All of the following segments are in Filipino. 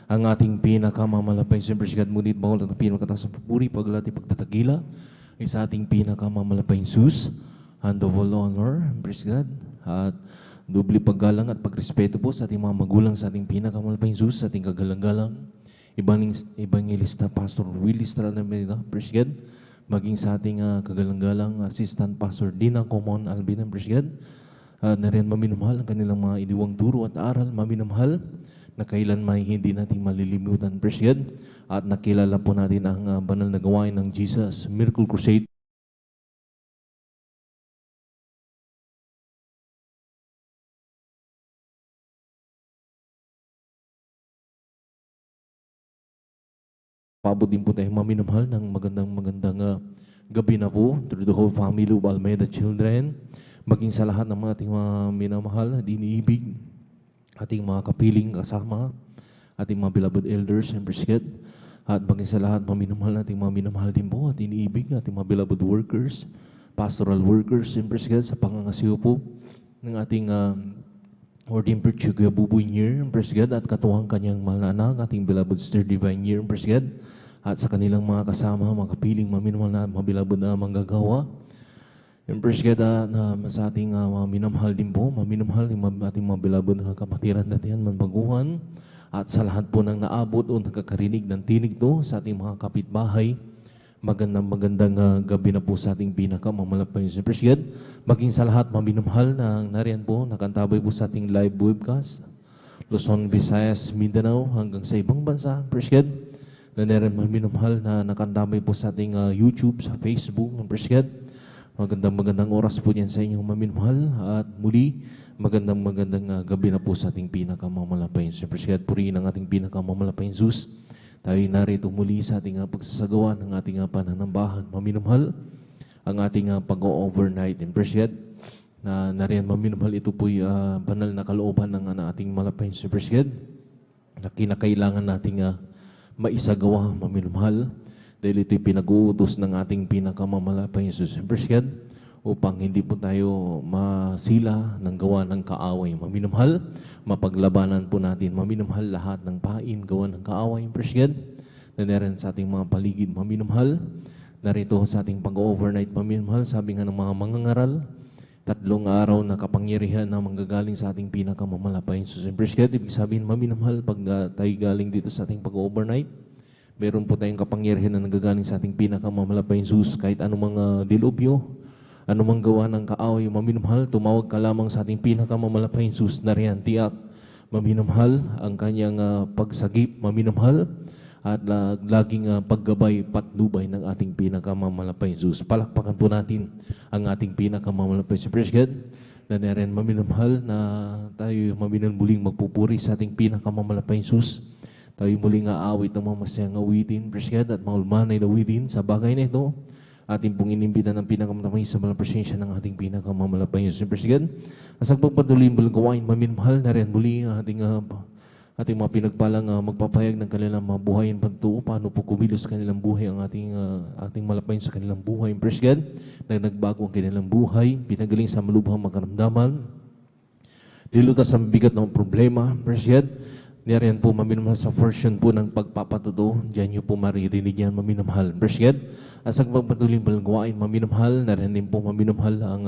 ang ating pinakamamalapay. Siyempre, sigat ngunit bawal at pinakataas ng papuri, paglati, pagtatagila, ay sa ating pinakamamalapay sus, hand of all honor, praise God, at dubli paggalang at pagrespeto po sa ating mga magulang, sa ating pinakamamalapay sus, sa ating kagalang-galang, Evangelista Pastor Willie Estrada Medina, praise God, maging sa ating kagalang-galang Assistant Pastor Dina Comon Alvin, praise God, na rin maminamahal ang kanilang mga iniwang turo at aral, maminamahal na kailan may hindi natin malilimutan, praise God, at nakilala po natin ang banal na gawain ng Jesus Miracle Crusade. Paabot din po tayo maminamahal ng magandang gabi na po through the whole family of Almeida Children, maging sa lahat ng mga ating mga minamahal at iniibig, ating mga kapiling kasama, ating mga beloved elders and brisket, at maging sa lahat maminamahal nating mga minamahal din po at iniibig, ating mga beloved workers, pastoral workers and brisket, sa pangangasiwa po ng ating ordained preacher, Kuya Buboy Nier, brisket, at katuwang kanyang mahal na anak, ating beloved Sister Divine Nier, brisket, at sa kanilang mga kasama, mga kapiling, maminamahal na mga beloved na manggagawa. And praise God, sa ating minamahal din po, maminamahal yung ating mga beloved na kapatiran natin, manbaguhan, at sa lahat po ng naabot o nakakarinig ng tinig to sa ating mga kapitbahay, magandang gabi na po sa ating pinakamamalapay. Praise God, maging sa lahat maminamahal na nariyan po, nakantabay po sa ating live webcast, Luzon, Visayas, Mindanao, hanggang sa ibang bansa. Praise God, na nariyan maminamahal na nakantabay po sa ating YouTube, sa Facebook, praise God. Magandang oras po yan sa inyong maminamahal, at muli, magandang gabi na po sa ating pinakamamalapay. Siyempre, siya at purihin ang ating pinakamamalapay Zeus. Tayo narito muli sa ating pagsasagawa ng ating pananambahan. Maminamahal, ang ating pag-overnight. And presiyat, na nariyan maminamahal, ito po'y banal na kalooban ng ating malapay. Siyempre, siya na kinakailangan nating maisagawa, maminamahal, dahil ito'y pinag-uutos ng ating pinakamamalapay Jesus. Siyempre, upang hindi po tayo masila ng gawa ng kaaway. Maminamahal, mapaglabanan po natin. Maminamahal lahat ng pain, gawa ng kaaway. Siyempre, na narin sa ating mga paligid. Maminamahal, narito sa ating pag-overnight. Maminamahal, sabi nga ng mga mangangaral, 3 araw na kapangyarihan na manggagaling sa ating pinakamamalapay Jesus. Siyempre, ibig sabihin, maminamahal, pag tayo galing dito sa ating pag-overnight, meron po tayong kapangyarihan na nagagaling sa ating pinakamamalapay Jesus. Kahit anumang dilubyo, anumang gawa ng kaaway, maminamahal, tumawag ka lamang sa ating pinakamamalapay Jesus. Nariyan, tiyak, maminamahal, ang kanyang pagsagip, maminamahal, at laging paggabay, patnubay ng ating pinakamamalapay Jesus. Palakpakan po natin ang ating pinakamamalapay Jesus. Praise God, na nariyan, maminamahal, na tayo maminamahal muling magpupuri sa ating pinakamamalapay Jesus. Tayo muling aawit ng mga masayang awitin, praise God, at maulmanay na awitin sa bagay na ito. Ating pong inimbitan ng pinakamatamay sa malang presensya ng ating pinakamamalapay Jesus. Praise God. Asang pagpatuloy yung gawain, maminamahal na rin muli ating mga pinagpalang magpapayag ng kanilang mga buhay and pagtuo, paano po kumilos kanilang buhay ang ating malapay sa kanilang buhay. Praise God, na nagbago ang kanilang buhay, pinagaling sa malubhang makaramdaman, nilutas sa bigat ng problema. Praise God. Nariyan po maminamahal sa version po ng pagpapatuto. Diyan nyo po maririnig yan, maminamahal. Praise God. At sa pagpatuloy balgawain, maminamahal. Nariyan din po maminamahal ang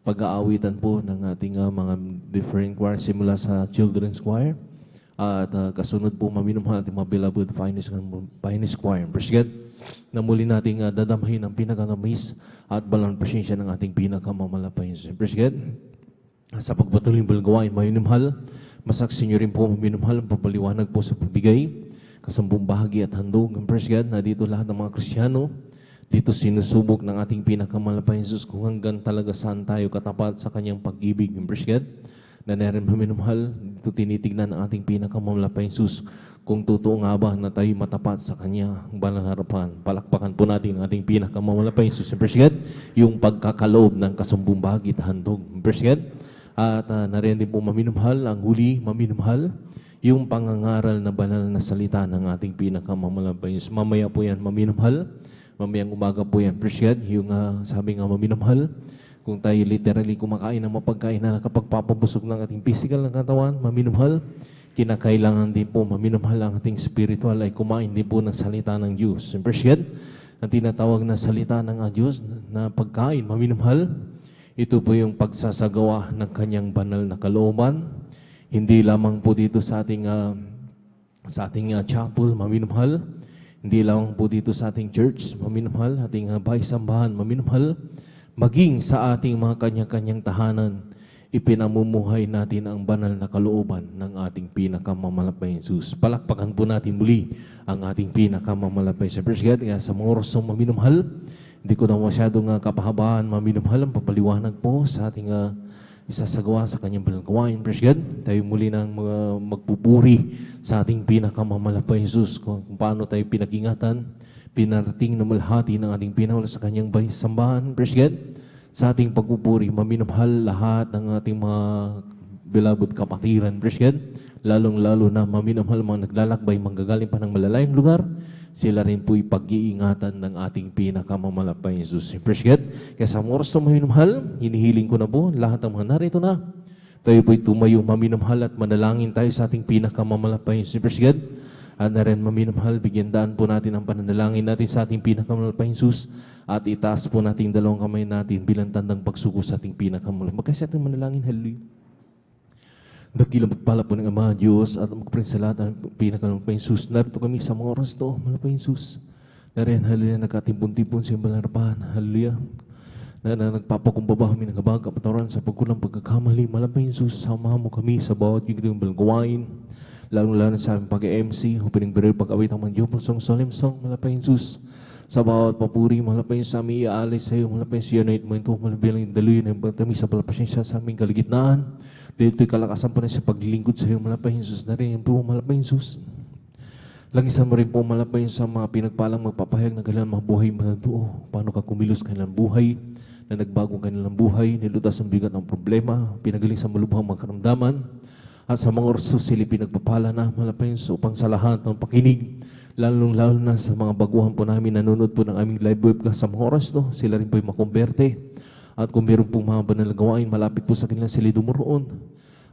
pag-aawitan po ng ating mga different choir simula sa children's choir. At kasunod po maminamahal ating mga beloved finest choir. Praise God. Na muli nating dadamahin ang pinakatamis at balang presensya ng ating pinakamamalapay. Praise God. Sa pagpatuloy balgawain, maminamahal, masaksi nyo rin po, maminamahal, ang papaliwanag po sa pagbigay, kasambong bahagi at handog. Praise God, na dito lahat ng mga Kristiyano, dito sinusubok ng ating pinakamalapay Jesus kung hanggang talaga saan tayo katapat sa kanyang pag-ibig. Praise God, na narin maminamahal, dito tinitignan ng ating pinakamalapay Jesus kung totoo nga ba na tayo matapat sa kanya banal harapan. Palakpakan po natin ang ating pinakamalapay Jesus. Praise God, yung pagkakaloob ng kasambong bahagi at handog. Praise God. At nariyan din po maminamahal, ang huli maminamahal, yung pangangaral na banal na salita ng ating pinakamamalapay. Mamaya po yan maminamahal, mamayang umaga po yan. Praise God, yung sabi nga maminamahal, kung tayo literally kumakain ng mapagkain na nakapagpapabusog ng ating physical na katawan, maminamahal, kinakailangan din po maminamahal ang ating spiritual ay kumain din po ng salita ng Diyos. Siyempre ang tinatawag na salita ng Diyos na pagkain, maminamahal, ito po yung pagsasagawa ng kanyang banal na kalooban. Hindi lamang po dito sa ating chapel, maminamahal. Hindi lamang po dito sa ating church, maminamahal, ating bahay-sambahan, maminamahal. Maging sa ating mga kanya-kanyang tahanan, ipinamumuhay natin ang banal na kalooban ng ating pinakamamalapay Jesus. Palakpakan po natin muli ang ating pinakamamalapay sa Praise God. Kaya sa mga oras ng maminamahal, hindi ko na masyadong kapahabaan maminamahal ang papaliwanag po sa ating isasagawa sa kanyang banal gawain. Praise God. Tayo muli nang magpupuri sa ating pinakamamalapay Jesus kung paano tayo pinag-ingatan, pinarating na malhati ng ating pinawala sa kanyang sambahan. Praise God. Sa ating pagpupuri, maminamahal lahat ng ating mga beloved kapatiran. Praise God. Lalong-lalo na maminamahal mga naglalakbay, manggagaling pa ng malalayang lugar, sila rin po'y pag-iingatan ng ating pinakamamalapay Jesus. Praise God. Kaya sa oras na maminamahal, hinihiling ko na po lahat ng mga narito na. Tayo po'y tumayo maminamahal at manalangin tayo sa ating pinakamamalapay Jesus. Praise God. At na rin maminamahal, bigyan daan po natin ang pananalangin natin sa ating pinakamamalapay Jesus. At itaas po natin dalawang kamay natin bilang tandang pagsuko sa ating pinakamalapay. Magkasi ating manalangin, hallelujah. Dakilang pagpala po ng Ama Diyos at magpaprin sa lahat ang pinakamalapay Jesus. Narito kami sa mga oras to, malapay Jesus. Na rin, hallelujah, nagkatimpun-timpun sa iyong balarapan, hallelujah. Na nagpapakumbaba kami ng habag, kapatawaran sa pagkulang pagkakamali, malapay Jesus. Sama mo kami sa bawat yung balgawain. Lalo-lalo sa aming pag-MC, opening prayer, pag-awit ang mga Diyos, solemn song, malapay Jesus. Sa bawat papuri, malapay sa aming iaalay sa iyo, malapay sa iyo, mo ito, malapay lang yung daluyan ng pagtami sa palapasya sa aming kaligitnaan. Dito'y kalakasan pa na sa paglilingkod sa iyo, malapay Jesus na rin, po, malapay Jesus. Langisan mo rin po, malapay sa mga pinagpalang magpapahayag ng kanilang mga buhay managduo. Paano ka kumilos kanilang buhay, na nagbago kanilang buhay, nilutas ang bigat ng problema, pinagaling sa malubhang mga karamdaman. At sa mga oras silipin nagpapala na malapay upang sa lahat ng pakinig, lalong-lalo na sa mga baguhan po namin nanonood po ng aming live webcast sa mga oras to, sila rin po yung makumberte. At kung meron pong mga banal na gawain, malapit po sa kanila sila dumoroon.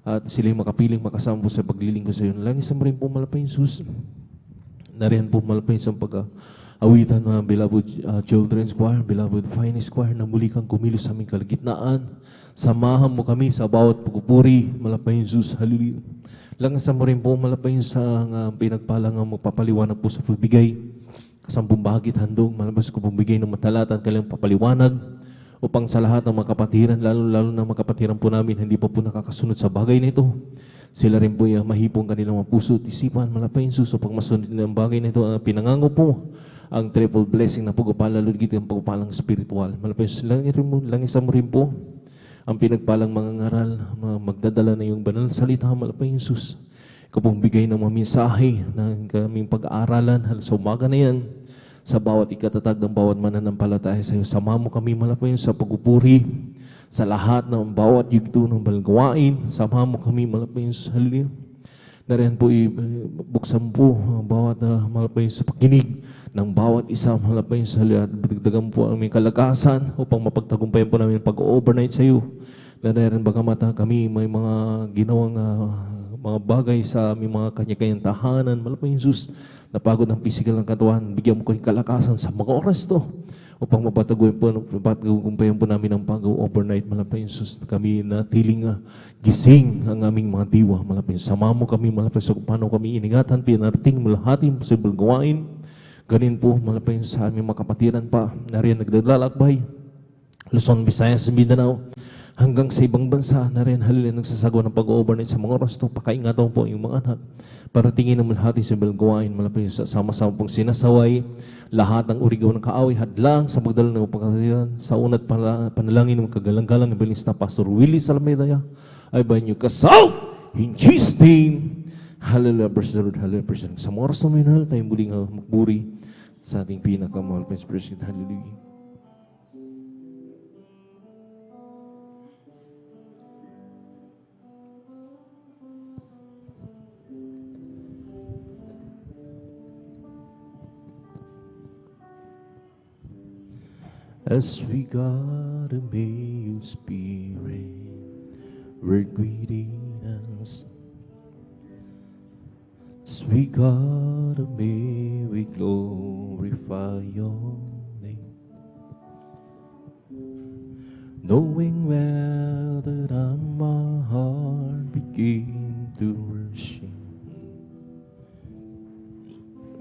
At sila yung makapiling makasama po sa paglilingkod sa iyo. Langis mo rin po malapay Jesus. Nariyan po malapay sa pag-awitan ng beloved children's choir, beloved finest choir na muli kang kumilos sa aming kaligitnaan. Samahan mo kami sa bawat pagpupuri, malapay Jesus, hallelujah. Langasan mo rin po, malapay sa pinagpalang magpapaliwanag po sa pagbigay. Kasampung bahagit handog, malabas ko pagbigay ng matalatan kailang papaliwanag upang sa lahat ng mga kapatiran, lalo-lalo na mga kapatiran po namin, hindi pa po nakakasunod sa bagay na ito. Sila rin po yung mahipong kanilang mga puso at isipan, malapay Jesus, upang masunod ng bagay na ito, pinangango po ang triple blessing na pagpapalalod ang pagpapalang spiritual. Malapay Jesus, langisan mo rin po ang pinagpalang mga ngaral, magdadala na yung banal salita, malapay Jesus. Ikaw pong bigay ng mga mensahe ng kaming pag-aaralan sa umaga na yan, sa bawat ikatatag ng bawat mananampalataya sa iyo. Sama mo kami, malapay sa pagpupuri, sa lahat ng bawat yugto ng balgawain. Sama mo kami, malapay sa hallelujah. Nariyan po, buksan po ang bawat malapay sa pakinig ng bawat isa, malapay sa hallelujah. Dagdagan po ang aming kalakasan upang mapagtagumpayan po namin pag-overnight sa iyo. Nariyan bagamata kami may mga ginawang mga bagay sa aming mga kanya-kanyang tahanan, malapay Jesus. Napagod ang physical ng katawan, bigyan mo ko yung kalakasan sa mga oras to upang mapatagumpayan po namin ang pag-overnight, malapay Jesus. Kami natiling gising ang aming mga diwa, malapay. Sama mo kami, malapay sa paano kami iningatan, pinarating malahating posible gawain. Ganin po, malapay sa aming mga kapatiran pa, nariyan nagdadlalakbay, Luzon, Visayas, Mindanao, hanggang sa ibang bansa na rin, hallelujah, nagsasagawa ng pag-overnight sa mga oras to. Pakaingatan po yung mga anak para tingin ng malhati sa balgawain, malapay sa sama-sama pong sinasaway lahat ng urigaw ng kaaway, hadlang sa magdala ng pagkakatiran sa unat panalangin ng kagalang-galang ng bilis na Pastor Willie Salamedaya ay ba niyo kasaw in Jesus' name. Hallelujah, praise the Lord, hallelujah, praise the Lord. Sa mga oras na minahal, tayo muling magburi sa ating pinakamahal, praise the Lord, hallelujah. As we got a male spirit, we're greeting us. we gotta be, we glorify your name, knowing well that my heart begin to worship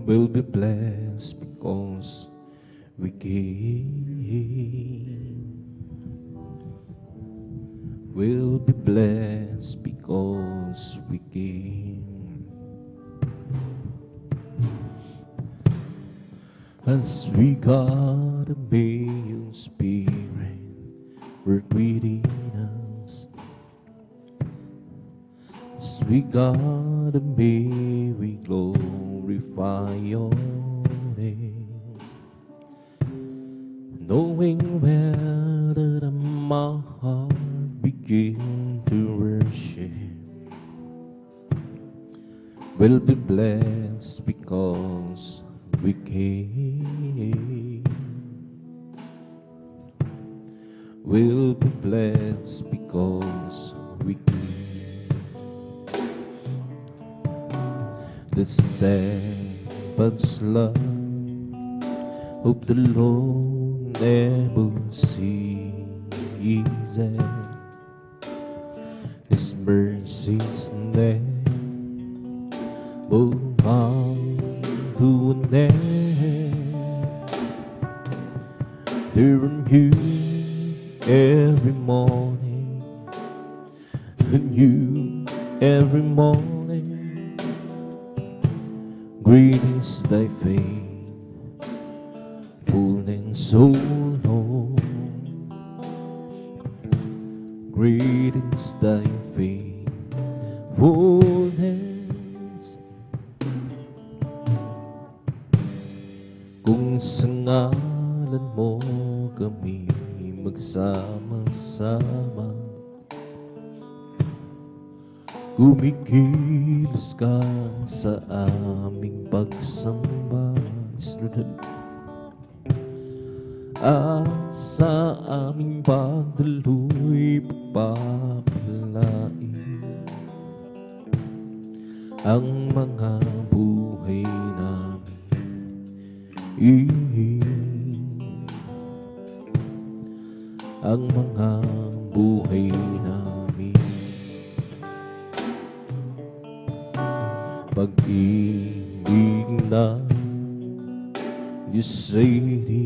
will be blessed because we came. Will be blessed because we came. As we gotta be your spirit work within us. As we gotta be, we glorify your name, knowing well that my heart begin to worship will be blessed because we came. Will be blessed because we came. The steadfast love of the Lord never ceases. His mercies never come to an end. They're new every morning, new every morning. Greetings thy faithful and so long. Greetings thy faithfulness. Kung sa ngalan mo kami magsama-sama, kumikilos ka sa aming pagsamba, at sa aming pagdaloy pagpapalain ang mga buhay namin, ang mga buhay namin. Pag-ibig na Diyos ay di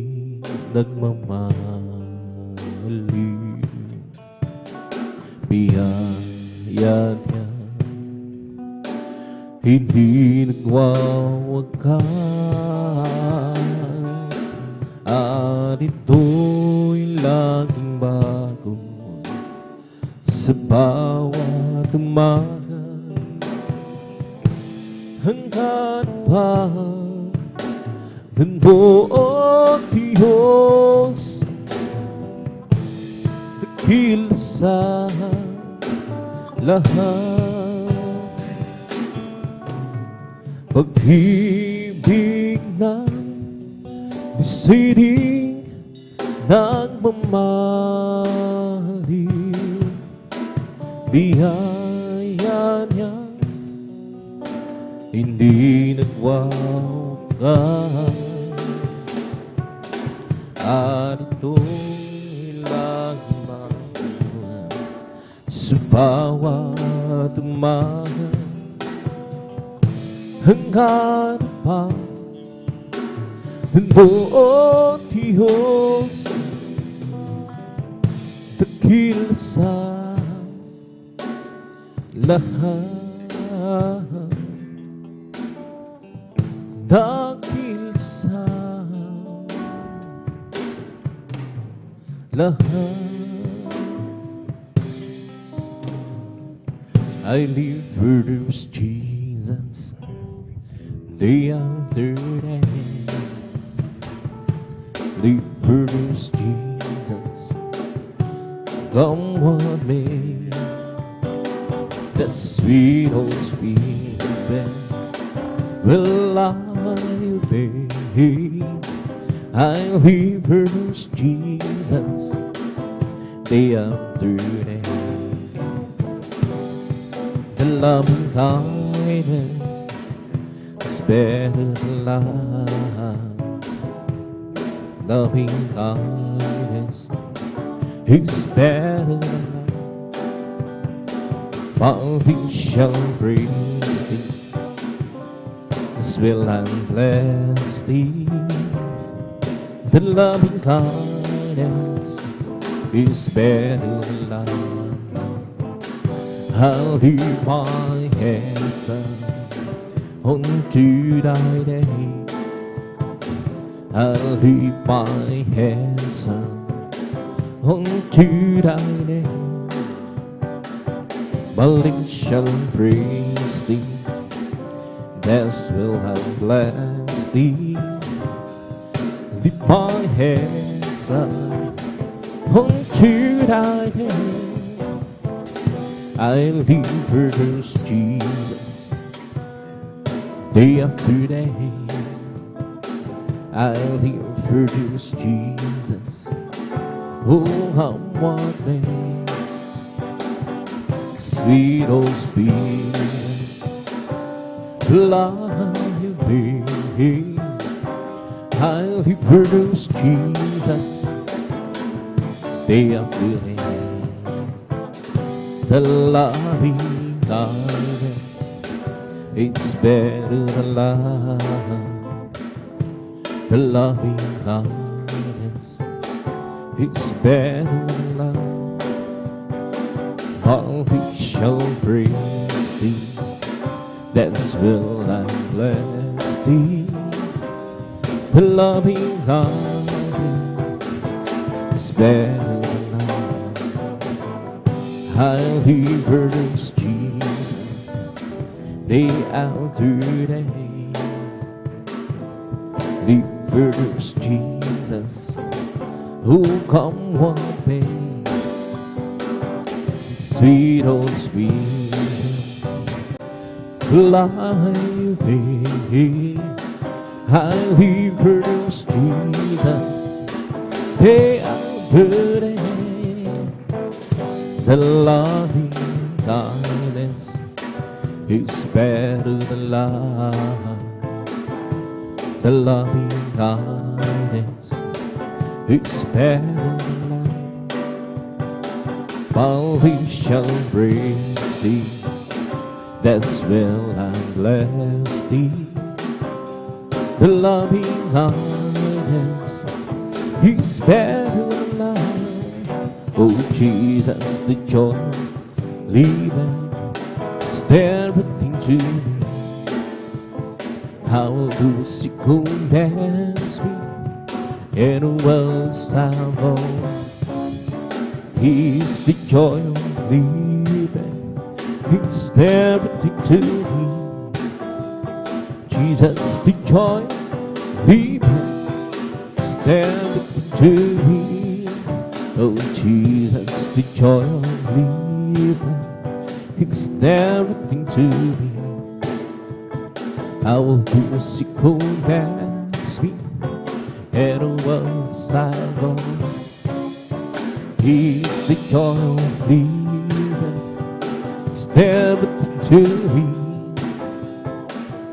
nagmamali, biyaya niya hindi nagwawakas, at ito'y laging bago sa bawat umaga. Hanggat pa ng buong Diyos, dakil sa lahat, pag-ibig na disiring nagmamahali, biyaya niya hindi nagwawakas, at ito'y laging bago sa bawat umaga. Hanggat pa ng buong Diyos, dakil sa lahat, dakil sa lahat. I live for those Jesus day after day. Live for those Jesus, come what may. That sweet old spirit will I obey. I live for those Jesus day after day. The loving kindness better than life. Loving kindness is better than life. Bonding shall praise thee, as will and bless thee. The loving kindness is better than life. I'll lift my hands up unto thy day. I'll lift my hands up unto thy day. My lips shall praise thee, as will have blessed thee. Lift my hands up unto thy day. I live for this Jesus, day after day. I live for this Jesus, oh, how what may sweet, oh sweet, life be. I live for this Jesus, day after day. The loving kindness, it's better than life. The loving kindness, it's better than life. All we shall praise thee, that's will and bless thee. The loving kindness is better than life. I live for this Jesus, day after day. Live for this Jesus, who come what may. Sweet, oh sweet, life be. I live for this Jesus, day after day. The loving kindness is better than life. The loving kindness is better than life. While we shall praise thee, that's well and bless thee. The loving kindness is better than life. Oh Jesus, the joy living is everything to me. How do she commands me in the world's hour? He's the joy of living, it's everything to me. Jesus, the joy of living, it's everything to me. Oh Jesus, the joy of living, it's everything to me. I will do as he commands me, and the world's I go. He's the joy of living, it's everything to me.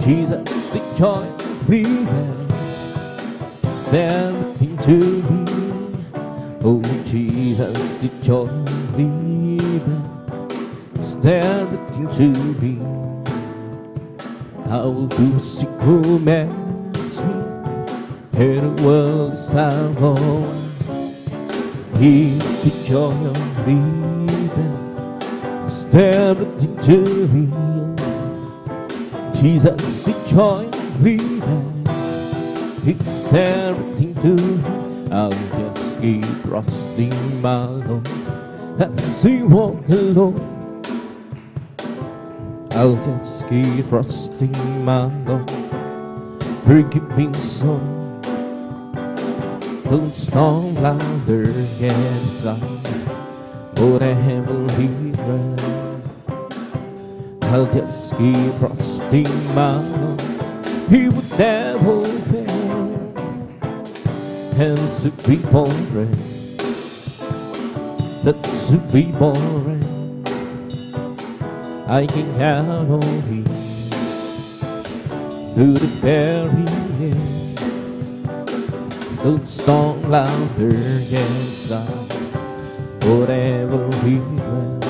Jesus, the joy of living, it's everything to me. Oh Jesus, the joy of living, it's everything to me. I will do as he commands me, and the world's our own. He's the joy of living, it's everything to me. Jesus, the joy of living, it's everything to me. I'll just keep trusting my Lord as He walk alone. I'll just keep trusting my Lord, forgiving soul. The storm louder against life, oh the heavenly breath. I'll just keep trusting my Lord, He would never fail. And to be born, that's to be born. I can count on Him. to the very end. Don't storm louder, yes, God, whatever we will.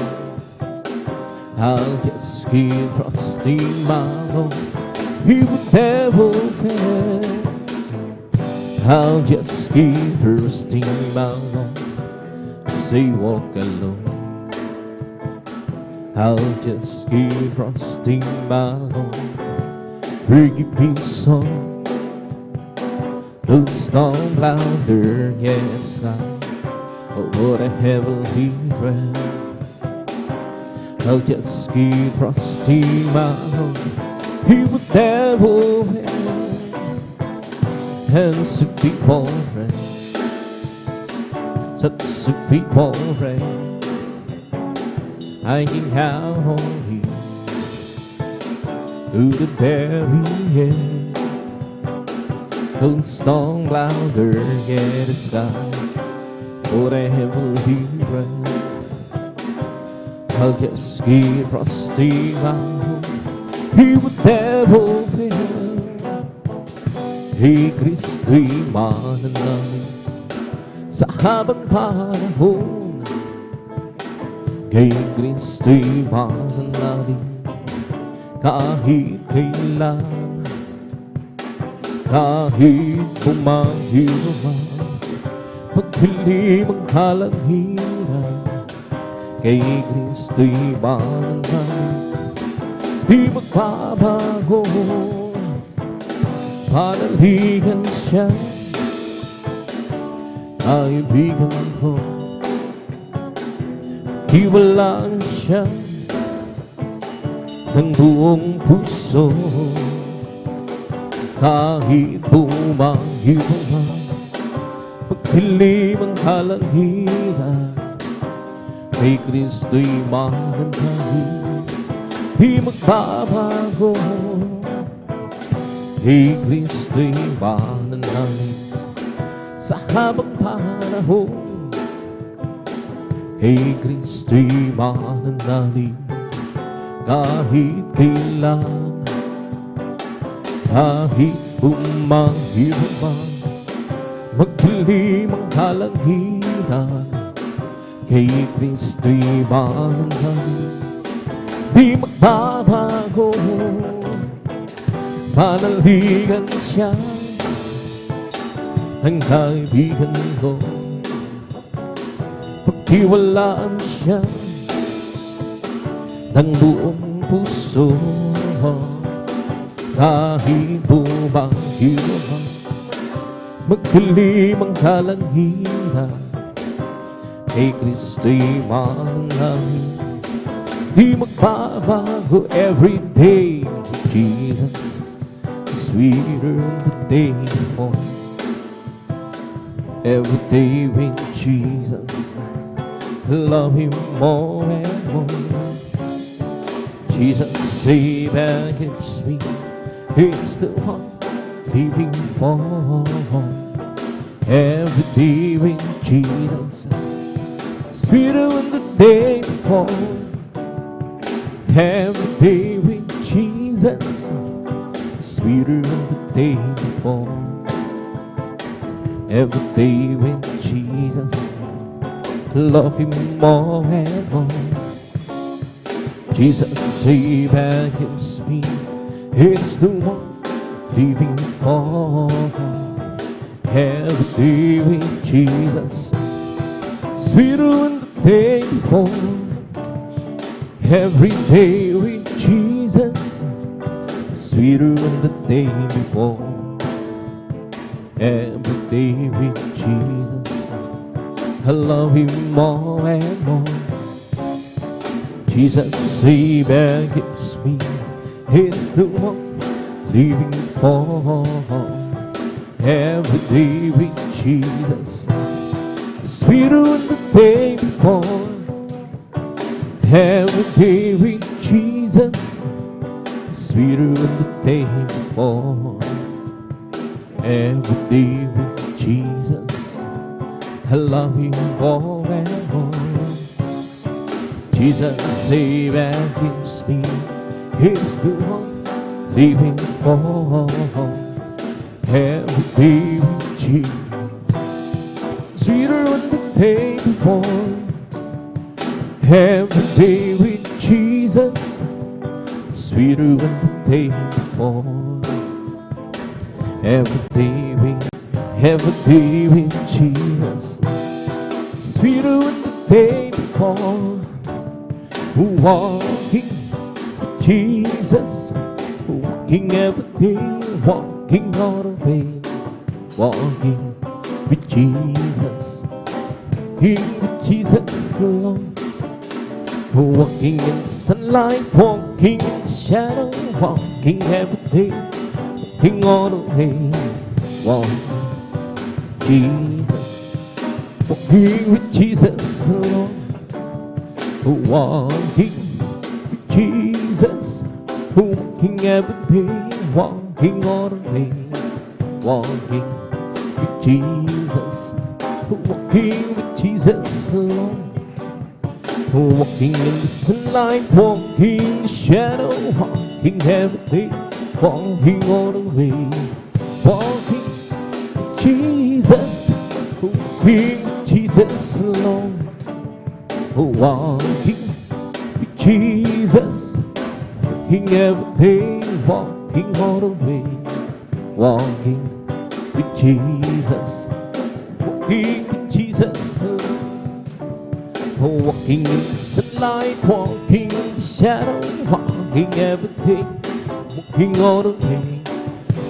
I'll just keep trusting my Lord, He would never fail. I'll just keep trusting my Lord as I walk alone. I'll just keep trusting my Lord. Forgive me, son. Don't storm louder, yes, God, what a heavenly breath. I'll just keep trusting my Lord, He would never fail. And so people pray, such a people pray, hanging out on you to the very end. Don't storm louder, yeah, the sky, for the heavenly breath. I'll just keep trusting my Lord, He would never fail. Hey, Kristo'y mananalig sa habang panahon. Kay Kristo'y mananalig kahit kailan, kahit bumahiro man, pagdilim ang kalangitan. Kay Kristo'y mananalig, di magbabago. Panaligan siya, kaibigan ko. Hiwalaan siya ng buong puso, kahit bumahiro man, pagdilim ang kalangitan. Kay Kristo'y mananalig, di magbabago. Kay Kristo'y mananalig sa habang panahon. Kay Kristo'y mananalig kahit kailan, kahit bumahiro man, magdilim ang kalangitan. Kay Kristo'y mananalig, di magbabago. Panaligan siya, ang kaibigan ko. Pagtiwalaan siya ng buong puso, kahit bumahiro man, magdilim ang kalangitan. Kay Kristo'y mananalig, di magbabago. Every day with Jesus is sweeter than the day before. Every day with Jesus, I love Him more and more. Jesus save and gives me, He's the one living for. Every day with Jesus, sweeter than the day before. Every day with Jesus, sweeter than the day before. Every day with Jesus, love Him more and more. Jesus save and gives me, it's the one living for. Every day with Jesus, sweeter than the day before. Every day with Jesus, sweeter than the day before. Every day with Jesus, I love Him more and more. Jesus save and gives me, He's the one living for. Every day with Jesus, sweeter than the day before. Every day with Jesus, sweeter than the day before. Every day with Jesus, I love Him more and more. Jesus save and gives me, He's the one day before, every day with Jesus, sweeter than the day before, every day with Jesus, sweeter than the day before, every day with Jesus, sweeter than the day before, walking with Jesus, walking every day, walking all the way, walking with Jesus, walking with Jesus alone, walking in the sunlight, walking in the shadow, walking every day, walking all the way, walking Jesus, walking with Jesus alone, walking with Jesus, walking every day, walking all the way, walking with Jesus, walking with Jesus alone, walking in the sunlight, walking in the shadow, walking every day, walking all the way, walking with Jesus, walking with Jesus alone, walking with Jesus, walking every day, walking all the way, walking with Jesus, walking with Jesus alone, walking in the sunlight, walking in the shadow, walking every day, walking all the way,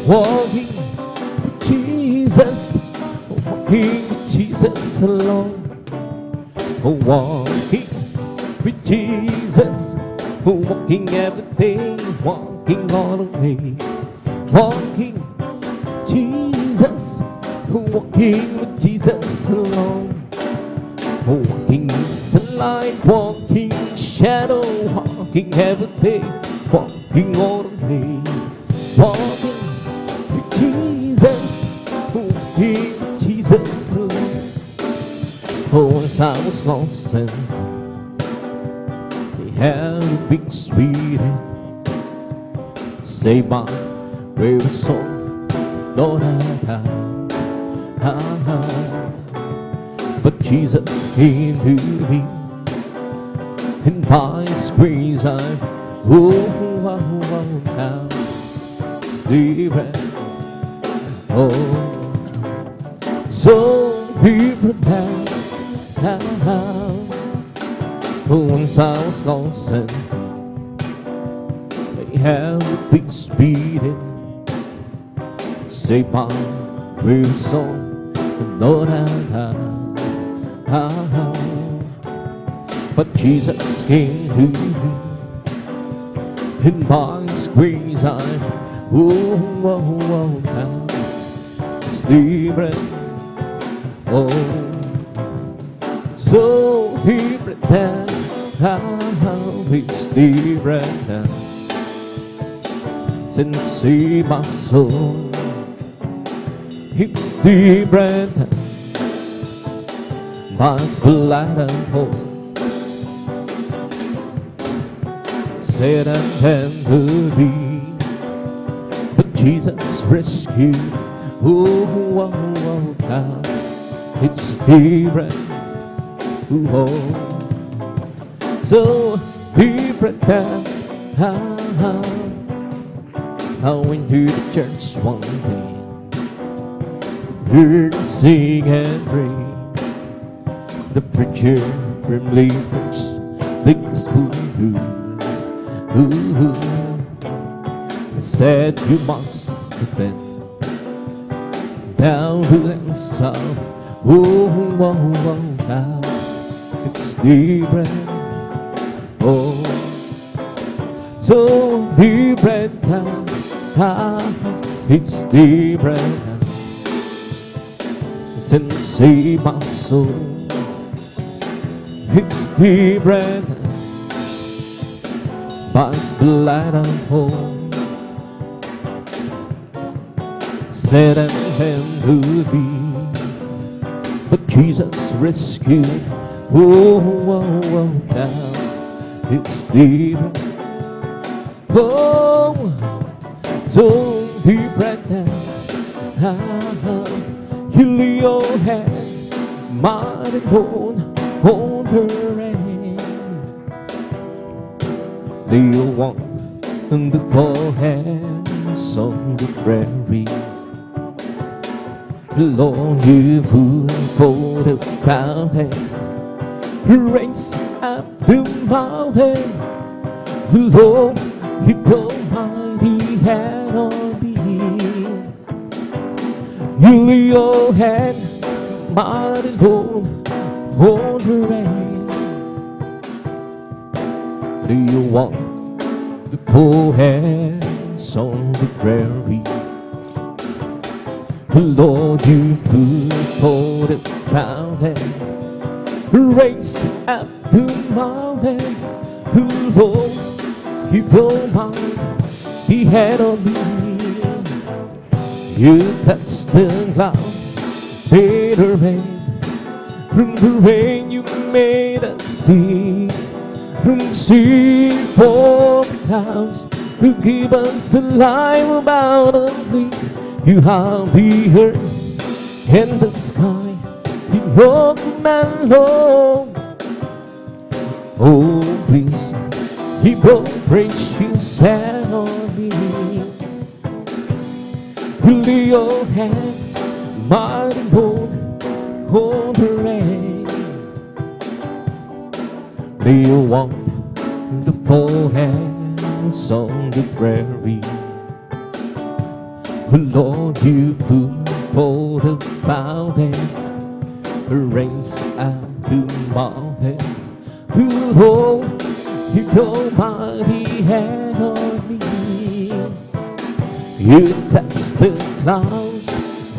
walking with Jesus, walking with Jesus alone, walking with Jesus, walking every day, walking all the way, walking Jesus, walking with Jesus alone, walking in the sunlight, walking in the shadow, walking every day, walking all the way, walking with Jesus, walking with Jesus alone. Once I was lost and He had a big sweet saved my very soul. Lord, but Jesus came to me, and by His grace I'm now sleeping. So be prepared. Once I was lost and He had a big speed saved my weary soul. Lord, but Jesus came to me, and by His grace I'm sleeping. So He pretend how He's different, since see my soul, He's different, by His blood and hope, said and tenderly, but Jesus rescued. God, it's different. So He pretend how went to the church one day, heard Him sing and pray. The preacher grimly first licked the spoon, said you must repent down to the south. Now it's different. So different now. It's different. Since see my soul, it's different. By His blood I'm whole. Said and to be, but Jesus rescued. Now it's different. Don't be pregnant. You lay your head, might and hold her hand. Lay your one on the foreheads on the prairie. Lord, you put for the fountain, raise up the mountain. The Lord, He Almighty hand on me. You lay your hand, mighty Lord, on the rain. Do you want the full hands on the prairie? Lord, you put for the fountain, raise up the mountain. Lord, you Almighty hand on me. You touch the cloud, made a rain. From the rain you made us see. From the sea for the clouds, you give us a life abundantly. You have the earth and the sky in your command, Lord. Oh, please, keep your precious hand on me. Lay your hand, mighty Lord, on the rain. Lay your wonderful hands on the prairie. Lord, you put for the fountain, raise out the mountain. Lord, you Almighty hand on me. You touch the clouds,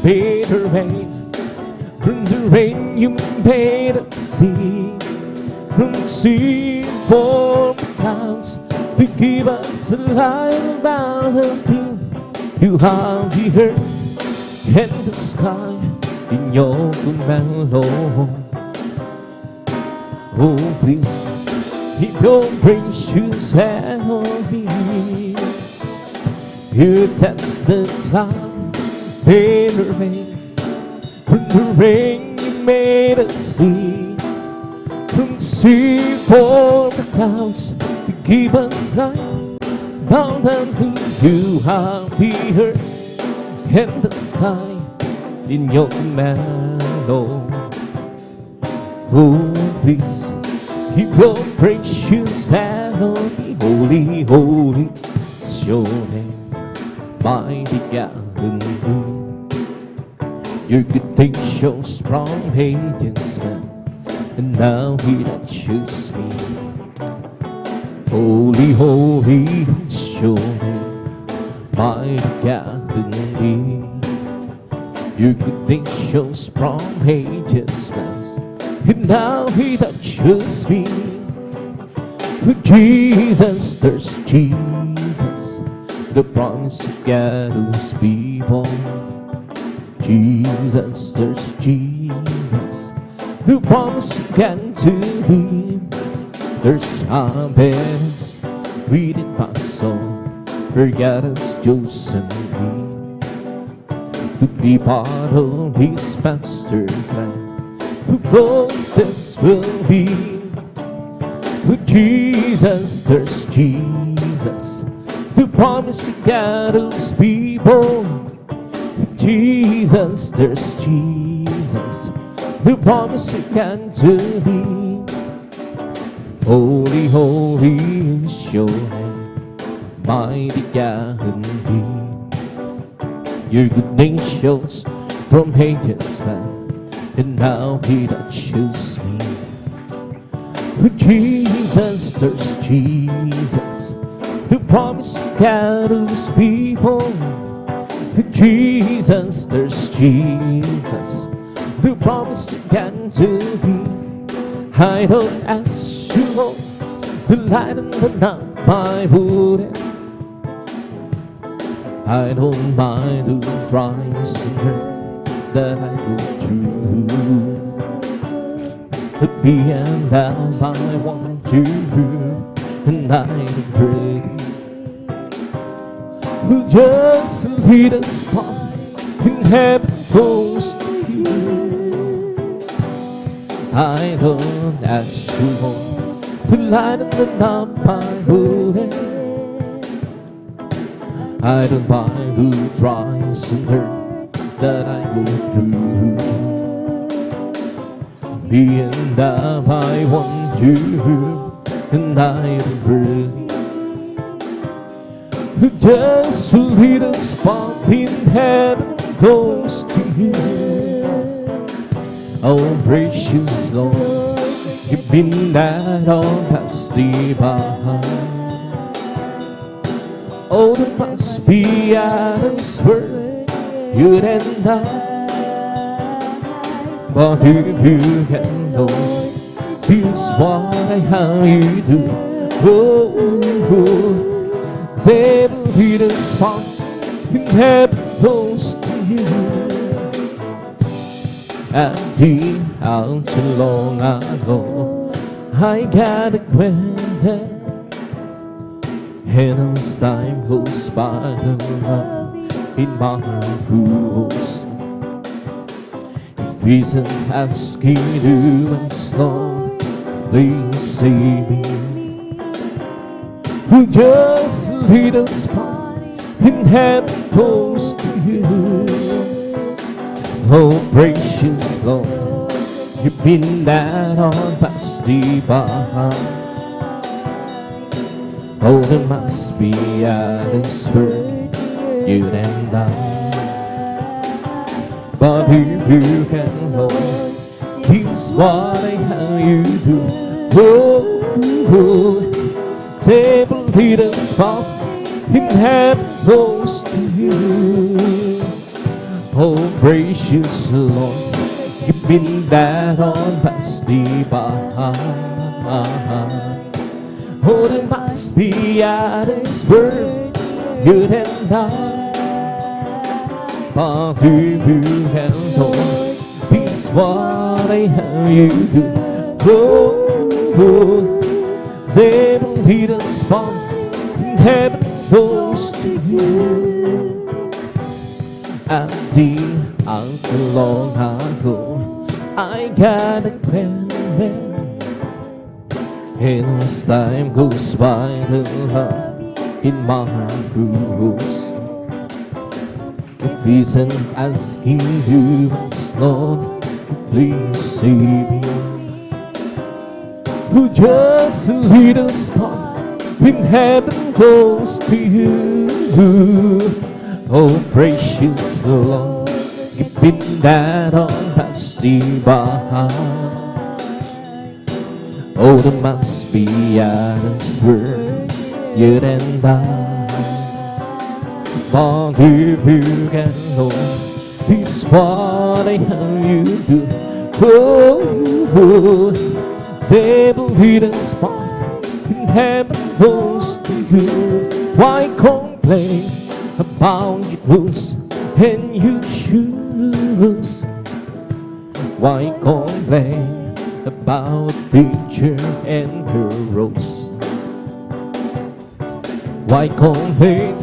made the rain. From the rain you made us see. From the sea for the clouds, you give us a light about the king. You have the earth and the sky in your command, Lord. Oh, please, keep your precious hand on me. You touch the clouds, made the rain. From the rain you made us see. From the sea for the clouds, you give us light. Abundantly you have the earth and the sky in your command, Lord. Oh, please, keep your precious hand on me. Holy, holy is your name, mighty God in me. Your good things shows from Hades, man, and now He that chooses me. Holy, holy is your name, mighty God in me. Your good things shows from Hades, man, and now He that chooses me. Jesus, there's Jesus, the promise of God who's people. Jesus, there's Jesus, the promise of God to me. There's happiness within my soul, for God has chosen me to be part of His master plan, who knows this will be. With Jesus, there's Jesus, the promise of God who's people. With Jesus, there's Jesus, the promise of God to me. Holy, holy is your name, mighty God in me. Your good name shows from Hades, man, and now He that chooses me. With Jesus, there's Jesus, the promise of God who's people. With Jesus, there's Jesus, the promise of God to me. I don't ask you, Lord, the light and the night, my wood. I don't mind the rise and hurt that I go through. But beyond that, I want you, and I pray. Just a little spot in heaven close to you. I don't ask you more to lighten the lamp my bullet. I don't mind who tries and hurt that I go through. Being that I want you and I don't hurt. Just a little spot in heaven close to you. Oh, precious Lord, you've been that all past the bar. Oh, there must be others where you'd end up. But if you can know, here's what I have you do. Oh, there will be the spot in heaven close to you. And deep out so long ago, I got acquainted. And as time goes by, the love in my heart grows. If isn't asking you once, Lord, please save me. Just a little spot in heaven close to you. Oh, precious Lord, you've been that on past the bar. Oh, there must be others where you and I. But if you can, Lord, here's what I have you do. Oh, save a little spot in heaven close to you. Oh, precious Lord, you've been that on past the bar. Oh, there must be others where you'd end up. But if you can, Lord, here's what I have you do. Oh, save a little spot in heaven close to you. And deep out so long ago, I got acquainted. And as time goes by, the love in my heart grows. If isn't asking you once, Lord, please save me. Just a little spot in heaven close to you. Oh, precious Lord, you've been that on past the bar. Oh, there must be others where you'd end up. But if you can, Lord, this what I have you do. Oh, save a little spot in heaven close to you. Why complain about your clothes and your shoes? Why complain about picture and her rose? Why complain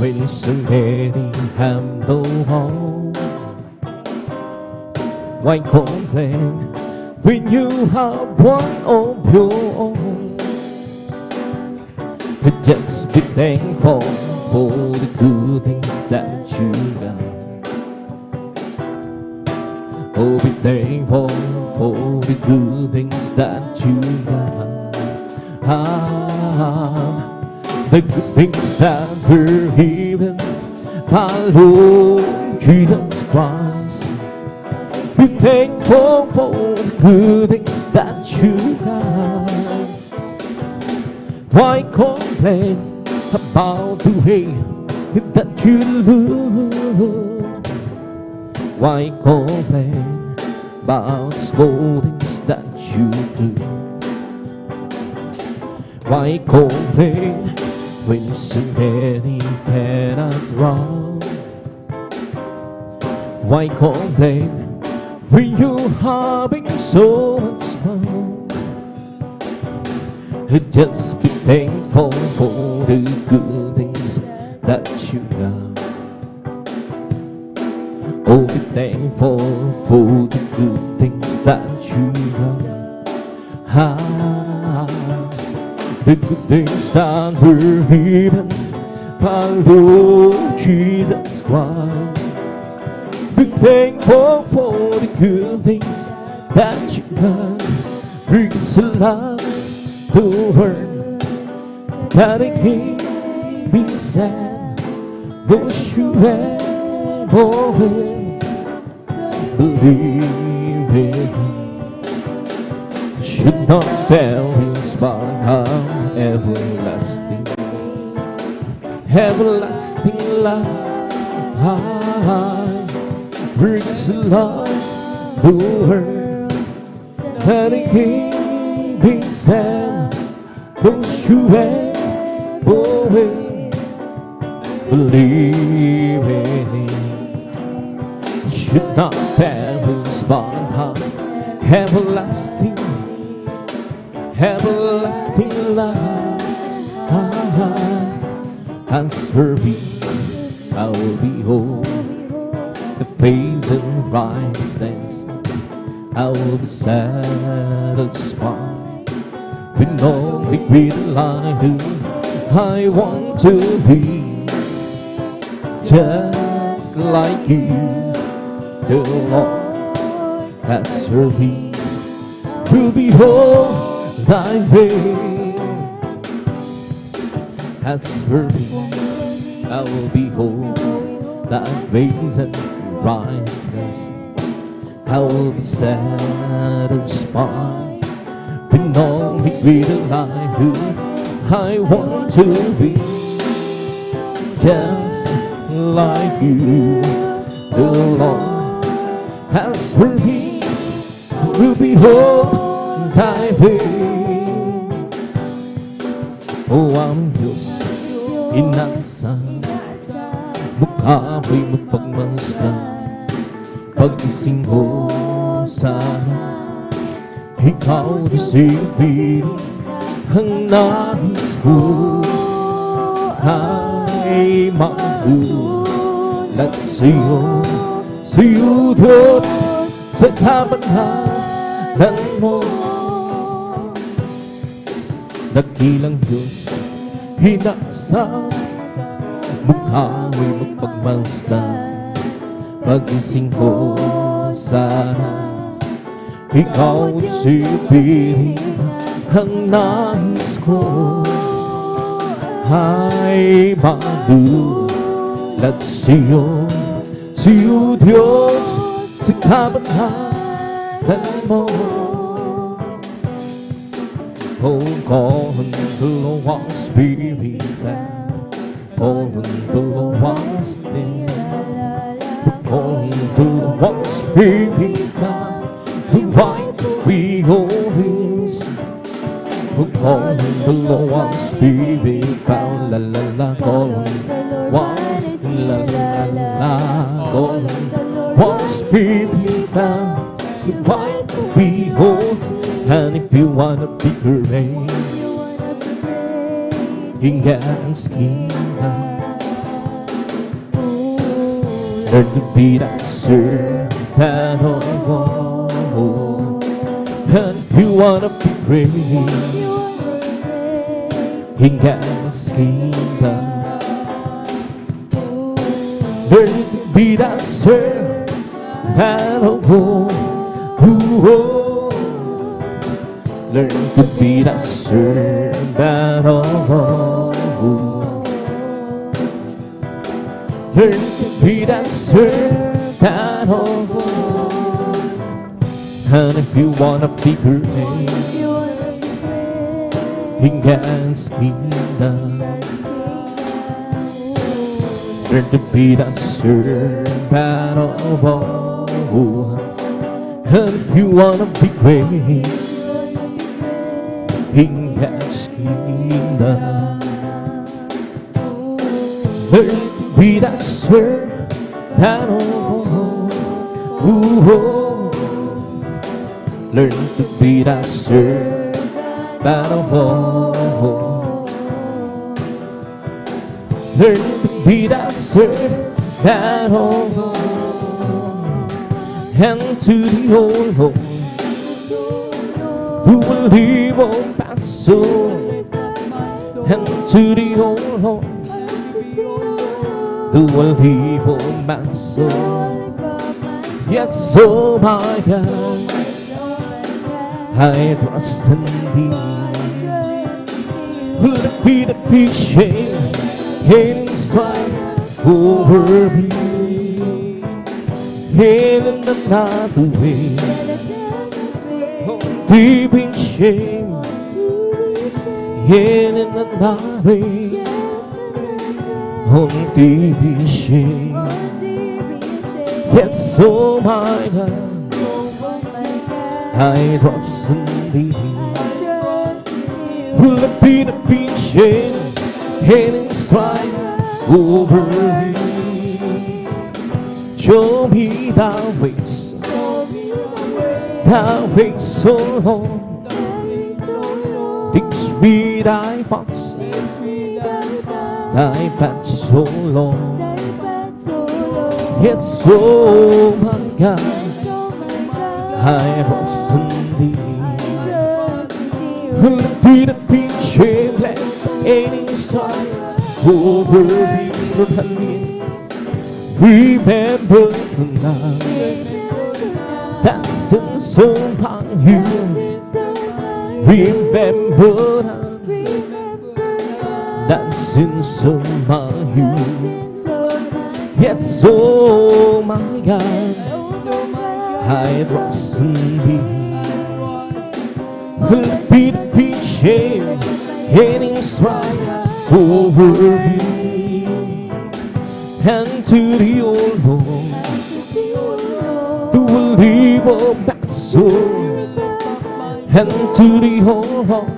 when so many have no home? Why complain when you have one of your own? But just be thankful for the good things that you got. Oh, be thankful for the good things that you got. The good things that were given by Lord Jesus Christ. Be thankful for the good things that you got. Why complain about the way that you look? Why complain about small things that you do? Why complain when so many cannot run? Why complain when you're having so much fun? Just be thankful for the good things that you got. Oh, be thankful for the good things that you have. The good things that were given by Lord Jesus Christ. Be thankful for the good things that you have. Because you love the word that it can be said. Those you have always believe in should not perish but have everlasting, everlasting life. Brings love the word that it can be said. Those who have always believe in should not perish but have everlasting, everlasting life. As for me, I will behold the face and righteousness. I will be satisfied with no regret life. I want to be just like you. The Lord has for me to behold thy face. As for me, I will behold thy face and righteousness. I will be satisfied with no regret life. I want to be just like you. The Lord has for me will behold thy face. O ang Diyos, inasa mukha mo'y magpagmasdan. Pag-ising ko sana ikaw isipin. Ang nais ko ay magulat sa'yo, sa'yo Diyos, sa kabanalan mo. Dakilang Diyos, hinasa mukha mo'y magpagmasdan. Pag-ising ko sana ikaw isipin. Ang nais ko ay magulat sa'yo, sa'yo Diyos, sa kabanalan mo. Oh, God, the Lord Spirit, oh, the Lord Spirit, oh, the Lord Spirit, why we always call the Lord Spirit, la la la, call once, la la la, call one Spirit, why we hold. And if you wanna be great in God's kingdom, learn to be that servant of all. And if you wanna be great in God's kingdom, learn to be that servant of all. Learn to be that servant of all. Learn to be that servant of all. And if you wanna be great in God's kingdom, learn to be that servant of all. And if you wanna be great in God's kingdom, learn to be that servant of all. Learn to be that servant of all. learn to be that servant that all and to the old Lord who will live on my soul, and to the old Lord who will live on my soul. Yes, oh my God, I trust in Thee. Let me be shame and strife over me, and another way. Deep in shame, and another way. Deep in shame. Yes, oh my God, I trust in Thee. Let me be shame and strife over me. Show me Thy ways, Thy ways so long. Teach me Thy paths, Thy paths so long. Yes, oh my God, I trust in Thee. Let me be shameless and strife over these Lord, remember the night that sins upon You. Remember that sins upon You. Yes, oh my God, I trust in Thee. Let me be shame and strife over me, and to the old Lord who will live on my soul, and to the old Lord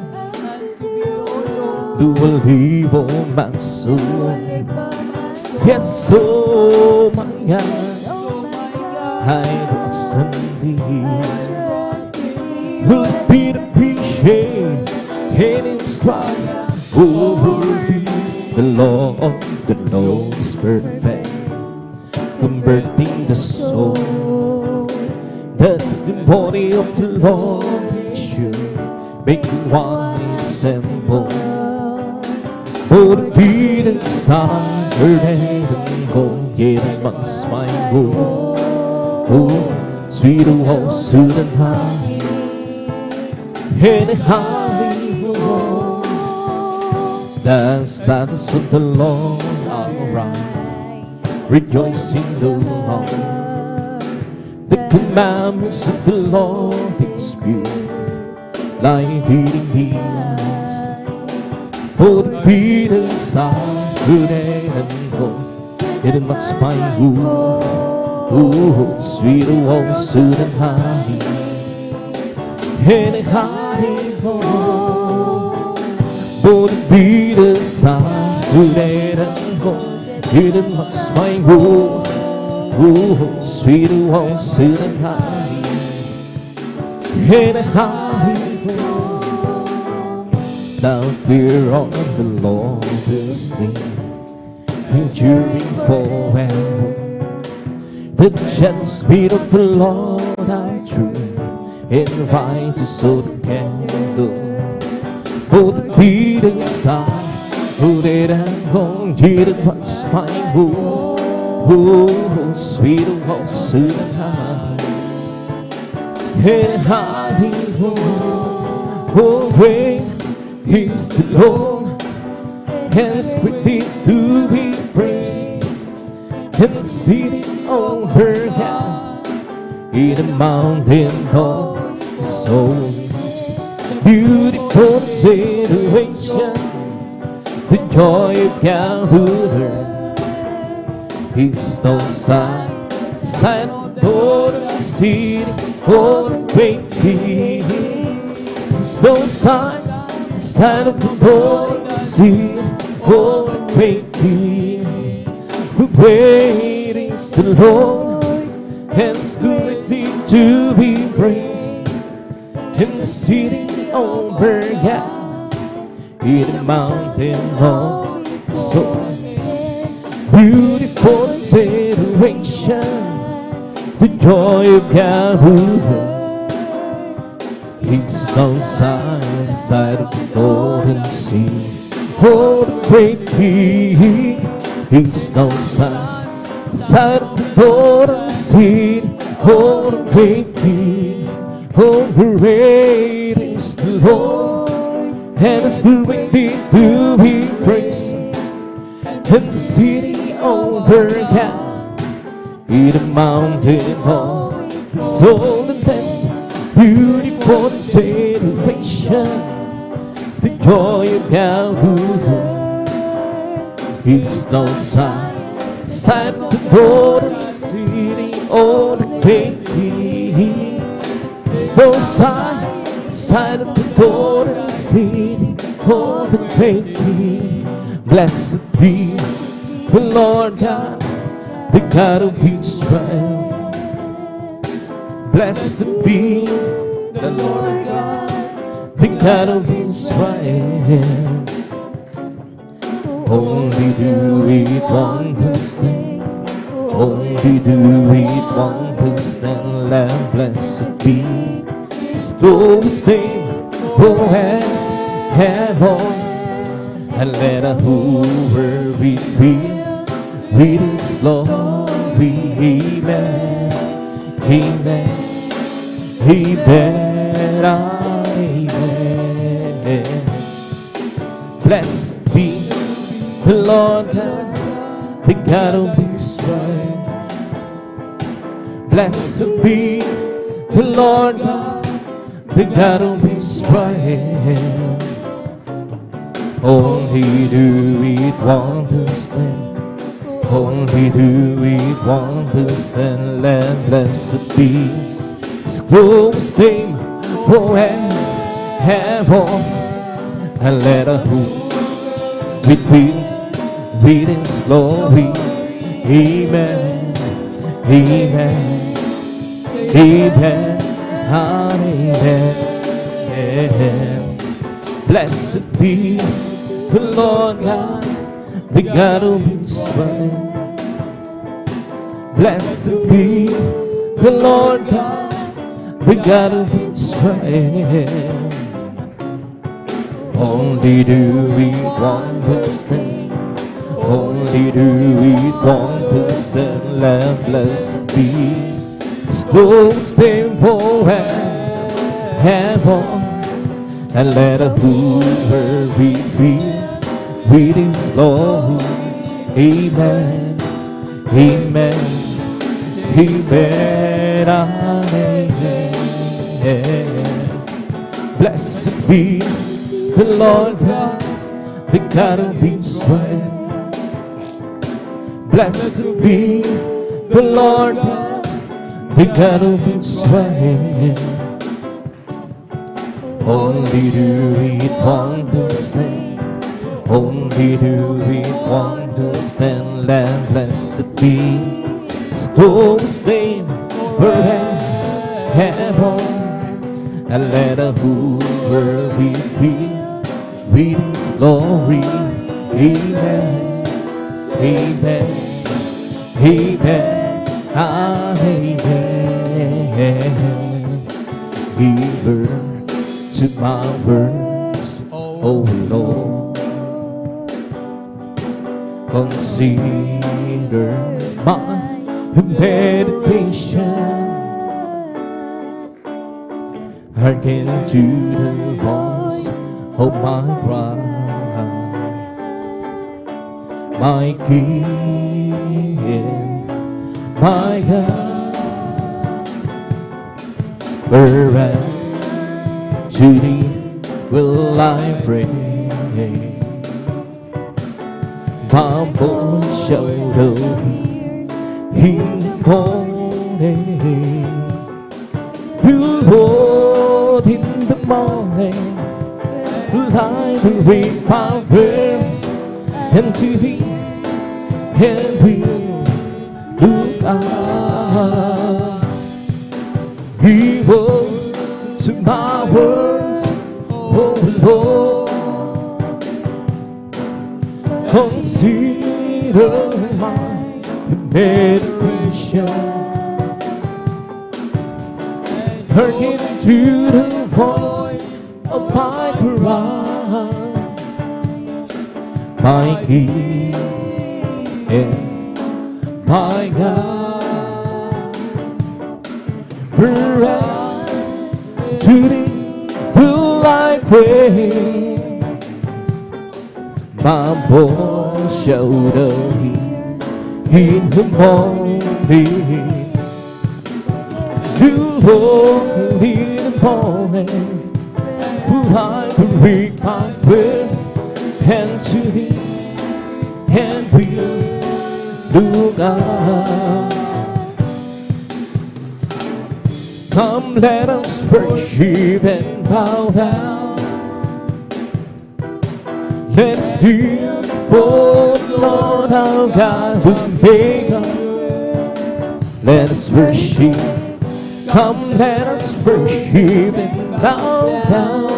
who will live on my soul. Yes, oh my God, I trust in Thee. Let me be shame and strife over me. The Lord is perfect, converting the soul. That's the body of the Lord, it should make one example. For the beaten sun, burden and gold, yet amongst my woe. Oh, sweeter walls to the high, and the Hollywood. That's the song of the Lord, alright. Rejoice in the Lord. The commandments of the Lord is pure, like beating heels. For the beaten side, good and gold, it must my wood. Oh, sweeter walls to the high, and the Hollywood. For the beaten side, good and gold, it must my wood. Oh, sweeter walls to the high, and the Hollywood. Now fear of the Lord is near, enduring forever. The gentle speed of the Lord are true, and righteous so the candle. For the beaten side, who did and gone, didn't once find woe. Oh, sweet walls to the high, and Hollywood. Oh, great is the Lord, and is quickly to be praised, and sitting over God in the mountain of the souls. Beautiful situation, the joy of God who heard. It's no sign of the city or the great king. It's no sign of the city or the great king. The great is the Lord, and is greatly to be praised. In the city over God, in the mountain of the soul. beautiful situation, the joy of Gabriel. He's outside of the golden sea. Oh, the great King. He's outside of the golden sea. Oh, the great King. Oh, great is the Lord, and His greatly to be praised. And the city overcome, in the mountain hall, so the best, beautiful celebration, the joy of Calvary. It's outside of the golden city, oh, the great King. It's outside of the golden city, oh, the great King. Blessed be the Lord God, the God of Israel. Blessed be the Lord God, the God of Israel. Only do it wonders then, only do it wonders then. Lamb, blessed be His glorious name, oh, heaven. And let a Hoover be filled with His glory. Amen, amen, amen, amen. Blessed be the Lord God, the God of Israel. Blessed be the Lord God, the God of Israel. Only do it wonders then, only do it wonders then. Let blessed be His glorious name, oh, heaven. And let a hoop be filled with His glory. Amen, amen, amen, amen. Blessed be the Lord God, the God of Israel. Blessed be the Lord God, the God of Israel. Only do it wonders then, only do it wonders then. Lamb, blessed be His glorious name forever. And let a Hoover be filled with His glory. Amen, amen, amen, amen. Blessed be the Lord God, the God of Israel. Blessed be the Lord God, the God of Israel. Only do it wonders then, only do it wonders then. Lamb, blessed be His glorious name forever. And let a Hoover be filled with His glory. Amen, amen, amen, amen. Giver to my words, oh Lord, consider my meditation. Hearken to the voice of my cry, my King, my God. Wherever to Thee will I pray. My voice shall hear in the morning. You, Lord, in the morning, will I bring my prayer, and to Thee and will look up. Give to my words, oh Lord, consider my meditation, hearken to the voice of my cry, my King and my God. Forever to thee will I pray. My voice shall hear in the morning. You hold me in the morning, will I bring my prayer and to thee, and will look up. Come, let us worship and bow down. Let's kneel for the Lord our God who made us. Let's worship. Come, let us worship and bow down.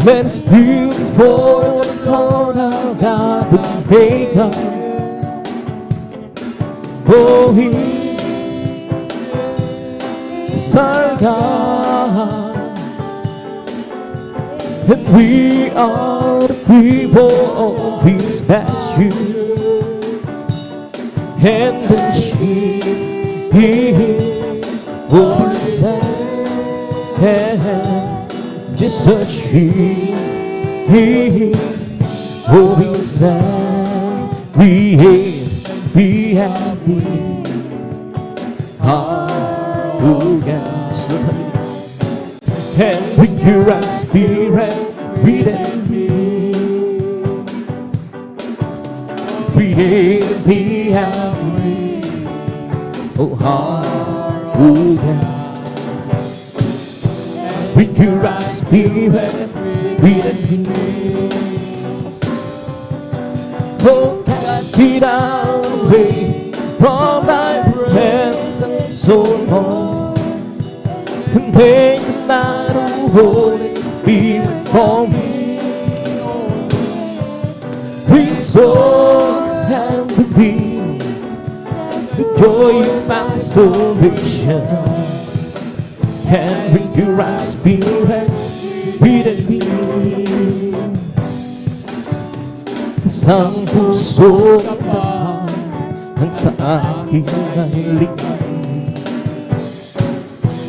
Let's kneel for the Lord our God who made us. Oh, He is our God. And we are the people of His pasture, and the sheep for Himself, just a sheep for Himself. Be happy, hallelujah. And with your right spirit within me, create me happy, oh hallelujah. With your right spirit within me, oh cast it away from thy presence so long. And make the light of Holy Spirit for me. Restore and reveal the joy of my salvation, and bring your right spirit within me. Isang puso na ang sa akin ay likha.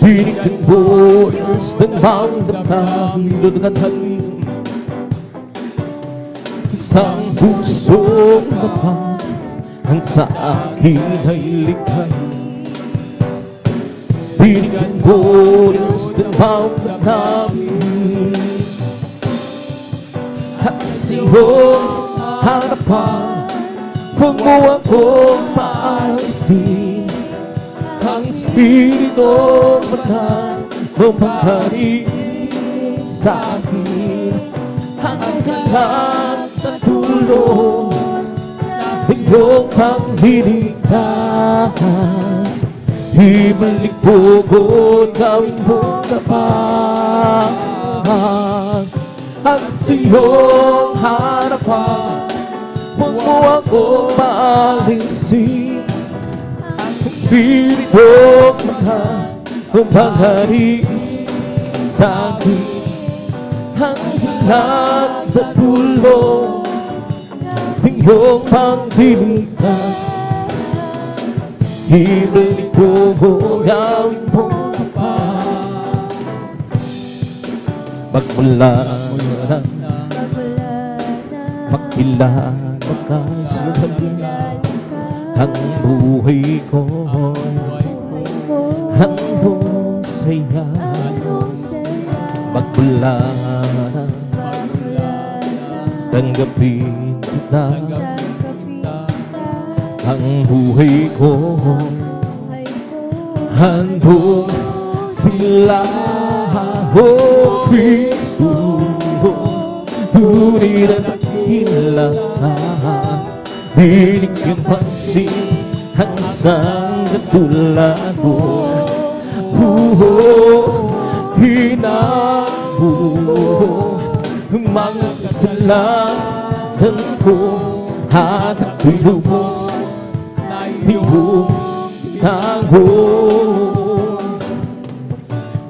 Binigyan mo Diyos ng magdamdamin lulugatan. Isang pusong kapal ang sa akin ay likha. Binigyan mo Diyos ng magdamdamin, at sa iyong harapan huwag mo akong paalisin. Ang Espiritu Banal maghari sa akin, hanggang lahat ng tulong ng iyong pagliligtas. Ibalik mo ko, gawin mo tapat. Ang siyong harapan huwag mo akong paalisin. Espiritu Banal maghari sa akin, hanggang lahat ng tulong ng iyong pagliligtas. Ibalik mo ko, gawin mo tapat. Magmula na makilala ka sa kanya, ang buhay ko handong saya. Magmula na tanggapin kita, ang buhay ko handong sila. Oh Kristo, tunay na dakila, binigyan pansin ang isang katulad mo. Hinabuo mga kasalanan ko, at ako'y lubos na iyong tinanggong.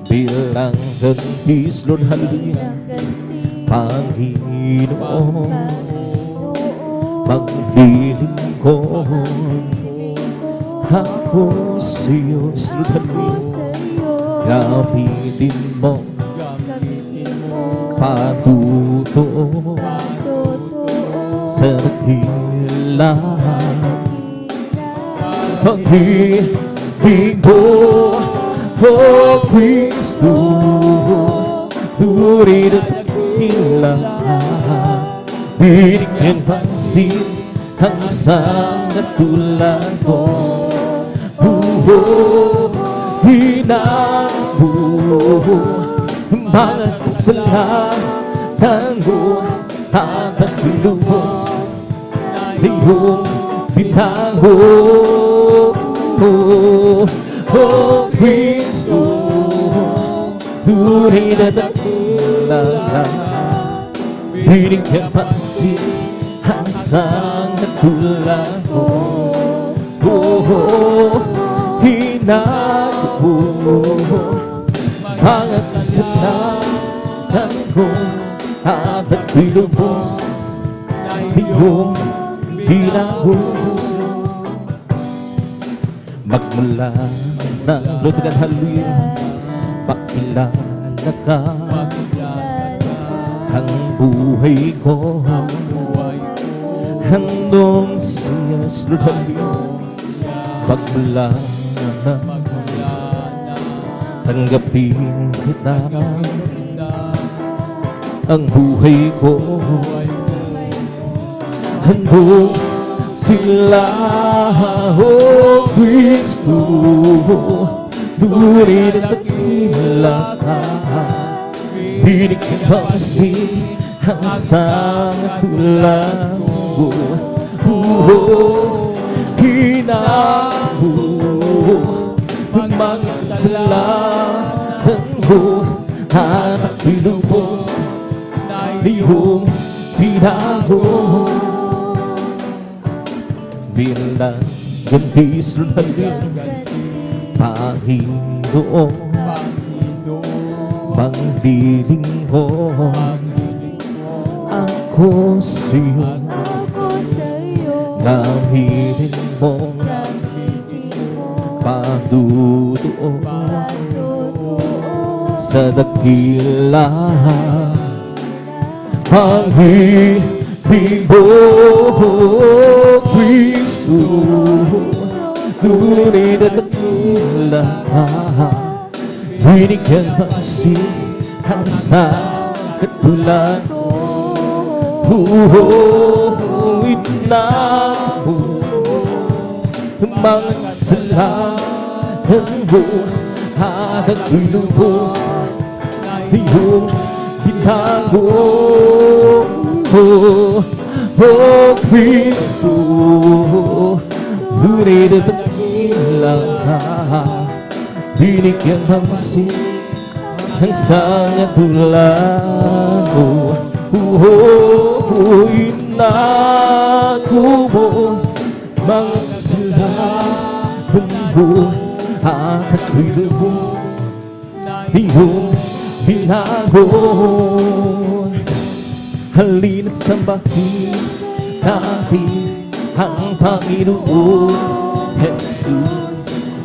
Bilang gantis, Lord, hallelujah, Panginoon, maglilingkod ako sa'yo, Lord, hallelujah. Gamitin mo patuto sa dakila pag-ibig mo, O Kristo, turid at dakila, binigyan pansin ang isang katulad ko. Hinabo mga kasalanan ko at ako'y lubos na iyong binago. O Kristo, tunay na dakila, binigyan pansin ang isang katulad ko. Hinabo mga kasalanan ko at ako'y lubos na iyong binago. Magmula ng Lord, hallelujah, pakilala ka ang buhay ko, handong siya, Lord, hallelujah. Magmula na tanggapin kita, ang buhay ko handong sila. O Kristo, tunay na dakila ka, binigyan pansin ang isang katulad ko. Hinabo mga kasalanan ko at ako'y lubos na iyong binago. Bilang gantis, Lord, hallelujah, Panginoon, maglilingkod ako sa'yo. Gamitin mo patuto sa dakila pag-ibig mo, Kristo, tunay na dakila, binigyan pansin ang isang katulad ko. Inabo mga kasalanan ko at ako'y lubos na iyong binago. O Kristo, tunay na dakila, binigyan pansin ang isang katulad ko. Inago mo mga kasalanan ko at ako'y lubos na iyong binago. Halina't sambahin natin ang Panginoon Jesus,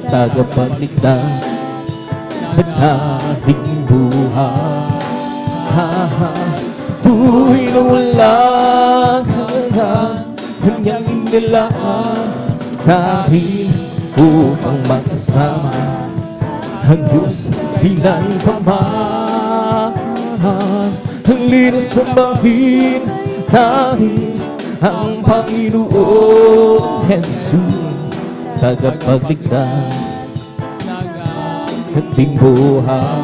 tagapagligtas ng ating buhay. Buhay na walang hanggan, kanyang inilaan sa akin upang makasama ang Diyos ilan pa man. Halina't sambahin natin ang Panginoon Jesus, tagapagligtas ng ating buhay.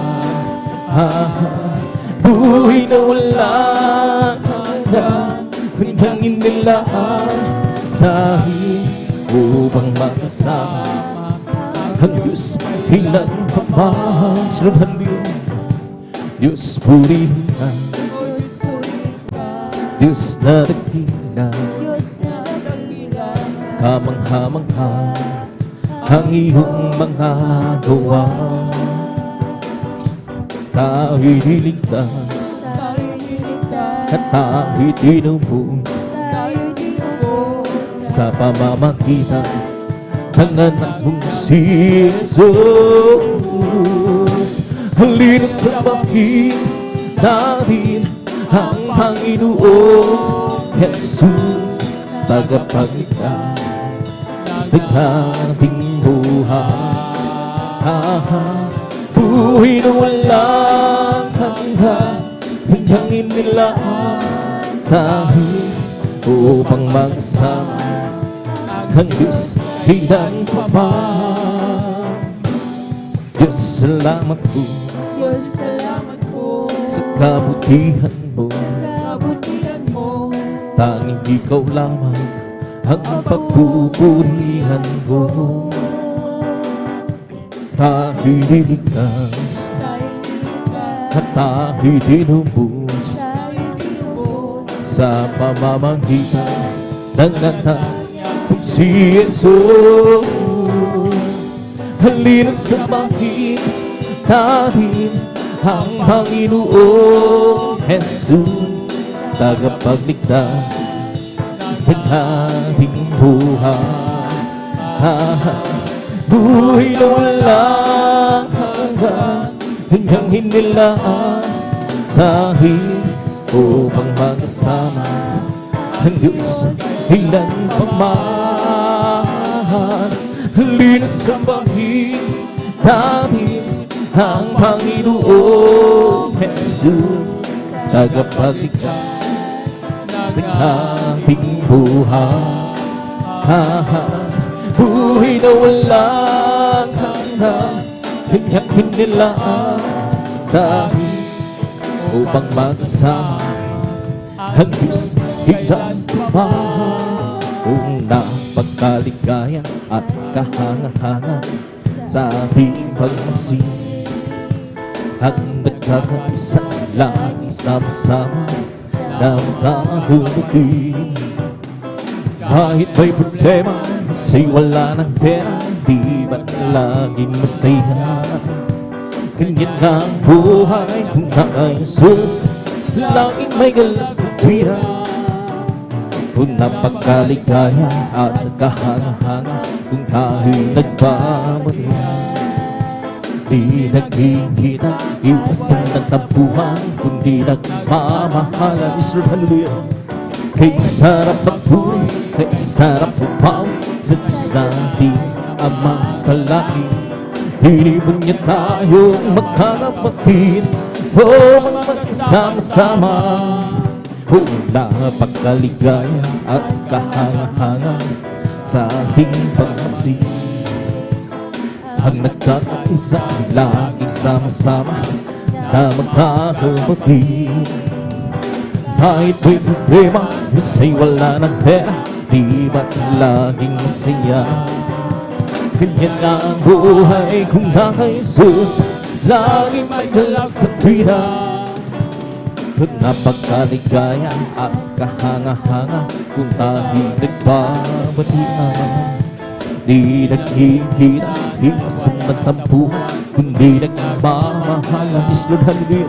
Buhay na walang hanggan, kanyang inilaan sa akin upang makasama ang Diyos ilan pa man. Sunod din, Diyos purihan, Diyos na dakila, kamangha-mangha ang iyong mga gawa. Tayo'y niligtas at tayo'y tinubos sa pamamagitan ng anak mong si Jesus. Halina sa pangkin natin ang Panginoong Jesus, tagapagligtas ng ating buhay. Buhay na walang hanggan, hanggang inilaan sa akin upang magsama ang Diyos ilang paman. Diyos, salamat po, Diyos, salamat po sa kabutihan mo. Tanging ikaw lamang ang pagpupurihan ko. Tayo'y niligtas at tayo'y tinubos sa pamamagitan ng anak kong si Jesus. Halina sa pangkin natin ang Panginoong Jesus, tagapagligtas ng ating buhay. Buhay na walang hanggan, hanggang hinilaan sa akin upang magkasama ang Diyos ilang paman. Halina sa pangkin natin ang Panginoong Jesus, tagapagligtas ng ating buhay. Buhay na walang hanggan, hanggang hinilaan sa akin upang magkasama ang Diyos ilang paman. Kung napagkaligaya at kahanga-hanga sa ating pagmasid, ang nagkakaisa lagi sama-sama na magkakagutin. Kahit may problema, sa'y wala ng pera, di ba't laging masaya? Ganyan nga ang buhay kung naka Jesus, laging may galas sa tuwira. Kung napagkaligaya at nagkahanga-hanga, kung tayo'y nagpamali, di nagkikita, iwasan ng tampuhan, kundi nagmamahalan. Israel, hallelujah. Kay sarap magpuri, kay sarap upawi sa Diyos natin Ama sa langit. Hinibon niya tayong magkakapatid, o magkasama-sama. O napakaligaya at kahanga-hanga sa ating pagmasid. Ang nagkakaisa, laging sama-sama na magkakapatid. Kahit may problema, masa'y wala ng pera, di ba't laging masaya? Ganyan nga ang buhay kung naka Jesus, laging may galak sa tuwira. Kung napagkaligaya at kahanga-hanga, kung tayo'y nagbabatian. Di nagkikita, iwasan ng tampuhan, kundi nagmamahalan. Is Lord, hallelujah.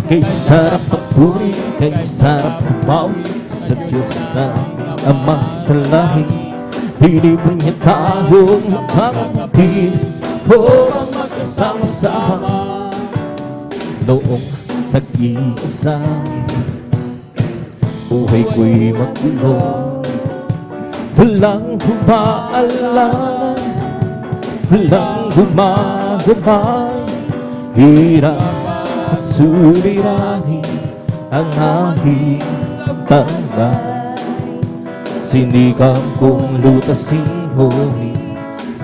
Kay sarap magpuri, kay sarap umawi sa Diyos na Ama sa langit. Hinibon niya tayong magkakapatid, o magkasama-sama. Noong nag-iisa, buhay ko'y magulo, walang humaalala, walang gumagabay. Hirap at suliranin ang aking tanda. Sinikap kong lutasin huli,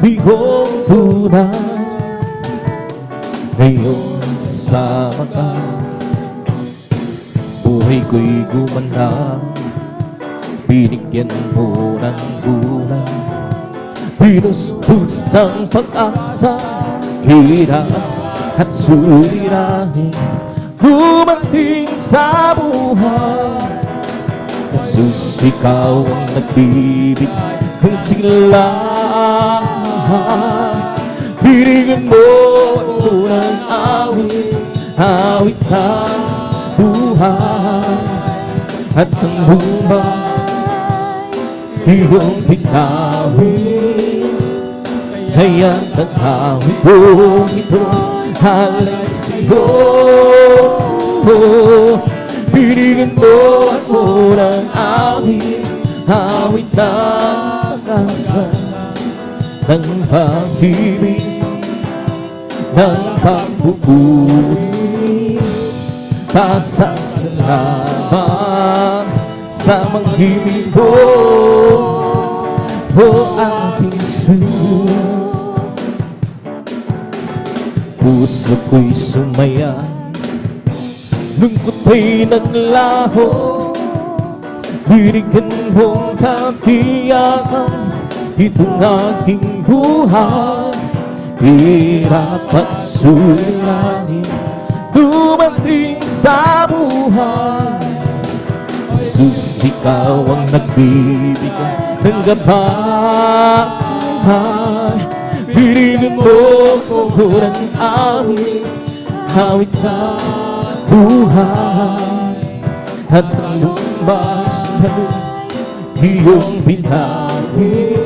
bihong tunay. Ngayon sama ka, buhay ko'y gumanda. Binigyan mo ng bulan, pinustos ng pag-asa. Hirap at suliranin dumating sa buhay. Jesus, ikaw ang nagbibigay ang sigla. Binigyan mo ako ng awit, awit ng buhay, at ang buhay iyong pinawin. Kaya ang awit ko ito halay sa'yo. Binigyan mo ako ng awit, awit ng pag-asa, ng pag-ibig, ng pagpupuri. Pasasalamat sa mga-ibig mo, o aking Diyos. Puso ko'y sumaya, lungkot ay naglaho. Binigyan mong katiyakan itong aking buhay. Hirap at suliranin dumating sa buhay. Jesus, ikaw ang nagbibigay ng gabay. Binigyan mo ko ng awit, awit na buhay, at ang lumbas na iyong binawin.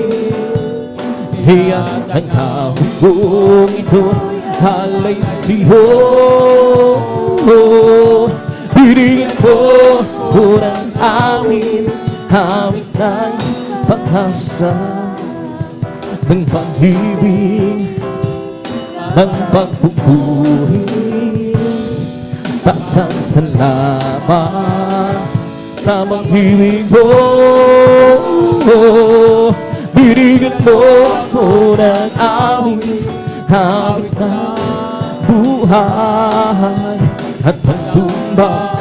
Kaya ang awit kong ito halay sa'yo. Binigyan mo ko ng awit, awit ng pag-asa, ng pag-ibig, ng pagpupuri. Pasasalamat sa mag-ibig mo. Binigyan mo ako ng awit, awit ng buhay, at ang tumbang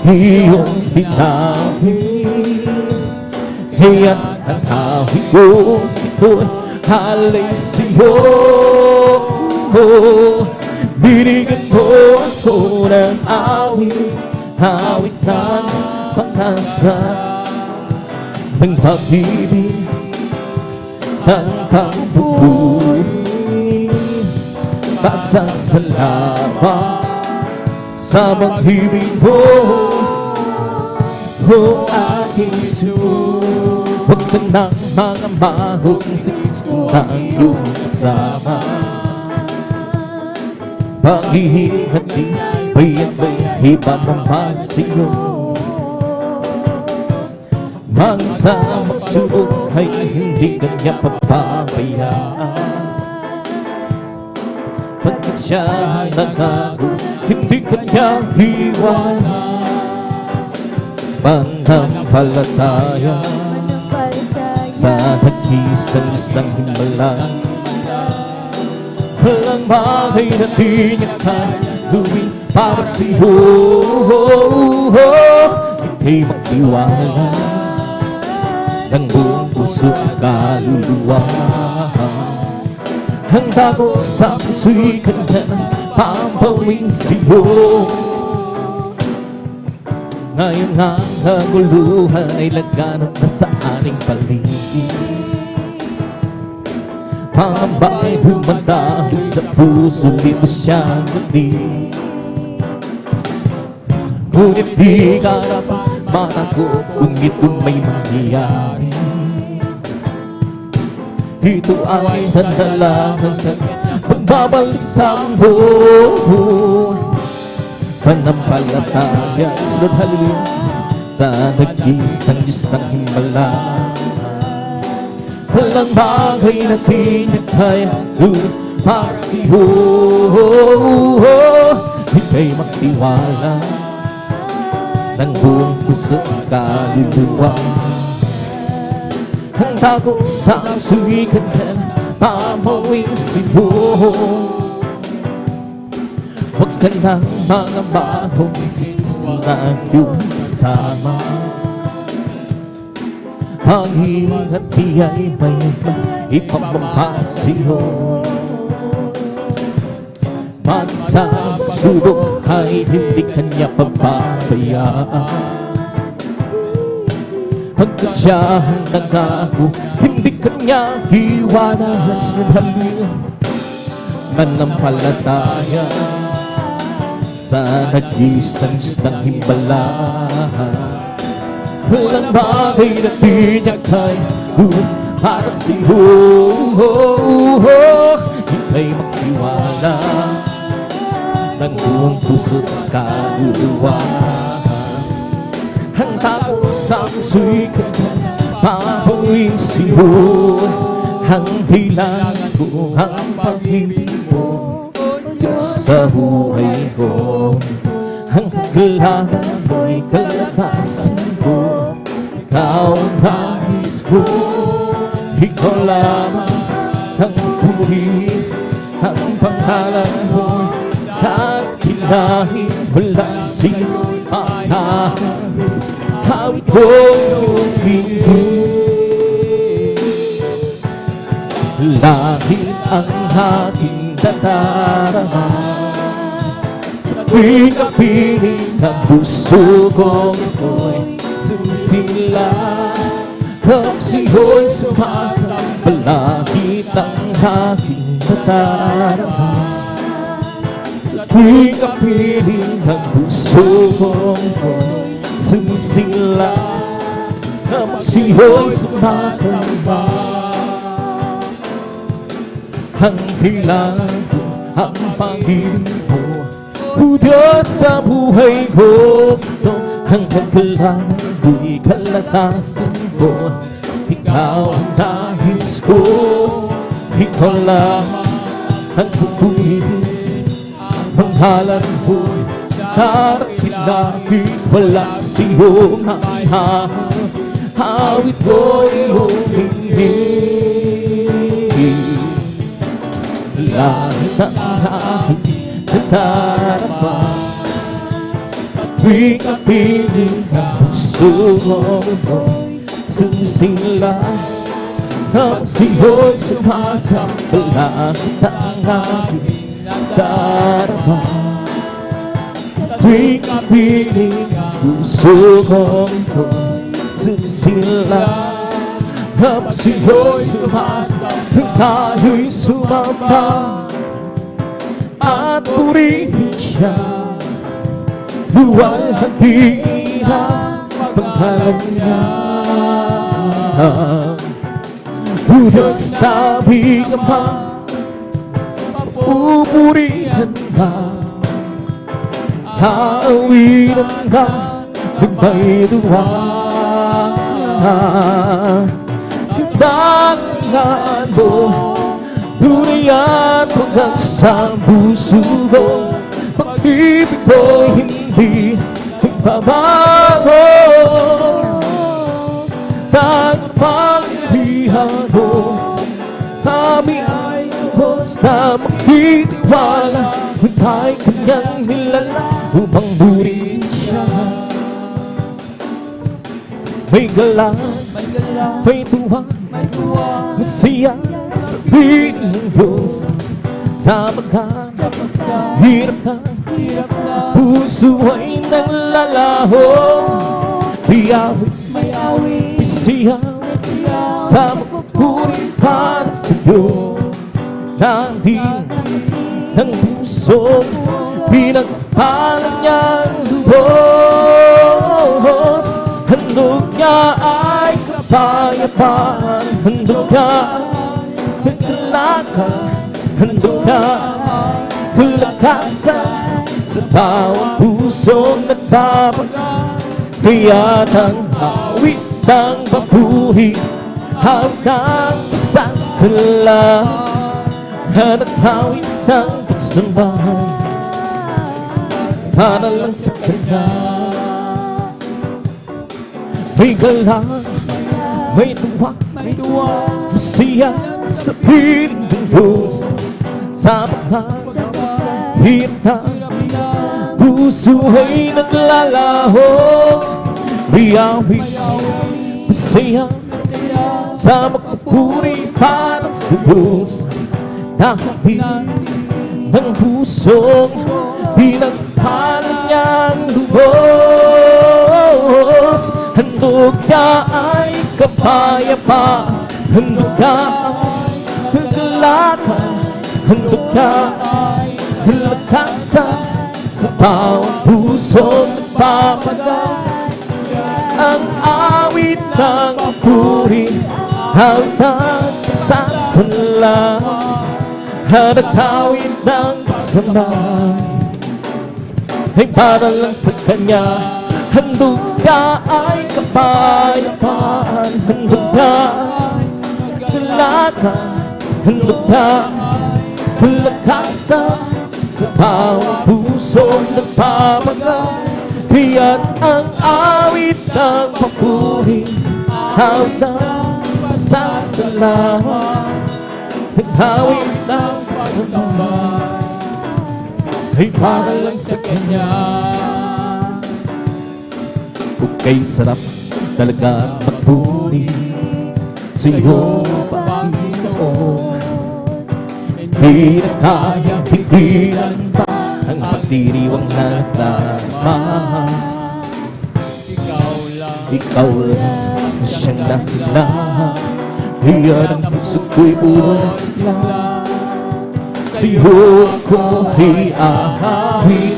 iyong binawin. Kaya ang awit ko ito'y halay sa'yo. Binigyan mo ako ng awit, awit ng pag-asa, ng pag-ibig, ng pagpupuri. Pasasalamat sa mag-ibig mo, o aking Diyos. Huwag ka nang mangamba kung si Kristo ang iyong kasama. Pag-ihingati, bayan ibababa sa'yo. Magsamang subok ay hindi kanya papabayaan. Pagkat siya nagago, hindi kanya hiwala. Pananampalataya sa nag-isang isang himala. Walang bagay na di niya gawin para sa'yo. Ika'y magtiwala ng buong puso at kaluluwa. Handa ko sa puso'y kanya papawin sa'yo. Ngayon nga ang kaguluhan ay laganap na sa ating paligid. Pangamba ay dumadahil sa puso, limos siyang muli. Ngunit di ka dapat matakot kung ito may mangyayari. Ito ay dandalahan kanya pagbabalik sa buhay. Panampalataya, Lord, hallelujah, sa nag-isang Diyos ng himala. Walang bagay na di niya kaya gawin para sa'yo. Ika'y magtiwala ng buong puso at kaluluwa. Handa ko sa suwikan na mamawin sa'yo. Huwag ka nang mangamba kung si Kristo na ang iyong kasama. Ang hingati ay may ipamamasiyo. Magsasubok ay hindi kanya pababayaan. hanggang siya ang nangako, hindi kanya iwanan sa halin manampalataya sa nag-isang himala. Walang bagay na di niya kaya para sa'yo. Ika'y magtiwala ng buong puso't kaluluwa. Handa ko sa puso'y kanya pabuin sa'yo. Ang kailangan ko, ang pag-ibig mo, Diyos sa buhay ko. Ang kailangan mo'y kalakasan ko, ikaw ang nais ko. Ikaw lamang ang puri, ang pangalan mo dakilahin, walang sino'y manahan. Hawid ko yung bibig, lahit ang aking dadarama. Sa tuwing kapiling ng puso kong ito'y sumisila, kapag sa'yo'y sumasampalahit ang aking dadarama. Sa tuwing kapiling ng puso kong ito'y sumisila, kapag sa'yo'y sumasamba. Ang kailangan ko, ang pag-ibig mo, O Diyos sa buhay ko. Ito ang kailangan ko'y kalakasan ko, ikaw ang nais ko. Ikaw lamang ang pupuri, ang halan ko'y dakilahin, walang siyong maihahan. Hawid ko'y humingin, langit ang aking nadarama. Sa tuwing kapiling ng puso ko'y sumisila, ang sa'yo'y sumasampalahit ang aking nadarama. Sa tuwing kapiling ng puso ko'y sumisila, ang sa'yo'y sumasampalahit, tayo'y sumamba at purihin siya. Luwalhati ang pangalan niya. O Diyos, tabi ka pa, pupurihan ka, haawinan ka ng may duwa. Kailangan mo, tunay at hanggang sa puso ko. Pag-ibig ko'y hindi magbabago. Sa pag-ibihan mo, kami ay basta magtitiwala. Huwag kanyang nilala upang buriin siya. May galang, may tuwa, masaya sa piling ng Diyos. Sa pagkahirap ka, puso ay naglalaho. May awit, may siyaw, sa magpupuri para sa Diyos. Nandin ng puso, pinagpalang niyang lubos. Handog niya ay kapayapaan, handog niya ay kalakasan, handog niya ay kalakasan sa bawat pusong nagbabaga. Kaya't ang awit ng babuhi, hawak ng pasansala, at ang awit ng pagsambahan para lang sa Kanya. May galang, may tuwa, masaya sa piling ng Diyos. Sa pagkahirap ka, puso ay naglalaho. May awit, masaya sa magpupuri para sa Diyos. Dahil ng puso, pinagpalang niyang lubos. Handog ka ay kapayapa, handog ka ay kagalatan, handog ka ay kalakasan, sa bawat puso nagpapagal. Ang awit ng papuri, awit ng pasasala, at ang awit ng pagsamba ay para lang sa Kanya. Handog ka ay kapayapaan, handog ka ay kagalatan, handog ka ay kalakasan, sa bawat puso nagpapagal. Kaya't ang awit ng papuri, awit ng pasasalamat, ang awit ng pagsamba ay para lang sa Kanya. Kay sarap talaga magpuri sa iyo, Panginoon. Hindi na kaya pigilan pa ang pagdiriwang na nagdarama. Ikaw lang siyang dahilan, iyan ang puso ko'y buwanas lang. Sa iyo ako hiahawin,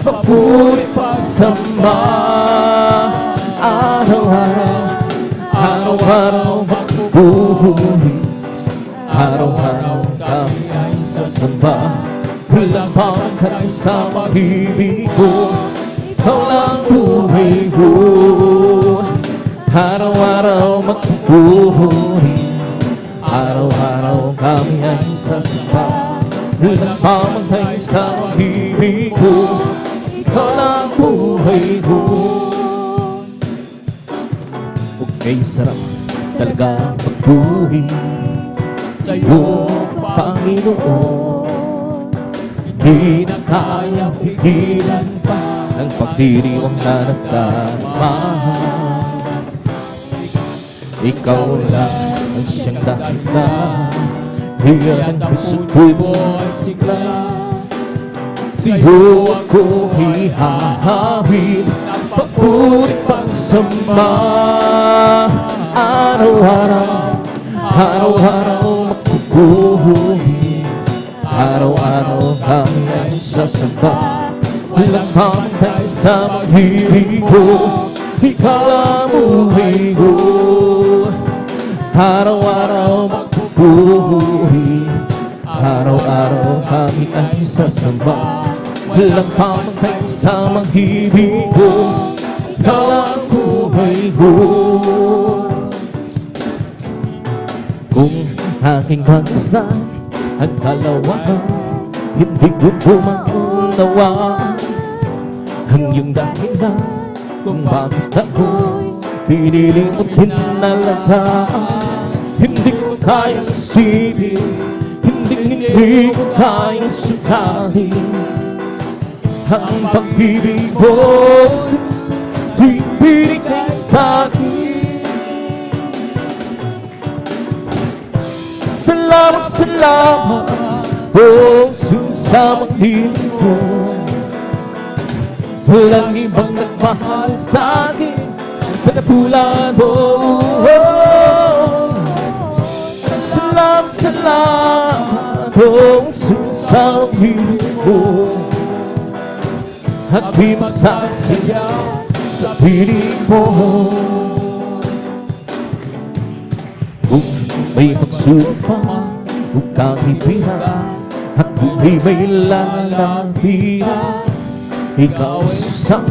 papuri pasamba. Araw-araw, araw-araw magpupuri, araw-araw kami ay sasamba. Walang pangkay sa pag-ibig ko, ikaw lang buhay ko. Araw-araw magpupuri, araw-araw kami ay sasamba. Walang pangkay sa pag-ibig ko, ikaw lang buhay ko. Kay sarap talaga magpuri sa iyo, Panginoon. Hindi na kaya pigilan pa ang pagdiriwang na nagdarama. Ikaw lang ang siyang dahilan, iyan ang puso ko'y buhay sigla. Sa iyo ako hihahawin, papuri pagsamba. Araw-araw, araw-araw magpupuri, araw-araw kami ay sasamba. Walang pangkay sa pag-ibig ko, ikaw ang buhay ko. Araw-araw magpupuri, araw-araw kami ay sasamba. Walang pangkay sa pag-ibig ko, ikaw ang buhay ko. Kung aking pagkastan ang kalawakan, hindi ko pumaunawaan ang iyong dahilan kung bakit ako'y pinili mo't hinalagaan. Hindi ko kayang isipin, hindi ko kayang sukahin ang pag-ibig mo ibinigay sa'kin. Salamat, salamat, oh Jesus, sa pag-ibig mo. Walang ibang nagmahal sa'kin katulad mo. Salamat, salamat, oh Jesus, sa pag-ibig mo. At di magsasaya sa piling mo. Kung may pagsubok pa, huwag kang ipihan. At kung may lalapihan, ikaw susang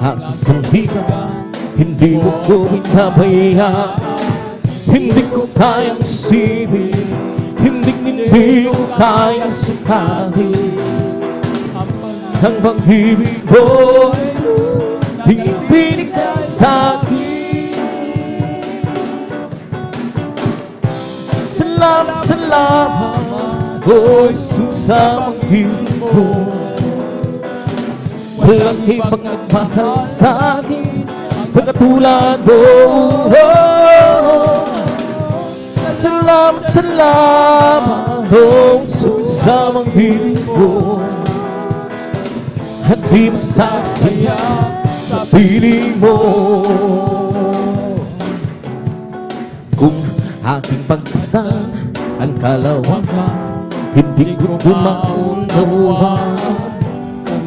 aking sandigan. Hindi mo ko itabayaan, hindi ko kayang isipin, hindi ko kayang sukahin ang pag-ibig mo, Jesus, ibinigay sa'kin. Salamat, salamat, oh Jesus, sa pag-ibig mo. Walang ibang nagmahal sa'kin katulad mo. Salamat, salamat, oh Jesus, sa pag-ibig mo. At di magsasaya sa piling mo. aking pagmasdan ang kalawakan. Hindi ko maunawaan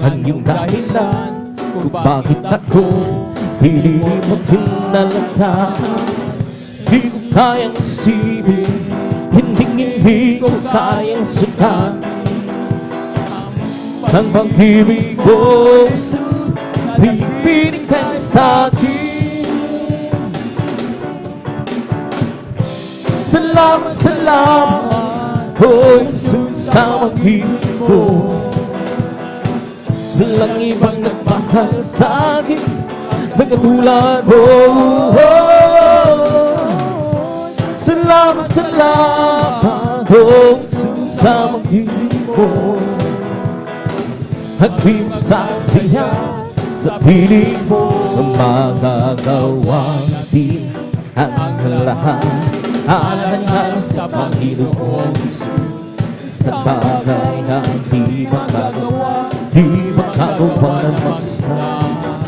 ang iyong dahilan kung bakit ako hilimutin na lang. Hindi ko kayang isipin, hindi ko kayang sukat ang pag-ibig ko pipinig ka sa akin. Salamat, salamat, oh Jesus, sa pag-ibig ko. Walang ibang nagmahal sa akin na katulad mo. Salamat, salamat, oh Jesus, sa pag-ibig ko. At di magsasaya sa piling mo, magagawa natin ang lahat. Alang-alang sa Panginoon Jesus, sa bagay na di makagawa ng magsama.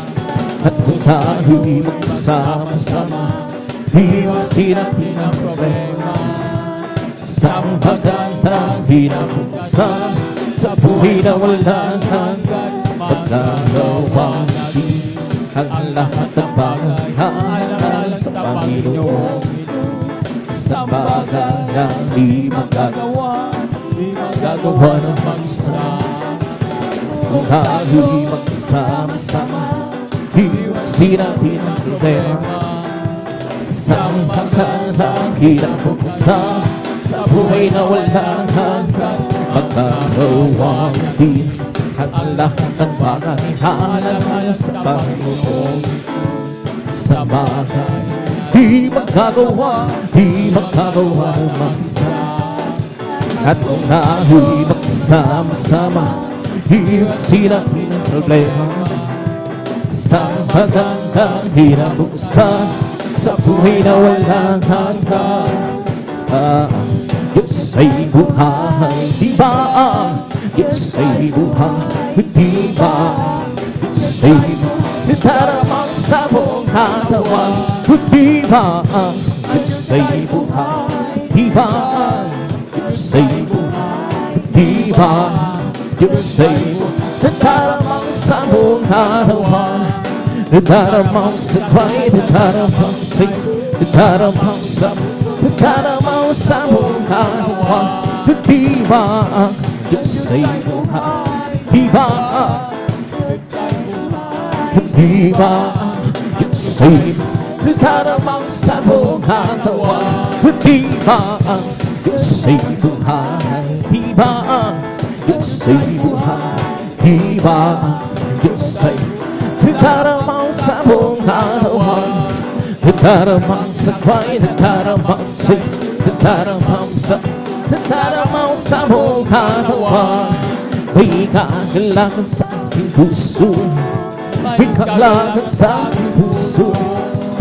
At kung tayo'y magsama-sama, di masinapi ang problema. Sa magandang hinabukasan, sa buhay na walang hanggan, magagawa natin ang lahat ng bagay. Alang-alang sa Panginoon, sa bagay na di magagawa ng mag-isa. Kung tayo'y magsama-sama, di magsinapi ng problema. Sa magandang hinabukasan, sa buhay na walang hanggan, magagawa natin ang lahat ng bagay. Alang-alang sa Panginoon, sa bagay di magagawa ng mag-isa. At kung tayo'y magsama-sama, di magsinapi ng problema. Sa magandang hinabukasan, sa buhay na walang hanggan, Diyos ay buhay, di ba? Diyos ay buhay, di ba? Diyos ay buhay, daramang sa buong katawan, di ba? Diyos ay buhay, di ba? Diyos ay buhay, di ba? Diyos ay buhay, daramang sa buong katawan, daramang sa kway, daramang sa isa, daramang sa daramang sa buong katawan, di ba? Diyos ay buhay, di ba? Di ba? Diyos ay daramang sa buong katawan, di ba? Diyos ay buhay, di ba? Diyos ay buhay, di ba? Diyos ay daramang sa buong katawan, daramang sa kway, daramang sa isa, daramang sa buong katawan. May kailangan sa aking puso, may kailangan sa aking puso,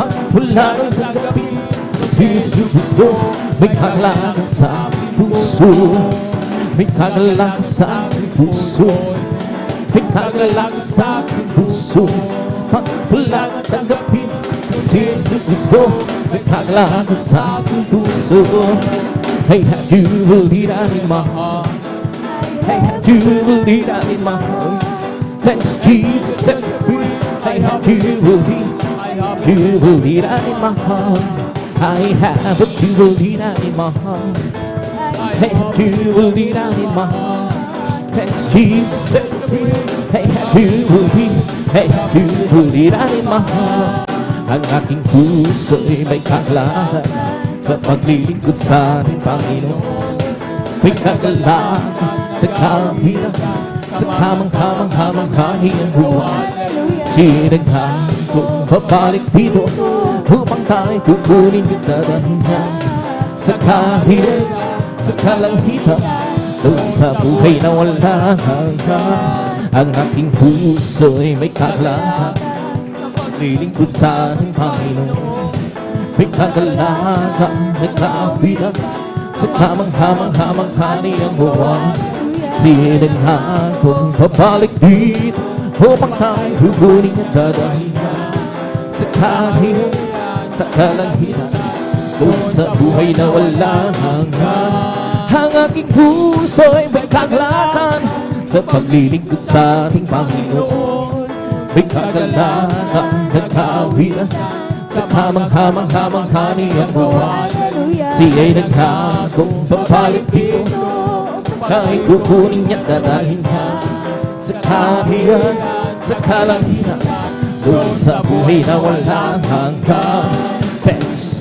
ang mula ng kagapin si Jesu Cristo. May kailangan sa aking puso, may kailangan sa aking puso, may kailangan sa aking puso, ang mula ng kagapin si Jesu Cristo. May kailangan sa aking puso. Hey, have you believed that in my heart? Hey, have you believed that in my heart? Thanks Jesus set me free. Hey, have you believed that in my heart? I have a you believe that in my heart. Hey, have you believed that in my heart? Thanks Jesus set me free. Hey, have you believed that in my heart? Ang aking puso'y may kagalakan sa paglilingkod sa ating Panginoon. May kagalakan, nagkahirap sa kamang-kamang haniyang buwan. Sinaghan kong babalik dito upang tayo kukunin yung dadahilan sa kahirap, sa kalangitan, doon sa buhay na walang hanggan. Ang aking puso'y may kagalakan, paglilingkod sa ating Panginoon. May kagalakan, nagkahirap sa kamang-hamang haniyang buwan. Sinaghan kong babalik dito upang tayo kukunin ang dadahilan sa kahirap, sa kalangitan, Kung sa buhay na walang hanggan, ang aking puso'y may kagalakan sa paglilingkod sa ating Panginoon. May kagalakan at kawiran sa kamang-hamang-hamang kaniyang buwan. Siya'y naghagong papalit dito, kahit kukunin niya dadalhin niya sa kahiyan, sa kalangitan, doon sa buhay na walang hanggan.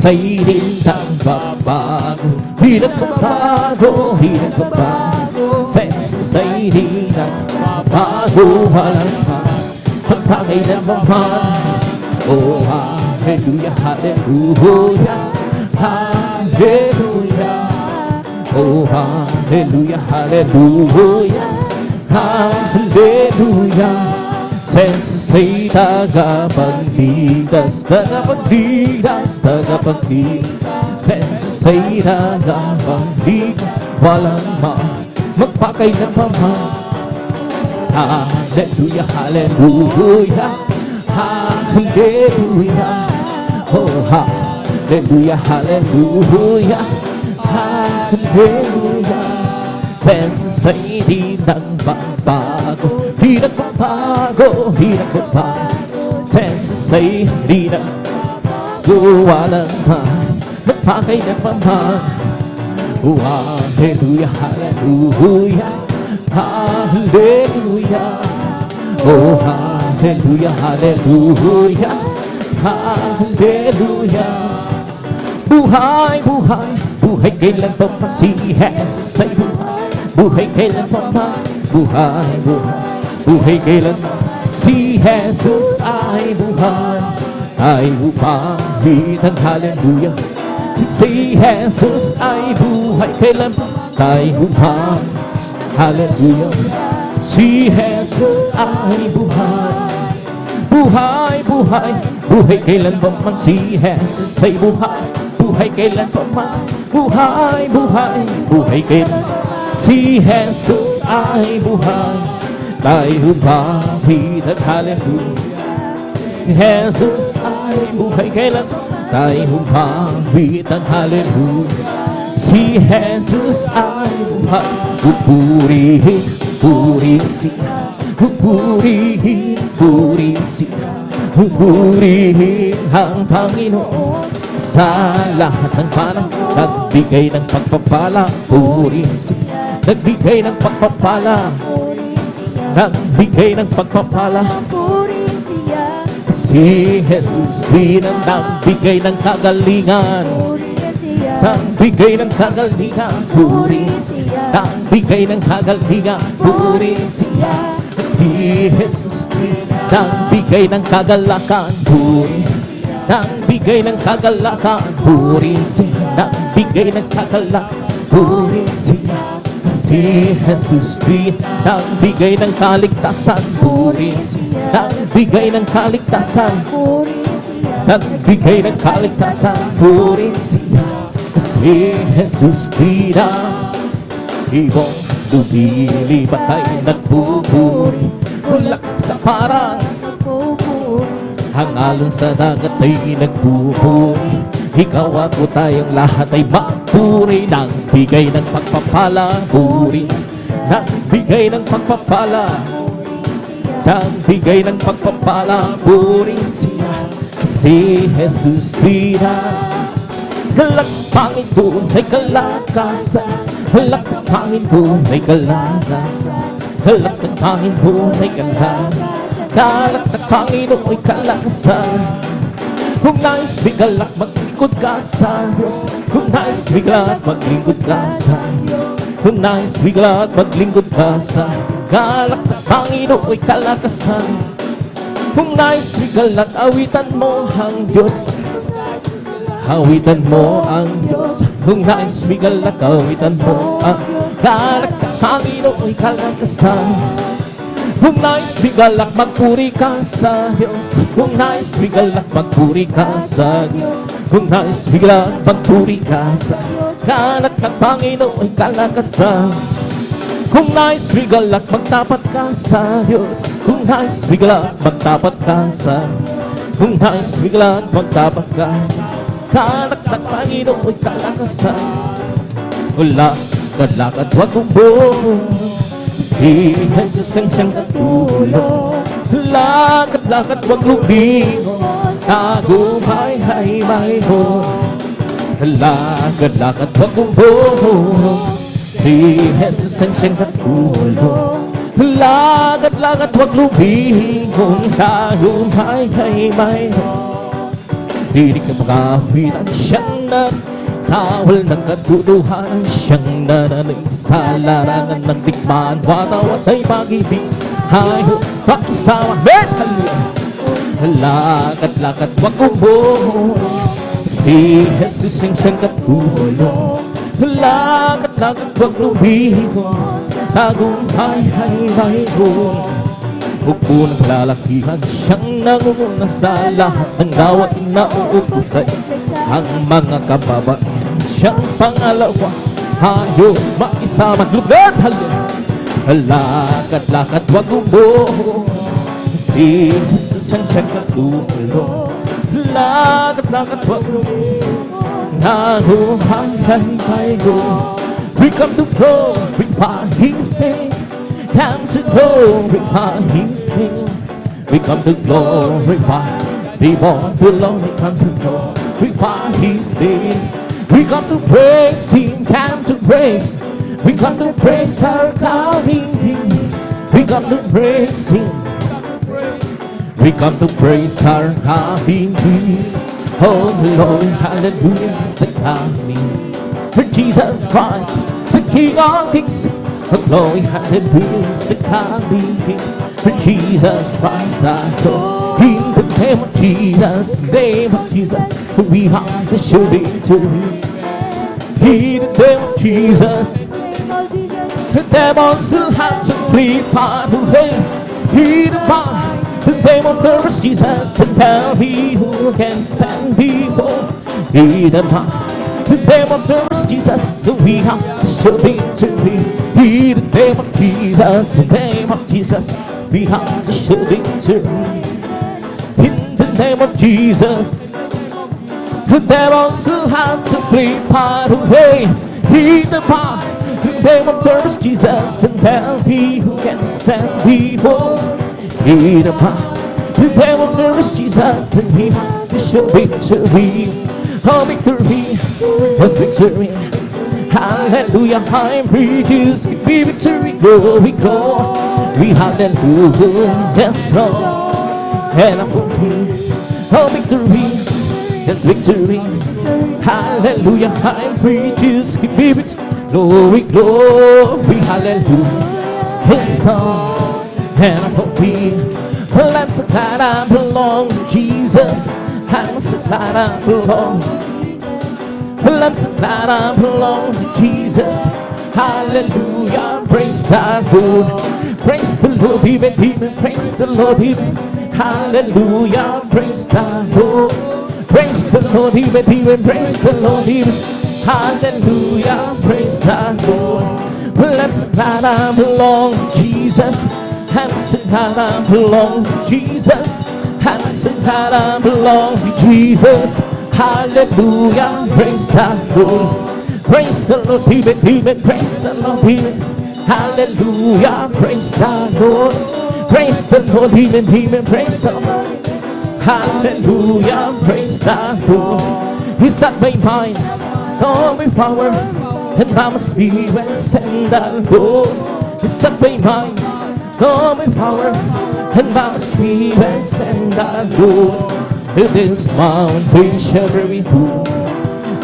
Sa'y di nagbabago, di nagbabago, di nagbabago. Sa'y di nagbabago, walang pagkakailanman. Oh, hallelujah, hallelujah, hallelujah. Oh, hallelujah, hallelujah, hallelujah. Sa'y tagapagligtas, tagapagligtas, tagapagligtas. Sa'y tagapagligtas, walang magpakailanman. Hallelujah, hallelujah, hallelujah. Oh, hallelujah, hallelujah, hallelujah. Sa'y di nagbabago, di nagbabago, di nagbabago. Sa'y di nagbabago, walang magpakailanman. Oh, hallelujah, hallelujah, hallelujah. Oh, hallelujah, hallelujah, hallelujah. Buhay, buhay, buhay kailan pa man si Jesus ay buhay. Buhay kailan pa man, buhay, buhay, buhay kailan pa si Jesus ay buhay. Ay upahit ang hallelujah, si Jesus ay buhay kailan pa tayo buhay. Hallelujah, si Jesus ay buhay. Buhay, buhay, buhay kailan pa man si Jesus ay buhay. Buhay kailan pa man, buhay, buhay, buhay kailan si Jesus ay buhay. Tayo bahid at hallelujah, Jesus ay buhay kailan, tayo bahid at hallelujah. Si Jesus ay buhay. Pupurihin, purihin siya, pupurihin, purihin siya, pupurihin ang Panginoon sa lahat ng panahon. Nagbigay ng pagpapala, purihin siya, nagbigay ng pagpapala, nagbigay ng pagpapala. Si Jesus din ang nagbigay ng kagalingan, nagbigay ng kagalingan, purihin siya, nagbigay ng kagalingan, purihin siya. Si Jesus din nagbigay ng kagalakan, purihin, nagbigay ng kagalakan, purihin siya, nagbigay ng kagalakan, purihin siya. Si Jesus din nagbigay ng kaligtasan, purihin siya, nagbigay ng kaligtasan, nagbigay ng kaligtasan, purihin siya. Si Jesus din ibong lumilipat ay nagpupuri, mula sa parang hangalon sa dagat ay nagpupuri. Ikaw ako tayong lahat ay magpuri, nang bigay ng pagpapala, puri, nang bigay ng pagpapala, nang bigay ng pagpapala, puri siya. Si Jesus tira, galakpangin ko ay kalakasan, galakpangin ko ay kalakasan, galakpangin ko ay kalakasan, galakpangin ko ay kalakasan. Kung nais bigalak maglingkod ka sa Diyos, kung nais bigalak maglingkod ka sa Diyos, kung nais bigalak maglingkod ka sa galak na Panginoon ay kalakasan. Kung nais bigalak awitan mo ang Diyos, awitan mo ang Diyos. Kung nais bigalak awitan mo ang galak na Panginoon ay kalakasan. Kung nais bigalak magpuri ka sa Diyos, kung nais bigalak magpuri ka sa Diyos, kung nais bigalak magpuri ka sa galak ng Panginoon ay kalakasan. Kung nais bigalak magtapat ka sa Diyos, kung nais bigalak magtapat ka sa, kung nais bigalak magtapat ka sa Kalaktak Panginoon kalakasan. Lakad-lakad wag umbong, si Jesus ang siyang katulong. Lakad-lakad wag lumingon, tagumpay mayroon. Lakad-lakad wag umbong, si Jesus ang siyang katulong. Lakad-lakad wag lumingon, tagumpay mayroon. Hindi ka makawitan siyang tawal ng katuduhan, siyang nananig sa larangan ng digmaan. Watawat ay pag-ibig, hayo pakisama. Lakad-lakad wag umbong, si Jesus ang siyang katulong. Lakad-lakad wag lumingon, tagumpay mayroon. Upo ng lalakihan, siyang nangungunang sa lahat ng gawat na uupusay. Ang mga kababaihan, siyang pangalawa, hayo makisama. Lugar, lakad-lakad wag umbong, si Jesus ang siyang katulong. Lakad-lakad wag lumingon, tagumpay mayroon. We come to glorify His name, come to glorify His name. We come to glorify, be born to Lord. We come to glorify His name. We come to praise Him, come to praise. We come to praise our coming King. We come to praise Him. We come to praise our coming King. Oh Lord, hallelujah is the coming. For Jesus Christ, the King of Kings. Oh glory, hallelujah is the coming King. For Jesus Christ, our Lord. In the name of Jesus, name of Jesus, we have the sure victory. In the name of Jesus, the demons will have to flee far away. In the name of the Lord Jesus, and tell me who can stand before. In the name of the Lord Jesus, we have the sure victory. In the name of Jesus, the name of Jesus, we have the sure victory. In the name of Jesus, the devils will have to flee far away. In the name of the Lord Jesus, and tell me who can stand before. In the name of the Lord Jesus, and we have the sure victory. Oh, victory, yes, victory. Hallelujah, I'm free to skip victory. Glory, glory, hallelujah, yes, Lord. And I'm free, oh, victory, yes, victory. Hallelujah, I'm free to skip victory. Glory, glory, hallelujah, yes, Lord. And I'm free. Well, I'm so glad I belong to Jesus. I'm so glad I belong. Well, I'm so glad I belong to Jesus. Hallelujah, praise the Lord. Praise the Lord, even, praise the Lord, even. Hallelujah, praise the Lord. Praise the Lord, even, praise the Lord, even. Hallelujah, praise the Lord. Well, I'm so glad I belong to Jesus. I'm so glad I belong to Jesus. I'm so glad I belong to Jesus. Hallelujah, praise the Lord. Praise the Lord, even, praise the Lord, even. Hallelujah, praise the Lord. Praise the Lord, even, praise the Lord. Hallelujah, praise the Lord. Is that my mind? All my power, and I must be when send the Lord. Is that my mind? All my power, and I must be when send the Lord. This mountain shall be moved.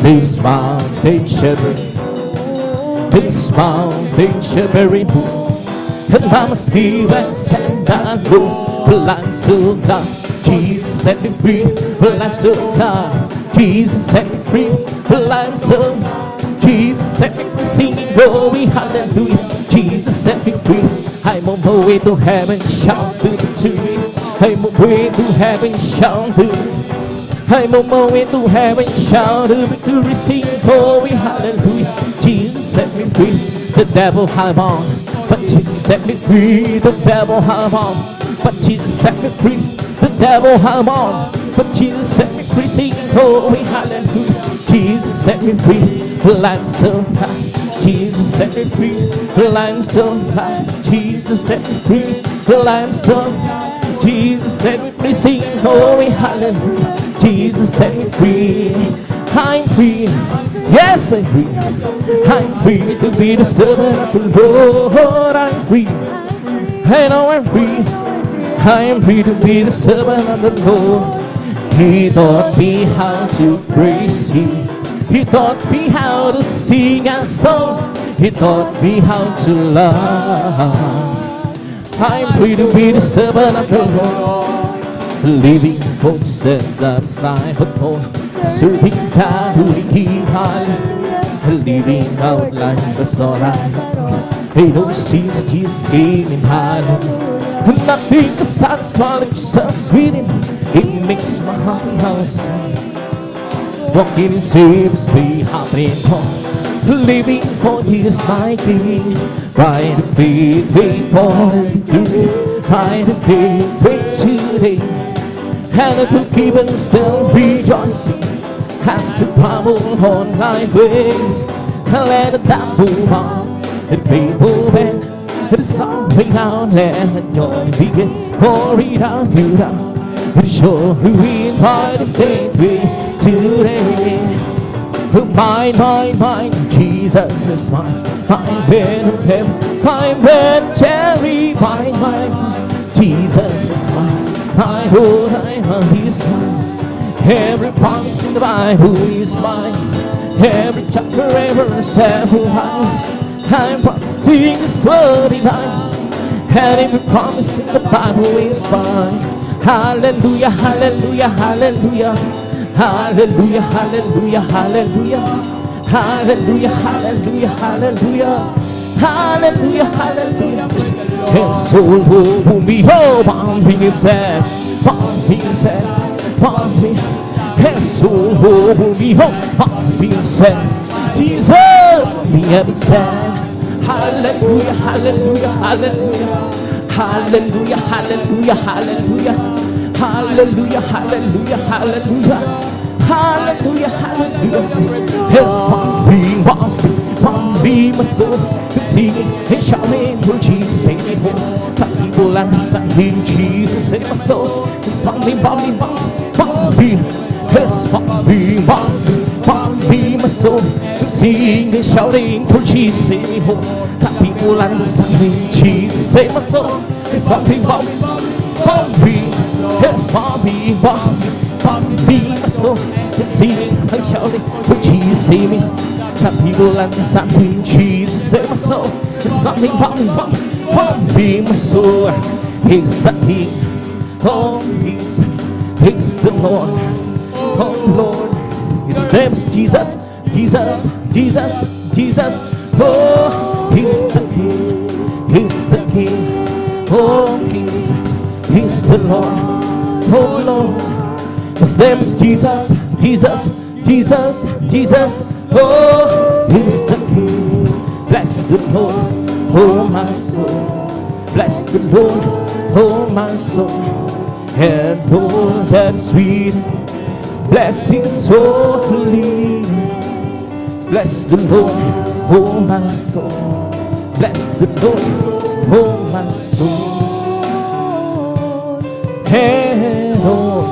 This mountain shall be. This mountain shall be removed. And I must be when send the Lord. Well, I'm so glad Jesus set me free. Well, I'm so glad Jesus set me free. Well, I'm so glad Jesus set me free. Singing glory, hallelujah. Jesus set me free. I'm on my way to heaven, shout the victory. I'm on my way to heaven, shout the victory. I'm on my way to heaven, shout the victory. Singing glory, hallelujah. Jesus set me free. The devil had on, but Jesus set me free. The devil had on, but Jesus set me free. The devil had on, But Jesus set me free, singing glory, hallelujah. Jesus set me free, well I'm so high. Jesus set me free, well I'm so high. Jesus set me free, well I'm so high. Jesus set me free, singing glory, hallelujah. Jesus set me free, I'm free. Yes, I'm free. I'm free to be the servant of the Lord. I'm free. I know I'm free. I am free to be the servant of the Lord. He taught me how to praise Him. He taught me how to sing a song. He taught me how to love. I'm free to be the servant of the Lord. Living for Jesus, that's life at home. Serving God who He hallelujah. Living out life, that's all I know. Ain't no sins, Jesus came in hallelujah. Nothing can satisfy Jesus with Him. It makes my heart sing. Walking in Savior's way, happening home. Living for Jesus, my King. By the faith, wait for victory. By the faith, wait today. And if you're given, still rejoicing. Has the power on my way. Let the double on the faithful band. The song ring out, let the joy begin. Pour it out, you down. To show who we invite the faith with today. Mine, Jesus is mine. Mine, Ben of heaven. Mine, Ben, Jerry. Mine, Jesus is mine. My Lord, I am His mine. Every promise in the Bible is mine. Every chapter, every several I'm trusting His word divine. And every promise in the Bible is mine. Hallelujah, hallelujah, hallelujah. Hallelujah, hallelujah, hallelujah. Hallelujah, hallelujah, hallelujah. Hallelujah, hallelujah. And so will me home on himself. On himself. On me. And so will me home on himself. Jesus, me every side. Hallelujah, hallelujah, hallelujah. Hallelujah, hallelujah, hallelujah. Hallelujah, hallelujah, hallelujah. Hallelujah, hallelujah. Yes, one be my soul. Singing and shouting, will Jesus save me home? Some people and singing, Jesus save my soul. Yes, one be yes, one be my soul. Singing and shouting, will Jesus save me home? Some people and singing, Jesus save my soul. Yes, one be yes, one be my soul. Singing and shouting, will Jesus save me? Some people understand Jesus save my soul. It's something about me, my soul. He's the King. Oh, He's the Lord. Oh, Lord. His name is Jesus. Jesus, Jesus, Jesus. Oh, He's the King. He's the King. Oh, Kings. He's the Lord. Oh, Lord. His name is Jesus. Jesus, Jesus, Jesus. Oh, He's the King. Bless the Lord, oh my soul. Bless the Lord, oh my soul. And all that is sweet, bless His holy name. Bless the Lord, oh my soul. Bless the Lord, oh my soul. And all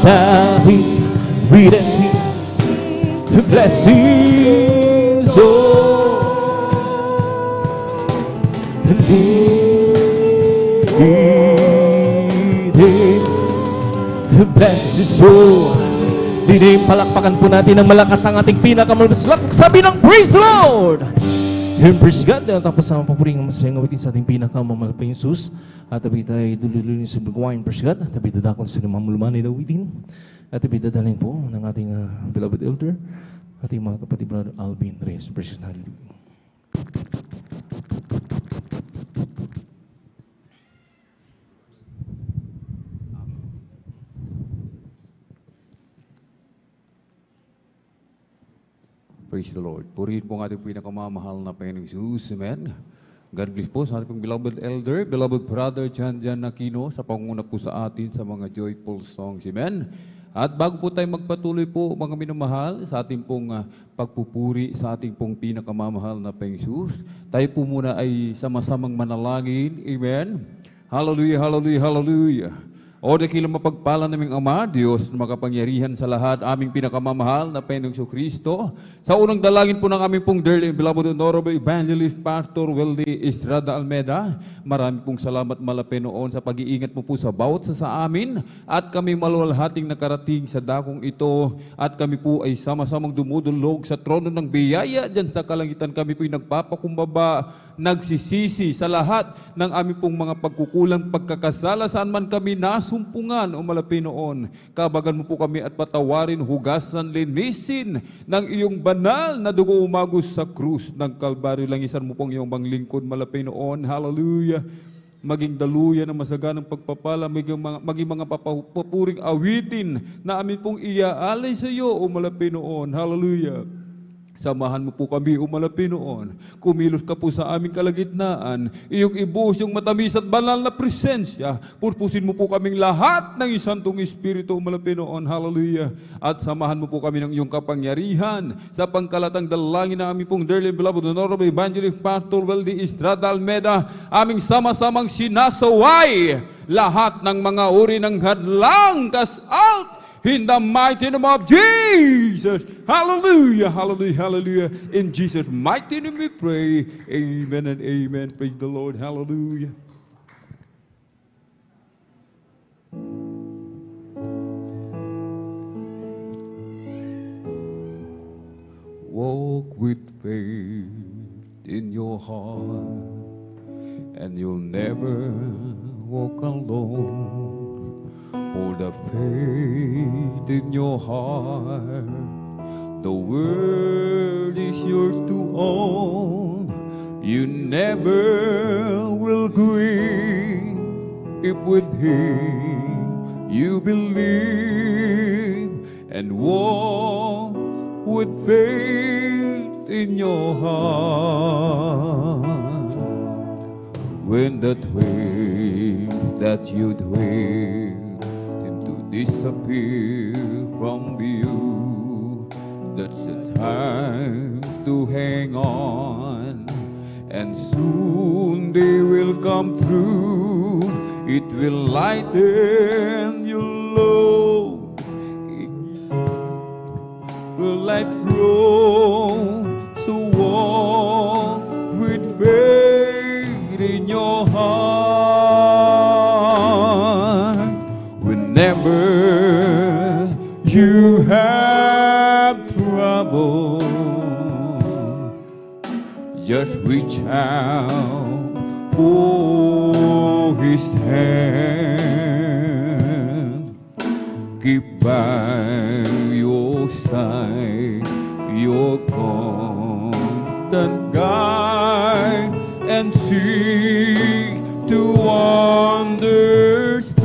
that is sweet and deep. The blessings, oh, and the blessings, oh. Dili, palakpakan po natin ng malakas ang ating pinakamalabas. Sabi ng praise the Lord! And praise God. Tapos ang papuring masayang awitin sa ating pinakamamalapang Jesus. At tabi tayo dululunin sa bigwain. Praise God. At tabi dadakon sa mamulumanin na awitin. At ibidadalhin po ng ating beloved elder, ating mga kapatid brother Alvin Reyes. Precious na hallelujah. Praise the Lord. Purihin po ang ating pinakamamahal na Panginoong Jesus. Amen. God bless po sa ating beloved elder, beloved brother Jan Aquino sa pangunguna po sa atin sa mga joyful songs. Amen. At bago po tayo magpatuloy po mga minamahal sa ating pong pagpupuri sa ating pong pinakamamahal na Panginoon, tayo po muna ay sama-samang manalangin. Amen. Hallelujah, hallelujah, hallelujah. O dakilang mapagpala naming Ama, Diyos na makapangyarihan sa lahat, aming pinakamamahal na Panginoong Kristo. Sa unang dalangin po ng aming pong dearly beloved honorable evangelist Pastor Weldy Estrada Almeda, marami pong salamat malapenoon sa pag-iingat mo po sa bawat sa amin at kami maluwalhating nakarating sa dakong ito at kami po ay sama-samang dumudulog sa trono ng biyaya dyan sa kalangitan. Kami po ay nagpapakumbaba, nagsisisi sa lahat ng aming pong mga pagkukulang, pagkakasala, saan man kami nasumpungan o malapinoon. Kabagan mo po kami at patawarin, hugasan, linisin ng iyong banal na dugo umagos sa krus ng Kalbaryo. Langisan mo pong iyong manglingkod malapinoon. Hallelujah. Maging daluyan ng masaganang pagpapala, maging mga papuring awitin na amin pong iaalay sa iyo o malapinoon. Hallelujah. Samahan mo po kami, umalapinoon. Kumilos ka po sa aming kalagitnaan. Iyong ibuhos yung matamis at banal na presensya. Purpusin mo po kaming lahat ng isantong Espiritu, umalapinoon. Hallelujah. At samahan mo po kami ng iyong kapangyarihan sa pangkalatang dalangin na aming pong dearly beloved honorable evangelist Pastor Weldy Estrada Almeda. Aming sama-samang sinasaway lahat ng mga uri ng hadlang, cast out in the mighty name of Jesus. Hallelujah, hallelujah, hallelujah. In Jesus' mighty name we pray. Amen and amen. Praise the Lord. Hallelujah. Walk with faith in your heart, and you'll never walk alone. Hold the faith in your heart. The world is yours to own. You never will grieve if with Him you believe and walk with faith in your heart. When the dream that you dream disappear from view, that's the time to hang on, and soon they will come through. It will lighten your load, it will light flow. So walk with faith in your heart. Whenever you have trouble, just reach out for His hand. Keep by your side, your constant guide, and seek to understand.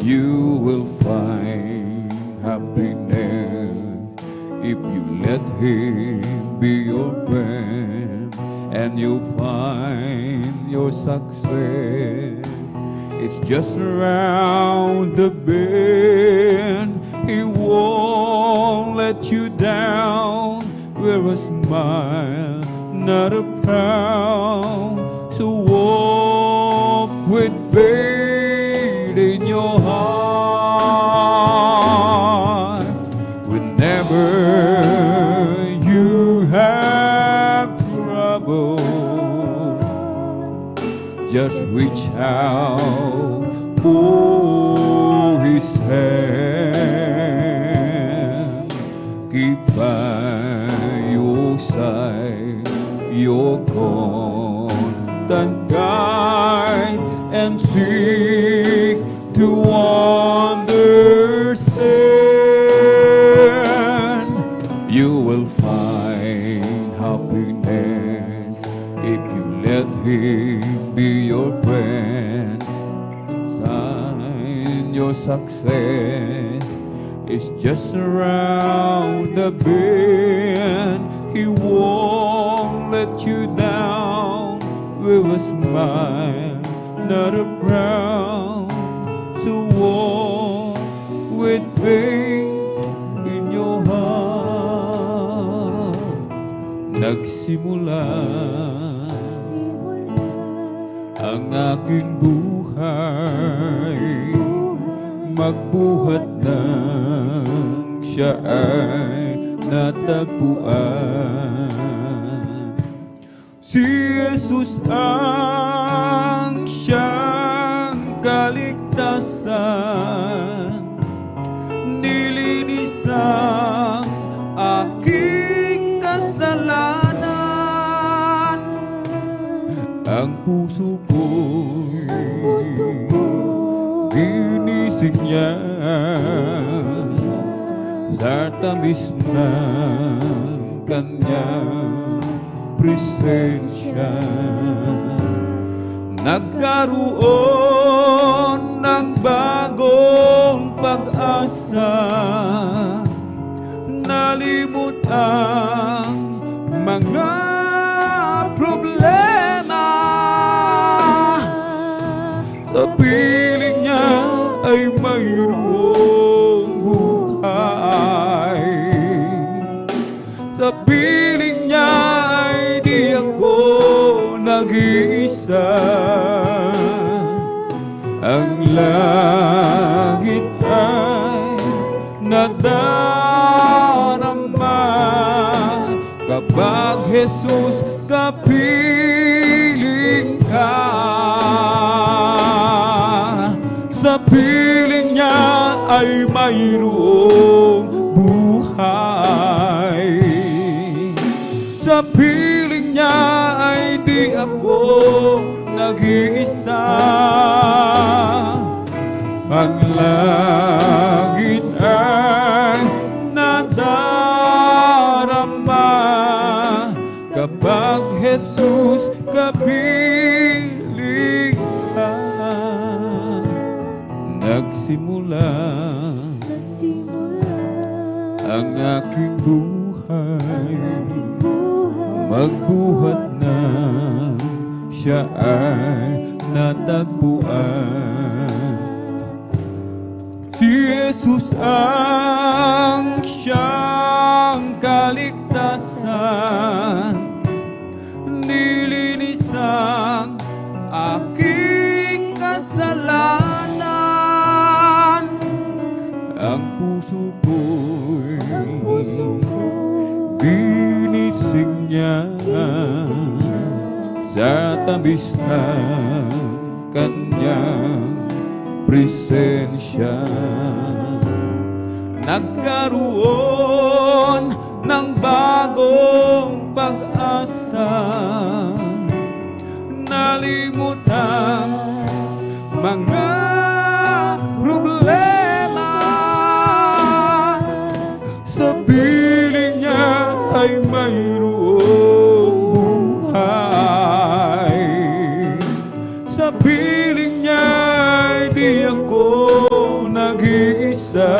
You will find happiness if you let Him be your friend, and you'll find your success. It's just around the bend. He won't let you down. Wear a smile, not a frown. So walk with faith in your heart. Whenever you have trouble, just reach out for His hand. Keep by your side, your constant guide, and seek to understand. You will find happiness if you let Him be your friend. Sign your success is just around the bend. He won't let you down with a smile, not a frown. So walk with faith in your heart. Nagsimula ang aking buhay, magbuhat ng siya ay natagpuan. Si Jesus ang siyang kaligtasan, nilinis ang aking kasalanan. Ang puso ko'y ginising niya sa tamis ng kanyang presensya. Nagkaroon ng bagong pag-asa, nalimot ang mga problema. Sa piling niya ay mayroong buhay. Sa piling niya ay di ako nag-iisa. Ang langit ay nadarama kapag Jesus kapiling ka. Sa piling niya ay mayroong buhay. Sa piling niya ay di ako nag-iisa. Ang langit ay nadarama kapag Jesus kapiling ka. Nagsimula ang aking buhay, magbuhat na siya ay natagpuan. Si Jesus ang siyang kaligtasan, nilinis ang aking kasalanan. Ang puso ko'y ginising niya sa tamis ng kanyang presensya. Nagkaroon ng bagong pag-asa, nalimutan mga problema. Sa piling niya ay mayroong buhay. Sa piling niya ay di ako nag-iisa.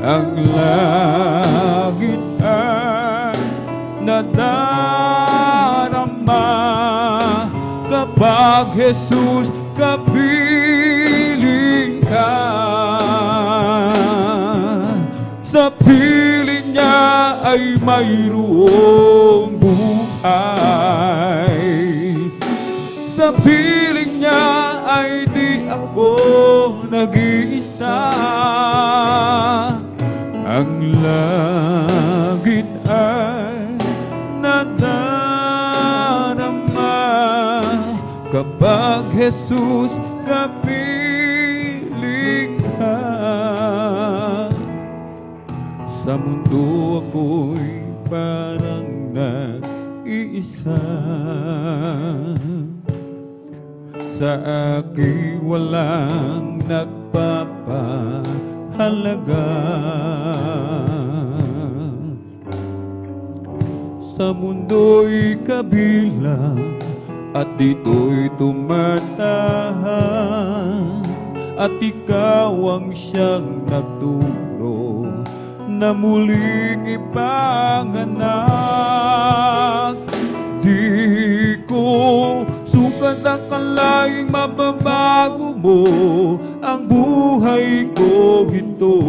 Ang langit ay nadarama kapag Jesus kapiling ka. Sa piling niya ay mayroong buhay. Sa piling niya ay di ako nag-iisa. Ang langit ay nadarama kapag Jesus kapiling ka. Sa mundo ako'y parang nag-iisa. Sa akin walang nagpapahalaga. Sa mundo'y kabilang at dito'y tumatahan, at ikaw ang siyang nagturo na muling ipanganak. mababago mo ang buhay ko ito.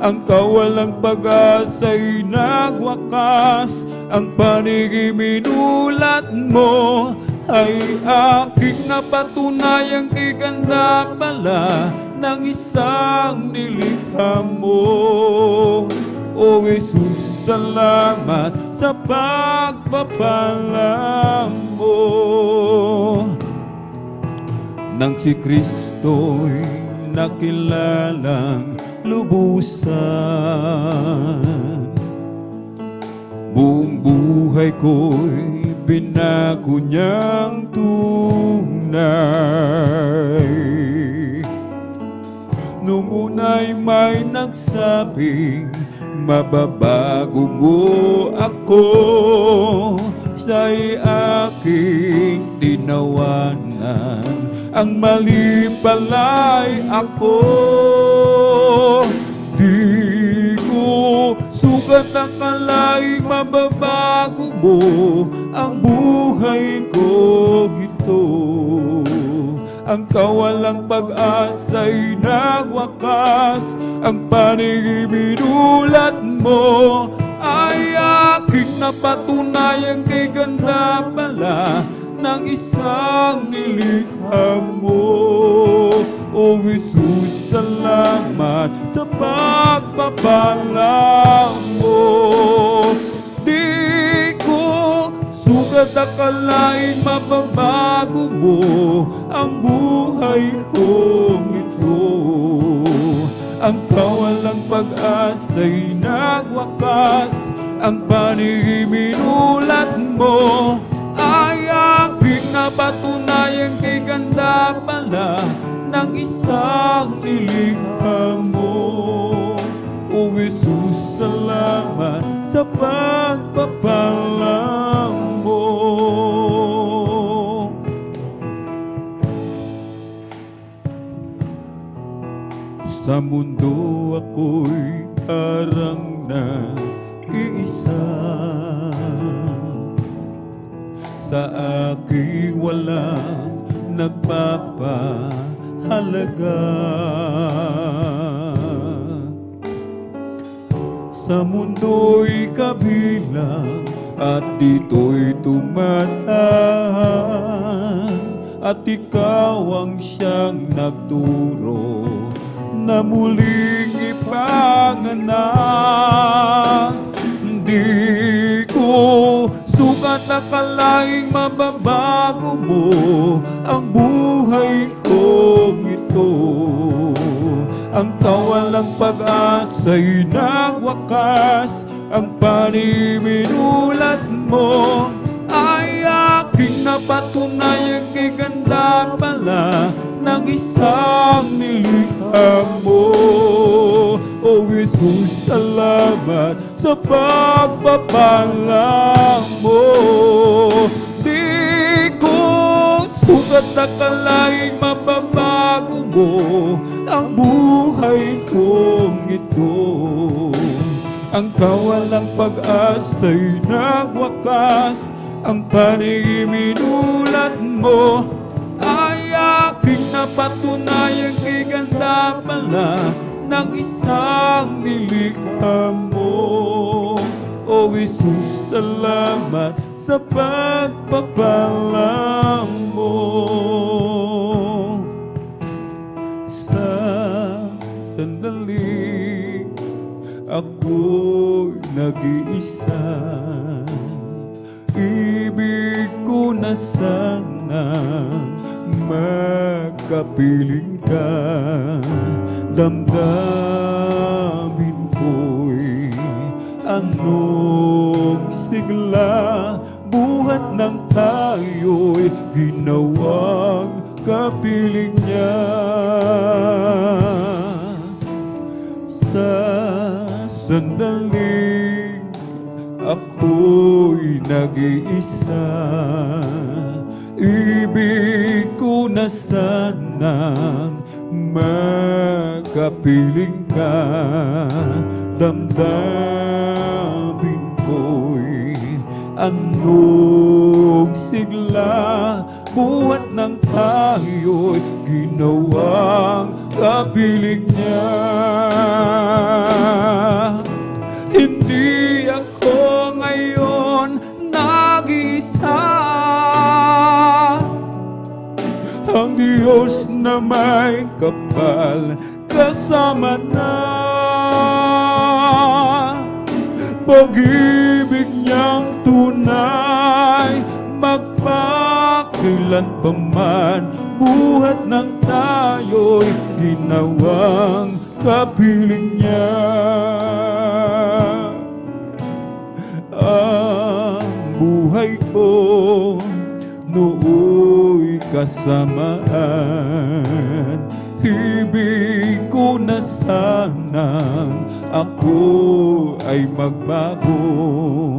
Ang kawalang pag-asa'y nagwakas, ang paniging minulat mo ay aking napatunayang iganda pala ng isang nilikha mo. O Jesus, salamat sa pagpapala mo. Nang si Kristo'y nakilalang lubusan, buong buhay ko'y binago niyang tunay. Nung una'y may nagsabing mababago mo ako, siya'y aking tinawanan, ang mali pala'y ako. Di ko sukat akalaing mababago mo ang buhay ko ito. Ang kawalang pag-asa'y nagwakas, ang paniging minulat mo ay aking napatunayang kay ganda pala ng isang nilikha mo. O Jesus, salamat sa pagpapala mo. Di ko sukat akalaing mababago mo ang buhay kong ito. Ang kawalang pag-asa'y nagwakas, ang paniging minulat mo ay aking napatunayang kay ganda pala ng isang nilikha mo. O Jesus, salamat sa pagpapala mo. Sa mundo ako'y parang nag-iisa, sa aking walang nagpapahalaga. Sa mundo'y kabilang at dito'y tumataan, at ikaw ang siyang nagturo na muling ipanganak. Di ko sukat akalaing mababago mo ang buhay kong ito. Ang kawalang pag-asa'y nagwakas, ang paniminulat mo ay aking napatunayang kay ganda pala ng isang nilikha mo. O Jesus, salamat sa pagpapala mo. Di ko sukat akalaing mababago mo ang buhay kong ito. Ang kawalang pag-asa'y nagwakas, ang paniging minulat mo ay aking napatunayang kay ganda pala ng isang nilikha mo. O Jesus, salamat sa pagpapala mo. Sa sandali ako'y nag-iisa, ibig ko na sanang magkapiling ka. Damdamin ko'y anong sigla, buhat ng tayo'y ginawang kapiling niya. Sa sandaling ako'y nag-iisa, ibig ko na sanang magkapiling ka. Damdamin ko'y anong sigla, buhat ng tayo'y ginawang kapiling niya. Hindi ako ngayon nag-iisa, ang Diyos na may kapal kasama na. Pag-ibig niyang tunay, magpakilan pa man, buhat ng tayo'y ginawang kapiling niya. Ang buhay ko nooy kasamaan, ibig ko na sanang ako ay magbago,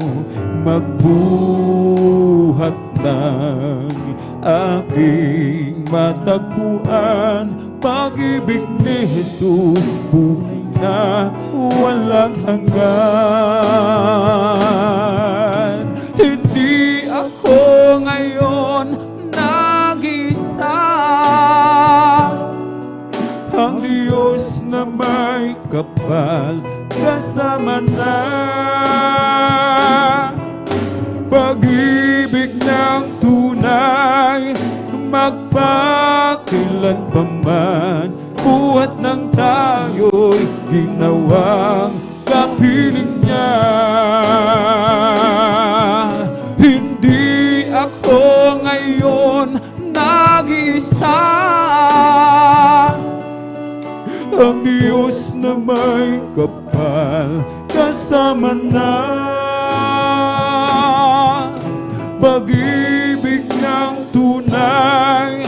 magbuhat ng aking matagpuan. Pag-ibig ni Jesus, buhay na walang hanggan. Hindi ako ngayon nag-isa, ang Diyos na may kapal kasama na. Pag-ibig ng tunay, magpakilan pa man, buhat ng tayo'y ginawang kapiling niya. Hindi ako ngayon nag-iisa, ang Diyos na may kapal kasama na. Pag-ibig ng tunay,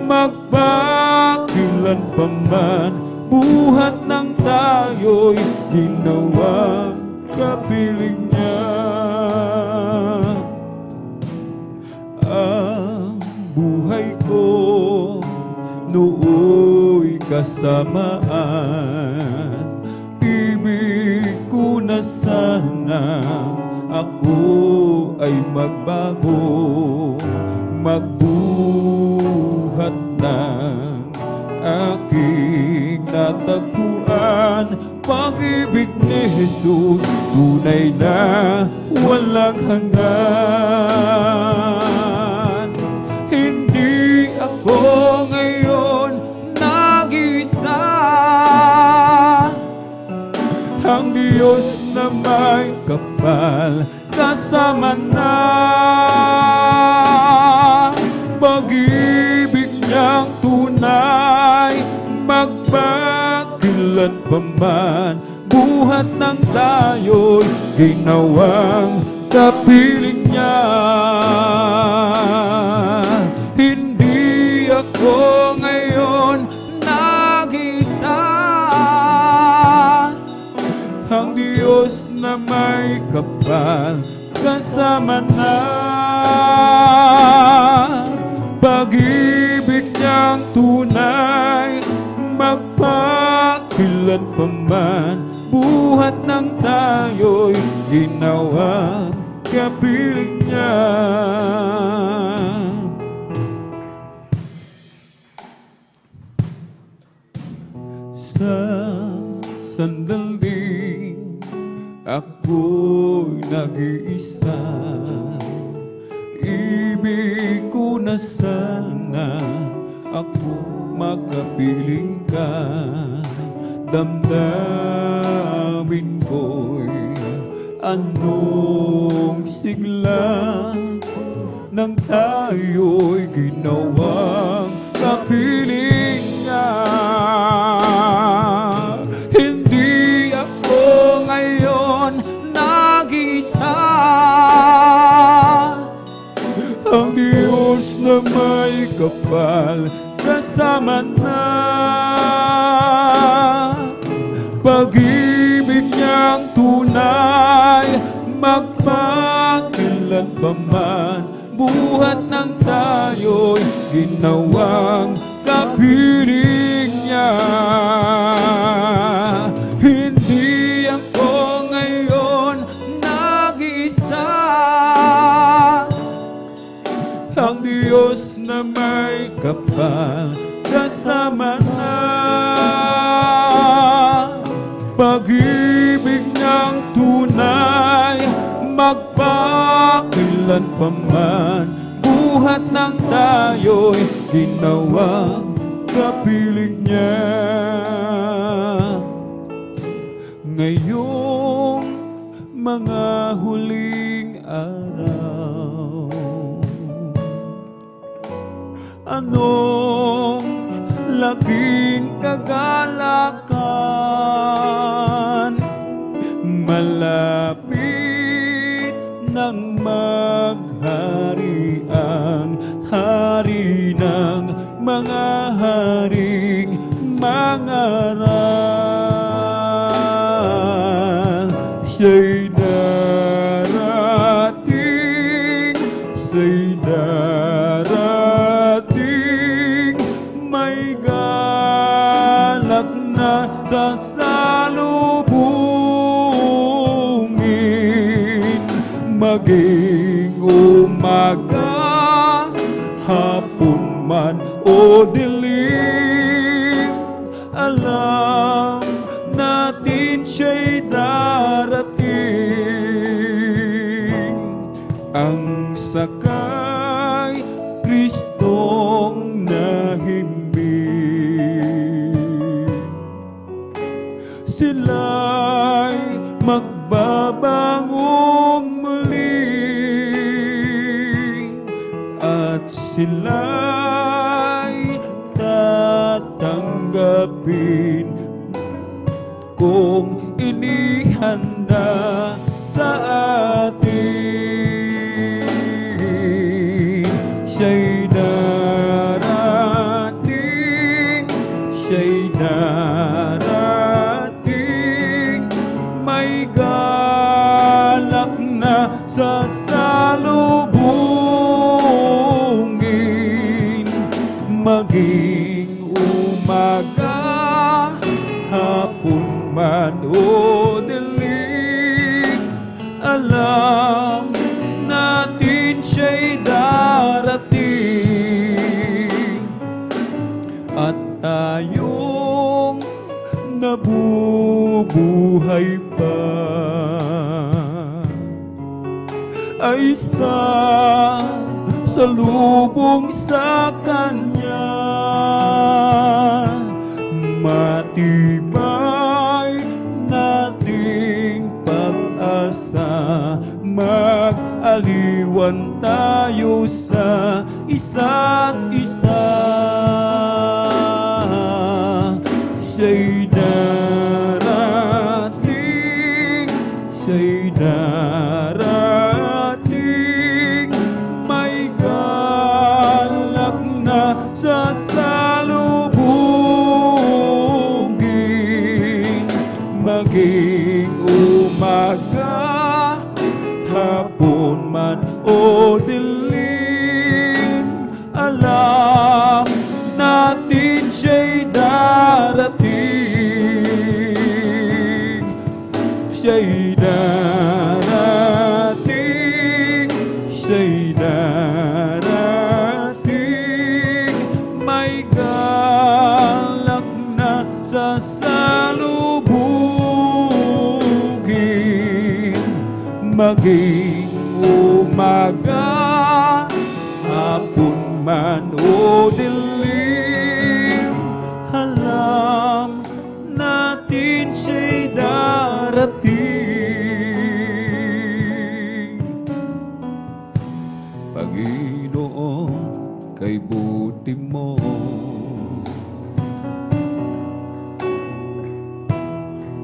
magpakilan pa man, buhat ng tayo'y ginawang kapiling niya. Ang buhay ko nooy kasamaan, ibig ko na sana ako ay magbago, magbuhat ng aking natagpuan. Pag-ibig ni Jesus, tunay na walang hanggan. Hindi ako ngayon nag-isa, ang Diyos na may kapal kasama na. Pag-ibig niyang tunay, magpakilan pa man, buhat ng tayo'y ginawang kapiling niya. Hindi ako ngayon nag-isa, ang Diyos na may kapal kasama na. Pag-ibig niyang tunay, magpakilan pa man, buhat ng tayo'y ginawang kapiling niya. Sa sandaling ako'y nag-iisa, ibig ko na sana ako makapiling ka. Damdamin ko'y anong sigla, nang tayo'y ginawang kapiling niya. Hindi ako ngayon nag-isa, ang Diyos na may kapal kasama na. Pag-ibig niyang tunay, magpakilan pa man, buhat ng tayo'y ginawang kapiling niya. Hindi ako ngayon nag-isa, ang Diyos na may kapal kasama na. Pag-ibig niyang tunay, magpakilan pa man, buhat ng tayo'y ginawang kapiling niya. Ngayong mga huling araw, anong laking kagalakan, malapit nang maghari ang hari ng mga haring mangaral. Siya'y darating, siya'y darating, may galak na sasalubungin. Maging umaga, hapon man o dilim, alam natin siya'y darating. Ang sakay Kristong nahimbing, sila'y magbabangong muli, at sila'y tatanggapin kung inihanda sa atin. Siya'y darating, siya'y darating, may galak na sasalubungin. Maging umaga, hapon man o dilim, alam natin siya'y darating. At tayong nabubuhay pa ay salubong sa Kanya. Matibay nating pag-asa, mag-aliwan tayo sa isa't isa. Siya'y darating, siya'y darating, may galak na sasalubungin. Maging umaga, hapon man o dilim, alam natin siya'y darating. Siya'y darating, siya'y darating, may galak na sasalubungin. Maging umaga, hapon man o dilim, alam natin siya'y darating. Panginoon, kay buti mo,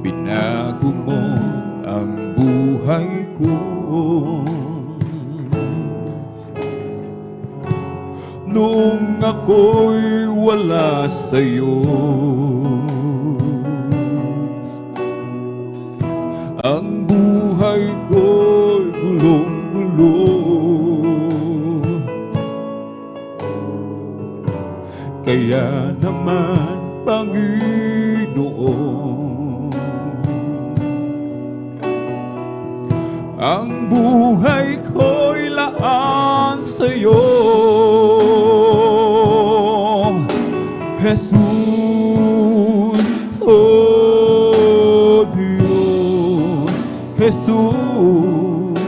binago mo ang buhay ko. Nung ako'y wala sa'yo, ang buhay ko'y gulong-gulo. Kaya naman, Panginoon, ang buhay ko'y laan sa'yo. Jesus.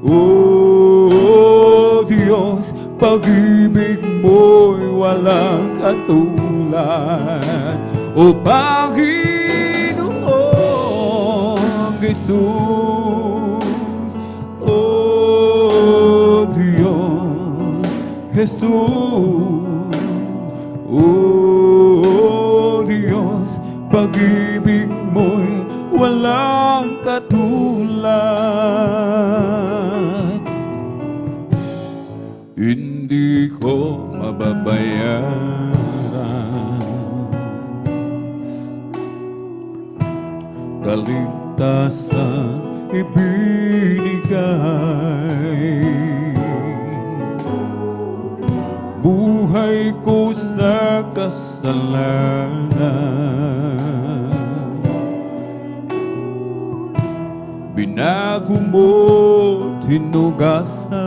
O Diyos, pag-ibig mo'y walang katulad. O Panginoong Jesus, O Diyos, Jesus, O Diyos, pag-ibig mo'y walang katulad. Hindi ko mababayaran kaligtasan ibinigay. Buhay ko sa kasalanan, binago mo't hinugasan.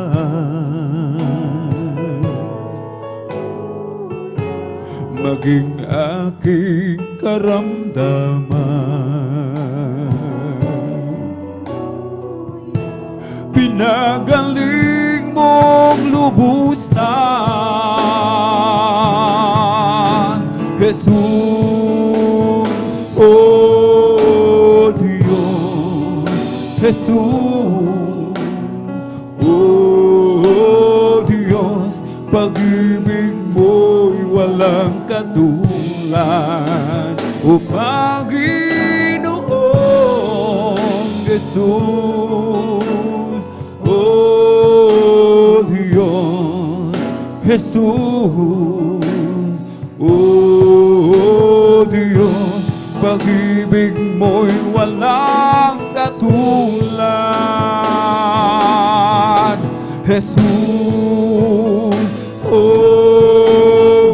Maging aking karamdaman, pinagaling mong lubusan. Jesus, O Diyos, Jesus, O Diyos, pag-ibig mo'y walang katulad. O Panginoong Jesus, O Diyos, Jesus, O Diyos, pag-ibig mo'y walang katulad. Jesus, O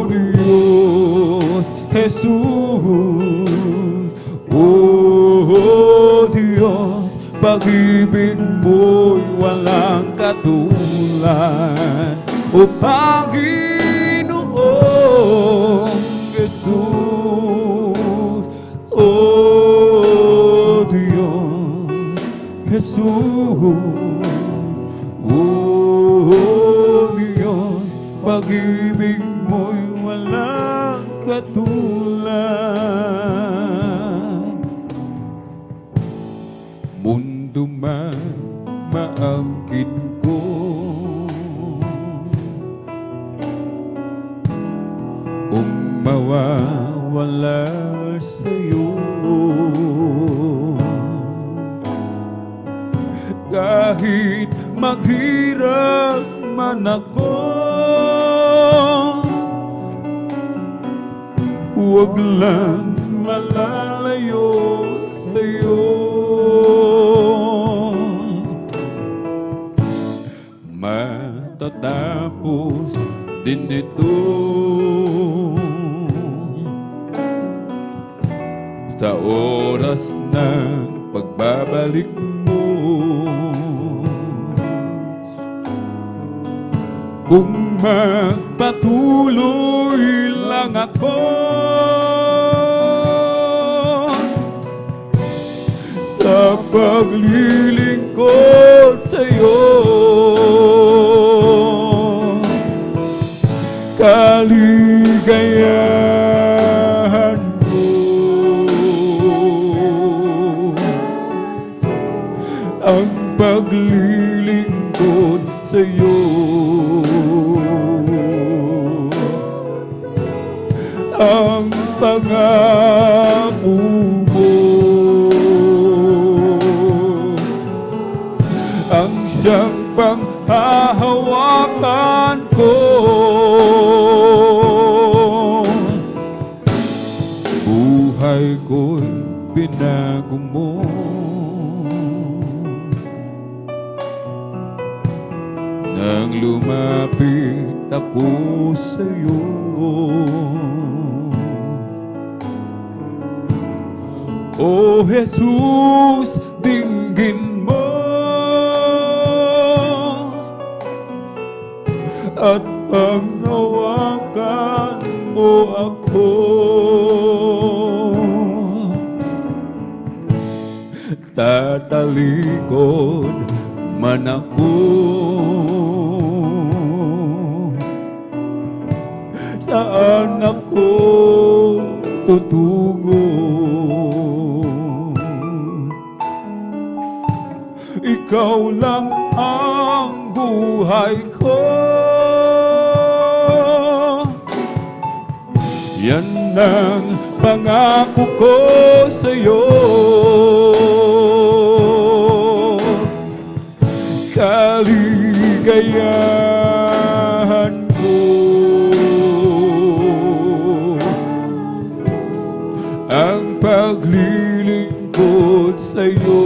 Diyos, Jesus, O Diyos, pag-ibig mo'y walang katulad. O Panginoong Jesus, O Diyos, Jesus, O Diyos, pag-ibig mo'y walang katulad. Mundo man maangkin ko, kung mawawala sa'yo, kahit maghirap man ako, huwag lang malalayo sa'yo. Matatapos din ito sa oras ng pagbabalik mo. Kung magpatuloy lang ako sa paglilingkod sa'yo, kaligayahan ko ang paglilingkod sa'yo. Ang pangako mo, ang siyang panghahawakan ko. Buhay ko'y binago mo, nang lumapit ako sa'yo. O Jesus, dinggin mo at panghawakan mo ako. tatalikod man ako. Saan ako tutungo? Ikaw lang ang buhay ko. Yan ang pangako ko sa'yo. Kaligayahan ko ang paglilingkod sa'yo.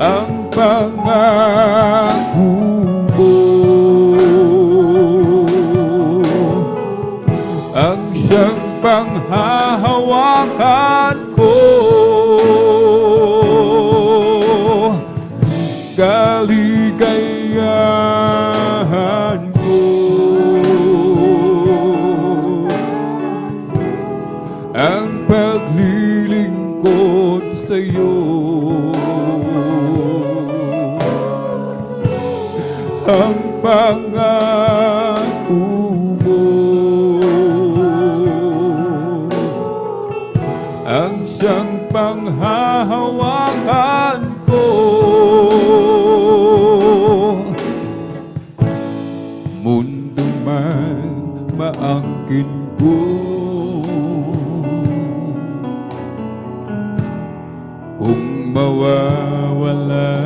Ang pangako mo ang siyang panghahawakan ko. Kaligayahan ko ang paglilingkod sa'yo. Ang pangako mo ang siyang panghahawakan ko. Mundo man maangkin ko, kung mawawala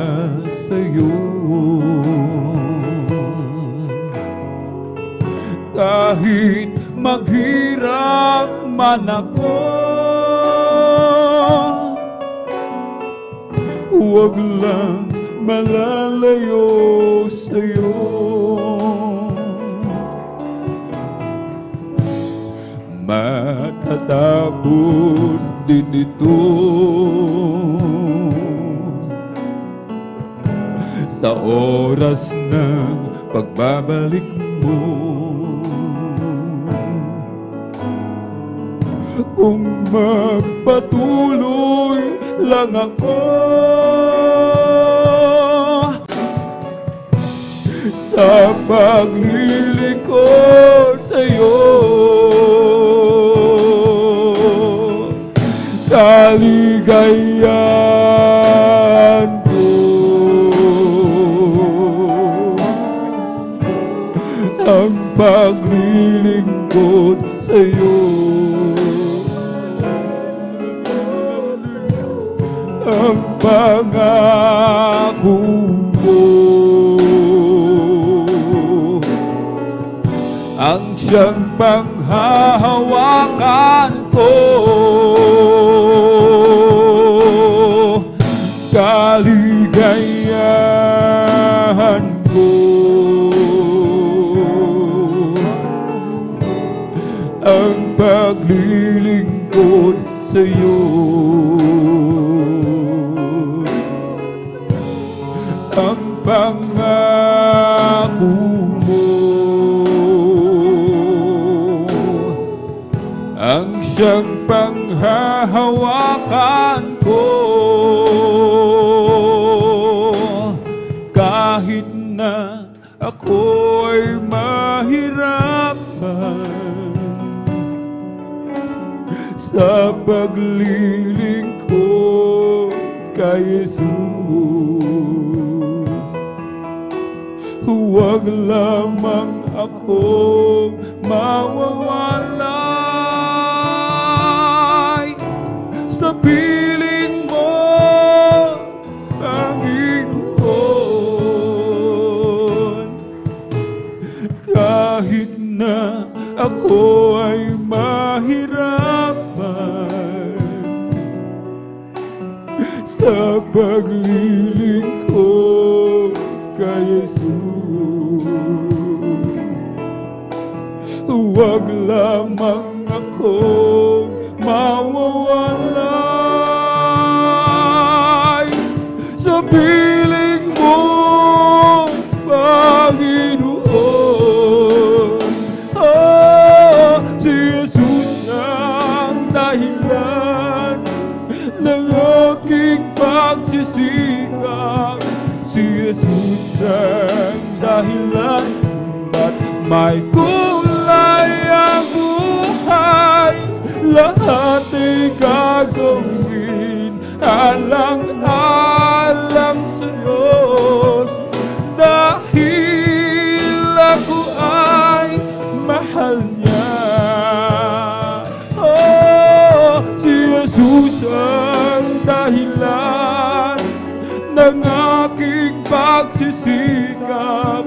sa'yo, kahit maghirap man ako, huwag lang malalayo sa'yo. Matatapos din ito sa oras ng pagbabalik mo. Kung magpatuloy lang ako sa paglilingkod sa'yo, kaligayahan ko ang paglilingkod sa'yo. Ang pangako mo ang siyang panghahawakan ko. Kaligayahan ko ang paglilingkod sa'yo. Ang pangako mo ang siyang panghahawakan ko. Kahit na ako'y mahirapan sa paglilingkod kay Jesus, huwag lamang akong mawawalay sa piling mo, Panginoon. Kahit na ako ay mahirapan sa paglilingkod kay Jesus, huwag lamang akong mawawalay sa piling mo, Panginoon. Oh, si Jesus ang dahilan ng aking pagsisikap. Si Jesus ang dahilan ba't may kulay ang buhay. Lahat ay gagawin alang-alang sa Diyos, dahil ako ay mahal niya. Oh, si Jesus ang dahilan ng aking pagsisikap.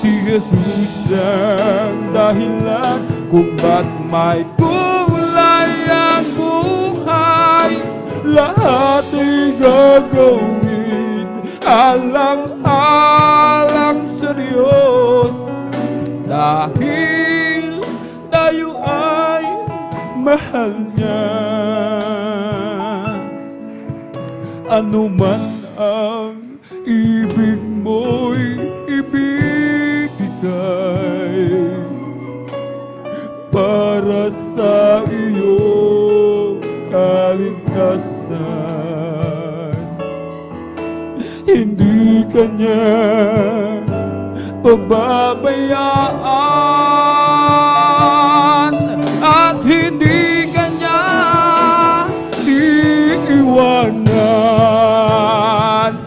Si Jesus ang dahilan kung ba't may kulay ang buhay. Lahat ay gagawin alang-alang sa Diyos, dahil tayo ay mahal niya. Ano man ang ibig mo'y ibibigay para sa iyo kaligtasan. Hindi kanya pababayaan at hindi kanya iiwanan.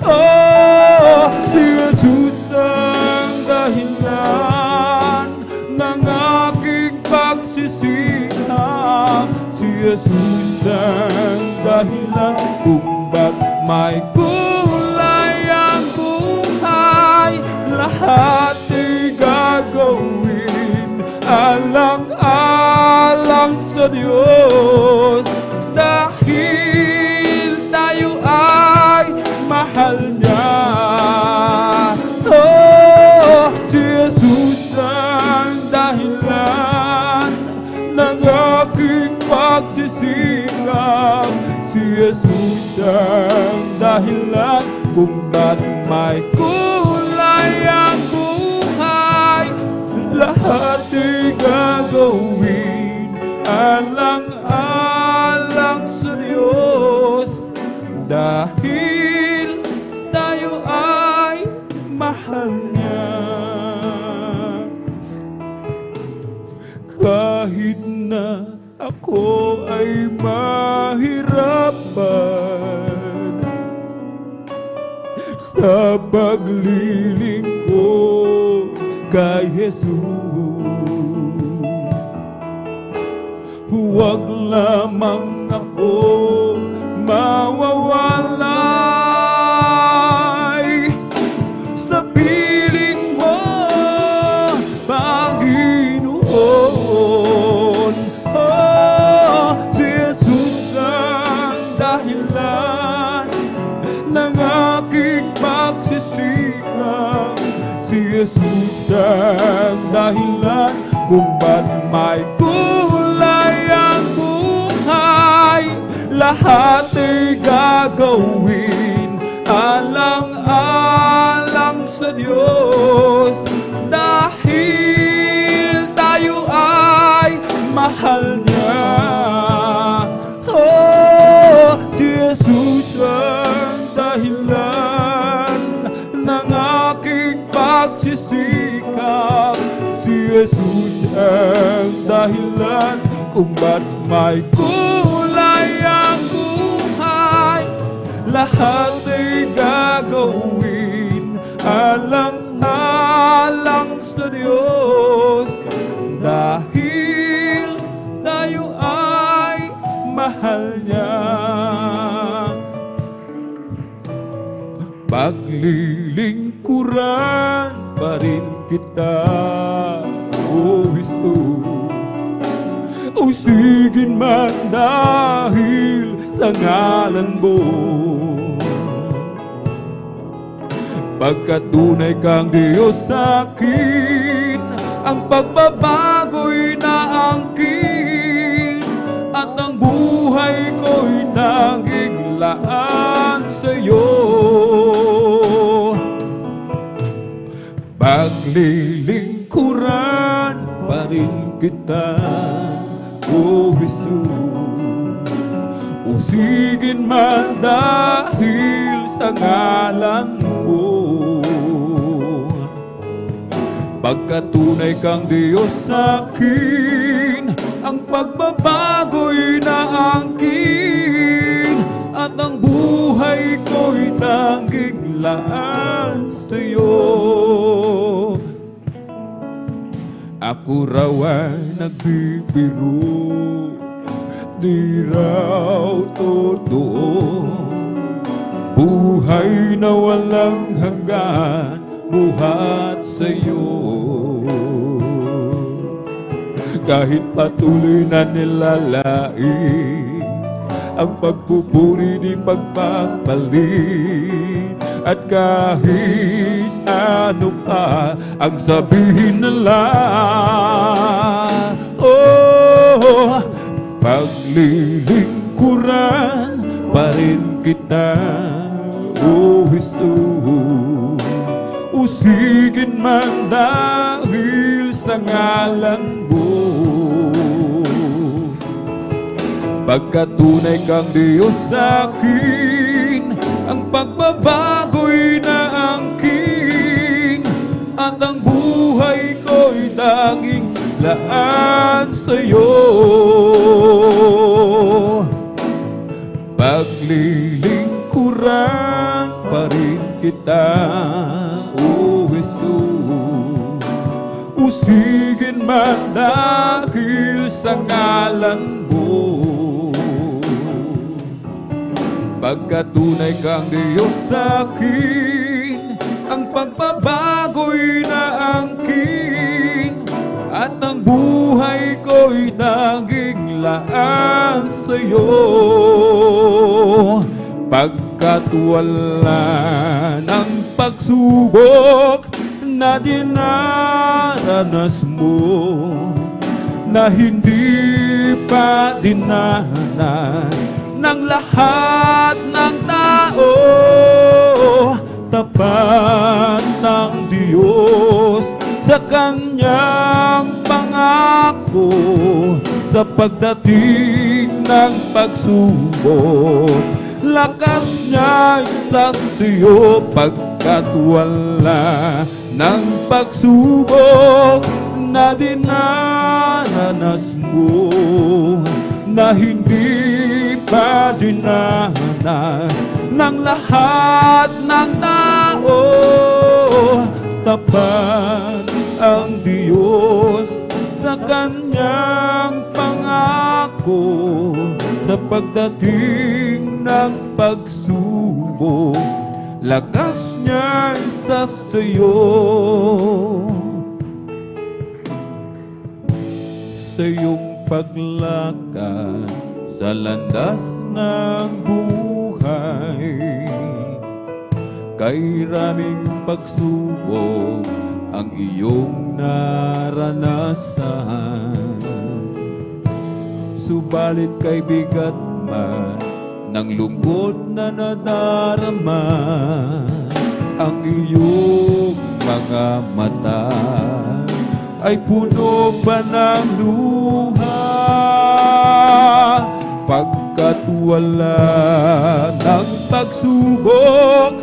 Oh, si Jesus ang dahilan ng aking pagsisikap. Si Jesus ang dahilan kung ba't may kulay ang buhay. Lahat ay gagawin alang-alang sa Diyos, dahil tayo ay mahal niya. Oh, si Jesus ang dahilan ng aking pagsisikap. Si Jesus ang dahilan kung ba't may kulay ang buhay. Lahat ay gagawin alang-alang sa Diyos, dahil tayo ay mahal niya. Kahit na ako ay mahirapan sa paglilingkod kay Jesus, huwag lamang ako mawawalay sa piling mo, Panginoon. Oh, si Jesus ang dahilan ng aking pagsisikap. Si Jesus ang dahilan kung ba't may kulay ang buhay. Lahat ay gagawin alang-alang sa Diyos, dahil tayo ay mahal niya. Oh, si Jesus ang dahilan ng aking pagsisikap. Si Jesus ang dahilan kung ba't may kulay ang buhay. Lahat ay gagawin alang-alang sa Diyos, dahil tayo ay mahal niya. Paglilingkuran pa rin kita, O Jesus. Usigin man dahil sa ngalan mo, pagkat tunay kang Diyos sa akin, ang pagbabago'y naangkin, at ang buhay ko'y nagiglaan sa'yo. Paglilingkuran pa rin kita, O Jesus. usigin man dahil sa ngalan mo. Pagkatunay kang Diyos sa akin, ang pagbabago'y naangkin, at ang buhay ko'y tanging laan sa'yo. Ako raw ay nagbibiro, di raw totoo. Buhay na walang hanggan, buhat sa'yo. Kahit patuloy na nilalain ang pagpupuri di pagpapalit, at kahit ano pa ang sabihin nila, oh, paglilingkuran pa rin kita, oh Jesus. Usigin man dahil sa ngalan mo. Pagkatunay kang Diyos sa akin, ang pagbabago'y naangkin, at ang buhay ko'y tanging laan sa'yo. Paglilingkuran pa rin kita, oh Jesus. Usigin man dahil sa ngalan mo. Pagkatunay kang Diyos sa akin, ang pagbabago'y naangkin, at ang buhay ko'y tanging laan sa'yo. Pagkat wala ng pagsubok na dinaranas mo, na hindi pa dinanan ng lahat ng tao, tapat ng Diyos sa kanyang pangako, sa pagdating ng pagsubok, lakas niya sa iyo. Pagkat wala ng pagsubok na dinaranas mo, na hindi pa dinanas ng lahat ng tao, tapat ang Diyos sa kanyang pangako, sa pagdating ng pagsubok, lakas niya sa iyo. Sa iyong paglakad sa landas ng buhay, kay raming pagsubok ang iyong naranasan. Subalit kay bigat man ng lungkot na nadarama, ang iyong mga mata ay puno pa ng luha. Pagkat wala ng pagsubok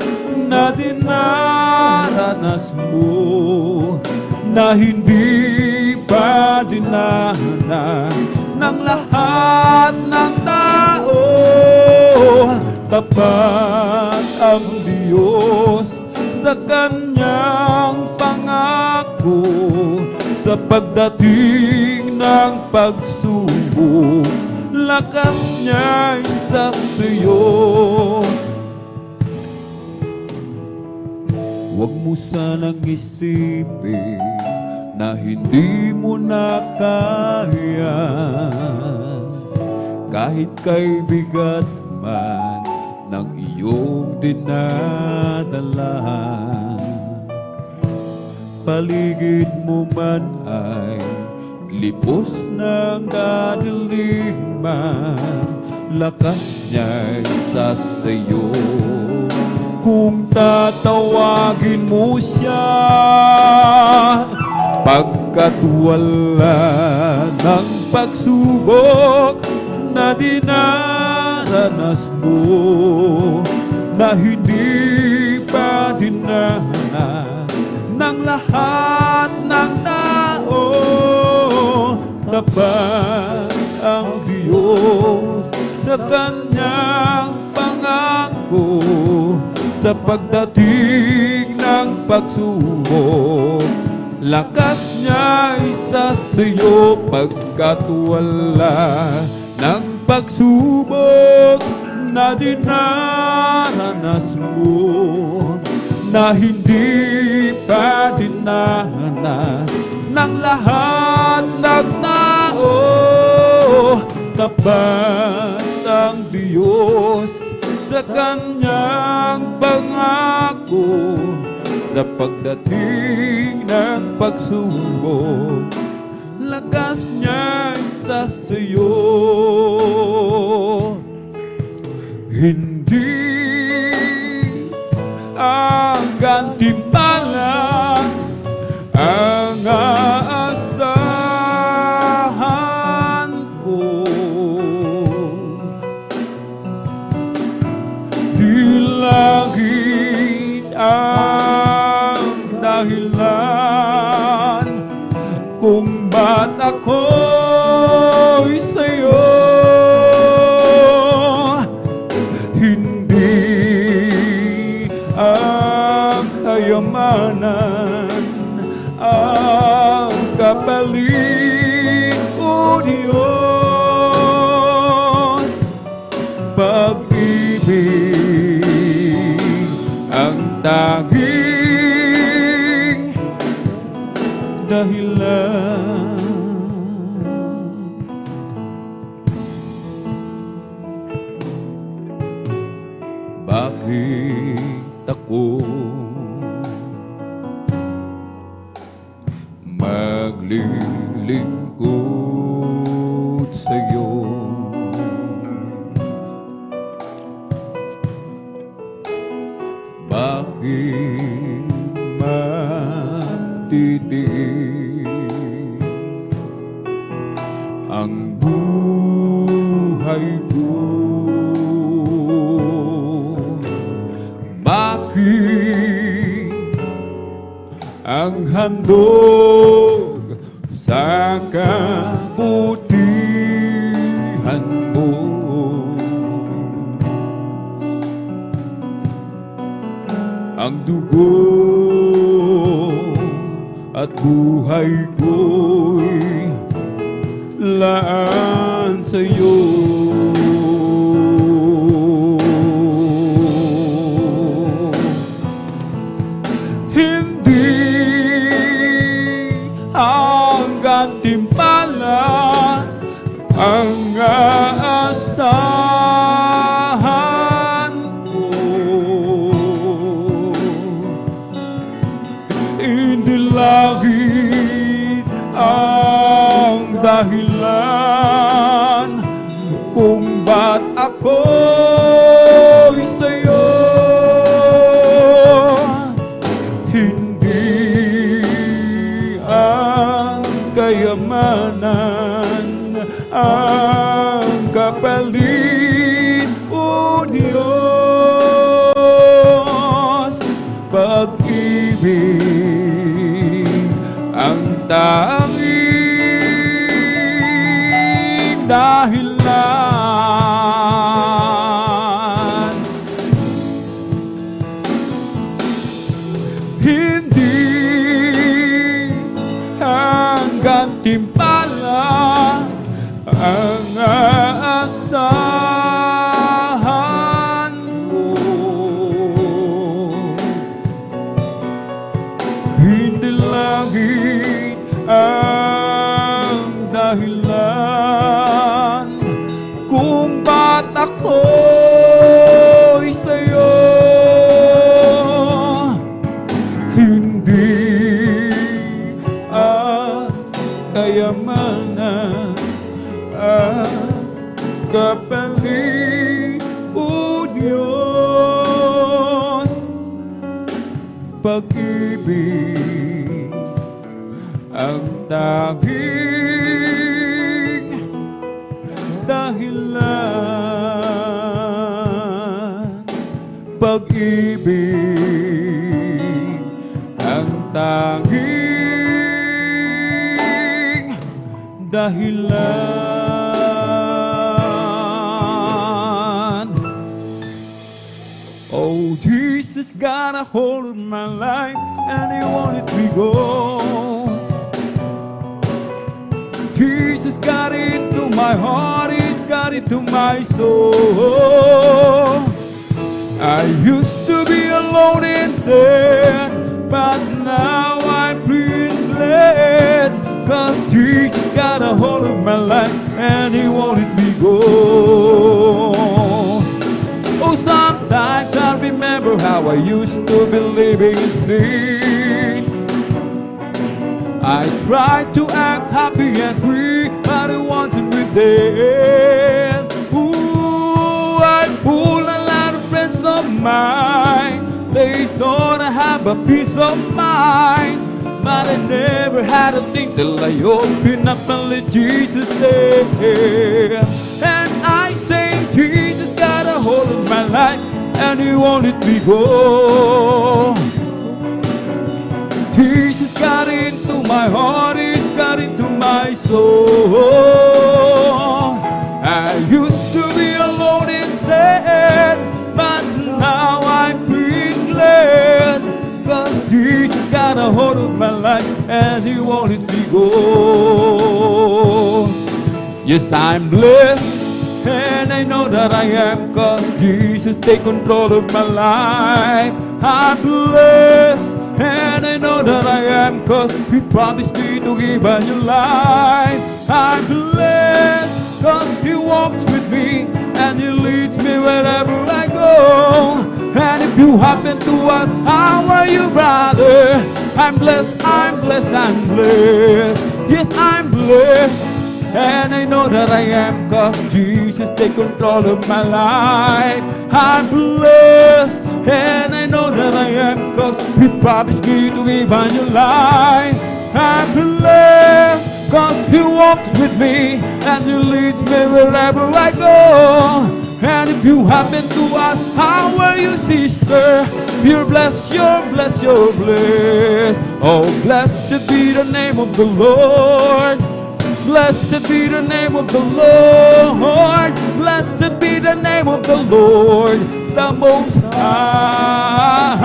na dinaranas mo, na hindi pa dinanan ng lahat ng tao, tapat ang Diyos sa kanyang pangako, sa pagdating ng pagsubok, lakas niya sa iyo. Huwag mo sanang isipin na hindi mo na kaya, kahit kay bigat man ng iyong dinadala. Paligid mo man ay lipos ng kadiliman, lakas niya'y sa sayo. Kung tatawagin mo siya, pagkat wala ng pagsubok na dinaranas dinaranas mo na hindi pa dinanas ng lahat ng tao. Tapat ang Diyos sa kanyang pangako sa pagdating ng pagsubok. Lakas niya isa sa'yo pagkat wala ng pagsubok na dinaranas mo na hindi pa dinanas ng lahat ng tao. Tapat ang Diyos sa kanyang pangako sa pagdating ng pagsubok. Lakas niya isa sa'yo. Hindi ang gantimpala ang aasahan ko. Di langit ang dahilan kung ba't ako'y sa'yo. Hindi ang kayamanan ang kapalit, o Diyos. Pag-ibig ang tanging dahilan. Bakit ako maglilingkod sa'yo? Bakit matitiis ang buhay ko? Bakit ang handog sa kabutihan mo? Ang dugo at buhay ko'y laan sa'yo. Hindi ang gantimpala ang aasahan ko. Hindi langit ang dahilan kung ba't ako'y sa'yo. Hindi ang kayamanan ang kapalit, o Diyos. Pag-ibig ang tanging dahilan. Hindi ang gantimpala ang aasahan ko. Hindi langit ang dahilan kung ba't ako'y sa'yo. Hindi ang kayamanan ang kapalit, o Diyos. Pag-ibig ang tanging dahilan. pag-ibig ang tanging dahilan. Oh, Jesus got a hold of my life and He won't let me go. Jesus got into my heart, He's got into my soul. I used to be alone instead, but now I'm free and glad, 'cause Jesus got a hold of my life and He won't let me go. Oh, sometimes I remember how I used to be living in sin. I tried to act happy and free, but it wasn't within. Ooh, I fooled a lot of friends of mine. They thought I have a peace of mind, but I never had a thing till I opened up and let Jesus in. And I say, Jesus got a hold of my life, and He won't let me go. Jesus got into my heart, He's got into my soul. I used to be alone instead, but now I'm free and glad, 'cause Jesus got a hold of my life and He won't let me go. Yes, I'm blessed, and I know that I am, 'cause Jesus take control of my life. I'm blessed, and I know that I am, 'cause He promised me to give a new life. I'm blessed, 'cause He walks with me and He leads me wherever I go. And if you happen to ask, how are you, brother? I'm blessed, I'm blessed, I'm blessed. Yes, I'm blessed, and I know that I am, 'cause Jesus take control of my life. I'm blessed, and I know that I am, 'cause He promised me to give a new life. I'm blessed, 'cause He walks with me and He leads me wherever I go. And if you happen to ask, how are you, sister? You're blessed, you're blessed, you're blessed. Oh, blessed be the name of the Lord. Blessed be the name of the Lord. Blessed be the name of the Lord, the Most High.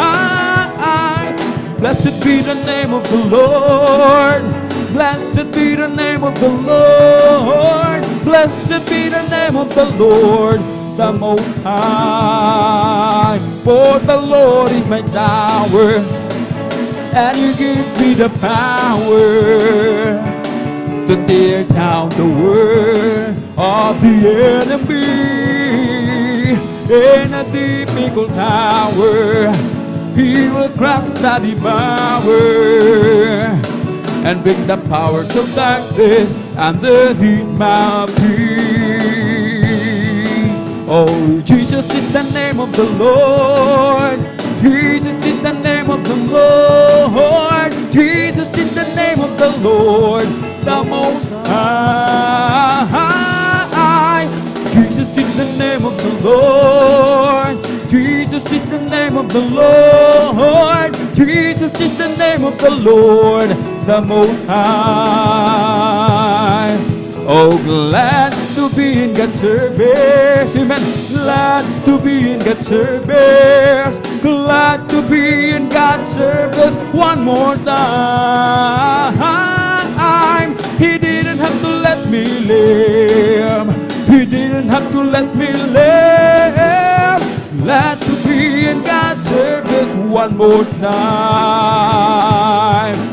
Blessed be the name of the Lord. Blessed be the name of the Lord. Blessed be the name of the Lord, the Most High. For the Lord is my tower, and You give me the power to tear down the word of the enemy. In a difficult hour, He will crush the devourer and bring the powers of darkness underneath my feet. Oh, Jesus is the name of the Lord. Jesus is the name of the Lord. Jesus is the name of the Lord, the Most High. Jesus is the name of the Lord. Jesus is the name of the Lord. Jesus is the name of the Lord, the Most High. Oh, glad to be in God's service. Amen. Glad to be in God's service. Glad to be in God's service one more time. He didn't have to let me live. He didn't have to let me live. Glad to be in God's service one more time.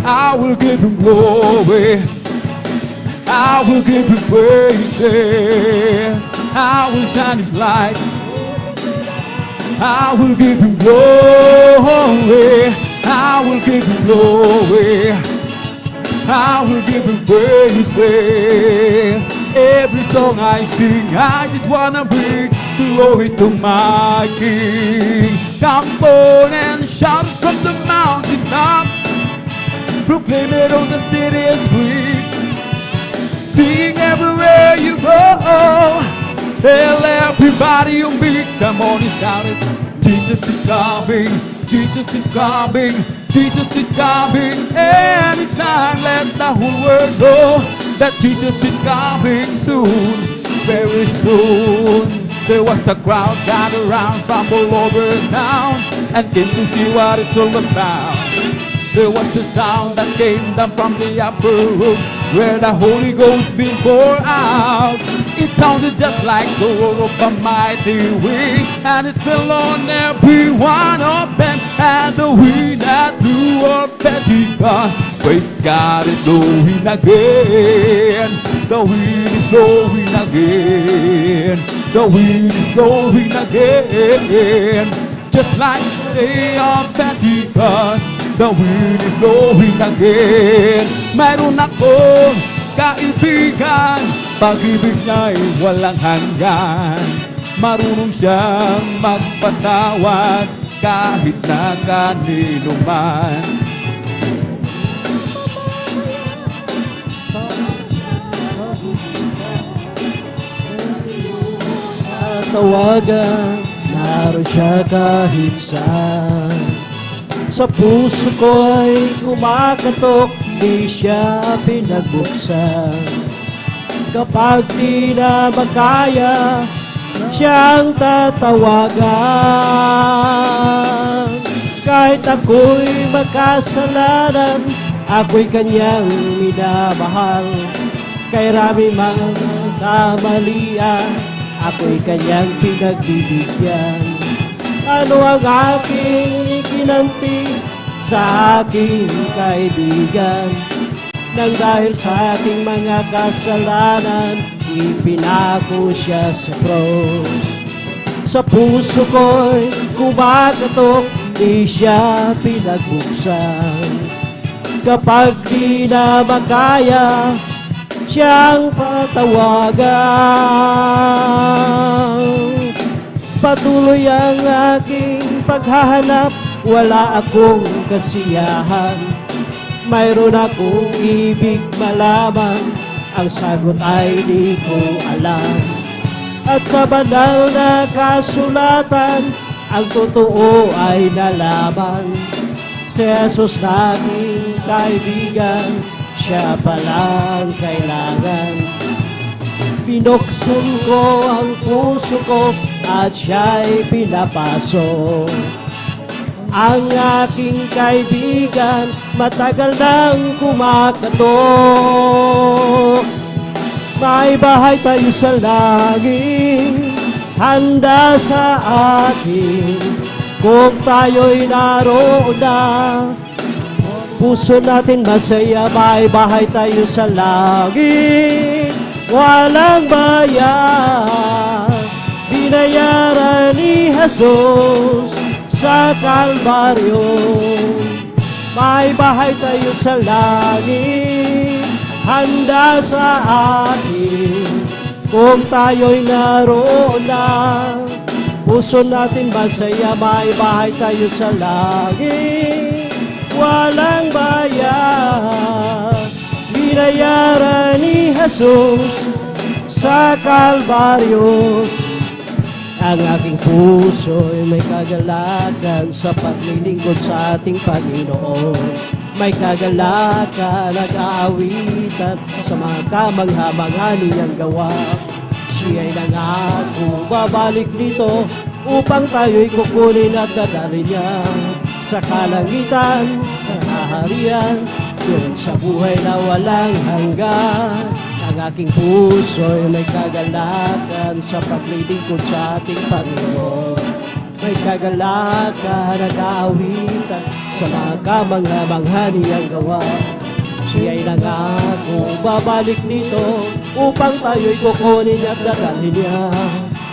I will give Him glory. I will give Him praises. I will shine His light. I will give Him glory. I will give Him glory. I will give Him praises. Every song I sing, I just wanna bring glory to my King. Come on and shout from the mountain top, proclaim it on the city street. Sing everywhere you go, Tell everybody you meet, come on and shout it. Jesus is coming, Jesus is coming, Jesus is coming. Anytime, let the whole world know that Jesus is coming soon, very soon. There was a crowd gathered around from all over town and came to see what it's all about. There was a sound that came down from the upper room where the Holy Ghost been poured out. It sounded just like the roar of a mighty wind, and it fell on every one of them. And the wind that blew up Pentecost, praise God, it's blowing again. The wind is blowing again. The wind is blowing again. Just like the day of Pentecost, the wind is blowing again. Mayroon akong kaibigan, pag-ibig niya'y walang hanggan. Marunong siyang magpatawad kahit na kanino man. Tawagan, naroon siya kahit saan. Sa puso ko'y kumakatok, di siya pinagbuksan. Kapag di na makaya, siyang tatawagan. Kahit ako'y makasalanan, ako'y kanyang minamahal. Kay rami mga kamalian, ako'y kanyang pinagbibigyan. Ano ang aking kinampi sa aking kaibigan? Nang dahil sa ating mga kasalanan, ipinako siya sa cross. Sa puso ko'y kumakatok, di siya pinagbuksan. Kapag di na makaya, siyang patawagan. Patuloy ang aking paghahanap, wala akong kasiyahan. Mayroon akong ibig malaman, ang sagot ay di ko alam. At sa banal na kasulatan, ang totoo ay nalaman. Si Jesus na aking kaibigan, siya palang kailangan. Binuksan ko ang puso ko at siya'y pinapasok. Ang aking kaibigan, matagal nang kumakatok. May bahay tayo sa langit, handa sa atin. Kung tayo'y naroon na, puso natin masaya. May bahay tayo sa langit, walang bayan. Binayaran ni Jesus sa Kalbaryo. May bahay tayo sa langit, handa sa atin. Kung tayo'y naroon na, puso natin masaya. May bahay tayo sa langit, walang bayan. Binayaran ni Jesus sa Kalbaryo. Ang aking puso ay may kagalakan sa paglilingkod sa ating Panginoon. May kagalakan, nag-aawitan sa mga kamangha-mangha niyang gawa. Siya'y nangako, babalik dito upang tayo'y kukunin at dadalhin niya sa kalangitan, sa kaharian, doon sa buhay na walang hanggan. Ang aking puso ay may kagalakan sa paglilingkod sa ating Panginoon. May kagalakan, nag-aawitan sa mga kamangha-mangha niyang gawa. Siya'y nangako, babalik dito upang tayo'y kukunin at dadalhin niya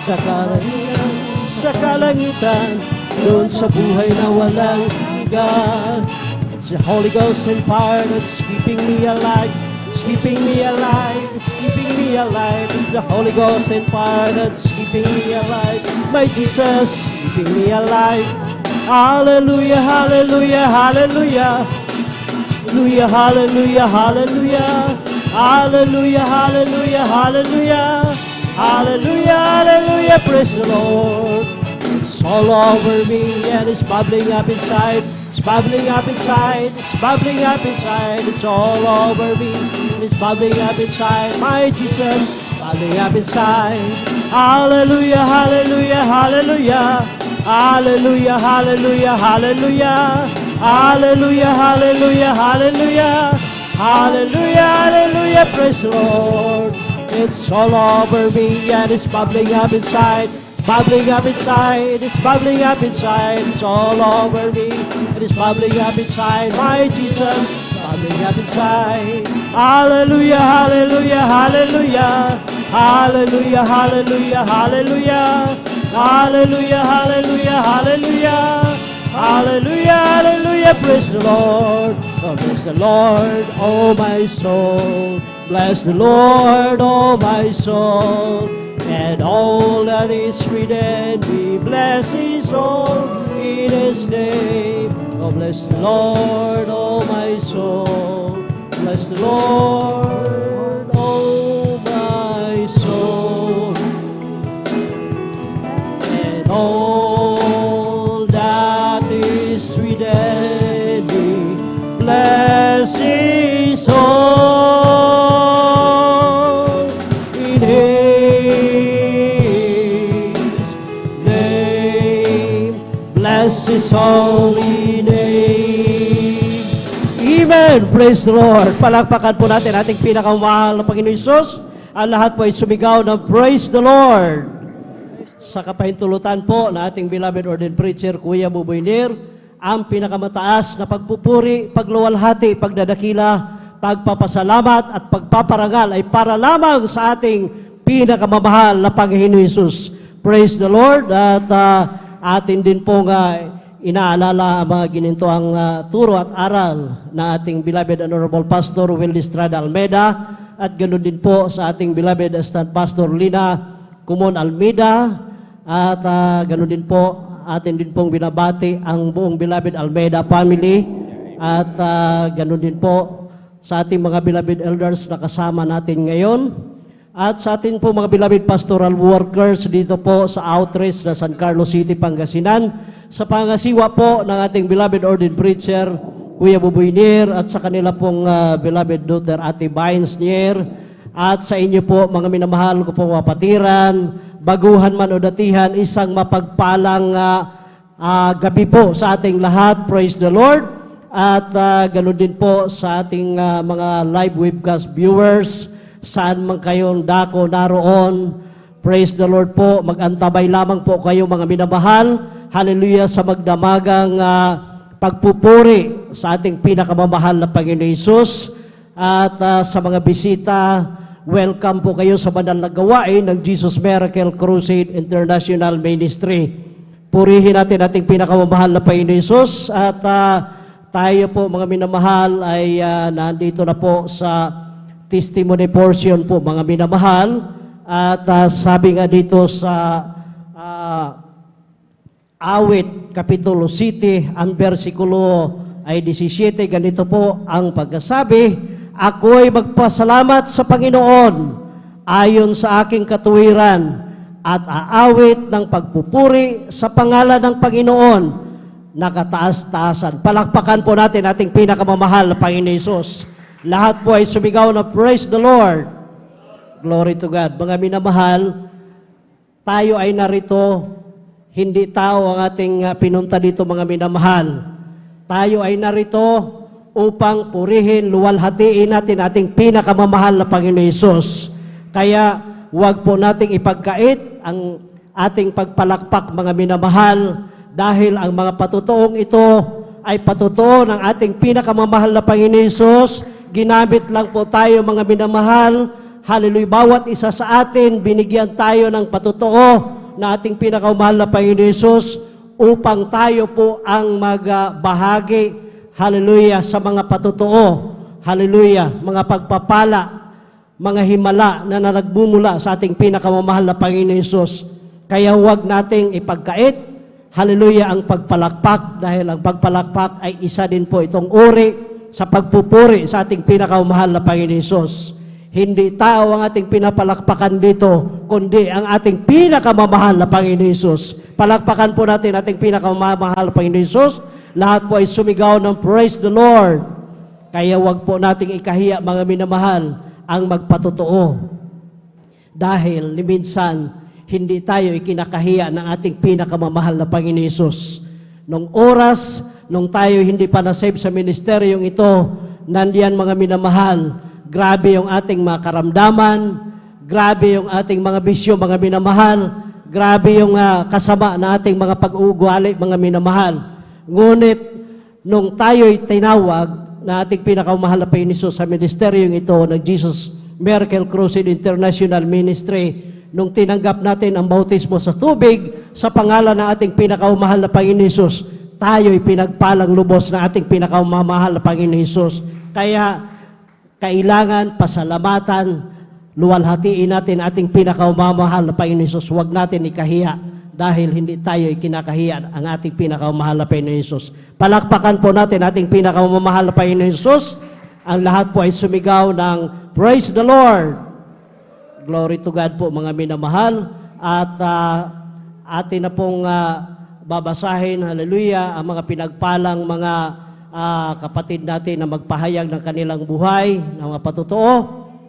sa kalangitan, sa kalangitan, doon sa buhay na walang hanggan. It's the Holy Ghost and fire that's keeping me alive. It's keeping me alive, it's keeping me alive. It's the Holy Ghost and fire that's keeping me alive. My Jesus, keeping me alive. Hallelujah, hallelujah, hallelujah. Hallelujah, hallelujah, hallelujah. Hallelujah, hallelujah, hallelujah. Hallelujah, hallelujah, praise the Lord. It's all over me and it's bubbling up inside. It's bubbling up inside. It's bubbling up inside. It's all over me and it's bubbling up inside. My Jesus, bubbling up inside. Hallelujah, hallelujah, hallelujah. Hallelujah, hallelujah, hallelujah. Hallelujah, hallelujah, hallelujah. Hallelujah, hallelujah, praise the Lord. It's all over me and it's bubbling up inside. It's bubbling up inside. It's bubbling up inside. It's all over me and it's bubbling up inside. My Jesus, bubbling up inside. Hallelujah, hallelujah, hallelujah. Hallelujah, hallelujah, hallelujah. Hallelujah, hallelujah, hallelujah. Hallelujah, hallelujah, praise the Lord. Oh, bless the Lord, oh my soul. Bless the Lord, oh my soul. And all that is within me, bless his soul in his name. Oh, bless the Lord, oh my soul. Bless the Lord, oh my soul. And all that is within me, bless his soul in his name. Bless his holy name. Amen. Praise the Lord. Palakpakan po natin ating pinakamahal na Panginoon Hesus. Ang lahat po ay sumigaw ng praise the Lord. Sa kapahintulutan po na ating beloved ordained preacher, Kuya Buboy Nir, ang pinakamataas na pagpupuri, pagluwalhati, pagdadakila, pagpapasalamat at pagpaparangal ay para lamang sa ating pinakamamahal na Panginoon Hesus. Praise the Lord. At atin din pong inaalala ang mga ginintoang turo at aral na ating beloved Honorable Pastor Will Estrada Almeida at ganoon din po sa ating beloved Assistant Pastor Lina Kumon Almeida at ganoon din po atin din pong binabati ang buong beloved Almeida family at ganoon din po sa ating mga beloved elders na kasama natin ngayon at sa ating po mga beloved pastoral workers dito po sa outreach na San Carlos City, Pangasinan sa pangasiwa po ng ating beloved ordained preacher Kuya Buboy Nir at sa kanila pong beloved daughter Ate Vines Nir at sa inyo po mga minamahal ko pong kapatiran, baguhan man o datihan, isang mapagpalang gabi po sa ating lahat. Praise the Lord. At ganoon din po sa ating mga live webcast viewers, saan man kayong dako naroon. Praise the Lord po. Mag-antabay lamang po kayo mga minamahal. Hallelujah sa magdamagang pagpupuri sa ating pinakamamahal na Panginoon Hesus. At sa mga bisita, welcome po kayo sa banal na gawain ng Jesus Miracle Crusade International Ministry. Purihin natin ating pinakamamahal na Panginoon Hesus at tayo po mga minamahal ay nandito na po sa testimony portion po mga minamahal at sabi nga dito sa Awit Kapitulo 7 ang versikulo ay 17 ganito po ang pagkasabi, ako'y magpasalamat sa Panginoon ayon sa aking katuwiran at aawit ng pagpupuri sa pangalan ng Panginoon nakataas-taasan. Palakpakan po natin ating pinakamamahal na Panginoon Hesus. Lahat po ay sumigaw na praise the Lord. Glory to God. Mga minamahal, tayo ay narito, hindi tao ang ating pinunta dito mga minamahal. Tayo ay narito upang purihin, luwalhatiin natin ating pinakamamahal na Panginoon Hesus. Kaya huwag po nating ipagkait ang ating pagpalakpak mga minamahal dahil ang mga patutuong ito ay patutuo ng ating pinakamamahal na Panginoon Hesus. Ginamit lang po tayo mga minamahal. Hallelujah. Bawat isa sa atin, binigyan tayo ng patutuo na ating pinakamamahal na Panginoon Hesus upang tayo po ang magbahagi, hallelujah, sa mga patutuo, hallelujah, mga pagpapala, mga himala na nagbumula sa ating pinakamamahal na Panginoon Hesus. Kaya huwag nating ipagkait, hallelujah, ang pagpalakpak dahil ang pagpalakpak ay isa din po itong uri sa pagpupuri sa ating pinakamamahal na Panginoon Hesus. Hindi tao ang ating pinapalakpakan dito, kundi ang ating pinakamamahal na Panginoon Hesus. Palakpakan po natin ating pinakamamahal na Panginoon Hesus. Lahat po ay sumigaw ng praise the Lord. Kaya wag po nating ikahiya, mga minamahal, ang magpatotoo. Dahil minsan, hindi tayo ikinakahiya ng ating pinakamamahal na Panginoon Hesus. Nung oras, nung tayo hindi pa nasave sa ministeryong ito, nandiyan mga minamahal, grabe yung ating mga karamdaman, grabe yung ating mga bisyo, mga minamahal, grabe yung kasama na ating mga pag-uugali, mga minamahal. Ngunit, nung tayo'y tinawag na ating pinakamahal na Panginoon Hesus sa ministeryong ito ng Jesus Miracle Crusade International Ministry, nung tinanggap natin ang bautismo sa tubig sa pangalan ng ating pinakamahal na Panginoon Hesus, tayo'y pinagpalang lubos na ating pinakamahal na Panginoon Hesus. Kaya, kailangan pasalamatan, luwalhatiin natin ating pinakamamahal na Panginoon Hesus. Huwag natin ikahiya dahil hindi tayo ikinakahiya ang ating pinakamamahal na Panginoon Hesus. Palakpakan po natin ating pinakamamahal na Panginoon Hesus. Ang lahat po ay sumigaw ng praise the Lord. Glory to God po, mga minamahal. At atin na pong babasahin, hallelujah, ang mga pinagpalang mga kapatid natin na magpahayag ng kanilang buhay, ng mga patotoo.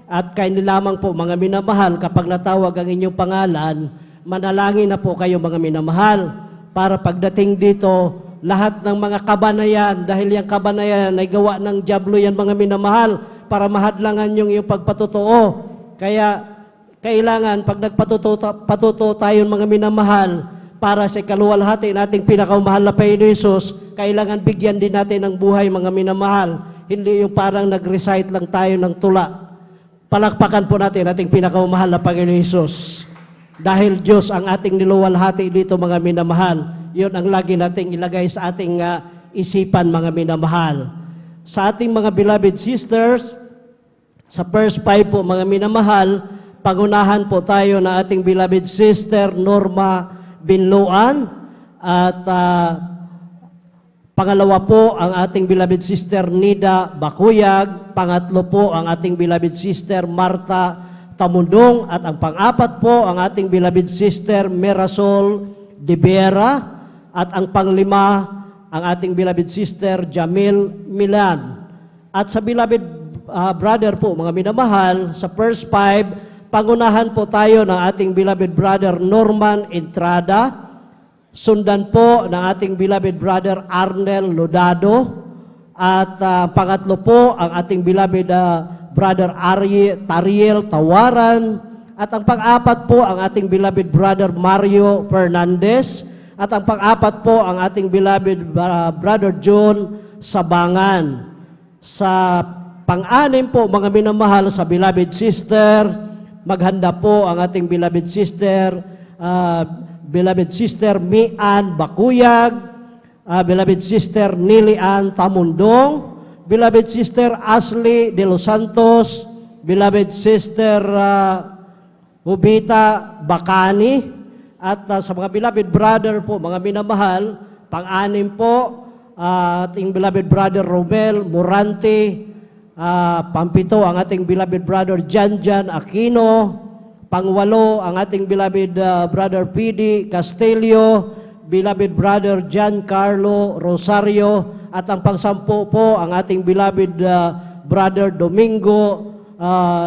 At kayo lamang po, mga minamahal, kapag natawag ang inyong pangalan, manalangin na po kayo, mga minamahal, para pagdating dito, lahat ng mga kabanayan, dahil yung kabanayan ay gawa ng diablo yan, mga minamahal, para mahadlangan yung iyong pagpatotoo. Kaya, kailangan, pag nagpatotoo tayo, mga minamahal, para sa kaluwalhati nating pinakamahal na Panginoon Hesus, kailangan bigyan din natin ng buhay, mga minamahal. Hindi yung parang nag-recite lang tayo ng tula. Palakpakan po natin ating pinakamahal na Panginoon Hesus. Dahil Diyos ang ating niluwalhati dito, mga minamahal. Yun ang lagi nating ilagay sa ating isipan, mga minamahal. Sa ating mga beloved sisters, sa first 5 po, mga minamahal, pangunahan po tayo na ating beloved sister Norma Binloan, at pangalawa po ang ating beloved sister Nida Bakuyag, pangatlo po ang ating beloved sister Marta Tamundong, at ang pang-apat po ang ating beloved sister Mirasol De Vera, at ang panglima ang ating beloved sister Jamil Milan. At sa beloved brother po, mga minamahal, sa first 5, pangunahan po tayo ng ating beloved brother Norman Entrada, sundan po ng ating beloved brother Arnel Lodado, at pangatlo po ang ating beloved brother Tariel Tawaran, at ang pang-apat po ang ating beloved brother Mario Fernandez, at ang pang-apat po ang ating beloved brother John Sabangan. Sa pang-anim po, mga minamahal, sa beloved sister, maghanda po ang ating beloved sister Mian Bakuyag, beloved sister Nilian Tamundong, beloved sister Ashley De Los Santos, beloved sister Hubita Bacani, at sa mga beloved brother po, mga minamahal, pang-anim po, ating beloved brother Romel Morante, pampito ang ating beloved brother Janjan Aquino, pangwalo ang ating beloved brother P.D. Castelio, beloved brother Giancarlo Rosario, at ang pangsampo po ang ating beloved brother Domingo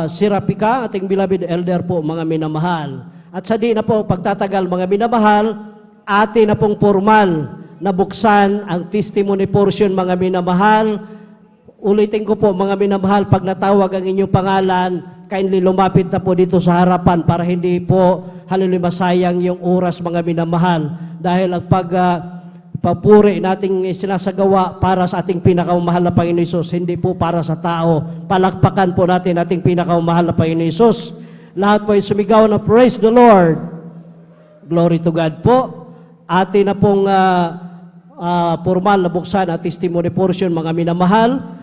Sirapika, ating beloved elder po, mga minamahal. At sa di na po pagtatagal, mga minamahal, atin na pong formal na buksan ang testimony portion, mga minamahal. Ulitin ko po, mga minamahal, pag natawag ang inyong pangalan, kindly lumapit na po dito sa harapan para hindi po masayang yung oras, mga minamahal. Dahil ang papuri nating sinasagawa para sa ating pinakamahal na Panginoon Hesus, hindi po para sa tao. Palakpakan po natin ating pinakamahal na Panginoon Hesus. Lahat po ay sumigaw na praise the Lord. Glory to God po. Atin na pong formal na buksan ang testimony portion, mga minamahal.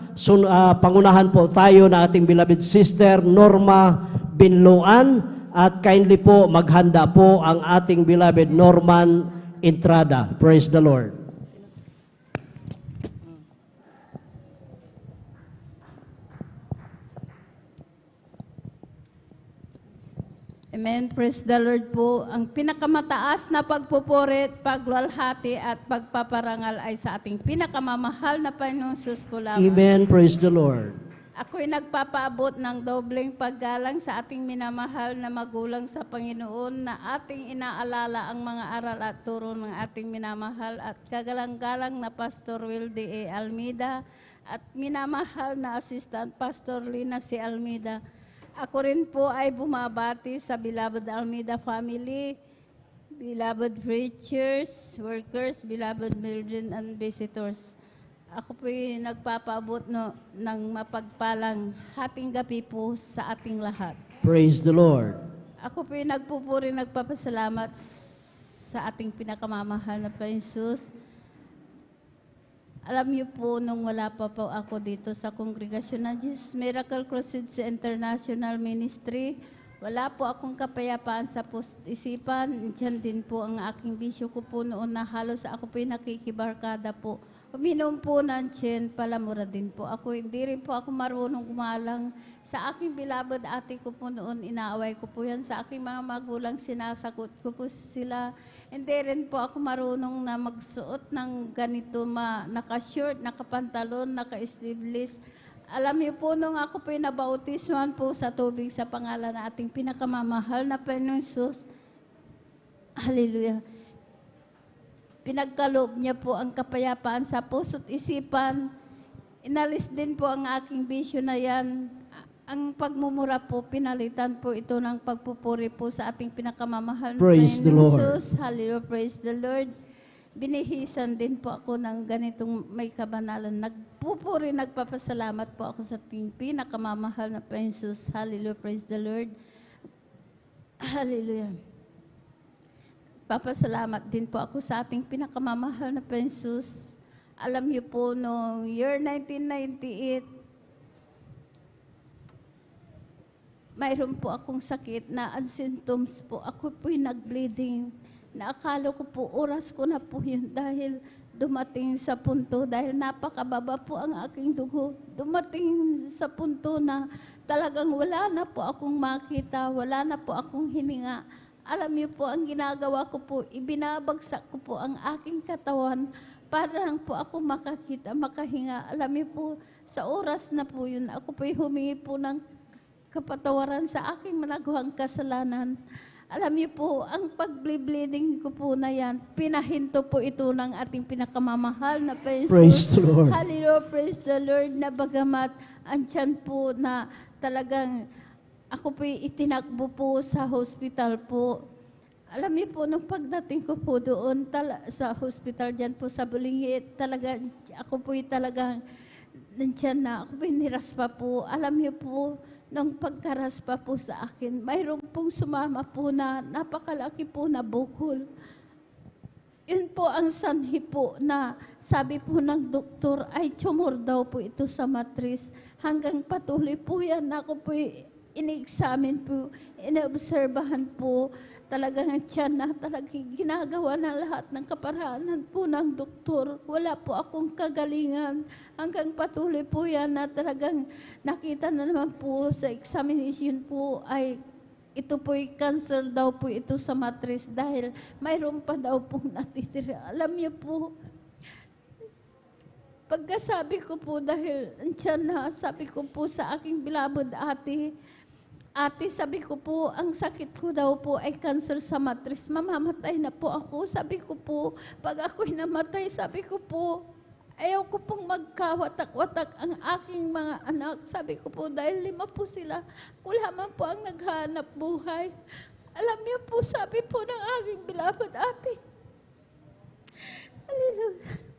Pangunahan po tayo na ating beloved sister Norma Binloan, at kindly po maghanda po ang ating beloved Norman Entrada. Praise the Lord. Amen. Praise the Lord po. Ang pinakamataas na pagpupuri, pagluwalhati at pagpaparangal ay sa ating pinakamamahal na Panginoong Sus po lamang. Amen. Praise the Lord. Ako'y nagpapaabot ng dobleng paggalang sa ating minamahal na magulang sa Panginoon na ating inaalala ang mga aral at turo ng ating minamahal at kagalang-galang na Pastor Wilde A. Almeida at minamahal na Assistant Pastor Lina C. Almeida. Ako rin po ay bumabati sa Beloved Almeida family, beloved preachers, workers, beloved children and visitors. Ako po'y nagpapaabot ng mapagpalang hating gabi po sa ating lahat. Praise the Lord. Ako po'y nagpupuri, nagpapasalamat sa ating pinakamamahal na Panginoon Jesus. Alam niyo po, nung wala pa po ako dito sa kongregasyon ng Jesus Miracle Crusade International Ministry, wala po akong kapayapaan sa isipan. Diyan din po ang aking bisyo ko po noon na halos ako po'y nakikibarkada po. Uminom po ng tsen, palamura din po ako. Hindi rin po ako marunong gumalang. Sa aking beloved ate ko po noon, inaaway ko po yan. Sa aking mga magulang, sinasagot ko po sila. Hindi rin po ako marunong na magsuot ng ganito, naka-short, naka-pantalon, naka-sleeveless. Alam niyo po, nung ako po'y nabautisman po sa tubig sa pangalan na ating pinakamamahal na Panginoon Jesus, hallelujah, pinagkaloob niya po ang kapayapaan sa puso't isipan. Inalis din po ang aking bisyo na yan. Ang pagmumura po, pinalitan po ito ng pagpupuri po sa ating pinakamamahal na Praise the Panginoon Lord. Jesus. Hallelujah, praise the Lord. Binihisan din po ako ng ganitong may kabanalan. Nagpupuri, nagpapasalamat po ako sa ating pinakamamahal na Panginoon Jesus. Hallelujah, praise the Lord. Hallelujah. Papasalamat din po ako sa ating pinakamamahal na Panginoon Jesus. Alam niyo po, noong year 1998, mayroon po akong sakit na symptoms po. Ako po'y nag-bleeding. Naakala ko po, oras ko na po yun dahil dumating sa punto, dahil napakababa po ang aking dugo. Dumating sa punto na talagang wala na po akong makita, wala na po akong hininga. Alam niyo po, ang ginagawa ko po, ibinabagsak ko po ang aking katawan para lang po ako makakita, makahinga. Alam niyo po, sa oras na po yun, ako po'y humingi po ng kapatawaran sa aking managawang kasalanan. Alam niyo po, ang pag-bleeding ko po na yan, pinahinto po ito ng ating pinakamamahal na Panginoon. Praise the Lord. Hallelujah, praise the Lord, na bagamat andyan po na talagang ako po'y itinakbo po sa hospital po. Alam niyo po, nung pagdating ko po doon sa hospital dyan po sa Bulingit, talaga, ako po'y talagang nandyan na, ako po'y niraspa po. Alam niyo po, nung pagkaraspa po sa akin, mayroon pong sumama po na napakalaki po na bukol. Yun po ang sanhi po na sabi po ng doktor ay tumor daw po ito sa matris. Hanggang patuloy po yan, ako po'y ini-examine po, ina-obserbahan po, talagang tiyan na talagang ginagawa na lahat ng kaparaanan po ng doktor. Wala po akong kagalingan. Hanggang patuloy po yan na talagang nakita na naman po sa examination po ay ito po'y cancer daw po ito sa matris dahil mayroon pa daw pong natitira. Alam niyo po, pagkasabi ko po dahil tiyan na, sabi ko po sa aking beloved ate, sabi ko po, ang sakit ko daw po ay cancer sa matris. Mamamatay na po ako. Sabi ko po, pag ako'y namatay, sabi ko po, ayaw ko pong magkawatak-watak ang aking mga anak. Sabi ko po, dahil 5 po sila, ako lamang po ang naghahanap buhay. Alam niyo po, sabi po ng aking beloved ate, hallelujah,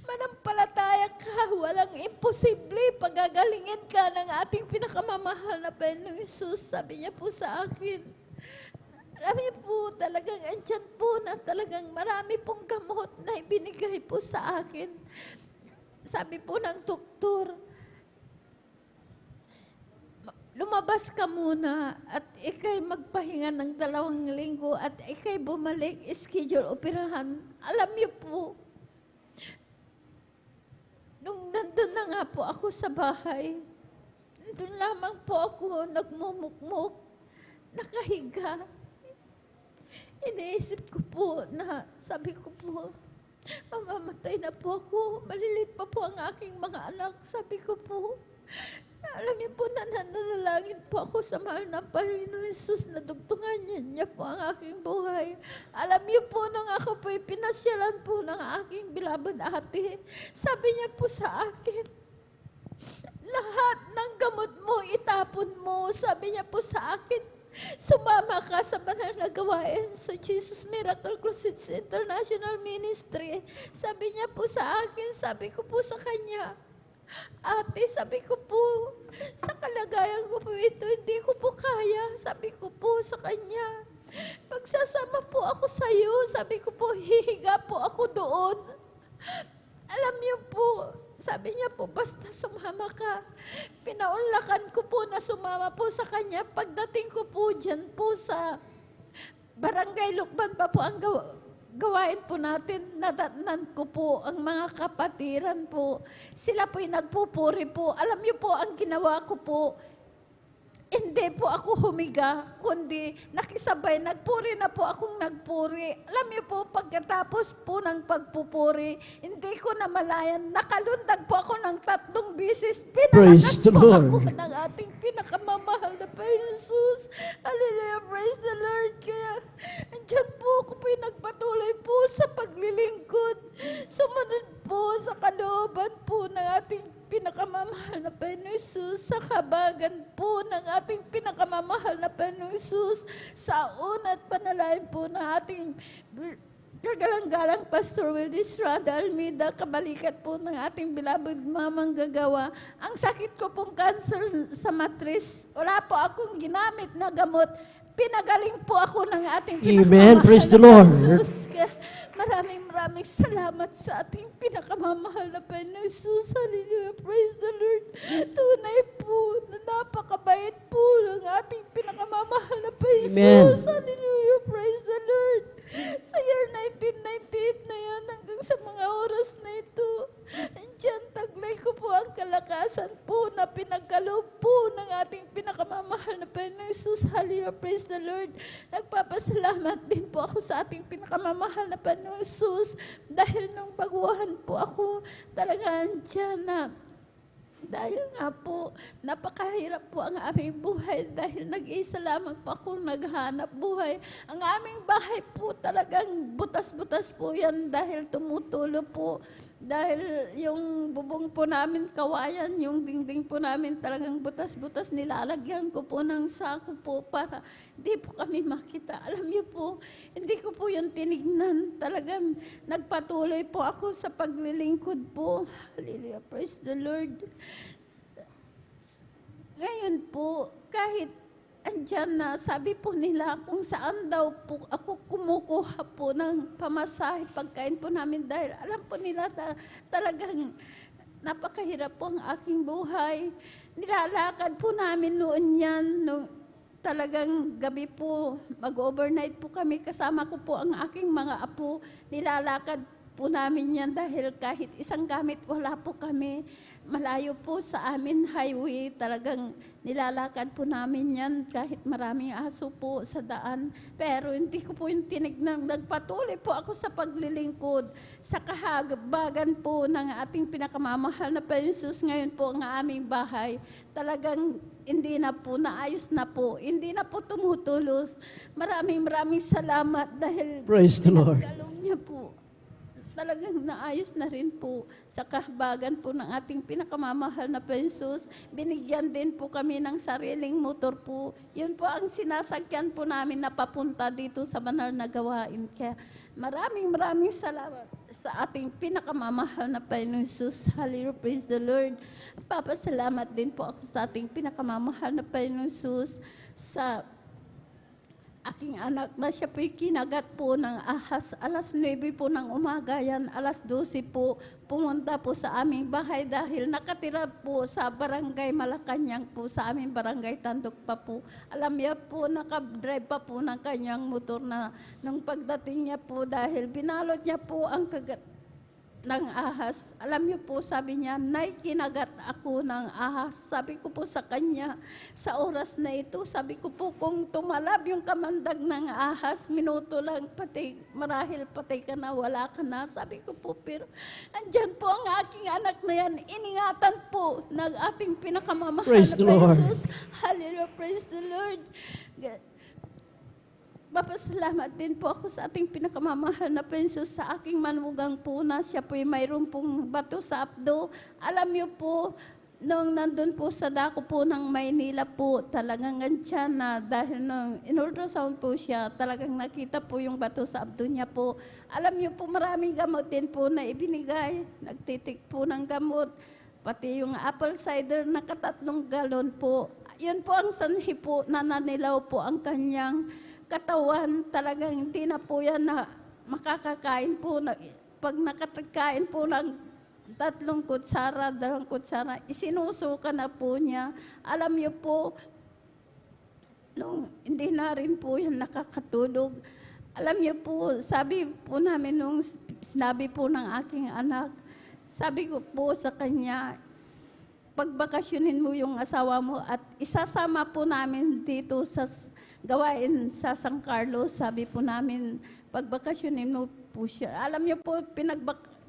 manampalataya ka, walang imposible, pagagalingin ka ng ating pinakamamahal na Panginoong Jesus. Sabi niya po sa akin, alam niyo po, talagang andyan po na talagang marami pong gamot na ibinigay po sa akin. Sabi po ng doktor, lumabas ka muna at ikay magpahinga ng 2 linggo at ikay bumalik, schedule operahan. Alam niyo po, nung nandun na nga po ako sa bahay, nandun lamang po ako nagmumukmuk. nakahiga. Iniisip ko po na, sabi ko po, mamamatay na po ako. Malilit pa po ang aking mga anak. Sabi ko po, alam niyo po, nananalangin po ako sa mahal na Panginoon Jesus na dugtungan niya po ang aking buhay. Alam niyo po, nung ako po pinasyalan po ng aking bilabad ate, sabi niya po sa akin, lahat ng gamot mo, itapon mo. Sabi niya po sa akin, sumama ka sa banal na gawain sa Jesus Miracle Crusades International Ministry. Sabi niya po sa akin, sabi ko po sa kanya, ate, sabi ko po, sa kalagayan ko po ito, hindi ko po kaya. Sabi ko po sa kanya, magsasama po ako sa iyo. Sabi ko po, hihiga po ako doon. Alam niyo po, sabi niya po, basta sumama ka. Pinaunlakan ko po na sumama po sa kanya. Pagdating ko po dyan po sa Barangay Lukban pa po ang gawain po natin. Nadatnan ko po ang mga kapatiran po. Sila po'y nagpupuri po. Alam niyo po, ang ginawa ko po, hindi po ako humiga, kundi nakisabay, nagpuri na po akong nagpuri. Alam niyo po, pagkatapos po ng pagpupuri, hindi ko na malayan, nakalundag po ako ng 3 bisis. Praise the Pinalakas po Lord. ako ng ating pinakamamahal na Panginoon Jesus. Hallelujah, praise the Lord. Kaya, andyan po ako po nagpatuloy po sa paglilingkod. Sumunod po sa kalooban po ng ating pinakamamahal na Panginoon Jesus, sa kabagan po ng ating pinakamamahal na Panginoon Jesus, sa una at panalain po ng ating kagalang-galang Pastor Wildis Rada Almeida, kabalikat po ng ating beloved mamang gagawa. Ang sakit ko pong cancer sa matris, wala po akong ginamit na gamot. Pinagaling po ako ng ating Amen. pinakamamahal Praise the na Lord. Jesus. Kaya maraming salamat sa ating pinakamamahal na Panginoon Jesus. Hallelujah. Praise the Lord. Tunay po na napakabait po ng ating pinakamamahal na Panginoon Amen. Jesus. Hallelujah. Praise the Lord. Sa year 1998 na yan, hanggang sa mga oras na ito, diyan taglay ko po ang kalakasan po na pinagkaloob po ng ating pinakamamahal na Panginoon Jesus. Hallelujah. Praise the Lord. Nagpapasalamat din po ako sa ating pinakamamahal na Panginoon Jesus dahil nung baguhan po ako, talagang diyan na dahil nga po, napakahirap po ang aming buhay dahil nag-isa lamang po ako naghanap buhay. Ang aming bahay po talagang butas-butas po yan dahil tumutulo po. Dahil yung bubong po namin kawayan, yung dingding po namin talagang butas-butas, nilalagyan ko po ng sako po para hindi po kami makita. Alam niyo po, hindi ko po yung tinignan. Talagang nagpatuloy po ako sa paglilingkod po. Hallelujah, praise the Lord. Ngayon po, kahit andyan na, sabi po nila kung saan daw po ako kumukuha po ng pamasahe, pagkain po namin dahil alam po nila talagang napakahirap po ang aking buhay. Nilalakad po namin noon yan, talagang gabi po, mag-overnight po kami, kasama ko po ang aking mga apo, nilalakad po namin yan dahil kahit isang gamit wala po kami. Malayo po sa amin highway, talagang nilalakad po namin yan kahit maraming aso po sa daan. Pero hindi ko po yung tinignan. Nagpatuloy po ako sa paglilingkod, sa kahabagan po ng ating pinakamamahal na Panginoon Jesus. Ngayon po ang aming bahay, talagang hindi na po, naayos na po, hindi na po tumutulos. Maraming salamat dahil Praise the Lord. pinagkaloob niya po. Talagang naayos na rin po sa kahabagan po ng ating pinakamamahal na Jesus. Binigyan din po kami ng sariling motor po. Yun po ang sinasakyan po namin na papunta dito sa banal na gawain. Kaya maraming salamat sa ating pinakamamahal na Panginoon Jesus. Hallelujah, praise the Lord. Papasalamat din po ako sa ating pinakamamahal na Panginoon Jesus sa aking anak na siya po'y kinagat po ng ahas. Alas 9 po ng umaga yan, alas 12 po, pumunta po sa aming bahay dahil nakatira po sa barangay Malacanang po, sa aming barangay Tandok pa po. Alam niya po, nakadrive pa po ng kanyang motor na nung pagdating niya po dahil binalot niya po ang ng ahas. Alam niyo po, sabi niya, Nay, kinagat ako ng ahas. Sabi ko po sa kanya, sa oras na ito, sabi ko po, kung tumalab yung kamandag ng ahas, minuto lang, patay, marahil patay ka na, wala ka na. Sabi ko po, pero andyan po ang aking anak na yan. Iningatan po ng ating pinakamamahal Praise na the Lord. Jesus. Hallelujah, praise the Lord. Papasalamat din po ako sa ating pinakamamahal na Jesus sa aking manugang po na siya po'y mayroon pong bato sa abdo. Alam niyo po, nung nandun po sa dako po ng Maynila po, talagang ganyan na dahil nung in-ultrasound po siya, talagang nakita po yung bato sa abdo niya po. Alam niyo po, maraming gamot din po na ibinigay. Nagtitik po ng gamot. Pati yung apple cider na 3 galon po. Yun po ang sanhi po, nananilaw po ang kanyang katawan. Talagang hindi na po yan na makakakain po. Pag nakakain po ng 3 kutsara, 2 kutsara, isinusuka na po niya. Alam niyo po, nung hindi na rin po yan nakakatulog. Alam niyo po, sabi po namin nung sinabi po ng aking anak, sabi ko po sa kanya, pagbakasyonin mo yung asawa mo at isasama po namin dito sa gawain sa San Carlos. Sabi po namin, pagbakasyonin mo po siya. Alam niyo po,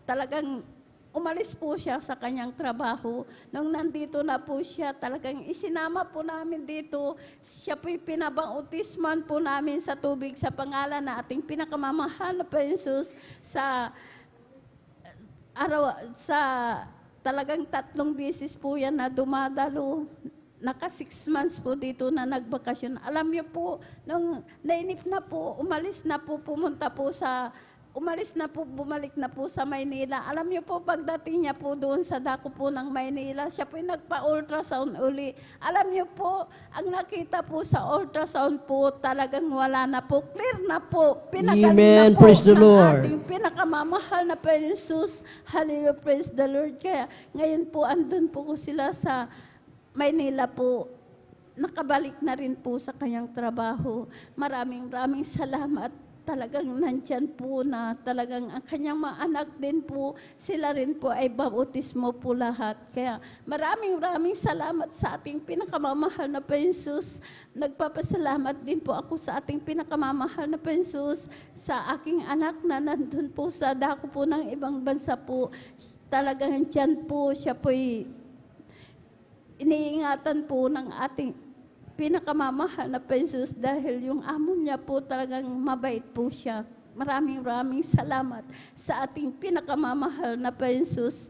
talagang umalis po siya sa kanyang trabaho. Nung nandito na po siya, talagang isinama po namin dito. Siya po'y pinabautisman po namin sa tubig sa pangalan na ating pinakamamahal na Jesus sa talagang 3 beses po yan na dumadalo. Naka 6 months po dito na nagbakasyon. Alam niyo po, nung nainip na po, umalis na po bumalik na po sa Maynila. Alam niyo po, pagdating niya po doon sa dako po ng Maynila, siya po'y nagpa-ultrasound uli. Alam niyo po, ang nakita po sa ultrasound po, talagang wala na po, clear na po. Pinagaling Amen. na po Praise the ng Lord. ating pinakamamahal na Jesus. Hallelujah, praise the Lord. Kaya ngayon po, andun po ko sila sa Maynila po. Nakabalik na rin po sa kanyang trabaho. Maraming salamat. Talagang nandyan po na talagang ang kanyang mga anak din po, sila rin po ay bautismo po lahat. Kaya maraming salamat sa ating pinakamamahal na Jesus. Nagpapasalamat din po ako sa ating pinakamamahal na Jesus, sa aking anak na nandun po sa dako po ng ibang bansa po. Talagang nandyan po, siya po'y iniingatan po ng ating pinakamamahal na Jesus dahil yung amo niya po talagang mabait po siya. Maraming salamat sa ating pinakamamahal na Jesus.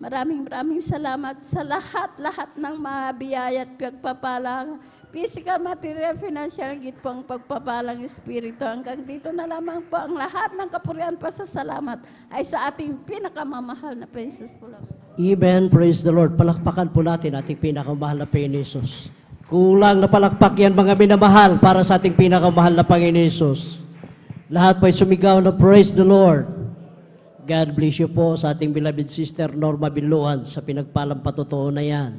Maraming salamat sa lahat ng mga biyaya at pagpapala. Physical, material, financial, git po ang pagpapalang espiritu. Hanggang dito na lamang po ang lahat ng kapurihan pa sa salamat ay sa ating pinakamamahal na Jesus po lang. Amen. Praise the Lord. Palakpakan po natin ating pinakamahal na Panginoon Jesus. Kulang na palakpak yan mga minamahal para sa ating pinakamahal na Panginoon Jesus. Lahat po'y sumigaw na praise the Lord. God bless you po sa ating beloved sister Norma Binluan sa pinagpalang patotoo na yan.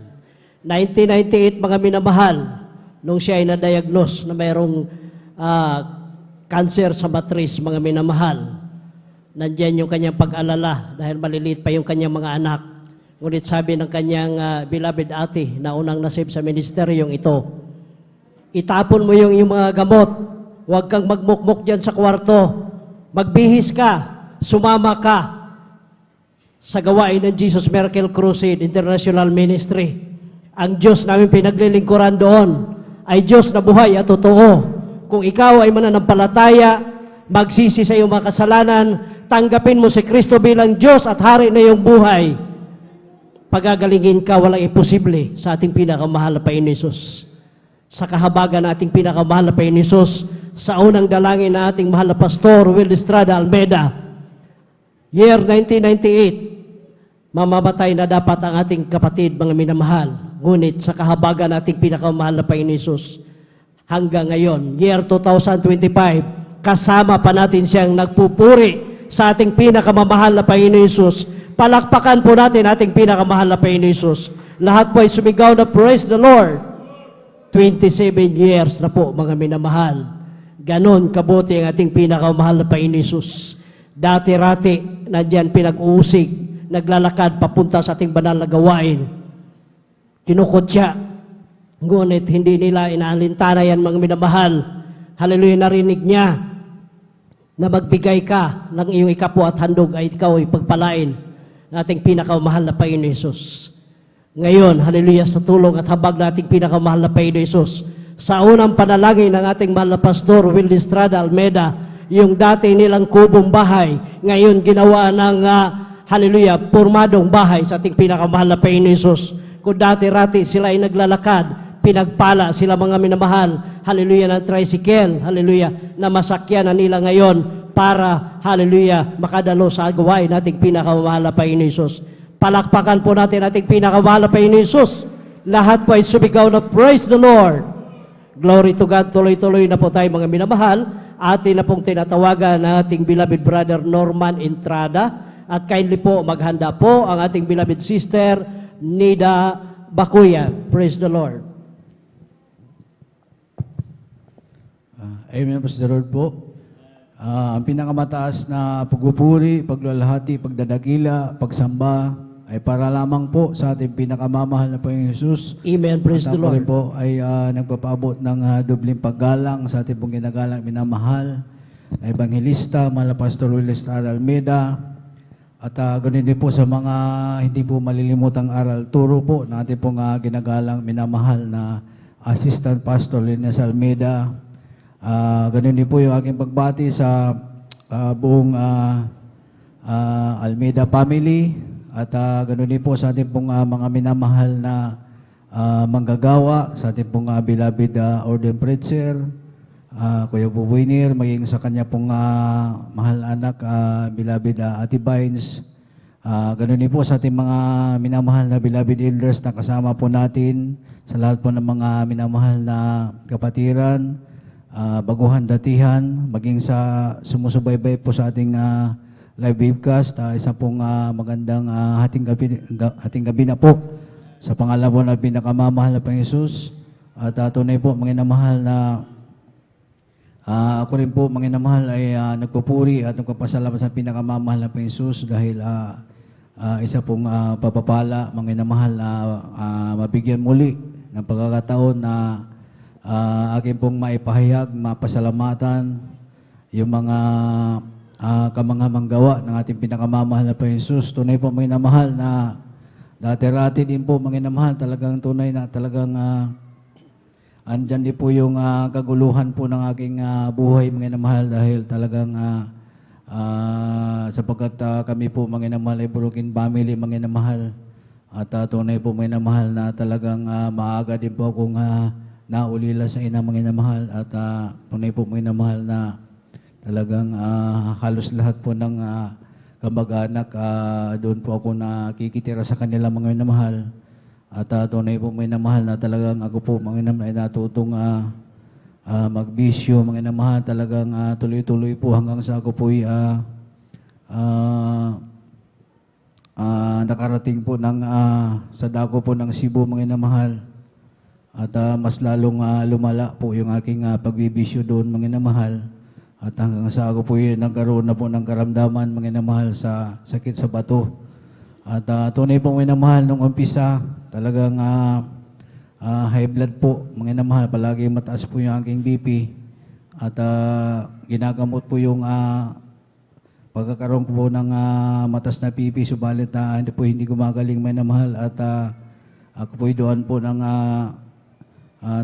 1998 mga minamahal, nung siya ay na-diagnose na mayroong cancer sa matris mga minamahal. Nandyan yung kanyang pag-alala dahil maliliit pa yung kanyang mga anak. Ngunit sabi ng kanyang beloved ate na unang nasib sa ministeryong ito, itapon mo yung iyong mga gamot, huwag kang magmukmuk dyan sa kwarto, magbihis ka, sumama ka sa gawain ng Jesus Miracle Crusade International Ministry. Ang Diyos namin pinaglilingkuran doon ay Diyos na buhay at totoo. Kung ikaw ay mananampalataya, magsisi sa iyong mga kasalanan, tanggapin mo si Kristo bilang Diyos at Hari na iyong buhay, pagagalingin ka, walang imposible sa ating pinakamahal na Panginoon Jesus. Sa kahabagan na ating pinakamahal na Panginoon Jesus, sa unang dalangin na ating mahal na Pastor Will Estrada Almeida, year 1998, mamamatay na dapat ang ating kapatid, mga minamahal. Ngunit sa kahabagan na ating pinakamahal na Panginoon Jesus, hanggang ngayon, year 2025, kasama pa natin siyang nagpupuri sa ating pinakamamahal na Panginoon Jesus. Palakpakan po natin ating pinakamahal na Panginoon Jesus. Lahat po ay sumigaw na praise the Lord. 27 years na po mga minamahal. Ganon kabuti ang ating pinakamahal na Panginoon Jesus. Dati-rati, nandyan pinag-uusig, naglalakad papunta sa ating banal na gawain. Kinukot siya. Ngunit hindi nila inaalintana yan, mga minamahal. Hallelujah, narinig niya na magbigay ka ng iyong ikapo at handog ay ikaw ay pagpalain ng ating pinakamahal na Panginoon Hesus. Ngayon, hallelujah, sa tulong at habag na ating pinakamahal na Panginoon Hesus, sa unang panalangin ng ating mahal na Pastor Will Estrada Almeida, yung dati nilang kubong bahay, ngayon ginawa ng, hallelujah, pormadong bahay sa ating pinakamahal na Panginoon Hesus. Kung dati-rati sila ay naglalakad, pinagpala sila mga minamahal, hallelujah, ng tricycle, hallelujah, na masakyan na nila ngayon para, hallelujah, makadalo sa gawain nating pinakamahal na Panginoon Hesus. Palakpakan po natin ating pinakamahal na Panginoon Hesus. Lahat po ay sumigaw na praise the Lord. Glory to God. Tuloy-tuloy na po tayo, mga minamahal. Atin na pong tinatawagan ng ating beloved brother Norman Entrada. At kindly po, maghanda po ang ating beloved sister Nida Bakuya. Praise the Lord. Amen, Pastor Lord po. Ang pinakamataas na pagpupuri, paglalahati, pagdadakila, pagsamba ay para lamang po sa ating pinakamamahal na Panginoon Hesus. Amen. Praise the At ako Lord. rin po ay nagpapaabot ng dobling paggalang sa ating pong ginagalang minamahal na Evangelista, Mahal na Pastor Will Estrada Almeida. At ganun din po sa mga hindi po malilimutang aral turo po na ating pong ginagalang minamahal na Assistant Pastor Linus Almeida. Ganun din po yung aking pagbati sa buong Almeida family. At ganun din po sa ating pong mga minamahal na manggagawa, sa ating pong beloved Orden Pretzer, Kuya Bubuinir, maging sa kanya pong mahal anak, beloved Ate Vines. Ganun din po sa ating mga minamahal na beloved elders na kasama po natin, sa lahat po ng mga minamahal na kapatiran, baguhan datihan, maging sa sumusubaybay po sa ating live webcast, isa pong magandang hating gabi na po sa pangalan po ng pinakamamahal na Panginoon Hesus. At tunay po, mga namahal na ako rin po, mga namahal, ay nagpupuri at nagpapasalamat sa pinakamamahal na Panginoon Hesus dahil isa pong papapala, mga namahal, na mabigyan muli ng pagkakataon na akin pong maipahayag, mapasalamatan yung mga kamanghamang gawa ng ating pinakamamahal na Panginoon Hesus. Tunay po, mga namahal, na dati-rati din po, mga namahal, talagang tunay na talagang andyan din po yung kaguluhan po ng aking buhay, mga namahal, dahil talagang sapagkat kami po, mga namahal, ay broken family, mga namahal. At tunay po, mga namahal, na talagang maaga din po akong naulila sa ina, mga namahal. At tunay po, mga namahal, na talagang halos lahat po ng kamag-anak, doon po ako nakikitira sa kanila, mga minamahal. At tunay po, mga minamahal, na talagang ako po, mga minamahal, ay natutong magbisyo, mga minamahal. Talagang tuloy-tuloy po hanggang sa ako po ay nakarating po ng, sa dako po ng Cebu, mga minamahal. At mas lalong lumala po yung aking pagbibisyo doon, mga minamahal. At hanggang sa ako po yun, nagkaroon na po ng karamdaman, mga namahal, sa sakit sa bato. At tunay po, mga namahal, nung umpisa, talagang high blood po, mga namahal, palagi mataas po yung aking BP. At ginagamot po yung pagkakaroon po ng mataas na BP, subalit hindi gumagaling, mga namahal. At ako po doon po ng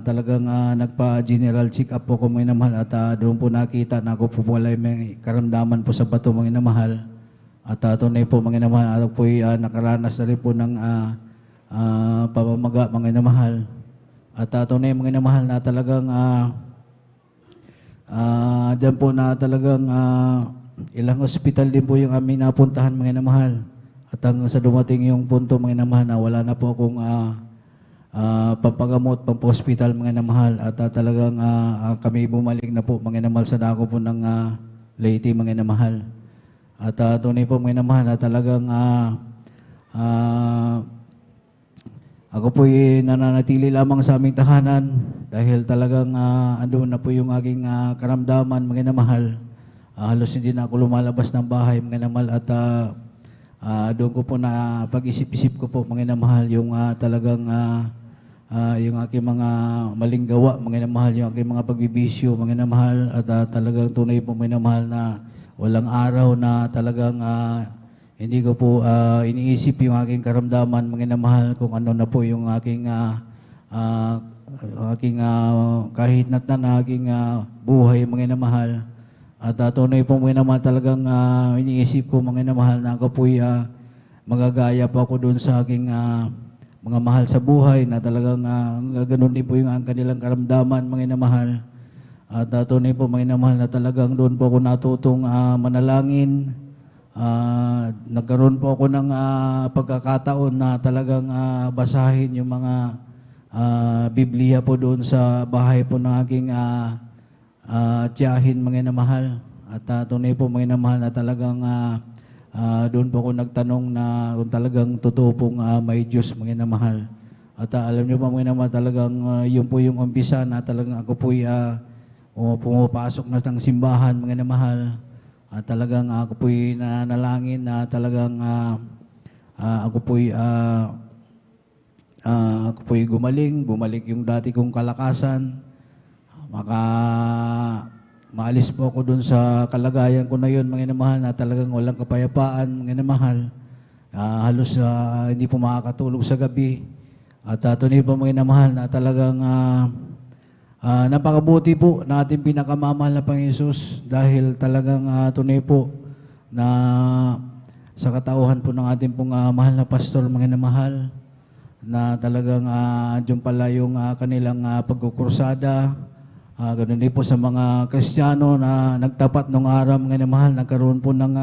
talagang nagpa-general check-up po ko, mga namahal, at doon po nakita na ako po wala may karamdaman po sa bato, mga namahal. At tunay po, mga namahal, ako po nakaranas na rin po ng pamamaga, mga namahal. At tunay, mga namahal, na talagang dyan po na talagang ilang ospital din po yung aming napuntahan, mga namahal. At hanggang sa dumating yung punto, mga namahal, na wala na po akong pampagamot, pampa-hospital, mga namahal. At talagang kami bumalik na po, mga namahal, sa dako po ng Leyte, mga namahal. At tunay po, mga namahal, na talagang ako po nananatili lamang sa aming tahanan dahil talagang andun na po yung aking karamdaman, mga namahal. halos hindi na ako lumalabas ng bahay, mga inamahal, at doon ko po na pag-isip-isip ko po, mga inamahal, yung talagang yung aking mga maling gawa, mga inamahal, yung aking mga pagbibisyo, mga inamahal, at talagang tunay po, mga inamahal, na walang araw na talagang hindi ko po iniisip yung aking karamdaman, mga inamahal, kung ano na po yung aking kahit na aking buhay, mga inamahal. At tunay po, mga inamahal, talagang iniisip ko, mga inamahal, na ako po'y magagaya pa ako doon sa aking mga mahal sa buhay, na talagang ganun din po yung kanilang karamdaman, mga inamahal. At tunay po, mga inamahal, na talagang doon po ako natutong manalangin. Nagkaroon po ako ng pagkakataon na talagang basahin yung mga Biblia po doon sa bahay po ng aking tiyahin, mga inamahal. At tunay po, mga inamahal, na talagang doon po ako nagtanong na kung talagang totoo pong may Diyos, mga inamahal. At alam niyo po, mga inamahal, talagang yun po yung umpisa na talagang ako po'y pumapasok na ng simbahan, mga inamahal. At talagang ako po'y nanalangin na talagang ako po'y bumalik yung dati kong kalakasan. Maalis po ako dun sa kalagayan ko na yun, mga inamahal, na talagang walang kapayapaan, mga inamahal. Halos hindi po makakatulog sa gabi. At tunay po, mga inamahal, na talagang napakabuti po na ating pinakamamahal na Panginoon Hesus, dahil talagang tunay po na sa katauhan po ng ating pong mahal na pastor, mga inamahal, na talagang dyan pala yung kanilang pagkukursada. Ganun din po sa mga Kristiyano na nagtapat nung araw, mga inamahal, nagkaroon po ng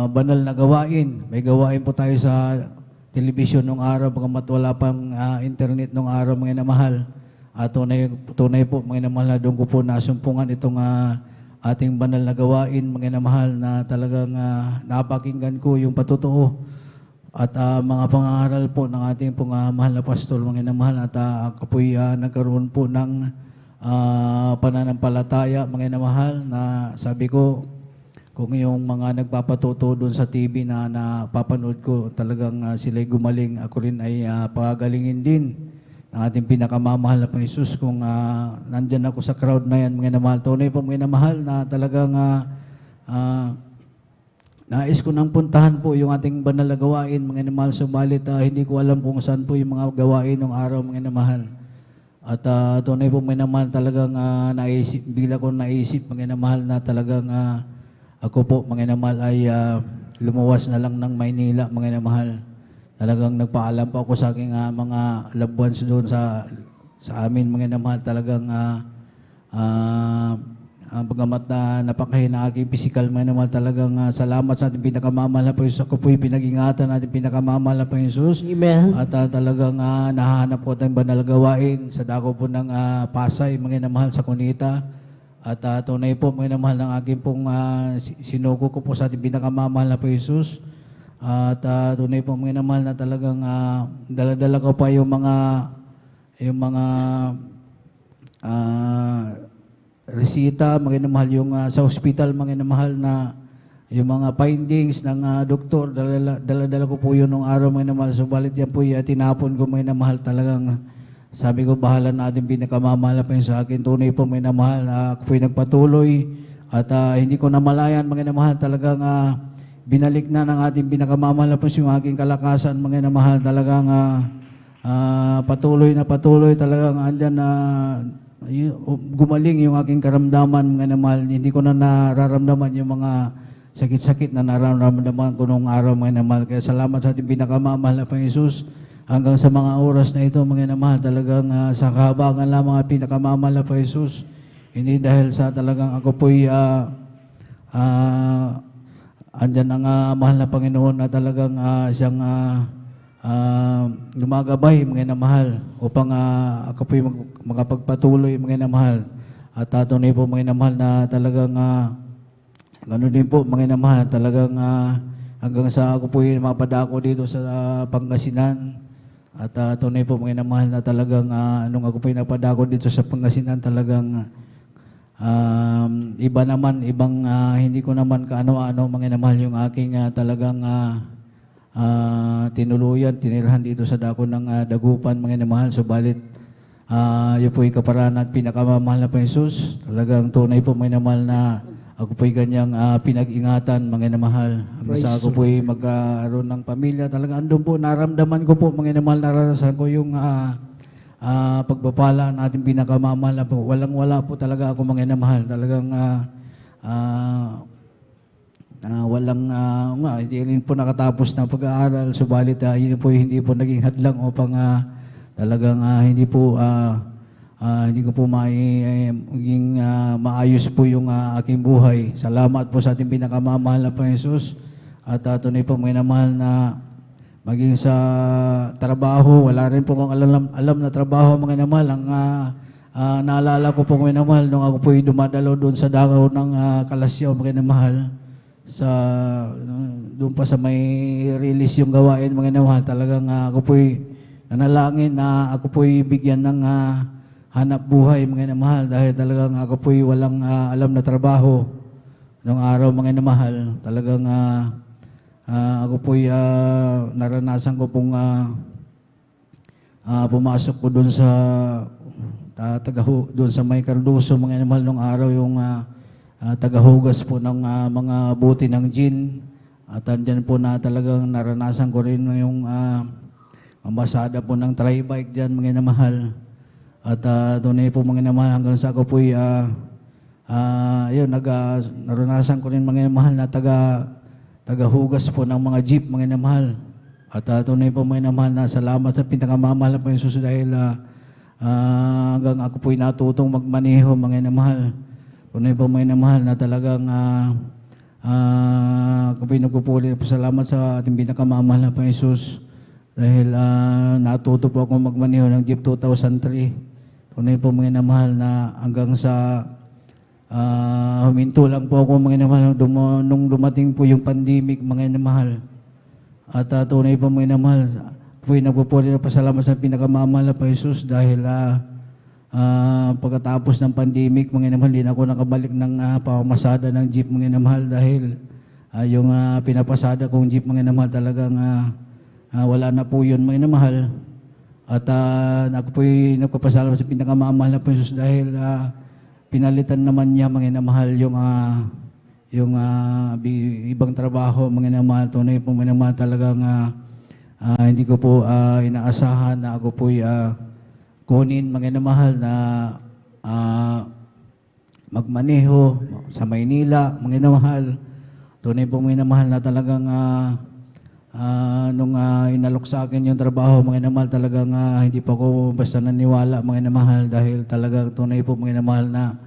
banal na gawain. May gawain po tayo sa telebisyon nung araw, bagamat wala pang internet nung araw, mga inamahal. Tunay po, mga inamahal, na doon ko po nasumpungan itong ating banal na gawain, mga inamahal, na talagang napakinggan ko yung patotoo at mga pangaral po ng ating pong mahal na pastor, mga inamahal. At ako po'y nagkaroon po ng pananampalataya, mga inamahal, na sabi ko, kung yung mga nagpapatuto doon sa TV na napapanood ko, talagang sila'y gumaling, ako rin ay pagalingin din ng ating pinakamamahal na Panginoon Hesus. Kung nandyan ako sa crowd na yan, mga inamahal, tunay po, mga inamahal, na talagang nais ko nang puntahan po yung ating banal na gawain, mga inamahal, subalit hindi ko alam kung saan po yung mga gawain ng araw, mga inamahal. At tunay po, mga inamahal, talagang bigla ko naisip, mga inamahal, na talagang ako po, mga inamahal, ay lumuwas na lang ng Maynila, mga inamahal. Talagang nagpaalam po ako sa aking mga loved ones doon sa amin, mga inamahal. Talagang bagamat na napakahina aking physical, mga inamahal, talagang salamat sa ating pinakamamahal na Panginoon. Ako po'y pinag-ingatan natin pinakamamahal na Panginoon. Amen. At talagang nahahanap po tayong banal gawain sa dako po ng Pasay, mga inamahal, sa Cunita. At tunay po, mga inamahal, ng aking pong sinuko ko po sa ating pinakamamahal na Panginoon. At tunay po, mga inamahal, na talagang dala-dala ko pa yung mga resita, mga inamahal, yung sa hospital, mga inamahal, na yung mga findings ng doktor, dala-dala ko po yun nung araw, mga inamahal. Subalit yan po tinapon ko, mga inamahal. Talagang sabi ko, bahala na ating pinakamamahal pa yun sa akin. Tunay po, mga inamahal, ako po'y nagpatuloy at hindi ko namalayan, mga inamahal, talagang binalik na ng ating pinakamamahal po yung aking kalakasan, mga inamahal. Talagang patuloy talagang andyan na gumaling yung aking karamdaman, mga inamahal. Hindi ko na nararamdaman yung mga sakit-sakit na nararamdaman ko nung araw, mga inamahal. Kaya salamat sa ating pinakamamahal na Panginoon Hesus. Hanggang sa mga oras na ito, mga inamahal, talagang sa kahabagan lamang ang pinakamamahal na Panginoon Hesus. Hindi dahil sa talagang ako po'y andyan ang mahal na Panginoon na talagang siyang lumagabay, mga inamahal, upang ako po'y makapagpatuloy, mga inamahal. At tunay po, mga inamahal, na talagang gano'n din po, mga inamahal, talagang hanggang sa ako po'y mapadako dito sa Pangasinan. At tunay po, mga inamahal, na talagang nung ako po'y napadako dito sa Pangasinan, talagang Iba naman, hindi ko naman kaano-ano, mga mahal, yung aking talagang tinuluyan, tinirahan dito sa dako ng dagupan, mga mahal. Subalit, yun po'y kaparaan at pinakamamahal na po Jesus. Talagang tunay po, mga mahal, na ako po'y ganyang pinag-ingatan, mga mahal. Hanggang sa ako po'y magkaroon ng pamilya. Talagang andun po, naramdaman ko po, mga mahal, naranasan ko yung pagpapala ng ating pinakamamahal na po. Walang-wala po talaga ako, mga mahal. Talagang hindi rin po nakatapos ng pag-aaral. Subalit, yun po hindi po naging hadlang upang talagang hindi ko po maging maayos po yung aking buhay. Salamat po sa ating pinakamamahal na Panginoon Jesus. At tunay po, mga mahal, na maging sa trabaho, wala rin po kong alam na trabaho, mga mahal. Ang naalala ko po, mga mahal, nung ako po'y dumadalo doon sa dakaw ng Kalasyaw, mga mahal, doon pa sa may release yung gawain, mga mahal. Talagang ako po'y nanalangin na ako po'y bigyan ng hanap buhay, mga mahal, dahil talagang ako po'y walang alam na trabaho noong araw, mga mahal. Talagang ako po'y naranasan ko pong pumasok ko doon sa doon sa may Cardoso, mga mahal, noong araw, yung tagahugas po ng mga buti ng gin. At andyan po na talagang naranasan ko rin yung ambasada po ng tri-bike dyan, mga mahal. At doon po, mga mahal, hanggang sa ako po'y naranasan ko rin, mga mahal, na tagahugas po ng mga jeep, mga mahal. At tunay po, mga mahal, na salamat sa pinakamamahal na Panginoon Jesus, dahil hanggang ako po'y natutong magmaneho, mga mahal. Tunay po, mga mahal, na talagang ako po'y nagpupuli. Salamat sa ating pinakamamahal na Panginoon Jesus, dahil natuto po ako magmaneho ng Jeep 2003. Tunay po, mga mahal, na hanggang sa huminto lang po ako, mga mahal, nung dumating po yung pandemic, mga mahal. At tunay po, mga mahal, po'y nagpupuli na pasalamat sa pinakamamahal na Panginoon Jesus, dahil pagkatapos ng pandemic, mga mahal, hindi na ako nakabalik ng pamamasada ng jeep, mga mahal, dahil yung pinapasada kong jeep, mga mahal, talagang wala na po yun, mga mahal. At ako po'y nagpapasalamat sa pinakamamahal na Panginoon Jesus, dahil pinalitan naman niya, mga mahal, yung ibang trabaho, mga mahal. Tunay po, mga mahal, talagang hindi ko po inaasahan na ako po'y kunin, mga mahal, na magmaneho sa Maynila, mga mahal. Tunay po, mga mahal, na talagang nung inalok sa akin yung trabaho, mga mahal, talagang hindi pa ako basta naniwala, mga mahal, dahil talagang tunay po, mga mahal, na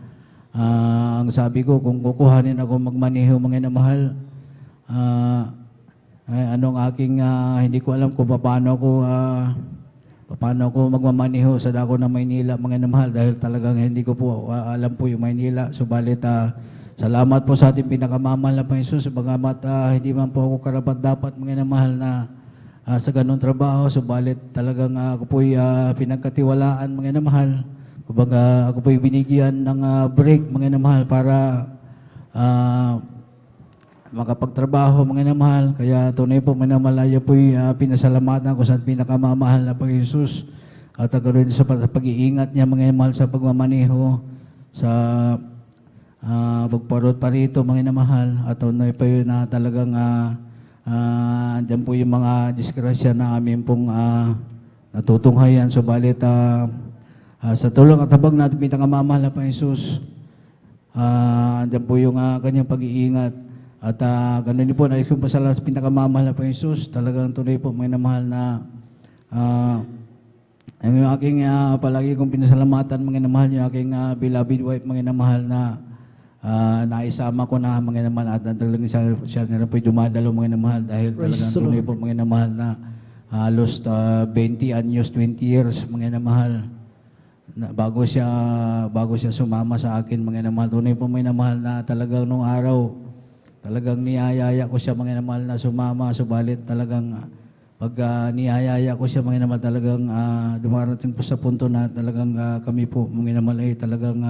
ang sabi ko, kung kukuhanin ako magmaneho, mga mahal, anong aking hindi ko alam kung paano ako magmamaneho sa dako ng Maynila, mga mahal, dahil talagang hindi ko po alam po yung Maynila. Subalit salamat po sa ating pinakamamahal na Panginoon Jesus, bagamat hindi man po ako karapat-dapat, mga mahal, na sa ganong trabaho. Subalit talagang ako po'y pinagkatiwalaan, mga mahal. Kumbaga ako po'y binigyan ng break, mga mahal, para makapagtrabaho, mga mahal. Kaya tunay po, mga mahal, po'y pinasalamatan ko sa pinakamamahal na Panginoon Jesus. At rin sa pag-iingat niya, mga mahal, sa pagmamaneho, sa pagparot pa rito, mga mahal. At tunay pa yun na talagang andyan po yung mga disgrasya na amin pong natutunghayan. Subalit sa tulong at habag natin pinakamamahal na Panginoon Jesus, andyan po yung kanyang pag-iingat. At ganun din po, nais kong pasalamat sa pinakamamahal na Panginoon Jesus. Talagang tunay po, mga mahal, na yung aking palagi kong pinasalamatan, mga mahal, yung aking beloved wife, mga mahal, na naisama ko na, mga mahal, at talagang siya na po dumadalo, mga mahal, dahil talagang tunay po, mga mahal, na halos 20 anyos, 20 years, mga mahal, na bago siya sumama sa akin, mga mahal. Tunay po, mga mahal, na talagang nung araw, talagang niyayaya ko siya, mga mahal, na sumama. Subalit talagang pag niyayaya ko siya, mga mahal, talagang dumarating po sa punto na talagang kami po, mga mahal, ay talagang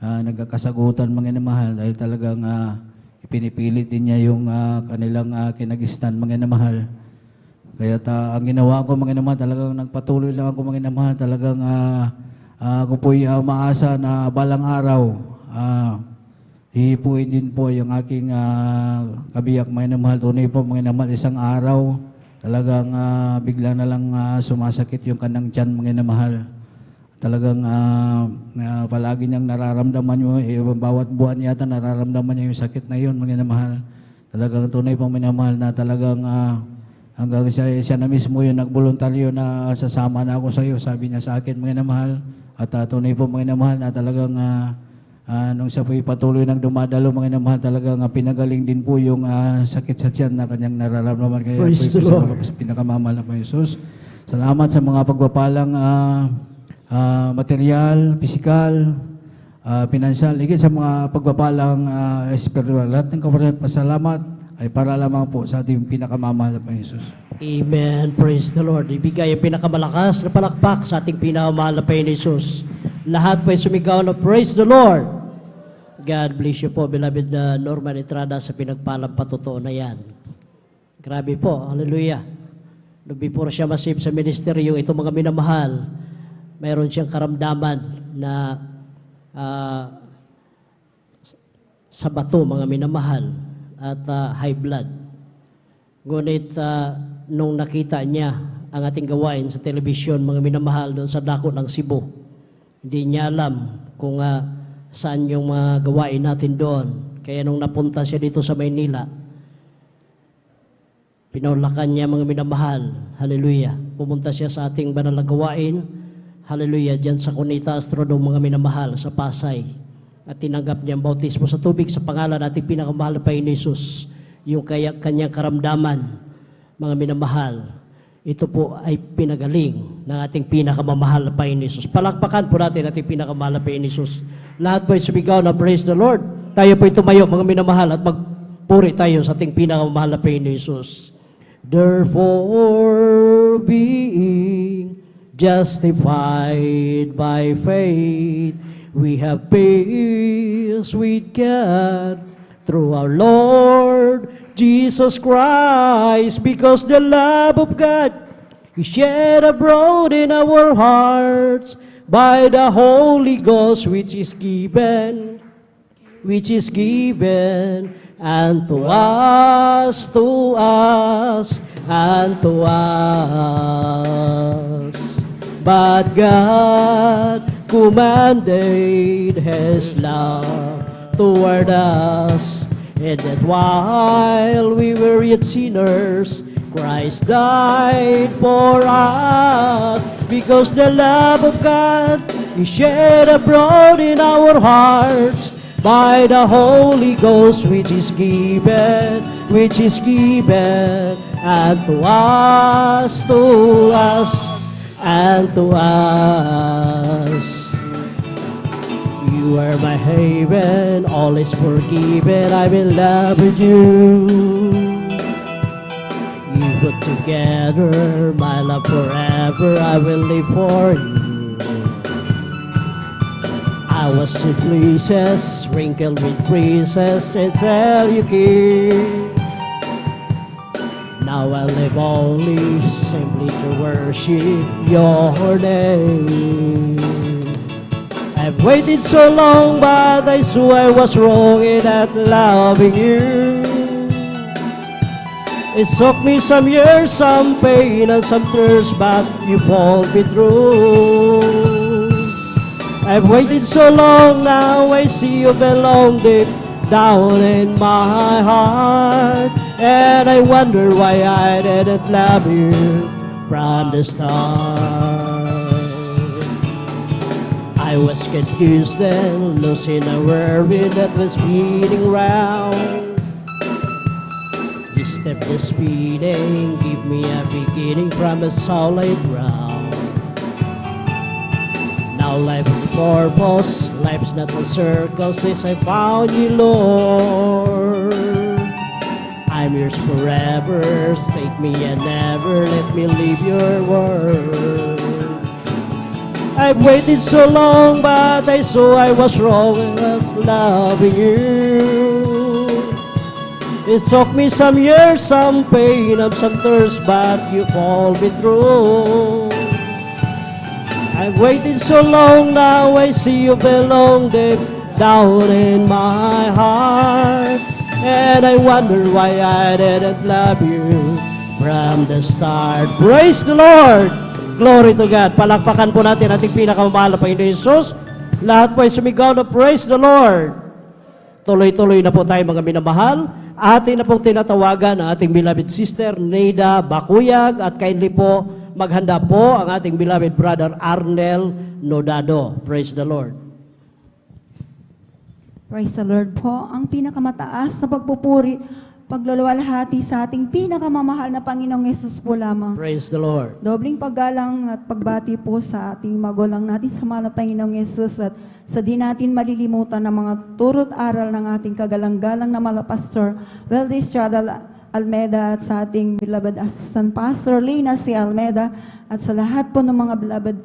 nagkakasagutan mga namahal dahil talagang ipinipilit din niya yung kanilang kinagisnan mga namahal. Kaya ang ginawa ko mga namahal, talagang nagpatuloy lang ako mga namahal, talagang ako po'y umaasa na balang araw, hihipuin din po yung aking kabiyak mga namahal. Tunay po mga namahal, isang araw, talagang bigla na lang sumasakit yung kanang tiyan mga namahal. Talagang palagi niyang nararamdaman yung bawat buwan yata nararamdaman niya yung sakit na yun mga namahal. Talagang tunay pong minamahal na talagang hanggang siya na mismo yung nagboluntaryo na sasama na ako sa iyo, sabi niya sa akin mga namahal. At tunay po mga namahal na talagang nung siya po'y patuloy ng dumadalo mga namahal, talagang pinagaling din po yung sakit sa tiyan na kanyang nararamdaman. Kaya Praise the Lord. sa pinakamamahal na po Jesus. Salamat sa mga pagpapalang material, pisikal, pinansyal, higit sa mga pagpapalang espiritual. Lahat ng pasalamat ay para lamang po sa ating pinakamamahal na po Jesus. Amen. Praise the Lord. Ibigay ang pinakamalakas na palakpak sa ating pinakamahal na Panginoon Jesus. Lahat po ay sumigaw na praise the Lord. God bless you po, beloved na Norman Entrada, sa pinagpalang patotoo na yan. Grabe po. Hallelujah. Before siya masave sa ministeryo, itong mga minamahal, mayroon siyang karamdaman na sa bato, mga minamahal, at high blood. Ngunit nung nakita niya ang ating gawain sa telebisyon, mga minamahal, doon sa dako ng Cebu, hindi niya alam kung saan yung mga gawain natin doon. Kaya nung napunta siya dito sa Maynila, pinaulakan niya mga minamahal. Hallelujah. Pumunta siya sa ating banal na gawain. Hallelujah. Diyan sa Cunita Astrodome, mga minamahal, sa Pasay. At tinanggap niya ang bautismo sa tubig sa pangalan nating pinakamahal na Panginoon Jesus. Yung kanyang karamdaman, mga minamahal, ito po ay pinagaling ng ating pinakamamahal na Panginoon Jesus. Palakpakan po natin ating pinakamahal na Panginoon Jesus. Lahat po ay sumigaw na praise the Lord. Tayo po ay tumayo, mga minamahal, at magpuri tayo sa ating pinakamamahal na Panginoon Jesus. Therefore, being justified by faith, we have peace with God through our Lord Jesus Christ, because the love of God is shed abroad in our hearts by the Holy Ghost, which is given unto us, unto us. But God commanded His love toward us, and that while we were yet sinners, Christ died for us. Because the love of God is shed abroad in our hearts by the Holy Ghost, which is given unto us, unto us. You are my haven, all is forgiven, I'm in love with you. You put together my love forever, I will live for you. I was in places, sprinkled with praises, and tell you care. Now I live only simply to worship your name. I've waited so long, but I saw I was wrong in not loving you. It took me some years, some pain, and some tears, but you pulled me through. I've waited so long, now I see you belong deep down in my heart. And I wonder why I didn't love you from the start. I was confused then, losing a worry that was speeding round. This step is speeding, give me a beginning from a solid ground. Now life is purpose, life's not a circle since I found you, Lord. I'm yours forever, take me and never let me leave your word. I've waited so long, but I saw I was wrong in loving you. It took me some years, some pain, and some thirst, but you called me through. I've waited so long, now I see you belong deep down in my heart. And I wonder why I didn't love you from the start. Praise the Lord! Glory to God. Palakpakan po natin ating pinakamamahal na Panginoon Jesus. Lahat po ay sumigaw na praise the Lord. Tuloy-tuloy na po tayo mga minamahal. Atin na pong tinatawagan ang ating beloved sister Neida Bakuyag at kindly po maghanda po ang ating beloved brother Arnel Nodado. Praise the Lord. Praise the Lord po. Ang pinakamataas na pagpupuri, pagluluwalhati sa ating pinakamamahal na Panginoong Yesus po lamang. Praise the Lord. Dobling paggalang at pagbati po sa ating magulang natin sa mahal na Panginoong Yesus at sa di natin malilimutan ng mga turot aral ng ating kagalang-galang na mahal na Pastor Weldy Estrada Almeda at sa ating beloved Assistant Pastor Lina C. Almeda at sa lahat po ng mga beloved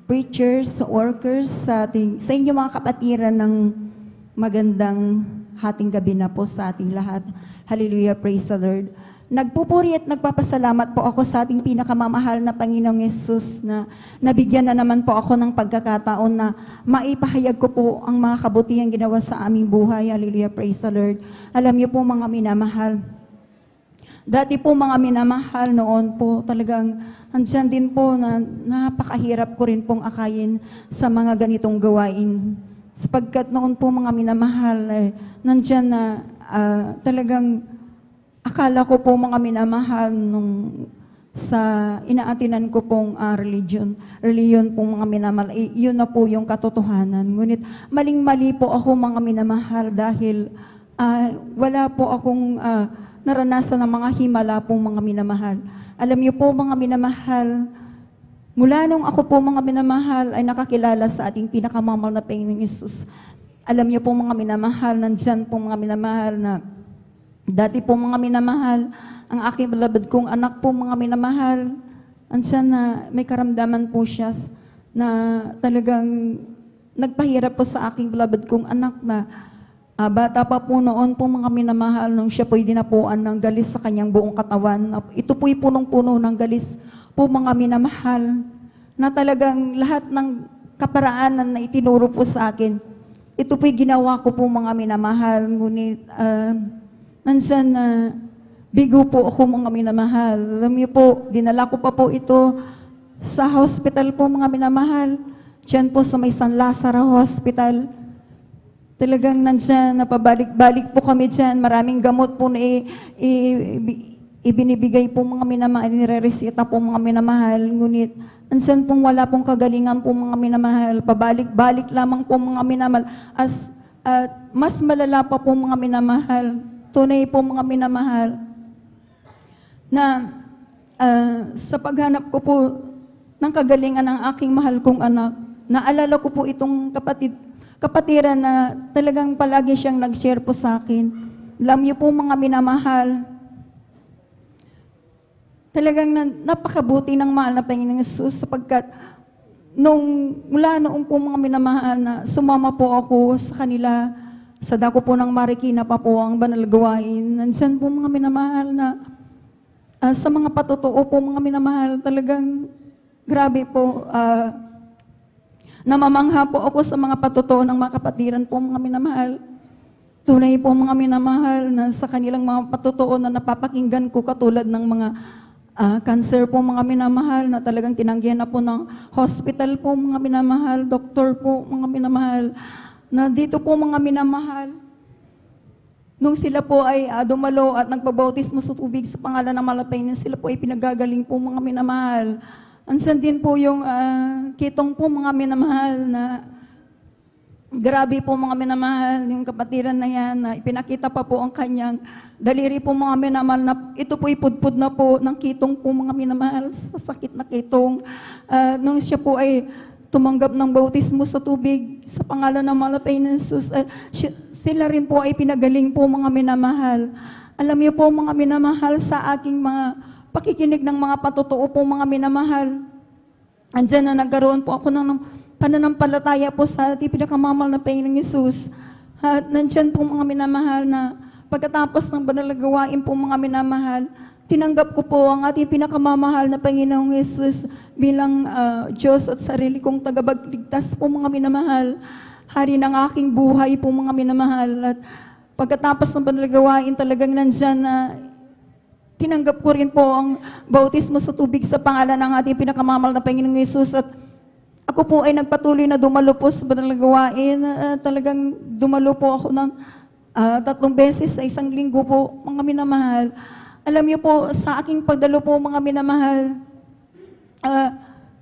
preachers, workers sa inyo mga kapatiran ng magandang hating gabi na po sa ating lahat. Hallelujah, praise the Lord. Nagpupuri at nagpapasalamat po ako sa ating pinakamamahal na Panginoong Yesus na nabigyan na naman po ako ng pagkakataon na maipahayag ko po ang mga kabutihang ginawa sa aming buhay. Hallelujah, praise the Lord. Alam niyo po mga minamahal, dati po mga minamahal noon po talagang andyan din po na napakahirap ko rin pong akayin sa mga ganitong gawain. Sapagkat noon po mga minamahal, nandyan na talagang akala ko po mga minamahal nung sa inaatinan ko pong religion pong mga minamahal, yun na po yung katotohanan. Ngunit maling-mali po ako mga minamahal dahil wala po akong naranasan ng mga himala pong mga minamahal. Alam niyo po mga minamahal, mula nung ako po mga minamahal ay nakakilala sa ating pinakamamahal na Panginoong Yesus. Alam niyo po mga minamahal, nandyan po mga minamahal na dati po mga minamahal, ang aking beloved kong anak po mga minamahal, andyan na may karamdaman po siya na talagang nagpahirap po sa aking beloved kong anak na bata pa po noon po mga minamahal nung siya po'y dinapuan ng galis sa kanyang buong katawan. Ito po'y punong-puno ng galis po mga minamahal na talagang lahat ng kaparaanan na itinuro po sa akin, ito po'y ginawa ko po mga minamahal. Ngunit nandiyan na bigo po ako mga minamahal. Alam niyo po, dinala ko pa po ito sa hospital po mga minamahal. Diyan po sa may San Lazaro Hospital. Talagang nandiyan, napabalik-balik po kami dyan. Maraming gamot po na ibinibigay po mga minamahal, nire-resita po mga minamahal. Ngunit, nandiyan pong wala pong kagalingan po mga minamahal. Pabalik-balik lamang po mga minamahal. Mas malala pa po mga minamahal. Tunay po mga minamahal. Na sa paghanap ko po ng kagalingan ng aking mahal kong anak, naalala ko po itong kapatiran na talagang palagi siyang nag-share po sa akin. Alam niyo po mga minamahal, talagang napakabuti ng mahal na Panginoong Yesus sapagkat mula noong po mga minamahal na sumama po ako sa kanila, sa dako po ng Marikina pa po ang banal gawain. Nandiyan po mga minamahal na sa mga patotoo po mga minamahal, talagang grabe po, namamangha po ako sa mga patotoo ng mga kapatiran po mga minamahal. Tunay po mga minamahal na sa kanilang mga patotoo na napapakinggan ko katulad ng mga cancer po mga minamahal na talagang tinanggihan na po ng hospital po mga minamahal, doktor po mga minamahal, na dito po mga minamahal, nung sila po ay dumalo at nagpabautismo sa tubig sa pangalan ng Malapainin, sila po ay pinagagaling po mga minamahal. Ansan din po yung kitong po mga minamahal na grabe po mga minamahal, yung kapatiran na yan, na ipinakita pa po ang kanyang daliri po mga minamahal na ito po ipudpud na po ng kitong po mga minamahal sa sakit na kitong. Nung siya po ay tumanggap ng bautismo sa tubig sa pangalan ng Malapainin Jesus, sila rin po ay pinagaling po mga minamahal. Alam niyo po mga minamahal, sa aking mga pakikinig ng mga patotoo po mga minamahal, andyan na nagkaroon po ako ng pananampalataya po sa ating pinakamamahal na Panginoong Yesus. At nandyan po mga minamahal na pagkatapos ng banal na gawain po mga minamahal, tinanggap ko po ang ating pinakamamahal na Panginoong Yesus bilang Diyos at sarili kong tagapagligtas po mga minamahal. Hari ng aking buhay po mga minamahal. At pagkatapos ng banal na gawain talagang nandyan na tinanggap ko rin po ang bautismo sa tubig sa pangalan ng ating pinakamamahal na Panginoong Yesus. At ako po ay nagpatuloy na dumalo po sa banal na gawain. Talagang dumalo po ako ng 3 beses sa isang linggo po, mga minamahal. Alam niyo po, sa aking pagdalo po, mga minamahal,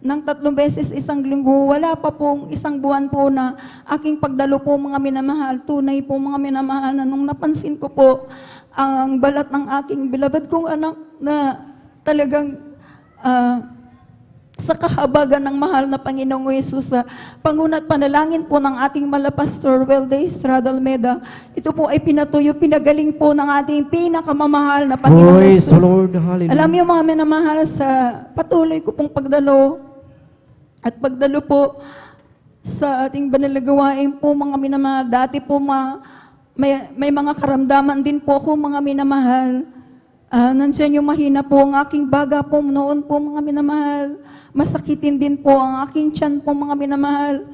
ng 3 beses isang linggo, wala pa pong isang buwan po na aking pagdalo po, mga minamahal. Tunay po, mga minamahal, na nung napansin ko po ang balat ng aking beloved kong anak na talagang sa kahabagan ng mahal na Panginoong Yesus, sa pangunat panalangin po ng ating Pastor Welde Estrada Almeda, ito po ay pinatuyo, pinagaling po ng ating pinakamamahal na Panginoong Praise Yesus. the Lord. Hallelujah. Alam niyo mga minamahal, sa patuloy ko pong pagdalo at pagdalo po sa ating banal na gawain po, mga minamahal, dati po may mga karamdaman din po ako, mga minamahal. Nandiyan yung mahina po ang aking baga po noon po, mga minamahal. Masakitin din po ang aking tiyan po, mga minamahal.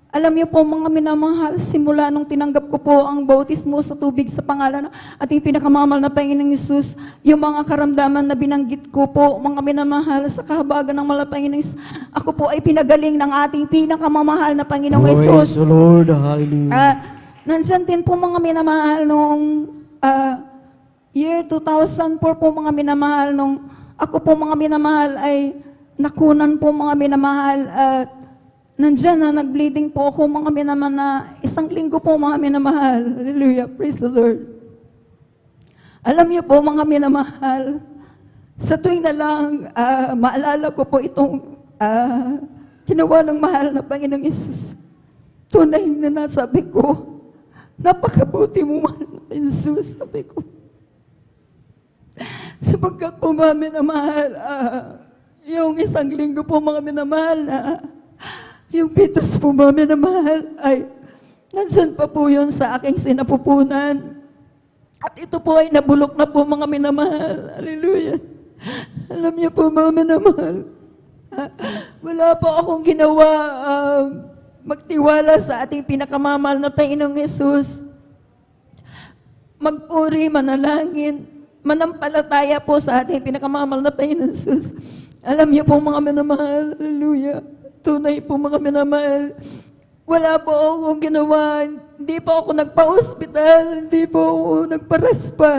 Alam niyo po, mga minamahal, simula nung tinanggap ko po ang bautismo sa tubig sa pangalan ng ating pinakamamahal na Panginoong Yesus, yung mga karamdaman na binanggit ko po, mga minamahal, sa kahabagan ng mahal na Panginoong Yesus, ako po ay pinagaling ng ating pinakamamahal na Panginoong Yesus. Praise the Lord. Hallelujah. Nandiyan din po, mga minamahal, nung year 2004 po, mga minamahal, nung ako po, mga minamahal, ay nakunan po, mga minamahal, at nandyan na nag-bleeding po ako, mga minamahal, na isang linggo po, mga minamahal. Hallelujah, praise the Lord. Alam niyo po, mga minamahal, sa tuwing na lang, maalala ko po itong ginawa ng mahal na Panginoong Yesus. Tunay na nasabi ko, napakabuti mo, mahal na Jesus, sabi ko. Sapagkat po, mga minamahal, yung isang linggo po, mga minamahal, yung pitos po, mga minamahal, ay nandyan pa po yun sa aking sinapupunan. At ito po ay nabulok na po, mga minamahal. Hallelujah. Alam niyo po, mga minamahal, wala po akong ginawa magtiwala sa ating pinakamamahal na Panginoong Yesus. Magpuri, manalangin, manampalataya po sa ating pinakamamahal na Panginoong Yesus. Alam niyo po, mga minamahal, hallelujah, tunay po, mga minamahal, wala po akong ginawa, hindi po ako nagpa-hospital, hindi po ako nagparaspa.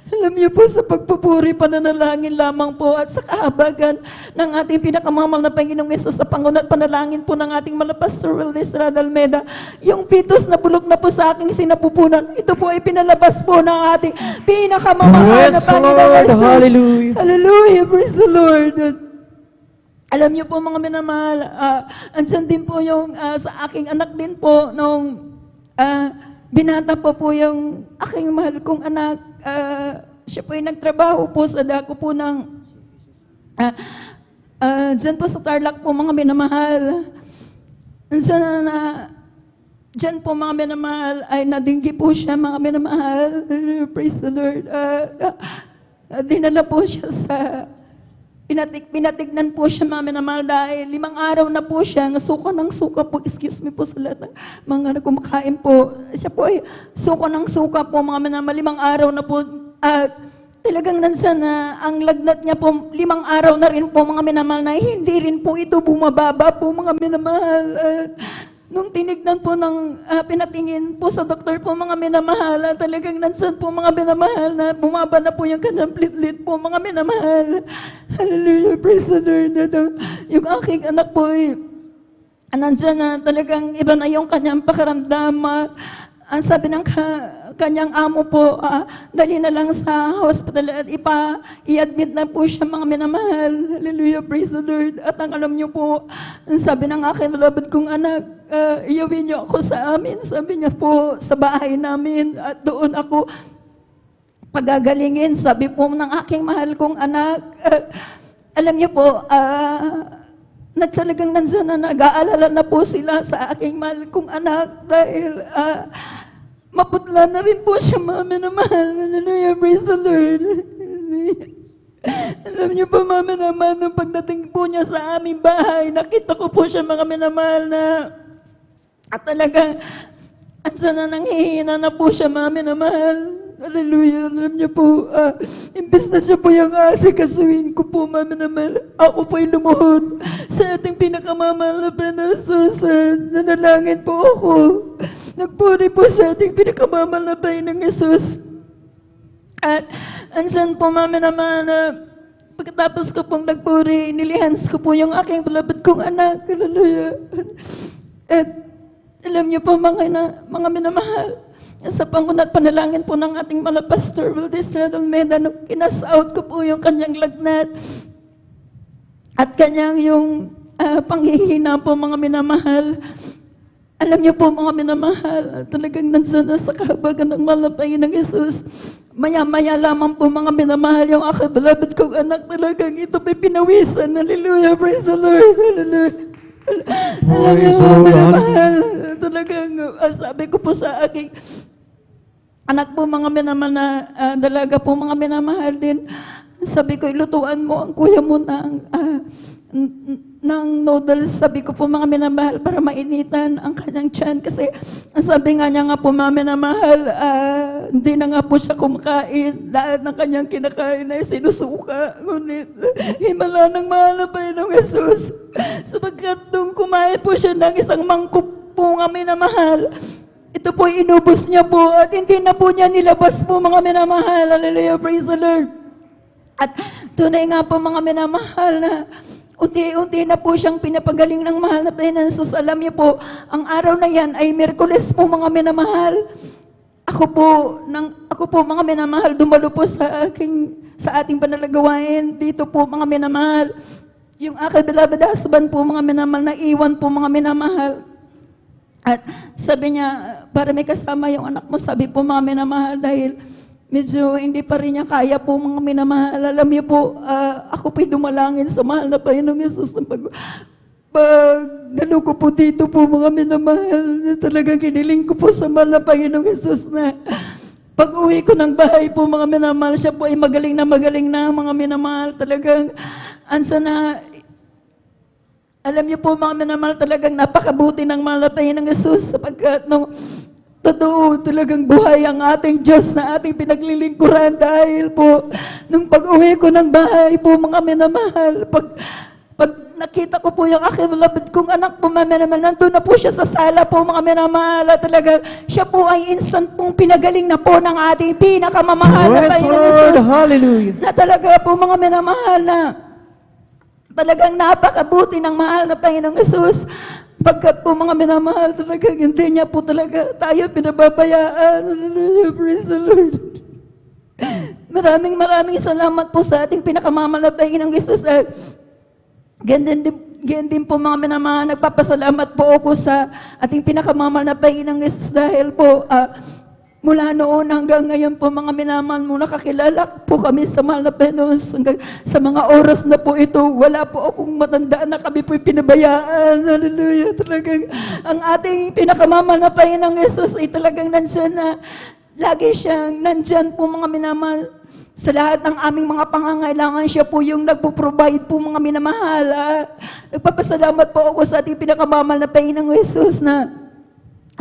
Alam niyo po, sa pagpupuri, pananalangin lamang po at sa kahabagan ng ating pinakamamahal na Panginoong Yesus, sa pangunat panalangin po ng ating Pastor Welde Estrada Almeda, yung pitos na bulok na po sa aking sinapupunan, ito po ay pinalabas po ng ating pinakamamahal na Praise the Panginoong Lord. Yesus. Hallelujah. Hallelujah, praise the Lord. Alam niyo po, mga minamahal, andyan din po yung sa aking anak din po, nung binata po yung aking mahal kong anak, siya po ay nagtrabaho po sa dako po ng, dyan po sa Tarlac po, mga minamahal. Dyan po, mga minamahal, ay nadinggi po siya, mga minamahal. Praise the Lord. Dinala po siya sa Pinatignan po siya, mga minamahal, dahil 5 araw na po siya, suka ng suka po, excuse me po sa lahat ng mga kumakain po. Siya po ay suka ng suka po, mga minamahal, 5 araw na po. Talagang nansan na ang lagnat niya po, 5 araw na rin po, mga minamahal, na hindi rin po ito bumababa po, mga minamahal. Nung tinignan po pinatingin po sa doktor po, mga minamahal, talagang nansan po, mga minamahal, na bumaba na po yung kanyang platelet po, mga minamahal. Hallelujah, praise the Lord. Yung aking anak po ay nandiyan na talagang iba na yung kanyang pakaramdam. Ang sabi ng kanyang amo po, dali na lang sa hospital at i-admit na po siya, mga minamahal. Hallelujah, praise the Lord. At ang alam niyo po, ang sabi ng aking beloved kong anak, iyawin niyo ako sa amin. Sabi niya po, sa bahay namin. At doon ako pagagalingin. Sabi po ng aking mahal kong anak, alam niyo po, Talagang nandiyan na nag-aalala na po sila sa aking mahal kong anak dahil maputla na rin po siya, mami na mahal. Hallelujah, praise the Lord. Alam niyo po, mami naman, nung pagdating po niya sa aming bahay, nakita ko po siya, mga minamahal, na at talagang andyan na nanghihina na po siya, mami na mahal. Hallelujah. Alam niyo po, imbes na siya po yung asikasuhin ko po, mami na mahal, ako po'y lumuhod sa ating pinakamamahal na Panginoon. Nanalangin po ako. Nagpuri po sa ating pinakamamahal na Panginoong Jesus. At andyan po, mami na mahal, pagkatapos ko pong nagpuri, inilihans ko po yung aking beloved kong anak. Hallelujah. At alam niyo po, mga minamahal, sa pangunat panalangin po ng ating mga pastor, Wilder Almeida, nung kinas-out ko po yung kanyang lagnat at kanyang yung panghihina po, mga minamahal. Alam niyo po, mga minamahal, talagang nandiyan na sa kahabagan ng malapangin ng Jesus. Maya-maya lamang po, mga minamahal, yung aking beloved kong anak, talagang ito may pinawisan. Hallelujah, praise the Lord. Hallelujah. Alam niyo, mga minamahal, talagang sabi ko po sa aking anak po, mga minamahal na dalaga po, mga minamahal din, sabi ko, ilutuan mo ang kuya mo ng noodles, sabi ko po, mga minamahal, para mainitan ang kanyang tiyan. Kasi sabi nga niya nga po, mga minamahal, hindi na nga po siya kumakain. Lahat ng kanyang kinakain ay sinusuka. Ngunit himala ng mahal na Panginoong Jesus. Sapagkat nung kumain po siya ng isang mangkok po, mga minamahal, ito po inubos niya po at hindi na po niya nilabas po, mga minamahal. Hallelujah, praise the Lord. At tunay nga po, mga minamahal, na unti-unti na po siyang pinapagaling ng mahal na Panginoon Jesus. Alam niyo po, ang araw na yan ay Miyerkules po, mga minamahal. Ako po, mga minamahal, dumalo po sa ating panalagawain dito po, mga minamahal. Yung aking beloved husband po, mga minamahal, na iwan po, mga minamahal. At sabi niya, para may kasama yung anak mo, sabi po, mga minamahal, dahil medyo hindi pa rin niya kaya po, mga minamahal. Alam niyo po, ako po'y dumalangin sa mahal na Panginoong Jesus na dalo ko po dito po, mga minamahal. Talagang kiniling ko po sa mahal na Panginoong Jesus na pag uwi ko ng bahay po, mga minamahal, siya po ay magaling na, mga minamahal. Talagang, ansa na, alam niyo po, mga minamahal, talagang napakabuti ng mahal na Panginoong Jesus sapagkat nung totoo, talagang buhay ang ating Diyos na ating pinaglilingkuran dahil po, nung pag-uwi ko ng bahay po, mga minamahal, pag nakita ko po yung aking beloved kong anak po, mga minamahal, nandun na po siya sa sala po, mga minamahal, talagang siya po ay instant pong pinagaling na po ng ating pinakamamahal na Panginoong Jesus. Hallelujah. Na talaga po, mga minamahal, na talagang napakabuti ng mahal na Panginoong Jesus. Pagkat po, mga minamahal, talaga hindi niya po talaga tayo pinababayaan. Hallelujah, praise the Lord. Maraming salamat po sa ating pinakamamahal na Panginoong Jesus. Ganyan din po, mga minamahal, nagpapasalamat po ako sa ating pinakamamahal na Panginoong Jesus dahil po mula noon hanggang ngayon po, mga minamahal mo, nakakilala po kami sa mahal na Panginoon. Sa mga oras na po ito, wala po akong matandaan na kami po'y pinabayaan. Hallelujah. Talagang ang ating pinakamamahal na Panginoong Jesus ay talagang nandyan na lagi siyang nandyan po, mga minamahal. Sa lahat ng aming mga pangangailangan, siya po yung nagpo-provide po, mga minamahal. Nagpapasalamat po ako sa ating pinakamamahal na Panginoong Jesus na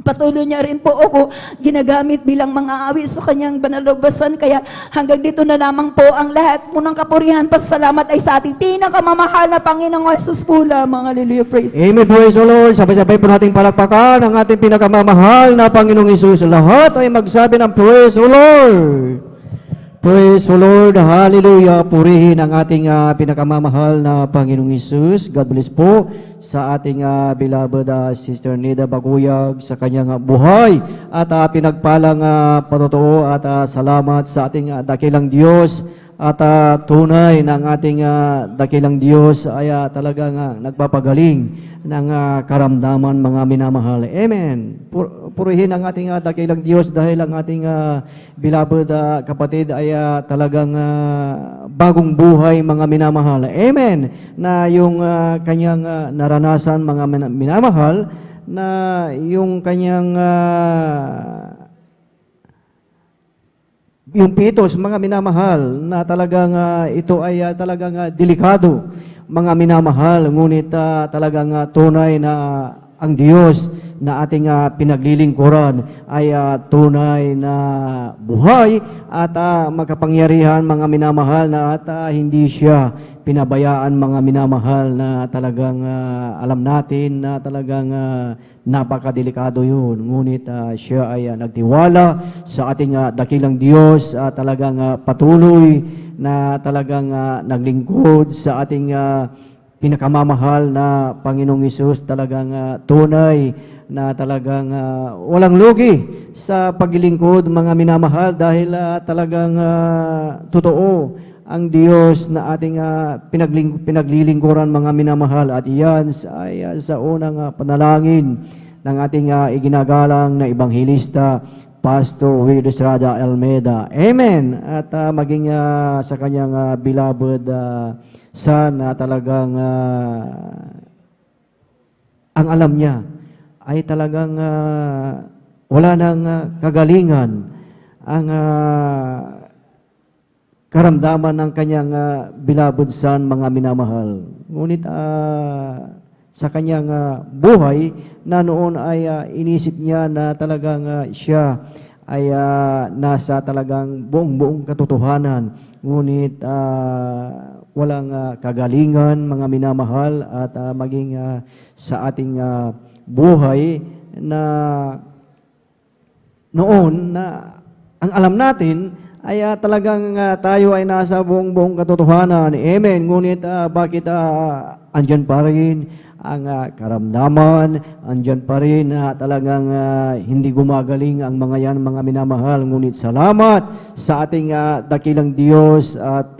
patuloy niya rin po ako ginagamit bilang mga awit sa kanyang banalabasan. Kaya hanggang dito na lamang po ang lahat po ng kapurihan. Pasalamat ay sa ating pinakamamahal na Panginoong Jesus po lamang. Hallelujah, praise. Amen, praise the Lord. Sabay-sabay po nating palakpakan ang ating pinakamamahal na Panginoong Isus. Lahat ay magsabi ng praise the Lord. Praise the Lord. Hallelujah. Purihin ang ating pinakamamahal na Panginoong Isus. God bless po sa ating beloved Sister Nida Baguyag sa kanyang buhay at pinagpalang patotoo at salamat sa ating dakilang Diyos at tunay ng ating dakilang Diyos ay talagang nagpapagaling ng karamdaman, mga minamahal. Amen. Purihin ang ating dakilang Diyos dahil ang ating beloved kapatid ay talagang bagong buhay, mga minamahal. Amen. Na yung kanyang naranasan, mga minamahal, na yung kanyang yung pitos, mga minamahal, na talagang ito ay talagang delikado, mga minamahal, ngunit talagang tunay na ang Diyos na ating pinaglilingkuran ay tunay na buhay at makapangyarihan, mga minamahal, na at hindi siya pinabayaan, mga minamahal, na talagang alam natin na talagang napakadelikado yun. Ngunit siya ay nagtiwala sa ating dakilang Diyos, talagang patuloy na talagang naglingkod sa ating pinakamamahal na Panginoong Hesus, talagang tunay na talagang walang lugi sa paglilingkod, mga minamahal, dahil talagang totoo ang Diyos na ating pinaglilingkuran, mga minamahal, at iyan ay sa unang panalangin ng ating iginagalang na Ebanghelista, Pastor Will Estrada Almeida. Amen. At maging sa kanyang beloved son, na talagang ang alam niya ay talagang wala nang kagalingan ang karamdaman ng kanyang beloved son, mga minamahal. Ngunit sa kanyang buhay na noon ay inisip niya na talagang siya ay nasa talagang buong katotohanan. Ngunit walang kagalingan, mga minamahal, at maging sa ating buhay na noon na ang alam natin ay talagang tayo ay nasa buong katotohanan. Amen. Ngunit bakit andyan pa rin ang karamdaman, andyan pa rin talagang hindi gumagaling ang mga yan, mga minamahal. Ngunit salamat sa ating dakilang Diyos, at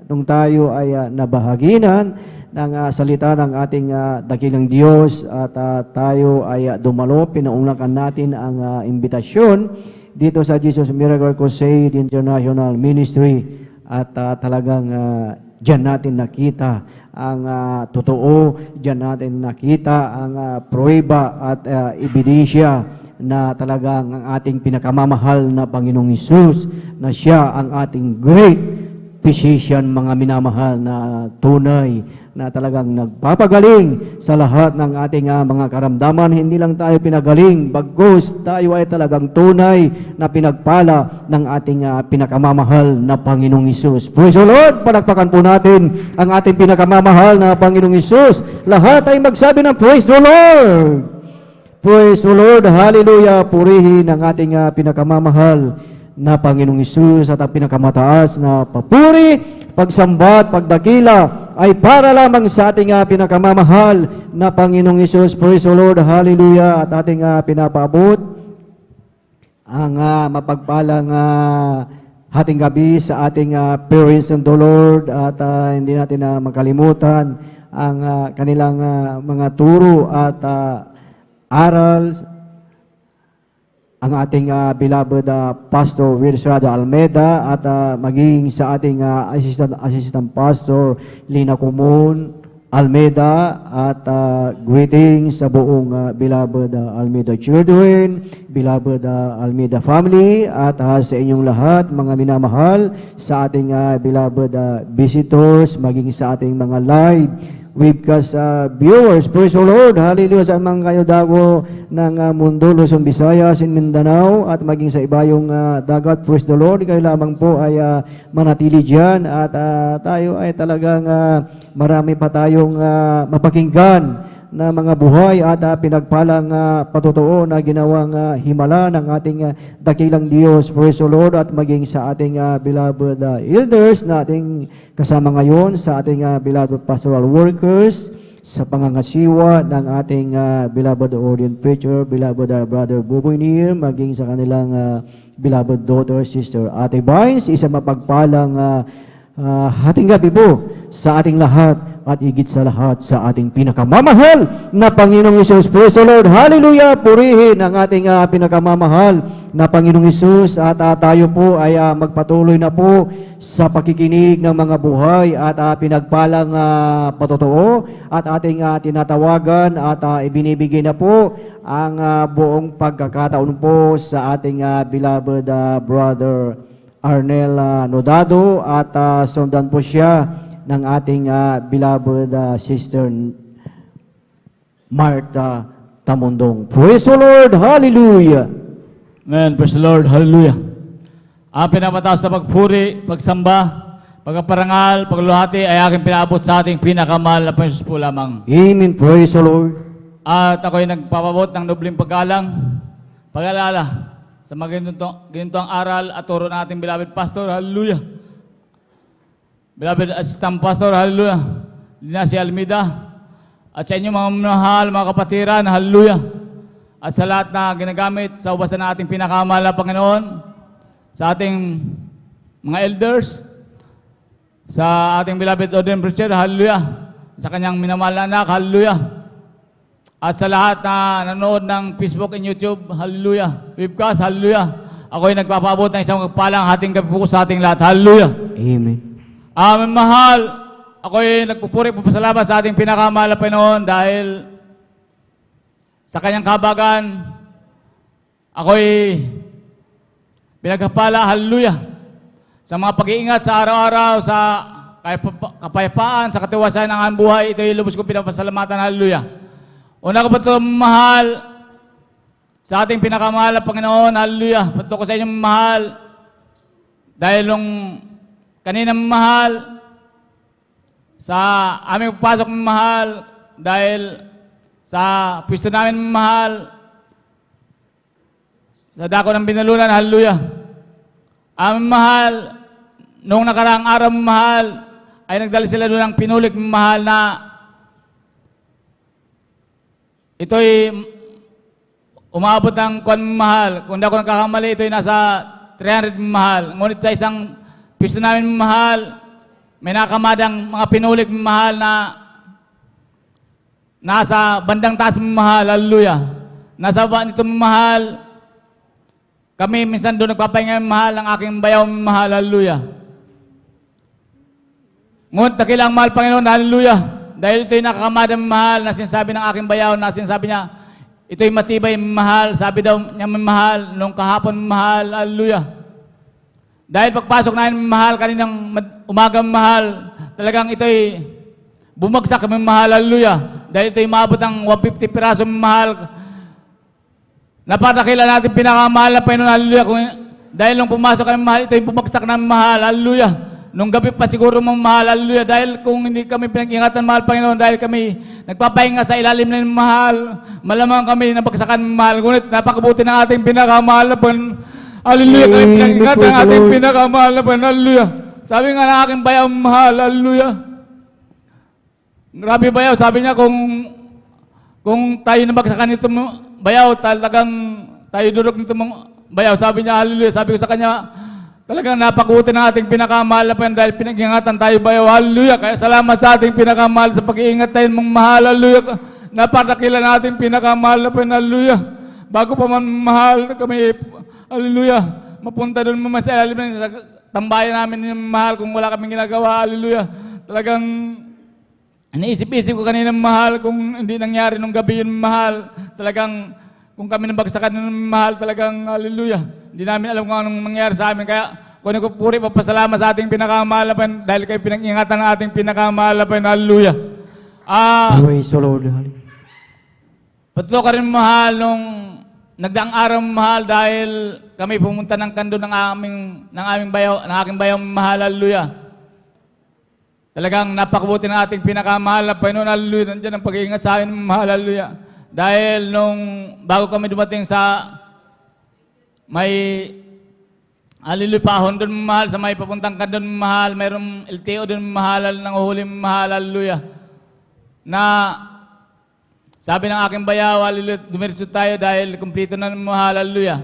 nung tayo ay nabahaginan ng salita ng ating dakilang Diyos, at tayo ay dumalo, pinaunlakan natin ang imbitasyon dito sa Jesus Miracle Crusade International Ministry, at talagang diyan natin nakita ang totoo, diyan natin nakita ang pruweba at ebidensya na talagang ang ating pinakamamahal na Panginoong Hesus, na siya ang ating great physician, mga minamahal, na tunay na talagang nagpapagaling sa lahat ng ating mga karamdaman. Hindi lang tayo pinagaling, bagkus tayo ay talagang tunay na pinagpala ng ating pinakamamahal na Panginoong Hesus. Praise the Lord! Palakpakan po natin ang ating pinakamamahal na Panginoong Hesus. Lahat ay magsabi ng Praise the Lord! Praise the Lord! Hallelujah! Purihin ang ating pinakamamahal na Panginoong Hesus, at ang pinakamataas na papuri, pagsamba at pagdakila ay para lamang sa ating pinakamamahal na Panginoong Hesus. Praise the Lord, hallelujah. At ating pinapaabot ang mapagpalang hating gabi sa ating parents in the Lord, at hindi natin makalimutan ang kanilang mga turo at aral, ang ating beloved Pastor Will Estrada Almeida, at maging sa ating assistant pastor Lina Kumon Almeida, at greetings sa buong beloved Almeida children, beloved Almeida family, at sa inyong lahat, mga minamahal, sa ating beloved visitors, maging sa ating mga live webcast viewers. Praise the Lord. Hallelujah sa mga kayo dago ng mundo, Luzon, Visayas, in Mindanao, at maging sa ibayong dagat. Praise the Lord. Kayo lamang po ay manatili dyan, at tayo ay talagang marami pa tayong mapakinggan na mga buhay at pinagpalang patotoo na ginawang himala ng ating dakilang Diyos. Praise the Lord. At maging sa ating beloved elders na ating kasama ngayon, sa ating beloved pastoral workers, sa pangangasiwa ng ating beloved Orient Preacher, beloved Brother Buboy Nir, maging sa kanilang beloved daughter, Sister Ate Vines, isa mapagpalang hating gabi po sa ating lahat at higit sa lahat sa ating pinakamamahal na Panginoong Hesus. Praise the Lord. Hallelujah. Purihin ang ating pinakamamahal na Panginoong Hesus at tayo po ay magpatuloy na po sa pakikinig ng mga buhay at pinagpalang patotoo at ating tinatawagan at ibinibigay na po ang buong pagkakataon po sa ating beloved Brother Arnel Nodado at sundan po siya ng ating beloved Sister Martha Tamundong. Praise the Lord! Hallelujah! Amen. Praise the Lord. Hallelujah. Ang pinapataas na pagpuri, pagsamba, pagpaparangal, pagluhati ay aking pinaabot sa ating pinakamahal na Panginoon po lamang. Amen. Praise the Lord! At ako'y nagpapabot ng nobling pag-alala sa mga ganitong aral at turo ng ating beloved pastor. Hallelujah. Beloved Assistant Pastor, hallelujah. Lina si Almida. At sa inyong mga mahal, mga kapatiran, hallelujah. At sa lahat na ginagamit sa ubasan ng ating pinakamahal na Panginoon, sa ating mga elders, sa ating beloved Ordained Preacher, hallelujah. Sa kanyang minamahal na anak, hallelujah. At sa lahat na nanonood ng Facebook and YouTube, hallelujah. Webcast, hallelujah. Ako'y nagpapaabot ng isang magpalang hating gabi po sa ating lahat, hallelujah. Amen. Aming mahal, ako'y nagpupuri papasalamat sa ating pinakamahal na Panginoon dahil sa kanyang kabagan, ako'y pinagkapala, hallelujah, sa mga pag-iingat sa araw-araw, sa kapayapaan, sa katiwasan ng aming buhay, ito'y lubos ko pinapasalamatan, hallelujah. Una ko po ito, mahal, sa ating pinakamahal na Panginoon, hallelujah. Pato ko sa inyong mahal, dahil nung kanina mahal, sa aming pasok mahal, dahil sa pwesto namin mahal, sa dako ng binalunan, hallelujah. Aming mahal, noong nakaraang araw mahal, ay nagdala sila doon ng pinulik mahal na ito'y umabot ng kwan mahal. Kung di ako nagkakamali, ito'y nasa 300 mahal. Ngunit sa isang pisto namin mahal, may nakamadang mga pinulik mahal na nasa bandang taas mahal, hallelujah. Nasa baba nito mahal, kami minsan doon nagpapahinga mahal ang aking bayaw mahal, hallelujah. Ngunit nakilang mahal Panginoon, hallelujah. Dahil ito'y nakakamadang mahal na sinasabi ng aking bayaw na sinasabi niya, ito'y matibay mahal, sabi daw niya mahal, nung kahapon mahal, hallelujah. Dahil pagpasok namin mahal, kaninang umagang mahal, talagang ito'y bumagsak kami mahal, hallelujah. Dahil ito'y maabot ng 150 piraso mahal. Napatakila natin pinakamahal na Panginoon, hallelujah. Dahil nung pumasok kami mahal, ito'y bumagsak na mahal, hallelujah. Nung gabi pa siguro mahal, hallelujah. Dahil kung hindi kami pinag-ingatan mahal, Panginoon, dahil kami nagpapahinga sa ilalim ng mahal, malamang kami nabagsakan mahal. Ngunit napakabuti ng ating pinakamahal na Panginoon. Hallelujah, kami pinag-ingatan ng ating pinakamahal na Panginoon, hallelujah. Sabi nga ng aking bayaw mahal, hallelujah. Grabe bayaw, sabi niya kung tayo nabagsakan nito bayaw, talagang tayo durog nito bayaw, sabi niya, hallelujah. Sabi ko sa kanya, talagang napakuti ng ating pinakamahal na Panginoon dahil pinag-ingatan tayo bayaw, hallelujah. Kaya salamat sa ating pinakamahal sa pag-iingat tayo mong mahal, hallelujah. Napatakila na ating pinakamahal na Panginoon, hallelujah. Bago pa man mahal kami, hallelujah, mapunta doon mo sa ilalim ng tambayan namin yung mahal kung wala kaming ginagawa, hallelujah. Talagang iniisip-isip ko kanina mahal kung hindi nangyari nung gabi yun mahal. Talagang kung kami nabagsakan ng mahal, talagang hallelujah. Hindi namin alam kung anong mangyari sa amin. Kaya kung ko puri, papasalamat sa ating pinakamahal na Panginoon dahil kayo pinag-ingatan ng ating pinakamahal na Panginoon, hallelujah. Praise the Lord. Patuto ka rin mahal nung nagdaang araw mahal dahil kami pumunta ng kando ng aking bayaw mahal, hallelujah. Talagang napakabuti ng ating pinakamahal na Panginoon, hallelujah. Nandiyan ang pag-iingat sa amin, mahal, hallelujah. Dahil nung bago kami dumating sa may hallelujah pahon doon mahal, sa may papuntang kando mahal, mayroong LTO doon mahal, nang uhuli mahal, hallelujah. na sabi ng aking bayaw, hallelujah, dumiretso tayo dahil kumplito na ng mahal, hallelujah.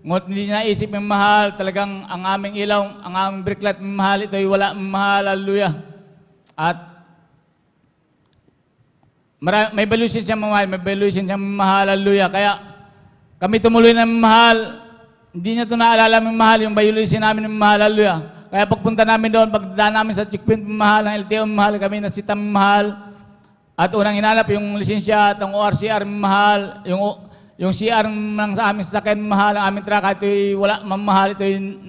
Ngunit hindi niya naisip ng mahal, talagang ang aming ilaw, ang aming bricklight ng mahal, ito'y wala ng mahal, hallelujah. At may valuation siya mahal, may valuation siya mahal, hallelujah. Kaya kami tumuloy ng mahal, hindi niya ito naalala ng mahal, yung valuation namin ng mahal, hallelujah. Kaya pagpunta namin doon, pagdaan namin sa checkpoint ng mahal, ng LTO ng mahal, kami nasita ng mahal. At unang hinanap yung lisensya at ang ORCR ng mahal, yung CR ng sa aming sasakyan mahal, ang aming truck, ito'y wala mamahal, ito'y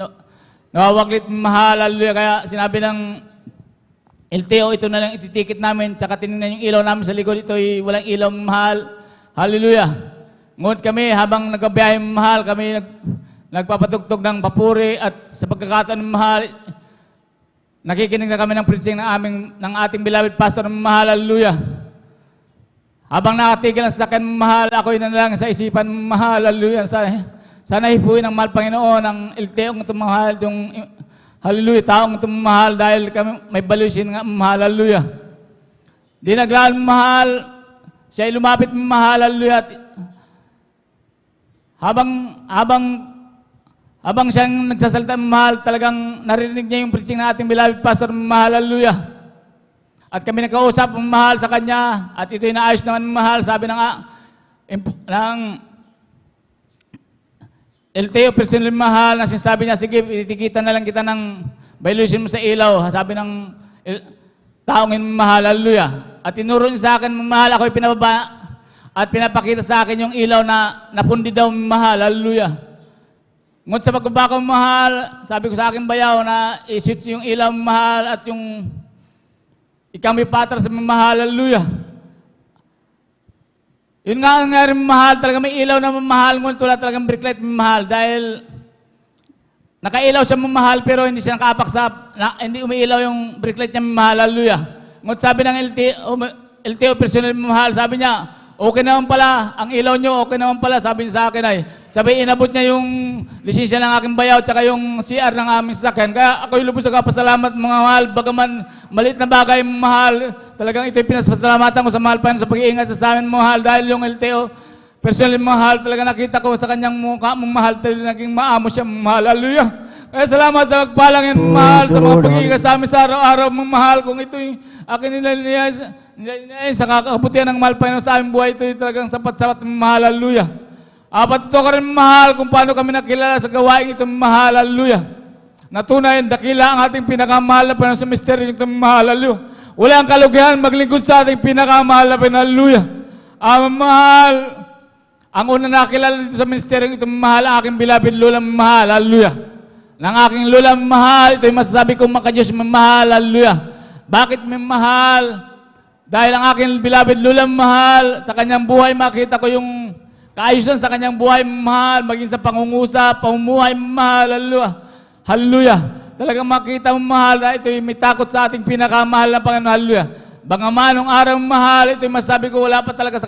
nawawaglit mahal, hallelujah. Kaya sinabi ng LTO, ito na lang ititikit namin, tsaka tinignan yung ilaw namin sa likod, ito'y walang ilaw mahal, hallelujah. Ngunit kami, habang nagkabiyahe mahal, kami nagpapatugtog ng papuri at sa pagkakataon ng mahal, nakikinig na kami ng preaching ng ating beloved pastor ng mahal, hallelujah. Habang nakatigil ang sasakyan mahal, ako'y nanalangin sa isipan mahal, hallelujah. Sana hipuin ng mahal Panginoon, ang LTO ng mahal, yung hallelujah, taong itong mahal dahil kami may valuation nga mahal, hallelujah. Di naglaan mahal, siya'y lumapit mahal, hallelujah. At habang siyang nagsasalita mahal, talagang narinig niya yung preaching ng ating beloved pastor mahal, hallelujah. At kami nagkausap mahal sa kanya, at ito'y naayos naman mahal, sabi ng LTO personal mahal, na sinasabi niya, sige, itikitan na lang kita ng violation mo sa ilaw, sabi ng taong mahal, hallelujah. At tinuro niya sa akin mahal, ako'y pinababa, at pinapakita sa akin yung ilaw na napundi daw mahal, hallelujah. Ngunit sa pagbaba ko mahal, sabi ko sa aking bayaw na i-switch yung ilaw mahal at yung ikami patras sa mahal, hallelujah. Yun nga ang nangyari mahal, talaga may ilaw na mamahal, ngunit wala talagang bricklight mamahal dahil nakailaw siya mamahal pero hindi siya nakapaksa, hindi umiilaw yung bricklight niya mamahal, hallelujah. Ngunit sabi ng LTO personal mamahal, sabi niya, okay naman pala, ang ilaw nyo, okay naman pala, sabi niya sa akin ay, sabi inabot niya yung lisensya ng aking bayaw at saka yung CR ng aming sasakyan. Kaya ako'y lubos na kapasalamat mga mahal, bagaman maliit na bagay mahal, talagang ito'y pinasasalamatan ko sa mahal pa sa pag-iingat sa amin mahal dahil yung LTO, personally mahal, talaga nakita ko sa kanyang mukha mong mahal, talaga naging maamo siya mahal, hallelujah. Kaya salamat sa pagpalang yan mahal, sa mga pag-iingat sa amin sa araw-araw mga mahal, kung ito'y akin nila sa kakabutihan ng mahal Panginoon sa aming buhay, ito talagang sapat-sapat mahal, hallelujah. Patuto ka rin mahal kung paano kami nakilala sa gawain itong mahal, hallelujah. Natunay, dakila ang ating pinakamahal na Panginoon sa misteryo itong mahal, hallelujah. Wala ang kalugihan maglingkod sa ating pinakamahal na Panginoon, hallelujah. Mahal, ang una nakilala dito sa misteryo itong mahal, aking beloved Lola mahal, hallelujah. Nang aking Lola mahal, ito'y masasabi kong makadiyos mahal, hallelujah. Bakit may mahal? Dahil ang aking beloved Lola mahal, sa kanyang buhay makita ko yung kaayusan sa kanyang buhay mahal, maging sa pangungusap, pamumuhay mahal, hallelujah. Hallelujah. Talagang makita mo mahal na ito'y may takot sa ating pinakamahal na Panginoon, hallelujah. Bangamanong araw mahal, ito'y masabi ko wala pa talaga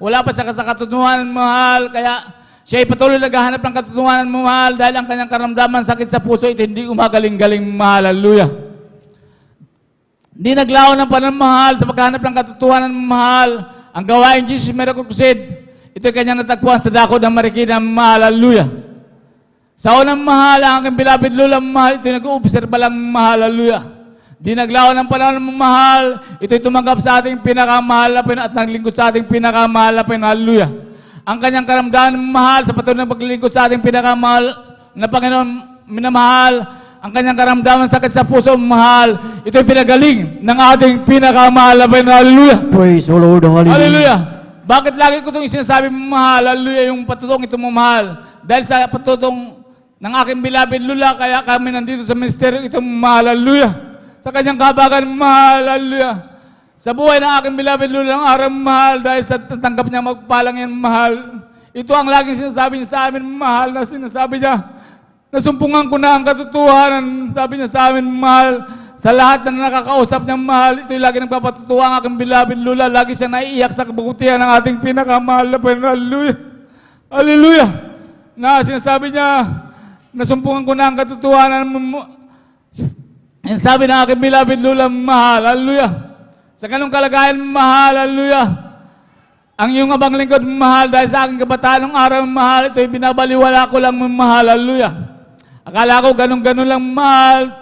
wala pa siya sa katotohanan mahal, kaya siya ay patuloy naghahanap ng katotohanan mahal dahil ang kanyang karamdaman sakit sa puso, ito hindi umagaling-galing mahal, hallelujah. Di naglaon ng panamahal sa paghahanap ng katotohanan ng mahal. Ang gawain Jesus Miracle Crusade, ito'y kanyang natagpuan sa dako ng Marikina mahal, hallelujah. Sa unang mahal, ang aking beloved Lola mahal, ito'y nag-uobserba lang mahal, hallelujah. Di naglaon ng panahon ng mahal, ito'y tumanggap sa ating pinakamahal na Panginoon at naglingkod sa ating pinakamahal na Panginoon, hallelujah. Ang kanyang karamdaman ng mahal sa patuloy ng paglilingkod sa ating pinakamahal na Panginoon, minamahal, ang kanyang karamdaman sakit sa puso, mahal, ito'y pinagaling ng ating pinakamahal na Panginoon, hallelujah. Praise the Lord, hallelujah. Hallelujah. Bakit lagi ko itong sinasabi mahal, hallelujah, yung patutong ito mahal? Dahil sa patutong ng aking beloved Lola, kaya kami nandito sa ministeryo ito mahal, hallelujah. Sa kanyang kabagan, mahal, hallelujah. Sa buhay ng aking beloved Lola, ang araw mahal, dahil sa tanggap niya magpalang yan mahal. Ito ang laging sinasabi niya sa amin, mahal, na sinasabi niya, nasumpungan ko na ang katotohanan, sabi niya sa amin, mahal, sa lahat na nakakausap niya, mahal, ito'y lagi nagpapatutuwa ang aking beloved Lola, lagi siya naiiyak sa kabutihan ng ating pinakamahal na Panginoon, hallelujah. Hallelujah. Na sinasabi niya, nasumpungan ko na ang katotohanan, sabi ng aking beloved Lola, mahal, hallelujah. Sa ganung kalagayan, mahal, hallelujah. Ang iyong abang lingkod, mahal, dahil sa aking kabataan ng araw, mahal, ito'y binabaliwala ko lang, mahal, hallelujah. Akala ko ganun-ganun lang, mahal.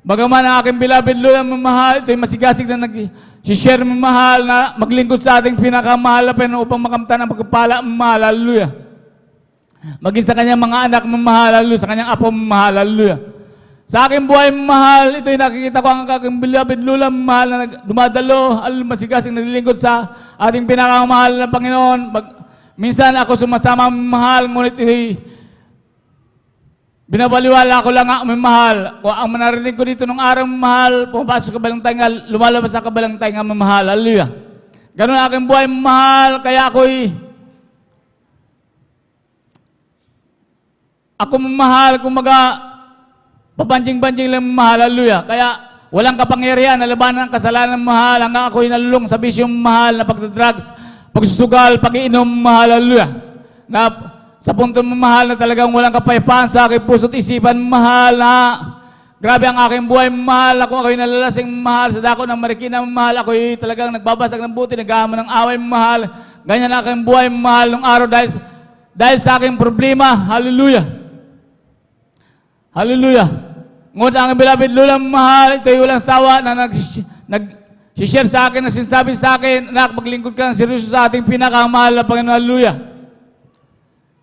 Bagaman ang aking beloved Lord, mahal, ito'y masigasig na nag-share, mahal, na maglingkod sa ating pinakamahal na Panginoon upang makamtan ang pagpapala, mahal, hallelujah. Maging sa kanyang mga anak, mahal, hallelujah, sa kanyang apo, mahal, hallelujah. Sa aking buhay, mahal, ito'y nakikita ko ang aking beloved Lula, mahal, na dumadalo, masigasig naglilingkod sa ating pinakamahal na Panginoon. Minsan ako sumasama, mahal, ngunit ito'y binabaliwala ko lang ang mahal. Kung ang manarinig ko dito nung araw, mahal, pumapasok sa kabalang tainga, lumalabas sa kabalang tainga, mahal, hallelujah. Ganun ang aking buhay, mahal, kaya ako mahal, kumaga, pabanjing-banjing lang, mahal, hallelujah. Kaya walang kapangyarihan na labanan ng kasalanan, mahal, hanggang ako'y nalulong sa bisyong, mahal, na pagdadrugs, pagsusugal, pag-iinom, mahal, hallelujah. Na sa punto, mahal, na talagang walang kapayapaan sa aking puso't isipan, mahal, na grabe ang aking buhay, mahal, ako'y nalalasing, mahal, sa dako ng Marikina, mahal, ako'y talagang nagbabasag ng buti, nag-aamon ng away, mahal. Ganyan ang aking buhay, mahal, nung araw dahil sa aking problema, hallelujah. Hallelujah. Ngunit ang beloved Lula, mahal, ito'y walang sawa na nag-share sa akin, na sinasabi sa akin, anak, maglingkod ka ng seryoso sa ating pinakamahal na Panginoon, hallelujah.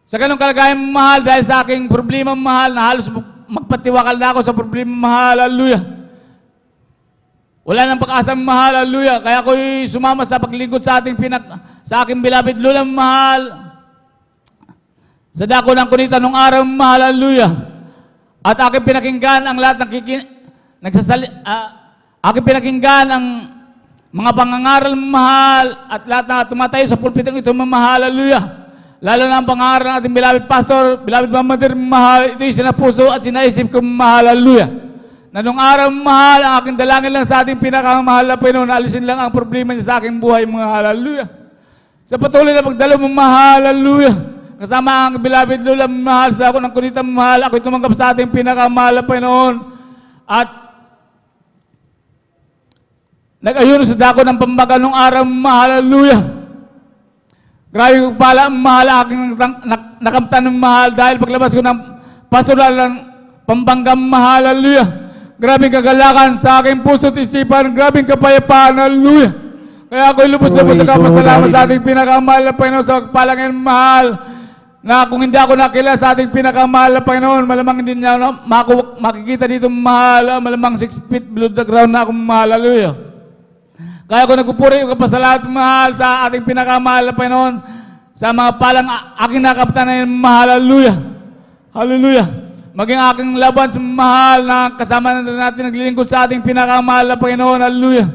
Sa ganong kalagayan, mahal, dahil sa aking problema, mahal, na halos magpatiwakal na ako sa problema, mahal, hallelujah. Wala nang pag-asa, mahal, hallelujah. Kaya ako'y sumama sa paglingkod sa aking beloved Lula, mahal. Sa dako ng kunita nung araw, mahal, hallelujah. At aking pinakinggan ang lahat ng aking pinakinggan ang mga pangangaral, mahal, at lahat na tumatayo sa pulpitong ito, mahal, hallelujah. Lalo na ang pangangaral ng ating beloved pastor, beloved mamadir, mahal, ito'y sinapuso at sinaisip ko, mahal, hallelujah. Na nung araw, mahal, ang aking dalangin lang sa ating pinakamahal na Panginoon, alisin lang ang problema niya sa aking buhay, mahal, hallelujah. Sa patuloy na pagdalo, mahal, hallelujah. Kasama ang beloved Lula, mahal, sa ako ng kunita, mahal, ako'y tumanggap sa ating pinakamahal na Panginoon. At nag-ayun sa dako ng pambaga nung araw, mahal, hallelujah. Grabe kong pala, mahal, aking nakamtan ng mahal, dahil paglabas ko ng pastoral ng pambangga, mahal, hallelujah. Grabing kagalakan sa aking puso't isipan, grabing kapayapaan, hallelujah. Kaya ako'y lubos-lubos na kapasalamat sa ating pinakamahal na Panginoon sa pagpalangin, mahal. Na kung hindi ako nakilala sa ating pinakamahal na Panginoon, malamang hindi niya makikita dito, mahal, malamang 6 feet below the ground na ako, mahal, hallelujah. Kaya ako nagpupuri ko pasalamat, mahal, sa ating pinakamahal na Panginoon, sa mga palang aking nakaptan na yun, mahal, hallelujah. Hallelujah. Maging aking laban sa mahal na kasama na natin naglilingkod sa ating pinakamahal na Panginoon, hallelujah.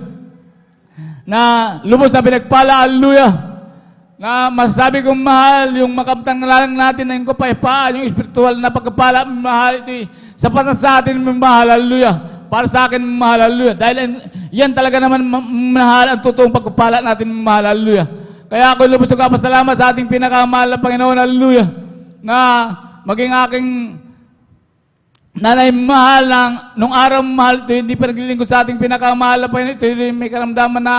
Na lubos na pinagpala, hallelujah. Na masasabi kong mahal, yung makaptang na lang natin na yung kapayapaan, yung spiritual na pagkapala, mahal, ito sapat na sa atin, mahal, hallelujah. Para sa akin, mahal, hallelujah. Dahil yan talaga naman, mahal, ang totoong pagkapala natin, mahal, hallelujah. Kaya ako lubos na kapasalamat sa ating pinakamahal na Panginoon, hallelujah. Na maging aking nanay, mahal, nung araw, mahal, ito hindi pa naglilingkod sa ating pinakamahal na Panginoon, ito may karamdaman na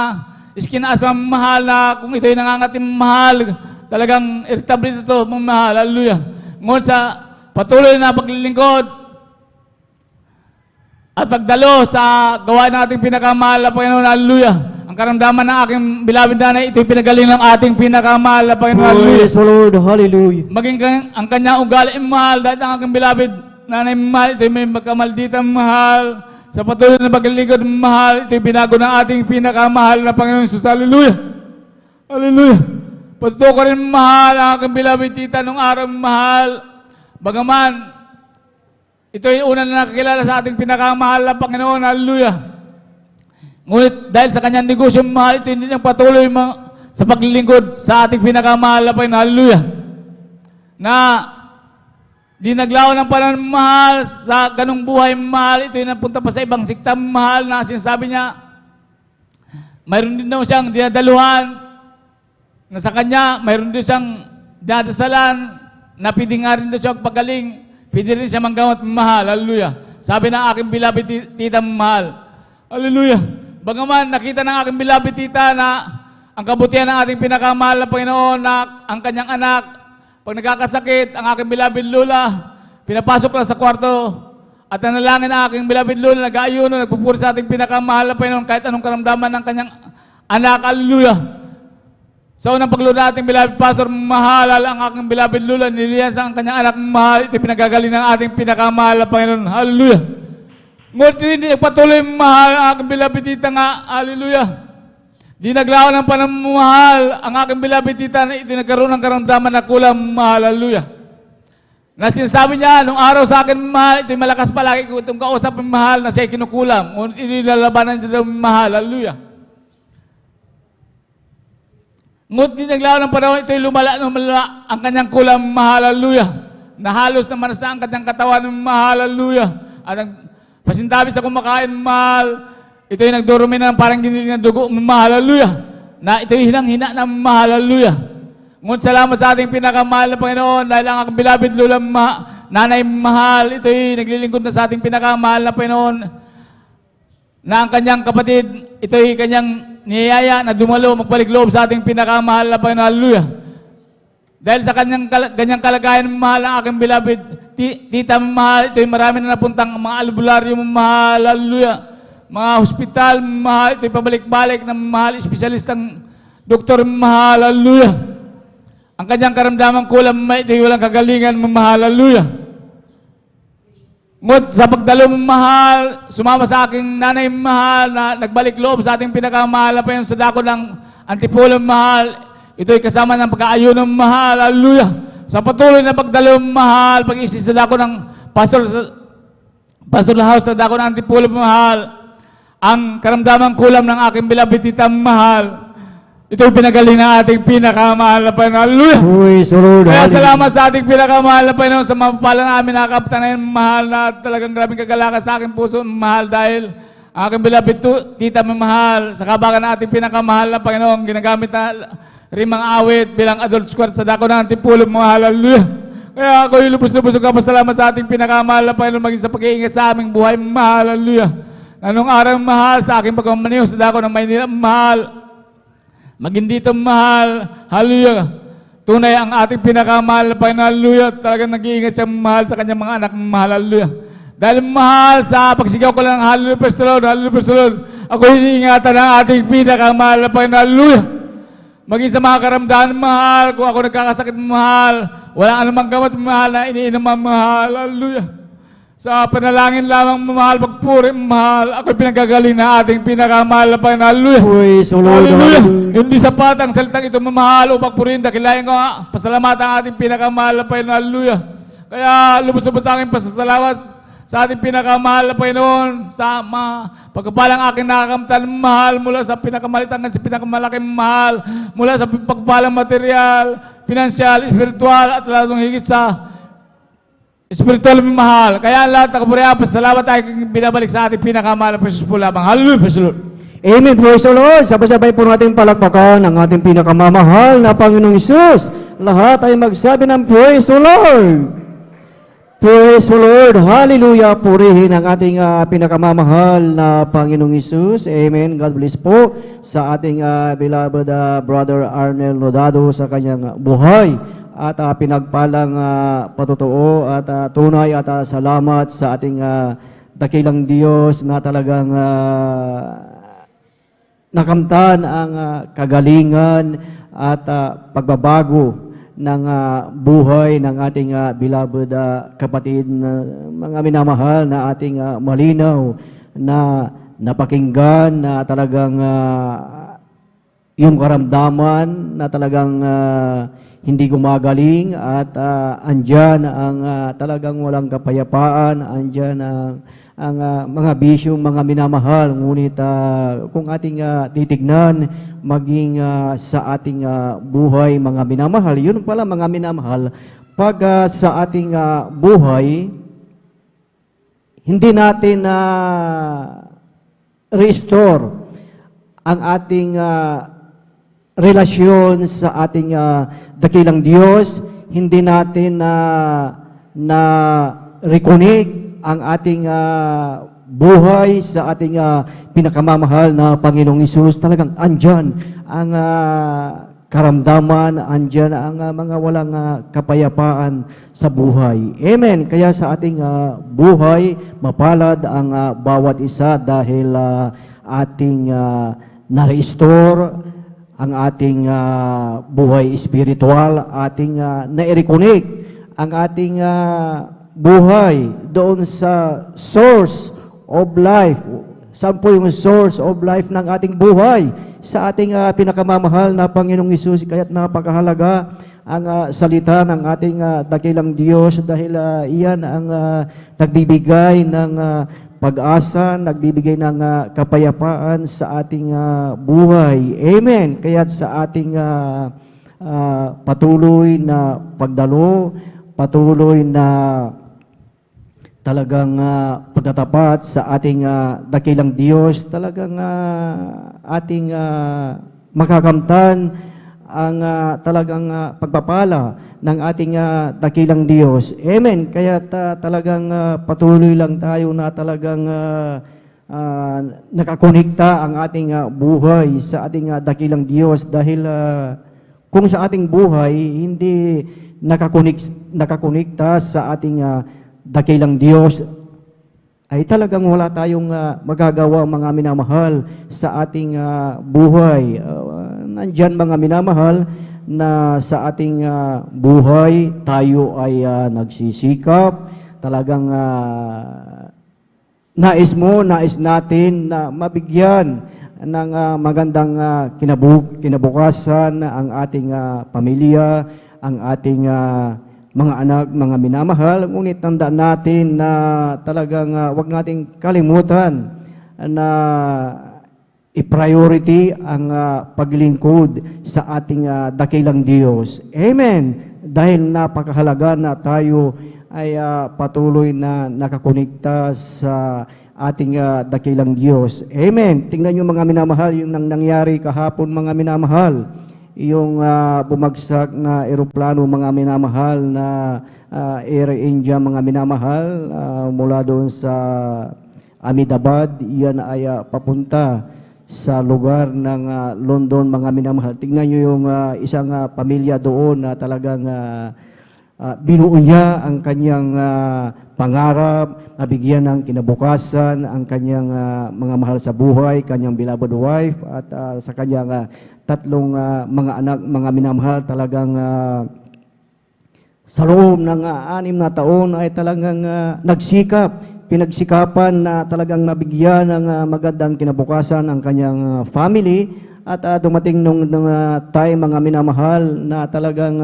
iskinaasma, mahal, na kung ito'y nangangatim, mahal, talagang irritable ito, mahal, hallelujah. Ngunit sa patuloy na paglilingkod at pagdalo sa gawa ng ating pinakamahal na Panginoon, hallelujah. Ang karamdaman ng aking beloved nanay, ito'y pinagaling ng ating pinakamahal na Panginoon, hallelujah. Praise the Lord, hallelujah. Maging ang kanyang ugali, mahal, dahil ang aking beloved nanay, mahal, ito'y may magkamaldita, mahal. Sa patuloy na paglilingkod, mahal, ito'y binago ng ating pinakamahal na Panginoon Jesus. Hallelujah! Hallelujah! Patuto ko rin, mahal, ang aking beloved tita nung araw, mahal. Bagaman, ito'y una na nakakilala sa ating pinakamahal na Panginoon. Hallelujah! Ngunit dahil sa kanyang negosyo, mahal, ito hindi niyang patuloy sa paglilingkod sa ating pinakamahal na Panginoon. Hallelujah! Na di naglaw ng panahon, mahal, sa ganung buhay, mahal, ito'y napunta pa sa ibang sikta, mahal, na sinasabi niya, mayroon din daw siyang dinadaluhan na sa kanya, mayroon din siyang dadasalan na pwede nga rin daw siya pagaling, pwede rin siya manggamot, mahal, hallelujah. Sabi ng aking beloved tita, mahal, hallelujah. Bagaman nakita ng aking beloved tita na ang kabutihan ng ating pinakamahal na Panginoon na ang kanyang anak, pag nagkakasakit, ang aking beloved Lola, pinapasok lang sa kwarto at nanalangin ang aking beloved Lola, nag-aayuno, nagpupuri sa ating pinakamahal na Panginoon kahit anong karamdaman ng kanyang anak. Hallelujah! Sa unang paglula ating beloved pastor, mahalal ang aking beloved Lola, niliyan sa ang kanyang anak mahal, ito pinagagaling ng ating pinakamahal na Panginoon. Hallelujah! Ngunit hindi patuloy mahal ang aking beloved tita nga. Hallelujah! Di naglawan ng panamahal ang aking beloved tita na ito nagkaroon ng karamdaman na kulang mahal. Hallelujah! Na sinasabi niya, nung araw sa akin mahal, ito'y malakas palagi ko itong kausap ng mahal na siya'y kinukulam. Ngunit inilalabanan niya daw mahal. Hallelujah! Ngunit di naglawan ng panahon, ito'y lumala ang kanyang kulang mahal. Hallelujah! Na halos na manas na ang kanyang katawan ng mahal. Hallelujah! At ang pasintabi sa kumakain mahal, ito'y nagdurumi na ng parang giniling ng dugo mahal. Hallelujah! Na ito'y hinang-hina ng mahal. Hallelujah! Ngunit salamat sa ating pinakamahal na Panginoon dahil ang aking beloved Lola nanay mahal, ito'y naglilingkod na sa ating pinakamahal na Panginoon na ang kanyang kapatid, ito'y kanyang niyaya na dumalo, magbalik loob sa ating pinakamahal na Panginoon. Hallelujah! Dahil sa ganyang kalagayan mahal ang aking beloved tita mahal, ito'y marami na napuntang mga albularyo mahal. Hallelujah! Mga hospital mahal, ito'y pabalik-balik ng mahal, espesyalistang doktor mahal. Hallelujah! Ang kanyang karamdaman kulang, ito'y walang kagalingan mahal. Hallelujah! Ngunit sa pagdalo mahal, sumama sa aking nanay mahal na nagbalik loob sa ating pinakamahal na Panginoon sa dako ng Antipolo mahal, ito'y kasama ng pag-aayon ng mahal. Hallelujah! Sa patuloy na pagdalo mahal, pag-isis sa dako ng pastor house sa dako ng Antipolo mahal, ang karamdaman kulam ng aking beloved tita mahal, ito'y pinagaling ng ating pinakamahal na Panginoon. Hallelujah! Praise the Lord. Kaya Hallelujah. salamat sa ating pinakamahal na Panginoon sa mapapala namin nakakapta na yung mahal na talagang grabing kagalakan sa aking puso mahal dahil ang aking beloved tita mahal sa kabagan ng ating pinakamahal na Panginoon ginagamit na rin mga awit bilang adult squad sa dako ng Antipolo mahal. Hallelujah! Kaya ako'y lubos-lubos ang kapasalamat sa ating pinakamahal na Panginoon maging sa pag-iingat sa aming buhay mahal. Hallelujah! Anong araw mahal sa aking pagmamaniho sa dako ng Maynila mahal. Maging dito mahal. Hallelujah! Tunay ang ating pinakamahal na Panginoon. Hallelujah! Talagang nag-iingat siya mahal sa kanyang mga anak mahal. Hallelujah! Dahil mahal sa pagsigaw ko lang, hallelujah, praise the Lord, hallelujah, praise the Lord. Ako iniingatan ng ating pinakamahal na Panginoon. Hallelujah! Maging sa mga karamdaman mahal, kung ako nagkakasakit mahal, walang anumang gamot mahal na iniinom mahal. Hallelujah! Sa panalangin lamang mahal, pagpuri mahal, ako'y pinagagaling na ating pinakamahal na Panginoon. Hallelujah! Praise the Lord. Hallelujah! Hallelujah. Hindi sapat ang salitang ito mamahal o pagpurihin, dakilayan ko nga, pasalamat ang ating pinakamahal na Panginoon. Hallelujah! Kaya lubos-lubos ang aking pasasalamat sa ating pinakamahal na Panginoon, sa pagkapalang aking nakakamtan mahal, mula sa pinakamalit hanggang sa pinakamalaking mahal, mula sa pagpapalang material, pinansyal, espiritual, at lalong higit sa espiritual mahal. Kaya lahat ng kapurihan, pasalamat tayo binabalik sa ating pinakamahal na Presos po lamang. Hallelujah! Praise the Lord! Amen. Praise the Lord. Sabay-sabay po natin palakpakan ang ating pinakamamahal na Panginoong Isus. Lahat ay magsabi ng praise the Lord. Praise the Lord. Hallelujah. Purihin ang ating pinakamamahal na Panginoong Isus. Amen. God bless po sa ating beloved Brother Arnel Rodado sa kanyang buhay at pinagpalang patutuo at tunay at salamat sa ating dakilang Diyos na talagang nakamtan ang kagalingan at pagbabago ng buhay ng ating beloved kapatid na mga minamahal na ating malinaw na napakinggan na talagang yung karamdaman na talagang hindi gumagaling at andyan ang talagang walang kapayapaan, andyan ang mga bisyong mga minamahal. Ngunit kung ating titignan, maging sa ating buhay mga minamahal, yun pala mga minamahal, pag sa ating buhay, hindi natin restore ang ating relasyon sa ating dakilang Diyos, hindi natin na reconnect ang ating buhay sa ating pinakamamahal na Panginoong Hesus. Talagang andyan ang karamdaman, andyan ang mga walang kapayapaan sa buhay. Amen. Kaya sa ating buhay, mapalad ang bawat isa dahil ating na-restore ang ating buhay espiritual, ating na-reconnect ang ating buhay doon sa source of life. Saan po yung source of life ng ating buhay? Sa ating pinakamamahal na Panginoong Hesus. Kaya't napakahalaga ang salita ng ating dakilang Diyos dahil iyan ang nagbibigay ng pag-asa, nagbibigay ng kapayapaan sa ating buhay. Amen. Kaya't sa ating patuloy na pagdalo, patuloy na talagang pagtatapat sa ating dakilang Diyos, talagang ating makakamtan ang talagang pagpapala ng ating dakilang Diyos. Amen. Kaya talagang patuloy lang tayo na talagang nakakonekta ang ating buhay sa ating dakilang Diyos dahil kung sa ating buhay hindi nakakonekta sa ating dakilang Diyos, ay talagang wala tayong magagawa mga minamahal sa ating buhay. Nandyan mga minamahal na sa ating buhay tayo ay nagsisikap. Talagang nais natin na mabigyan ng magandang kinabukasan ang ating pamilya, ang ating mga anak, mga minamahal. Ngunit tandaan natin na talagang wag nating kalimutan na i-priority ang paglingkod sa ating dakilang Diyos. Amen. Dahil napakahalaga na tayo ay patuloy na nakakonekta sa ating dakilang Diyos. Amen. Tingnan nyo mga minamahal, yung nangyari kahapon mga minamahal. Yung bumagsak na eroplano mga minamahal na Air India mga minamahal mula doon sa Ahmedabad, yan ay papunta sa lugar ng London mga minamahal. Tingnan nyo yung isang pamilya doon na talagang binuo niya ang kanyang pangarap, nabigyan ng kinabukasan ang kanyang mga mahal sa buhay, kanyang beloved wife, at sa kanyang tatlong mga anak, mga minamahal. Talagang sa loob ng 6 na taon ay talagang pinagsikapan na talagang nabigyan ng magandang kinabukasan ang kanyang family. At dumating nung time mga minamahal na talagang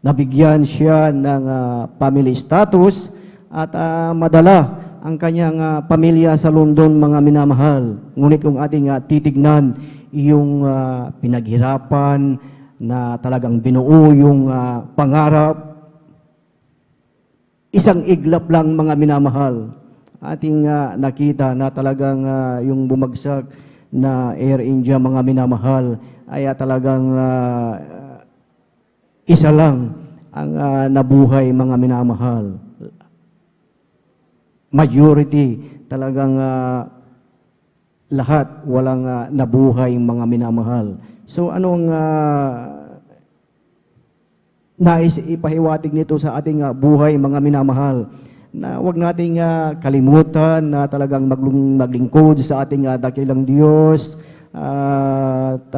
nabigyan siya ng family status at madala ang kanyang pamilya sa London mga minamahal. Ngunit kung ating titignan yung pinaghirapan na talagang binuo yung pangarap, isang iglap lang mga minamahal. Ating nakita na talagang yung bumagsak na Air India mga minamahal ay talagang isa lang ang nabuhay mga minamahal. Majority talagang lahat walang nabuhay mga minamahal. So anong nais ipahiwatig nito sa ating buhay mga minamahal? Na wag nating kalimutan na talagang maglingkod sa ating dakilang Diyos at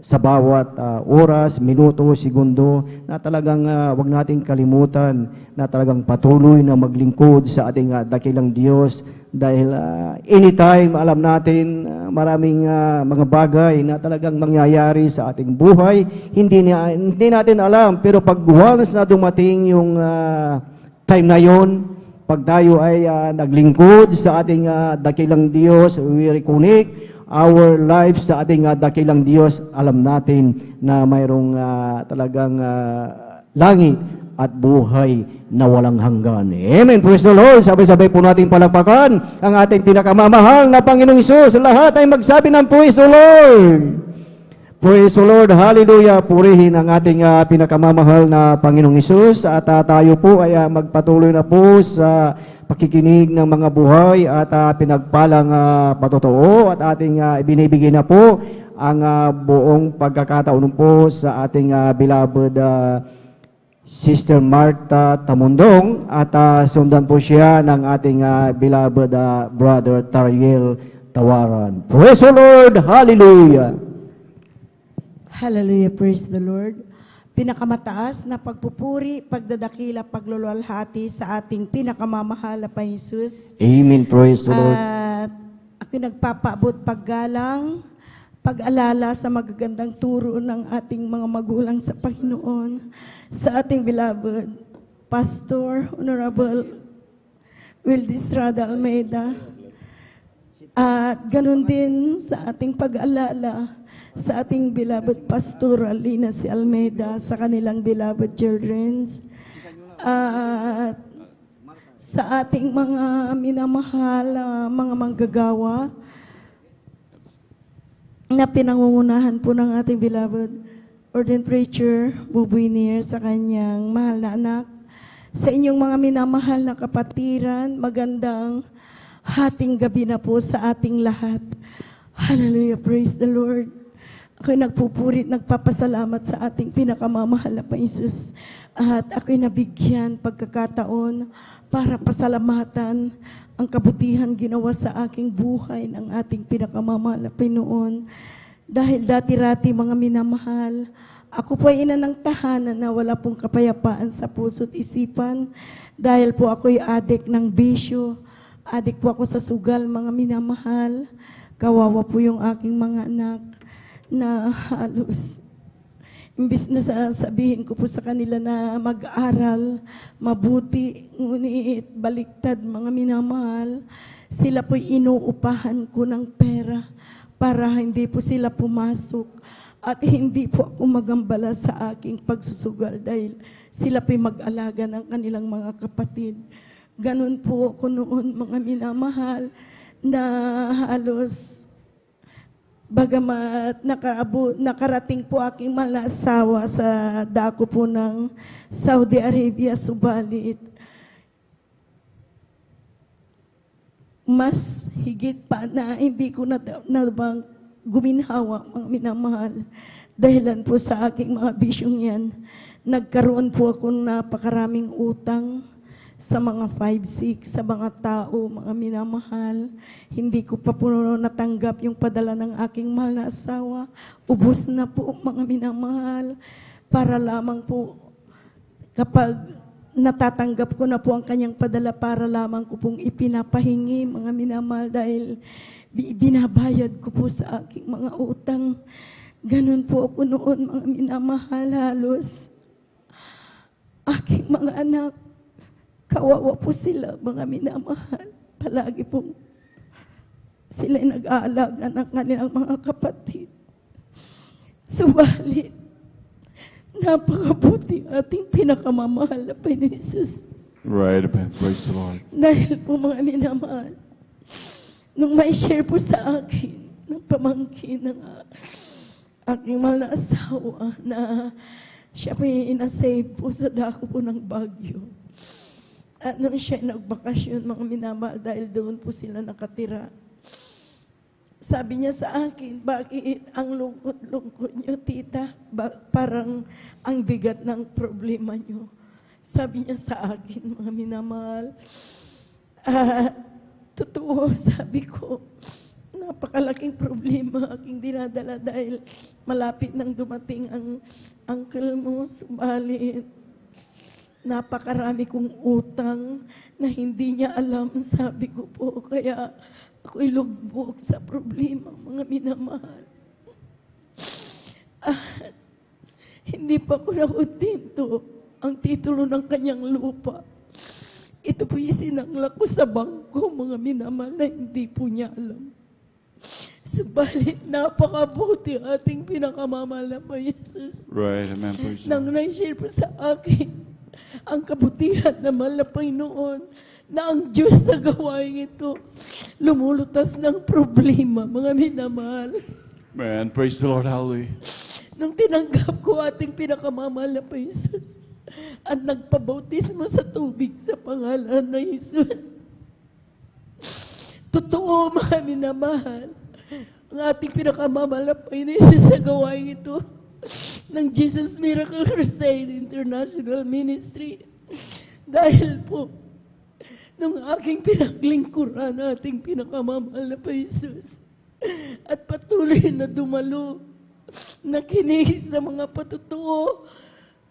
sa bawat oras, minuto, segundo, na talagang wag nating kalimutan na talagang patuloy na maglingkod sa ating dakilang Diyos dahil anytime alam natin maraming mga bagay na talagang mangyayari sa ating buhay, hindi natin alam, pero pag once na dumating yung time na yon, pag tayo ay naglingkod sa ating dakilang Diyos, we reconnect our life sa ating dakilang Diyos, alam natin na mayroong talagang langit at buhay na walang hanggan. Amen. Praise the Lord. Sabay-sabay po natin palakpakan ang ating pinakamamahal na Panginoong Hesus. Lahat ay magsabi ng praise the Lord. Praise the Lord, hallelujah, purihin ang ating pinakamamahal na Panginoong Hesus at tayo po ay magpatuloy na po sa pakikinig ng mga buhay at pinagpalang patotoo at ating ibinibigay na po ang buong pagkakataon po sa ating beloved Sister Martha Tamundong at sundan po siya ng ating beloved Brother Tariel Tawaran. Praise the Lord, hallelujah. Hallelujah, praise the Lord. Pinakamataas na pagpupuri, pagdadakila, pagluluwalhati sa ating pinakamamahal na Panginoon. Amen, praise the Lord. At ako'y nagpapaabot paggalang, pag-alala sa magagandang turo ng ating mga magulang sa Panginoon, sa ating beloved Pastor, Honorable Wildy Estrada Almeida, at ganun din sa ating pag-alala sa ating beloved Pastor Alina si Almeida, sa kanilang beloved children, at sa ating mga minamahal mga manggagawa na pinangungunahan po ng ating beloved ordained preacher Buboy Nier sa kanyang mahal na anak, sa inyong mga minamahal na kapatiran, magandang hating gabi na po sa ating lahat. Hallelujah, praise the Lord. Ako'y nagpupurit, nagpapasalamat sa ating pinakamamahal na Panginoon at ako'y nabigyan pagkakataon para pasalamatan ang kabutihan ginawa sa aking buhay ng ating pinakamamahal na Panginoon. Dahil dati-rati mga minamahal, ako po ay ina ng tahanan na wala pong kapayapaan sa puso't isipan dahil po ako'y adik ng bisyo, adik po ako sa sugal mga minamahal. Kawawa po yung aking mga anak na halos imbis na sabihin ko po sa kanila na mag-aral, mabuti, ngunit baliktad mga minamahal, sila po'y inuupahan ko ng pera para hindi po sila pumasok at hindi po ako magambala sa aking pagsusugal dahil sila po'y mag-alaga ng kanilang mga kapatid. Ganun po ako noon mga minamahal na halos bagamat nakarating po aking mahal na asawa sa dako po ng Saudi Arabia, subalit mas higit pa na hindi ko na bang guminhawa mga minamahal. Dahilan po sa aking mga bisyong yan, nagkaroon po ako ng napakaraming utang sa mga 5-6, sa mga tao, mga minamahal. Hindi ko pa po natanggap yung padala ng aking mahal na asawa. Ubus na po mga minamahal. Para lamang po kapag natatanggap ko na po ang kanyang padala, para lamang ko pong ipinapahingi mga minamahal dahil binabayad ko po sa aking mga utang. Ganun po ako noon mga minamahal. Halos aking mga anak, kawawa po sila, mga minamahal. Palagi po sila'y nag-aalaga ng kanilang mga kapatid. Subalit, napakabuti ating pinakamamahal na Panginoon Jesus. Right, praise the Lord. Dahil po mga minamahal, nung may share po sa akin, ng pamangkin ng aking mahal na asawa, na siya po yung inasave po sa dako po ng Baguio. At nung siya nagbakasyon, mga minamahal, dahil doon po sila nakatira. Sabi niya sa akin, bakit ang lungkot-lungkot niyo, tita? Parang ang bigat ng problema niyo. Sabi niya sa akin, mga minamahal, totoo, sabi ko, napakalaking problema aking dinadala dahil malapit nang dumating ang uncle mo, subalit napakarami kong utang na hindi niya alam, sabi ko po. Kaya ako'y lugbog sa problema, mga minamahal. At hindi pa ko nakutinto ang titulo ng kanyang lupa. Ito po yung sinangla ko sa bangko, mga minamahal, na hindi po niya alam. Subalit napakabuti ating pinakamamahal na Jesus. Right, amen, praise the Nang Lord. na-share po sa akin ang kabutihan na mahal na Panginoon, na ang Diyos sa gawain ito lumulutas ng problema, mga minamahal. Man, praise the Lord. Hallelujah. Nung tinanggap ko ating pinakamamahal na Jesus at nagpabautismo sa tubig sa pangalan ng Jesus. Totoo, mga minamahal, ang ating pinakamamahal na Panginoon sa gawain ito ng Jesus Miracle Crusade International Ministry. Dahil po, nung aking pinaglingkuran ating pinakamamahal na Jesus at patuloy na dumalo, nakinig sa mga patutuo,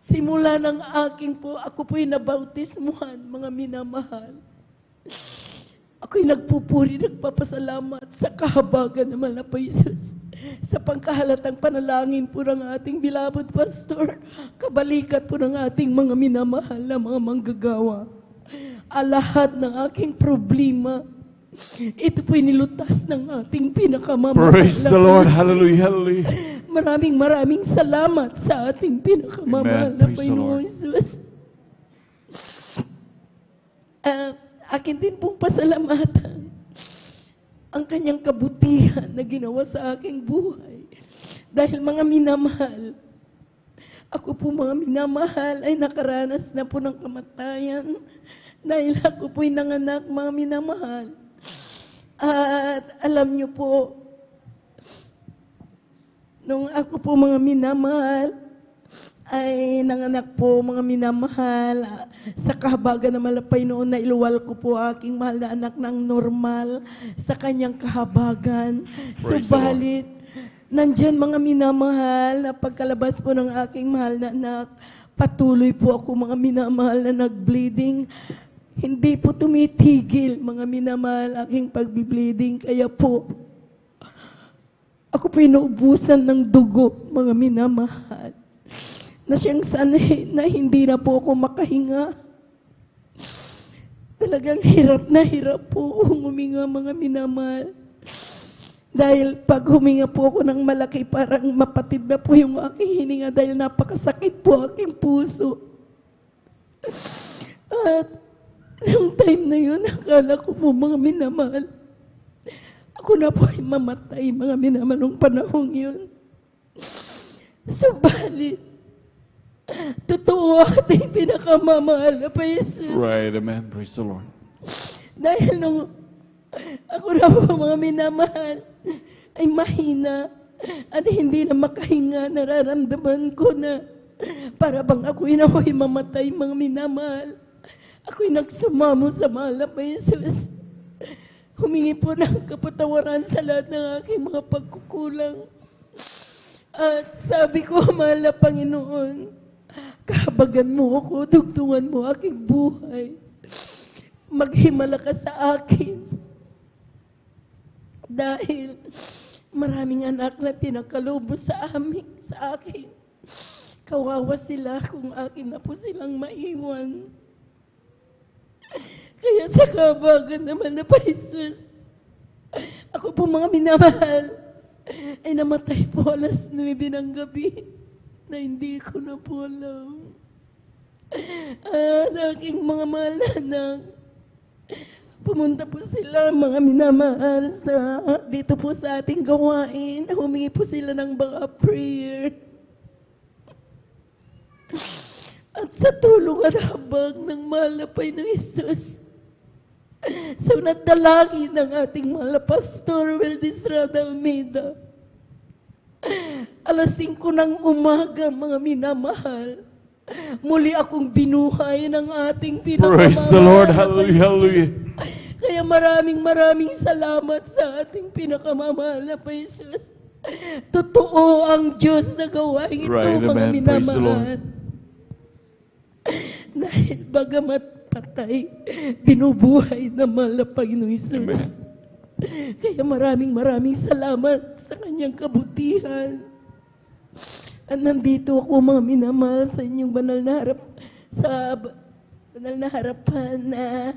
simula ng ako po'y nabautismuhan, mga minamahal. Ako'y nagpupuri, nagpapasalamat sa kahabagan naman na po Jesus, sa pangkahalatang panalangin po ng ating beloved pastor, kabalikat po ng ating mga minamahal na mga manggagawa. Lahat ng aking problema, ito po'y nilutas ng ating pinakamamahal Praise na the Lord. Panginoon. Hallelujah. Hallelujah. Maraming salamat sa ating pinakamamahal Amen. na Praise the Panginoon Lord. Jesus. Akin din pong pasalamatan ang kanyang kabutihan na ginawa sa aking buhay. Dahil mga minamahal, ako po mga minamahal ay nakaranas na po ng kamatayan dahil ako po'y nanganak, mga minamahal. At alam niyo po, nung ako po mga minamahal, ay nanganak po mga minamahal sa kahabagan na malapay noon na iluwal ko po aking mahal na anak ng normal sa kanyang kahabagan. Subalit, nandyan mga minamahal na pagkalabas po ng aking mahal na anak, patuloy po ako mga minamahal na nag-bleeding. Hindi po tumitigil mga minamahal aking pag-bleeding. Kaya po, ako po inuubusan ng dugo mga minamahal. Na siyang sanay na hindi na po ako makahinga. Talagang hirap po huminga mga minamahal. Dahil pag huminga po ako ng malaki, parang mapatid na po yung aking hininga dahil napakasakit po aking puso. At yung time na yun, akala ko po mga minamahal, ako na po ay mamatay mga minamahal nung panahong yun. Subalit, totoo ating pinakamamahal na pa Jesus. Right. Amen. Praise the Lord. Dahil nung ako na po mga minamahal ay mahina at hindi na makahinga, nararamdaman ko na para bang ako'y nako'y mamatay mga minamahal. Ako'y nagsumamo sa mahal na pa Jesus. Humingi po ng kapatawaran sa lahat ng aking mga pagkukulang. At sabi ko, mahal na Panginoon, kahabagan mo ako, dugtungan mo aking buhay. Maghimala ka sa akin. Dahil maraming anak na pinakalubo sa akin. Kawawa sila kung akin na po silang maiwan. Kaya sa kahabagan naman na pa Jesus, ako po mga minamahal, ay namatay po alas 9 ng gabi na hindi ko na po alam. At aking mga mahal na anak, pumunta po sila mga minamahal dito po sa ating gawain. Humingi po sila ng baka prayer. At sa tulong at habag ng mahal na Panginoong Jesus, sa nagdalangin ng ating mahal na Pastor Weldy Estrada Almeida, alas 5 ng umaga, mga minamahal, muli akong binuhay ng ating pinakamamahal. Praise the Lord. Hallelujah. Hallelujah. Kaya maraming salamat sa ating pinakamamahal na pa Jesus. Totoo ang Diyos sa gawain ito, Right, mga amen. Praise the Lord. minamahal. Dahil bagamat patay, binubuhay na mahal na Panginoong Jesus. Kaya maraming salamat sa kanyang kabutihan. At nandito ako mga minamahal sa inyong banal na harapan na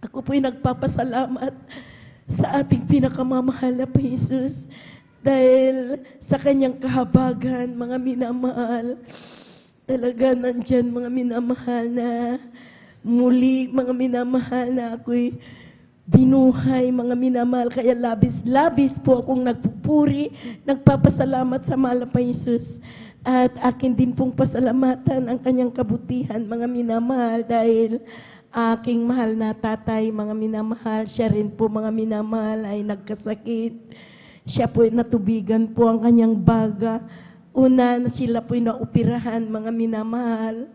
ako po'y nagpapasalamat sa ating pinakamamahal na Jesus dahil sa kanyang kahabagan, mga minamahal. Talaga nandyan mga minamahal na muli, mga minamahal na ako'y binuhay, mga minamahal. Kaya labis po akong nagpupuri pagpupuri, nagpapasalamat sa mahal na Jesus. At akin din pong pasalamatan ang kanyang kabutihan, mga minamahal, dahil aking mahal na tatay, mga minamahal, siya rin po, mga minamahal, ay nagkasakit. Siya po natubigan po ang kanyang baga. Una, sila po'y naoperahan, mga minamahal.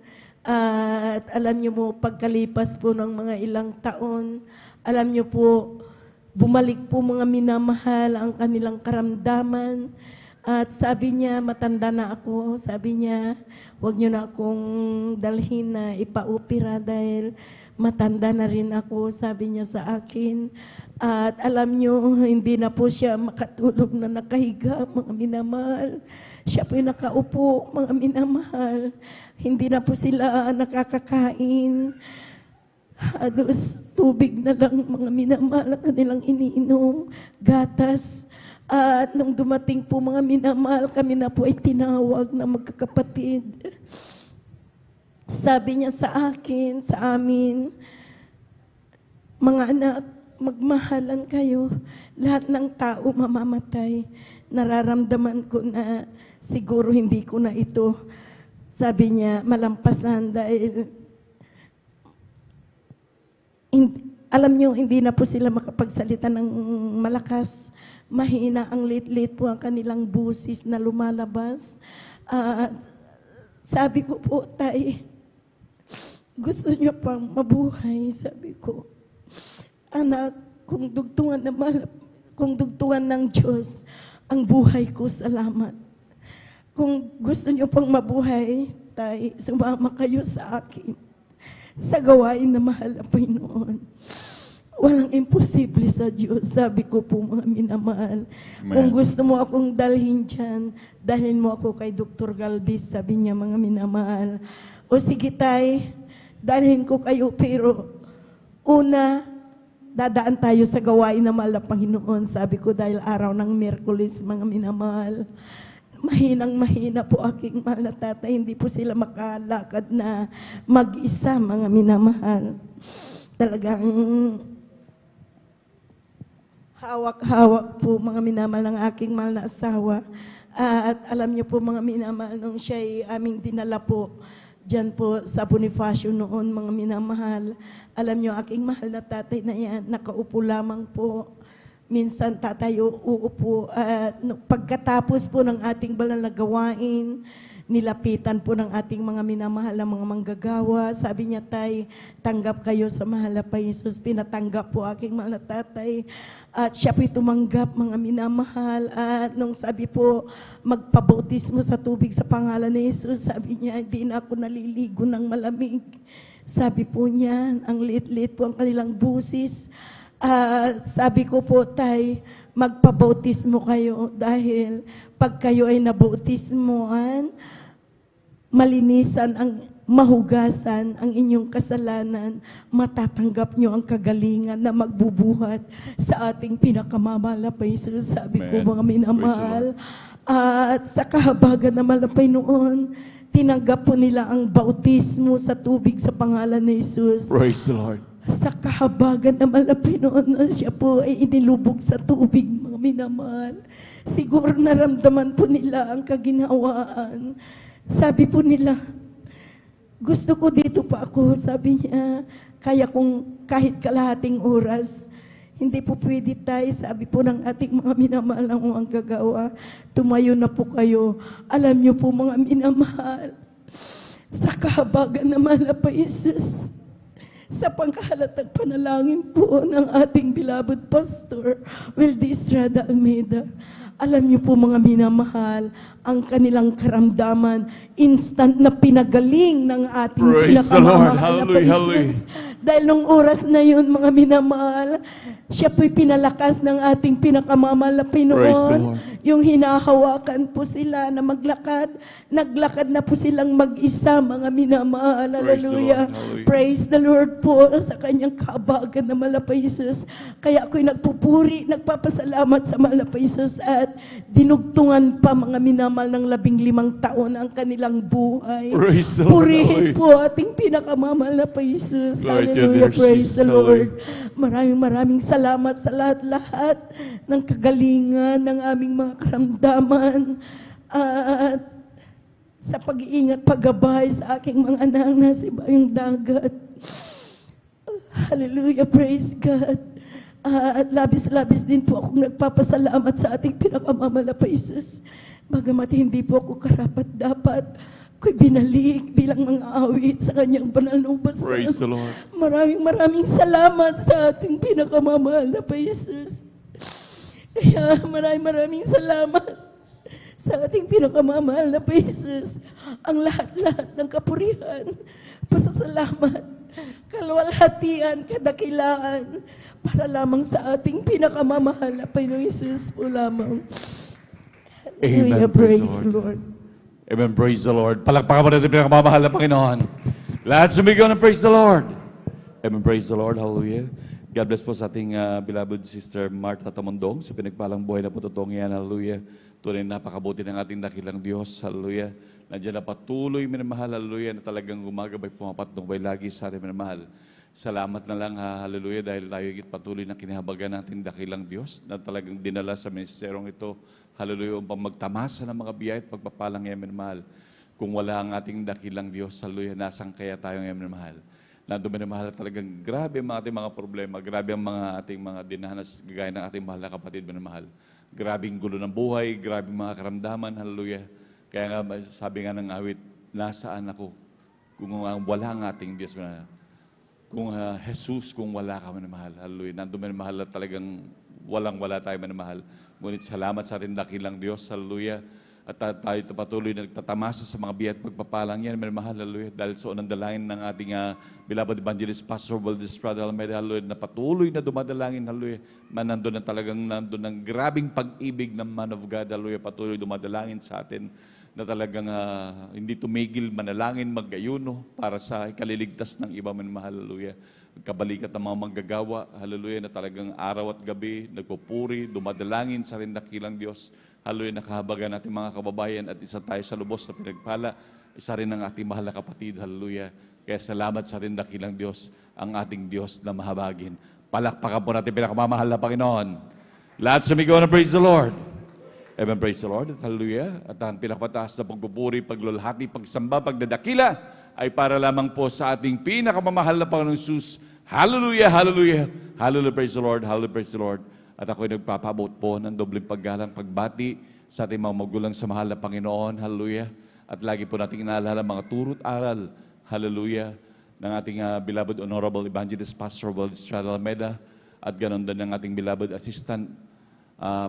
At alam niyo mo, pagkalipas po ng mga ilang taon, alam niyo po, bumalik po mga minamahal ang kanilang karamdaman. At sabi niya, matanda na ako. Sabi niya, huwag niyo na akong dalhin na ipa-opera dahil matanda na rin ako, sabi niya sa akin. At alam niyo, hindi na po siya makatulog na nakahiga, mga minamahal. Siya po yung nakaupo, mga minamahal. Hindi na po sila nakakakain. Halos tubig na lang, mga minamahal, ang kanilang iniinom, gatas. At nung dumating po, mga minamahal, kami na po ay tinawag na magkakapatid. Sabi niya sa akin, sa amin, mga anak, magmahalan kayo. Lahat ng tao mamamatay. Nararamdaman ko na siguro hindi ko na ito, sabi niya, malampasan dahil alam niyo, hindi na po sila makapagsalita ng malakas. Mahina ang lit-lit po ang kanilang busis na lumalabas. Sabi ko po, tay, gusto niyo pang mabuhay? Sabi ko, anak, kung dugtungan ng Diyos ang buhay ko, salamat. Kung gusto niyo pang mabuhay, tay, sumama kayo sa akin sa gawain na mahal na Panginoon. Walang imposible sa Diyos. Sabi ko po, mga minamahal. Kung gusto mo akong dalhin dyan, dalhin mo ako kay Dr. Galvez, sabi niya, mga minamahal. O sige tay, dalhin ko kayo, pero una, dadaan tayo sa gawain na mahal na Panginoon. Sabi ko, dahil araw ng Miyerkules, mga minamahal. Mahinang-mahina po aking mahal na tatay. Hindi po sila makalakad na mag-isa, mga minamahal. Talagang hawak-hawak po, mga minamahal, ng aking mahal na asawa. At alam niyo po, mga minamahal, nung siya'y aming dinala po dyan po sa Bonifacio noon, mga minamahal. Alam niyo, aking mahal na tatay na yan, nakaupo lamang po. Minsan tatayo, uupo. At pagkatapos po ng ating banal na gawain, nilapitan po ng ating mga minamahal na mga manggagawa. Sabi niya, tay, tanggap kayo sa mahal na Jesus. Pinatanggap po aking mahal na tatay. At siya po'y tumanggap, mga minamahal. At nung sabi po, magpabautismo sa tubig sa pangalan ni Jesus, sabi niya, hindi na ako naliligo ng malamig. Sabi po niya, ang lit-lit po ang kanilang busis. Sabi ko po, tay, magpabautismo kayo dahil pag kayo ay nabautismoan, malinisan ang mahugasan ang inyong kasalanan, matatanggap nyo ang kagalingan na magbubuhat sa ating pinakamamahal na Jesus. Sabi ko, mga minamahal, at sa kahabagan na malapay noon, tinanggap po nila ang bautismo sa tubig sa pangalan ni Jesus. Praise the Lord. Sa kahabagan na malapit noon, siya po ay inilubog sa tubig, mga minamahal. Siguro naramdaman po nila ang kaginhawaan. Sabi po nila, gusto ko dito pa ako. Sabi niya, kaya kung kahit kalahating oras, hindi po pwede tayo. Sabi po ng ating mga minamahal ang mga gagawa, tumayo na po kayo. Alam niyo po, mga minamahal, sa kahabagan na malapay Jesus, sa pangkahalatang panalangin po ng ating beloved Pastor Wildy Estrada Almeida. Alam niyo po, mga minamahal, ang kanilang karamdaman, instant na pinagaling ng ating pinakamamahal na Jesus. Dahil nung oras na yun, mga minamahal, siya po'y pinalakas ng ating pinakamamahal na Pinoon. yung hinahawakan po sila na maglakad. Naglakad na po silang mag-isa, mga minamahal. Hallelujah. Praise the Lord po sa kanyang kahabagan na malapay Jesus. Kaya ako'y nagpupuri, nagpapasalamat sa malapay Jesus at dinugtungan pa mga minamahal ng 15 taon ang kanilang buhay. Praise the Lord. Purihin Hallelujah. po ating pinakamamahal na pa Jesus. Glory to you, Hallelujah. dear Praise the Jesus. Lord. Maraming salamat sa lahat-lahat ng kagalingan ng aming mga karamdaman at sa pag-iingat, paggabay sa aking mga anak na sa ibayong dagat. Hallelujah. Praise God. At labis-labis din po akong nagpapasalamat sa ating pinakamamahal na pa Jesus. Bagamat hindi po ako karapat-dapat, ako'y binalik bilang mga awit sa kanyang banal na ubasan. Praise the Lord. Maraming salamat sa ating pinakamamahal na pa Jesus. Kaya maraming salamat sa ating pinakamamahal na pa Jesus. Ang lahat-lahat ng kapurihan, pasasalamat, kalwalhatian, kadakilaan, para lamang sa ating pinakamamahal na Panginoong Jesus po lamang. Hallelujah. Praise Praise the the Lord. Amen. Praise the Lord. Palakpakan mo natin pinakamamahal na Panginoon. Lahat sumigaw ng praise the Lord. Amen. Praise the Lord. Hallelujah. God bless po sa ating beloved sister Martha Tamondong sa pinagpalang buhay na po totoong yan. Hallelujah. Tunay napakabuti ng ating dakilang Diyos. Hallelujah. Nandiyan na patuloy minamahal. Hallelujah. Na talagang gumagabay pumapatnubay lagi sa ating minamahal. Salamat na lang, hallelujah, dahil tayo higit patuloy na kinahabagan natin dakilang Diyos na talagang dinala sa ministerong ito, hallelujah, upang magtamasa ng mga biyaya at pagpapalang yaman mahal. Kung wala ang ating dakilang Diyos, hallelujah, nasang kaya tayo yaman mahal. Nandun minamahal talagang grabe ang ating mga problema, grabe ang mga ating mga dinanas, gagaya ng ating mahal na kapatid minamahal. Grabing gulo ng buhay, grabing mga karamdaman, hallelujah. Kaya nga, sabi nga ng awit, nasaan ako kung wala ang ating Diyos na kung Jesus, kung wala ka manamahal. Hallelujah. Nandun manamahal at talagang walang-wala tayo manamahal. Ngunit salamat sa ating dakilang Diyos. Hallelujah. At tayo patuloy na nagtatamasa sa mga biyaya at pagpapalang yan. Manamahal. Hallelujah. Dahil sa unang dalangin ng ating beloved evangelist Pastor Valdez Prada Almeida. Hallelujah. Na patuloy na dumadalangin. Hallelujah. Nandun na talagang nandun ng grabing pag-ibig ng man of God. Hallelujah. Patuloy dumadalangin sa atin na talagang hindi tumigil manalangin, mag-ayuno para sa ikaliligtas ng iba man mahal, hallelujah. Kabalikat ng mga manggagawa, hallelujah, na talagang araw at gabi, nagpupuri, dumadalangin sa rin dakilang Diyos, hallelujah, nakahabagan natin mga kababayan at isa tayo sa lubos na pinagpala, isa rin ang ating mahal na kapatid, hallelujah. Kaya salamat sa rin dakilang Diyos, ang ating Diyos na mahabagin. Palakpakan po natin pinakamamahal na Panginoon. Lahat sumigaw na praise the Lord. Amen, praise the Lord. Hallelujah. At ang pinakapataas na pagpupuri, paglulhati, pagsamba, pagdadakila ay para lamang po sa ating pinakamamahal na Panginoong Jesus. Hallelujah, hallelujah. Hallelujah, praise the Lord. Hallelujah, praise the Lord. At ako'y nagpapabot po ng dobleng paggalang pagbati sa ating mga magulang sa mahal na Panginoon. Hallelujah. At lagi po nating inaalala mga turo't aral. Hallelujah. Ng ating beloved Honorable Evangelist Pastor Valdez Prada Almeida. At ganon din ng ating beloved Assistant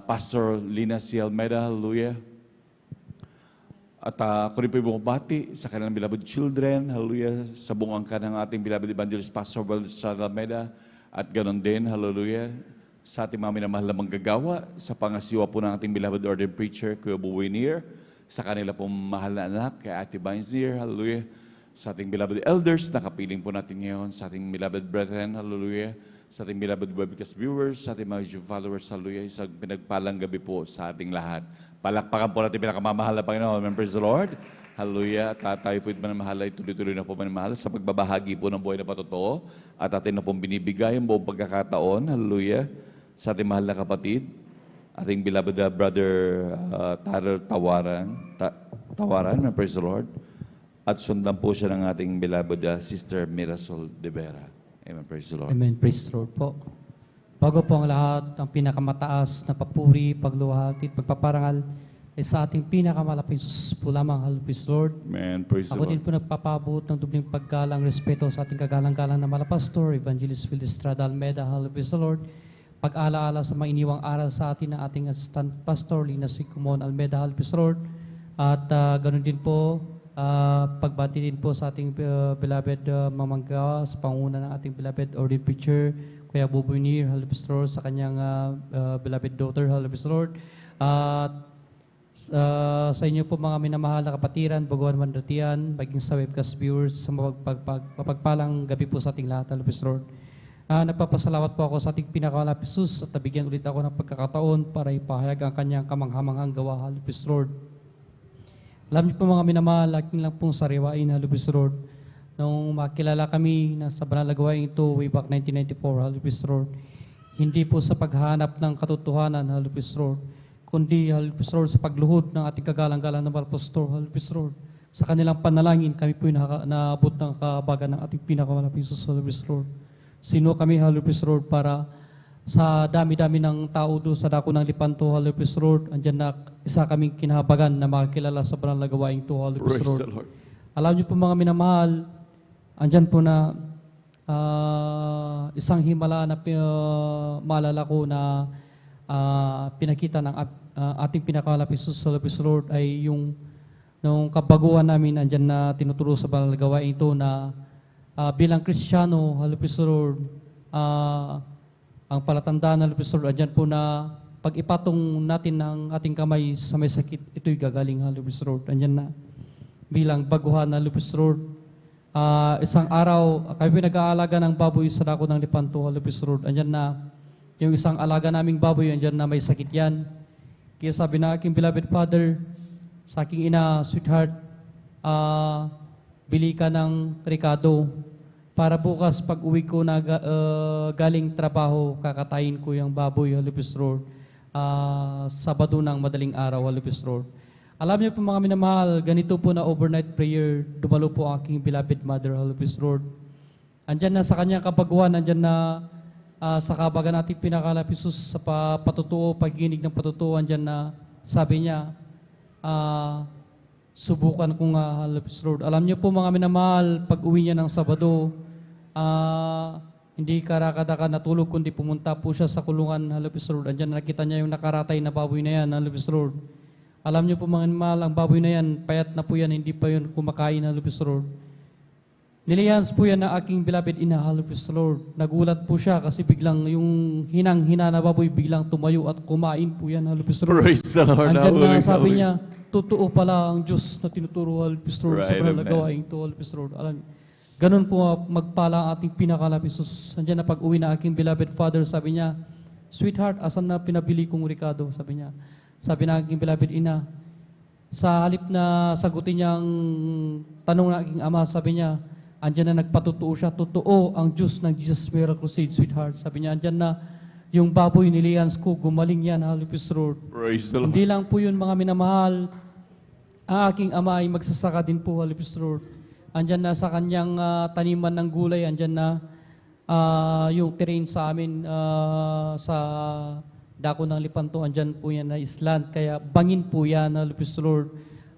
Pastor Lina C. Almeida, hallelujah. At ako rin po yung bumabati sa kanilang beloved children, hallelujah, sa buong angka ng ating beloved evangelist Pastor Valdez Almeida, at ganon din, hallelujah, sa ating mga minamahal na manggagawa, sa pangasiwa po ng ating beloved ordained preacher, Kuya Buwinir, sa kanila pong mahal na anak, kay Ate Binesier, hallelujah, sa ating beloved elders, nakapiling po natin ngayon, sa ating beloved brethren, hallelujah, sa ating beloved webcast viewers, sa ating mga YouTube followers, hallelujah, isang pinagpalang gabi po sa ating lahat. Palakpakan po natin pinakamamahal na Panginoon. Amen, praise the Lord. Hallelujah. At tayo po manamahal ay tuloy-tuloy na po manamahal sa pagbabahagi po ng buhay na patotoo at atin na pong binibigay ang buong pagkakataon. Hallelujah. Sa ating mahal na kapatid, ating beloved brother Tawaran. Amen, praise the Lord. At sundan po siya ng ating beloved sister Mirasol de Vera. Amen. Praise the Lord. Amen. Praise the Lord po. Bago po ang lahat, ang pinakamataas na papuri, pagluwalhati, pagpaparangal ay sa ating pinakamalapit Sus po lamang. Hallelujah, praise the Lord. Amen. Praise the Ako Lord. din po nagpapabot ng dubling paggalang respeto sa ating kagalang-galang na malapastor, Evangelist Phil Estrada Almeida. Hallelujah, praise the Lord. Pag-alaala sa mga iniwang aral sa atin ng ating assistant pastor, Lina C. Kumon Almeida. Hallelujah, praise the Lord. At ganun din po, pagbati din po sa ating beloved mamanggawa sa panguna ng ating beloved ordained preacher, Kuya Bobo Nir, hallelujah, sa kanyang beloved daughter, hallelujah, Lord. At sa inyo po mga minamahal na kapatiran, baguhan mandatian, maging sa webcast viewers, sa mapagpalang gabi po sa ating lahat, Lupis Lord. Nagpapasalamat po ako sa ating pinakamalapit Jesus at nabigyan ulit ako ng pagkakataon para ipahayag ang kanyang kamanghamanghang gawa, Lupis Lord. Alam niyo po mga minamahal, aking lang pong sariwain, Lupis Lord. Nung makilala kami na sa banal na gawain ito way back 1994, Lupis Lord, hindi po sa paghanap ng katotohanan, Lupis Lord, kundi, Lupis Lord, sa pagluhod ng ating kagalang-galang na mga pastor, Lupis Lord. Sa kanilang panalangin, kami po naabot ng kabagan ng ating pinakamalapit Jesus, Lupis Lord. Sino kami, Lupis Lord, para sa dami-dami ng tao doon sa dako ng Lipanto, Lupis Lord, andyan na isa kaming kinahabagan na makakilala sa banal na gawain ito, Lupis Praise Lord. the Lord. Alam niyo po mga minamahal, andyan po na isang himala na maalala ko na pinakita ng ating pinakamalapit Jesus, Lupis Lord, ay yung nung kabaguhan namin, andyan na tinuturo sa banal na gawain ito na bilang Kristiyano, Lupis Lord, ang palatandaan ng Lupis Lord, andyan po na pag ipatong natin ng ating kamay sa may sakit, ito'y gagaling, Lupis Lord. Andyan na bilang baguhan na Lupis Lord. Isang araw, kami nag-aalaga ng baboy sa dako ng Lipanto, Lupis Lord. Andyan na yung isang alaga naming baboy, andyan na may sakit yan. Kaya sabi na aking beloved father, sa aking ina, sweetheart, bili ka ng Ricardo para bukas pag uwi ko na galing trabaho, kakatayin ko yung baboy, Lupis Lord, Sabado ng madaling araw, Lupis Lord. Alam niyo po mga minamahal, ganito po na overnight prayer, dumalo po ang aking beloved mother, Lupis Lord. Andyan na sa kanyang kabaguhan, andyan na sa kabagan nating pinakalapit Jesus sa patutuo, pagginig ng patutuo, andyan na sabi niya, subukan ko nga, Lupis Lord. Alam niyo po mga minamahal, pag uwi niya ng Sabado, hindi karakadaka natulog, kundi pumunta po siya sa kulungan, Lupis Lord. Andyan nakita niya yung nakaratay na baboy na yan, Lupis Lord. Alam niyo po mga minamahal, ang baboy na yan, payat na po yan, hindi pa yun kumakain, Lupis Lord. Nilihans po yan na aking beloved ina, Lupis Lord. Nagulat po siya kasi biglang yung hinang-hina na baboy biglang tumayo at kumain po yan, Lupis Lord. Praise the Lord. Andyan na Hallelujah. sabi niya, totoo pala ang Diyos na tinuturo, Lupis Lord, sa Right, banal na amen. gawain ito, Lupis Lord. Alam, ganun po magpala ang ating pinakalapit Jesus. Andyan na pag-uwi na aking beloved father, sabi niya, sweetheart, asan na pinabili kong Ricardo? Sabi niya. Sabi na aking beloved ina, sa halip na sagutin niyang tanong ng aking ama, sabi niya, andyan na nagpatutuo siya, totoo ang Diyos ng Jesus Miracle Crusade, sweetheart. Sabi niya, andyan na yung baboy nilihans ko, gumaling yan, Lupis Lord. Praise the Lord. Hindi lang po yun mga minamahal, ang aking ama ay magsasaka din po, Lupis Lord. Andyan na sa kanyang taniman ng gulay, andyan na yung terrain sa amin sa dako ng Lipanto, andyan po yan na island, kaya bangin po yan, Lupis Lord.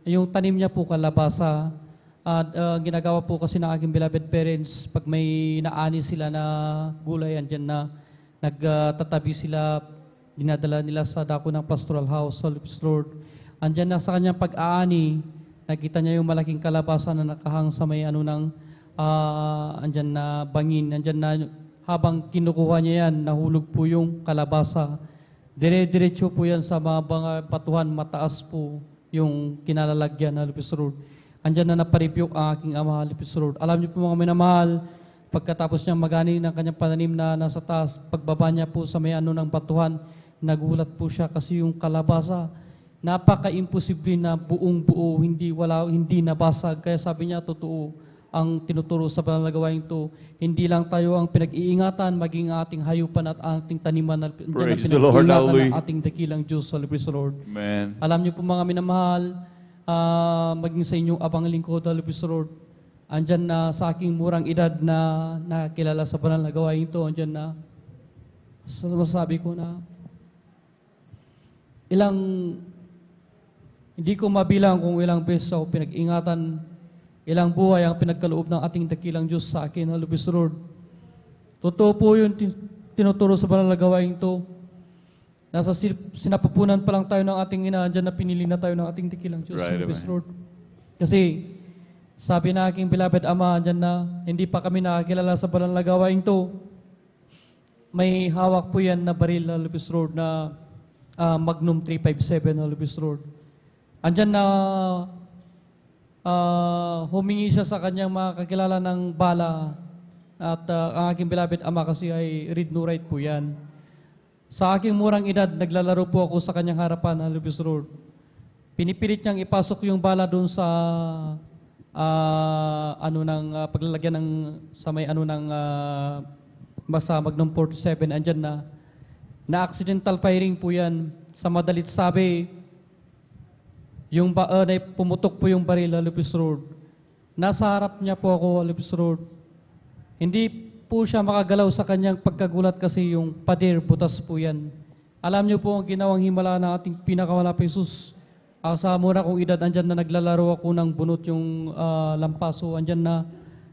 Yung tanim niya po kalabasa, at ginagawa po kasi ng aking beloved parents, pag may naani sila na gulay, andyan na nagtatabi sila, dinadala nila sa dako ng pastoral house, Lupis Lord. Andyan na sa kanyang pag-aani, nakita niya yung malaking kalabasa na nakahang sa may andyan na bangin, andyan na habang kinukuha niya yan, nahulog po yung kalabasa. Dire-diretso po yan sa mga batuhan, mataas po yung kinalalagyan, Lupis Lord. Andyan na naparibiyok ang aking ama, Lupis Lord. Alam niyo po mga minamahal, pagkatapos niya magani ng kanyang pananim na nasa taas, pagbaba niya po sa may ng batuhan, nagulat po siya kasi yung kalabasa, napaka-imposible na buong-buo, hindi nabasag. Kaya sabi niya, totoo ang tinuturo sa banal na gawain ito. Hindi lang tayo ang pinag-iingatan, maging ating hayupan at ating taniman na Praise the Lord, ng hallelujah. ating dakilang Diyos, Lupis Lord. Amen. Alam niyo po mga minamahal, maging sa inyong abang lingkod, Lupis Lord, andyan na sa aking murang edad na nakilala sa banal na gawain ito, andyan na masasabi ko na hindi ko mabilang kung ilang beses ako pinag-ingatan, ilang buhay ang pinagkaloob ng ating dakilang Diyos sa akin, Lupis Lord. Totoo po yun, tinuturo sa banal na gawain ito. Nasa sinapupunan pa lang tayo ng ating ina, andyan na pinili na tayo ng ating dakilang Diyos, Right, Lupis amen. Lord. Kasi sabi na aking beloved ama, andyan na hindi pa kami nakakilala sa banal na gawain ito. May hawak po yan na baril, Lupis Lord, na Magnum 357, Halibis Road. Andyan na humingi siya sa kanyang mga kakilala ng bala at ang aking beloved ama kasi ay read no write po yan. Sa aking murang edad, naglalaro po ako sa kanyang harapan, Halibis Road. Pinipilit niyang ipasok yung bala doon sa paglalagyan ng sa may basta Magnum 47, andyan na accidental firing po yan. Sa madalit sabi, yung pumutok po yung baril, Halibis Road. Nasa harap niya po ako, Halibis Road. Hindi po siya makagalaw sa kanyang pagkagulat kasi yung pader, butas po yan. Alam niyo po ang ginawang himala ng ating pinakamalapit Jesus. Sa mura kong edad, andyan na naglalaro ako ng bunot yung lampaso. Andyan na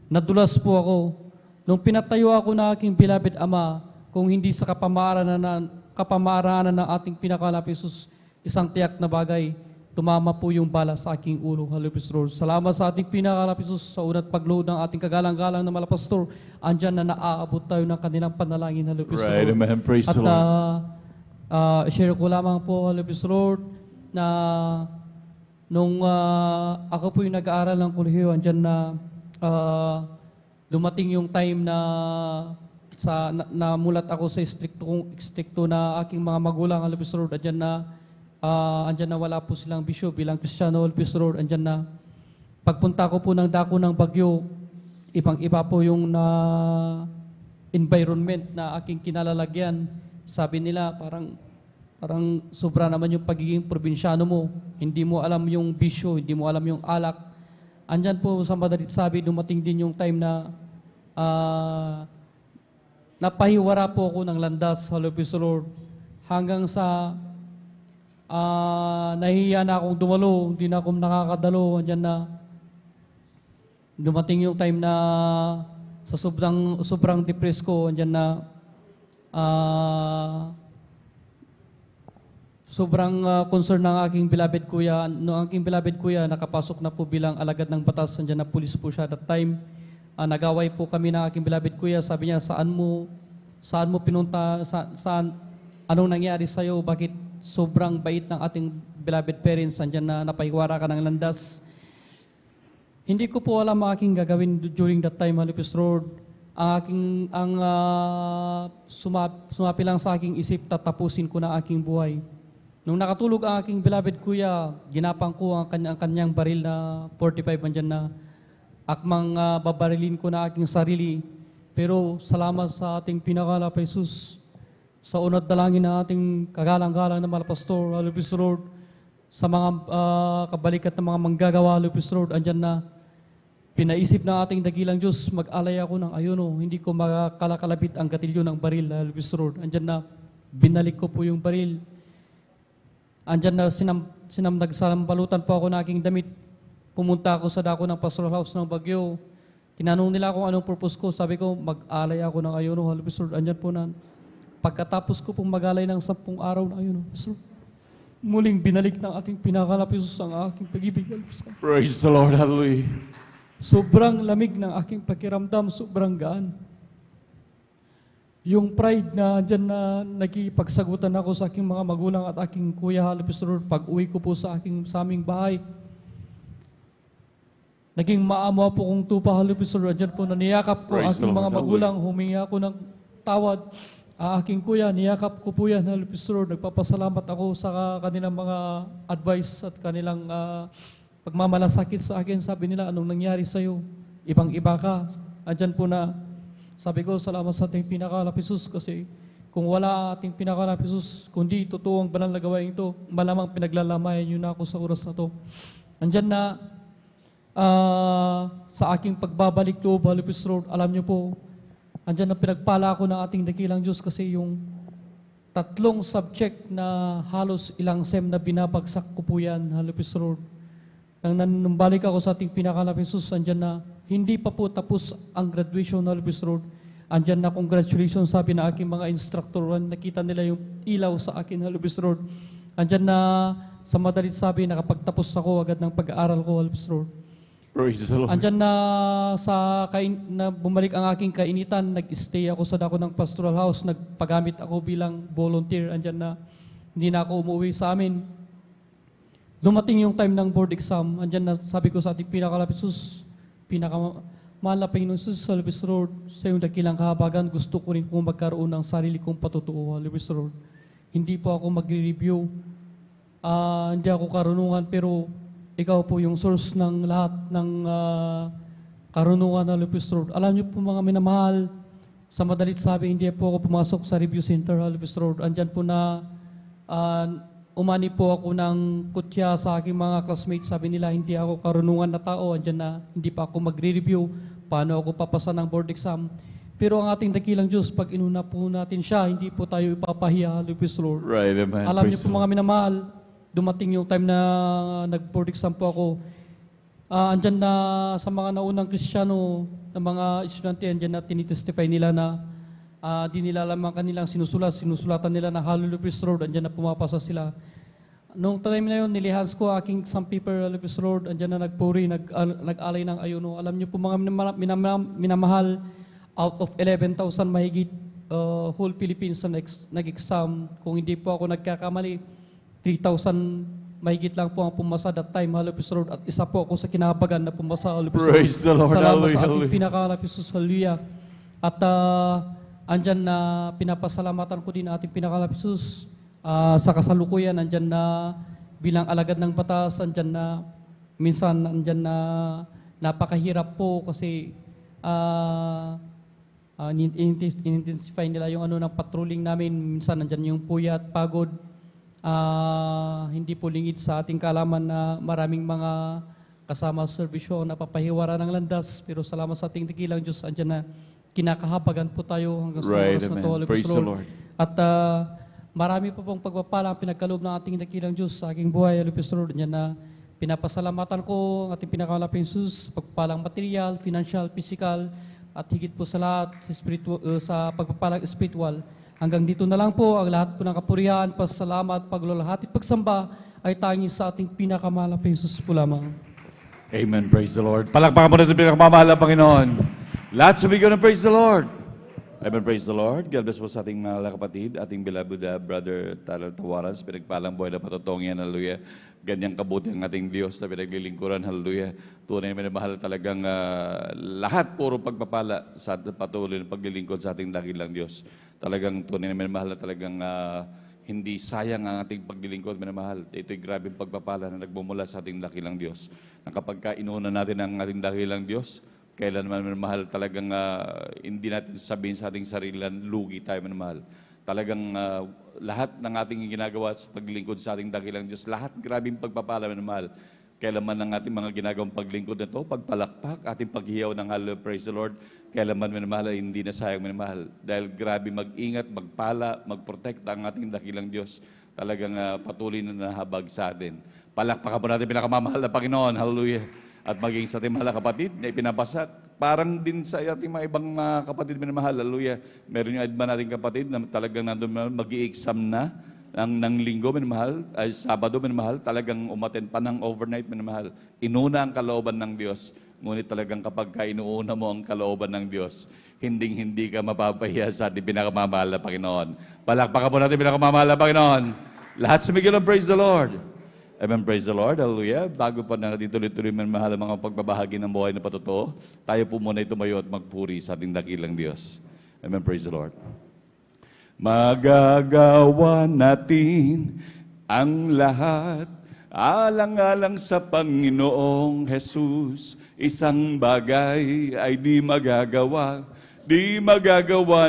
nadulas po ako. Nung pinatayo ako ng aking beloved ama, kung hindi sa kapamaaranan ng ating pinakamalapit Jesus, isang tiyak na bagay, tumama po yung bala sa aking ulo, Halibis Road. Salamat sa ating pinakamalapit Jesus sa unat pagload ng ating kagalang-galang na malapastor. Andyan na naaabot tayo ng kanilang panalangin, Halibis Road. Right, amen. Praise the Lord. Share ko lamang po, Halibis Road, na nung ako po yung nag-aaral ng kolehiyo, andyan na dumating yung time na namulat ako sa stricto na aking mga magulang, Halibis Road. Andyan na wala po silang bisyo bilang Kristiyano, Halibis Road. Andyan na pagpunta ko po ng dako ng Bagyo, ibang-iba po yung environment na aking kinalalagyan. Sabi nila parang sobra naman yung pagiging probinsyano mo. Hindi mo alam yung bisyo, hindi mo alam yung alak. Andyan po sa madalit sabi, dumating din yung time na napahiwara po ako ng landas, Halibis Lord. Hanggang sa nahihiya na akong dumalo, hindi na akong nakakadalo. Andyan na dumating yung time na sa sobrang depressed ko, andyan na sobrang concern ng aking beloved kuya. No, aking beloved kuya nakapasok na po bilang alagad ng batas. Nandiyan na pulis po siya that time. Nagaway po kami ng aking beloved kuya. Sabi niya, saan mo pinunta? Anong nangyari sa'yo? Bakit sobrang bait ng ating beloved parents? Nandiyan na napahiwara ka ng landas. Hindi ko po alam ang aking gagawin during that time, Halibis Road. Sumapi lang sa aking isip, tatapusin ko na aking buhay. Nung nakatulog ang aking beloved kuya, ginapang ko ang kanyang baril na 45, andyan na akmang babarilin ko na aking sarili. Pero salamat sa ating pinakalapay Jesus, sa unat dalangin na ating kagalang-galang na malapastor, Halibis Lord, sa mga kabalikat ng mga manggagawa, Halibis Lord, andyan na pinaisip na ating dakilang Diyos, mag-alay ako ng ayuno, hindi ko makalakalabit ang gatilyo ng baril, Halibis Lord. Andyan na binalik ko po yung baril. Andyan na nagsalambalutan po ako ng aking damit. Pumunta ako sa dako ng pastoral house ng Bagyo. Tinanong nila kung anong purpose ko. Sabi ko, mag-alay ako ng ayuno, Halibis Lord. Andyan po na. Pagkatapos ko pong mag-alay ng 10 araw na ayuno, Halibis Lord, muling binalik ng ating pinakalapis ang aking pag-ibig, Halibis Lord. Praise the Lord. Hallelujah. Sobrang lamig ng aking pakiramdam, sobrang gaan. Yung pride na dyan na nagkipagsagutan ako sa aking mga magulang at aking kuya, Halibis Lord, pag uwi ko po sa aming bahay, naging maamo po kong tupa, Halibis Lord. Dyan po na niyakap ko Praise aking the mga Lord. magulang, humingi ako ng tawad. Aking kuya, niyakap ko po yan, Halibis Lord. Nagpapasalamat ako sa kanilang mga advice at kanilang pagmamalasakit sa akin. Sabi nila, anong nangyari sa'yo? Ibang-iba ka. Andyan po na, sabi ko, salamat sa ating pinakalapis Jesus, kasi kung wala ating pinakalapis Jesus, kundi totoo ang banal na gawain ito, malamang pinaglalamayan niyo na ako sa oras na to. Andyan na, sa aking pagbabalik loob, Halibis Lord, alam niyo po, andyan na pinagpala ako ng ating dakilang Diyos kasi yung 3 subject na halos ilang SEM na binabagsak ko po yan, Halibis Lord. Nang balik ako sa ating pinakalapis Jesus, andyan na, hindi pa po tapos ang graduation, Halibis Lord. Andyan na, congratulations, sabi na aking mga instructor, nakita nila yung ilaw sa akin, Halibis Lord. Andyan na, sa madalit sabi, nakapagtapos ako agad ng pag-aaral ko, Halibis Lord. Praise the Lord. Andyan na, na bumalik ang aking kainitan, nag-stay ako sa dako ng pastoral house, nagpagamit ako bilang volunteer. Andyan na, hindi na ako umuwi sa amin. Dumating yung time ng board exam, andyan na sabi ko sa ating pinakalapit, sus, pinakamahal na Panginoon sus, Halibis Lord, sa iyong dakilang kahabagan, gusto ko rin po magkaroon ng sarili kong patutuo, Halibis Lord. Hindi po ako magre-review, hindi ako karunungan, pero ikaw po yung source ng lahat ng karunungan, Halibis Lord. Alam niyo po mga minamahal, sa madalit sabi, hindi po ako pumasok sa review center, Halibis Lord. Andyan po na umani po ako ng kutya sa aking mga classmates. Sabi nila, hindi ako karunungan na tao. Andyan na, hindi pa ako magre-review. Paano ako papasa ng board exam? Pero ang ating dakilang Diyos, pag inuna po natin siya, hindi po tayo ipapahiya, Halibis Lord. Right, amen. Alam niyo Praise po the mga minamahal, dumating yung time na nag-board exam po ako. Andyan na sa mga naunang Kristiyano, na mga estudyante, andyan na tinitestify nila na di nila alam ang kanilang sinusulatan nila na Hallelujah Lord, andyan na pumapasa sila. Noong time na yun, nilihans ko aking some paper, Hallelujah Lord, andyan na nagpuri, nag-alay ng ayuno. Alam niyo po mga minamahal, out of 11,000 mahigit whole Philippines na nag-exam. Kung hindi po ako nagkakamali, 3,000 mahigit lang po ang pumasa that time, Hallelujah Lord. At isa po ako sa kinahabagan na pumasa, Hallelujah Lord. Praise the Lord. Salamat sa Hallelujah. ating pinakalapisus, Hallelujah. At andyan na pinapasalamatan ko din ating pinakalapisus. Sa kasalukuyan, andyan na bilang alagad ng batas, andyan na minsan, andyan na napakahirap po kasi in-intensify nila yung ano ng patrolling namin. Minsan andyan yung puyat, pagod. Hindi po lingid sa ating kaalaman na maraming mga kasama sa serbisyo na papahiwara ng landas. Pero salamat sa ating dakilang Diyos, andyan na kinakahabagan po tayo hanggang sa Right, oras na amen. ito, Hallelujah, Praise the Lord. At marami po pong pagpapala ang pinagkaloob ng ating dakilang Diyos sa aking buhay, Hallelujah, Lord. Andyan na pinapasalamatan ko ang ating pinakamalaping Jesus, pagpapalang material, financial, physical, at higit po sa lahat sa pagpapalang spiritual. Hanggang dito na lang po, ang lahat po ng kapurihan, pasalamat, paglalahati, pagsamba ay tanging sa ating pinakamalaping Jesus po lamang. Amen. Praise the Lord. Palakpakan mo natin pinakamamahal na Panginoon. Lahat sumigaw ng praise the Lord. Amen. Praise the Lord. God bless po sa ating mga kapatid, ating beloved Brother Tyler Tawaras, pinagpalang buhay na patutong yan. Hallelujah. Ganyang kabuti ang ating Diyos na pinaglilingkuran. Hallelujah. Tunay na minamahal talagang lahat puro pagpapala sa patuloy na paglilingkod sa ating dakilang Diyos. Talagang tunay na minamahal na talagang hindi sayang ang ating paglilingkod, minamahal. Ito'y grabing pagpapala na nagmumula sa ating dakilang Diyos. Na kapag inuuna natin ang ating dakilang Diyos, kailan naman minamahal, talagang hindi natin sabihin sa ating sarili, lugi tayo minamahal. Talagang lahat ng ating ginagawa sa paglilingkod sa ating dakilang Diyos, lahat grabing pagpapala minamahal. Kailanman ng ating mga ginagawang paglingkod na ito, pagpalakpak, ating paghiyaw ng hallelujah, praise the Lord, kailanman minamahal ay hindi na sayang minamahal. Dahil grabe mag-ingat, magpala, magprotekta ang ating dakilang Diyos. Talagang patuloy na nahabag sa atin. Palakpakan po natin pinakamamahal na Panginoon, hallelujah. At maging sa ating mahal na kapatid na ipinapasa, parang din sa ating mga ibang kapatid minamahal, hallelujah. Meron yung iba nating kapatid na talagang nandun mag-i-exam na ng linggo, minamahal, ay Sabado, minamahal, talagang umaten pa ng overnight, minamahal. Inuna ang kalooban ng Diyos. Ngunit talagang kapag inuuna mo ang kalooban ng Diyos, hindi ka mapapahiya sa ating pinakamamahal na Panginoon. Palakpakan po natin pinakamamahal na Panginoon. Lahat sumigil ang praise the Lord. Amen, praise the Lord, hallelujah. Bago pa na tuloy-tuloy minamahal ang mga pagbabahagi ng buhay na patuto, tayo po muna tumayo at magpuri sa ating dakilang Diyos. Amen, praise the Lord. Magagawa natin ang lahat alang-alang sa Panginoong Jesus. Isang bagay ay di magagawa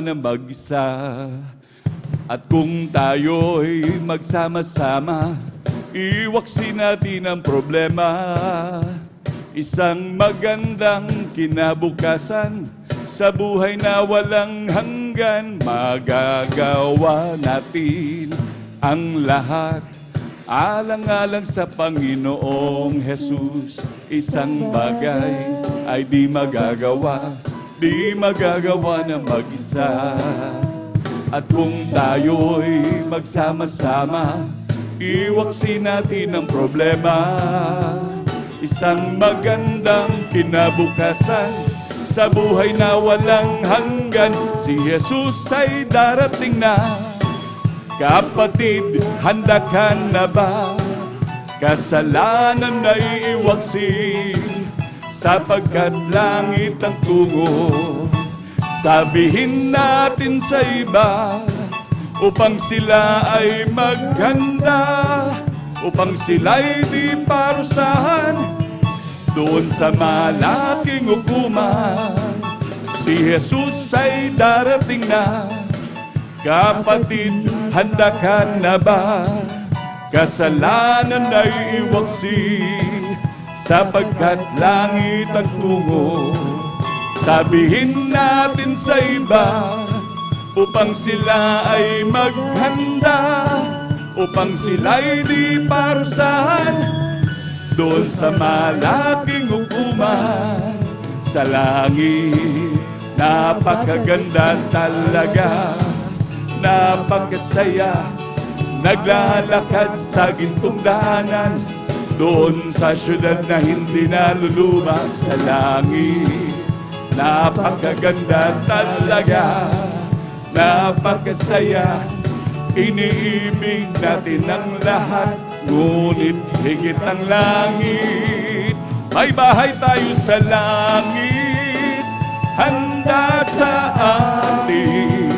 ng mag-isa. At kung tayo'y magsama-sama, iwaksin natin ang problema. Isang magandang kinabukasan sa buhay na walang hanggan. Magagawa natin ang lahat alang-alang sa Panginoong Jesus. Isang bagay ay di magagawa ng mag-isa. At kung tayo'y magsama-sama, iwaksin natin ang problema. Isang magandang kinabukasan sa buhay na walang hanggan. Si Jesus ay darating na. Kapatid, handa ka na ba? Kasalanan na iiwaksi, sapagkat langit ang tungo. Sabihin natin sa iba, upang sila ay maghanda, upang sila'y di parusahan doon sa malaking hukuman. Si Jesus ay darating na. Kapatid, handa ka na ba? Kasalanan ay iwaksi, sapagkat langit ang tungo. Sabihin natin sa iba, upang sila ay maghanda, upang sila'y di parusahan doon sa malaking hukuman. Sa langit, napakaganda talaga, napakasaya, naglalakad sa gintong daanan, doon sa syudad na hindi naluluma. Sa langit, napakaganda talaga, napakasaya, iniibig natin ang lahat, ngunit higit ang langit. May bahay tayo sa langit, handa sa atin.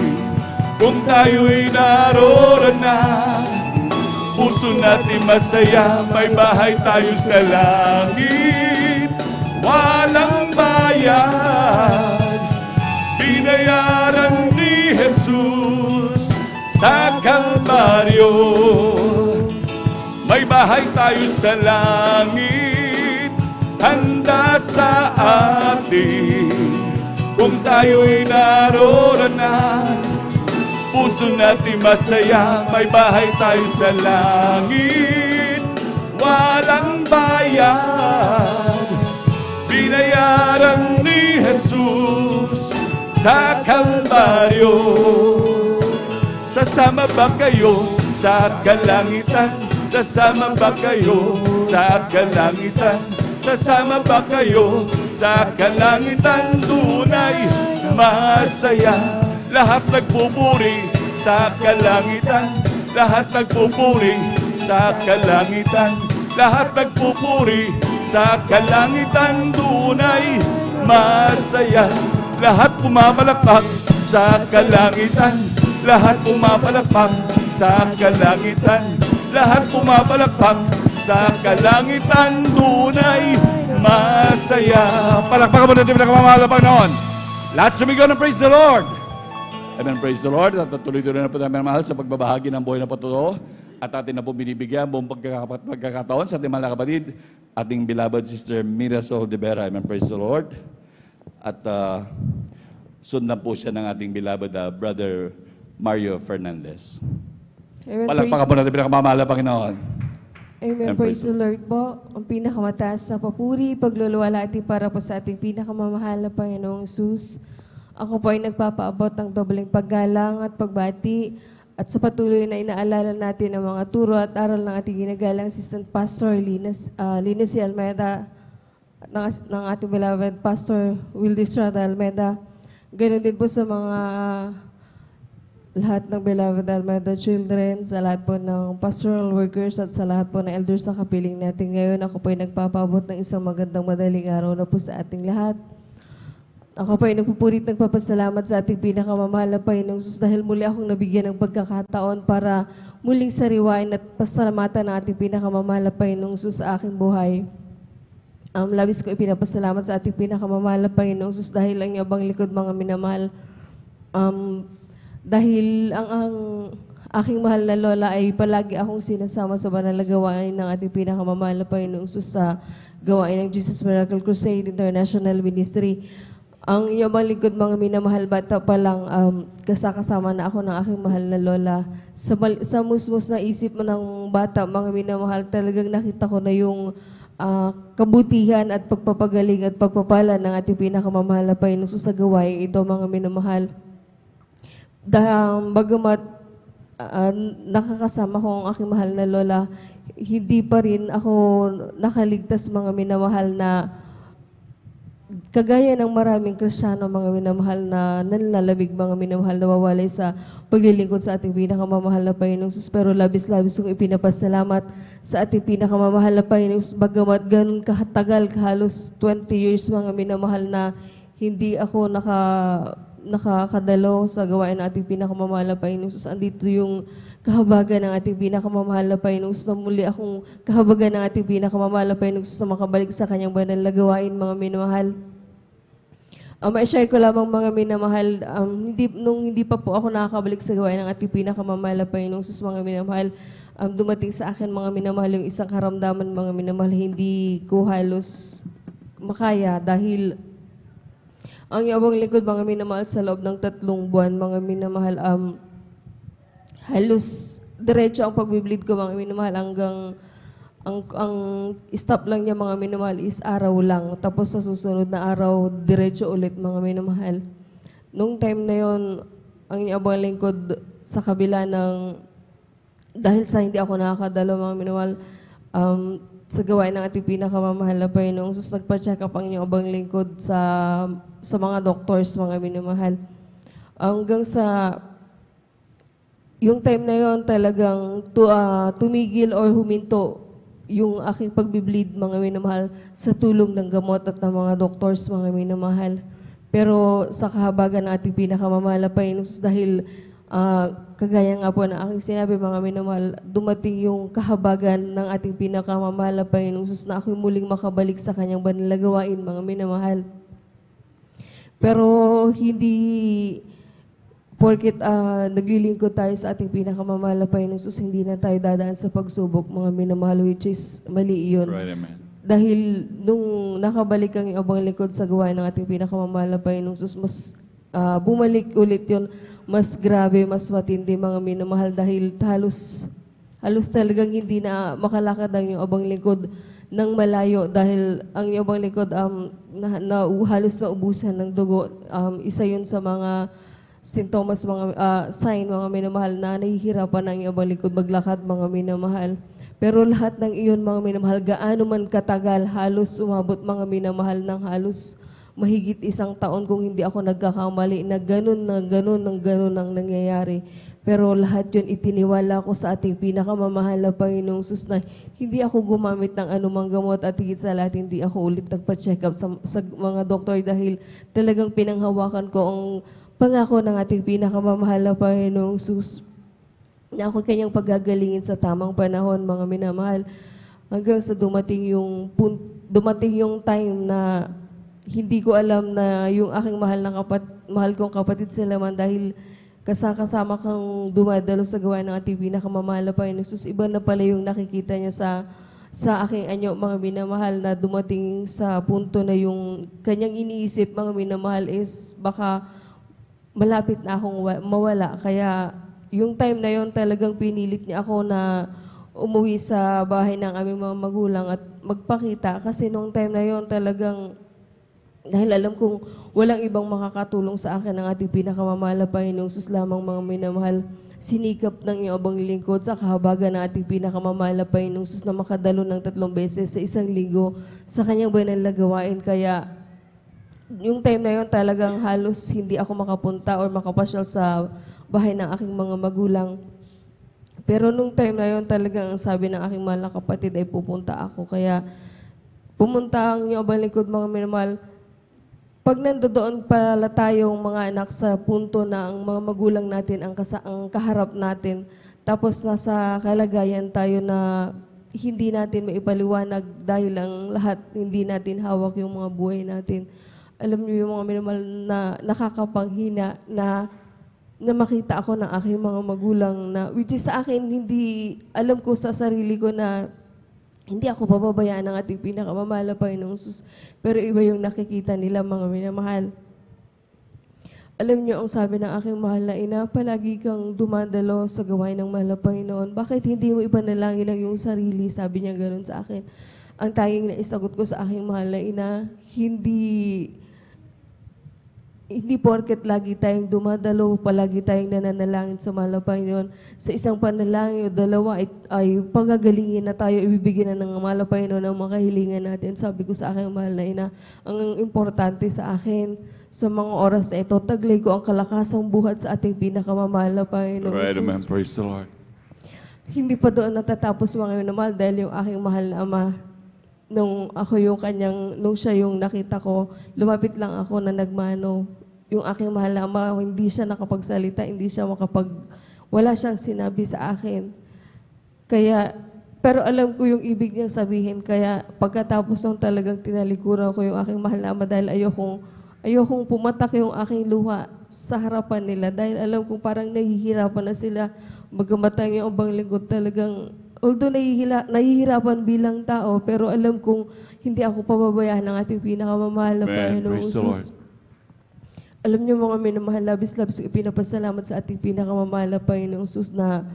Kung tayo'y naroon na, puso natin masaya. May bahay tayo sa langit, walang bayad, binayaran ni Jesus sa Kalbaryo. May bahay tayo sa langit, handa sa atin. Kung tayo'y naroon na, puso natin masaya. May bahay tayo sa langit, walang bayad, binayaran ni Jesus sa Kalbaryo. Sasama ba kayo sa kalangitan? Sasama ba kayo sa kalangitan? Sasama ba kayo sa kalangitan? Tunay masaya. Lahat nagpupuri sa kalangitan, lahat nagpupuri sa kalangitan, lahat nagpupuri sa kalangitan. Tunay masaya. Lahat pumapalakpak sa kalangitan, lahat pumapalakpak sa kalangitan, lahat pumapalakpak sa kalangitan. Tunay masaya. Palakpakan mo natin pinakamamahal na Panginoon. Lahat sumigaw ng praise the Lord. Amen, praise the Lord. At tuloy-tuloy na po namin mahal sa pagbabahagi ng buhay na patuto. At atin na po binibigyan buong pagkakataon sa ating mga kapatid, ating beloved sister Mirasol de Vera. Amen, praise the Lord. At sundan po siya ng ating beloved brother Mario Fernandez. Amen, Palakpakan po natin pinakamamahal na Panginoon. Amen. Praise the Lord po. Ang pinakamataas na papuri, pagluluwalhati para po sa ating pinakamamahal na Panginoong Jesus. Ako po ay nagpapaabot ng dobleng paggalang at pagbati at sa patuloy na inaalala natin ang mga turo at aral ng ating ginagalang Assistant Pastor Linus C. Almeida ng ating beloved Pastor Wildy Estrada Almeida. Ganon din po sa mga lahat ng beloved Almeida children, sa lahat po ng pastoral workers at sa lahat po ng elders na kapiling natin ngayon. Ako po ay nagpapaabot ng isang magandang madaling araw na po sa ating lahat. Ako po ay nagpupurit nagpapasalamat sa ating pinakamamahal na Panginoong Jesus dahil muli akong nabigyan ng pagkakataon para muling sariwain at pasalamatan ng ating pinakamamahal na Panginoong Jesus sa aking buhay. Labis ko ipinapasalamat sa ating pinakamamahal na Panginoong Jesus dahil ang yabang likod mga minamahal. Dahil ang aking mahal na lola ay palagi akong sinasama sa banal na gawain ng ating pinakamamahal na Panginoong Jesus sa gawain ng Jesus Miracle Crusade International Ministry. Ang iyong mga lingkod, mga minamahal, bata pa lang, kasama na ako ng aking mahal na lola. Sa musmus na isip mo ng bata, mga minamahal, talagang nakita ko na yung kabutihan at pagpapagaling at pagpapala ng ating pinakamamahal na Panginoon sa gawain ito, mga minamahal. Bagamat nakakasama ko ang aking mahal na lola, hindi pa rin ako nakaligtas, mga minamahal, na kagaya ng maraming Kristiyano, mga minamahal na nanlalabig, mga minamahal na wawalay sa paglilingkod sa ating pinakamamahal na Panginoong Sus. Pero labis-labis kong ipinapasalamat sa ating pinakamamahal na Panginoong Sus. Bagamat ganun kahatagal, halos 20 years, mga minamahal na hindi ako nakakadalo sa gawain ng ating pinakamamahal na Panginoong Sus. Andito yung kahabagan ng ating pinakamamahal na Panginoong Sus, na muli akong kahabagan ng ating pinakamamahal na Panginoong Sus na makabalik sa kanyang banal na gawain, mga minamahal. Ma-share ko lamang, mga minamahal, nung hindi pa po ako nakakabalik sa gawain ng ating pinakamamahal na Panginoong Sus, mga minamahal, dumating sa akin, mga minamahal, yung isang karamdaman, mga minamahal, hindi ko halos makaya dahil ang yabang lingkod, mga minamahal, sa loob ng 3 buwan, mga minamahal, halos diretso ang pagbiblid ko, mga minamahal, hanggang ang stop lang niya, mga minamahal, is araw lang. Tapos sa susunod na araw, diretso ulit, mga minamahal. Nung time na yon, ang yabang lingkod sa kabila ng, dahil sa hindi ako nakakadalo, mga minamahal, sa gawain ng ating pinakamamahal na Panginoong Sus, nagpa-check up ang inyong abang lingkod sa mga doctors, mga minamahal. Hanggang sa yung time na yon, talagang tumigil or huminto yung aking pagbibleed, mga minamahal, sa tulong ng gamot at ng mga doctors, mga minamahal. Pero sa kahabagan ng ating pinakamamahal na Panginoong Sus, dahil kagaya nga po na aking sinabi, mga minamahal, dumating yung kahabagan ng ating pinakamamahal na Panginoong Sus na ako'y muling makabalik sa kanyang banal na gawain, mga minamahal. Pero hindi porket naglilingkod tayo sa ating pinakamamahal na Panginoong Sus, hindi na tayo dadaan sa pagsubok, mga minamahal, which is mali iyon. Right, amen. Dahil nung nakabalik ang abang lingkod sa gawain ng ating pinakamamahal na Panginoong Sus, mas bumalik ulit yon, mas grabe, mas matindi, mga minamahal, dahil halos talagang hindi na makalakad ang yung abang lingkod ng malayo, dahil ang yung abang lingkod halos na ubusan ng dugo. Isa yun sa mga sintomas, mga sign, mga minamahal, na nahihirapan ang iyong likod maglakad, mga minamahal. Pero lahat ng iyon, mga minamahal, gaano man katagal, halos umabot, mga minamahal, ng halos mahigit 1 taon kung hindi ako nagkakamali, na ganun ang nangyayari. Pero lahat yun itiniwala ko sa ating pinakamamahal na Panginoong Sus, na hindi ako gumamit ng anumang gamot, at higit sa lahat, hindi ako ulit nagpa-check up sa mga doktor, dahil talagang pinanghawakan ko ang pangako ng ating pinakamamahal na Panginoong Sus, na ako kanyang pagagalingin sa tamang panahon, mga minamahal, hanggang sa dumating yung time na hindi ko alam na yung aking mahal kong kapatid sila man, dahil kasama kang dumadalo sa gawain ng ating pinakamamahal na Panginoong Sus, iba na pala yung nakikita niya sa aking anyo, mga minamahal, na dumating sa punto na yung kanyang iniisip, mga minamahal, is baka malapit na akong mawala. Kaya yung time na yon, talagang pinilit niya ako na umuwi sa bahay ng aming mga magulang at magpakita. Kasi nung time na yon, talagang, dahil alam kong walang ibang makakatulong sa akin ng ating pinakamamahal na Panginoong Sus lamang, mga minamahal, sinikap ng iyong abang lingkod sa kahabagan ng ating pinakamamahal na Panginoong Sus na makadalo ng 3 beses sa 1 linggo sa kanyang banal na gawain. Kaya yung time na yon, talagang halos hindi ako makapunta or makapasyal sa bahay ng aking mga magulang. Pero nung time na yon, talagang ang sabi ng aking mahal na kapatid ay pupunta ako. Kaya pumunta ang inyong abang lingkod, mga minamahal. Pag nandoon pala tayong mga anak sa punto na ang mga magulang natin ang kaharap natin, tapos nasa kalagayan tayo na hindi natin maipaliwanag dahil ang lahat hindi natin hawak yung mga buhay natin. Alam niyo yung mga minamahal na nakakapanghina na makita ako ng aking mga magulang, na which is sa akin, hindi alam ko sa sarili ko na hindi ako pababayaan ng ating pinakamamahal na Panginoong Sus. Pero iba yung nakikita nila, mga minamahal. Alam niyo ang sabi ng aking mahal na ina, palagi kang dumadalo sa gawain ng mahal na Panginoon. Bakit hindi mo ipanalangin lang yung sarili? Sabi niya gano'n sa akin. Ang tanging naisagot ko sa aking mahal na ina, hindi porket lagi tayong dumadalo, palagi tayong nananalangin sa mahal na Panginoon. Sa isang panalangin o dalawa ay pagagalingin na tayo, ibibigyan na ng mahal na Panginoon ang mga kahilingan natin. Sabi ko sa aking mahal na ina, ang importante sa akin sa mga oras na ito, taglay ko ang kalakasang buhat sa ating pinakamamahal na Panginoon Right, Jesus. amen. Praise the Lord. Hindi pa doon natatapos mga minamahal dahil yung aking mahal na ama, nung siya yung nakita ko, lumapit lang ako na nagmano. Yung aking mahal na ama, hindi siya nakapagsalita, wala siyang sinabi sa akin. Pero alam ko yung ibig niyang sabihin, kaya pagkatapos nung talagang tinalikuran ko yung aking mahal na ama dahil ayokong pumatak yung aking luha sa harapan nila dahil alam kong parang nahihirapan na sila. Bagamat ang yung abang lingkod talagang, although nahihirapan bilang tao, pero alam kong hindi ako pababayaan ng ating pinakamamahal na Amen. Panginoong Praise the Jesus. Alam niyo mga minamahal, labis-labis ko ipinapasalamat sa ating pinakamamahal na Panginoong Jesus na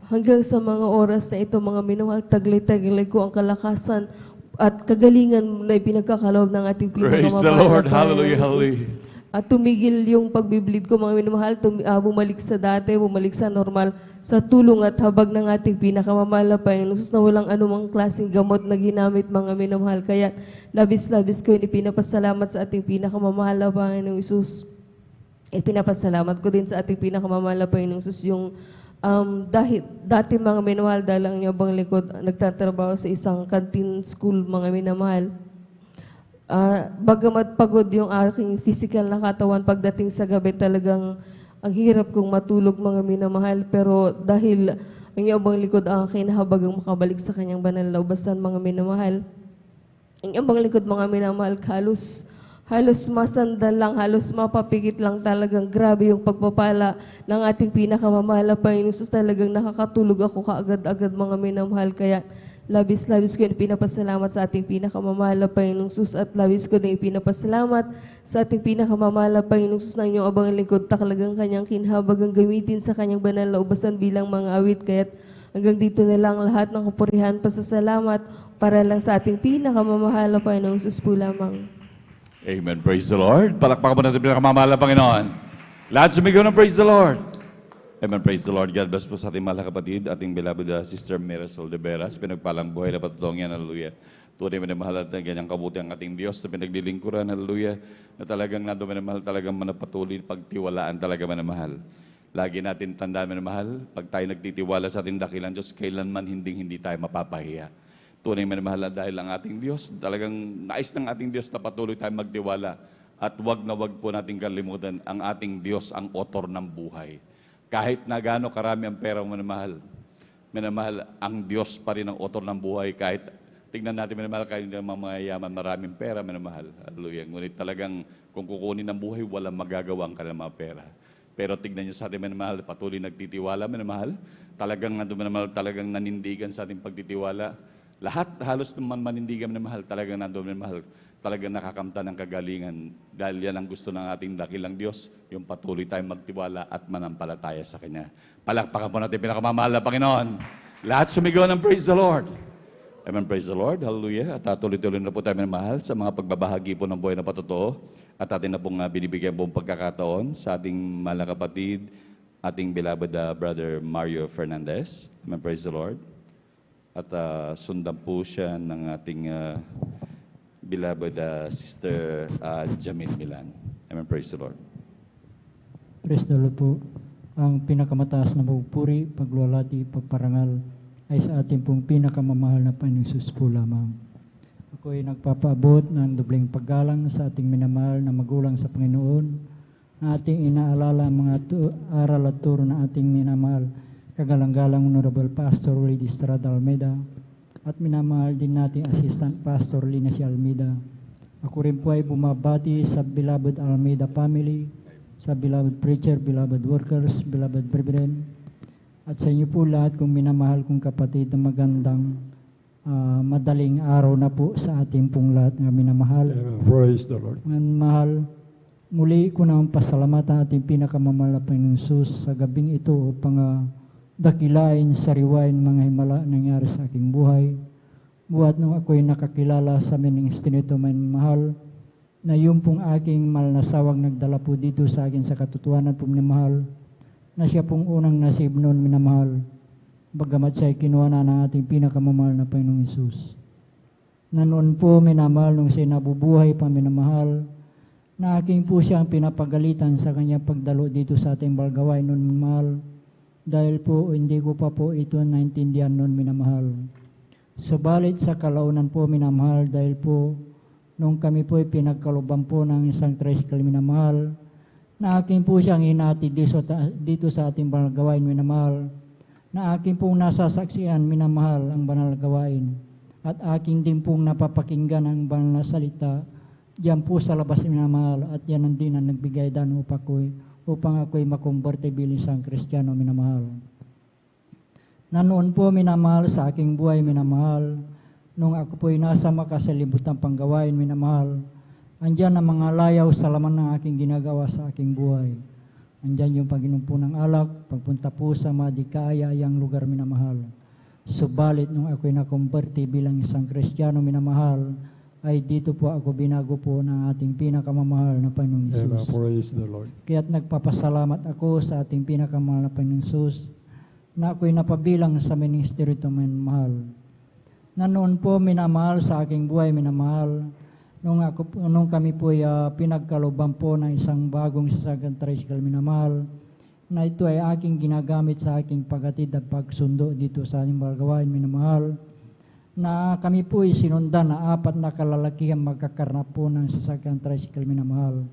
hanggang sa mga oras na ito, mga minamahal, taglay-taglay ko ang kalakasan at kagalingan na ipinagkakaloob ng ating Praise the pinakamamahal Lord. na Panginoong Hallelujah, Jesus. hallelujah. At tumigil yung pagbiblid ko, mga minamahal, bumalik sa dati, bumalik sa normal, sa tulong at habag ng ating pinakamamahal na Panginoon Jesus na walang anumang klaseng gamot na ginamit, mga minamahal. Kaya labis-labis ko yun ipinapasalamat sa ating pinakamamahal na Panginoong Jesus. Ipinapasalamat ko din sa ating pinakamamahal na Panginoong Jesus yung dahil dati mga minamahal, dahil ang niyabang likod, nagtatrabaho sa isang canteen school, mga minamahal. Bagamat pagod yung aking physical na katawan, pagdating sa gabi talagang ang hirap kong matulog, mga minamahal. Pero dahil ang iyong likod ang akin, habagang makabalik sa kanyang banal na ubasan, mga minamahal. Ang iyong likod, mga minamahal, halos masandal lang, halos mapapigit lang talagang grabe yung pagpapala ng ating pinakamamahal na Panginoon Jesus. Talagang nakakatulog ako kaagad-agad, mga minamahal. Kaya labis-labis ko din pinapasalamat sa ating pinakamamahal na Panginoong Jesus at labis ko din pinapasalamat sa ating pinakamamahal na Panginoong Jesus na inyong abang lingkod, takalagang kanyang kinhabagang gamitin sa kanyang banal na ubasan bilang mga awit. Kaya't hanggang dito na lang lahat ng kapurihan, pasasalamat para lang sa ating pinakamamahal na Panginoong Jesus po lamang. Amen. Praise the Lord. Palakpakan po natin pinakamamahal na Panginoon. Lahat sumigaw ng praise the Lord. Amen. Praise the Lord. God bless po sa ating mahal na kapatid, ating beloved Sister Marisol de Veras. Pinagpalang buhay na patutong yan. Hallelujah. Tunay mo na mahal at ganyang kabuti ang ating Diyos na pinaglilingkuran. Hallelujah. Na talagang nando mo na mahal, talagang manapatuloy, pagtiwalaan talaga mo na mahal. Lagi natin tandaan mo na mahal, pag tayo nagtitiwala sa ating dakilang Diyos, kailanman hindi tayo mapapahiya. Tunay mo na mahal dahil ang ating Diyos, talagang nais ng ating Diyos na patuloy tayo magtiwala. At wag na wag po natin kalimutan, ang ating Diyos ang author ng buhay. Kahit na gaano karami ang pera mo minamahal, ang Diyos pa rin ang author ng buhay. Kahit tingnan natin minamahal, kahit hindi mga mayayaman, maraming pera minamahal. Hallelujah. Ngunit talagang kung kukunin ng buhay, walang magagawa ang kanilang mga pera. Pero tignan niyo sa ating minamahal, patuloy nagtitiwala minamahal. Talagang nandun minamahal, talagang nanindigan sa ating pagtitiwala. Lahat halos naman manindigan minamahal, talagang nandun minamahal. Talagang nakakamta ng kagalingan dahil yan ang gusto ng ating dakilang Diyos, yung patuloy tayong magtiwala at manampalataya sa Kanya. Palakpakan po natin pinakamamahal na Panginoon. Lahat sumigaw ng praise the Lord. Amen, praise the Lord. Hallelujah. At tuloy-tuloy na po tayo minamahal sa mga pagbabahagi po ng buhay na patotoo. At atin na pong binibigyan po pagkakataon sa ating mahal na kapatid, ating beloved Brother Mario Fernandez. Amen, praise the Lord. At sundan po siya ng ating beloved Sister Jamil Milan. Amen. Praise the Lord. Praise the Lord po. Ang pinakamataas na pagpuri, pagluwalhati, pagparangal ay sa ating pong pinakamamahal na Panginoong Jesus po lamang. Ako ay nagpapaabot ng dobleng paggalang sa ating minamahal na magulang sa Panginoon, na ating inaalala ang mga aral at turo na ating minamahal, kagalang-galang Honorable Pastor Lady Estrada Almeida, at minamahal din nating Assistant Pastor Linacy Almeida. Ako rin po ay bumabati sa beloved Almeida family, sa beloved preacher, beloved workers, beloved brethren, at sa inyo po lahat kong minamahal kong kapatid na magandang madaling araw na po sa ating pong lahat na minamahal. Praise the Lord. Mahal, muli ko na pasalamatan ating pinakamamahal na Panginoong Jesus sa gabing ito upang dakilain, sariwain mga himala nangyari sa aking buhay. Buhat nung ako'y nakakilala sa mening istinito may mahal, na yung pong aking malnasawang nagdala po dito sa akin sa katotohanan po minamahal, na siya pong unang nasib noon minamahal, bagamat siya ay kinuha na ng ating pinakamamahal na Panginoong Hesus. Na noon po minamahal, nung siya nabubuhay pa minamahal, na aking po siyang pinapagalitan sa kanyang pagdalo dito sa ating balgaway noon minamahal, dahil po hindi ko pa po ito naintindihan noon minamahal. Subalit sa kalaunan po minamahal, dahil po nung kami po ay pinagkaluban po ng isang tricycle minamahal, na akin po siyang hinati dito sa ating banal gawain minamahal, na akin pong nasasaksihan minamahal ang banal gawain, at akin din pong napapakinggan ang banal na salita diyan po sa labas minamahal, at yan ang din ang nagbigay daan upang ako'y makumberte bilang isang Kristiyano minamahal. Na noon po minamahal sa aking buhay minamahal, nung ako po'y nasa makasalibutan panggawain minamahal, andyan ang mga layaw sa laman ng aking ginagawa sa aking buhay. Andyan yung pag-inom po ng alak, pagpunta po sa madikaya-ayang lugar minamahal. Subalit nung ako'y nakumberte bilang isang Kristiyano minamahal, ay dito po ako binago po ng ating pinakamamahal na Panginoong Hesus. Praise the Lord. Kaya't nagpapasalamat ako sa ating pinakamamahal na Panginoong Hesus, na ako'y napabilang sa ministeryo ito minamahal. Na noon po minamahal sa aking buhay minamahal, nung kami po ay pinagkaluban po ng isang bagong sasakyan tricycle minamahal, na ito ay aking ginagamit sa aking paghatid at pagsundo dito sa ating balgawain minamahal, na kami po ay sinundan na 4 na kalalakihan magkakarnap po ng sasakyan tricycle minamahal,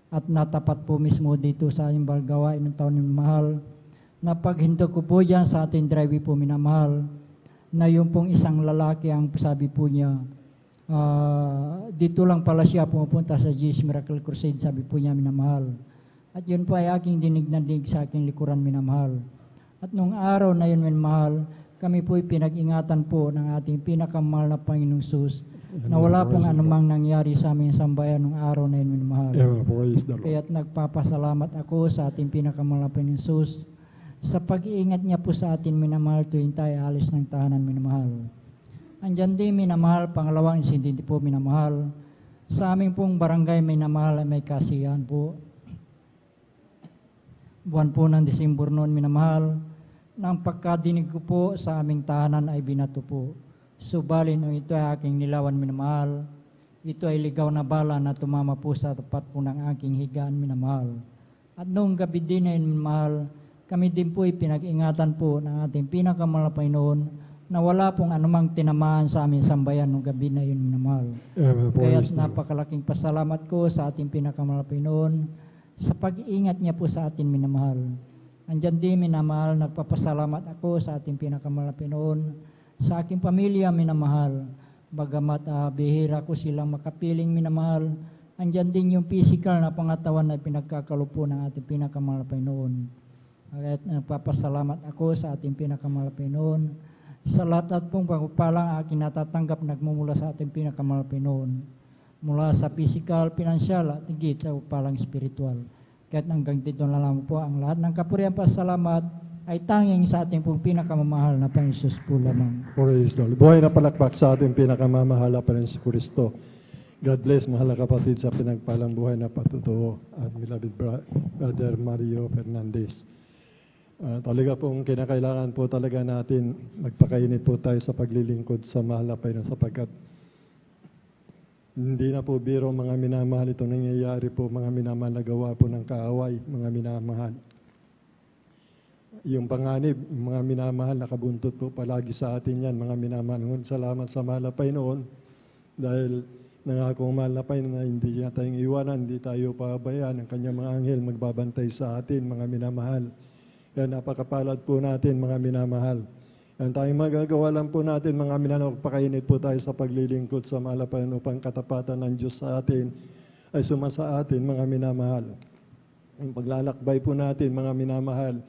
at natapat po mismo dito sa ating balgawain ng taon minamahal, na paghinto ko po dyan sa ating drive po minamahal, na yung pong isang lalaki ang sabi po niya, dito lang pala siya pumupunta sa Jesus Miracle Crusade, sabi po niya minamahal. At yun po ay aking dinig na dinig sa aking likuran minamahal. At nung araw na yun minamahal, kami po ay pinag-ingatan po ng ating pinakamahal na Panginoong Hesus, na wala pong anumang nangyari sa aming sambayan nung araw na yun minamahal. Kaya't nagpapasalamat ako sa ating pinakamahal na Panginoong Hesus, sa pag-iingat niya po sa atin minamahal tuwing tayo alis ng tahanan minamahal. Andyan din minamahal, pangalawang insidente po minamahal, sa aming pong barangay minamahal ay may kasiyahan po. Buwan po ng Disyembre noon minamahal, nang pagkadinig ko po sa aming tahanan ay binato po. Subalit nung ito ay aking nilawan minamahal, ito ay ligaw na bala na tumama po sa tapat po ng aking higaan minamahal. At noong gabi din ay minamahal, kami din po ay pinag-ingatan po ng ating pinakamahal na Panginoon, na wala pong anumang tinamaan sa aming sambayan nung gabi na yun minamahal. Kaya napakalaking pasalamat ko sa ating pinakamahal na Panginoon sa pag-iingat niya po sa atin minamahal. Andyan din minamahal, nagpapasalamat ako sa ating pinakamahal na Panginoon, sa aking pamilya minamahal, bagamat bihira ko silang makapiling minamahal, andyan din yung physical na pangatawan na pinagkakalupo ng ating pinakamahal na Panginoon. At nagpapasalamat ako sa ating pinakamahal na Panginoon, sa lahat pong pagpapalang aking natatanggap nagmumula sa ating pinakamahal na Panginoon, mula sa physical, financial at higit sa pagpapalang spiritual. Kaya't hanggang dito na lang po ang lahat ng kapurihan pasalamat ay tanging sa ating pong pinakamamahal na Panginoon Hesus po lamang. Praise the Lord. Buhay na palakpak sa ating pinakamamahal na Panginoon Kristo. God bless, mahal na kapatid, sa pinagpalang buhay na patutuo at beloved Brother Mario Fernandez. Talaga pong kinakailangan po talaga natin magpakainit po tayo sa paglilingkod sa mahal na Panginoon, sapagkat hindi na po biro mga minamahal itong nangyayari po, mga minamahal na gawa po ng kaaway, mga minamahal. Yung panganib, mga minamahal, nakabuntot po palagi sa atin yan, mga minamahal. Salamat sa mahal na Panginoon, dahil nangakong mahal na Panginoon na hindi niya tayong iwanan, hindi tayo pabayaan, ang kanyang mga anghel magbabantay sa atin, mga minamahal. Kaya napakapalad po natin, mga minamahal. Yan tayong magagawa lang po natin, mga minamahal, pakainit po tayo sa paglilingkod sa mahal na Panginoon upang katapatan ng Diyos sa atin ay sumasa atin, mga minamahal. Ang paglalakbay po natin, mga minamahal,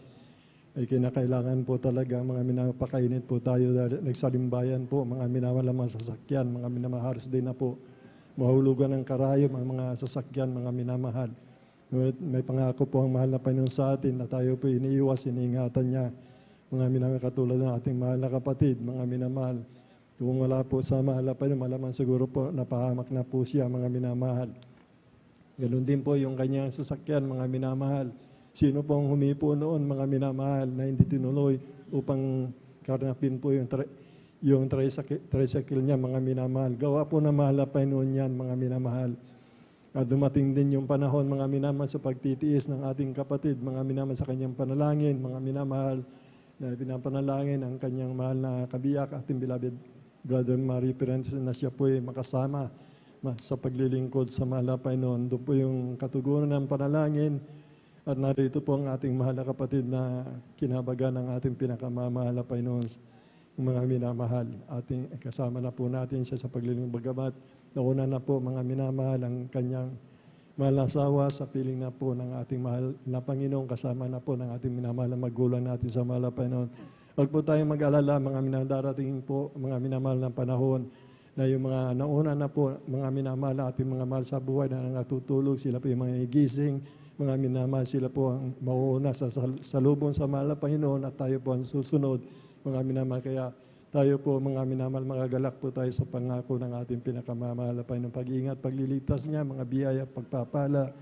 ay kinakailangan po talaga, mga minamahal, pakainit po tayo dahil nagsalimbayan po, mga minamahal, mga sasakyan, mga minamahal, din na po mahulugan ng karayom ang mga sasakyan, mga minamahal. May pangako po ang mahal na Panginoon sa atin na tayo po iniiwas, iniingatan niya. Mga minamahal, katulad ng ating mahal na kapatid, mga minamahal. Kung wala po sa mahal na Panginoon, malamang siguro po napahamak na po siya, mga minamahal. Ganun din po yung kanyang sasakyan, mga minamahal. Sino pong humipo noon, mga minamahal, na hindi tinuloy upang karnapin po yung tricycle niya, mga minamahal. Gawa po na mahal na Panginoon yan, mga minamahal. At dumating din yung panahon, mga minamahal, sa pagtitiis ng ating kapatid, mga minamahal, sa kanyang panalangin, mga minamahal, na pinapanalangin ang kanyang mahal na kabiyak, ating beloved Brother Mario Perez, na siya po ay makasama sa paglilingkod sa mahal na Panginoon. Doon po yung katugunan ng panalangin. At narito po ang ating mahal na kapatid na kinabagan ng ating pinakamamahal na Panginoon, mga minamahal. Kasama na po natin siya sa paglilingkod. Bagamat nauna na po, mga minamahal, ang kanyang mahal na asawa sa piling na po ng ating mahal na Panginoon. Kasama na po ng ating minamahal na magulang natin sa mahal na Panginoon. Huwag po tayong mag-alala, mga minadarating po, mga minamahal na panahon, na yung mga nauna na po, mga minamahal, ating mga mahal sa buhay na natutulog, sila po yung mga igising, mga minamahal, sila po ang mauuna sa salubong sa mahal na Panginoon at tayo po ang susunod, mga minamahal. Kaya tayo po, mga minamahal, magagalak po tayo sa pangako ng ating pinakamamahal na Panginoon. Pag-iingat, paglilitas niya, mga biyaya, pagpapala,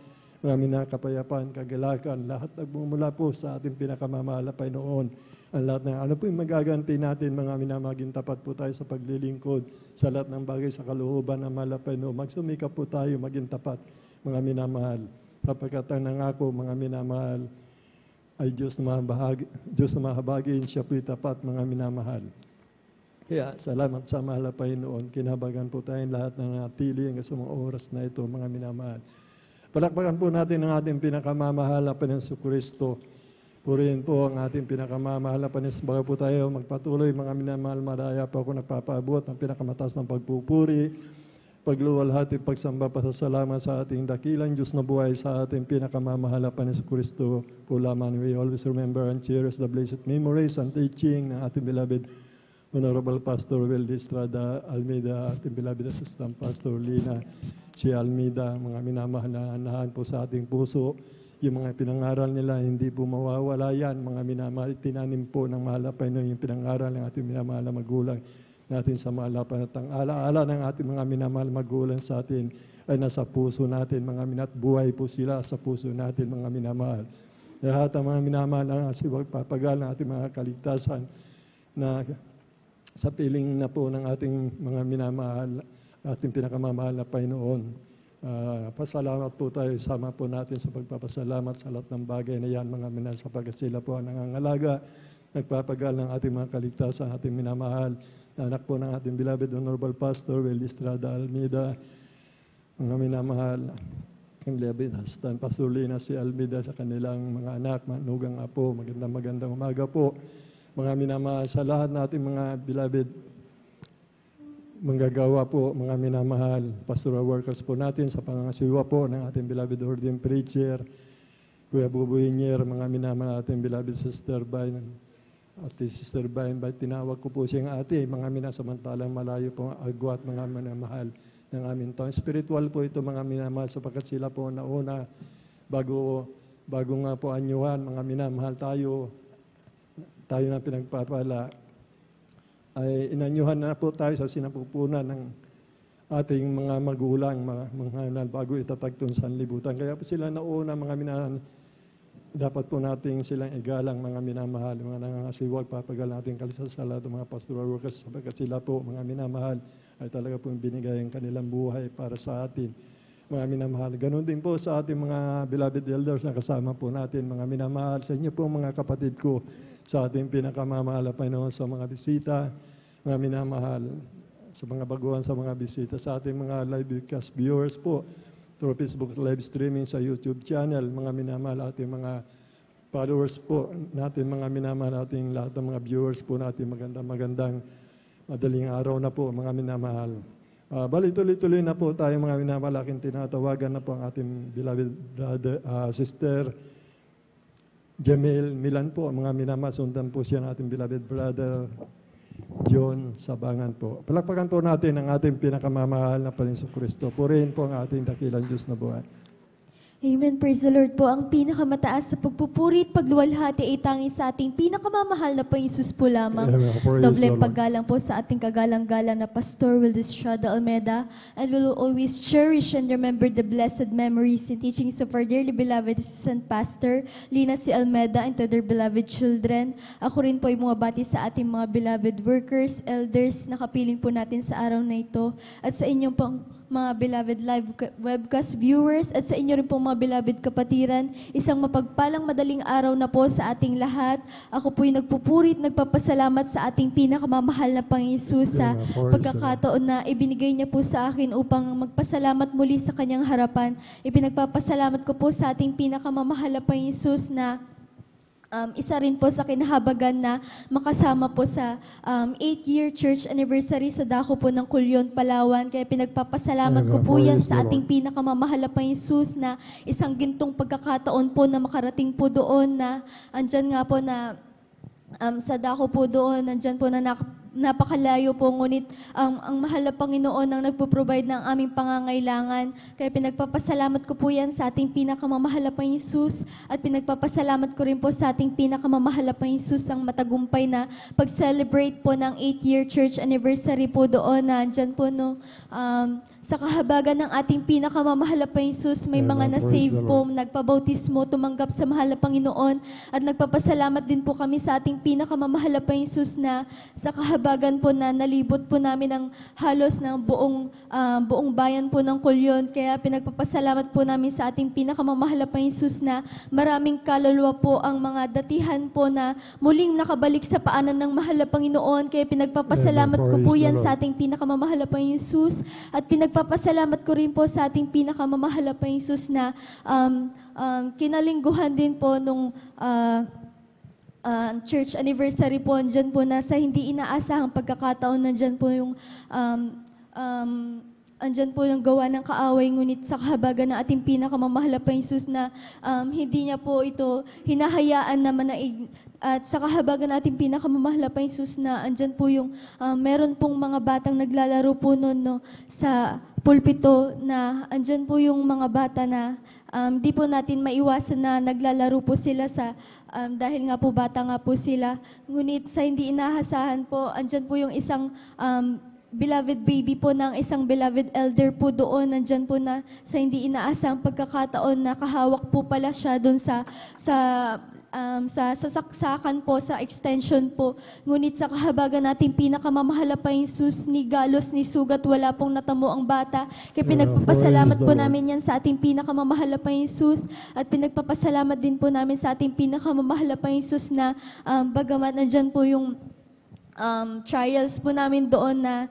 mga minakapayapaan, kagalakan, lahat nagmumula po sa ating pinakamamahal na Panginoon. Ang lahat ng ano po yung magaganti natin, mga minamaging tapat po tayo sa paglilingkod sa lahat ng bagay sa kalooban ng mahal na Panginoon. Magsumikap po tayo, maging tapat, mga minamahal. Sapagkat ang nangako, mga minamahal, ay Diyos na mahabagin, siya po'y tapat, mga minamahal. Kaya salamat sa mahal na Panginoon. Kinabagan po tayong lahat ng natili hanggang sa mga oras na ito, mga minamahal. Palakpakan po natin ang ating pinakamamahal na Panginoon Kristo. Purihin po ang ating pinakamamahal na Panginoon. Bago po tayo magpatuloy, mga minamahal, madaya po ako nagpapaabot ng pinakamataas ng pagpupuri, pagluwalhati, pagsamba, pasasalamat sa ating dakilang Diyos na buhay, sa ating pinakamamahal na Panginoon Kristo po lamang. We always remember and cherish the blessed memories and teaching ng ating beloved Honorable Pastor Weldy Estrada Almeida, ating beloved Assistant Pastor Lina C. Almeida, mga minamahal na anahan po sa ating puso. Yung mga pinangaral nila, hindi po mawawala yan. Mga minamahal, tinanim po ng mahal na Panginoon yung pinangaral ng ating minamahal na magulang natin sa mahal na Panginoon. Ang alaala ng ating mga minamahal magulang sa atin ay nasa puso natin. Mga minat buhay po sila sa puso natin, mga minamahal. Lahat ang mga minamahal ang siwag papagal ng ating mga kaligtasan na sa piling na po ng ating mga minamahal, ating pinakamamahal na Panginoon. Pasalamat po tayo, sama po natin sa pagpapasalamat sa lahat ng bagay na yan, mga minamahal, sapagkat sila po ang nangangalaga, nagpapagal ng ating mga kaligtasan, ating minamahal, na anak po ng ating beloved Honorable Pastor Weldy Estrada Almeida, mga minamahal, ang beloved Assistant Pastor Lina C. Almeida sa kanilang mga anak, manugang apo, magandang umaga po, mga minamahal, sa lahat nating mga beloved manggagawa po, mga minamahal, pastoral workers po natin sa pangangasiwa po ng ating beloved ordained preacher, Kuya Bubuinier, mga minamahal ating beloved Sister Bain, Ate Sister Bain, tinawag ko po siyang ate, mga minasamantalang malayo po ang agwat, mga minamahal ng aming taon. Spiritual po ito, mga minamahal, sapagkat sila po nauna, bago nga po anyuhan, mga minamahal, tayo na pinagpapala, ay inanyuhan na po tayo sa sinapupunan ng ating mga magulang, mga bago itatagtong sanlibutan. Kaya po sila nauna, mga minamahal, dapat po nating silang igalang, mga minamahal, mga nangangasiwag, papagal natin kalisasala ng mga pastoral workers, sapagkat sila po, mga minamahal, ay talaga po binigay ang kanilang buhay para sa atin, mga minamahal. Ganon din po sa ating mga beloved elders na kasama po natin, mga minamahal, sa inyo po mga kapatid ko, sa ating pinakamamahal na Panginoon, sa mga bisita, mga minamahal, sa mga baguhan, sa mga bisita, sa ating mga live cast viewers po, through Facebook live streaming sa YouTube channel, mga minamahal, ating mga followers po natin, mga minamahal, ating lahat ng mga viewers po natin, magandang madaling araw na po, mga minamahal. Bali, tuloy-tuloy na po tayo, mga minamahal, aking tinatawagan na po ang ating beloved brother, sister, Jamil Milan po, mga minamahal, sundan po siya ng ating beloved brother, John Sabangan po. Palakpakan po natin ang ating pinakamamahal na Panginoon Kristo. Purihin po ang ating dakilang Diyos na buhay. Amen. Praise the Lord po. Ang pinakamataas sa pagpupuri at pagluwalhati ay tanging sa ating pinakamamahal na Panginoon po lamang. Amen. Praise Doble the Lord. paggalang po sa ating kagalang-galang na Pastor Wildes Estrada Almeida, and we will always cherish and remember the blessed memories and teachings of our dearly beloved Assistant Pastor Lina C. Almeida and to their beloved children. Ako rin po ay bumabati sa ating mga beloved workers, elders, na kapiling po natin sa araw na ito, at sa inyong pang mga beloved live webcast viewers, at sa inyo rin po mga beloved kapatiran, isang mapagpalang madaling araw na po sa ating lahat. Ako po'y nagpupuri at nagpapasalamat sa ating pinakamamahal na Panginoon sa pagkakataon na ibinigay niya po sa akin upang magpasalamat muli sa kanyang harapan. Ipinagpapasalamat ko po sa ating pinakamamahal na Panginoon na isa rin po sa kinahabagan na makasama po sa 8-year church anniversary sa dako po ng Culyon, Palawan. Kaya pinagpapasalamat ko po yan sa ating pinakamamahal na Panginoon na isang gintong pagkakataon po na makarating po doon, na andyan nga po na sa dako po doon, andyan po na napakalayo po, ngunit ang mahal na Panginoon ang nagpo-provide ng aming pangangailangan. Kaya pinagpapasalamat ko po yan sa ating pinakamamahal na Panginoon, at pinagpapasalamat ko rin po sa ating pinakamamahal na Panginoon ang matagumpay na pag-celebrate po ng 8-year church anniversary po doon, na andyan po sa kahabagan ng ating pinakamamahal na Panginoon, may mga na-save po, nagpabautismo, tumanggap sa mahal na Panginoon, at nagpapasalamat din po kami sa ating pinakamamahal na Panginoon na sa kahabagan po na nalibot po namin ang halos ng buong bayan po ng Culyon. Kaya pinagpapasalamat po namin sa ating pinakamamahal na Panginoon na maraming kaluluwa po ang mga datihan po na muling nakabalik sa paanan ng mahal na Panginoon. Kaya pinagpapasalamat ko po yan sa ating pinakamamahal na Panginoon, at pinagpapasalamat ko rin po sa ating pinakamamahal na Panginoon na kinalingguhan din po nung church anniversary po, andyan po na sa hindi inaasahang pagkakataon, nandyan po yung andyan po yung gawa ng kaaway, ngunit sa kahabagan ng ating pinakamamahal na Panginoon na hindi niya po ito hinahayaan na manaig, at sa kahabagan natin pinakamamahal na Panginoon na andyan po yung meron pong mga batang naglalaro po noon sa pulpito, na andyan po yung mga bata na di po natin maiwasan na naglalaro po sila sa dahil nga po bata nga po sila. Ngunit sa hindi inahasahan po, andyan po yung isang beloved baby po ng isang beloved elder po doon. Nandyan po na sa hindi inaasahang pagkakataon na kahawak po pala siya doon sa saksakan po, sa extension po. Ngunit sa kahabagan natin pinakamamahal na Panginoon, ni galos ni sugat wala pong natamo ang bata. Kaya pinagpapasalamat po namin yan sa ating pinakamamahal na Panginoon, at pinagpapasalamat din po namin sa ating pinakamamahal na Panginoon na bagamat nandyan po yung trials po namin doon na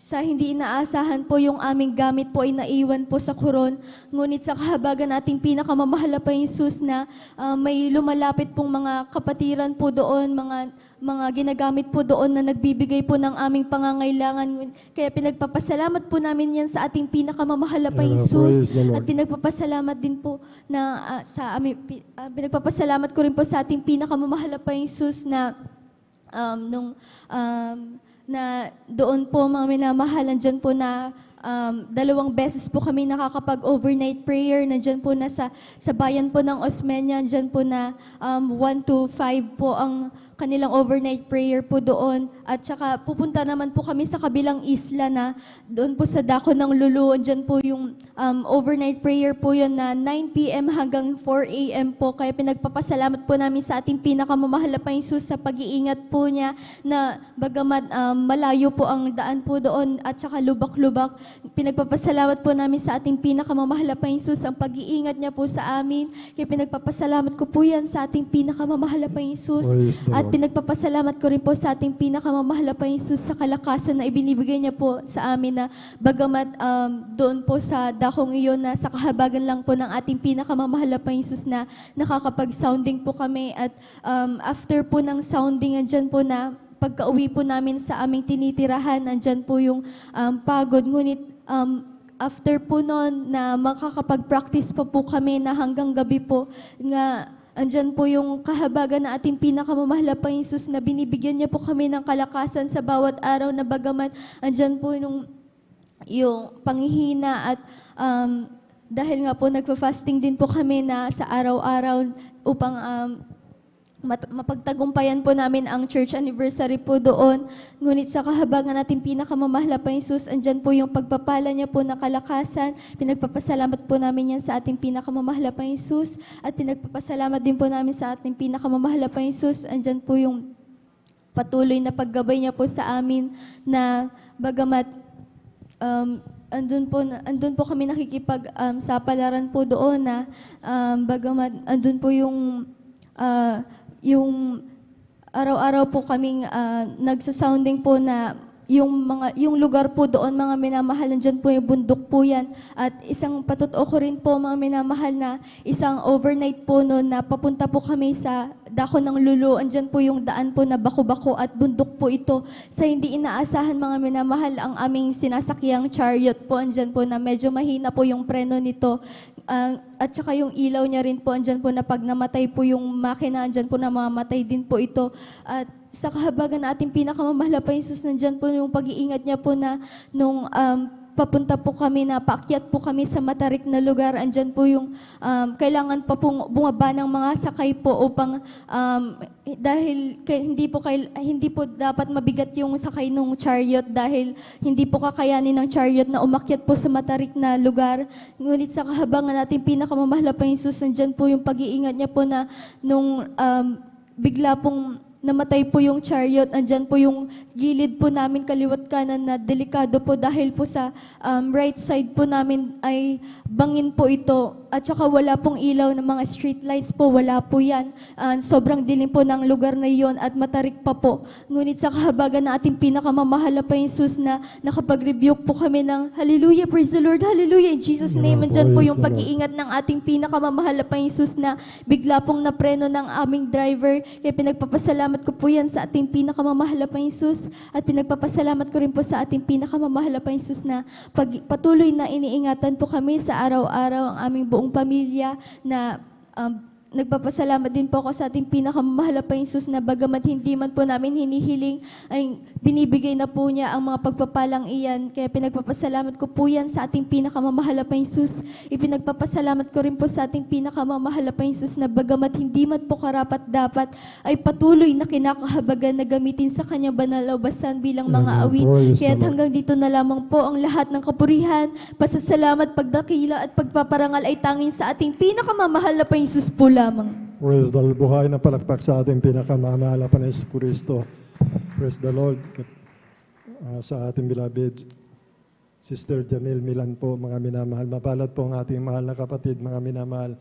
sa hindi inaasahan po yung aming gamit po ay naiwan po sa Coron. Ngunit sa kahabagan nating pinakamamahal na Panginoon na may lumalapit pong mga kapatiran po doon, mga ginagamit po doon na nagbibigay po ng aming pangangailangan. Kaya pinagpapasalamat po namin yan sa ating pinakamamahal na Panginoon, at pinagpapasalamat din po na pinagpapasalamat ko rin po sa ating pinakamamahal na Panginoon na doon po mga minamahal, nandyan po na 2 beses po kami nakakapag-overnight prayer. Nandyan po na sa bayan po ng Osmeña, nandyan po na 1 to 5 po ang kanilang overnight prayer po doon. At saka pupunta naman po kami sa kabilang isla na doon po sa Dako ng Lulu. Andyan po yung overnight prayer po yun na 9 p.m. hanggang 4 a.m. po. Kaya pinagpapasalamat po namin sa ating pinakamamahal na Panginoon sa pag-iingat po niya, na bagamat malayo po ang daan po doon at saka lubak-lubak, pinagpapasalamat po namin sa ating pinakamamahal na Panginoon ang pag-iingat niya po sa amin. Kaya pinagpapasalamat ko po yan sa ating pinakamamahal na Panginoon. At pinagpapasalamat ko rin po sa ating pinakamamahal na Panginoon sa kalakasan na ibinibigay niya po sa amin, na bagamat doon po sa dakong iyon na sa kahabagan lang po ng ating pinakamamahal na Panginoon na nakakapag-sounding po kami, at after po ng sounding, andyan po na pagka-uwi po namin sa aming tinitirahan, andyan po yung pagod. Ngunit after po noon na makakapag-practice pa po kami na hanggang gabi po, nga andyan po yung kahabagan na ating pinakamamahal na Panginoon na binibigyan niya po kami ng kalakasan sa bawat araw, na bagamat andyan po yung panghihina at dahil nga po nagfa-fasting din po kami na sa araw-araw upang mapagtagumpayan po namin ang church anniversary po doon. Ngunit sa kahabagan natin pinakamamahal na Jesus, andyan po yung pagpapala niya po na kalakasan. Pinagpapasalamat po namin yan sa ating pinakamamahal na Jesus at pinagpapasalamat din po namin sa ating pinakamamahal na Jesus. Andyan po yung patuloy na paggabay niya po sa amin na bagamat andun po kami sapalaran po doon na bagamat andun po yung araw-araw po kaming nagsasounding po na yung lugar po doon, mga minamahal, nandyan po yung bundok po yan. At isang patotoo ko rin po, mga minamahal, na isang overnight po noon na papunta po kami sa Dako ng Lulu. Andyan po yung daan po na bako-bako at bundok po ito. Sa hindi inaasahan, mga minamahal, ang aming sinasakyang chariot po, andyan po na medyo mahina po yung preno nito. At saka yung ilaw niya rin po, andyan po na pag namatay po yung makina, andyan po na mamamatay din po ito. At sa kahabagan na ating pinakamamahal pa Jesus, nandyan po yung pag-iingat niya po na nung papunta po kami na paakyat po kami sa matarik na lugar, andyan po yung kailangan pa pong bumaba ng mga sakay po upang dahil hindi po dapat mabigat yung sakay ng chariot dahil hindi po kakayanin ng chariot na umakyat po sa matarik na lugar. Ngunit sa kahabangan natin pinakamamahal pa Jesus, nandyan po yung pag-iingat niya po na nung bigla pong namatay po yung chariot, andyan po yung gilid po namin kaliwat kanan na delikado po dahil po sa right side po namin ay bangin po ito at saka wala pong ilaw ng mga street lights po, wala po yan. Sobrang dilim po ng lugar na iyon at matarik pa po. Ngunit sa kahabagan na ating pinakamamahal pa Jesus na nakapag-rebuke po kami ng Hallelujah, praise the Lord, Hallelujah, in Jesus' name. Andyan po yung pag-iingat ng ating pinakamamahal pa Jesus na bigla pong napreno ng aming driver. Kaya pinagpapasalamat ko po yan sa ating pinakamamahal pa Jesus at pinagpapasalamat ko rin po sa ating pinakamamahal pa Jesus na patuloy na iniingatan po kami sa araw-araw ang aming buong pamilya na nagpapasalamat din po ako sa ating pinakamamahal pa Jesus na bagamat hindi man po namin hinihiling ay binibigay na po niya ang mga pagpapalang iyan. Kaya pinagpapasalamat ko po yan sa ating pinakamamahal pa Jesus. Ipinagpapasalamat ko rin po sa ating pinakamamahal pa Jesus na bagamat hindi man po karapat dapat ay patuloy na kinakahabagan na gamitin sa kanyang banal na ubasan bilang mga awit. Kaya hanggang dito na lamang po ang lahat ng kapurihan, pasasalamat, pagdakila at pagpaparangal ay tanging sa ating pinakamamahal na pa Jesus po lamang. Praise the Lord. Buhay na palakpak sa ating pinakamamahal na Yesus Kristo. Praise the Lord. Sa ating beloved Sister Jamil Milan po, mga minamahal. Mapalad po ang ating mahal na kapatid, mga minamahal,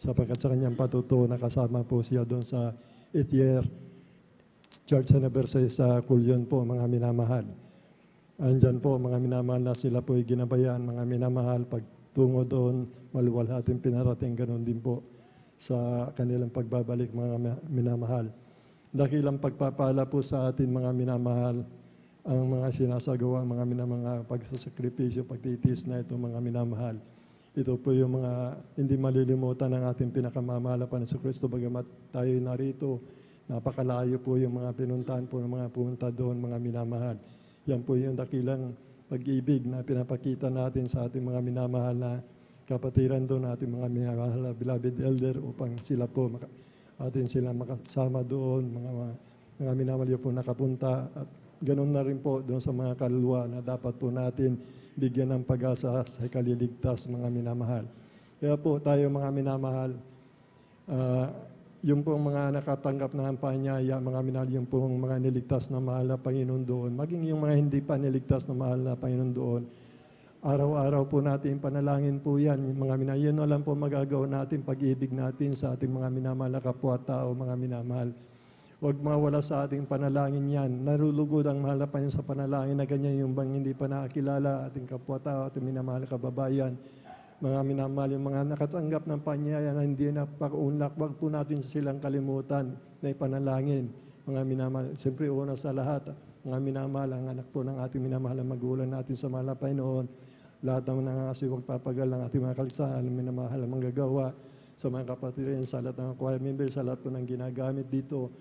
sapagkat sa kanyang patuto, nakasama po siya doon sa 8th-year church anniversary sa Kulyon po, mga minamahal. Andyan po, mga minamahal, na sila po ay ginabayan, mga minamahal, pagtungo doon, maluwalhating pinarating, ganun din po sa kanilang pagbabalik, mga minamahal. Dakilang pagpapala po sa atin, mga minamahal, ang mga sinasagawa, mga pagsasakripisyo, pagtitiis na ito, mga minamahal. Ito po yung mga hindi malilimutan ng ating pinakamamahal na Yesus Kristo, bagamat tayo narito, napakalayo po yung mga pinuntahan po ng mga pumunta doon, mga minamahal. Yan po yung dakilang pag-ibig na pinapakita natin sa ating mga minamahal na kapatiran doon, ating mga minamahal na beloved elder, upang sila po atin sila makasama doon, mga minamahal po nakapunta, at ganoon na rin po doon sa mga kaluluwa na dapat po natin bigyan ng pag-asa sa kaliligtas, mga minamahal. Kaya po tayo, mga minamahal, yung pong mga nakatanggap ng panyaya, mga minamahal, yung pong mga niligtas na mahal na Panginoon doon, maging yung mga hindi pa niligtas na mahal na Panginoon doon, araw-araw po natin panalangin po yan. Mga minamahal, yun na lang po magagawa natin, pag-ibig natin sa ating mga minamahal na kapwa-tao, mga minamahal. Huwag mawala sa ating panalangin yan. Narulugod ang mahal na Panginoon sa panalangin na ganyan yung bang hindi pa nakakilala ating kapwa-tao, ating minamahal na kababayan. Mga minamahal, yung mga nakatanggap ng panyaya na hindi na pakunlak, huwag po natin silang kalimutan na ipanalangin. Mga minamahal, siyempre una sa lahat, mga minamahal, ang anak po ng ating minamahal na magulang natin sa mahal na Panginoon. Lahat naman ng huwag papagal ng ating mga kaligsahan, minamahal ang manggagawa sa mga kapatid rin, sa lahat ng choir members, sa lahat po ng ginagamit dito.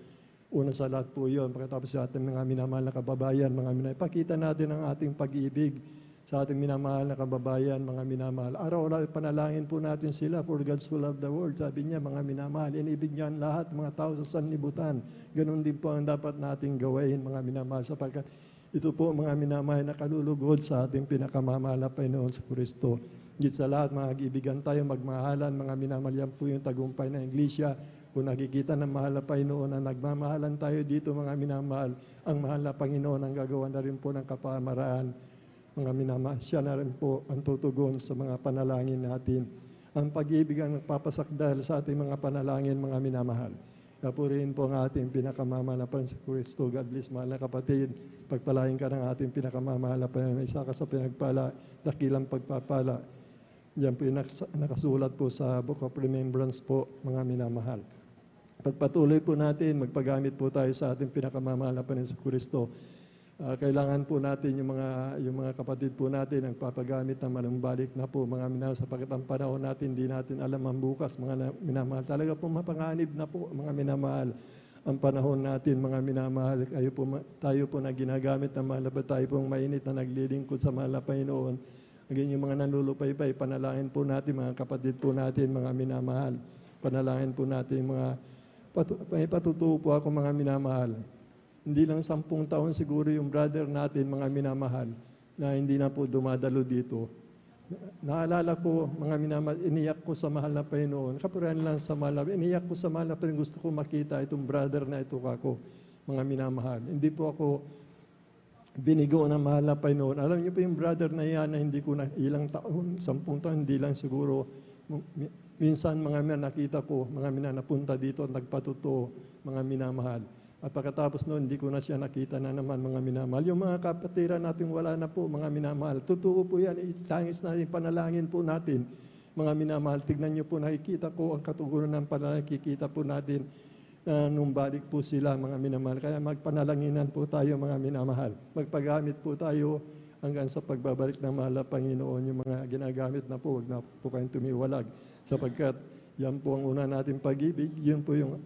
Una sa lahat po yun, pagkatapos sa ating mga minamahal na kababayan, mga minamahal, pakita natin ang ating pag-ibig sa ating minamahal na kababayan, mga minamahal. Araw-araw panalangin po natin sila for God so loved the world. Sabi niya, mga minamahal, inibig niya ang lahat, mga tao sa sanlibutan. Ganon din po ang dapat nating gawain, mga minamahal, sapagkat ito po, mga minamahal, na kalulugod sa ating pinakamamahal na Panginoon sa Kristo. Higit sa lahat, mga kaibigan tayo, magmahalan, mga minamahal, yan po yung tagumpay ng Iglesia. Kung nakikita ng mahal na Panginoon na nagmamahalan tayo dito, mga minamahal, ang mahal na Panginoon ang gagawa na rin po ng kapamaraan. Mga minamahal, siya na rin po ang tutugon sa mga panalangin natin. Ang pag-ibig ang nagpapasakdal sa ating mga panalangin, mga minamahal. Kapurihin po ang ating pinakamamahal na Panginoon sa Kristo. God bless, mahal na kapatid. Pagpalain ka ng ating pinakamamahal na Panginoon. Isa ka sa pinagpala, dakilang pagpapala. Yan po yung nakasulat po sa Book of Remembrance po, mga minamahal. Pagpatuloy po natin, magpagamit po tayo sa ating pinakamamahal na Panginoon sa Kristo. Kailangan po natin yung mga kapatid po natin ang papagamit ng manumbalik na po, mga minamahal, sapagkat ang panahon natin, hindi natin alam ang bukas, mga minamahal. Talaga po mapanganib na po, mga minamahal, ang panahon natin, mga minamahal. Tayo po na ginagamit ng mahal na tayo pong mainit na naglilingkod sa mahal na Panginoon. Again, yung mga nanlulupaypay, panalangin po natin, mga kapatid po natin, mga minamahal. Panalangin po natin, may patutuo po ako, mga minamahal. Hindi lang 10 taon siguro yung brother natin, mga minamahal, na hindi na po dumadalo dito. Naalala ko, mga minamahal, iniyak ko sa mahal na Panginoon. Kapurihan lang sa mahal na, iniyak ko sa mahal na Panginoon. Gusto ko makita itong brother na ito kako, mga minamahal. Hindi po ako binigo ng mahal na Panginoon. Alam niyo po yung brother na yan na hindi ko na ilang taon, 10 taon, hindi lang siguro. Minsan mga nakita ko, mga napunta dito at nagpatuto, mga minamahal. At pagkatapos noon, hindi ko na siya nakita na naman, mga minamahal. Yung mga kapatiran natin wala na po, mga minamahal. Totoo po yan, itangis natin, panalangin po natin, mga minamahal. Tignan niyo po, nakikita ko ang katuguran ng panalangin, nakikita po natin nung balik po sila, mga minamahal. Kaya magpanalanginan po tayo, mga minamahal. Magpagamit po tayo hanggang sa pagbabalik ng mahal na Panginoon. Yung mga ginagamit na po, huwag na po kayong tumiwalag. Sapagkat yan po ang una nating pag-ibig, yun po yung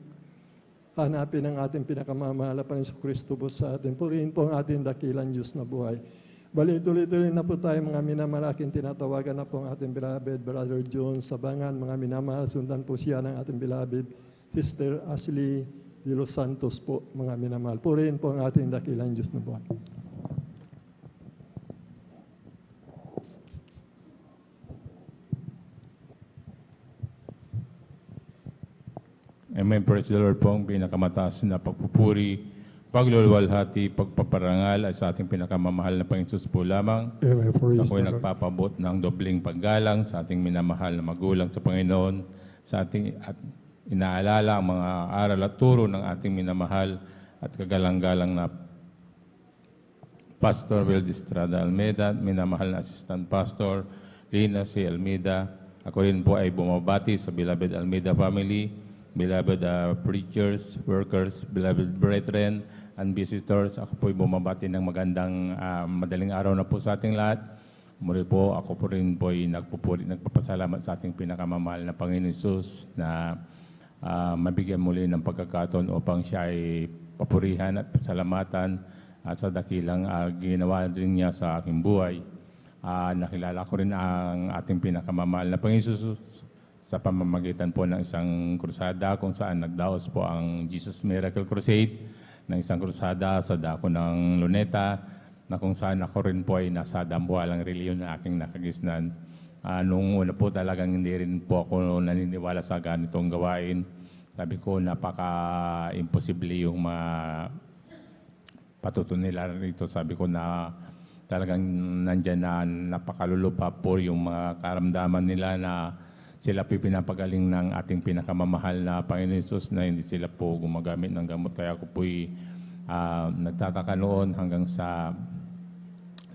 hanapin ang ating pinakamamahal na Panginoon Kristo po sa atin. Purihin po ang ating dakilang Diyos na buhay. Bali, tuloy-tuloy na po tayo, mga minamalaking tinatawagan na po ang ating beloved Brother John Sabangan. Mga minamahal, sundan po siya ng ating beloved Sister Ashley de los Santos po, mga minamahal. Purihin po ang ating dakilang Diyos na buhay. Amen. Praise the Lord po ang pinakamataas na pagpupuri, pagluluwalhati, pagpaparangal at sa ating pinakamamahal na Panginoon po lamang. Ako'y nagpapabot ng dobling paggalang sa ating minamahal na magulang sa Panginoon, sa ating at inaalala ang mga aral at turo ng ating minamahal at kagalang-galang na Pastor Will Estrada Almeida, minamahal na Assistant Pastor Lina C. Almeida. Ako rin po ay bumabati sa beloved Almeida family, beloved preachers, workers, beloved brethren, and visitors. Ako po'y bumabati ng magandang madaling araw na po sa ating lahat. Muli po, ako po rin po'y nagpapasalamat sa ating pinakamamahal na Panginoon Hesus na mabigyan muli ng pagkakataon upang siya ay papurihan at pasalamatan at sa dakilang ginawa din niya sa aking buhay. Nakilala ko rin ang ating pinakamamahal na Panginoon Hesus sa pamamagitan po ng isang krusada kung saan nagdaos po ang Jesus Miracle Crusade, ng isang krusada sa dako ng Luneta, na kung saan ako rin po ay nasa dambuhalang reliyon na aking nakagisnan. Nung una po talagang hindi rin po ako naniniwala sa ganitong gawain. Sabi ko, napaka-imposible yung patutunan nila rito. Sabi ko na talagang nandyan na napakalulupa po yung mga karamdaman nila na sila po pinapagaling ng ating pinakamamahal na Panginoon Hesus na hindi sila po gumagamit ng gamot. Kaya ako po'y nagtataka noon hanggang sa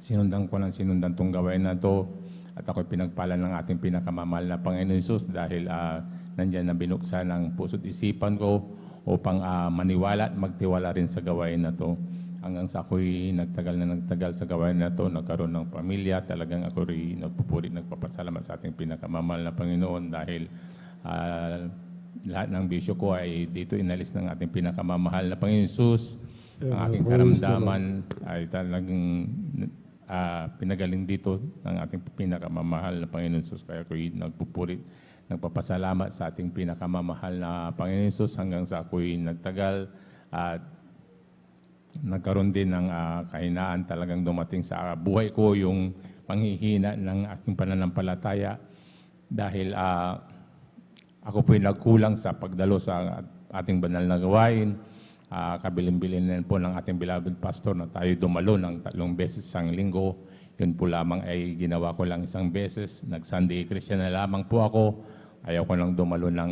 sinundan tong gawain na to. At ako'y pinagpala ng ating pinakamamahal na Panginoon Hesus dahil nandyan na binuksan ang puso't isipan ko upang maniwala at magtiwala rin sa gawain na to. Hanggang sa ako'y nagtagal sa gawain na to, nagkaroon ng pamilya, talagang ako rin nagpupuri, nagpapasalamat sa ating pinakamamahal na Panginoon dahil lahat ng bisyo ko ay dito inalis ng ating pinakamamahal na Panginoon Hesus. Ang aking karamdaman ay talagang pinagaling dito ng ating pinakamamahal na Panginoon Jesus. Kaya ako'y nagpupuri, nagpapasalamat sa ating pinakamamahal na Panginoon Jesus hanggang sa ako'y nagtagal at nagkaroon din ng kahinaan. Talagang dumating sa buhay ko yung panghihina ng aking pananampalataya dahil ako po'y nagkulang sa pagdalo sa ating banal na gawain. Kabilin-bilin din po ng ating beloved pastor na tayo dumalo ng 3 beses isang linggo. Yun po lamang ay ginawa ko lang isang beses. Nag-Sunday Christian na lamang po ako. Ayaw ko lang dumalo ng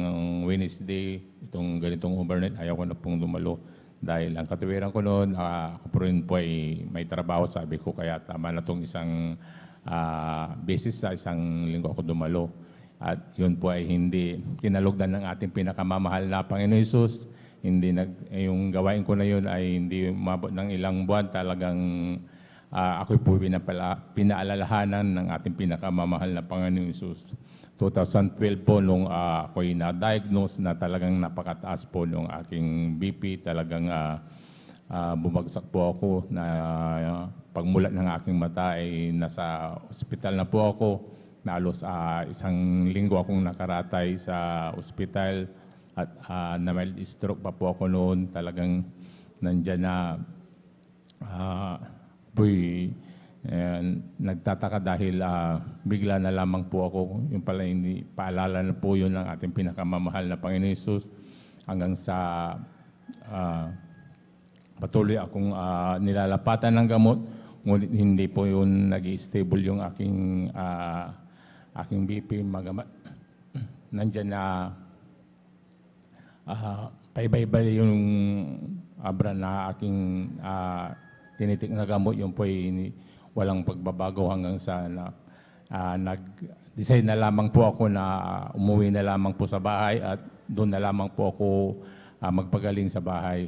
Wednesday, itong ganitong overnight, ayaw ko na pong dumalo. Dahil ang katuwiran ko noon, ako po rin po ay may trabaho, sabi ko, kaya tama na itong isang beses sa isang linggo ako dumalo. At yun po ay hindi kinalugdan ng ating pinakamamahal na Panginoon Jesus. Yung gawain ko na yun ay hindi umabot ng ilang buwan. Talagang ako'y po pinaalalahanan ng ating pinakamamahal na Panginoon Jesus. 2012 po nung ako'y na-diagnose na talagang napakataas po nung aking BP. Talagang bumagsak po ako na pagmulat ng aking mata ay nasa ospital na po ako. Nalos isang linggo akong nakaratay sa ospital at na mild stroke pa po ako noon. Talagang nandyan na nagtataka dahil bigla na lamang po ako. Yung pala hindi paalala na po yun ng ating pinakamamahal na Panginoon Jesus hanggang sa patuloy akong nilalapatan ng gamot. Ngunit hindi po yun nag-i-stable yung aking BP. Nandyan na paibay-bay yung abra na aking tinitik na gamot. Yung po ay walang pagbabago hanggang sa nag-decide na lamang po ako na umuwi na lamang po sa bahay at doon na lamang po ako magpagaling sa bahay.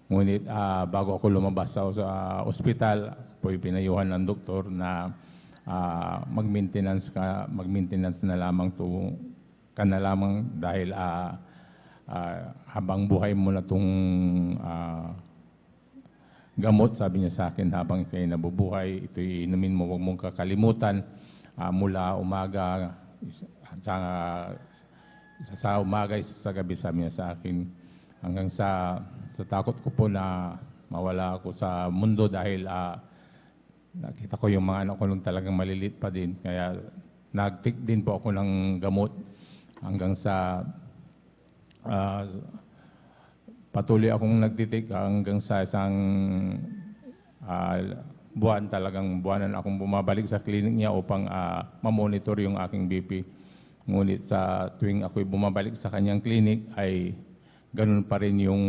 Ngunit bago ako lumabas sa ospital, po pinayuhan ng doktor na mag-maintenance na lamang to ka na lamang dahil habang buhay mo na itong gamot, sabi niya sa akin, habang kayo nabubuhay, ito'y inumin mo, huwag mong kakalimutan mula umaga sa umaga, sa gabi, sabi niya sa akin. Hanggang sa takot ko po na mawala ako sa mundo dahil nakita ko yung mga anak ko nung talagang malilit pa din. Kaya nag-take din po ako ng gamot hanggang sa patuloy akong nagtitik hanggang sa isang buwan. Talagang buwanan akong bumabalik sa clinic niya upang mamonitor yung aking BP. Ngunit sa tuwing ako'y bumabalik sa kanyang clinic ay ganun pa rin yung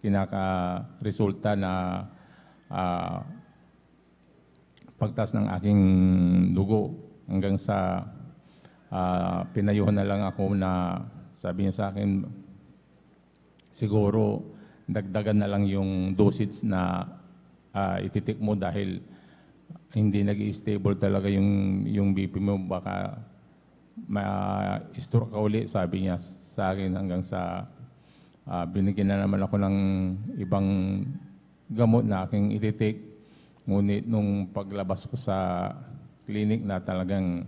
kinaka-resulta na pagtaas ng aking dugo. Hanggang sa pinayuhan na lang ako na sabi niya sa akin, siguro dagdagan na lang yung dosage na ititik mo dahil hindi nag-i-stable talaga yung BP mo. Baka ma-stroke ka uli, sabi niya sa akin. Hanggang sa binigyan na naman ako ng ibang gamot na aking ititik. Ngunit nung paglabas ko sa clinic na talagang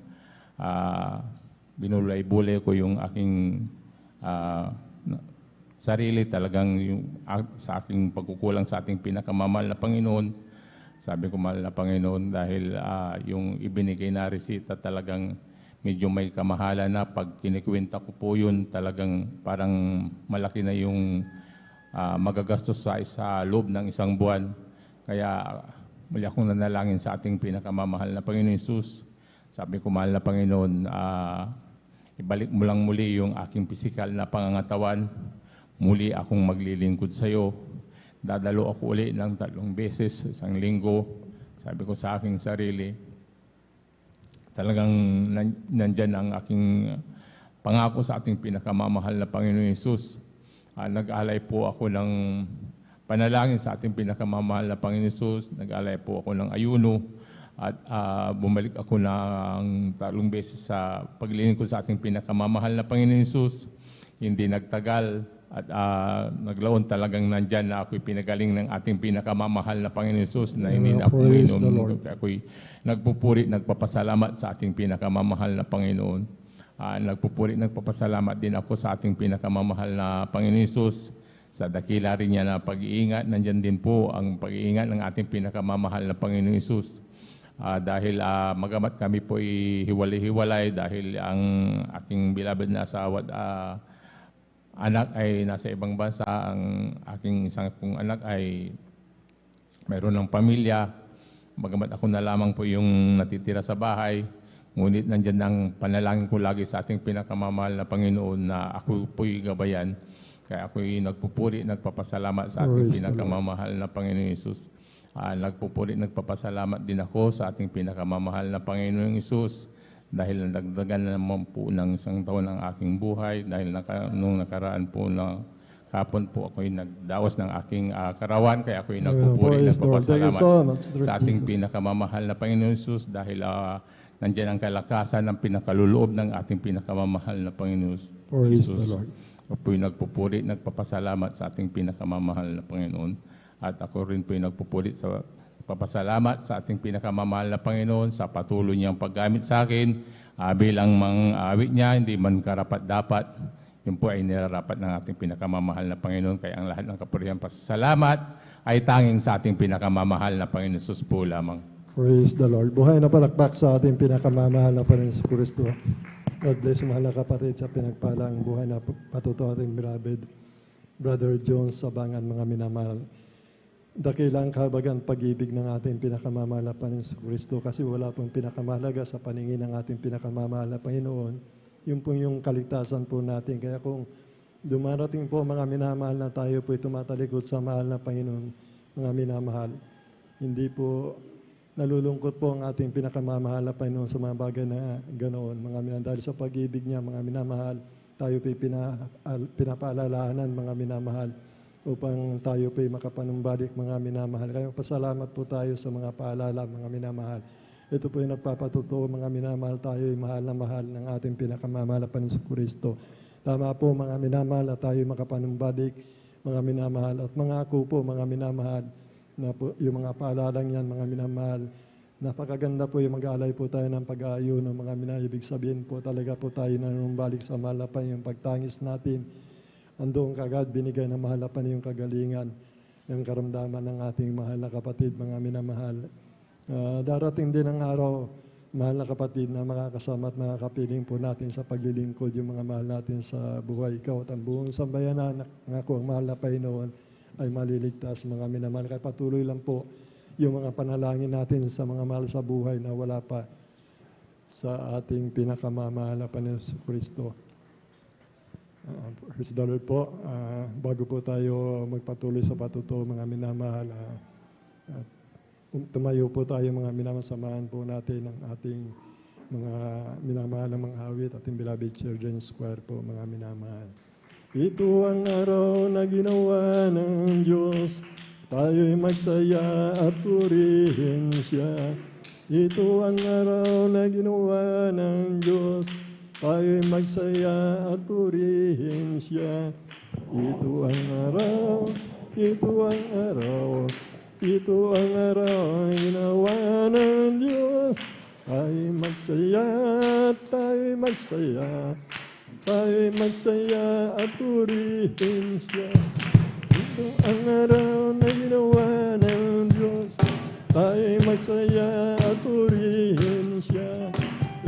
binulay-bulay ko yung aking sarili, talagang yung, sa aking pagkukulang sa ating pinakamamahal na Panginoon. Sabi ko, mahal na Panginoon, dahil yung ibinigay na resita talagang medyo may kamahalan na. Pag kinikwenta ko po yun, talagang parang malaki na yung magagastos sa loob ng isang buwan. Kaya muli akong nanalangin sa ating pinakamamahal na Panginoon Jesus. Sabi ko, mahal na Panginoon, ibalik mo lang muli yung aking pisikal na pangangatawan. Muli akong maglilingkod sa iyo. Dadalo ako uli ng 3 beses isang linggo. Sabi ko sa aking sarili, talagang nandyan ang aking pangako sa ating pinakamamahal na Panginoon Jesus. Nag-alay po ako ng panalangin sa ating pinakamamahal na Panginoon Jesus. Nag-alay po ako ng ayuno. At bumalik ako ng 3 beses sa paglilingkod sa ating pinakamamahal na Panginoon Jesus. Hindi nagtagal, At naglaon talagang nandyan na ako'y pinagaling ng ating pinakamamahal na Panginoon Jesus na hindi na ako Praise the uminom. Lord. Ako'y nagpupuri, nagpapasalamat sa ating pinakamamahal na Panginoon. Nagpupuri, nagpapasalamat din ako sa ating pinakamamahal na Panginoon Jesus. Sa dakila rin niya na pag-iingat, nandyan din po ang pag-iingat ng ating pinakamamahal na Panginoon Jesus. Dahil magamat kami po hiwalay-hiwalay dahil ang aking beloved na asawa at anak ay nasa ibang bansa, ang aking isang kong anak ay mayroon ng pamilya. Magamat ako na lamang po yung natitira sa bahay, ngunit nandyan ang panalangin ko lagi sa ating pinakamamahal na Panginoon na ako po'y gabayan. Kaya ako'y nagpupuri, nagpapasalamat sa ating Praise the pinakamamahal na Panginoon Jesus. Nagpupuri, nagpapasalamat din ako sa ating pinakamamahal na Panginoon Jesus dahil nadagdagan na naman po ng isang taon ang aking buhay dahil nung nakaraan po na kapon po ako'y nagdaos ng aking karawan kaya ako'y nagpupuri, Praise the Lord. Thank you nagpapasalamat so much, Lord sa ating Jesus. pinakamamahal na Panginoon Jesus dahil nandyan ang kalakasan ng pinakaluloob ng ating pinakamamahal na Panginoon Praise Jesus. the Lord. Ako'y nagpupuri, nagpapasalamat sa ating pinakamamahal na Panginoon. At ako rin po'y nagpupuri sa papasalamat sa ating pinakamamahal na Panginoon sa patuloy niyang paggamit sa akin bilang mang-awit niya, hindi man karapat-dapat. Yun po ay nirarapat ng ating pinakamamahal na Panginoon. Kaya ang lahat ng kapurihan pasasalamat ay tanging sa ating pinakamamahal na Panginoon Jesus po lamang. Praise the Lord. Buhay na palakpak sa ating pinakamamahal na Panginoon sa Kristo. God bless, mahal na kapatid, sa pinagpalang buhay na patuto ating beloved Brother Jones Sabangan, mga minamahal. Dakilang kahabagan pag-ibig ng ating pinakamamahal na Panginoon sa Kristo kasi wala pong pinakamahalaga sa paningin ng ating pinakamamahal na Panginoon. Yun pong yung kaligtasan po natin. Kaya kung dumarating po mga minamahal na tayo po tumatalikod sa mahal na Panginoon, mga minamahal, hindi po nalulungkot po ang ating pinakamamahal na Panginoon sa mga bagay na ganoon. Mga minamahal, dahil sa pag-ibig niya, mga minamahal, tayo po'y pinapaalalahanan, mga minamahal, upang tayo po'y makapanumbalik, mga minamahal. Kaya pasalamat po tayo sa mga paalala, mga minamahal. Ito po'y nagpapatuto, mga minamahal, tayo'y mahal na mahal ng ating pinakamamahal na Panginoon sa Kristo. Tama po, mga minamahal, na tayo'y makapanumbalik, mga minamahal, at mga ako po, mga minamahal, na po, yung mga paalalang yan, mga minamahal, napakaganda po yung mag-aalay po tayo ng pag-aayo ng mga minamahal. Ibig sabihin po talaga po tayo nanumbalik sa mahal na Panginoon, yung pagtangis natin, andoon kagad binigay ng mahal na Panginoon yung kagalingan ng karamdaman ng ating mahal na kapatid, mga minamahal. Darating din ang araw, mahal na kapatid, na makakasama at makakapiling po natin sa paglilingkod yung mga mahal natin sa buhay. Ikaw at ang buong sambayanan, ako ang mahal na Panginoon, ay maliligtas, mga minamahal. Kaya patuloy lang po yung mga panalangin natin sa mga mahal sa buhay na wala pa sa ating pinakamamahal na Panginoon sa Kristo. Praise the Lord po. Bago po tayo magpatuloy sa patuto, mga minamahal, tumayo po tayo, mga minamahal, samahan po natin ang ating mga minamahal na mga awit, ating beloved children's choir po, mga minamahal. Ito ang araw na ginawa ng Diyos, tayo'y magsaya at purihin siya. Ito ang araw na ginawa ng Diyos, tayo'y magsaya at purihin siya. Ito ang araw, ito ang araw, ito ang araw na ginawa ng Diyos. Tayo'y magsaya, tayo'y magsaya, tayo'y magsaya at purihin siya. Ito ang araw na ginawa ng Diyos, tayo'y magsaya at purihin siya.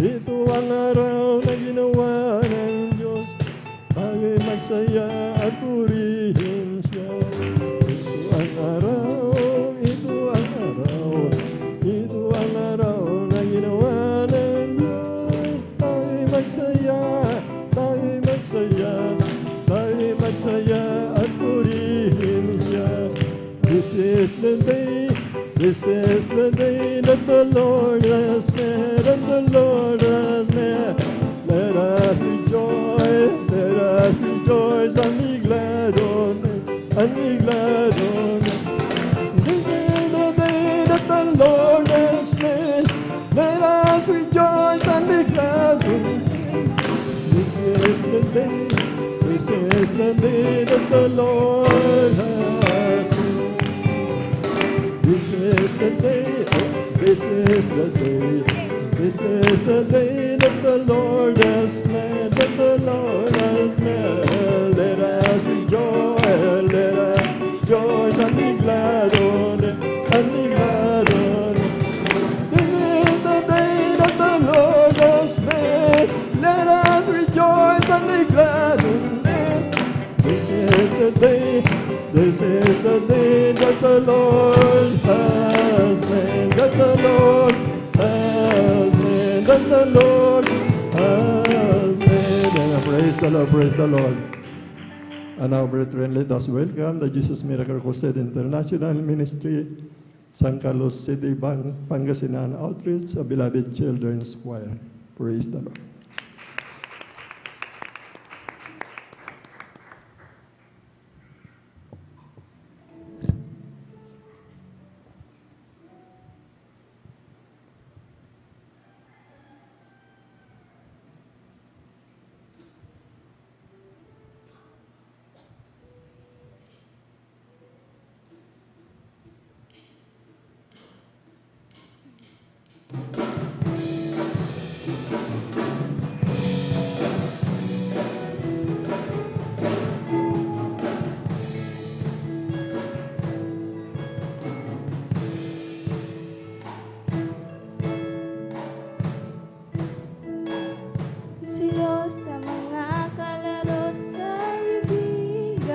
Ito ang araw na ginawa ng Diyos, tayo'y magsaya at purihin siya. Ito ang araw, ito ang araw, ito ang araw na ginawa ng Diyos, tayo'y magsaya, tayo'y magsaya, tayo'y magsaya at purihin siya. This is the day that the Lord has made, and the Lord has made. Let us rejoice and be glad on it, and be glad on it. This is the day that the Lord has made. Let us rejoice and be glad on it. This is the day This is the day that the Lord has made. This is the day, this is the day, this is the day that the Lord has made, that the Lord has made. Let us rejoice, let us rejoice and be glad on it, and be glad on it. This is the day that the Lord has made. Let us rejoice and be glad on it. This is the day, this is the day that the Lord has made, that the Lord has made, that the Lord has made. And praise the Lord, praise the Lord. And now, brethren, let us welcome the Jesus Miracle Crusade International Ministry, San Carlos City, Pangasinan Outreach, a Beloved Children's Choir. Praise the Lord. Siyo sa mga kalaro't kaibigan,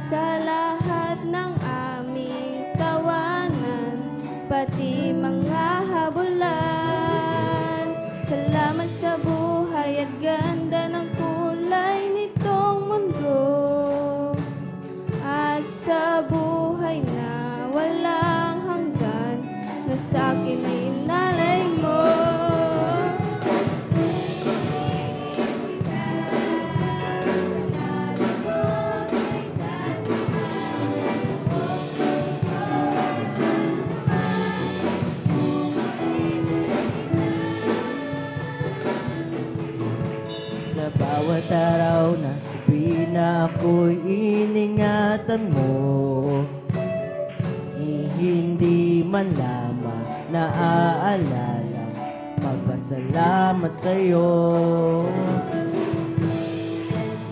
sa lahat ng aming tawanan, pati mga habulan. Salamat sa buhay at ganda ng kulay nitong mundo, at sa buhay na walang hanggan na sa akin ay inalay mo. Sa bawat araw na gabi na ako'y iningatan mo, hindi man lamang naaalala magpasalamat sa'yo.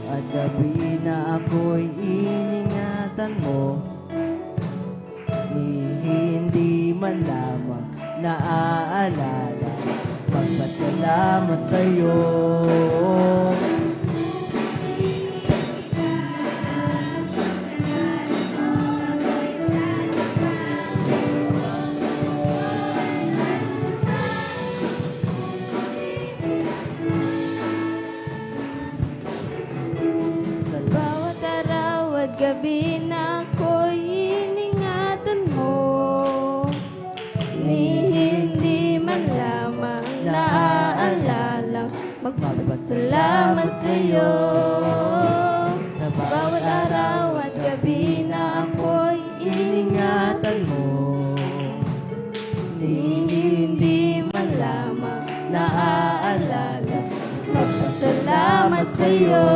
At gabi na ako'y iningatan mo, hindi man lamang naaalala magpasalamat sa'yo. Bawat araw at gabi na ako'y iningatan mo, hindi man lamang naaalala magpapasalamat sa'yo. Sa bawat araw at gabi na ako'y iningatan mo, hindi man lamang naaalala magpasalamat sa'yo.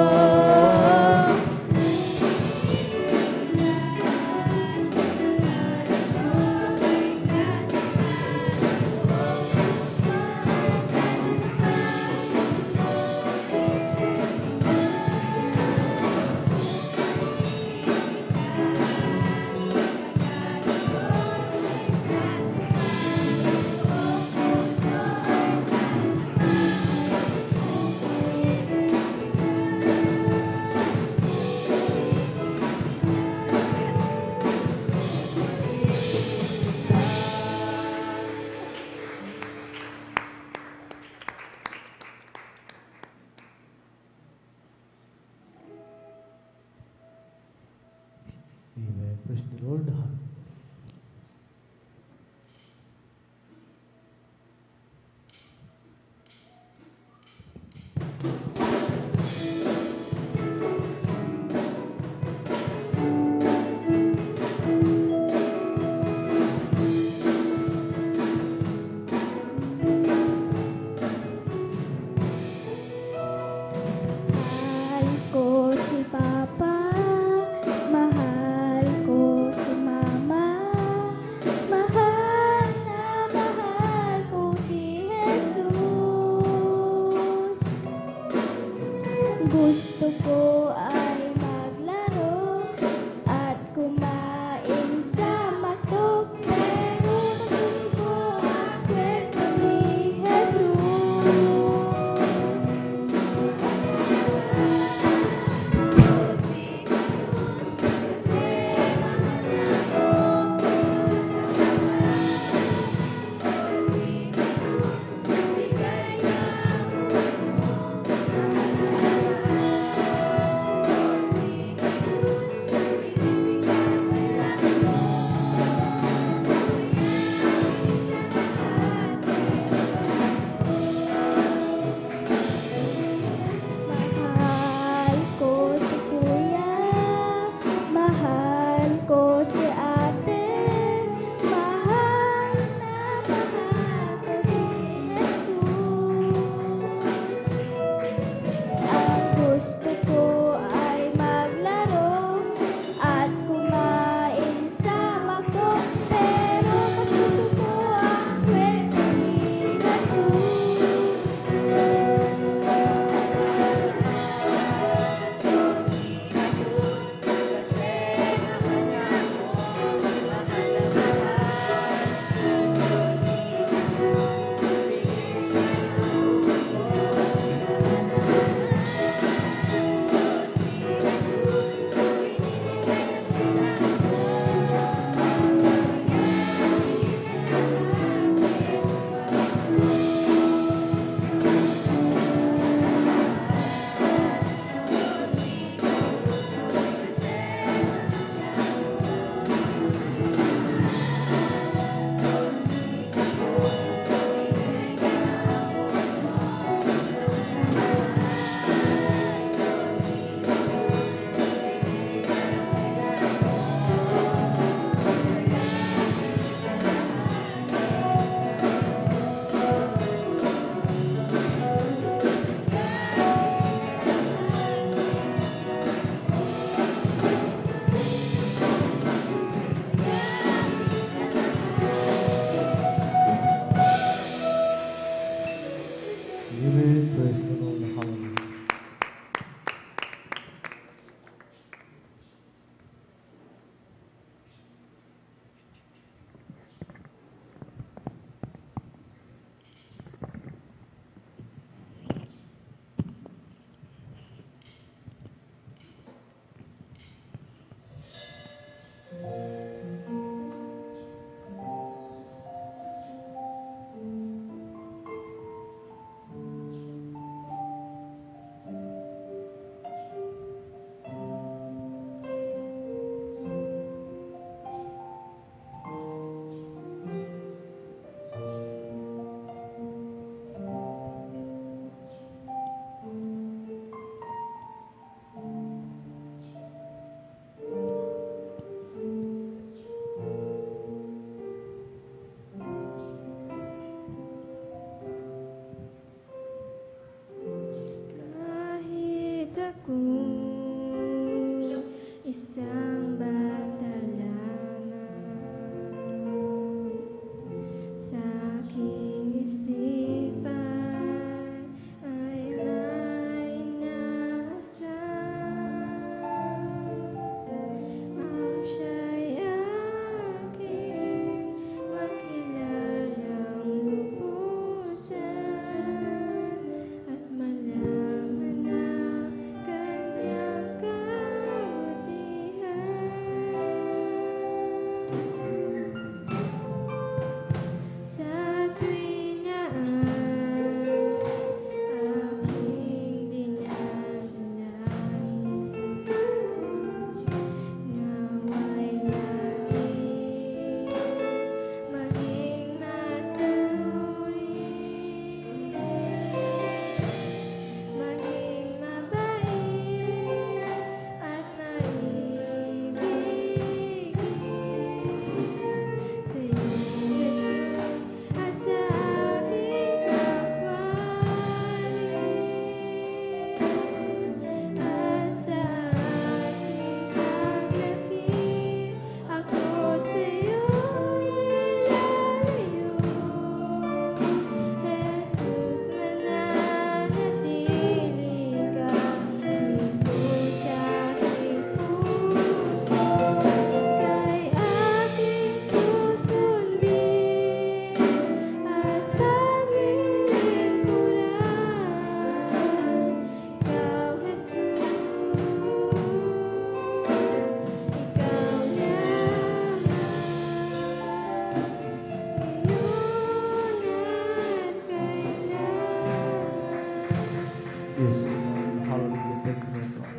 Yes, Amen. Hallelujah. Thank you, Lord God.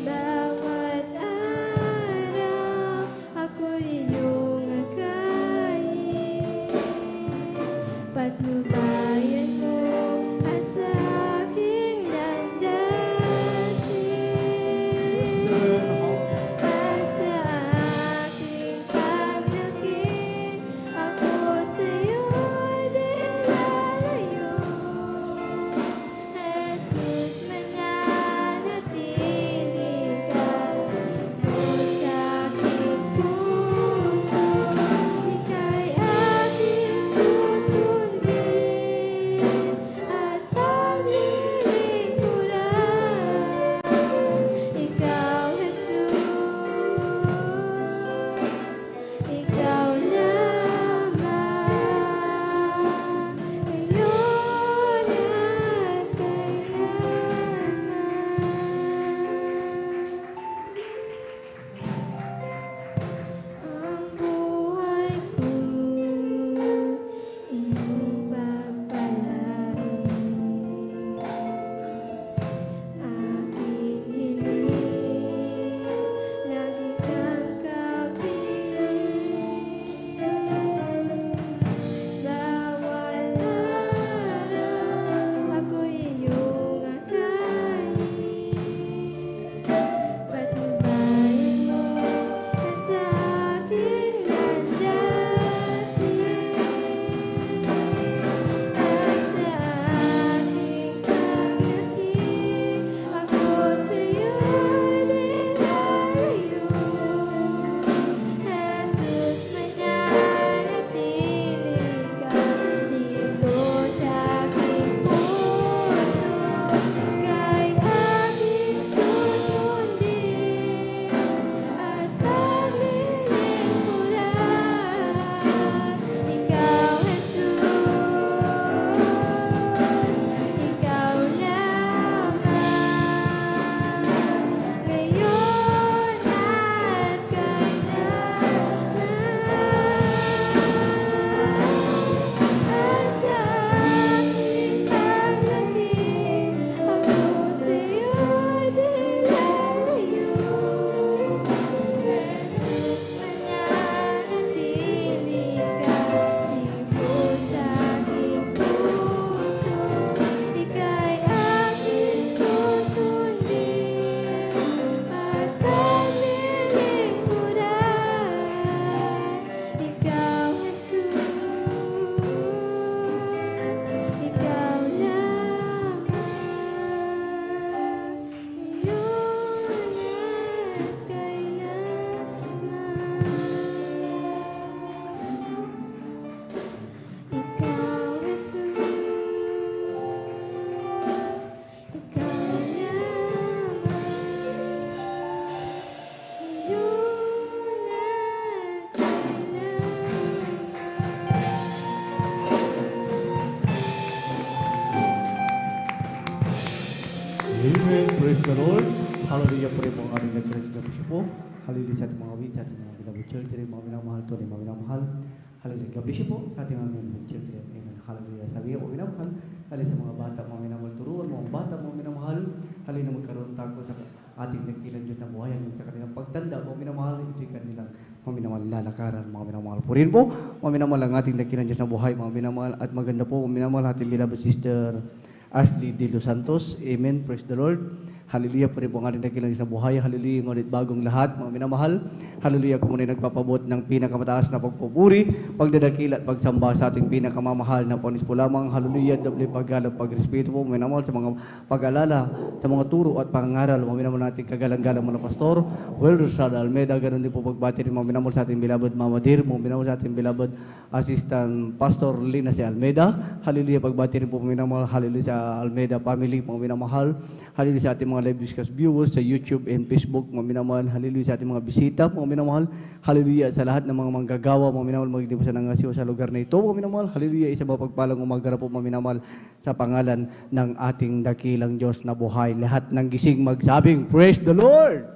Bawat araw ako'y iyong akayin. Patnubayan mo at sa aking landasin. At sa aking paglakid, ako sa'yo'y di lalayo. Jesus, mananatili ka dito sa aking puso. Ika'y aking susundin at paglilingkuran. Ikaw, Jesus, ikaw lamang, ngayon at ang buhay ko iyong papalain. Aking hiling, lagi kang kapiling. Bawat araw ako'y iyong akayin. Patnubayan mo at sa aking landasin. At sa aking paglakid, ako sa'yo'y di lalayo. Jesus, mananatili ka dito sa aking puso. Ika'y aking susundin at paglilingkuran. Ikaw, Jesus, ikaw lamang, ngayon at kailanman. At sa aking paglakid, ako sa'yo'y di lalayo. Jesus, mananatili ka dito sa aking puso. Ika'y aking susundin at paglilingkuran. Ikaw, Jesus, ikaw lamang, ngayon at kailanman. Ikaw, Jesus, ikaw lamang, ngayon at Amen. Praise the Lord. Hallelujah po rin po ang aming nag-praise na po. Hallelujah sa ating mga win, sa ating mga beloved children, mga minamahal to, mga minamahal. Hallelujah. God bless you po sa ating mga beloved children. Amen. Hallelujah. Sabi ko, minamahal. Hallelujah sa mga bata, mga minamahal turuan, mga bata, mga minamahal. Hallelujah na magkaroon tako sa ating nagkilang Diyos na buhay. Hallelujah sa kanilang pagtanda, mga minamahal. Ito'y kanilang mga minamahal lalakaran, mga minamahal po rin po. Mga minamahal ang ating nagkilang Diyos na buhay, mga minamahal. At maganda po, mga minamahal ating beloved sister Ashley De Los Santos. Amen. Praise the Lord. Hallelujah po rin po ang ating nakilang sa buhay. Hallelujah, ngunit bagong lahat, mga minamahal. Hallelujah, kung muna nagpapabot ng pinakamataas na pagpupuri, pagdadakil at pagsamba sa ating pinakamamahal na Panginoon po lamang. Hallelujah, doble paggalap, pagrespeto po, mga minamahal, sa mga pag-alala, sa mga turo at pangaral, mga minamahal natin kagalang-galang mga pastor, Welder Sada Almeida, ganun din po pagbati rin mga minamahal sa ating beloved Mama Dir, mga minamahal sa ating beloved Assistant Pastor Lina si Almeida. Hallelujah, pagbati rin po mga minamahal, hallelujah sa Almeida family, mga minamahal. Hallelujah sa ating mga mga live discuss viewers sa YouTube and Facebook, mga minamahal, hallelujah, sa ating mga bisita, mga minamahal, hallelujah, sa lahat ng mga manggagawa, mga minamahal, magiging po sa nangasiwa sa lugar na ito, mga minamahal, hallelujah, isa mapagpalang umaga na po, mga minamahal, sa pangalan ng ating dakilang Diyos na buhay. Lahat ng gising magsabing, praise the Lord!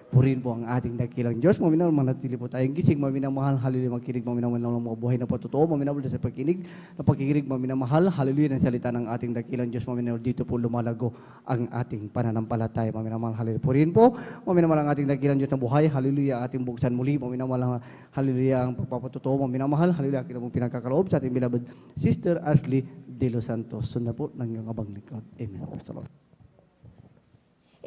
Purihin po ang ating dakilang Diyos. Mga minamahal, manatili po tayong gising. Mga minamahal, hallelujah, makinig, mga minamahal ng mga buhay na patotoo. Mga minamahal, sa pagkinig, na pakikinig, mga minamahal, hallelujah, ng salita ng ating dakilang Diyos. Mga minamahal, dito po lumalago ang ating pananampalataya. Mga minamahal, hallelujah. Purihin po, mga minamahal, ang ating dakilang Diyos na buhay. Hallelujah, ating buksan muli. Mga minamahal, hallelujah, ang pagpapatotoo. Mga minamahal, hallelujah, kita mong pinagkakaloob sa ating beloved Sister Ashley De Los Santos. Sunod po ng iyong abang likod. Amen. Praise the Lord.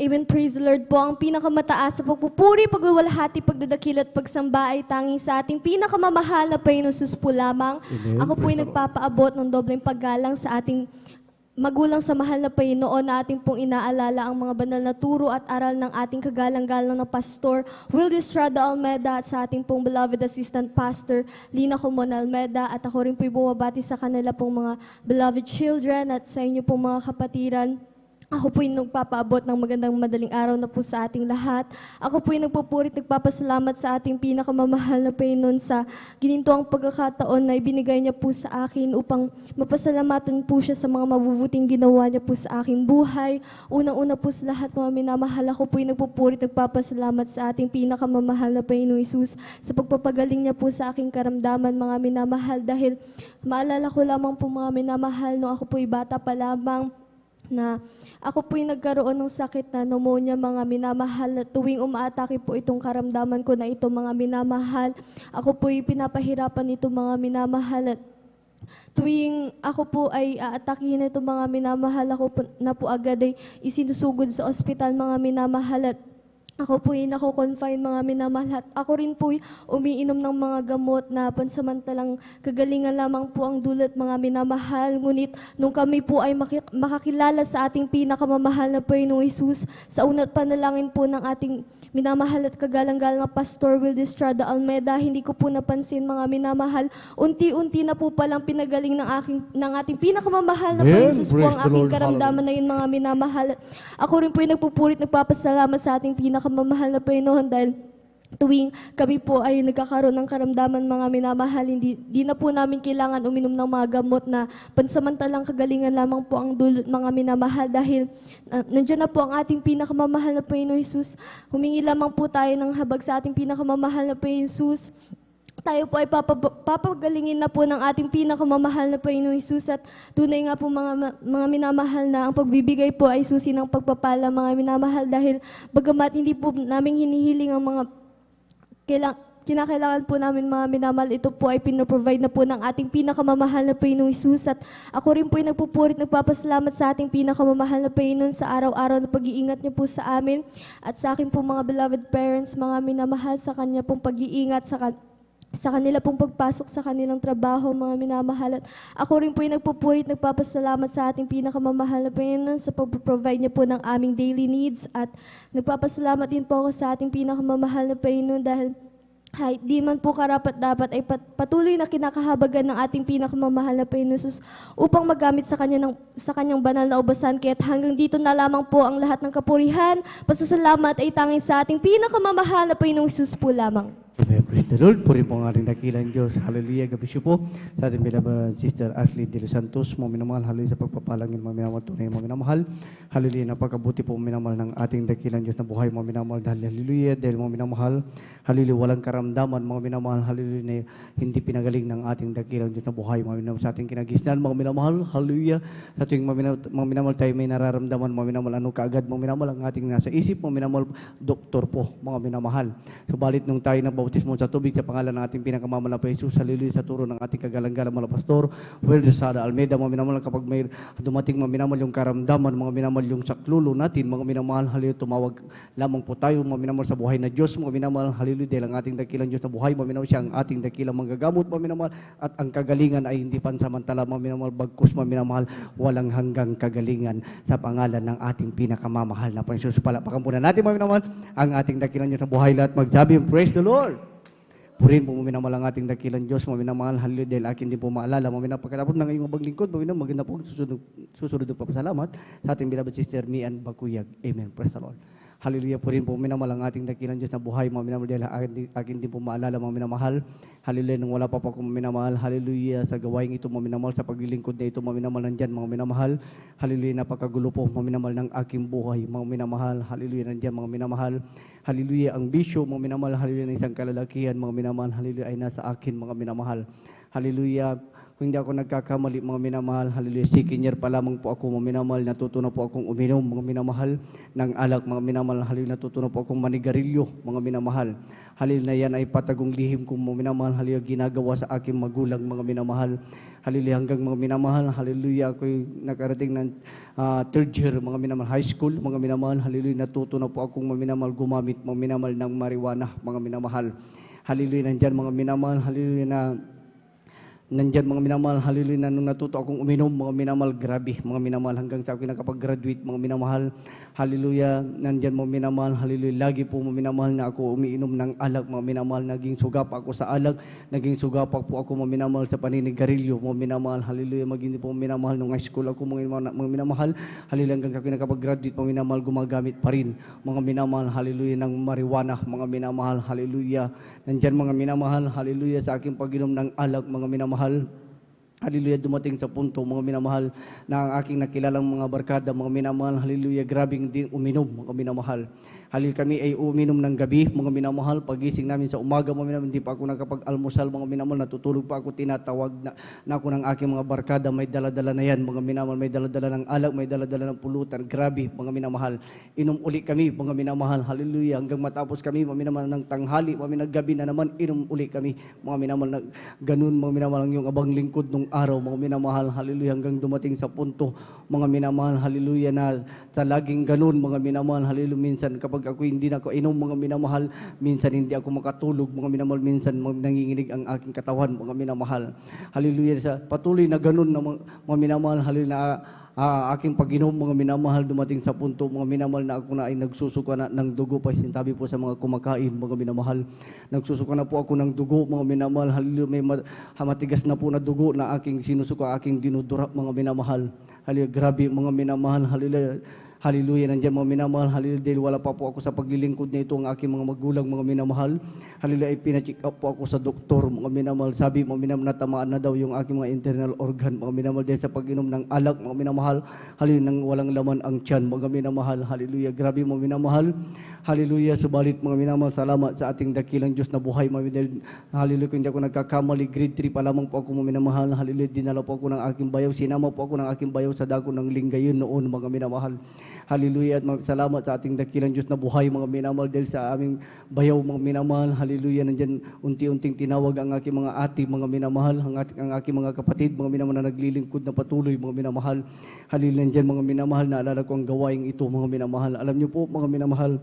Amen. Praise the Lord po. Ang pinakamataas sa pagpupuri, pagwawalhati, pagdadakil at pagsamba ay tanging sa ating pinakamamahal na Panginoon Jesus po lamang. Amen. Ako po ay nagpapaabot ng dobleng paggalang sa ating magulang sa mahal na Panginoon na ating pong inaalala ang mga banal na turo at aral ng ating kagalang-galang na pastor, Will Estrada Almeda, at sa ating pong beloved assistant pastor, Lina Comon Almeda, at ako rin po'y bumabati sa kanila pong mga beloved children at sa inyo pong mga kapatiran. Ako po'y nagpapaabot ng magandang madaling araw na po sa ating lahat. Ako po'y nagpupurit, nagpapasalamat sa ating pinakamamahal na Panginoon sa ginintoang pagkakataon na ibinigay niya po sa akin upang mapasalamatan po siya sa mga mabubuting ginawa niya po sa aking buhay. Unang-una po sa lahat, mga minamahal, ako po'y nagpupurit, nagpapasalamat sa ating pinakamamahal na Panginoon Jesus sa pagpapagaling niya po sa aking karamdaman, mga minamahal, dahil maalala ko lamang po, mga minamahal, nung ako po'y bata pa lamang, na ako po'y nagkaroon ng sakit na pneumonia, mga minamahal. Tuwing umaatake po itong karamdaman ko na ito, mga minamahal, ako po'y pinapahirapan ito, mga minamahal. At tuwing ako po ay aatakihin ito, mga minamahal, ako po, na po agad ay isinusugod sa ospital, mga minamahal. At ako po'y nako-confine, mga minamahal. At ako rin po'y umiinom ng mga gamot na pansamantalang kagalingan lamang po ang dulot, mga minamahal. Ngunit nung kami po ay makakilala sa ating pinakamamahal na Panginoong Jesus, sa una't panalangin po ng ating minamahal at kagalang-galang na Pastor Will Estrada Almeda, hindi ko po napansin, mga minamahal, unti-unti na po palang pinagaling ng ating pinakamamahal na Panginoong Jesus po ang aking karamdaman na yun, mga minamahal. Ako rin po'y nagpupurit, nagpapasalamat sa ating pinakamamahal na Panginoon dahil tuwing kami po ay nagkakaroon ng karamdaman, mga minamahal, di na po namin kailangan uminom ng mga gamot na pansamantalang kagalingan lamang po ang dulot, mga minamahal, dahil nandiyan na po ang ating pinakamamahal na Panginoon Jesus. Humingi lamang po tayo ng habag sa ating pinakamamahal na Panginoon Jesus. Tayo po ay papagalingin na po ng ating pinakamamahal na Panginoong Jesus, at tunay nga po, mga minamahal, na ang pagbibigay po ay susi ng pagpapala, mga minamahal, dahil bagamat hindi po namin hinihiling ang mga kinakailangan po namin, mga minamahal, ito po ay pinoprovide na po ng ating pinakamamahal na Panginoong Jesus. At ako rin po ay nagpupurit, nagpapasalamat sa ating pinakamamahal na Panginoon sa araw-araw na pag-iingat niyo po sa amin at sa akin po, mga beloved parents, mga minamahal, sa kanya pong pag-iingat, sa kanila pong pagpasok sa kanilang trabaho, mga minamahal. At ako rin po ay nagpupurit, nagpapasalamat sa ating pinakamamahal na Panginoon sa pag-provide niya po ng aming daily needs. At nagpapasalamat din po ako sa ating pinakamamahal na Panginoon dahil kahit di man po karapat-dapat ay patuloy na kinakahabagan ng ating pinakamamahal na Panginoon Jesus upang magamit sa kanyang banal na ubasan. Kaya't hanggang dito na lamang po ang lahat ng kapurihan, pasasalamat ay tanging sa ating pinakamamahal na Panginoong Jesus po lamang. Amen. Praise the Lord. Puri po ang ating dakilang Diyos. Hallelujah. Gabisyo po sa ating beloved Sister Ashley De Los Santos. Mga minamahal, hallelujah, sa pagpapalangin, mga minamahal, tunay, mga minamahal. Hallelujah, napakabuti po, mga minamahal, ng ating dakilang Diyos na buhay, mga minamahal. Dahil hallelujah, dahil mga minamahal, hallelujah, walang karamdaman, mga minamahal, hallelujah, na hindi pinagaling ng ating dakilang Diyos na buhay, mga minamahal, sa ating kinagisnan, mga minamahal, hallelujah. Sa tuwing mga minamahal tayo may nararamdaman, mga minamahal, ano kaagad, mga minamahal, ang ating nasa isip, mga minamahal, doktor po, mga minamahal. Subalit nung tayo nabautismo sa tubig sa pangalan ng ating pinakamamahal na Jesus, hallelujah, sa turo ng ating kagalang-galang mga pastor, Will Estrada Almeda, mga minamahal, kapag may dumating, mga minamahal, yung karamdaman, mga minamahal, yung saklulo natin, mga minamahal, hallelujah, tumawag lamang po tayo, mga minamahal, sa buhay na Diyos, mga minamahal, hallelujah, dahil ang ating dakilang Diyos na buhay, mga minamahal, siya ang ating dakilang manggagamot, mga minamahal, at ang kagalingan ay hindi pansamantala, mga minamahal, bagkus, mga minamahal, walang hanggang kagalingan sa pangalan ng ating pinakamamahal na Panginoon. Palapakan po na natin, mga minamahal, ang ating dakilang Diyos na buhay, lahat magsabi, praise the Lord. Purin po mga minamahal ang ating dakilang Diyos, mga minamahal, hallelujah, dahil akin din po maalala, mga minamahal, pagkatapos ng iyong maglingkod, mga minamahal, maganda po susunod ng papasalamat sa ating beloved sister Mian Bakuyag. Amen. Praise the Lord. Hallelujah po rin po minamahal ang ating dakilang Diyos na buhay, mga minamahal, dahil akin din po maalala, mga minamahal, hallelujah, nang wala pa po akong minamahal, hallelujah, sa gawain ito, mga minamahal, sa paglilingkod na ito, mga minamahal, nandyan, mga minamahal, hallelujah, napakagulo po, mga minamahal, ng aking buhay, mga minamahal, hallelujah, nandyan, mga minamahal, hallelujah, ang bisyo, mga minamahal, hallelujah, ng isang kalalakihan, mga minamahal, hallelujah, ay nasa akin, mga minamahal, hallelujah. Kung hindi ako nagkakamali, mga minamahal, hallelujah, second year pa lamang po ako, mga minamahal, natuto na po akong uminom, mga minamahal, ng alak, mga minamahal, hallelujah, natuto na po akong manigarilyo, mga minamahal. Hallelujah, yan ay patagong lihim kong mga minamahal, hallelujah, ginagawa sa aking magulang, mga minamahal. Hallelujah, hanggang mga minamahal, hallelujah, ako'y nakarating ng third year, mga minamahal, high school, mga minamahal, hallelujah, natuto na po akong mga minamahal gumamit, mga minamahal ng marijuana, mga minamahal. Hallelujah, nandyan mga minamahal, hallelujah, nandyan mga minamahal, hallelujah, na nung natuto akong uminom, mga minamahal, grabe, mga minamahal, hanggang sa akin nakapag-graduate, mga minamahal, hallelujah, nandyan mga minamahal, hallelujah, lagi po mga minamahal na ako umiinom ng alak, mga minamahal, naging sugapa ako sa alak, naging sugapa po ako mga minamahal sa paninigarilyo, mga minamahal, hallelujah, maging po mga minamahal nung high school ako, mga minamahal, hallelujah, hanggang sa akin nakapag-graduate, mga minamahal, gumagamit pa rin, mga minamahal, hallelujah, ng marijuana, mga minamahal, hallelujah, nandyan mga minamahal, hallelujah, sa aking pag-inom ng alak, mga minamahal, hallelujah, dumating sa punto, mga minamahal, na ang aking nakilalang mga barkada, mga minamahal, hallelujah, grabing din uminom, mga minamahal. Hallelujah, kami ay uminom ng gabi, mga minamahal, pagising namin sa umaga, mga minamahal, hindi pa ako nakapag-almusal, mga minamahal, natutulog pa ako, tinatawag na ako ng aking mga barkada, may daladala na yan, mga minamahal, may daladala ng alak, may daladala ng pulutan, grabe, mga minamahal. Inom uli kami, mga minamahal, hallelujah, hanggang matapos kami, mga minamahal, ng tanghali, mga gabi na naman, inom uli kami, mga minamahal, ganun, mga minamahal, yung abang lingkod nung araw, mga minamahal, hallelujah, hanggang dumating sa punto, mga minamahal, hallelujah, na sa laging ganun, mga minamahal, hallelujah, minsan kapag ako hindi na ako inom, mga minamahal, minsan hindi ako makatulog, mga minamahal, minsan nanginginig ang aking katawan, mga minamahal, hallelujah, sa patuloy na ganun na mga minamahal, hallelujah, na aking pag-inom, mga minamahal, dumating sa punto, mga minamahal, na ako na ay nagsusuka na ng dugo, pa sinabi po sa mga kumakain, mga minamahal, nagsusuka na po ako ng dugo, mga minamahal, hallelujah, may matigas na po na dugo na aking sinusuka, aking dinudura, mga minamahal, hallelujah, grabe, mga minamahal, hallelujah, hallelujah, nandiyan mga minamahal, hallelujah, dahil wala pa po ako sa paglilingkod na ito, ang aking mga magulang, mga minamahal, hallelujah, ay pina-check up po ako sa doktor, mga minamahal, sabi, mga minamahal, natamaan na daw yung aking mga internal organ, mga minamahal, dahil sa pag-inom ng alak, mga minamahal, hallelujah, nang walang laman ang tiyan, mga minamahal, hallelujah, grabe mga minamahal, hallelujah, subalit mga minamahal, salamat sa ating dakilang Diyos na buhay, mga minamahal, hallelujah, kung hindi ako nagkakamali, grade 3 pa lamang po ako, mga minamahal, hallelujah, dinala po ako ng aking bayaw, sinama po ako ng aking bayaw sa dako ng Lingayen noon, mga minamahal, hallelujah, at salamat sa ating dakilang Diyos na buhay, mga minamahal, dahil sa aming bayaw, mga minamahal, hallelujah, nandyan unti-unting tinawag ang aking mga ati, mga minamahal, ang aking mga kapatid, mga minamahal na naglilingkod na patuloy, mga minamahal, hallelujah, nandyan mga minamahal, naalala ko ang gawaing ito, mga minamahal, alam niyo po, mga minamahal,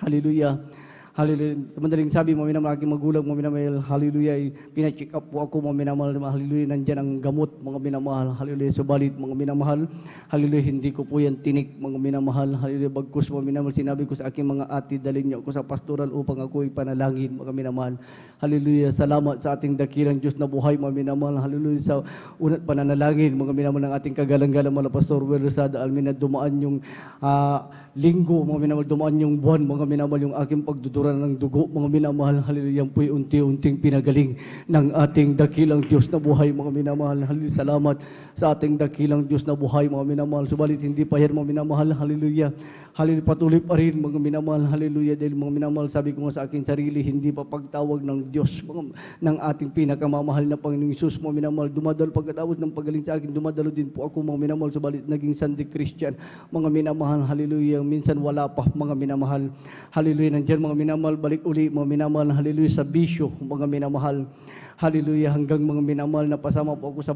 hallelujah, hallelujah, sa madaling sabi, mga minamahal, aking magulang, mga minamahal, hallelujah, pina-check up po ako, mga minamahal, hallelujah, nandyan ang gamot, mga minamahal, hallelujah, subalit, mga minamahal, hallelujah, hindi ko po yan tinik, mga minamahal, hallelujah, bagkus, mga minamahal, sinabi ko sa aking mga ati, dalhin niyo ako sa pastoral upang ako ipanalangin, mga minamahal, hallelujah, salamat sa ating dakilang Diyos na buhay, mga minamahal, hallelujah, sa unat pananalangin, mga minamahal, ng ating kagalang-galang mga Pastor Will Rosada Almina, dumaan yung linggo, mga minamahal, dumaan yung buwan, mga minamahal, yung aking pagduduran ng dugo, mga minamahal, hallelujah, yan po'y unti-unting pinagaling ng ating dakilang Diyos na buhay, mga minamahal, hallelujah, salamat sa ating dakilang Diyos na buhay, mga minamahal, subalit hindi pa yan, mga minamahal, hallelujah, hallelujah, patuloy pa rin, mga minamahal, hallelujah, dahil mga minamahal, sabi ko nga sa aking sarili, hindi pa pagtawag ng Diyos, ng ating pinakamamahal na Panginoong Isus, mga minamahal, dumadalo pagkatapos ng pagaling sa akin, dumadalo din po ako, mga minamahal, subalit naging Sunday Christian, mga minamahal, hallelujah, minsan wala pa, mga minamahal, hallelujah, nandyan mga minamahal, balik uli, mga minamahal, hallelujah, sa bisyo, mga minamahal, hallelujah, hanggang mga minamahal na pasama po ako sa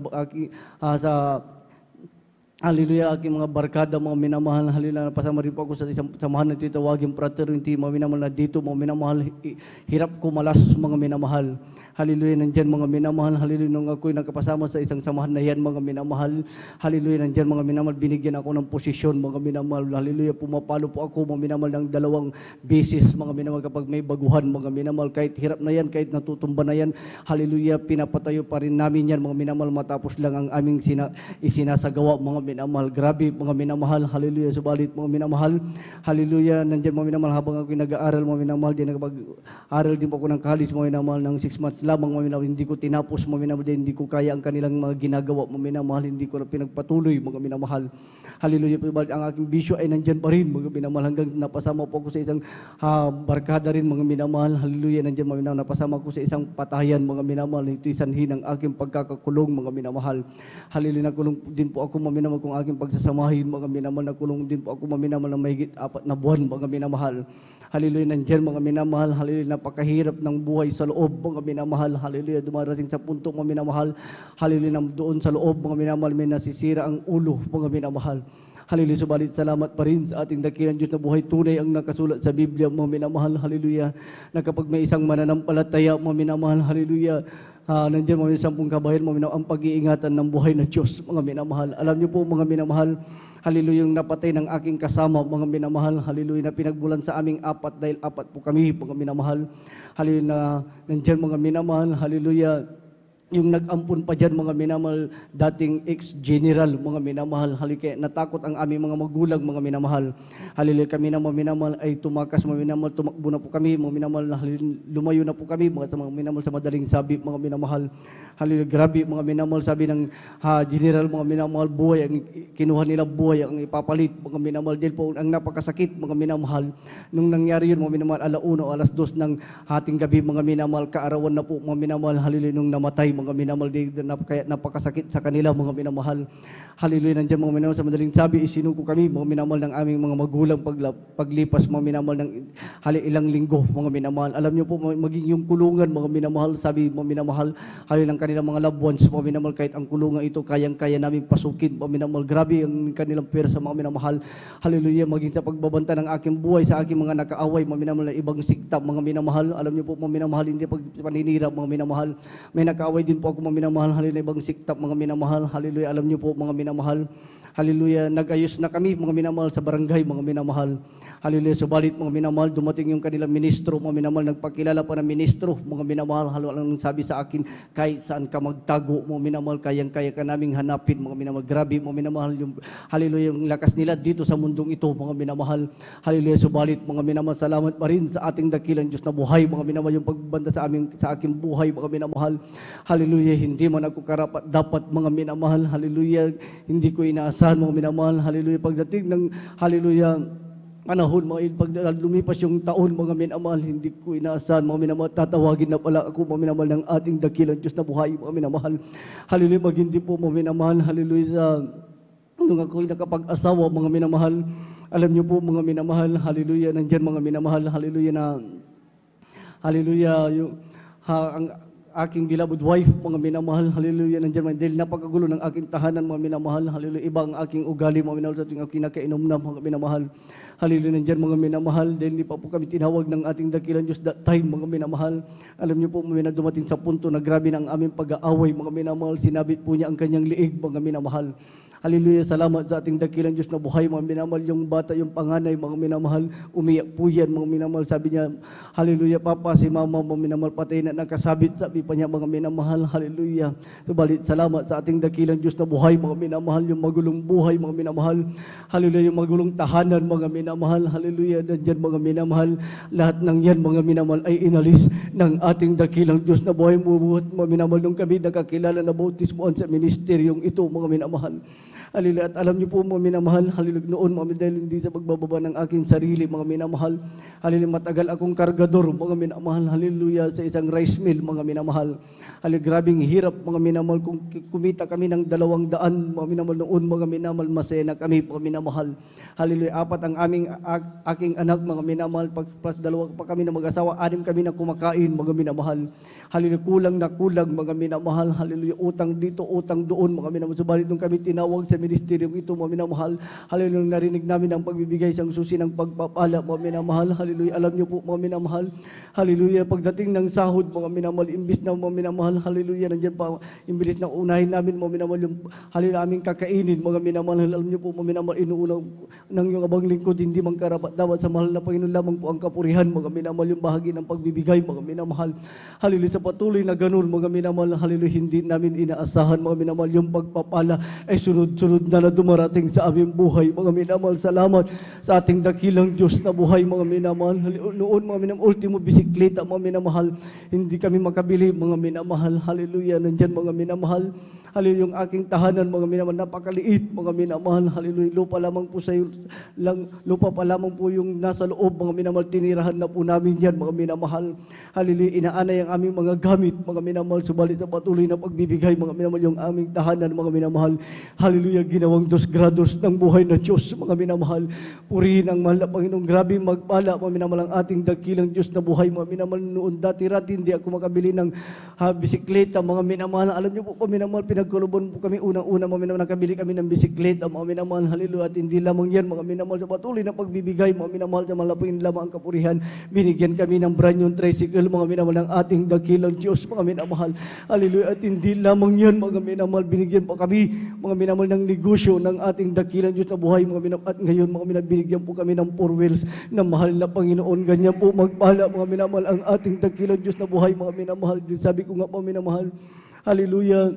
Hallelujah, aking mga barkada, mga minamahal, hallelujah, napasama rin po ako sa isang samahan na titawagin fraternity, mga minamahal na dito, mga minamahal, hirap ko malas, mga minamahal. Hallelujah, nandyan mga minamahal, hallelujah, nung ako'y nakapasama sa isang samahan na yan, mga minamahal, hallelujah, nandyan mga minamahal, binigyan ako ng posisyon, mga minamahal, hallelujah, pumapalo po ako, mga minamahal, ng 2 beses, mga minamahal, kapag may baguhan, mga minamahal, kahit hirap na yan, kahit natutumba na yan, hallelujah, pinapatayo pa rin namin yan, mga minamahal, matapos lang ang aming isinasagawa, mga minamahal, grabe, mga minamahal, hallelujah, subalit, mga minamahal, hallelujah, nandyan mga minamahal, habang ako'y nag-aaral, mga minamahal, din nakapag-aaral din po ako ng college, mga minamahal, ng 6 months lamang, mga minamahal, hindi ko tinapos, mga minamahal, hindi ko kaya ang kanilang mga ginagawa, mga minamahal, hindi ko na pinagpatuloy, mga minamahal, hallelujah, ang aking bisyo ay nandyan pa rin, mga minamahal, hanggang napasama po ako sa isang barkada rin, mga minamahal, hallelujah, nandyan, mga minamahal, napasama ko sa isang patayan, mga minamahal, ito'y sanhi ng aking pagkakakulong, mga minamahal, hallelujah, nakulong din po ako, mga minamahal, kung aking pagsasamahin, mga minamahal, nakulong din po ako, mga minamahal, na mahigit 4 na buwan, mga minamahal, hallelujah, nandyan, mga minamahal, hallelujah, napakahirap ng buhay sa loob, mga minamahal, hallelujah, dumarating sa punto, mga minamahal, hallelujah, doon sa loob, mga minamahal, may nasisira ang ulo, mga minamahal, hallelujah, subalit salamat pa rin sa ating dakilang Diyos na buhay tunay ang nakasulat sa Biblia, mga minamahal, hallelujah, na kapag may isang mananampalataya, mga minamahal, hallelujah, nandiyan mga 10 kabayan, mga minamahal, ang pag-iingatan ng buhay na Diyos, mga minamahal. Alam niyo po, mga minamahal, hallelujah, yung napatay ng aking kasama, mga minamahal, hallelujah, na pinagbulan sa aming 4 dahil 4 po kami, mga minamahal, hallelujah, na nandiyan mga minamahal, hallelujah, yung nag-ampun pa dyan, mga minamahal, dating ex-general, mga minamahal, hallelujah, natakot ang aming mga magulang, mga minamahal, hallelujah, kami na mga minamahal ay tumakas, mga minamahal, tumakbo na po kami, mga minamahal, lumayo na po kami, mga minamahal sa madaling sabi, mga minamahal, hallelujah, grabe, mga minamahal, sabi ng general, mga minamahal, buhay, ang kinuha nila buhay, ang ipapalit, mga minamahal, dahil po ang napakasakit, mga minamahal, nung nangyari yun, mga minamahal, 1:00 o 2:00 ng hating gabi, mga minamahal, kaarawan na po, mga minamahal, hallelujah, nung namatay, mga minamahal, kaya napakasakit sa kanila, mga minamahal, hallelujah, nandiyan, mga minamahal, sa madaling sabi, isinuko kami, mga minamahal, ng aming mga magulang paglipas, mga minamahal, ng ilang linggo, mga minamahal, alam niyo po, maging yung kulungan, mga minamahal, sabi, mga minamahal, hallelujah, ng kanilang mga loved ones, mga minamahal, kahit ang kulungan ito, kayang-kaya namin pasukin, mga minamahal, grabe ang kanilang pwersa, mga minamahal, hallelujah, maging sa pagbabanta ng aking buhay, sa aking mga nakaaway, mga minamahal, ibang sikta, mga minamahal, alam niyo po, mga minamahal, hindi paninira, mga minamahal, may nakaaway din po ako, mga minamahal, hallelujah, ibang sikta, mga minamahal, hallelujah, alam niyo po, mga minamahal, hallelujah, nag-ayos na kami, mga minamahal, sa barangay, mga minamahal, hallelujah, subalit, mga minamahal, dumating yung kanilang ministro, mga minamahal, nagpakilala pa ng ministro, mga minamahal, hallelujah, ang sabi sa akin, kahit saan ka magtago, mga minamahal, kayang-kaya ka naming hanapin, mga minamahal, grabe, mga minamahal, yung, hallelujah, yung lakas nila dito sa mundong ito, mga minamahal, hallelujah, subalit, mga minamahal, salamat pa rin sa ating dakilang Diyos na buhay, mga minamahal, yung pagbanda sa aking buhay, mga minamahal, hallelujah, hindi man ako karapat dapat, mga minamahal, hallelujah, hindi ko inaasahan, mga minamahal, hallelujah, pagdating ng, hallelujah, panahon, pag lumipas yung taon, mga minamahal, hindi ko inaasahan, mga minamahal, tatawagin na pala ako, mga minamahal, ng ating dakilang Diyos na buhay, mga minamahal, hallelujah, hindi po, mga minamahal, hallelujah, nung ako'y nakapag-asawa, mga minamahal, alam niyo po, mga minamahal, hallelujah, nandyan, mga minamahal, hallelujah, na, hallelujah, ang aking beloved wife, mga minamahal, hallelujah, nandiyan, dahil napakagulo ng aking tahanan, mga minamahal, hallelujah, iba ang aking ugali, mga minamahal, sa ating kinakainom na, mga minamahal, hallelujah, nandiyan, mga minamahal, dahil hindi pa po kami tinawag ng ating dakilang Diyos that time, mga minamahal, alam niyo po, mga dumating sa punto na grabe na ang aming pag-aaway, mga minamahal, sinabit po niya ang kanyang liig, mga minamahal, hallelujah, salamat sa ating dakilang Diyos na buhay, mga minamahal, yung bata, yung panganay, mga minamahal, umiyak po yan, mga minamahal, sabi niya, hallelujah, papa, si mama, mga minamahal, patay na nakasabit, sabi pa niya, mga minamahal, hallelujah, subalit, salamat sa ating dakilang Diyos na buhay, mga minamahal, yung magulong buhay, mga minamahal, hallelujah, yung magulong tahanan, mga minamahal, hallelujah, nandyan, mga minamahal, lahat ng yan, mga minamahal, ay inalis ng ating dakilang Diyos na buhay, mga minamahal, nung kami nakakilala na bautismoan sa ministeryong ito, mga minamahal, hallelujah, at alam niyo po, mga minamahal, hallelujah, noon, mga dahil hindi sa pagbababa ng aking sarili, mga minamahal, hallelujah, matagal akong kargador, mga minamahal, hallelujah, sa isang rice mill, mga minamahal, hallelujah, grabing hirap, mga minamahal, kung kumita kami ng 200, mga minamahal, noon, mga minamahal, masaya na kami, mga minamahal, hallelujah, 4 ang aking anak, mga minamahal, plus 2 pa kami na mag-asawa, 6 kami na kumakain, mga minamahal, hallelujah, kulang na kulang, mga minamahal, hallelujah, utang dito, utang doon, mga minamahal, subalit nung kami tinawag sa sa ministeryong ito, mga minamahal. Hallelujah, narinig namin ang pagbibigay sa susi ng pagpapala, mga minamahal. Hallelujah, alam niyo po, mga minamahal. Hallelujah, pagdating ng sahod, mga minamahal, imbis na mga minamahal, hallelujah, nandiyan pa, imbis na unahin namin, mga minamahal, yung hallelujah, aming kakainin, mga minamahal. Alam niyo po, mga minamahal, inuuna ng iyong abang lingkod, hindi man karapat dapat sa mahal na Panginoon lamang po ang kapurihan, mga minamahal, yung bahagi ng pagbibigay, mga minamahal. Hallelujah, sa patuloy na ganun, mga minamahal, hallelujah, hindi namin inaasahan, mga minamahal, yung pagpapala ay sunod-sunod na dumarating sa aming buhay, mga minamahal. Salamat sa ating dakilang Diyos na buhay, mga minamahal. Noon, mga minamahal, ultimo bisikleta, mga minamahal, hindi kami makabili, mga minamahal. Hallelujah, nandyan, mga minamahal. Hallelujah, yung aking tahanan, mga minamahal, napakaliit, mga minamahal. Hallelujah, lupa lamang po sa lupa pa lamang po yung nasa loob, mga minamahal, tinirahan na po namin yan, mga minamahal. Hallelujah, inaanay ang aming mga gamit, mga minamahal, subalit sa patuloy na pagbibigay, mga minamahal, yung aming tahanan, mga minamahal. Hallelujah, ginawang 2 grados ng buhay na Diyos, mga minamahal. Purihin ang mahal na Panginoon, grabe magpala, mga minamahal, ang ating dakilang Diyos na buhay, mga minamahal. Noon dati-rati, hindi ako makabili ng bisikleta, mga minamahal. Alam niyo po, mga minamahal, pinagkulubon po kami unang-una, mga minamahal, nakabili kami ng bisikleta, mga minamahal. Hallelujah, at hindi lamang yan, mga minamahal, sa patuloy na pagbibigay, mga minamahal, sa malapin lamang ang kapurihan. Binigyan kami ng brand new tricycle, mga minamahal, ng ating dakilang Diyos, mga minamahal. Hallelujah, at hindi lamang yan, mga minamahal, binigyan pa kami, mga minamahal, ng negosyo ng ating dakilang Diyos na buhay, mga minamahal. At ngayon, mga minamahal, binigyan po kami ng 4 wheels na mahal na Panginoon. Ganyan po magpala, mga minamahal, ang ating dakilang Diyos na buhay, mga minamahal. Sabi ko nga po, minamahal, hallelujah.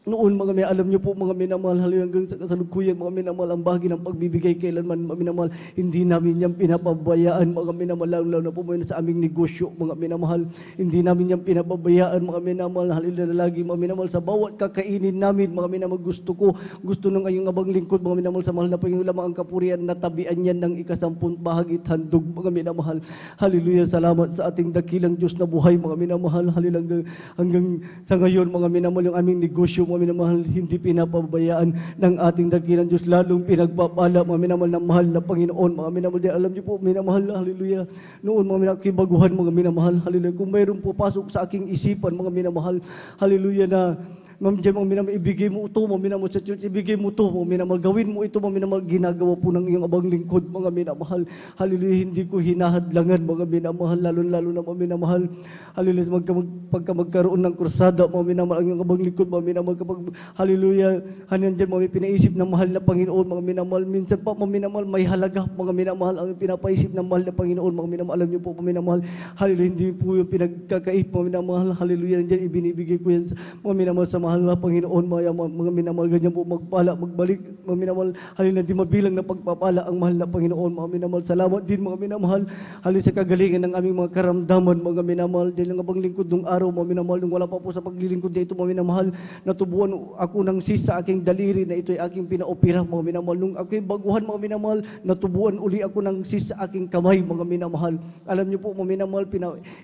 Noon, mga minamahal, alam niyo po, mga minamahal, hallelujah, hanggang sa kasalukuyan, mga minamahal, ang bahagi ng pagbibigay kailanman, mga minamahal, hindi namin yan pinapabayaan, mga minamahal, lalo na po sa aming negosyo, mga minamahal, hindi namin yan pinapabayaan, mga minamahal, hallelujah, lagi, mga minamahal, sa bawat kakainin namin, mga minamahal, gusto nung ngayong abang lingkod, mga minamahal, sa mahal na Panginoon lamang ang kapurihan, natabian yan ng ika-10 bahagi at handog, mga minamahal. Hallelujah, salamat sa ating dakilang Diyos na buhay, mga minamahal, hallelujah, hanggang sa ngayon, mga minamahal, yung aming negosyo, mga minamahal, hindi pinapabayaan ng ating dakilang Diyos, lalong pinagpapala, mga minamahal, ng mahal na Panginoon, mga minamahal. Alam niyo po, minamahal, hallelujah, noon, mga minamahal, kibaguhan, mga minamahal, hallelujah, kung mayroon po pasok sa aking isipan, mga minamahal, hallelujah, na Ma'am Jem, mga minamahal, ibigay mo ito, mga minamahal, sa church, ibigay mo ito, mga minamahal, gawin mo ito, mga minamahal, ginagawa po ng iyong abang lingkod, mga minamahal. Hallelujah, hindi ko hinahadlangan, mga minamahal, lalo na mga minamahal. Hallelujah, pagka magkaroon ng kursada, mga minamahal, ang iyong abang lingkod, mga minamahal, kapag, hallelujah, hanan dyan, mga pinaisip ng mahal na Panginoon, mga minamahal, minsan pa, mga minamahal, may halaga, mga minamahal, ang pinapaisip ng mahal na Panginoon, mga minamahal, alam niyo po, mga minamahal, hallelujah, hindi po yung pinagkakait, mga minamahal, hallelujah, dyan, ibinibigay ko yan, mga minamahal, sa mahal na Panginoon, mga minamahal, ganyan po magpala, magbalik, mga minamahal, halina di mabilang na pagpapala ang mahal na Panginoon, mga minamahal. Salamat din, mga minamahal, halin sa kagalingan ng aming mga karamdaman, mga minamahal, dahil ang abang lingkod nung araw, mga minamahal, nung wala pa po sa paglilingkod na ito, mga minamahal, natubuan ako ng sis sa aking daliri na ito ay aking pinaopera, mga minamahal. Nung ako'y baguhan, mga minamahal, natubuan uli ako ng sis sa aking kamay, mga minamahal. Alam niyo po, mga minamahal,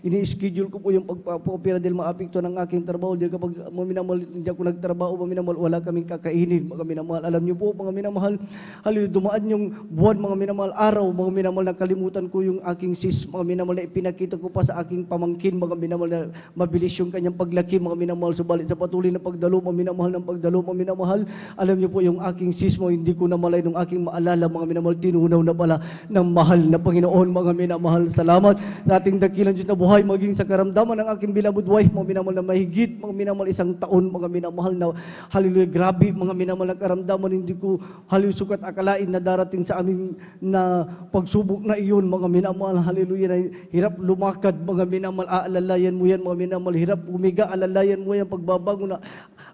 ini-schedule ko po yung pagpapopera dahil maapekto ng aking trabaho, dahil kapag, mga minamahal, hindi ako nagtrabaho, mga minamahal, wala kaming kakainin, mga minamahal. Alam niyo po, mga minamahal, hallelujah, dumaan yung buwan, mga minamahal, araw, mga minamahal, nakalimutan ko yung aking sis, mga minamahal, na ipinakita ko pa sa aking pamangkin, mga minamahal, na mabilis yung kanyang paglaki, mga minamahal, subalit sa patuloy na pagdalo, mga minamahal, ng pagdalo, mga minamahal, alam niyo po, yung aking sis mo, hindi ko na malay nung aking maalala, mga minamahal, tinunaw na pala ng mahal na Panginoon, mga minamahal. Salamat sa ating dakilang Diyos na buhay, maging sa karamdaman ng aking beloved wife, mga minamahal, na mahigit, mga minamahal, 1 taon, mga minamahal, na hallelujah, grabe, mga minamahal na karamdaman, hindi ko hallelujah sukat akalain na darating sa aming na pagsubok na iyon, mga minamahal, hallelujah, na hirap lumakad, mga minamahal, aalalayan mo yan, mga minamahal, hirap umiga, alalayan mo yan, pagbabago na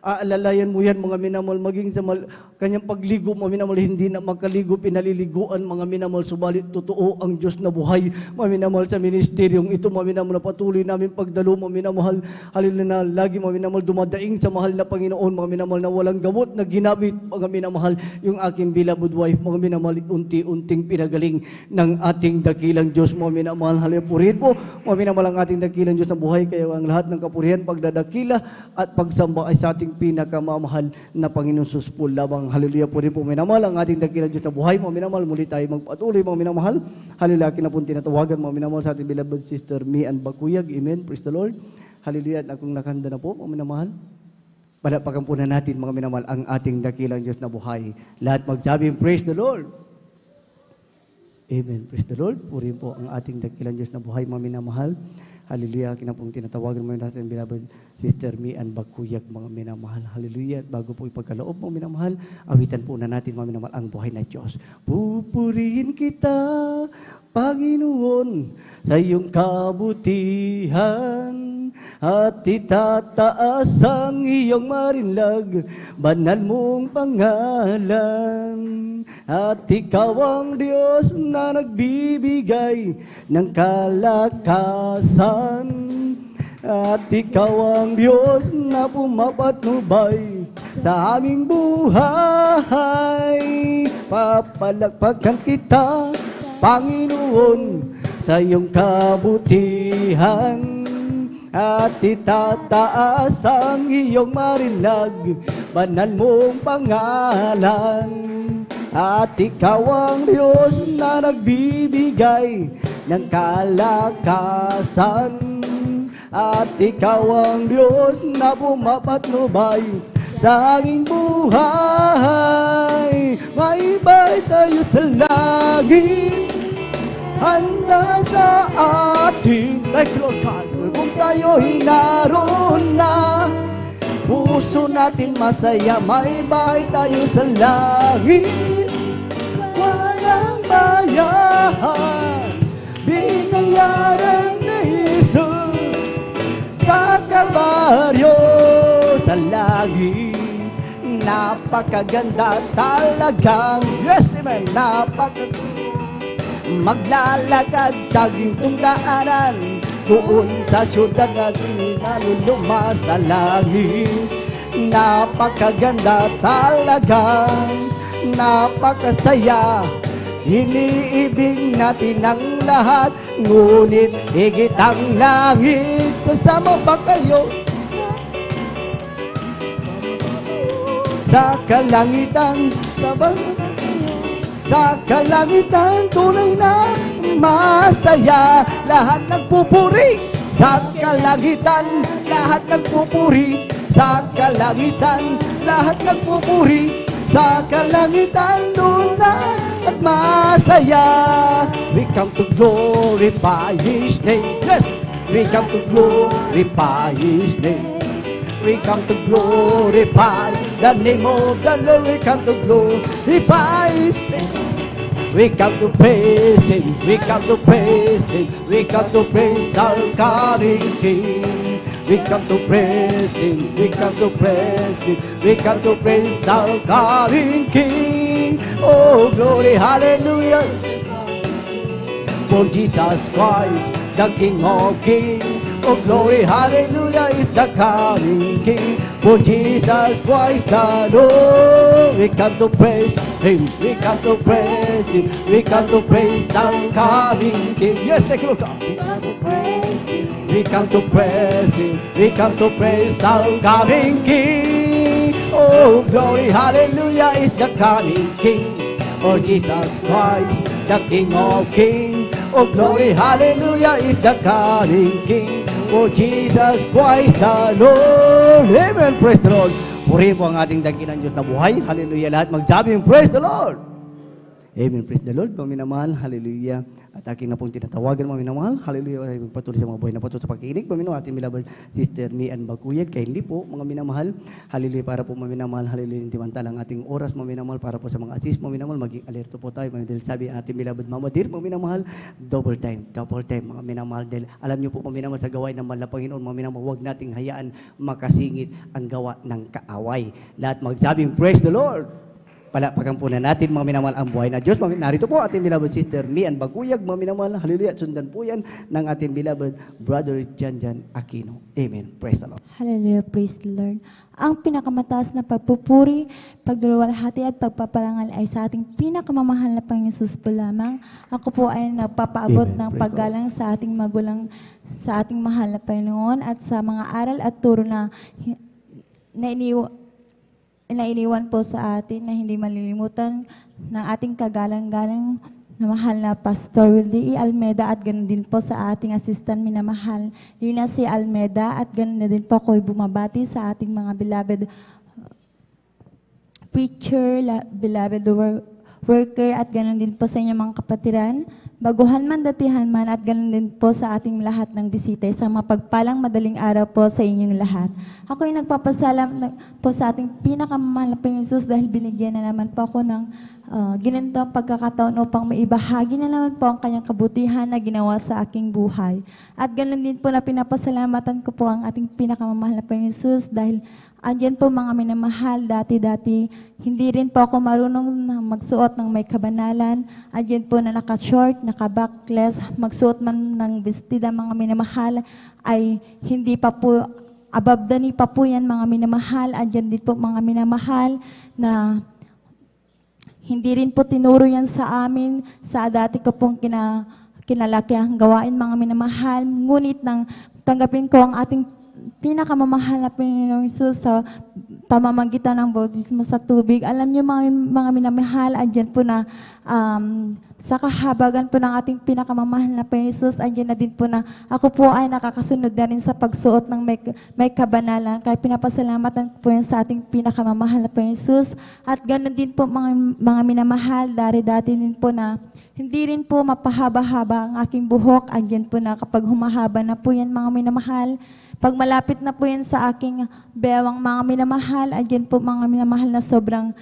aalalayan mo yan, mga minamahal, maging sa kanyang pagligo, mga minamahal, hindi na makaligo, pinaliliguan, mga minamahal, subalit totoo ang Diyos na buhay, mga minamahal, sa ministeryong ito, mga minamahal, na patuloy namin pagdalo, mga minamahal, hallelujah, na lagi, mga minamahal, dumadaing sa mahal na Panginoon, mga minamahal, na walang gamot na ginamit, mga minamahal, yung aking beloved wife, mga minamahal, unti-unting pinagaling ng ating dakilang Diyos, mga minamahal, hallelujah, purihin po, mga minamahal, ang ating dakilang Diyos na buhay, kaya ang lahat ng kapurihan, pagdadakila at pagsamba ay sa ating pinakamamahal na Panginoon Sus po lamang, hallelujah, purihin po, mga minamahal, ang ating dakilang Diyos na buhay, mga minamahal, muli tayo magpatuloy, mga minamahal, hallelujah, kinapon tinatawagan, mga minamahal, sa ating beloved sister, me and Bakuyag, amen, praise the Lord, hallelujah, at akong nakahanda na po, mga minamahal. Palapakan po na natin mga minamahal ang ating dakilang Diyos na buhay. Lahat magsabi, praise the Lord. Amen. Praise the Lord. Purihin po ang ating dakilang Diyos na buhay, mga minamahal. Hallelujah. Kinapong tinatawagan mo natin, beloved Sister Mian Bakuyag, mga minamahal. Hallelujah. At bago po ipagkaloob, mga minamahal, awitan po na natin, mga minamahal, ang buhay na Diyos. Pupurihin kita, Panginoon, sa iyong kabutihan, at itataas ang iyong marinlag, banal mong pangalan. At ikaw ang Diyos na nagbibigay ng kalakasan. At ikaw ang Diyos na pumapatnubay sa aming buhay. Papalakpakan kita, Panginoon, sa iyong kabutihan, at itataas ang iyong marinlag, banal mong pangalan. At ikaw ang Diyos na nagbibigay ng kalakasan. At ikaw ang Diyos na pumapatnubay sa aming buhay. Maibay tayo sa langit, handa sa ating Lord, kung tayo'y naroon na, puso natin masaya, may bahay tayo sa langit, walang bayan, binayaran ni Jesus sa Kalbaryo, sa langit. Napakaganda talagang, yes, amen, maglalakad sa gintong daanan, doon sa syudad na dinaluluma sa langit. Napakaganda talaga, napakasaya, iniibig natin ang lahat, ngunit higit ang langit. Kasama ba kayo? Sa kalangitan, sa kalangitan, tunay na masaya, lahat nagpupuri. Sa kalangitan, lahat nagpupuri. Sa kalangitan, lahat nagpupuri. Sa kalangitan, tunay at masaya. We come to glorify His name. Yes, we come to glorify His name. We come to glorify the name of the Lord. We come to glorify His name. We come to praise Him. We come to praise Him. We come to praise our coming King. We come to praise Him. We come to praise Him. We come to praise our coming King. Oh, glory, hallelujah. For Jesus Christ, the King of Kings. Oh, glory, hallelujah, is the coming King. For Jesus Christ the Lord. We come to praise Him. We come to praise Him. We come to praise our coming King. Yes, take a look. We come to praise Him. We come to praise Him. We come to praise our coming King. Oh, glory, hallelujah, is the coming King. For Jesus Christ, the King of Kings. Oh, glory, hallelujah, is the coming King. For Jesus Christ the Lord. Amen. Praise the Lord. Purihin po ang ating dakilang Diyos na buhay. Hallelujah. Lahat magsabing, praise the Lord. Amen. Praise the Lord. Mga minamahal. Hallelujah. At aking na pong tinatawagan, mga minamahal. Hallelujah. Ay magpatuloy sa mga buhay na patuloy sa pakikinig. Mga minamahal, ating beloved Sister Mian Bakuyag. Kaya hindi po, mga minamahal. Hallelujah. Para po, mga minamahal. Hallelujah. Hindi man talang ating oras, mga minamahal. Para po sa mga assist, mga minamahal. Maging alerto po tayo. Mga dahil sabi ating beloved Mama Dear, mga minamahal. Double time, mga minamahal. Dahil alam niyo po, mga minamahal, sa gawain ng mahal na Panginoon, mga minamahal, huwag nating hayaan makasingit ang gawa ng kaaway. Lahat magsabing, praise the Lord. Palapakan po na natin, mga minamahal, ang buhay na Diyos. Narito po ating beloved Sister Mian Bakuyag, mga minamahal, hallelujah, at sundan po yan ng ating beloved Brother Janjan Aquino. Amen. Praise the Lord. Hallelujah, praise the Lord. Ang pinakamataas na pagpupuri, pagdulwalhati at pagpaparangal ay sa ating pinakamamahal na Panginoon Jesus po lamang. Ako po ay nagpapaabot ng paggalang sa ating magulang, sa ating mahal na Panginoon at sa mga aral at turo na iniwan po sa atin na hindi malilimutan ng ating kagalang-galang na mahal na Pastor Willie E. Almeda at ganoon din po sa ating assistant minamahal Lina C. Almeda at ganoon na din po ako'y bumabati sa ating mga beloved preacher, beloved worker at ganoon din po sa inyong mga kapatiran, baguhan man, datihan man at ganoon din po sa ating lahat ng bisita. Isang mapagpalang madaling araw po sa inyong lahat. Ako'y nagpapasalam po sa ating pinakamamahal na Panginoon Jesus dahil binigyan na naman po ako ng ginantong pagkakataon upang maibahagi na naman po ang kanyang kabutihan na ginawa sa aking buhay. At ganoon din po na pinapasalamatan ko po ang ating pinakamamahal na Panginoon Jesus dahil andyan po mga minamahal, dati-dati, hindi rin po ako marunong magsuot ng may kabanalan. Andyan po na naka-short, naka-backless, magsuot man ng bestida mga minamahal, ay hindi pa po, above the knee pa po yan mga minamahal. Andyan din po mga minamahal na hindi rin po tinuro yan sa amin, sa dati ko pong kinalakihang gawain mga minamahal. Ngunit nang tanggapin ko ang ating pinakamamahal na Panginoong Jesus sa pamamagitan ng bautismo sa tubig. Alam niyo mga minamahal, andyan po na sa kahabagan po ng ating pinakamamahal na Panginoong Jesus, andyan na din po na ako po ay nakakasunod na rin sa pagsuot ng may kabanalan. Kaya pinapasalamatan ko po yan sa ating pinakamamahal na Panginoong Jesus. At ganoon din po mga minamahal, dati din po na hindi rin po mapahaba-haba ang aking buhok. Andyan po na kapag humahaba na po yan mga minamahal, pag malapit na po yan sa aking bewang mga minamahal, andyan po mga minamahal na sobrang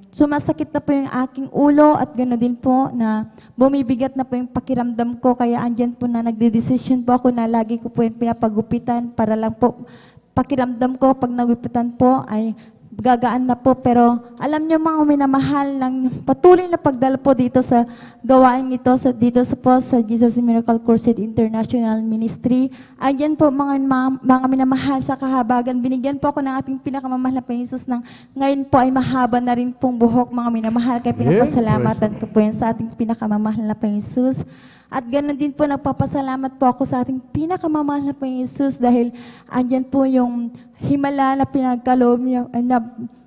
sumasakit na po yung aking ulo at gano'n din po na bumibigat na po yung pakiramdam ko. Kaya andyan po na nagde-decision po ako na lagi ko po yung pinapagupitan para lang po pakiramdam ko pag nagupitan po ay gagaan na po. Pero alam niyo mga minamahal, ng patuloy na pagdala po dito sa gawain ito, dito sa Jesus Miracle Crusade International Ministry. Andyan po mga minamahal sa kahabagan. Binigyan po ako ng ating pinakamamahal na Panginoon Jesus ng ngayon po ay mahaba na rin pong buhok mga minamahal. Kaya pinapasalamatan ko po yan sa ating pinakamamahal na Panginoon Jesus. At ganoon din po, nagpapasalamat po ako sa ating pinakamamahal na Panginoon Jesus dahil andyan po yung himala na pinagkaloob niya, na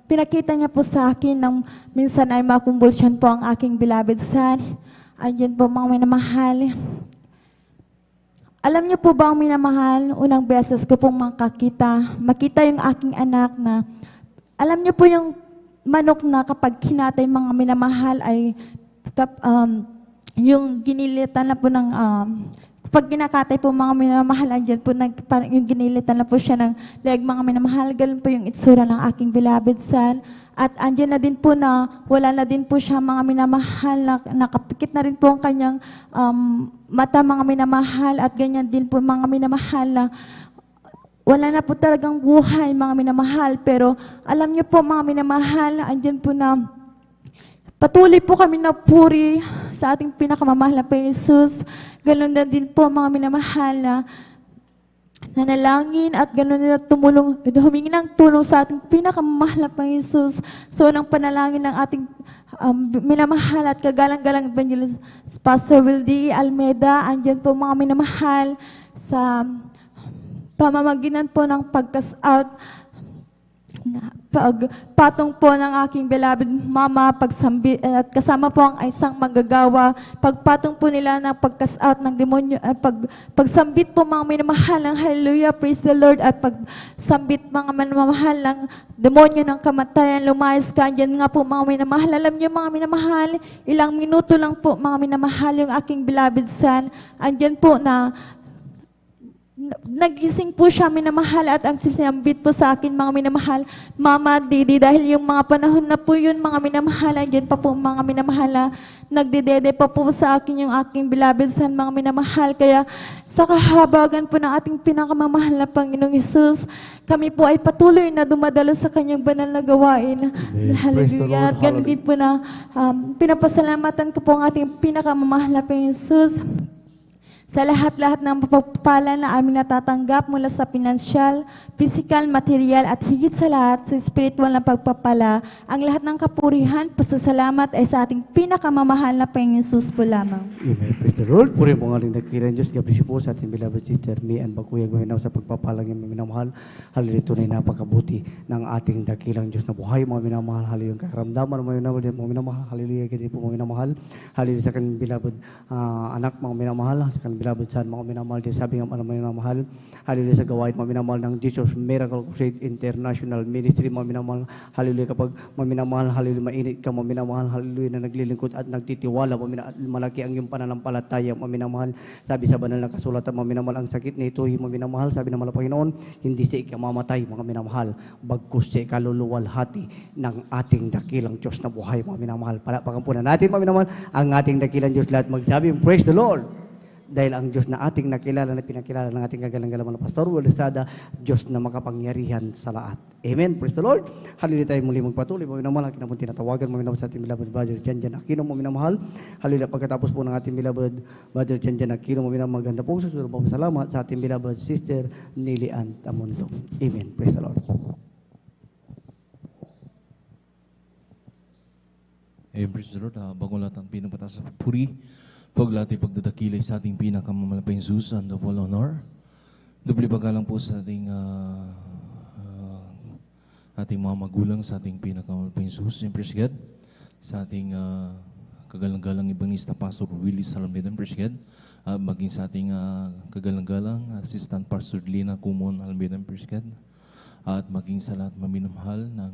pinakita niya po sa akin nang minsan ay makumbulsyon po ang aking beloved son. Andyan po mga minamahal. Alam niyo po ba ang minamahal, unang beses ko pong makita yung aking anak na, alam niyo po yung manok na kapag hinatay mga minamahal ay yung ginilitan na po ng pag kinakatay po mga minamahal, andyan po yung ginilitan na po siya ng leg mga minamahal. Ganun po yung itsura ng aking beloved son. At andyan na din po na wala na din po siya mga minamahal, nakapikit na rin po ang kanyang mata mga minamahal. At ganyan din po mga minamahal na wala na po talagang buhay mga minamahal. Pero alam niyo po mga minamahal, andyan po na patuloy po kami na puri sa ating pinakamamahal na Panginoon Jesus. Ganun na din po mga minamahal na nanalangin at ganun na humingi ng tulong sa ating pinakamamahal na Panginoon Jesus. So, ng panalangin ng ating minamahal at kagalang-galang evangelist Pastor Willie E. Almeda, andyan po mga minamahal sa pamamagitan po ng pagkas-out, pagpatong po ng aking beloved mama, pagsambit, at kasama po ang isang manggagawa, pagpatong po nila ng pagkas-out ng demonyo, pagsambit po mga minamahal ng hallelujah, praise the Lord, at pagsambit mga minamahal ng demonyo ng kamatayan, lumayas ka. Andyan nga po mga minamahal. Alam niyo mga minamahal, ilang minuto lang po mga minamahal yung aking beloved son. Andyan po na nagising po siya minamahal at ang sinambit po sa akin mga minamahal, Mama, Didi, dahil yung mga panahon na po yun mga minamahal, andyan pa po mga minamahal na nagdedede pa po sa akin yung aking beloved son mga minamahal. Kaya sa kahabagan po ng ating pinakamamahal na Panginoong Jesus, kami po ay patuloy na dumadalo sa kanyang banal na gawain. Hallelujah. At ganun din po na pinapasalamatan ko po ang ating pinakamamahal na Panginoong Jesus Sa lahat-lahat ng pagpapala na aming natatanggap mula sa pinansyal, pisikal, material at higit sa lahat sa spiritual na pagpapala, ang lahat ng kapurihan, pasasalamat ay sa ating pinakamamahal na Panginoon Jesus po lamang. Amen. Praise the Lord. Puri po nga rin nagkilan Diyos. Gabriel po sa ating beloved sister, me and Bagkuyag, maminaw sa pagpapalang yung minamahal. Hallelujah, tunay napakabuti ng ating dakilang Diyos na buhay, mga minamahal. Hallelujah, yung karamdaman, mga minamahal. Hallelujah, ganyan po mga minamahal. Hallelujah, sa kanyang beloved anak, mga minamahal. Sa kanyang beloved son, mga minamahal. Din sabi nga, mga minamahal. Hallelujah, sa gawain, mga minamahal ng Jesus Miracle Crusade International Ministry, mga minamahal. Hallelujah, kapag mga minamahal, hallelujah, mainit ka, mga minamahal. Hallelujah, na naglilingkod at nagtitiwala, malaki ang iyong pananampalataya, mga minamahal. Sabi sa banal na kasulatan, mga minamahal, ang sakit nito, mga minamahal, sabi ng Panginoon, hindi siya ikamamatay, mga minamahal, bagkus siya ikaluluwalhati ng ating dakilang Diyos na buhay, mga minamahal. Palapakan po na natin, mga minamahal, ang ating dakilang Diyos. Lahat magsabi, praise the Lord! Dahil ang Diyos na ating nakilala na pinakilala ng ating kagalang-galang na Pastor Will Estrada, Diyos na makapangyarihan sa lahat. Amen. Praise the Lord. Hallelujah, tayo muli magpatuloy. Mga minamahal, akin na po tinatawagan, mga minamahal sa ating beloved Brother Jan Aquino, mga minamahal. Hallelujah, pagkatapos po ng ating beloved Brother Jan Aquino, mga minamahal, maganda po susunod po salamat sa ating beloved Sister Nili Ann Tamundong. Amen. Praise the Lord. Praise the Lord. Bagong lahat ang pinapataas sa puri. Paglati pagdadakilay sa ating pinakamalapang Jesus and of all honor. Doble pagalang po sa ating ating mga magulang, sa ating pinakamalapang Jesus. Praise God. Sa ating kagalang-galang Evangelista Pastor Willie Salamedan. Praise God. Maging sa ating kagalang-galang Assistant Pastor Lina Kumon Almedan. Praise God. At maging sa lahat maminamahal ng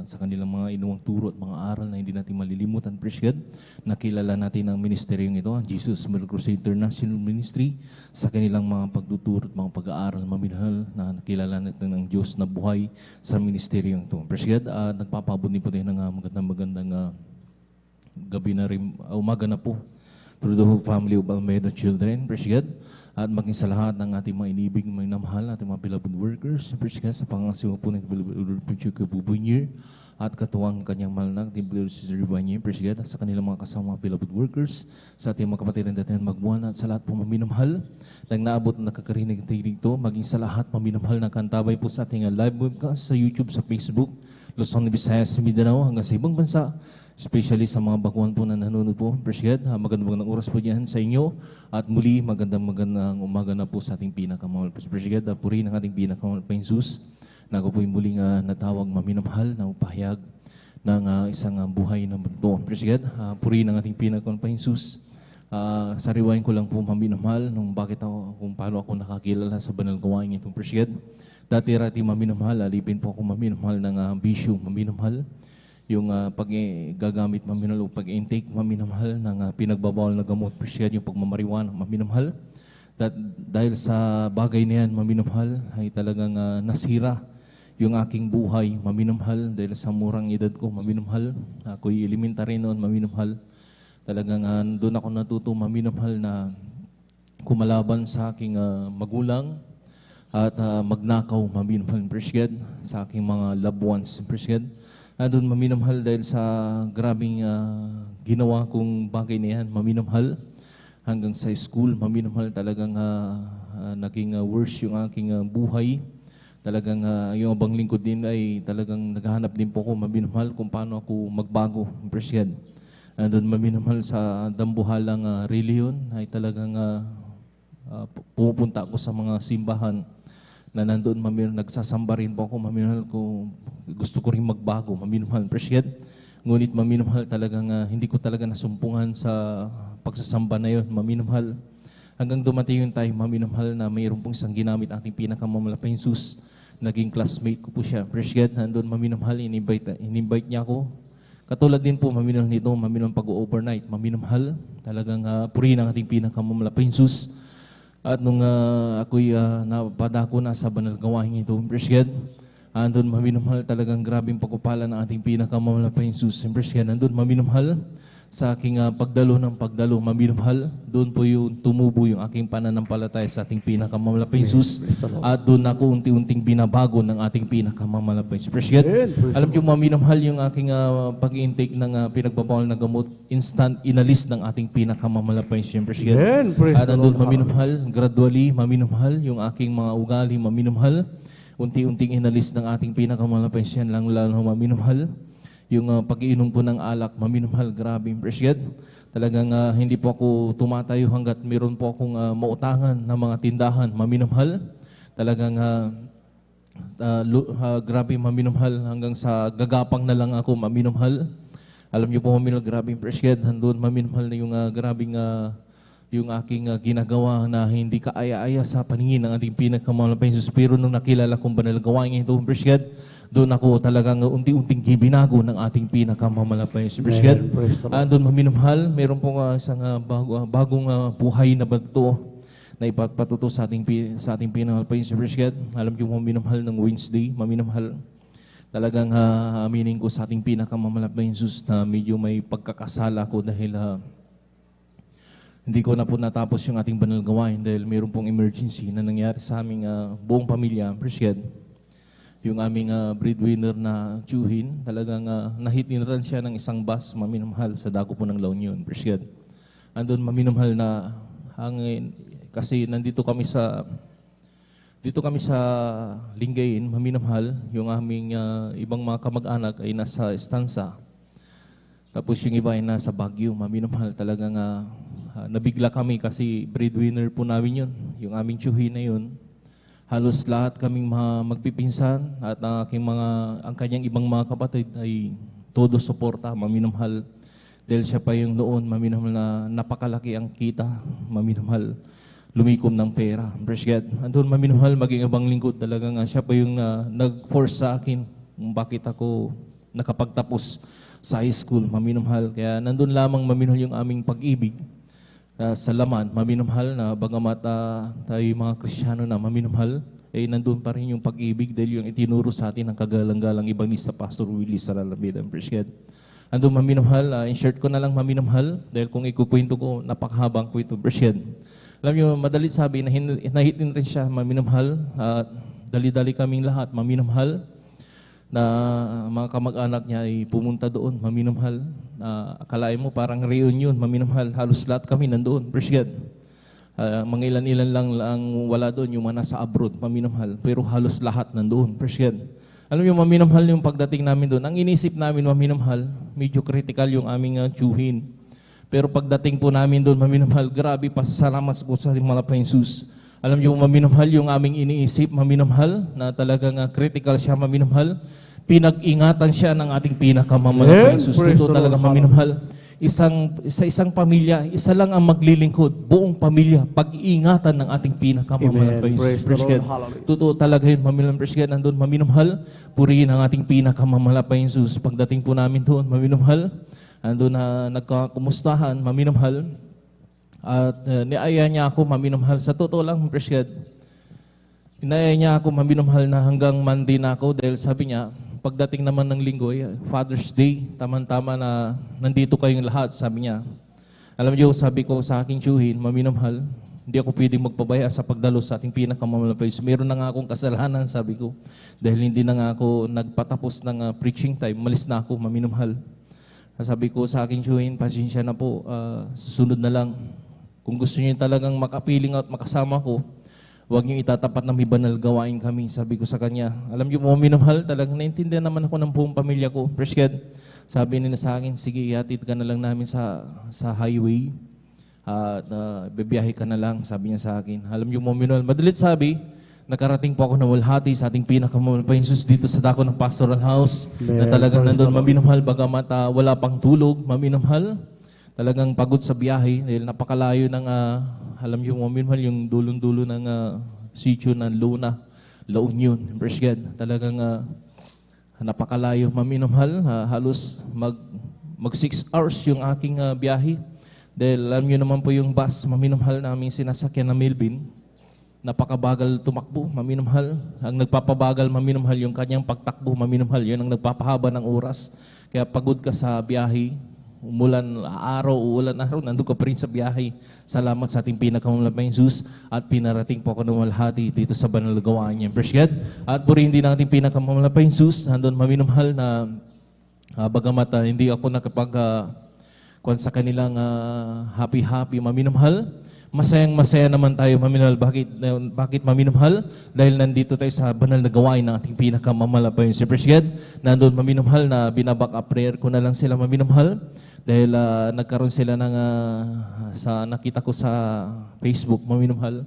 sa kanilang mga inuwang turo at mga aral na hindi natin malilimutan. Praise God. Nakilala natin ang ministeryong ito, ang Jesus Miracle Crusade International Ministry, sa kanilang mga pagtuturo at mga pag-aaral maminahal na nakilala natin ang Diyos na buhay sa ministeryong ito. Praise God. Nagpapabot din po tayo ng magandang gabi na rin, umaga na po, through the whole family of Almeida children. Praise God. At maging sa lahat ng ating mga inibig, mga namahal, ating mga beloved workers, praise God, sa pangasiwa po ng beloved preacher Kabubunyer, at katuwang kanyang mahal na ating beloved sister Rivanier, praise God, sa kanilang mga kasama beloved workers, sa ating mga kapatid na dating magbuwan, at sa lahat po maminamahal, nang naabot na nakakarinig dito, maging sa lahat maminamahal na kantabay po sa ating live webcast sa YouTube, sa Facebook, Luzon, Visayas, Mindanao, hanggang sa ibang bansa, especially sa mga bakuan po na nanonood po. Praise God. Magandang oras po diyan sa inyo. At muli, magandang umaga na po sa ating pinakamahal. Praise God. Puri ng ating pinakamahal pa Jesus. Na ako po yung muling natawag maminamahal na upahayag ng isang buhay na mundo. Praise God. Puri ng ating pinakamahal pa Jesus. Sariwain ko lang po maminamahal kung paano ako nakakilala sa banal gawain itong Praise God. Dati-rati maminamahal, alipin po ako maminamahal ng bisyo maminamahal. Yung pag-gagamit maminamahal o pag-intake maminamahal ng pinagbabawal na gamot, praise God, yung pagmamariwana maminamahal. Dahil sa bagay na yan maminamahal ay talagang nasira yung aking buhay maminamahal dahil sa murang edad ko maminamahal. Ako'y elementary noon maminamahal. Talagang doon ako natuto maminamahal na kumalaban sa aking magulang at magnakaw maminamahal, praise God, sa aking mga loved ones, praise God. Doon maminamahal dahil sa grabing ginawa kong bagay na yan, maminamahal. Hanggang sa school, maminamahal talagang naging worse yung aking buhay. Talagang yung abang lingkod din ay talagang naghahanap din po ako, maminamahal, kung paano ako magbago. Praise God. Doon maminamahal sa dambuhalang reliyon ay talagang pupunta ako sa mga simbahan na nandoon nagsasamba rin po ako, maminamahal ko, gusto ko rin magbago, maminamahal, praise God. Ngunit maminamahal talagang hindi ko talaga nasumpungan sa pagsasamba na yun, maminamahal. Hanggang dumating yung tayo, maminamahal, na mayroon pong isang ginamit ating pinakamamalapang Jesus, naging classmate ko po siya, praise God. Nandoon maminamahal, in-invite niya ako. Katulad din po, maminamahal nito, maminamahal pag-overnight, maminamahal, talagang purihin ang ating pinakamamalapang Jesus. At nung ako'y napadako na sa banal gawain ito, praise God, andun maminamahal talagang grabing pagkupala ng ating pinakamamalapang Jesus. Praise God, andun maminamahal sa aking pagdalo, maminumhal. Doon po yung tumubo yung aking pananampalataya sa ating pinakamamalapay Jesus. At doon ako unti-unting binabago ng ating pinakamamalapay Jesus. Appreciate. Alam niyo, maminumhal yung aking pag-intake ng pinagbabawal na gamot. Instant inalis ng ating pinakamamalapay Jesus. Appreciate. At doon maminumhal, gradually maminumhal yung aking mga ugali, maminumhal. Unti-unting inalis ng ating pinakamamalapay Jesus. Lalo maminumhal. Yung pag-iinom po ng alak, maminumhal, grabe, appreciate. Talagang hindi po ako tumatayo hanggat meron po akong mautangan ng mga tindahan, maminumhal. Talagang grabe, maminumhal, hanggang sa gagapang na lang ako, maminumhal. Alam niyo po, maminumhal, grabe, appreciate. Handun, maminumhal na yung grabing yung aking ginagawa na hindi kaaya-aya sa paningin ng ating pinakamamalapay Jesus. Pero nung nakilala kong banal gawain ito, appreciate, doon ako talagang unti-unting binago ng ating pinakamamalapay Jesus. Appreciate. Doon maminumhal, meron pong isang bagong buhay na bagto na ipapatuto sa ating pinakamamalapay Jesus. Appreciate. Alam niyo, maminumhal ng Wednesday, maminumhal. Talagang aminin ko sa ating pinakamamalapay Jesus na medyo may pagkakasala ko dahil hindi ko na po natapos yung ating banal gawain dahil mayroon pong emergency na nangyari sa aming buong pamilya. Appreciate. Yung aming breadwinner na tiyuhin, talagang nahitinran siya ng isang bus, maminumhal, sa dako po ng La Union. Appreciate. Andun maminumhal na hangin, kasi nandito kami sa Lingayen, maminumhal, yung aming ibang mga kamag-anak ay nasa Estansa. Tapos yung iba ay nasa Baguio, maminumhal, talagang nabigla kami kasi breadwinner po namin yun, yung aming tiyuhin na yun. Halos lahat kaming magpipinsan at ang kanyang ibang mga kapatid ay todo suporta, maminumhal. Dahil siya pa yung noon, maminumhal, na napakalaki ang kita, maminumhal, lumikom ng pera. Appreciate. Andun maminumhal, maging ibang lingkod talaga nga. Siya pa yung nag-force sa akin kung bakit ako nakapagtapos sa high school, maminumhal. Kaya nandun lamang maminumhal yung aming pag-ibig. Sa laman, maminumhal na bagamat tayo mga Kristiyano na maminumhal, nandun pa rin yung pag-ibig dahil yung itinuro sa atin ng kagalang-galang Evangelista Pastor Willie Saralabida. Appreciate. Andun maminumhal, in short ko na lang maminumhal dahil kung ikukwento ko, napakahabang ko ito. Appreciate. Alam nyo, madalit sabi, nahitin rin siya, maminumhal, dali-dali kaming lahat, maminumhal, na mga kamag-anak niya ay pumunta doon, maminumhal. Akalain mo parang reunion, maminumhal. Halos lahat kami nandoon, appreciate. Mga ilan-ilan lang wala doon, yung mga nasa abroad, maminumhal. Pero halos lahat nandoon, appreciate. Alam mo, maminumhal yung pagdating namin doon. Ang inisip namin, maminumhal, medyo critical yung aming tiyuhin. Pero pagdating po namin doon, maminumhal, grabe, pasasalamat po sa malapay Jesus. Alam niyo, maminumhal yung aming iniisip, maminumhal, na talagang critical siya, maminumhal. Pinag-ingatan siya ng ating pinakamamalapay Jesus. Totoo talaga, maminumhal. Sa isang pamilya, isa lang ang maglilingkod, buong pamilya, pag-iingatan ng ating pinakamamalapay Jesus. Totoo talaga yun, maminumhal. Nandun, maminumhal, purihin ang ating pinakamamalapay Jesus. Pagdating po namin doon, maminumhal, andun na nagkakumustahan, maminumhal. At niaya niya ako, maminumhal. Sa totoo lang, appreciate. Inaya niya ako, maminumhal, na hanggang Monday na ako dahil sabi niya, pagdating naman ng linggo, Father's Day, tama-tama na nandito kayong lahat, sabi niya. Alam niyo, sabi ko sa aking tiyuhin, maminumhal, hindi ako pwedeng magpabaya sa pagdalo sa ating pinakamamalapay. Meron na nga akong kasalanan, sabi ko, dahil hindi na nga ako nagpatapos ng preaching time, malis na ako, maminumhal. Sabi ko sa aking tiyuhin, pasensya na po, susunod na lang. Kung gusto niyo talagang makapiling at makasama ko, huwag niyo itatapat na may banal gawain kami. Sabi ko sa kanya, alam niyo po, minamahal, talagang naintindihan naman ako ng buong pamilya ko. Appreciate. Sabi nila sa akin, sige, ihatid ka na lang namin sa highway. At bibiyahe ka na lang, sabi niya sa akin. Alam niyo po, minamahal, madalit sabi, nakarating po ako na walhati sa ating pinakamamahal pa Jesus dito sa dako ng pastoral house. Na talagang nandun maminamahal, bagamat wala pang tulog, maminamahal. Talagang pagod sa biyahe dahil napakalayo ng, alam niyo maminamahal, yung dulong-dulo ng sitio ng Luna, La Union, Brisged. Talagang napakalayo, maminamahal, halos mag 6 hours yung aking biyahe. Dahil alam niyo naman po yung bus, maminamahal namin sinasakyan na Melvin, napakabagal tumakbo, maminamahal. Ang nagpapabagal, maminamahal, yung kanyang pagtakbo, maminamahal, yun ang nagpapahaba ng oras. Kaya pagod ka sa biyahe, umulan araw, uulan araw, nandun ka pa rin sa biyahe. Salamat sa ating pinakamalapay Jesus at pinarating po ako ng malhati dito sa banal na gawain niya. Praise God. At purihin din ang ating pinakamalapay Jesus, nandun maminumhal na bagamat hindi ako nakapag kung sa kanilang happy-happy maminumhal, masayang-masaya naman tayo maminumhal. Bakit maminumhal? Dahil nandito tayo sa banal na gawain ng ating pinakamamalapay si Praise God. Nandun maminumhal na binaback up prayer ko na lang sila maminumhal. Dahil nagkaroon sila ng, nakita ko sa Facebook maminumhal.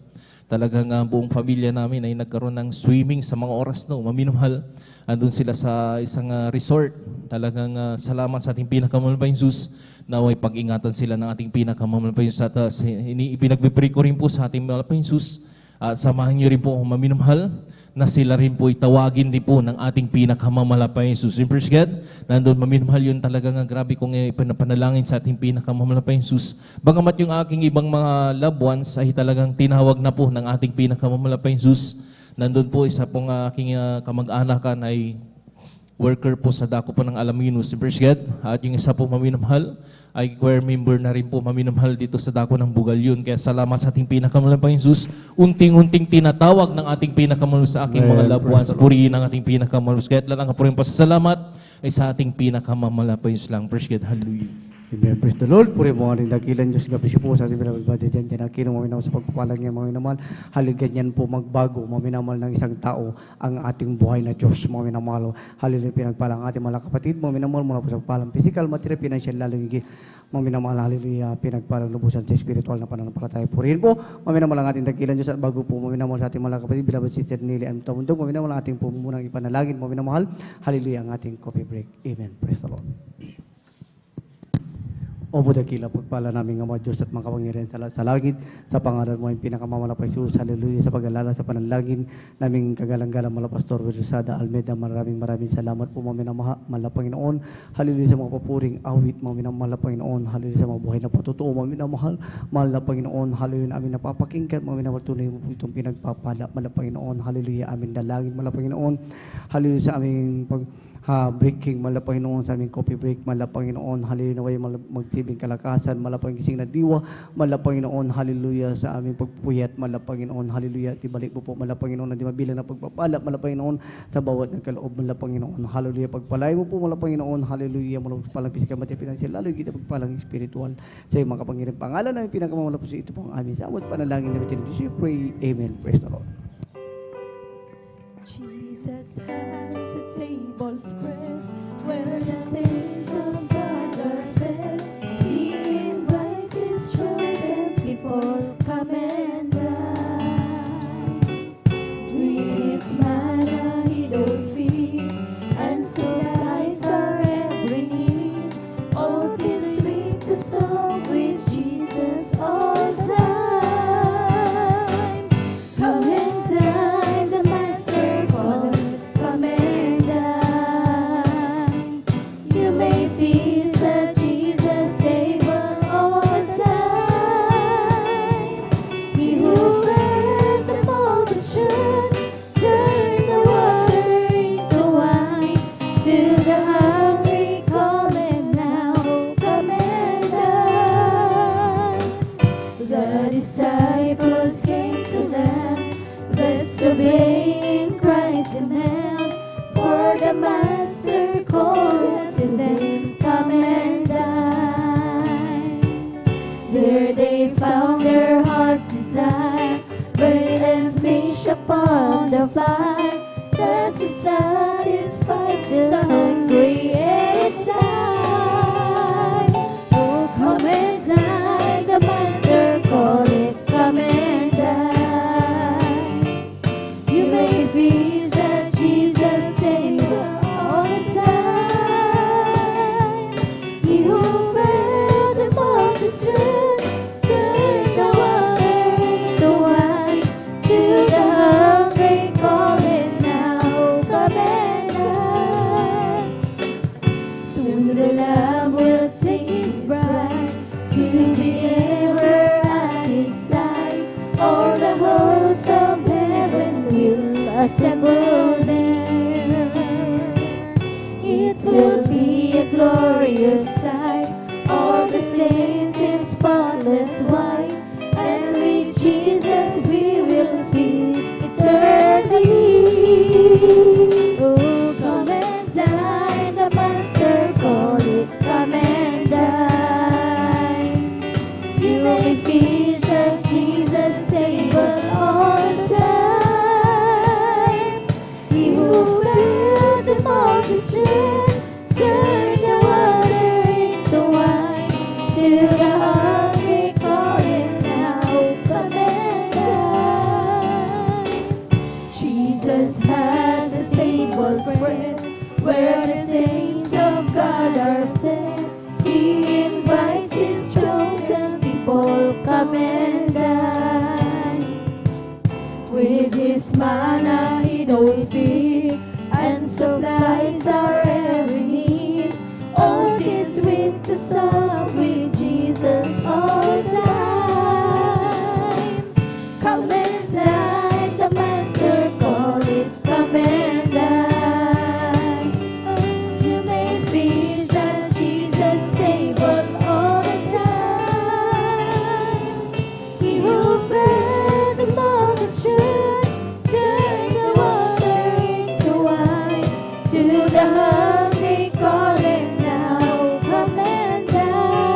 Talagang buong pamilya namin ay nagkaroon ng swimming sa mga oras no, maminumhal. Andun sila sa isang resort. Talagang salamat sa ating pinakamalapay Jesus. Naway pag-ingatan sila ng ating pinakamalapay Jesus. At ipinagpipray ko rin po sa ating malapay Jesus. At samahan niyo rin po ang maminumhal na sila rin po itawagin din po ng ating pinakamamalapay Jesus. In praise God, nandun maminumhal yun talagang grabe kong ipinapanalangin sa ating pinakamamalapay Jesus. Bagamat yung aking ibang mga loved ones ay talagang tinawag na po ng ating pinakamamalapay Jesus. Nandun po isa pong aking kamag-anakan ay worker po sa dako po ng Alaminos. In praise God. At yung isa po maminumhal ay choir member na rin po maminumhal dito sa dako ng Bugalyon. Kaya salamat sa ating pinakamalapay Jesus. Unting-unting tinatawag ng ating pinakamalapay sa aking mga loved ones. Purihin ang ating pinakamalapay. Kaya lang ang purihin pasasalamat ay sa ating pinakamalapay Jesus lang. Praise God. Hallelujah. Amen. Praise the Lord. Puri mo ang dakilan Diyos. Gabi po sa ating pinagbati dyan. Dyan akin ang maminamal sa pagpapalang niya, maminamal. Haligan yan po magbago, maminamal ng isang tao ang ating buhay na Diyos, maminamal. Haliluya pinagpalang ating mga kapatid, maminamal mula po sa pagpapalang physical, material, financial, lalong higit. Maminamal, haliluya, pinagpalang lubusan sa spiritual na pananampalataya. Purihin po, maminamal ang ating dakilan Diyos at bago po, maminamal sa ating mga kapatid, beloved sister Nili and Tamundong, maminamal ang ating po munang ipanalangin, maminamal. Haliluya ang ating coffee break. Amen. Praise the Lord. O dakila pagpala namin Ama Diyos at mga kapangyarihan sa langit, sa pangalan mo yung pinakamamalapay Jesus, hallelujah, sa pag-alala sa panalangin naming kagalang-galang mala Pastor Wilsada Almeida, maraming salamat po mga minamahal Panginoon, hallelujah sa mga papuring awit, mga minamahal Panginoon, hallelujah sa mga buhay na patotoo, mga minamahal, mahal na Panginoon, hallelujah namin napapakinggan, mga minamahal tunay mo po itong pinagpapala, mala Panginoon, hallelujah, amin dalangin, mala Panginoon, hallelujah sa aming breaking, mala Panginoon sa aming coffee break, mala Panginoon, hallelujah, naway magsibing kalakasan, mala Panginoon gising na diwa, mala Panginoon, hallelujah, sa aming pagpuyat, mala Panginoon, hallelujah, tibalik po po, mala Panginoon, na di mabilang na pagpapala, mala Panginoon, sa bawat nagkaloob, mala Panginoon, hallelujah, pagpalay mo po, mala Panginoon, hallelujah, mula pagpalang physical, material, financial, lalo kita pagpalang spiritual, sa iyong mga kapangyarihan pangalan namin, pinakamamala po sa ito po ang aming samot, panalangin namin, we pray, amen, praise the Lord. Jesus has a table spread where the saints of God are fed. He invites His chosen people, come and dine. With His manna He doth feed and supplies our every need. Oh, 'tis sweet to song with Jesus all time. Come and dine, the Master calleth. Come and dine. You may feast at Jesus' table all the time. He who fed the multitude turned the water into wine. To the hungry calling now, come and dine. The disciples came to them, thus obeying Christ's command. For the Master called to them, come and dine. There they found their heart's desire, bread and fish upon the fire. Thus He satisfied the hungry anytime. Oh, come and dine, the Master called it, come and dine. You may feast at Jesus' table all the time. He who fed the multitude turned the water into wine. To the hungry calling now, come and dine. Soon the Lamb will take His bride to be ever at His side. All the hosts of heaven will assemble there. It will be a glorious sight. bread, where the saints of God are fed. He invites His chosen people, come and dine. With His manna He don't feed, and supplies our every need. Oh, this sweet to sup with Jesus all the time. Come and dine, the Master called it, come and dine. You may feast at Jesus' table all the time. He who fed the multitude, turn the water into wine. To the hungry calling now, come and dine.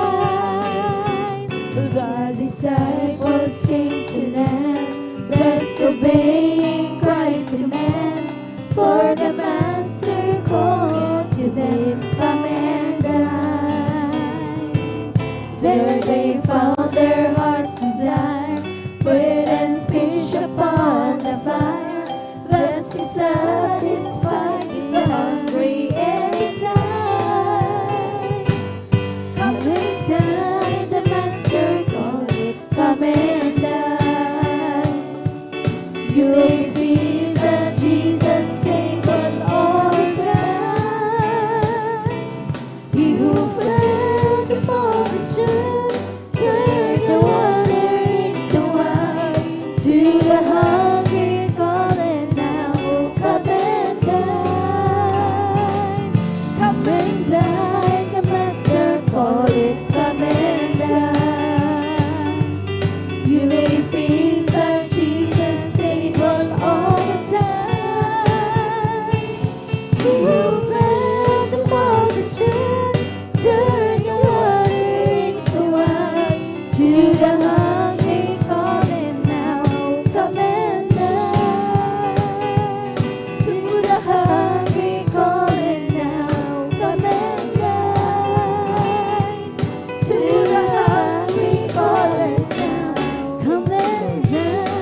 The disciples came to land, thus obeying Christ's command. For the Master called to them, come and dine. There they found their heart's desire, bread and fish upon the fire. Thus He satisfied the hungry every time. Come and dine, the Master called it, come and dine. You may feast at Jesus' table all the time. He who fed the multitude, turned the water into wine. To the hungry calling now, come and dine. Come and dine, the Master called it, come and dine. You may feast at Jesus' table all the time. He who fed the multitude, turn the water into wine. To the hungry calling now, come and dine. To the hungry calling now, come and dine. To the hungry calling now, come and dine.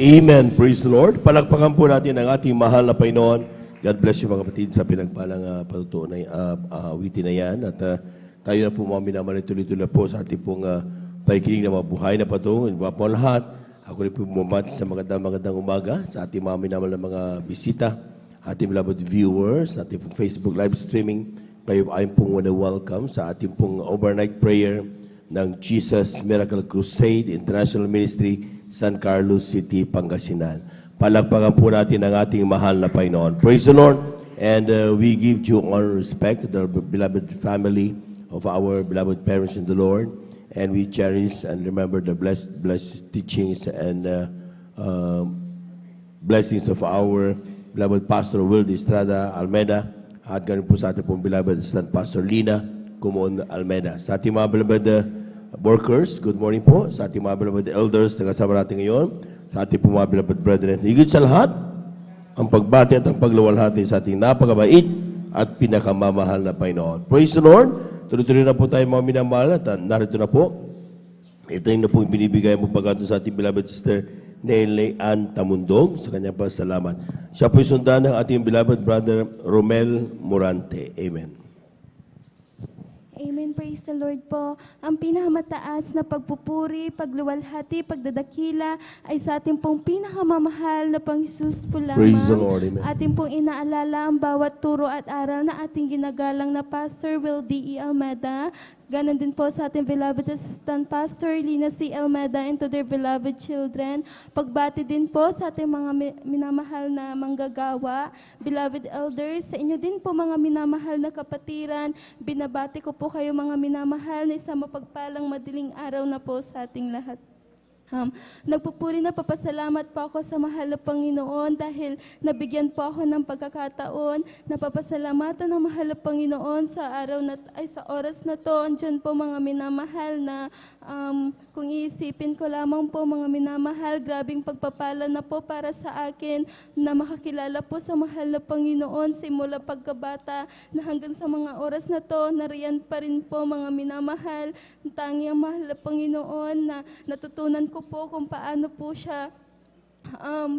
Amen. Praise the Lord. Palakpakan po natin ang ating mahal na Panginoon. God bless you mga kapatid sa pinagpalang patutuo na awitin na yan. At tayo na po mga minamahal tuloy-tuloy na po sa ating pong pakikinig na mabuhay na patungo. Iba po ang lahat. Ako rin po bumabati sa magandang umaga sa ating mga minamahal na mga bisita, ating beloved viewers, ating pong Facebook live streaming. Kayo ay pong welcome sa ating pong overnight prayer ng Jesus Miracle Crusade International Ministry, San Carlos City, Pangasinan. Palakpakan po natin ang ating mahal na Panginoon. Praise the Lord. And we give due honor and respect to the beloved family of our beloved parents in the Lord. And we cherish and remember the blessed teachings and blessings of our beloved Pastor Will Estrada Almeida. At ganun po sa ating pong beloved Assistant Pastor Lina Kumon Almeida. Sa ating mga beloved workers, good morning po. Sa ating mga beloved elders na kasama natin ngayon. Sa ating po mga beloved brethren. Higit sa lahat, ang pagbati at ang pagluwalhati sa ating napakabait at pinakamamahal na Panginoon. Praise the Lord. Tuloy-tuloy na po tayo mga minamahal at narito na po. Ito yung na po binibigay mo pagkato sa ating beloved sister Nelly Ann Tamundong. Sa kanya pa salamat. Siya po sundan ng ating beloved brother Romel Morante. Amen. Amen. Praise the Lord po. Ang pinakamataas na pagpupuri, pagluwalhati, pagdadakila ay sa ating pong pinakamamahal na Pang Jesus po lamang. Praise the Lord. Amen. Ating pong inaalala ang bawat turo at aral na ating ginagalang na Pastor Will D.E. Almeida. Ganon din po sa ating beloved assistant pastor, Lina C. Almeida, and to their beloved children. Pagbati din po sa ating mga minamahal na manggagawa, beloved elders, sa inyo din po mga minamahal na kapatiran. Binabati ko po kayo mga minamahal na isang mapagpalang madaling araw na po sa ating lahat. Nagpupuri na papasalamat po ako sa mahal na Panginoon dahil nabigyan po ako ng pagkakataon. Napapasalamatan ng mahal na Panginoon sa araw na ay sa oras na to. Andiyan po mga minamahal na kung iisipin ko lamang po mga minamahal, grabing pagpapala na po para sa akin na makakilala po sa mahal na Panginoon simula pagkabata na hanggang sa mga oras na to, nariyan pa rin po mga minamahal. Tangi ang mahal na Panginoon na natutunan ko po kung paano po siya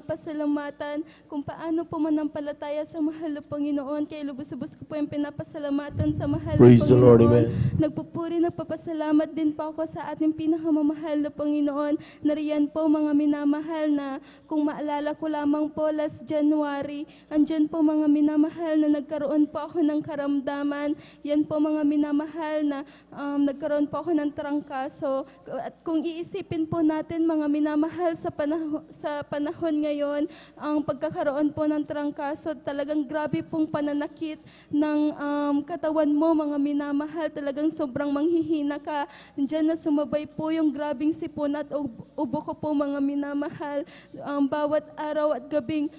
pasalamatan kung paano po manampalataya sa mahal na Panginoon. Kaya lubos-lubos ko po yung pinapasalamatan sa mahal na Praise the Lord, Panginoon. amen. Nagpupuri, nagpapasalamat din po ako sa ating pinakamamahal na Panginoon. Nariyan po mga minamahal na kung maalala ko lamang po last January, andyan po mga minamahal na nagkaroon po ako ng karamdaman. Yan po mga minamahal na nagkaroon po ako ng trangkaso. At kung iisipin po natin mga minamahal sa panahon ngayon, ang pagkakaroon po ng trangkaso, talagang grabe pong pananakit ng katawan mo mga minamahal. Talagang sobrang manghihina ka. Diyan na sumabay po yung grabing sipon at ubo ko po mga minamahal. Bawat araw at gabing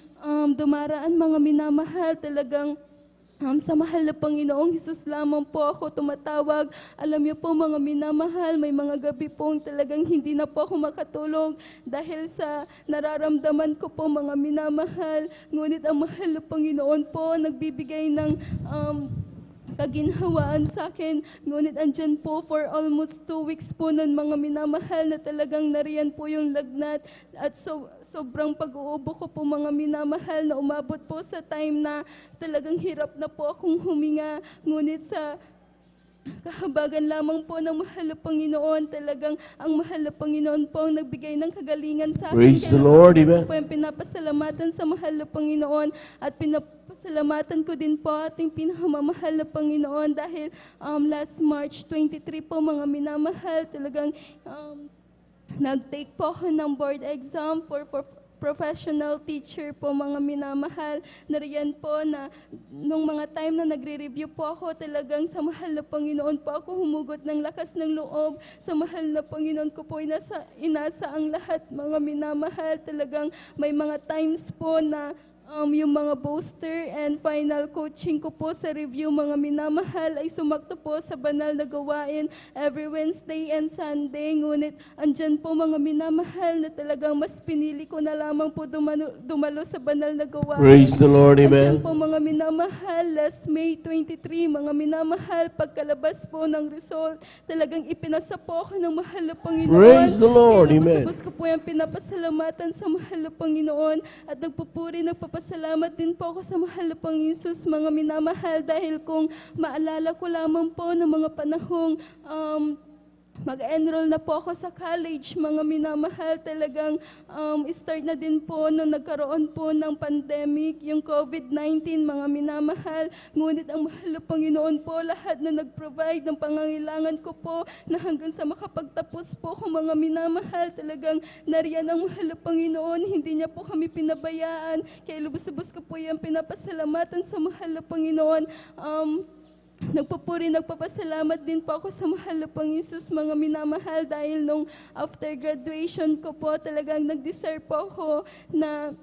dumaraan mga minamahal, talagang sa mahal na Panginoong Hesus lamang po ako tumatawag. Alam niyo po mga minamahal, may mga gabi pong talagang hindi na po ako makatulog dahil sa nararamdaman ko po mga minamahal. Ngunit ang mahal na Panginoon po nagbibigay ng kaginhawaan sa akin. Ngunit andyan po for almost 2 weeks po nun mga minamahal na talagang nariyan po yung lagnat at sobrang pag-uubo ko po mga minamahal na umabot po sa time na talagang hirap na po akong huminga. Ngunit sa kahabagan lamang po ng mahal na Panginoon, talagang ang mahal na Panginoon po ang nagbigay ng kagalingan sa akin. Praise the Kaya Lord, lubos-lubos amen. ko po yung pinapasalamatan sa mahal na Panginoon at pinapasalamatan ko din po ating pinakamamahal na Panginoon dahil last March 23 po mga minamahal, talagang nag-take po ako ng board exam for professional teacher po mga minamahal. Nariyan po na nung mga time na nagre-review po ako, talagang sa mahal na Panginoon po ako humugot ng lakas ng loob. Sa mahal na Panginoon ko po inasa ang lahat mga minamahal. Talagang may mga times po na yung mga booster and final coaching ko po sa review mga minamahal ay sumakto po sa banal na gawain every Wednesday and Sunday. Ngunit andyan po mga minamahal na talagang mas pinili ko na lamang po dumalo sa banal na gawain. Praise the Lord, amen. Andyan po mga minamahal, last May 23, mga minamahal, pagkalabas po ng result, talagang ipinasa po ako ng mahal na Panginoon. Praise the Lord, amen. Lubos ko po yung pinapasalamatan sa mahal na Panginoon at nagpapasalamat din po ako sa mahal na Panginoon Jesus, mga minamahal, dahil kung maalala ko lamang po ng mga panahong mag-enroll na po ako sa college, mga minamahal, talagang start na din po nung nagkaroon po ng pandemic, yung COVID-19, mga minamahal. Ngunit ang mahal na Panginoon po, lahat na nag-provide ng pangangailangan ko po, na hanggang sa makapagtapos po ko, mga minamahal, talagang nariyan ang mahal na Panginoon, hindi niya po kami pinabayaan. Kaya lubos-lubos ko po yung pinapasalamatan sa mahal na Panginoon. Nagpupuri, nagpapasalamat din po ako sa mahal na Panginoon Jesus, mga minamahal, dahil nung after graduation ko po, talagang nag-desire po ako na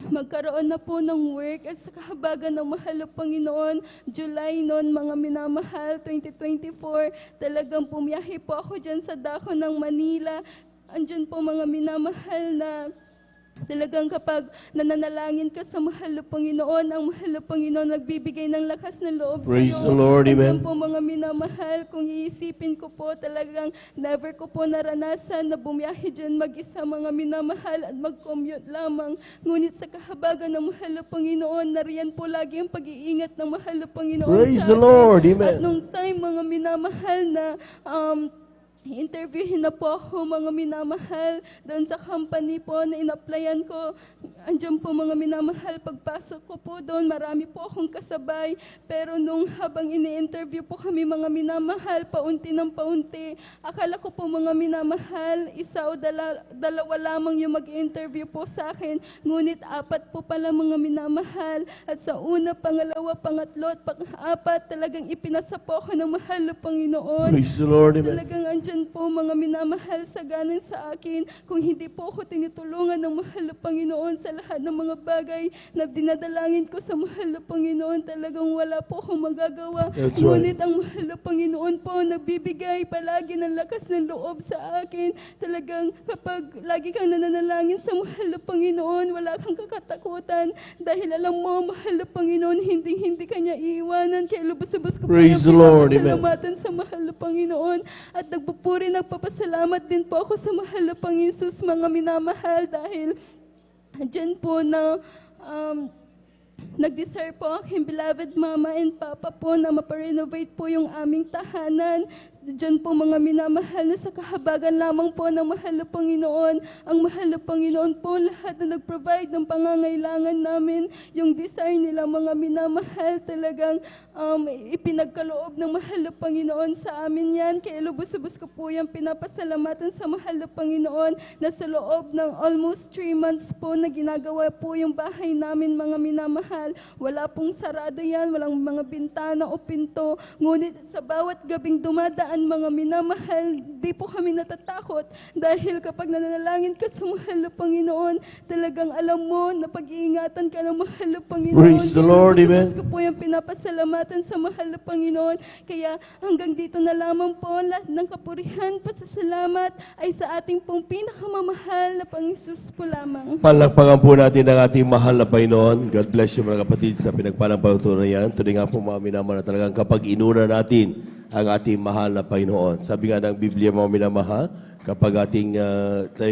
magkaroon na po ng work. At sa kahabagan ng mahal na Panginoon, July noon, mga minamahal, 2024, talagang pumiyahe po ako dyan sa dako ng Manila. Andyan po mga minamahal na talagang kapag nananalangin ka sa mahal na Panginoon, ang mahal na Panginoon nagbibigay ng lakas ng loob sa iyo. Praise the Lord, amen. Po mga minamahal, kung iisipin ko po, talagang never ko po naranasan na bumiyahe dyan mag-isa, mga minamahal, at mag-commute lamang. Ngunit sa kahabagan ng mahal na Panginoon, nariyan po lagi ang pag-iingat ng mahal na Panginoon Praise sa the atin. Lord, amen. At nung time, mga minamahal, na interviewin na po ako, mga minamahal, doon sa company po na in-applyan ko. Andiyan po mga minamahal, pagpasok ko po doon, marami po akong kasabay. Pero nung habang ini-interview po kami, mga minamahal, paunti ng paunti, akala ko po mga minamahal, isa o dalawa lamang yung mag-interview po sa akin. Ngunit 4 po pala mga minamahal. At sa una, pangalawa, pangatlo, at pang-apat, talagang ipinasa po ako ng mahal na Panginoon. Praise the Lord, amen. Talagang andyan po mga minamahal sa ganon sa akin. Kung hindi po ako tinutulungan ng mahal na Panginoon sa lahat ng mga bagay na dinadalangin ko sa mahal na Panginoon, talagang wala po akong magagawa. That's Ngunit ang mahal na Panginoon po nagbibigay palagi ng lakas ng loob sa akin. Talagang kapag lagi kang nananalangin sa mahal na Panginoon, wala kang kakatakutan dahil alam mo, mahal na Panginoon, hindi ka niya iiwanan. Kaya lubos-lubos ko po Praise yung the Lord, amen. pinapasalamatan sa mahal na Panginoon. At nagpupuri, nagpapasalamat din po ako sa mahal na Panginoon Jesus, mga minamahal, dahil Diyan po na nag-desire po aking beloved mama and papa po na maparenovate po yung aming tahanan. Diyan po mga minamahal na sa kahabagan lamang po ng mahal na Panginoon. Ang mahal na Panginoon po lahat na nag-provide ng pangangailangan namin. Yung desire nila mga minamahal talagang ipinagkaloob ng mahal na Panginoon sa amin yan. Kaya lubos-lubos ko po yung pinapasalamatan sa mahal na Panginoon na sa loob ng almost 3 months po na ginagawa po yung bahay namin mga minamahal. Wala pong sarado yan, walang mga bintana o pinto. Ngunit sa bawat gabing dumadaan mga minamahal, di po kami natatakot dahil kapag nananalangin ka sa mahal na Panginoon, talagang alam mo na pag-iingatan ka ng mahal na Panginoon. Praise the Lord, amen. Ko po yung pinapasalamatan sa mahal na Panginoon. Kaya hanggang dito na lamang po, lahat ng kapurihan, pasasalamat ay sa ating pong pinakamamahal na Pang-Isus po lamang. Palakpakan po natin ang ating mahal na Panginoon. God bless you mga kapatid sa pinagpalang pagtutunan yan. Tunay nga po mga minamahal na talagang kapag inuna natin ang ating mahal na Panginoon. Sabi nga ng Biblia mga minamahal, kapag ating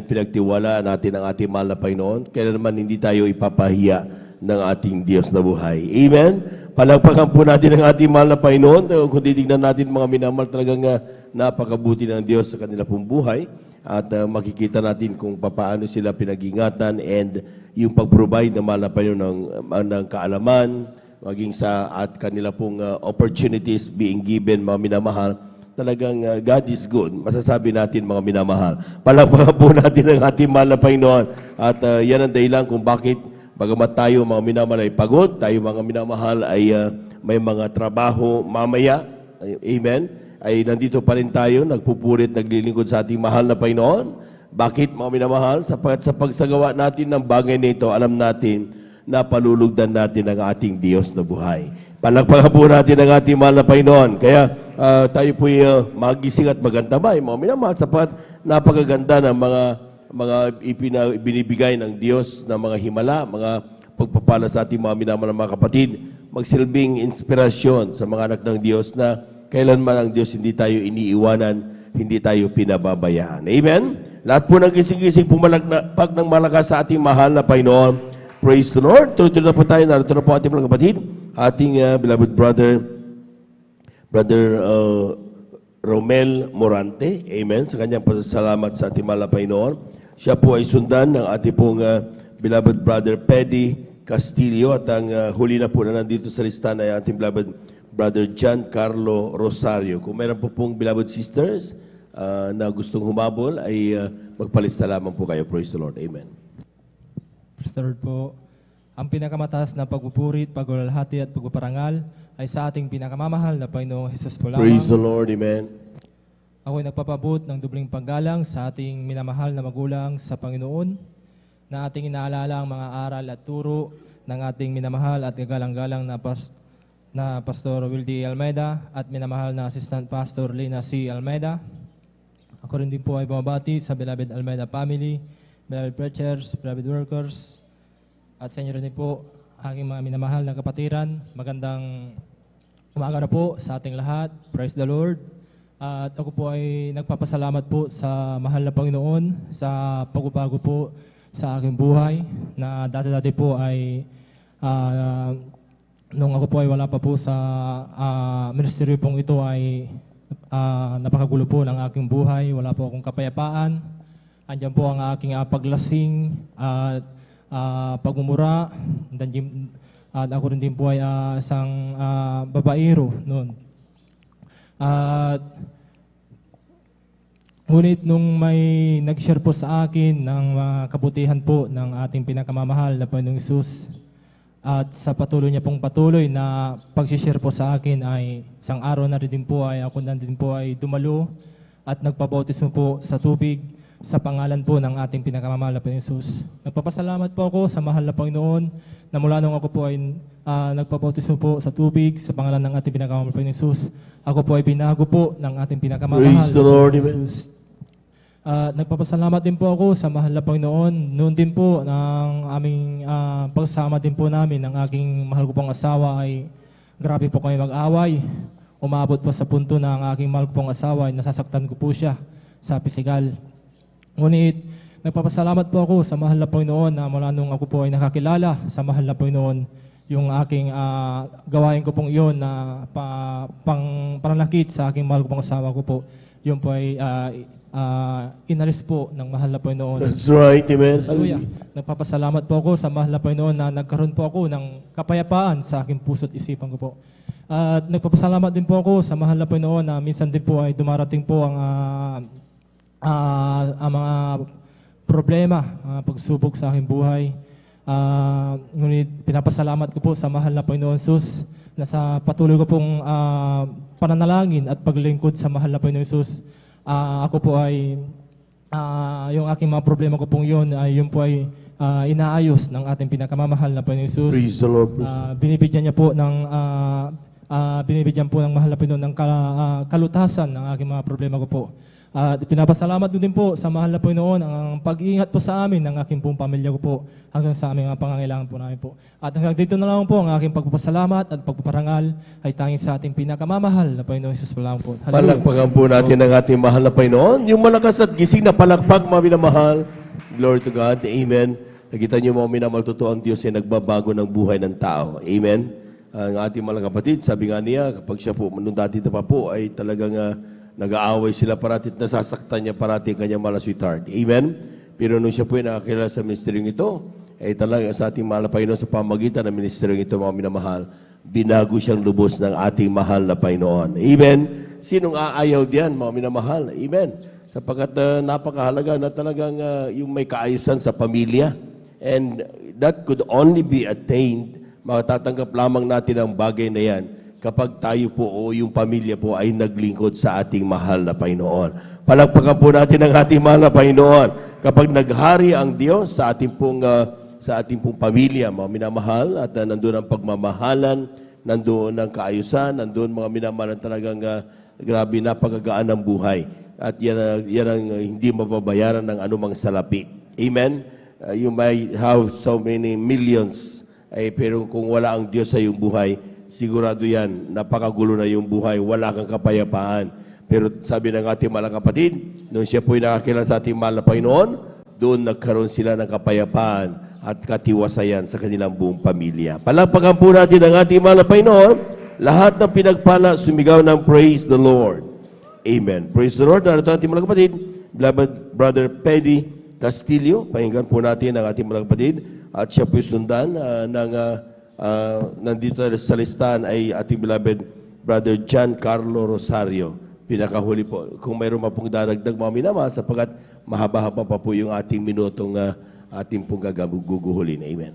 pinagtiwalaan natin ang ating mahal na Panginoon, kaya naman hindi tayo ipapahiya ng ating Diyos na buhay. Amen? Palakpakan po natin ang ating mahal na Panginoon. Kung titignan natin mga minamahal, talagang napakabuti ng Diyos sa kanila pong buhay. At makikita natin kung paano sila pinag-ingatan and yung pag-provide ng mahal na Panginoon ng kaalaman, maging sa at kanila pong opportunities being given, mga minamahal. Talagang God is good. Masasabi natin mga minamahal. Palakpakan po natin ang ating mahal na Panginoon. At yan ang dahilan kung bakit bagamat tayo mga minamahal ay pagod, tayo mga minamahal ay may mga trabaho mamaya. Amen. Ay nandito pa rin tayo, nagpupurit, naglilingkod sa ating mahal na Panginoon. Bakit mga minamahal? Sapagkat sa pagsagawa natin ng bagay na ito, alam natin na palulugdan natin ang ating Diyos na buhay. Palakpakan po natin ang ating mahal na Panginoon. Kaya tayo po'y magising at magantabay, mga minamahal, sapagkat napakaganda ng mga binibigay ng Diyos na mga himala, mga pagpapala sa ating mga minamahal na mga kapatid, magsilbing inspirasyon sa mga anak ng Diyos na kailanman ang Diyos hindi tayo iniiwanan, hindi tayo pinababayaan. Amen? Lahat po ng gising-gising pumalagpag ng malakas sa ating mahal na Panginoon. Praise the Lord. Tuloy-tuloy na po tayo. Narito na po ating mga kapatid. Ating beloved Brother Romel Morante. Amen. Sa kanyang pasasalamat sa ating mahal na Panginoon. Siya po ay sundan ng ating pong beloved Brother Peddy Castillo. At ang huli na po na nandito sa listahan ay ating beloved Brother John Carlo Rosario. Kung meron po pong beloved sisters na gustong humabol, ay magpalista lamang po kayo. Praise the Lord. Amen. Third po, ang pinakamataas na pagpupurit, pagluwalhati at pagpaparangal ay sa ating pinakamamahal na Panginoong Hesus po lamang. Praise the Lord, amen. Ako ay nagpapabot ng dubling paggalang sa ating minamahal na magulang sa Panginoon, na ating inaalala ang mga aral at turo ng ating minamahal at gagalang-galang na Pastor Wildy Almeida at minamahal na Assistant Pastor Lina C. Almeida. Ako rin din po ay bumabati sa Beloved Almeida family, beloved preachers, beloved workers, at sa inyo rin po, aking mga minamahal na kapatiran. Magandang umaga na po sa ating lahat. Praise the Lord. At ako po ay nagpapasalamat po sa mahal na Panginoon sa pagbabago po sa aking buhay, na dati-dati po ay nung ako po ay wala pa po sa ministeryo pong ito ay napakagulo po ng aking buhay. Wala po akong kapayapaan. Andiyan po ang aking paglasing at pagmumura. At ako rin din po ay isang babaero noon. At ngunit nung may nag-share po sa akin ng kabutihan po ng ating pinakamamahal na Panginoong Hesus, at sa patuloy niya pong patuloy na pag-share po sa akin ay isang araw na rin din po ay ako na din po ay dumalo at nagpabautismo po sa tubig sa pangalan po ng ating pinakamamahal na Panginoong Hesus. Nagpapasalamat po ako sa mahal na Panginoon na mula nung ako po ay nagpabautismo po sa tubig sa pangalan ng ating pinakamamahal na Panginoong Hesus, ako po ay binago po ng ating pinakamamahal na Panginoong Hesus. Nagpapasalamat din po ako sa mahal na Panginoon. Noon din po ng aming pagsama din po namin ng aking mahal ko pong asawa ay grabe po kami mag-away. Umabot po sa punto na ang aking mahal ko pong asawa ay nasasaktan ko po siya sa pisikal. Ngunit nagpapasalamat po ako sa mahal na Panginoon na mula nung ako po ay nakakilala sa mahal na Panginoon, yung aking gawain ko pong iyon na pananakit sa aking mahal ko pong asawa ko po, yun po ay inalis po ng mahal na Panginoon. That's right, amen. Hallelujah. Nagpapasalamat po ako sa mahal na Panginoon na nagkaroon po ako ng kapayapaan sa aking puso't isipan ko po. At nagpapasalamat din po ako sa mahal na Panginoon na minsan din po ay dumarating po ang mga problema, pagsubok sa aking buhay. Ngunit pinapasalamat ko po sa mahal na Panginoon Jesus na sa patuloy ko pong pananalangin at paglingkod sa mahal na Panginoon Jesus, ako po ay yung aking mga problema ko pong yun ay yun po ay inaayos ng ating pinakamamahal na Panginoon Jesus. Praise the Lord. Binibigyan niya po ng binibigyan po ng mahal na Panginoon ng kalutasan ng aking mga problema ko po. At pinapasalamat din po sa mahal na Panginoon ang pag-iingat po sa amin ng aking pong pamilya ko po hanggang sa aming mga pangangailangan po namin po. At hanggang dito na lang po ang aking pagpapasalamat at pagpaparangal ay tanging sa ating pinakamamahal na Panginoon Jesus po lang po. Palakpakan po natin ang ating mahal na Panginoon. Yung malakas at gising na palakpak, mga minamahal. Glory to God. Amen. Nakita niyo mga minamahal, totoo ang Diyos ay nagbabago ng buhay ng tao. Amen. Ang ating mga kapatid, sabi nga niya, kapag siya po, nung dati na pa po, ay talagang nag-aaway sila parati at nasasaktan niya parati ang kanyang mahal na sweetheart. Amen? Pero nung siya po ay nakakilala sa ministeryong ito, ay talaga sa ating mahal na Panginoon sa pamagitan ng ministeryong ito, mga minamahal, binago siyang lubos ng ating mahal na Panginoon. Amen? Sinong aayaw diyan, mga minamahal? Amen? Sapagkat napakahalaga na talagang yung may kaayusan sa pamilya. And that could only be attained, matatanggap lamang natin ang bagay na yan kapag tayo po o yung pamilya po ay naglingkod sa ating mahal na Panginoon. Palakpakan po natin ang ating mahal na Panginoon. Kapag naghari ang Diyos sa ating pong pamilya, mga minamahal, at nandoon ang pagmamahalan, nandoon ang kaayusan, nandoon mga minamahal talagang grabe napagagaan ng buhay. At yan ang hindi mababayaran ng anumang salapi. Amen? You might have so many millions, pero kung wala ang Diyos sa iyong buhay, sigurado yan, napakagulo na yung buhay, wala kang kapayapaan. Pero sabi ng ating mga kapatid, nung siya po'y nakakilala sa ating mahal na Panginoon, doon nagkaroon sila ng kapayapaan at katiwasayan sa kanilang buong pamilya. Palakpakan po natin ang ating mahal na Panginoon. Lahat ng pinagpala, sumigaw ng praise the Lord. Amen. Praise the Lord. Narito ang ating mga kapatid, beloved Brother Peddy Castillo. Pakinggan po natin ang ating mga kapatid. At siya po'y sundan nandito sa listahan ay ating beloved Brother John Carlo Rosario. Pinakahuli po. Kung mayroon pa pong daragdag mga minama, sapagkat mahaba-haba pa po yung ating minutong ating pong guguhulin. Amen.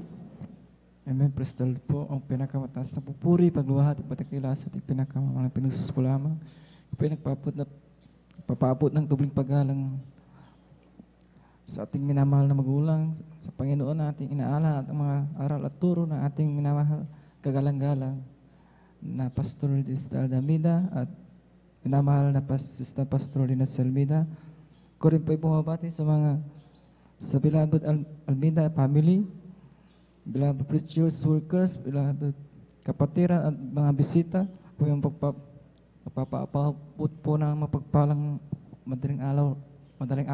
Amen. Praise the Lord po. Ang pinakamataas na pupuri, pagluhat at patakila sa ating pinakamamang pinusus po lamang. Papaabot ng dubling paggalang sa ating minamahal na magulang, sa Panginoon na ating inaala at ang mga aral at turo na ating minamahal kagalang-galang na Pastor Listal Damida at minamahal na Sister Pastor Lina Selmida. Ko rin po bumabati sa beloved Almida family, beloved preachers, workers, beloved kapatiran at mga bisita po yung pagpapaabot po ng mapagpalang madaling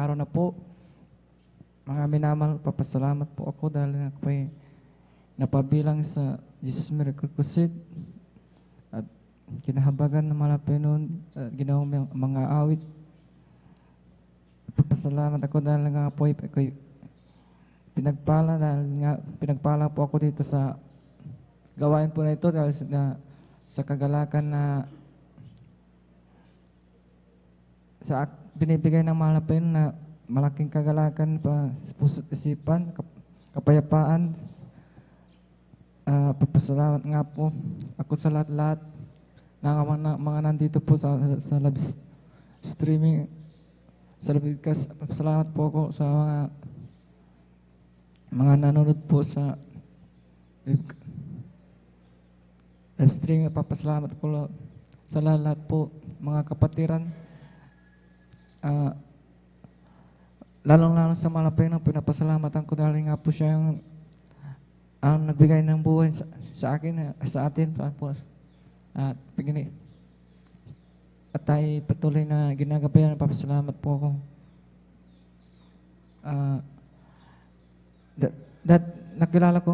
araw na po. Mga minamahal, papasalamat po ako dahil ako ay napabilang sa Jesus Miracle Crusade at kinahabagan ng mga Panginoon at ginawang mga awit. Papasalamat ako dahil nga po ay pinagpala po ako dito sa gawain po na ito dahil sa kagalakan na binibigay ng mga Panginoon na malaking kagalakan pa sa puso't isipan, kapayapaan. Papasalamat nga po ako sa lahat-lahat ng mga nandito po sa live streaming, sa live podcast. Papasalamat po ako sa mga nanonood po sa live streaming. Papasalamat po sa lahat po, mga kapatiran. Lalong-lalong sa Malapay, pinapasalamatan ko dahil nga po siya ang nagbigay ng buhay sa akin, sa atin. At tayo patuloy na ginagabayan, papasalamat po ako. nakilala ko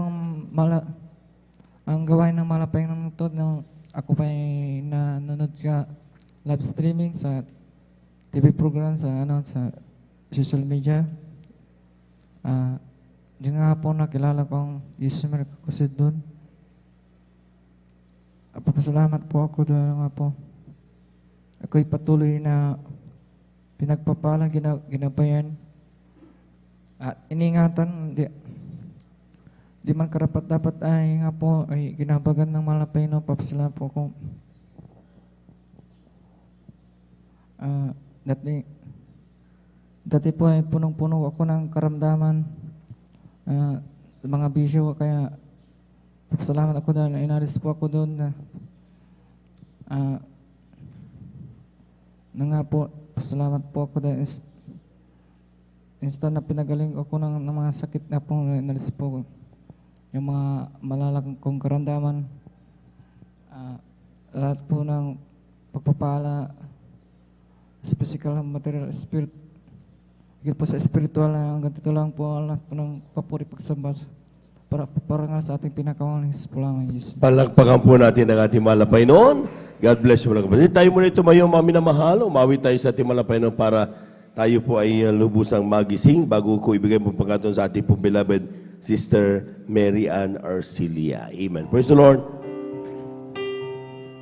ang gawain ng malapay ng to nung ako pa ay nanonood sa live streaming sa TV program sa sa social media. Diyan nga po nakilala ko ang Ismael kasi doon. Papasalamat po ako doon nga po. Ako'y patuloy na pinagpapalang ginabayan at iningatan. Di man karapat dapat ay nga po ay ginabagan ng malapay no. Papasalamat po ako. Dati po ay punong-puno ako ng karamdaman, mga bisyo, kaya salamat ako dahil inalis po ako doon na nga po, salamat po ako dahil instant na pinagaling ako ng mga sakit na po, inalis po yung mga malalang kong karamdaman, lahat po ng pagpapala sa physical, material, spirit. Higit po sa spiritual na hanggang dito lang po lahat po ng papuri pagsamba para nga sa ating pinakamalis po lang. Palakpakan po natin ang ating malapay noon. God bless you mga kapatid. Tayo muna tumayo mga minamahal. Umawi tayo sa ating malapay noon para tayo po ay lubusang magising bago ko ibigay po pagkataon sa ating pong beloved Sister Mary Ann Arcilia. Amen. Praise the Lord.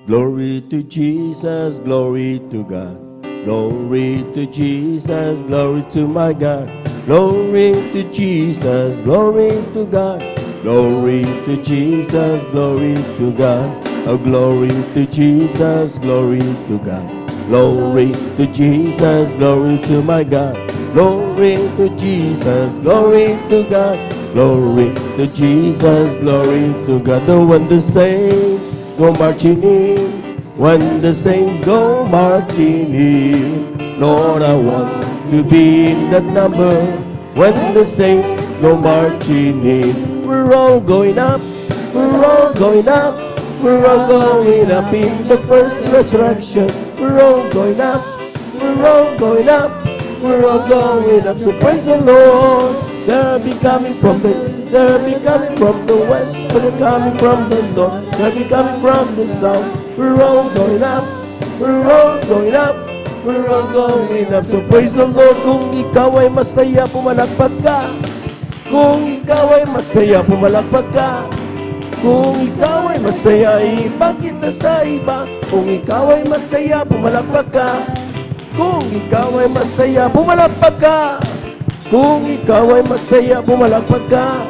Glory to Jesus, glory to God. Glory to Jesus, glory to my God. Glory to Jesus, glory to God. Glory to Jesus, glory to God. Oh, glory to Jesus, glory to God. Glory to Jesus, glory to my God. Glory to Jesus, glory to God. Glory to Jesus, glory to God. Oh, when the saints go marching in, when the saints go marching in, Lord, I want to be in that number. When the saints go marching in, we're all going up, we're all going up, we're all going up in the first resurrection. We're all going up, we're all going up, we're all going up. So praise the Lord. They'll be coming from the west, they're coming from the north, they'll be coming from the south. We're all going up, we're all going up, we're all going up. So praise the Lord. Kung ikaw ay masaya, pumalakpak ka. Kung ikaw ay masaya, pumalakpak ka. Kung ikaw ay masaya, ipakita sa iba. Kung ikaw ay masaya, pumalakpak ka. Kung ikaw ay masaya, pumalakpak ka. Kung ikaw ay masaya, pumalakpak ka.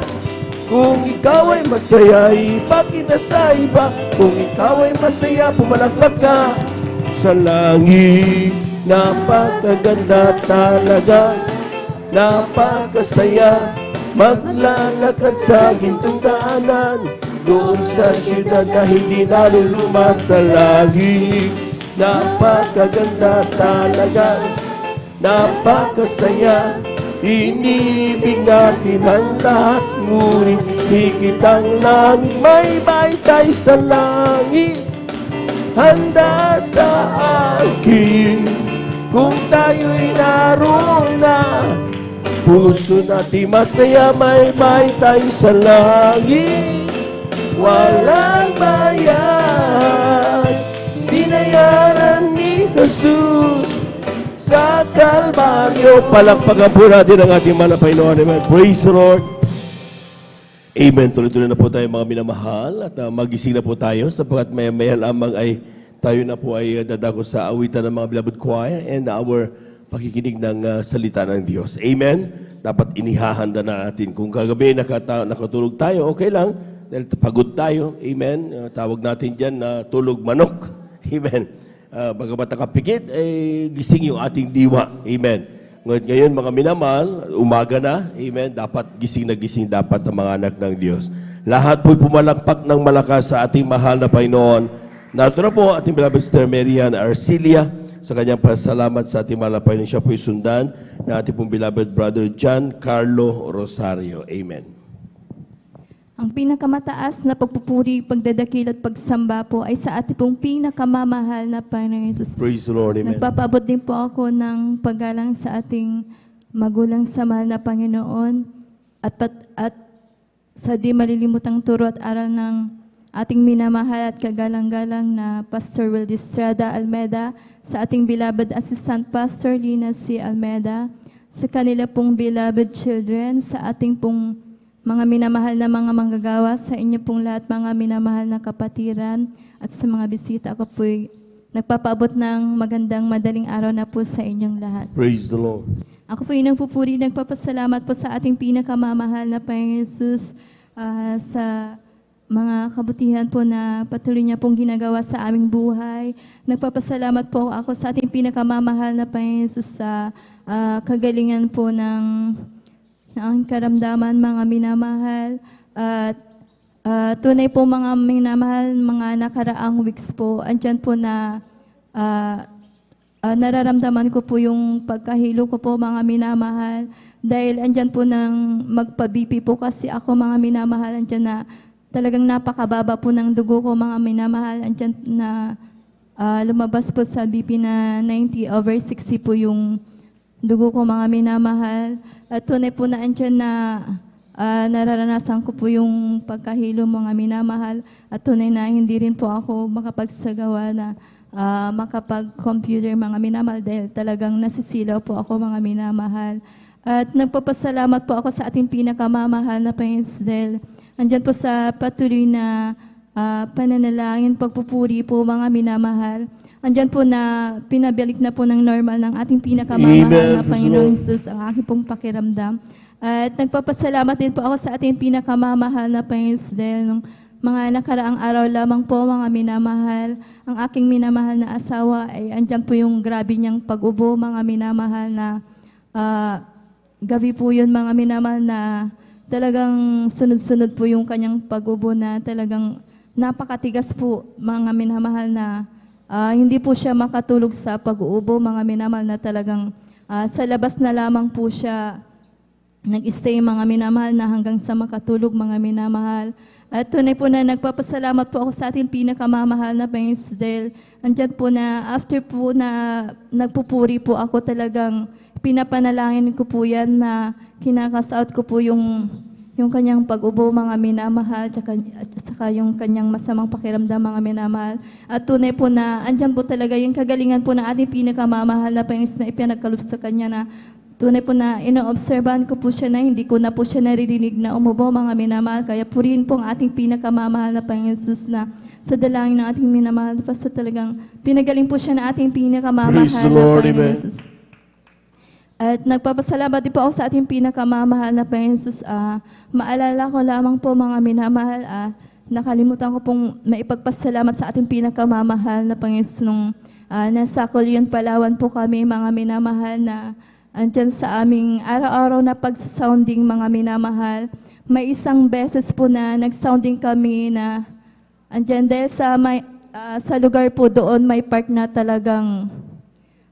Kung ikaw ay masaya, ipakita sa iba. Kung ikaw ay masaya, pumalakpak ka. Sa langit, napakaganda talaga. Napakasaya, maglalakad sa gintong daanan. Doon sa syudad na hindi naluluma sa langit. Napakaganda talaga. Napakasaya, inibig natin ang lahat, ngunit higit ang langit. May bahay tayo sa langit, handa sa akin. Kung tayo'y naroon na, puso natin masaya. May bahay tayo sa langit, walang bayad. Binayaran ni Jesus sa Kalbaryo. Palakpakan po natin ang ating malapay noon. Amen. Praise the Lord. Amen. Tuloy-tuloy na po tayo mga minamahal at magising na po tayo sapagkat maya lamang ay tayo na po ay dadako sa awitan ng mga beloved choir and our pakikinig ng salita ng Diyos. Amen. Dapat inihahanda na natin. Kung kagabi nakatulog tayo, okay lang. Dahil pagod tayo. Amen. Tawag natin dyan na tulog manok. Amen. Bagamat nakapikit, gising yung ating diwa. Amen. Ngayon, mga minamahal, umaga na. Amen. Dapat gising na gising dapat ang mga anak ng Diyos. Lahat po'y pumalakpak ng malakas sa ating mahal na Panginoon. Narito na po ating beloved Sister Mary Ann Arcilia sa kanyang pasalamat sa ating mahal na Panginoon. Siya po'y sundan na ating pong beloved brother John Carlo Rosario. Amen. Ang pinakamataas na pagpupuri, pagdadakil at pagsamba po ay sa ating pong pinakamamahal na Panginoon Jesus. Praise the Lord. Amen. Nagpapaabot din po ako ng paggalang sa ating magulang sa mahal na Panginoon, at sa di malilimutang turo at aral ng ating minamahal at kagalang-galang na Pastor Wildy Estrada Almeda, sa ating beloved Assistant Pastor Lina C. Almeda, sa kanila pong beloved children, sa ating pong mga minamahal na mga manggagawa, sa inyo pong lahat mga minamahal na kapatiran, at sa mga bisita, ako po'y nagpapaabot ng magandang madaling araw na po sa inyong lahat. Praise the Lord. Ako po nagpupuri, nagpapasalamat po sa ating pinakamamahal na Panginoon Jesus sa mga kabutihan po na patuloy niya pong ginagawa sa aming buhay. Nagpapasalamat po ako sa ating pinakamamahal na Panginoon Jesus sa kagalingan po ng aking karamdaman, mga minamahal. At tunay po mga minamahal, mga nakaraang weeks po, andyan po na nararamdaman ko po yung pagkahilo ko po, mga minamahal. Dahil andyan po nang magpa-BP po kasi ako, mga minamahal, andyan na talagang napakababa po ng dugo ko, mga minamahal. Andyan na lumabas po sa BP na 90/60 po yung dugo ko, mga minamahal. At tunay po na andyan na nararanasan ko po yung pagkahilo, mga minamahal. At tunay na hindi rin po ako makapagsagawa na makapag-computer, mga minamahal, dahil talagang nasisilaw po ako, mga minamahal. At nagpapasalamat po ako sa ating pinakamamahal na Panginoon dahil andyan po sa patuloy na pananalangin, pagpupuri po, mga minamahal. Andyan po na pinabalik na po ng normal ng ating pinakamamahal na Panginoong Jesus ang aking pong pakiramdam. At nagpapasalamat din po ako sa ating pinakamamahal na Panginoon dahil nung mga nakaraang araw lamang po, mga minamahal, ang aking minamahal na asawa ay andyan po yung grabe niyang pag-ubo, mga minamahal, na gabi po yun, mga minamahal, na talagang sunod-sunod po yung kanyang pag-ubo na talagang napakatigas po, mga minamahal, na hindi po siya makatulog sa pag-uubo, mga minamahal, na talagang sa labas na lamang po siya nag-stay, mga minamahal, na hanggang sa makatulog, mga minamahal. At tunay po na nagpapasalamat po ako sa ating pinakamamahal na Panginoon dahil andyan po na after po na nagpupuri po ako, talagang pinapanalangin ko po yan na kinakasaot ko po yung kanyang pag-ubo, mga minamahal, at saka yung kanyang masamang pakiramdam, mga minamahal. At tunay po na andyan po talaga yung kagalingan po ng ating pinakamamahal na Panginoon na ipinagkaloob sa kanya, na tunay po na inoobserbahan ko po siya na hindi ko na po siya naririnig na umubo, mga minamahal. Kaya purihin po ang ating pinakamamahal na Panginoon Jesus na sa dalangin ng ating minamahal na Pastor, talagang pinagaling po siya na ating pinakamamahal na Panginoon Jesus. At nagpapasalamat din po ako sa ating pinakamamahal na Panginoon Jesus. Maalala ko lamang po, mga minamahal, nakalimutan ko pong maipagpasalamat sa ating pinakamamahal na Panginoon Jesus nung nasa Colion, Palawan po kami, mga minamahal, na andyan sa aming araw-araw na pagsasounding, mga minamahal. May isang beses po na nagsounding kami na andyan dahil sa lugar po doon may part na talagang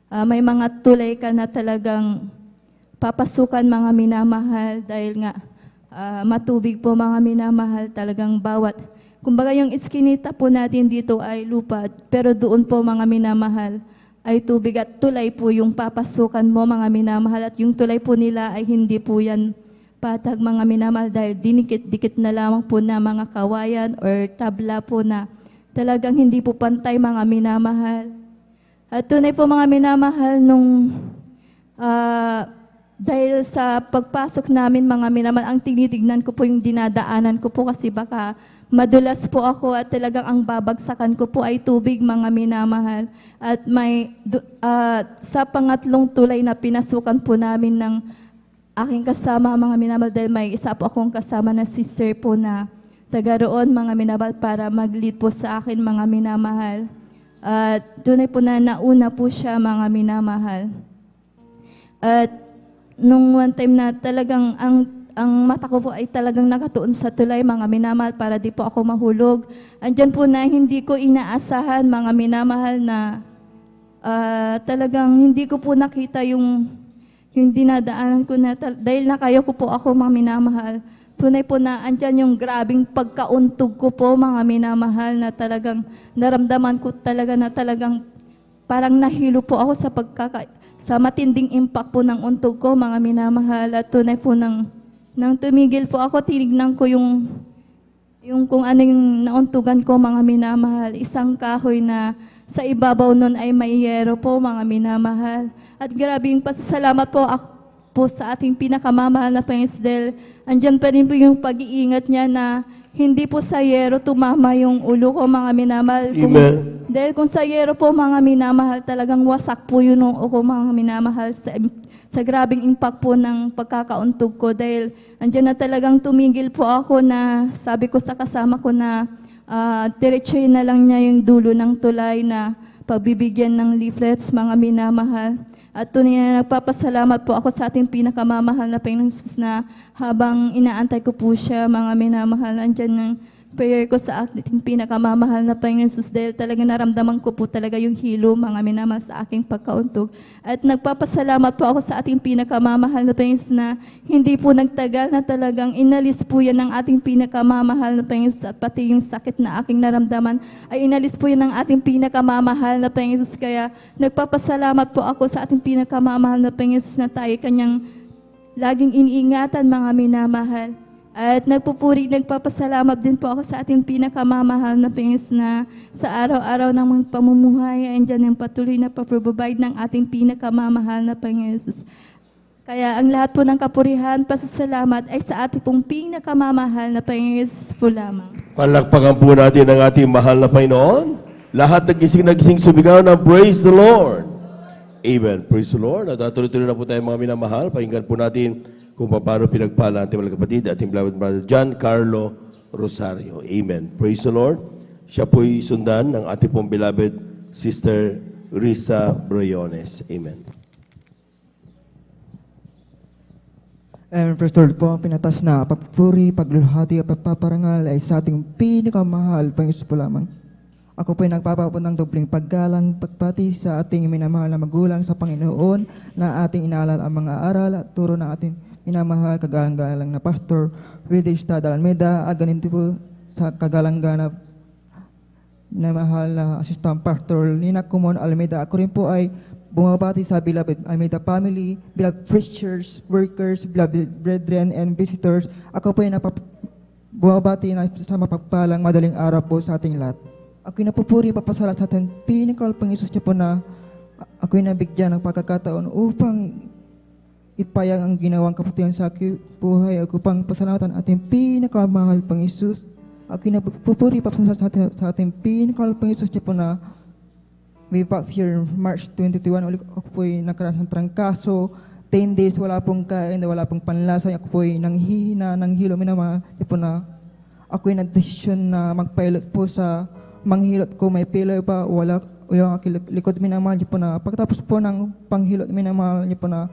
may mga tulay ka na talagang papasukan, mga minamahal, dahil nga matubig po, mga minamahal, talagang bawat. Kumbaga yung iskinita po natin dito ay lupa, pero doon po, mga minamahal, ay tubig at tulay po yung papasukan mo, mga minamahal. At yung tulay po nila ay hindi po yan patag, mga minamahal, dahil dinikit-dikit na lamang po na mga kawayan or tabla po na talagang hindi po pantay, mga minamahal. At tunay po, mga minamahal, nung dahil sa pagpasok namin, mga minamahal, ang tinitignan ko po yung dinadaanan ko po kasi baka madulas po ako at talagang ang babagsakan ko po ay tubig, mga minamahal. At sa pangatlong tulay na pinasukan po namin ng aking kasama, mga minamahal, dahil may isa po akong kasama na sister po na taga roon, mga minamahal, para mag-lead po sa akin, mga minamahal. At tunay po na nauna po siya, mga minamahal. At nung one time na talagang ang mata ko po ay talagang nakatuon sa tulay, mga minamahal, para di po ako mahulog. Andyan po na hindi ko inaasahan, mga minamahal, na talagang hindi ko po nakita yung dinadaanan ko na, dahil nakayo ko po ako, mga minamahal. Tunay po na andyan yung grabing pagkauntog ko po, mga minamahal, na talagang naramdaman ko talaga na talagang parang nahilo po ako sa sa matinding impact po ng untog ko, mga minamahal. At tunay po nang tumigil po ako, tinignan ko yung kung ano yung nauntugan ko, mga minamahal. Isang kahoy na sa ibabaw nun ay may yero po, mga minamahal. At grabe yung pasasalamat po ako po sa ating pinakamamahal na Panginoon dahil andyan pa rin po yung pag-iingat niya na hindi po sa yero tumama yung ulo ko, mga minamahal. Amen. Dahil kung sa yero po, mga minamahal, talagang wasak po yun ako, mga minamahal, sa grabing impact po ng pagkakauntog ko. Dahil andyan na talagang tumigil po ako na sabi ko sa kasama ko na diretsuhin na lang niya yung dulo ng tulay na pagbibigyan ng leaflets, mga minamahal. At tunay na nagpapasalamat po ako sa ating pinakamamahal na Panginoon Jesus na habang inaantay ko po siya, mga minamahal, andyan ng prayer ko sa ating pinakamamahal na Panginoon Jesus dahil talaga naramdaman ko po talaga yung hilo, mga minamahal, sa aking pagkauntog. At nagpapasalamat po ako sa ating pinakamamahal na Panginoon Jesus na hindi po nagtagal na talagang inalis po yan ng ating pinakamamahal na Panginoon Jesus at pati yung sakit na aking naramdaman ay inalis po yan ng ating pinakamamahal na Panginoon Jesus. Kaya nagpapasalamat po ako sa ating pinakamamahal na Panginoon Jesus na tayo kanyang laging iniingatan, mga minamahal. At nagpapasalamat din po ako sa ating pinakamamahal na Panginoon na sa araw-araw ng mga pamumuhay, andyan ang patuloy na paprovide ng ating pinakamamahal na Panginoon Jesus. Kaya ang lahat po ng kapurihan, pasasalamat ay sa ating pong pinakamamahal na Panginoon Jesus po lamang. Palakpakan po natin ang ating mahal na Panginoon. Lahat nagising sumigaw ng praise the Lord. Amen. Praise the Lord. At tuloy-tuloy na po tayo, mga minamahal. Pakinggan po natin kung paano pinagpala ating mga kapatid, ating beloved brother John Carlo Rosario. Amen. Praise the Lord. Siya po'y sundan ng ating pong beloved Sister Risa Briones. Amen. And first Lord po, pinatas na papuri, pagluluhati at pagpaparangal ay sa ating pinakamahal, Panginoon po lamang. Ako po'y nagpapapon ng dobling paggalang, pagpati sa ating minamahal na magulang sa Panginoon na ating inaalala ang mga aral at turo ng ating minamahal kagalang-galang na Pastor Willie Estrada Almeida, ganin po sa kagalang-galang na mahal na Assistant Pastor Lina Kumon Almeida. Ako rin po ay bumabati sa beloved Almeida family, beloved preachers, workers, beloved brethren and visitors. Ako po ay bumabati na sa mapagpalang madaling araw po sa ating lahat. Ako'y napupuri, papasalat sa ating pinakal Panginoon niya po na ako'y nabigyan ng pagkakataon upang ipayang ang ginawang kaputihan sa aking buhay. Ako pang pasalamatan ating pinakamahal Panginoon. Ako'y napupuri, papasalat sa ating pinakal Panginoon niya po na way back here March 2021, ulit ako po'y nagkaroon ng trangkaso. 10 days, wala pong kain, wala pong panlasa. Ako po'y nanghihina, nanghilo, minamahal. Niya po na ako'y nagdesisyon na magpilot po sa manghilot ko, may pilay pa, wala yung aking likod, minamahal niyo po na pagkatapos po ng panghilot, minamahal niyo po na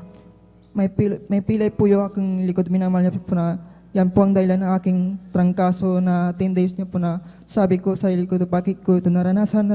may pilay po yung aking likod, minamahal niyo po na yan po ang dahilan ng aking trangkaso na 10 days niyo po na sabi ko sa likod, bakit ko ito naranasan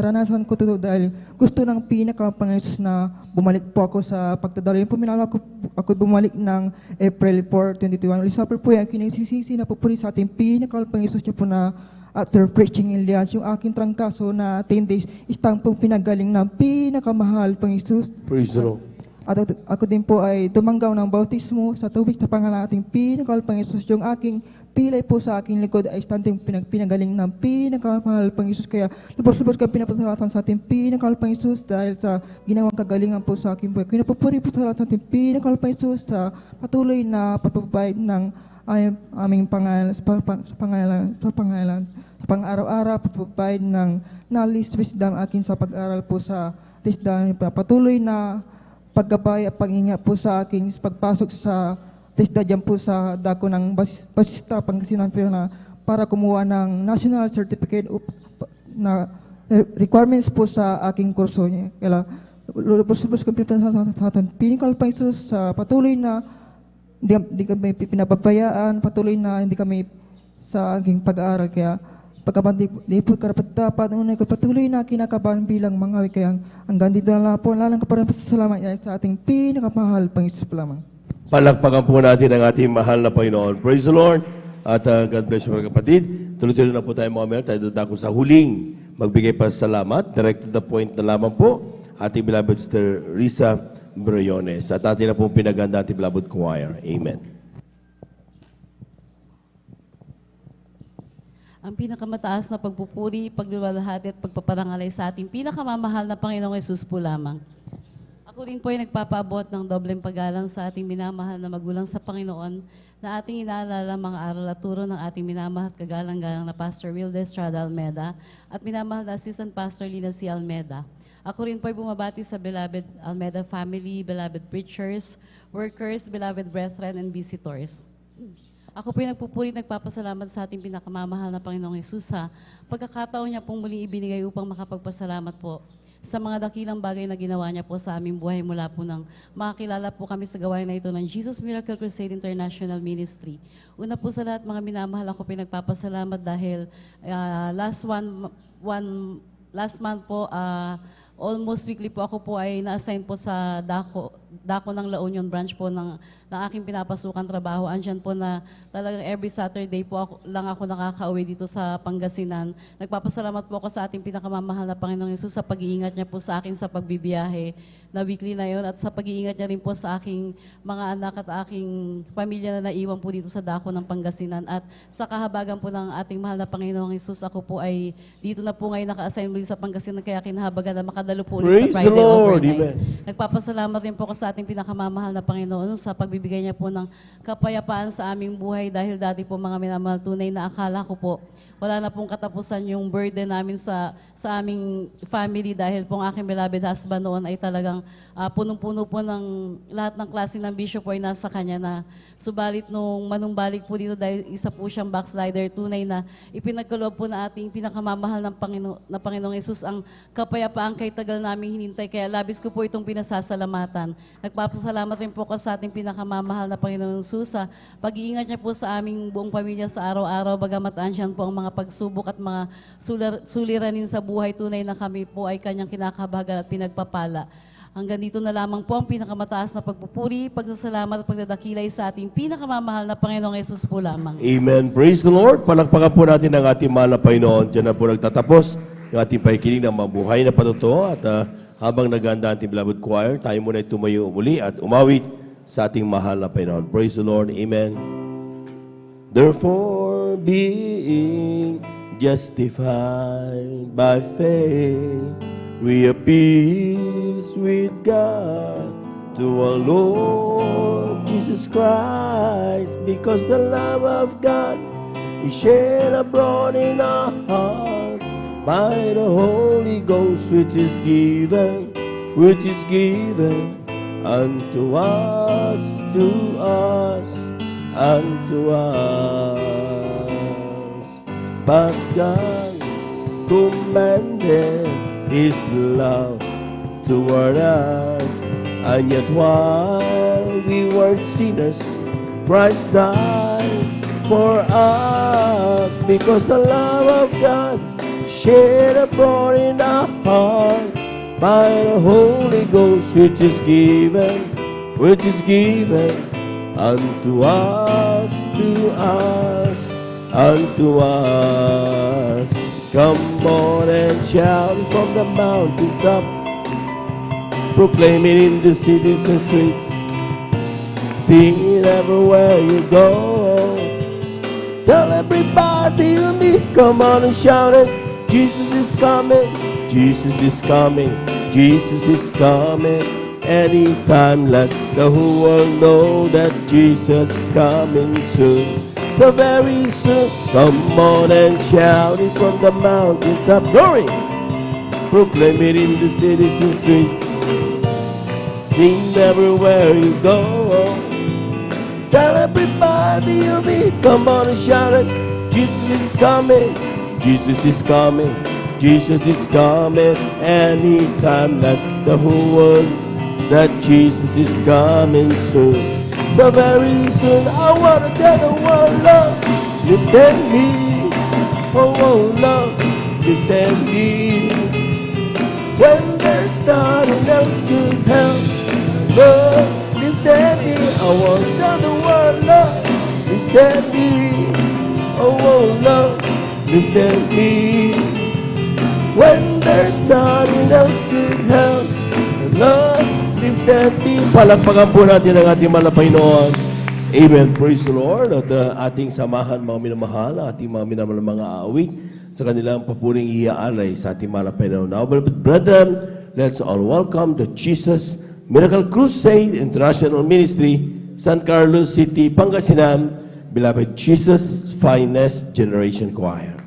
ko ito dahil gusto ng pinaka-Panginoon na bumalik po ako sa pagdadalo. Yun po minamahal ako bumalik ng April 4, 2021. Ulisapper po yan, kinisisisi na po sa ating pinaka-Panginoon niyo po na after preaching in Lians, yung aking trangkaso na 10 days, istang pong pinagaling ng pinakamahal, Panginoon. Praise the Lord. At ako din po ay tumanggaw ng bautismo sa tubig sa pangalan ating pinakamahal, Panginoon. Yung aking pilay po sa aking likod ay istanteng pinagaling ng pinakamahal, Panginoon. Kaya lubos-lubos kang pinapasalatan sa ating pinakamahal, Panginoon, dahil sa ginawang kagalingan po sa aking buhay. Kinapupuri po sa ating pinakamahal, Panginoon, sa patuloy na pagpapabay ng aming pangalan, sa pang-araw-araw, pagpapayad ng knowledge, wisdom akin sa pag-aral po sa TESDA, patuloy na paggabay at pag-ingat po sa aking pagpasok sa TESDA dyan po sa dako ng Basista, Pangasinan na para kumuha ng national certificate na requirements po sa aking kurso niya. Kaya lubos-lubos kong sa atin. Pinakal pa sa patuloy na hindi kami pinababayaan, patuloy na hindi kami sa aking pag-aaral. Kaya pagkabandi po karapat-dapat, unay ko patuloy na kinakabahan bilang mga kaya hanggang dito na lang po, lalang kaparang pasasalamat sa ating pinakamahal Panginoon lamang. Palakpakan po natin ang ating mahal na Panginoon. Praise the Lord. At God bless you mga kapatid. Tuloy-tuloy na po tayo mga minute. Tayo dadako sa huling magbigay pa salamat. Direct to the point na lamang po. Ating beloved Sister Risa Briones. At atin na pong pinaganda ating beloved choir. Amen. Ang pinakamataas na pagpupuri, pagluwalhati at pagpaparangalay sa ating pinakamamahal na Panginoong Yesus po lamang. Ako rin po ay nagpapaabot ng dobleng paggalang sa ating minamahal na magulang sa Panginoon na ating inaalala mga aral at turo ng ating minamahal at kagalang-galang na Pastor Wilde Estrada Almeda at minamahal na Assistant Pastor Lina C. Almeda. Ako rin po ay bumabati sa beloved Almeda family, beloved preachers, workers, beloved brethren, and visitors. Ako po ay nagpupuri at nagpapasalamat sa ating pinakamamahal na Panginoong Yesus sa pagkakataon niya pong muling ibinigay upang makapagpasalamat po sa mga dakilang bagay na ginawa niya po sa aming buhay mula po nang makakilala po kami sa gawain na ito ng Jesus Miracle Crusade International Ministry. Una po sa lahat mga minamahal, ako po ay nagpapasalamat dahil last month po, almost weekly po ako po ay na-assign po sa Dako ng La Union branch po ng aking pinapasukan trabaho. Andyan po na talagang every Saturday po lang ako nakaka-uwi dito sa Pangasinan. Nagpapasalamat po ako sa ating pinakamamahal na Panginoong Yesus sa pag-iingat niya po sa akin sa pagbibiyahe na weekly na yon at sa pag-iingat niya rin po sa aking mga anak at aking pamilya na naiwan po dito sa Dako ng Pangasinan. At sa kahabagan po ng ating mahal na Panginoong Yesus, ako po ay dito na po ngayon naka-assign muli sa Pangasinan kaya kinahabagan na makadalo po ulit Praise sa the Friday Lord. overnight. Amen. Nagpapasalamat rin po ako sa ating pinakamamahal na Panginoon sa pagbibigay niya po ng kapayapaan sa aming buhay dahil dati po mga minamahal tunay na akala ko po wala na pong katapusan yung burden namin sa aming family dahil pong aking beloved husband noon ay talagang punong-puno po ng lahat ng klase ng bisyo po ay nasa kanya na. Subalit nung manumbalik po dito dahil isa po siyang backslider, tunay na ipinagkaloob po na ating pinakamamahal ng Panginoong Yesus ang kapayapaan kay tagal namin hinintay. Kaya labis ko po itong pinasasalamatan. Nagpapasalamat rin po ko sa ating pinakamamahal na Panginoong Yesus sa pag-iingat niya po sa aming buong pamilya sa araw-araw, bagamat andyan po ang mga pagsubok at mga suliranin sa buhay. Tunay na kami po ay kanyang kinakabahagan at pinagpapala. Hanggang dito na lamang po ang pinakamataas na pagpupuri, pagsasalamat at pagdadakilay sa ating pinakamamahal na Panginoong Yesus po lamang. Amen. Praise the Lord. Palakpakan po natin ang ating mahal na Panginoon. Diyan na po nagtatapos yung ating pakikinig ng mabuhay na patotoo. At habang naganda ang ating beloved choir, tayo muna ay tumayo muli at umawit sa ating mahal na Panginoon. Praise the Lord. Amen. Therefore, being justified by faith, we have peace with God through our Lord Jesus Christ, because the love of God is shed abroad in our hearts by the Holy Ghost, which is given unto us, unto us. But God commanded His love toward us, and yet while we were sinners, Christ died for us, because the love of God shed abroad in our heart by the Holy Ghost, which is given unto us, unto us. Come on and shout from the mountaintop, proclaim it in the cities and streets, sing it everywhere you go. Tell everybody you meet, come on and shout it. Jesus is coming, Jesus is coming, Jesus is coming. Anytime, let the whole world know that Jesus is coming soon. So very soon, come on and shout it from the mountaintop. Glory! Proclaim it in the cities and streets, sing everywhere you go. Tell everybody you meet, come on and shout it. Jesus is coming, Jesus is coming, Jesus is coming. Anytime, let the whole world that Jesus is coming soon. So very soon, I want to tell the world, love, lift and me. Oh, love, lift and me. When there's nothing else could help, love, lift and me. I want to tell the world, love, lift and me. Oh, love, lift and me. When there's nothing else could help, love, lift let me. Palakpakan po natin ang ating mahal na Panginoon. Amen. Praise the Lord. At ating samahan mga minamahal, ating mga minamahal mga awit sa kanilang papuring iaalay sa ating mahal na Panginoon. Now, beloved brethren, let's all welcome the Jesus Miracle Crusade International Ministry, San Carlos City, Pangasinan, beloved Jesus Finest Generation Choir.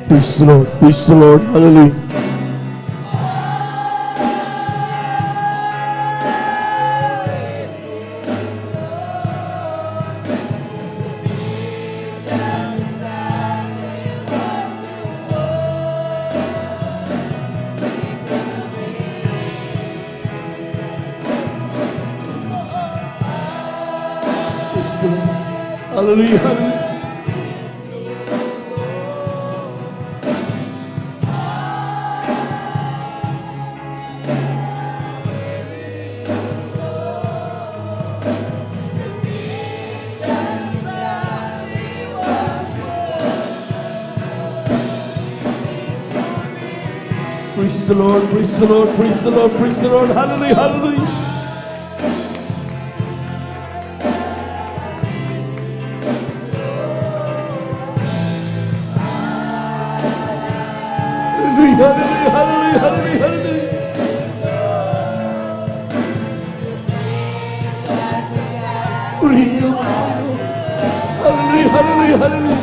Praise the Lord. Praise the Lord. Hallelujah. Praise the Lord. Hallelujah. Hallelujah. Praise the Lord, praise the Lord, praise the Lord, praise the Lord. Hallelujah, hallelujah. Hallelujah, hallelujah, hallelujah, hallelujah. Hallelujah, hallelujah, hallelujah.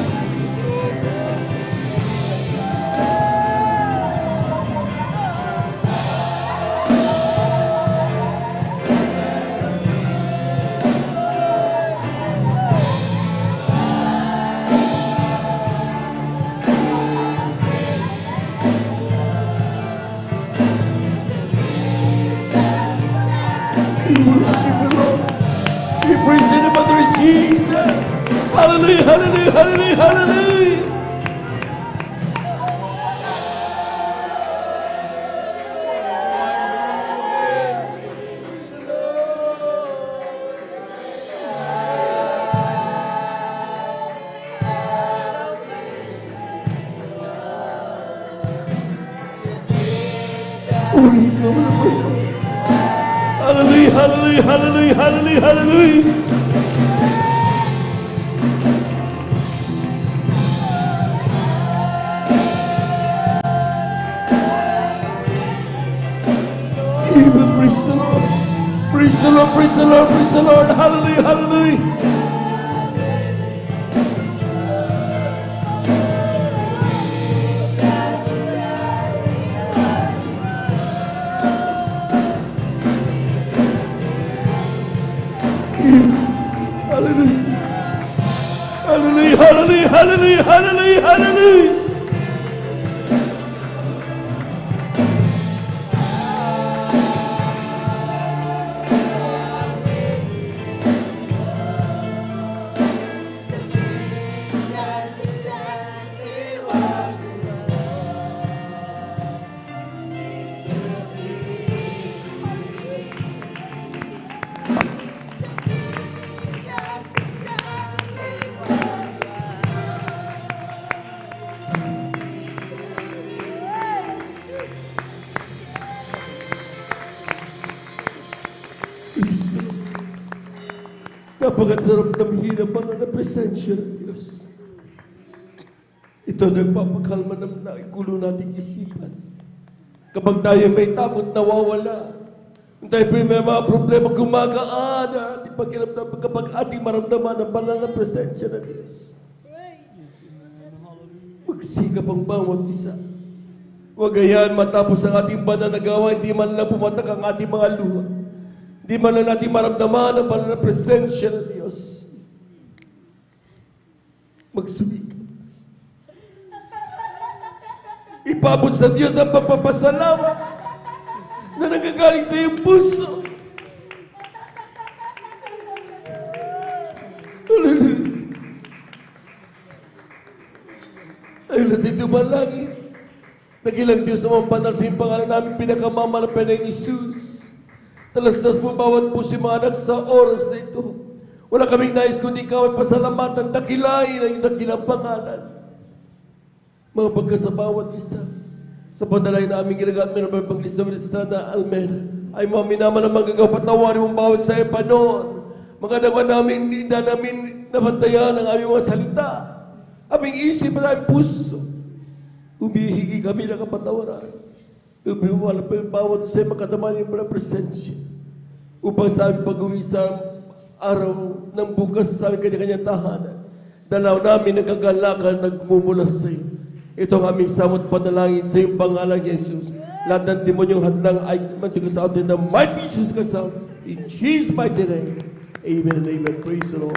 We worship the Lord. We praise the name of the Lord Jesus. Hallelujah, hallelujah, hallelujah, hallelujah. Puri ka mo na po. Hallelujah, hallelujah, hallelujah, hallelujah, hallelujah. Amen. Praise the Lord. Praise the Lord, praise the Lord, praise the Lord. Hallelujah, hallelujah. Hallelujah. Hallelujah, hallelujah, hallelujah, hallelujah, hallelujah. Napakasarap na mahinapan na presensya ng Diyos. Ito nagpapakalma ng naikulo nating isipan. Kapag tayo may takot, nawawala. Kung tayo may mga problema, gumagaan na ating pakiramdam kapag ating maramdaman ang banal na presensya ng Diyos. Magsikap ang bawat isa. Huwag ayan matapos ang ating banal na gawa, hindi man lang pumatak ang ating mga luha. Di man lang natin maramdaman ang banal na presensya ng Diyos. Magsumikap. Ipabot sa Diyos ang pagpapasalamat na nagagaling sa iyong puso. Ay natin dumalangin. Nagilang Diyos ang banal sa iyong pangalan namin, pinakamamalapan ng Isus. Talastas mo bawat puso mga anak sa oras na ito. Wala kaming nais kundi ikaw ay pasalamatan, dakilain ang dakilang pangalan. Mga pagka sa bawat isa, sa padalay na aming ginagamit ng Evangelista Ministrada Almeda, ay mga minaman na magagawa, patawarin mong bawat sa iyo panoon. Mga nagawa namin, hindi na namin nabantayan ang aming mga salita. Aming isip at aming puso. Humihingi kami ng kapatawaran. Umiwala pa yung bawat sa makataman yung mga presensya upang sa aming pag-uwi sa araw ng bukas sa aming kanya-kanyang tahanan. Dalaw namin nagkagalakan, nagmumula sa iyo. Ito ang aming samot panalangin sa iyong pangalan, Jesus. Lahat ng demonyong hadlang ay mantugas sa atin na mighty Jesus kasama. In Jesus' mighty name. Amen and amen. Praise the Lord.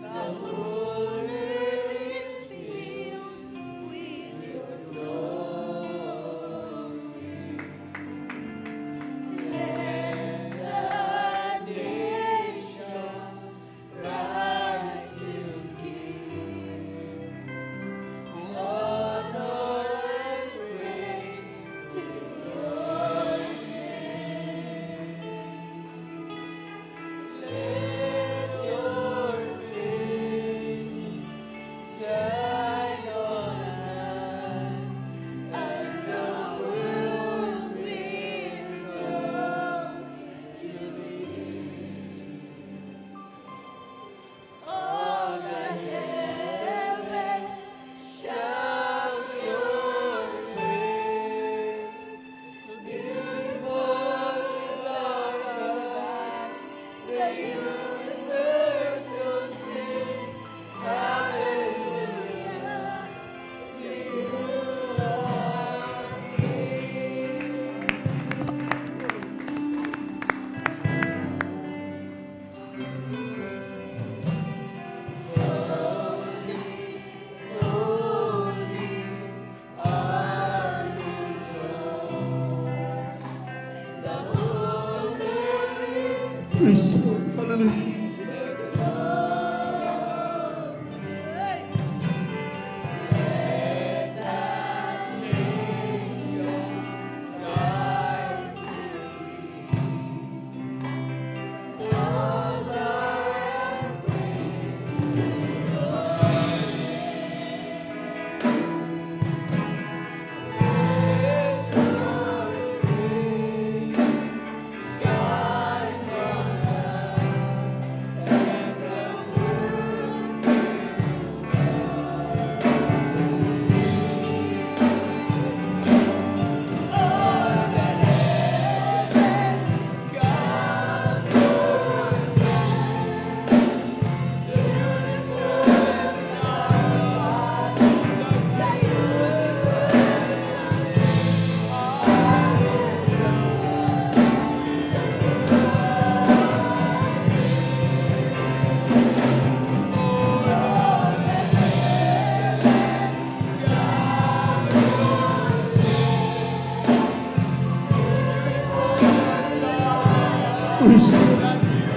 The Holy Praise the Lord. Hallelujah.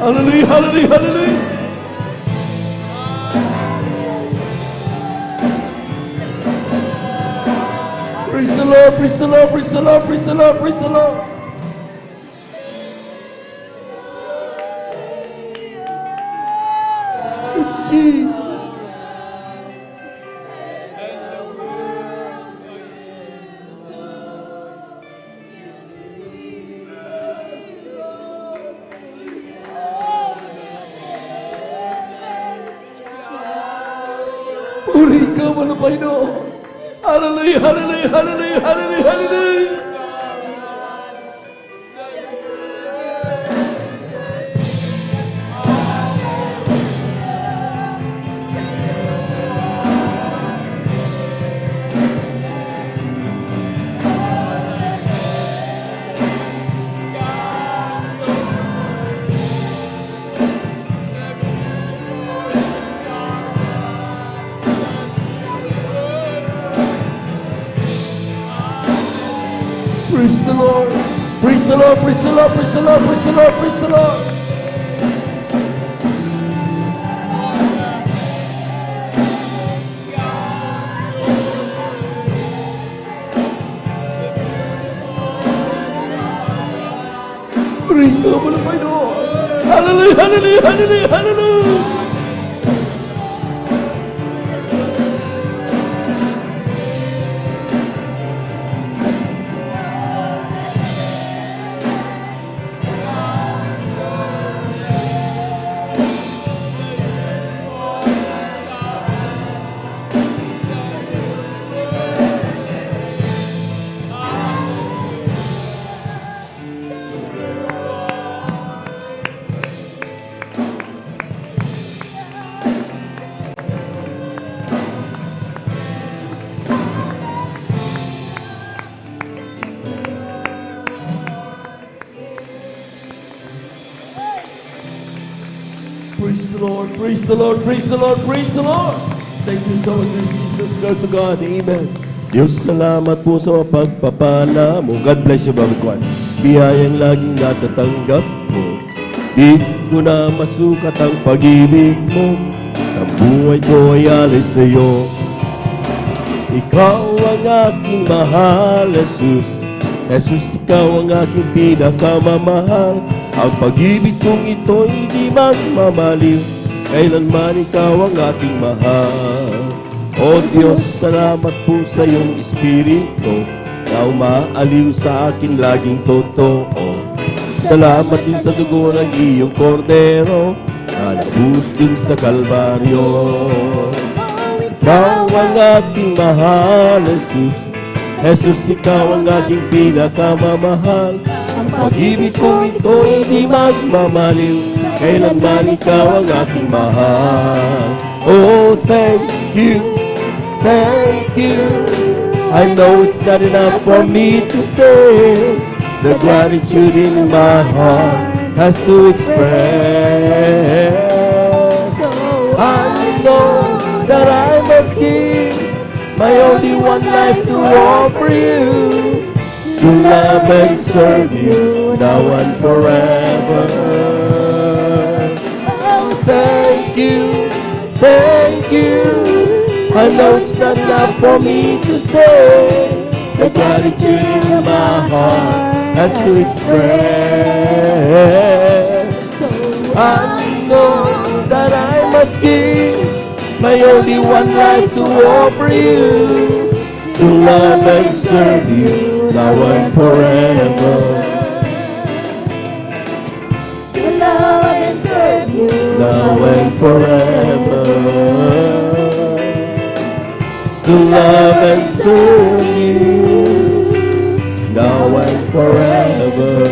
Hallelujah, hallelujah, hallelujah. Praise the Lord, praise the Lord, praise the Lord, praise the Lord, praise the Lord. Jesus. Puri ka man ang Panginoon. Hallelujah, hallelujah, hallelujah, hallelujah, hallelujah. Praise the Lord. Praise the Lord. Praise the Lord. Praise the Lord. Praise the Lord. Praise the Lord. Purihin ka mo ng Panginoon. Hallelujah. Hallelujah. Hallelujah. Hallelujah. Praise the Lord, praise the Lord, praise the Lord, praise the Lord. Thank you so much, Jesus. Glory to God. Amen. Diyos, salamat po sa pagpapala mo. God bless you, Brother Kwan. Biyayang laging natatanggap ko. Di ko na masukat ang pag-ibig mo. Ang buhay ko ay alis sa iyo. Ikaw ang aking mahal, Jesus. Jesus, ikaw ang aking pinakamamahal. Ang pag-ibig kong ito'y di magmamaliw. Kailanman ikaw ang aking mahal. O Diyos, salamat po sa iyong Espiritu na umaaliw sa akin laging totoo. Salamat din sa dugo ng iyong kordero na nabus din sa Kalbaryo. Ikaw ang aking mahal, Jesus. Jesus, ikaw ang aking pinakamamahal. Ang pag-ibig kong ito'y di magmamaliw. Kailanman ikaw ang aking mahal. Oh, thank you, thank you. I know it's not enough for me to say. The gratitude in my heart has to express. I know that I must give my only one life to offer you, to love and serve you now and forever. I know it's not enough for me to say. The gratitude in my heart has to express. I know that I must give my only one life to offer you, to love and serve you now and forever. To love and serve you Now and forever. To love and serve you now and forever.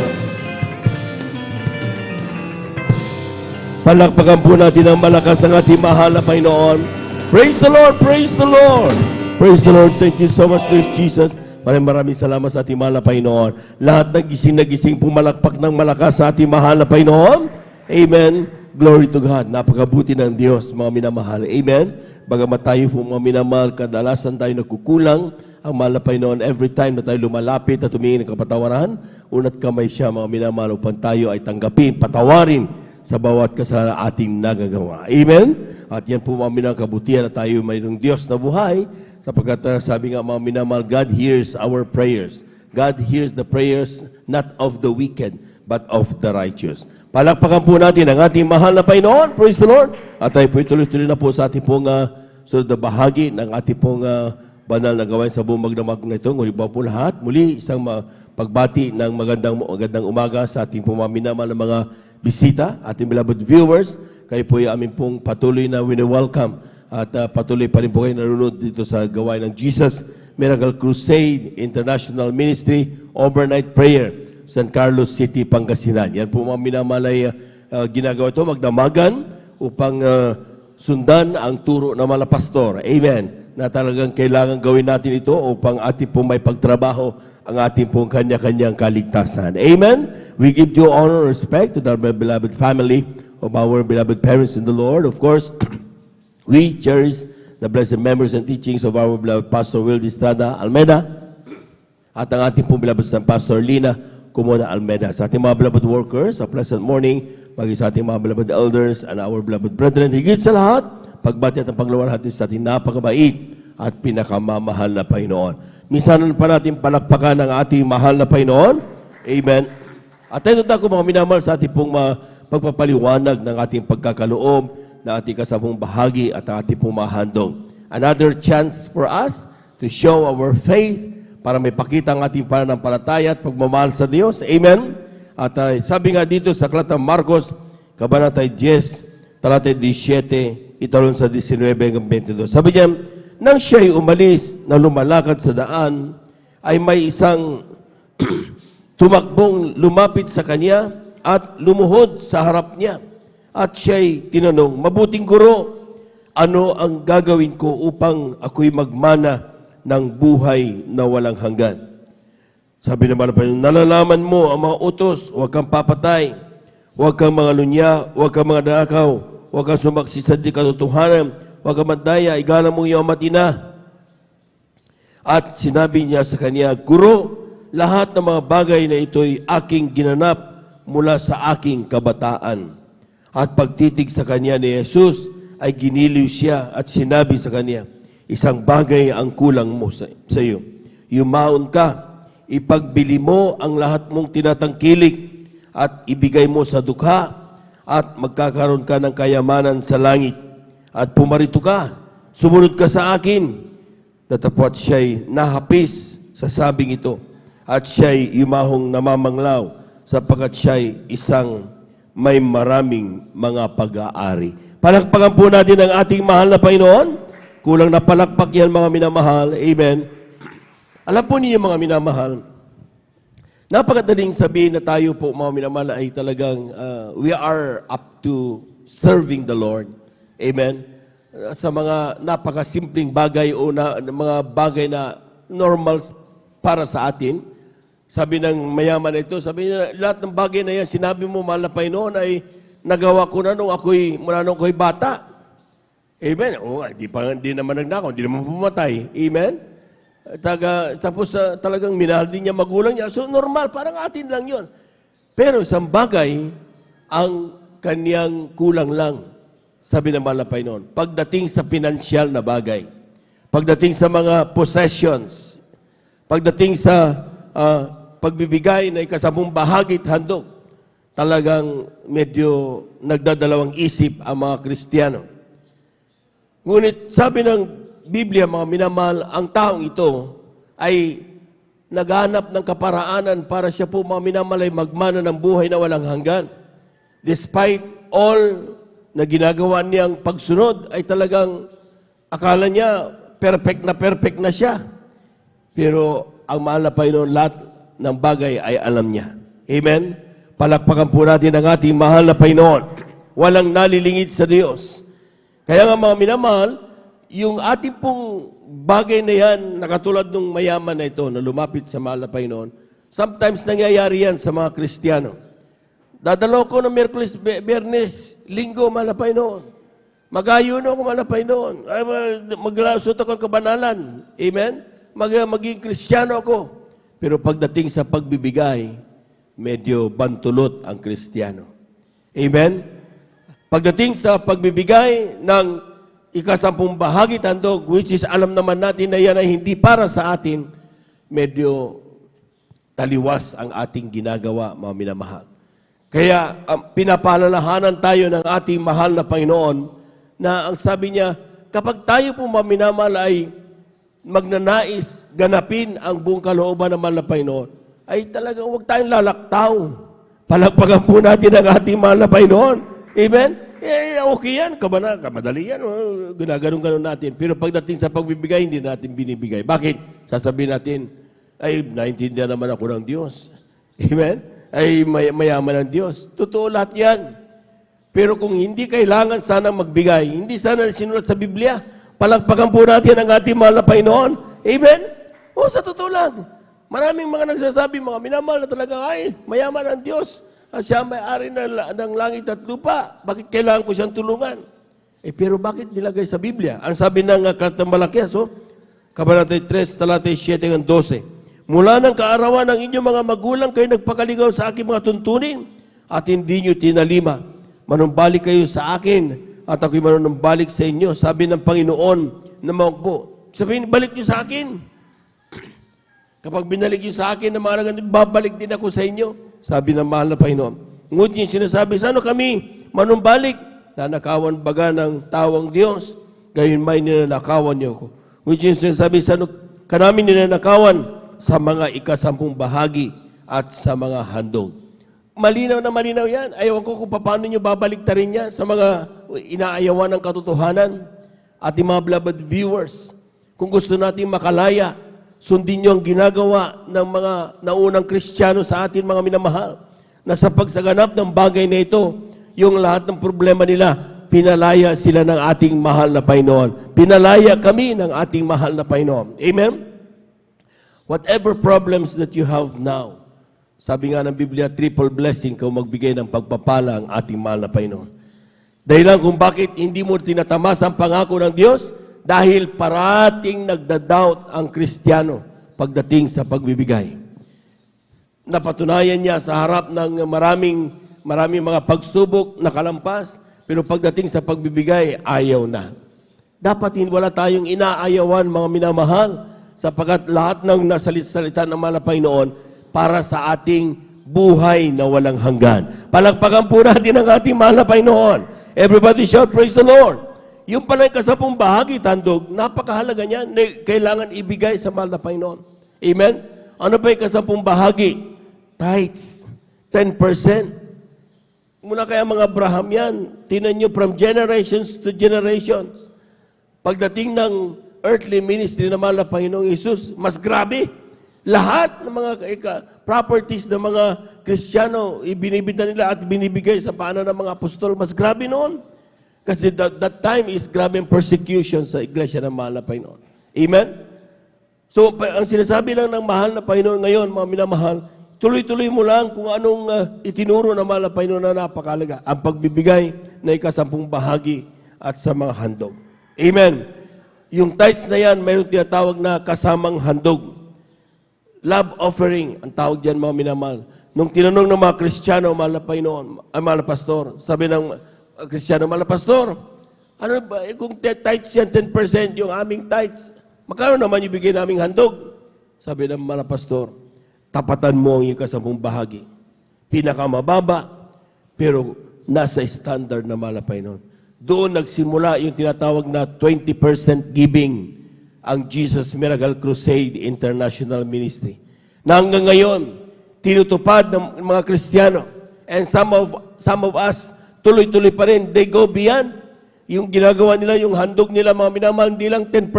Palakpakan po natin ang malakas ang ating mahal na Panginoon. Praise the Lord! Praise the Lord! Praise the Lord! Thank you so much, Lord Jesus. Maraming salamat sa ating mahal na Panginoon. Lahat na gising pumalakpak ng malakas sa ating mahal na Panginoon. Amen. Glory to God. Napakabuti ng Diyos, mga minamahal. Amen. Bagamat tayo po mga minamahal, kadalasan tayo nagkukulang. Ang mahal na Panginoon, every time na tayo lumalapit at tumingin ng kapatawaran, unat kamay siya, mga minamahal, upang tayo ay tanggapin, patawarin sa bawat kasalanan ating nagagawa. Amen? At yan po mga minamahal, kabutihan na tayo mayroong Diyos na buhay, sapagkat sabi nga mga minamahal, God hears our prayers. God hears the prayers not of the wicked, but of the righteous. Palakpakan po natin ang ating mahal na Panginoon. Praise the Lord. At tayo po tuloy-tuloy na po sa ating pong sunod na bahagi ng ating pong banal na gawain sa buong magdamag na ito. Ngunit po lahat, muli isang pagbati ng magandang umaga sa ating pumaminamahal na mga bisita, ating beloved viewers. Kayo po ay amin pong patuloy na wini-welcome at patuloy pa rin po kayo nanonood dito sa gawain ng Jesus Miracle Crusade International Ministry Overnight Prayer, San Carlos City, Pangasinan. Yan po mga minamalay ginagawa ito, magdamagan upang sundan ang turo ng mga pastor. Amen. Na talagang kailangan gawin natin ito upang ating pong may pagtrabaho ang ating pong kanya-kanyang kaligtasan. Amen. We give due honor and respect to our beloved family of our beloved parents in the Lord. Of course, we cherish the blessed memories and teachings of our beloved Pastor Will Estrada Almeida at ang ating pong beloved San Pastor Lina Kumona Almeida. Sa ating mga beloved workers, a pleasant morning, maging sa ating mga beloved elders and our beloved brethren. Higit sa lahat, pagbati at ang pagluwalhati sa ating napakabait at pinakamamahal na Panginoon. Minsanan pa natin palakpakan ang ating mahal na Panginoon. Amen. At ito ko mga minamahal sa ating pong pagpapaliwanag ng ating pagkakaloob, na ating kasamang bahagi at ang ating pong mahandong. Another chance for us to show our faith para may pakita ang ating pananampalataya at pagmamahal sa Diyos. Amen. At sabi nga dito sa Aklat ng Marcos, Kabanata 10, talata 17, italon sa 19 hanggang 22. Sabi niya, nang siya'y umalis na lumalakad sa daan, ay may isang tumakbong lumapit sa kanya at lumuhod sa harap niya. At siya'y tinanong, mabuting guro, ano ang gagawin ko upang ako'y magmana ng buhay na walang hanggan? Sabi naman pa, nalalaman mo ang mga utos, huwag kang papatay, huwag kang mga lunya, huwag kang mga dakaw, huwag kang sumaksi sa di katotohanan, huwag kang mandaya, igalang mong iyong matina. At sinabi niya sa kanya, Guro, lahat ng mga bagay na ito'y aking ginanap mula sa aking kabataan. At pagtitig sa kanya ni Jesus, ay giniliw siya at sinabi sa kanya, isang bagay ang kulang mo sa iyo. Yumaon ka, ipagbili mo ang lahat mong tinatangkilik at ibigay mo sa dukha at magkakaroon ka ng kayamanan sa langit. At pumarito ka, sumunod ka sa akin. Datapwat siya'y nahapis sa sabing ito at siya'y yumahong namamanglaw sapagkat siya'y isang may maraming mga pag-aari. Palakpakan po natin ang ating mahal na Panginoon. Kulang na palakpak yan mga minamahal. Amen. Alam po niyo mga minamahal, napakadaling sabihin na tayo po mga minamahal ay talagang we are up to serving the Lord. Amen. Sa mga napakasimpleng bagay o mga bagay na normal para sa atin. Sabi ng mayaman na ito, sabi niya, lahat ng bagay na yan, sinabi mo, mahal na Panginoon, ay nagawa ko na mula nung ako'y bata. Amen. O, hindi naman nagnakaw, hindi naman pumatay. Amen. Tapos talagang minahal din niya magulang niya. So normal, parang atin lang yon. Pero isang bagay, ang kanyang kulang lang, sabi ng mahal na Panginoon, pagdating sa pinansyal na bagay. pagdating sa mga possessions, pagdating sa pagbibigay na ikasampung bahagi at handog, talagang medyo nagdadalawang isip ang mga Kristiyano. Ngunit sabi ng Biblia, mga minamahal, ang taong ito ay naghanap ng kaparaanan para siya po, mga minamahal, ay magmana ng buhay na walang hanggan. Despite all na ginagawa niyang pagsunod, ay talagang akala niya perfect na siya. Pero ang mahal na Panginoon, lahat ng bagay ay alam niya. Amen? Palakpakan po natin ang ating mahal na Panginoon. Walang nalilingid sa Diyos. Kaya nga mga minamahal, yung ating pong bagay na yan, nakatulad ng mayaman na ito na lumapit sa mahal na Panginoon, sometimes nangyayari yan sa mga Kristiyano. Dadalaw ko ng Miyerkules, Biyernes, Linggo, mahal na Panginoon. Mag-ayuno ako, mahal na Panginoon. Maglasot ako ng kabanalan. Amen? Maging Kristiyano ako. Pero pagdating sa pagbibigay, medyo bantulot ang Kristiyano. Amen? Pagdating sa pagbibigay ng ikasampung bahagi handog, which is alam naman natin na yan ay hindi para sa atin, medyo taliwas ang ating ginagawa, mga minamahal. Kaya pinapaalalahanan tayo ng ating mahal na Panginoon na ang sabi niya, kapag tayo po, mga minamahal, ay magnanais ganapin ang buong kalooban ng mahal na Panginoon, ay talagang huwag tayong lalaktaw. Palagpagan po natin ang ating mahal na Panginoon. Amen? Okay yan, kamadali yan. Ginaganon-ganon natin. Pero pagdating sa pagbibigay, hindi natin binibigay. Bakit? Sasabihin natin, ay, naintindihan naman ako ng Diyos. Amen? Ay, mayaman ng Diyos. Totoo lahat yan. Pero kung hindi kailangan sana magbigay, hindi sana sinulat sa Biblia, palagpagan po natin ang ating mahal na Panginoon. Amen? O, sa totoo lang. Maraming mga nagsasabi, mga minamahal na talaga, ay, mayaman ang Diyos. At siya may-ari ng langit at lupa. Bakit kailangan ko siyang tulungan? Pero bakit nilagay sa Biblia? Ang sabi ng Karatang Malakias, Kabanata 3, Talata 7 hanggang 12. Mula ng kaarawan ng inyong mga magulang, kayo nagpakaligaw sa aking mga tuntunin at hindi nyo tinalima. Manumbalik kayo sa akin at ako'y manumbalik sa inyo. Sabi ng Panginoon na magpo. Sabihin, balik nyo sa akin. Kapag binalik nyo sa akin na mga nagandun, babalik din ako sa inyo. Sabi ng mahal na Panginoon. Ngunit yung sinasabi, saan kami manumbalik? Nanakawan baga ng tawang Diyos, gayon may ninanakawan niyo ko. Ngunit yung sinasabi, saan ka namin ninanakawan? Sa mga ikasampung bahagi at sa mga handog. Malinaw na malinaw yan. Ayaw ko kung paano nyo babalik ta rin yan sa mga inaayawan ng katotohanan. Ating mga beloved viewers, kung gusto natin makalaya, sundin nyo ang ginagawa ng mga naunang Kristiyano sa atin, mga minamahal, na sa pagsaganap ng bagay na ito, yung lahat ng problema nila, pinalaya sila ng ating mahal na Panginoon. Pinalaya kami ng ating mahal na Panginoon. Amen? Whatever problems that you have now, sabi nga ng Biblia, triple blessing kung magbigay ng pagpapala ang ating mahal na Panginoon. Dahilan kung bakit hindi mo tinatamas ang pangako ng Diyos, dahil parating nagda-doubt ang Kristiyano pagdating sa pagbibigay. Napatunayan niya sa harap ng maraming mga pagsubok na kalampas, pero pagdating sa pagbibigay, ayaw na. Dapat wala tayong inaayawan, mga minamahal, sapagkat lahat ng nasalita ng mahal na Panginoon para sa ating buhay na walang hanggan. Palagpagan po natin ang ating mahal na Panginoon. Everybody shout, praise the Lord. Yung pala yung kasampung bahagi, handog, napakahalaga niyan, kailangan ibigay sa mahal na Panginoon. Amen? Ano ba yung kasampung bahagi? Tithes. 10%. Muna kaya mga Abraham yan, tinan nyo from generations to generations. Pagdating ng earthly ministry na mahal na Panginoong Isus, mas grabe. Lahat ng mga properties ng mga Kristiyano, ibinibida nila at binibigay sa paanan ng mga apostol, mas grabe noon. Kasi that time is grabe persecution sa iglesia ng mahal na Panginoon. Amen? So, ang sinasabi lang ng mahal na Panginoon ngayon, mga minamahal, tuloy-tuloy mo lang kung anong itinuro ng mahal na Panginoon na napakalaga. Ang pagbibigay na ikasampung bahagi at sa mga handog. Amen? Yung tithes na yan, mayroong tinatawag na kasamang handog. Love offering, ang tawag dyan, mga minamahal. Nung tinanong ng mga Kristiyano, mahal na Panginoon, mahal na pastor, sabi ng Kristiyano, mahal na pastor, Ano ba, kung tithes yan, 10% yung aming tithes, magkano naman ibigay naming handog? Sabi ng mga pastor, tapatan mo ang iyong 10 bahagi. Pinakamababa, pero nasa standard na malapay noon. Doon nagsimula yung tinatawag na 20% giving ang Jesus Miracle Crusade International Ministry. Na hanggang ngayon, tinutupad ng mga Kristiyano. And some of us, tuloy-tuloy pa rin, they go beyond. Yung ginagawa nila, yung handog nila, mga minamahal, hindi lang 10%.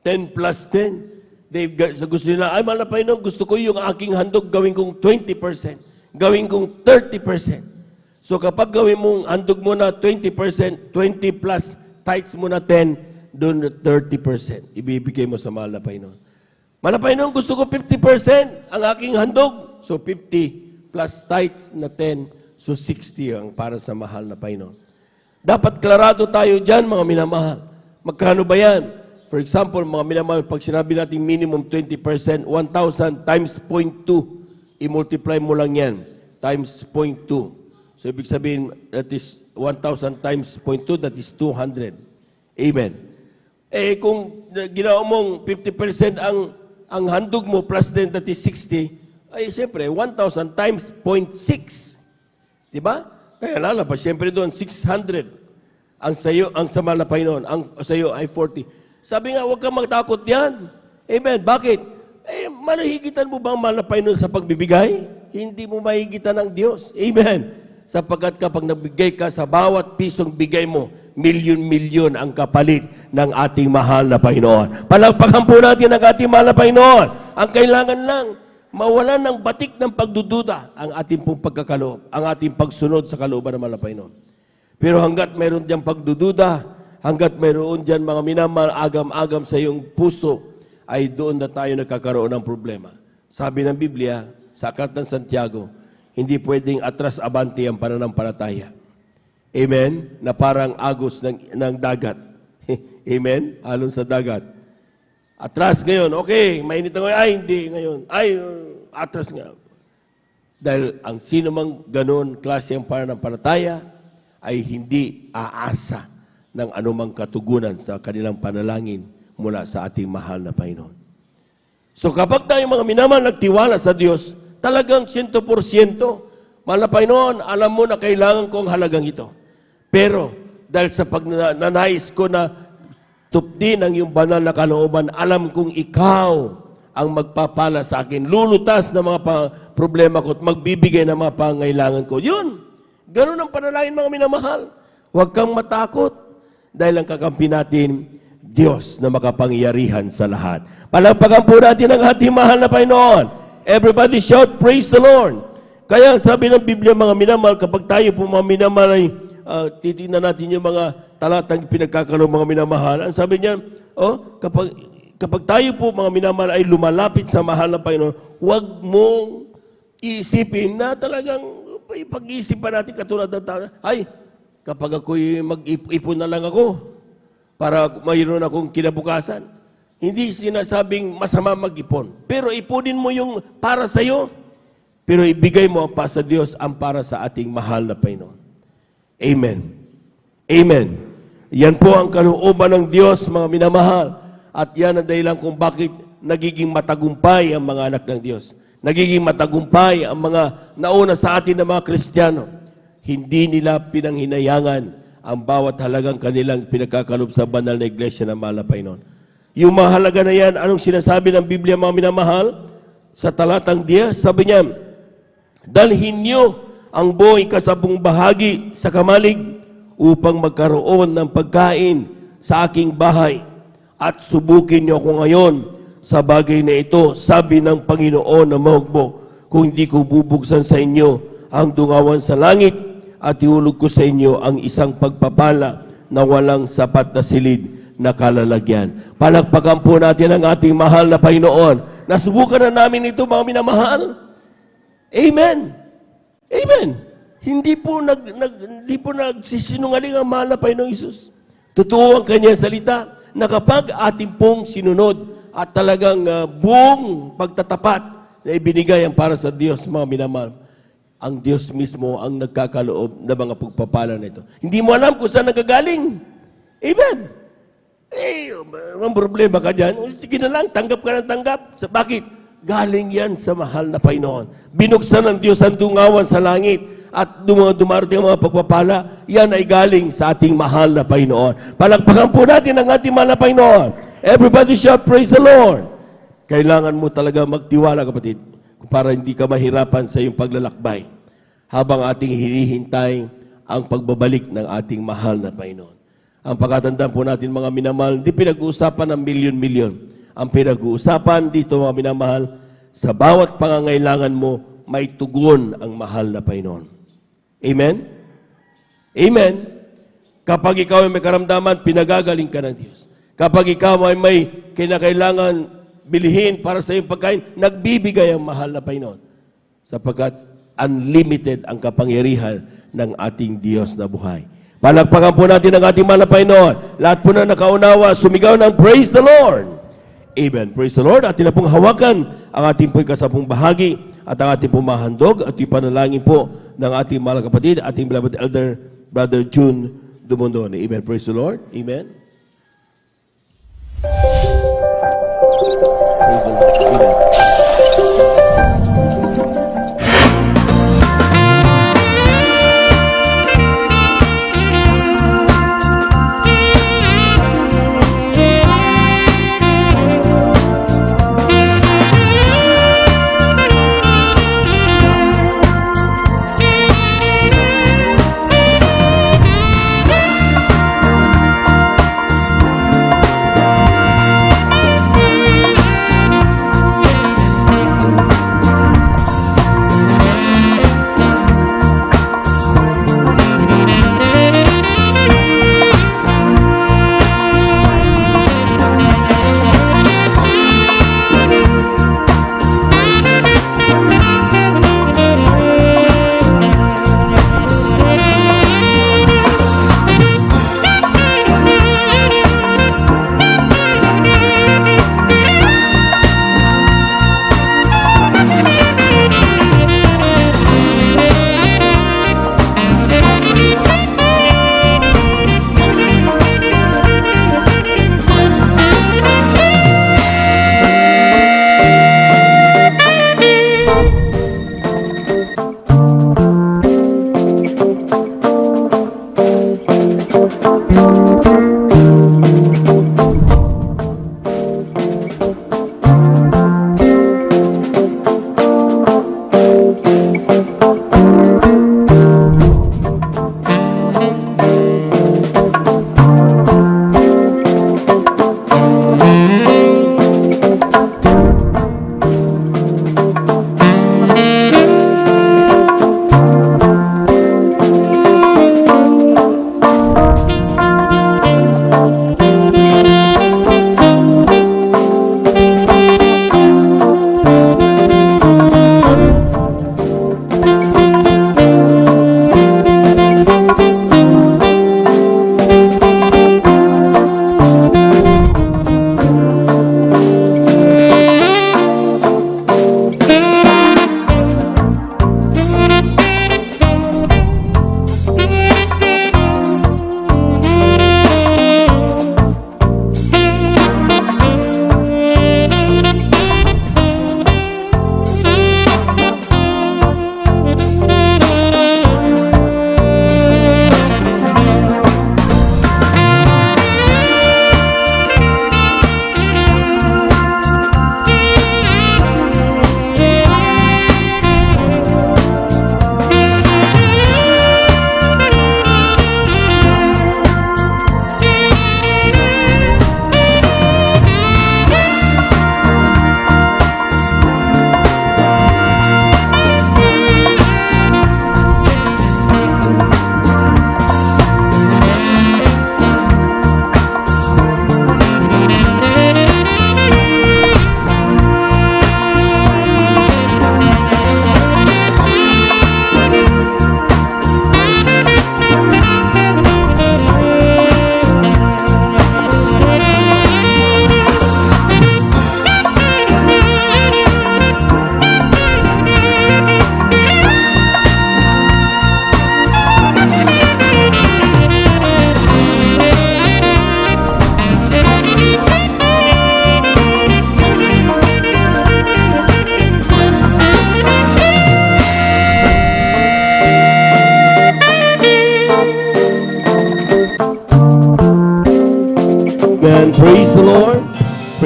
10 plus 10. Gusto nila, ay malapay no, gusto ko yung aking handog gawin kong 20%. Gawin kong 30%. So kapag gawin mong handog mo na 20%, 20 plus tithes mo na 10, doon 30%. Ibibigay mo sa mahal na Panginoon. Mahal na Panginoon, gusto ko 50% ang aking handog. So 50 plus tithes na 10, so 60 ang para sa mahal na Panginoon. Dapat klarado tayo dyan, mga minamahal. Magkano ba yan? For example, mga minamahal, pag sinabi natin minimum 20%, 1,000 times 0.2, i-multiply mo lang yan, times 0.2. So, ibig sabihin, that is 1,000 times 0.2, that is 200. Amen. Eh, kung ginawa mong 50% ang handog mo, plus 10, that is 60, ay, siyempre, 1,000 times 0.6. Diba? Kaya lalabas, siyempre doon, 600. Ang sayo, ang sa mahal na Panginoon, ang sayo ay 40. Sabi nga, huwag kang magtakot yan. Amen. Bakit? Eh, mahihigitan mo ba ang mahal na Panginoon sa pagbibigay? Hindi mo mahihigitan ng Diyos. Amen. Sapagkat kapag nagbigay ka sa bawat pisong bigay mo, milyon-milyon ang kapalit ng ating mahal na Panginoon. Palagpakan po natin ang ating mahal na Panginoon. Ang kailangan lang, mawalan ng batik ng pagdududa ang ating pong pagkakaloob, ang ating pagsunod sa kalooban ng mahal na Panginoon. Pero hanggat mayroon diyang pagdududa, hanggat mayroon dyan mga minamahal, agam-agam sa iyong puso, ay doon na tayo nagkakaroon ng problema. Sabi ng Biblia, sa Aklat ng Santiago, hindi pwedeng atras-abante ang pananampalataya. Amen? Na parang agos ng dagat. Amen? Alon sa dagat. Atras ngayon, okay, mainit na ngayon, ay hindi ngayon, ay atras nga. Dahil ang sino mang ganon klase ang pananampalataya ay hindi aasa ng anumang katugunan sa kanilang panalangin mula sa ating mahal na Panginoon. So kapag tayo mga minamahal nagtiwala sa Diyos, talagang 100%, mahal na Panginoon, alam mo na kailangan ko ang halagang ito. Pero dahil sa pagnanais ko na tupdin ang iyong banal na kalooban, alam kong ikaw ang magpapala sa akin, lulutas ng mga problema ko at magbibigay ng mga pangailangan ko. Yun! Ganun ang panalangin mga minamahal. Huwag kang matakot dahil ang kakampi natin, Diyos na makapangyarihan sa lahat. Palagpakan po natin ang ating mahal na Panginoon. Everybody shout, praise the Lord. Kaya sabi ng Biblia mga minamahal, kapag tayo po mga minamahal ay titignan natin yung mga talatang pinagkakaroon mga minamahal. Ang sabi niya, kapag tayo po mga minamahal ay lumalapit sa mahal na Panginoon, huwag mong iisipin na talagang pag-iisipan natin katulad ng tao, ay, kapag ako'y mag-ipon na lang ako para mayroon akong kinabukasan. Hindi sinasabing masama mag-ipon. Pero ipunin mo yung para sa iyo, pero ibigay mo ang para sa Diyos ang para sa ating mahal na Panginoon. Amen. Amen. Yan po ang kalooban ng Diyos, mga minamahal. At yan ang dahilan kung bakit nagiging matagumpay ang mga anak ng Diyos. Nagiging matagumpay ang mga nauna sa atin na mga Kristiyano. Hindi nila pinanghinayangan ang bawat halagang kanilang pinagkakalob sa banal na iglesia ng mahal na Panginoon. Yung mga halaga na yan, anong sinasabi ng Biblia mga minamahal? Sa talatang 10, sabi niya, dalhin niyo ang buong ikasabong bahagi sa kamalig upang magkaroon ng pagkain sa aking bahay at subukin niyo ako ngayon sa bagay na ito, sabi ng Panginoon na mahugbo, kung hindi ko bubuksan sa inyo ang dungawan sa langit at ihulog ko sa inyo ang isang pagpapala na walang sapat na silid na kalalagyan. Palagpakan po natin ang ating mahal na Panginoon. Nasubukan na namin ito, mga minamahal. Amen. Amen. Hindi po nagsisinungaling ang mahal na Panginoong Isus. Totoo ang kanyang salita na kapag ating pong sinunod at talagang buong pagtatapat na ibinigay ang para sa Diyos, mga minamahal, ang Diyos mismo ang nagkakaloob ng mga pagpapala na ito. Hindi mo alam kung saan nagagaling. Amen. Ang problema ka dyan, sige na lang, tanggap ka ng tanggap. Bakit? Galing yan sa mahal na Panginoon. Binuksan ng Diyos ang dungawan sa langit at dumarating ang mga pagpapala, yan ay galing sa ating mahal na Panginoon. Palakpakan po natin ang ating mahal na Panginoon. Everybody shout, praise the Lord. Kailangan mo talaga magtiwala, kapatid, para hindi ka mahirapan sa iyong paglalakbay habang ating hinihintay ang pagbabalik ng ating mahal na Panginoon. Ang pagkatandaan po natin, mga minamahal, hindi pinag-uusapan ng milyon-milyon. Ang pinag-uusapan dito, mga minamahal, sa bawat pangangailangan mo, may tugon ang mahal na Panginoon. Amen? Amen? Kapag ikaw ay may karamdaman, pinagagaling ka ng Diyos. Kapag ikaw ay may kinakailangan bilihin para sa iyong pagkain, nagbibigay ang mahal na Panginoon. Sapagkat unlimited ang kapangyarihan ng ating Diyos na buhay. Palakpakan po natin ang ating mahal na Panginoon. Lahat po na nakaunawa, sumigaw ng praise the Lord. Amen. Praise the Lord. Atin na pong hawakan ang ating pong kasapong bahagi at ang ating pong mahandog at ipanalangin po ng ating mahal na kapatid, ating beloved elder, Brother June Dumondone. Amen. Praise the Lord. Amen. Praise the Lord. Amen.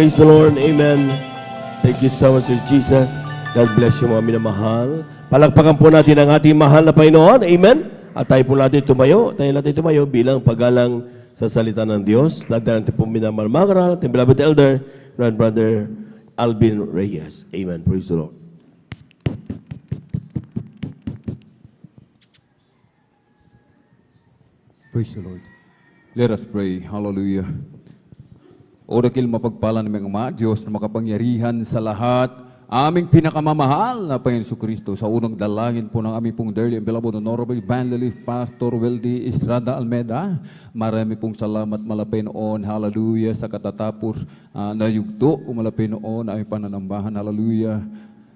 Praise the Lord. Amen. Thank you so much, Jesus. God bless you mga minamahal. Palakpakan po natin ang ating mahal na Panginoon. Amen. At tayo po natin tumayo. Tayo natin tumayo bilang paggalang sa salita ng Diyos. Natin natin po minamahal mga karal. Ating beloved elder, Grand Brother Alvin Reyes. Amen. Praise the Lord. Praise the Lord. Let us pray. Hallelujah. O dakil mapagpala ng mga Diyos na makapangyarihan sa lahat, aming pinakamamahal na Panginoon Kristo, sa unang dalangin po ng aming pong dearly and beloved Honorable Evangelist Pastor Weldy Estrada Almeda, marami pong salamat malapay noon, hallelujah, sa katatapos na yugto, umalapay noon na aming pananambahan, hallelujah,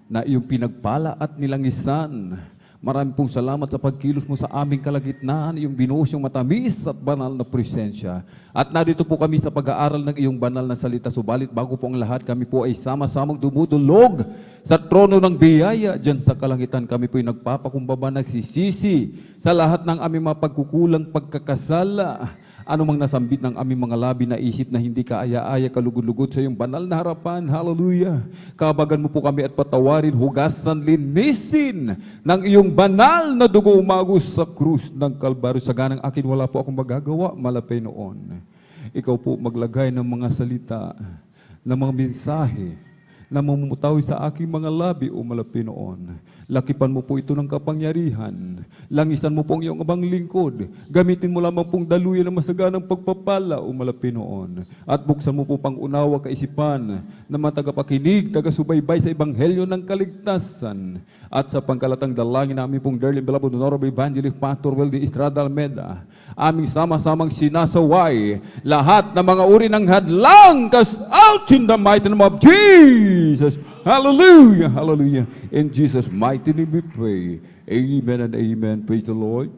na iyong pinagpala at nilangisan. Marami pong salamat sa pagkilos mo sa aming kalagitnaan, iyong binuhos yung matamis at banal na presensya. At narito po kami sa pag-aaral ng iyong banal na salita. Subalit bago po ang lahat, kami po ay sama-samang dumudulog sa trono ng biyaya. Diyan sa kalangitan kami po ay nagpapakumbaba, nagsisisi sa lahat ng aming mga pagkukulang, pagkakasala. Anumang nasambit ng aming mga labi na isip na hindi kaaya-aya, kalugod-lugod sa iyong banal na harapan. Hallelujah. Kabagan mo po kami at patawarin, hugasan, linisin ng iyong banal na dugo umagos sa krus ng Kalbaryo. Sa ganang akin, wala po akong magagawa, malapay noon. Ikaw po maglagay ng mga salita, ng mga mensahe, na mamumutawi sa aking mga labi o malapi noon. Lakipan mo po ito ng kapangyarihan. Langisan mo po ang iyong abang lingkod. Gamitin mo lamang pong daluyan ng masaganang pagpapala o malapi noon. At buksan mo po pang unawa kaisipan na mga tagapakinig, taga-subaybay sa ebanghelyo ng kaligtasan. At sa pangkalatang dalangin namin pong dearly beloved Honorable Evangelist Pastor Weldy Estrada Almeda, aming sama-samang sinasaway lahat ng mga uri ng hadlang, cast out in the mighty name of Jesus. Hallelujah, hallelujah. In Jesus' mighty name we pray. Amen and amen. Praise the Lord.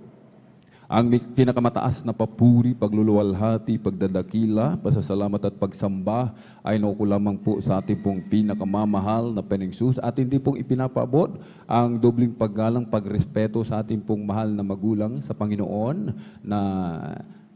Ang pinakamataas na papuri, pagluluwalhati, pagdadakila, pasasalamat at pagsamba ay nauko lamang po sa ating pong pinakamamahal na Panginoon at hindi pong ipinapaabot ang dobling paggalang, pagrespeto sa ating pong mahal na magulang sa Panginoon na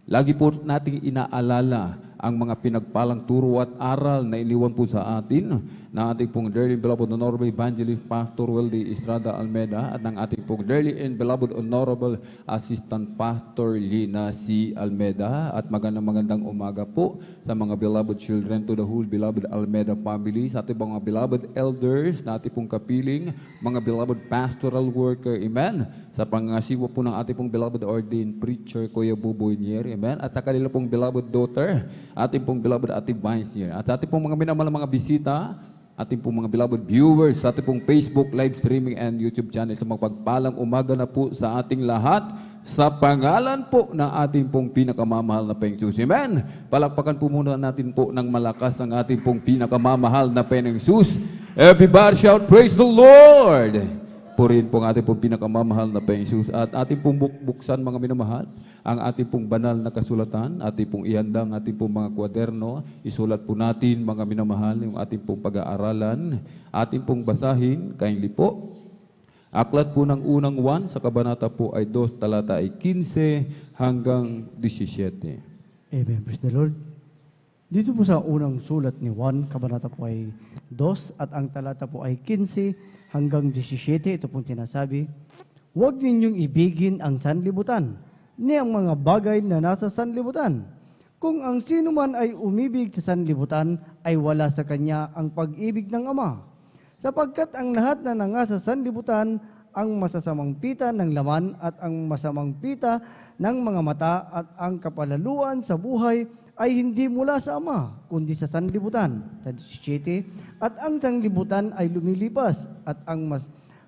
lagi po nating inaalala ang mga pinagpalang turo at aral na iniwan po sa atin na ating pong dearly beloved Honorable Evangelist Pastor Weldy Estrada Almeda at ng ating pong dearly and beloved Honorable Assistant Pastor Lina C. Almeda. At magandang umaga po sa mga beloved children, to the whole beloved Almeda family, sa ating mga beloved elders na ating pong kapiling, mga beloved pastoral worker, amen, sa pangasiwa po ng ating pong beloved ordained preacher, Kuya Buboy Nier, amen, at sa kanila pong beloved daughter, ating pong beloved Ate Vines Nier, at ating pong mga minamahal mga bisita, ating pong mga beloved viewers, sa ating pong Facebook live streaming and YouTube channel, sa magpagpalang umaga na po sa ating lahat, sa pangalan po ng ating pong pinakamamahal na Panginoon. Amen. Palakpakan po muna natin po ng malakas ang ating pong pinakamamahal na Panginoon. Everybody shout, praise the Lord! Purihin po ang ating pong pinakamamahal na Panginoon at ating pong buksan mga minamahal ang ating pong banal na kasulatan, ating pong ihandang ating pong mga kwaderno, isulat po natin mga minamahal yung ating pong pag-aaralan, ating pong basahin, kindly po. Aklat po ng unang 1 sa kabanata po ay 2, talata ay 15 hanggang 17. Amen. Praise the Lord. Dito po sa unang sulat ni Juan, kabanata po ay 2 at ang talata po ay 15 hanggang 17. Ito pong sinasabi, huwag ninyong ibigin ang sanlibutan, ni ang mga bagay na nasa sanlibutan. Kung ang sino man ay umibig sa sanlibutan, ay wala sa kanya ang pag-ibig ng Ama. Sapagkat ang lahat na nangasa sa sanlibutan, ang masasamang pita ng laman at ang masamang pita ng mga mata at ang kapalaluan sa buhay ay hindi mula sa Ama, kundi sa sanlibutan. 17. At ang sanlibutan ay lumilipas at ang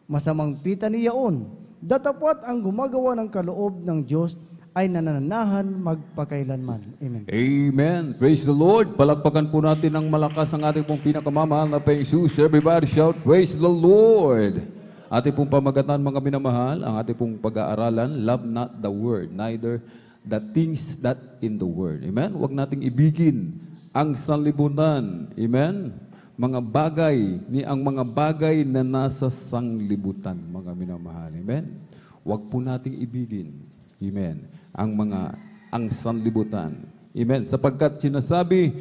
masamang pita niyaon. Datapwat ang gumagawa ng kaloob ng Diyos ay nananahan magpakailanman. Amen. Amen. Praise the Lord. Palakpakan po natin ng malakas ang ating pong pinakamamahal na Panginoon. Everybody shout, praise the Lord. Ating pong pamagatan mga minamahal, ang ating pong pag-aaralan, love not the word, neither the things that in the world. Amen? Huwag nating ibigin ang sanlibutan. Amen? Mga bagay, ang mga bagay na nasa sanglibutan, mga minamahal. Amen? Huwag po nating ibigin. Amen? Ang sanlibutan. Amen? Sapagkat sinasabi,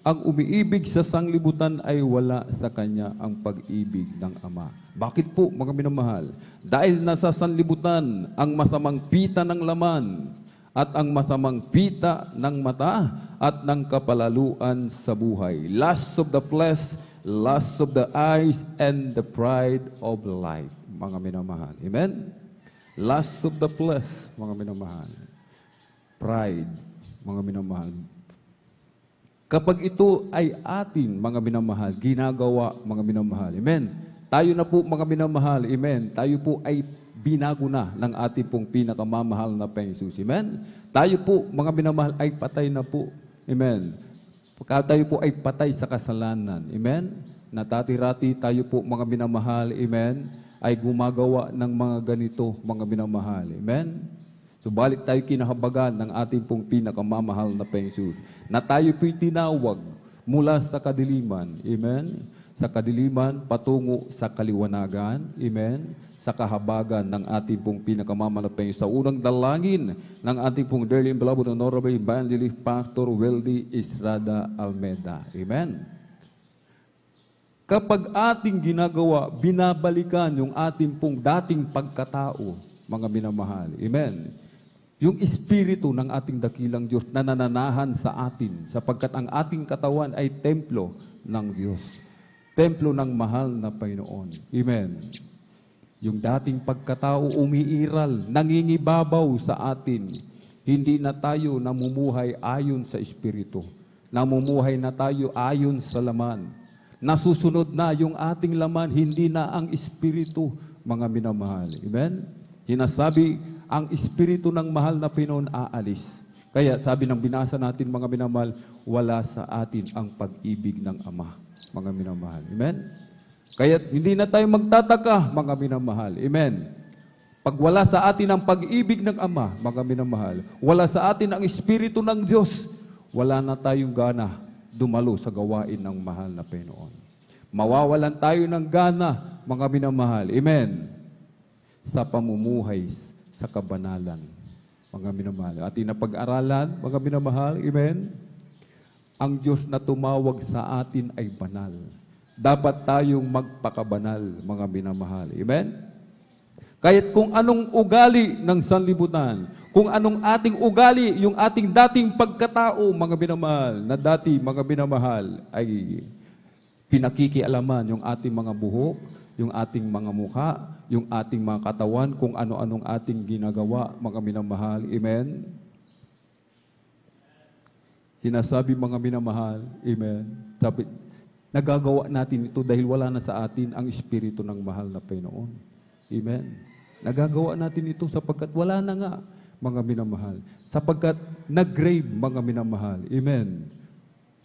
ang umiibig sa sanglibutan ay wala sa kanya ang pag-ibig ng Ama. Bakit po, mga minamahal? Dahil nasa sanlibutan ang masamang pita ng laman at ang masamang pita ng mata at ng kapalaluan sa buhay. Lust of the flesh, lust of the eyes, and the pride of life, mga minamahal. Amen? Lust of the flesh, mga minamahal. Pride, mga minamahal. Kapag ito ay atin, mga minamahal, ginagawa, mga minamahal. Amen? Tayo na po, mga minamahal. Amen? Tayo po ay binago na ng ating pong pinakamamahal na Panginoon. Amen? Tayo po, mga minamahal, ay patay na po. Amen? Pagka tayo po ay patay sa kasalanan. Amen? Natati-rati tayo po, mga minamahal. Amen? Ay gumagawa ng mga ganito, mga minamahal. Amen? Subalit tayo kinahabagan ng ating pong pinakamamahal na Panginoon na tayo po'y tinawag mula sa kadiliman. Amen? Sa kadiliman patungo sa kaliwanagan. Amen? Sa kahabagan ng ating pong pinakamamahal na Panginoon. Sa unang dalangin ng ating pong dearly and beloved Honorable Evangelist Pastor Weldy Estrada Almeda. Amen? Kapag ating ginagawa, binabalikan yung ating pong dating pagkatao, mga minamahal. Amen? Yung espiritu ng ating dakilang Diyos na nananahan sa atin, sapagkat ang ating katawan ay templo ng Diyos. Templo ng mahal na Panginoon. Amen? Yung dating pagkatao umiiral, nangingibabaw sa atin. Hindi na tayo namumuhay ayon sa espiritu. Namumuhay na tayo ayon sa laman. Nasusunod na yung ating laman, hindi na ang espiritu, mga minamahal. Amen? Hinasabi, ang espiritu ng mahal na Panginoon aalis. Kaya sabi ng binasa natin, mga minamahal, wala sa atin ang pag-ibig ng Ama, mga minamahal. Amen? Kaya hindi na tayo magtataka, mga minamahal. Amen? Pag wala sa atin ang pag-ibig ng Ama, mga minamahal, wala sa atin ang espiritu ng Diyos, wala na tayong gana dumalo sa gawain ng mahal na Panginoon. Mawawalan tayo ng gana, mga minamahal. Amen? Sa pamumuhay sa kabanalan, mga minamahal. Ating napag-aralan, mga minamahal, amen? Ang Diyos na tumawag sa atin ay banal. Dapat tayong magpakabanal, mga minamahal. Amen? Kahit kung anong ugali ng sanlibutan, kung anong ating ugali, yung ating dating pagkatao, mga minamahal, na dati, mga minamahal, ay pinakikialaman yung ating mga buhok, yung ating mga mukha, yung ating mga katawan, kung ano-anong ating ginagawa, mga minamahal. Amen? Sinasabi, mga minamahal, amen? Sabi, nagagawa natin ito dahil wala na sa atin ang espiritu ng mahal na Panginoon. Amen? Nagagawa natin ito sapagkat wala na nga, mga minamahal. Sapagkat nag-grave, mga minamahal. Amen?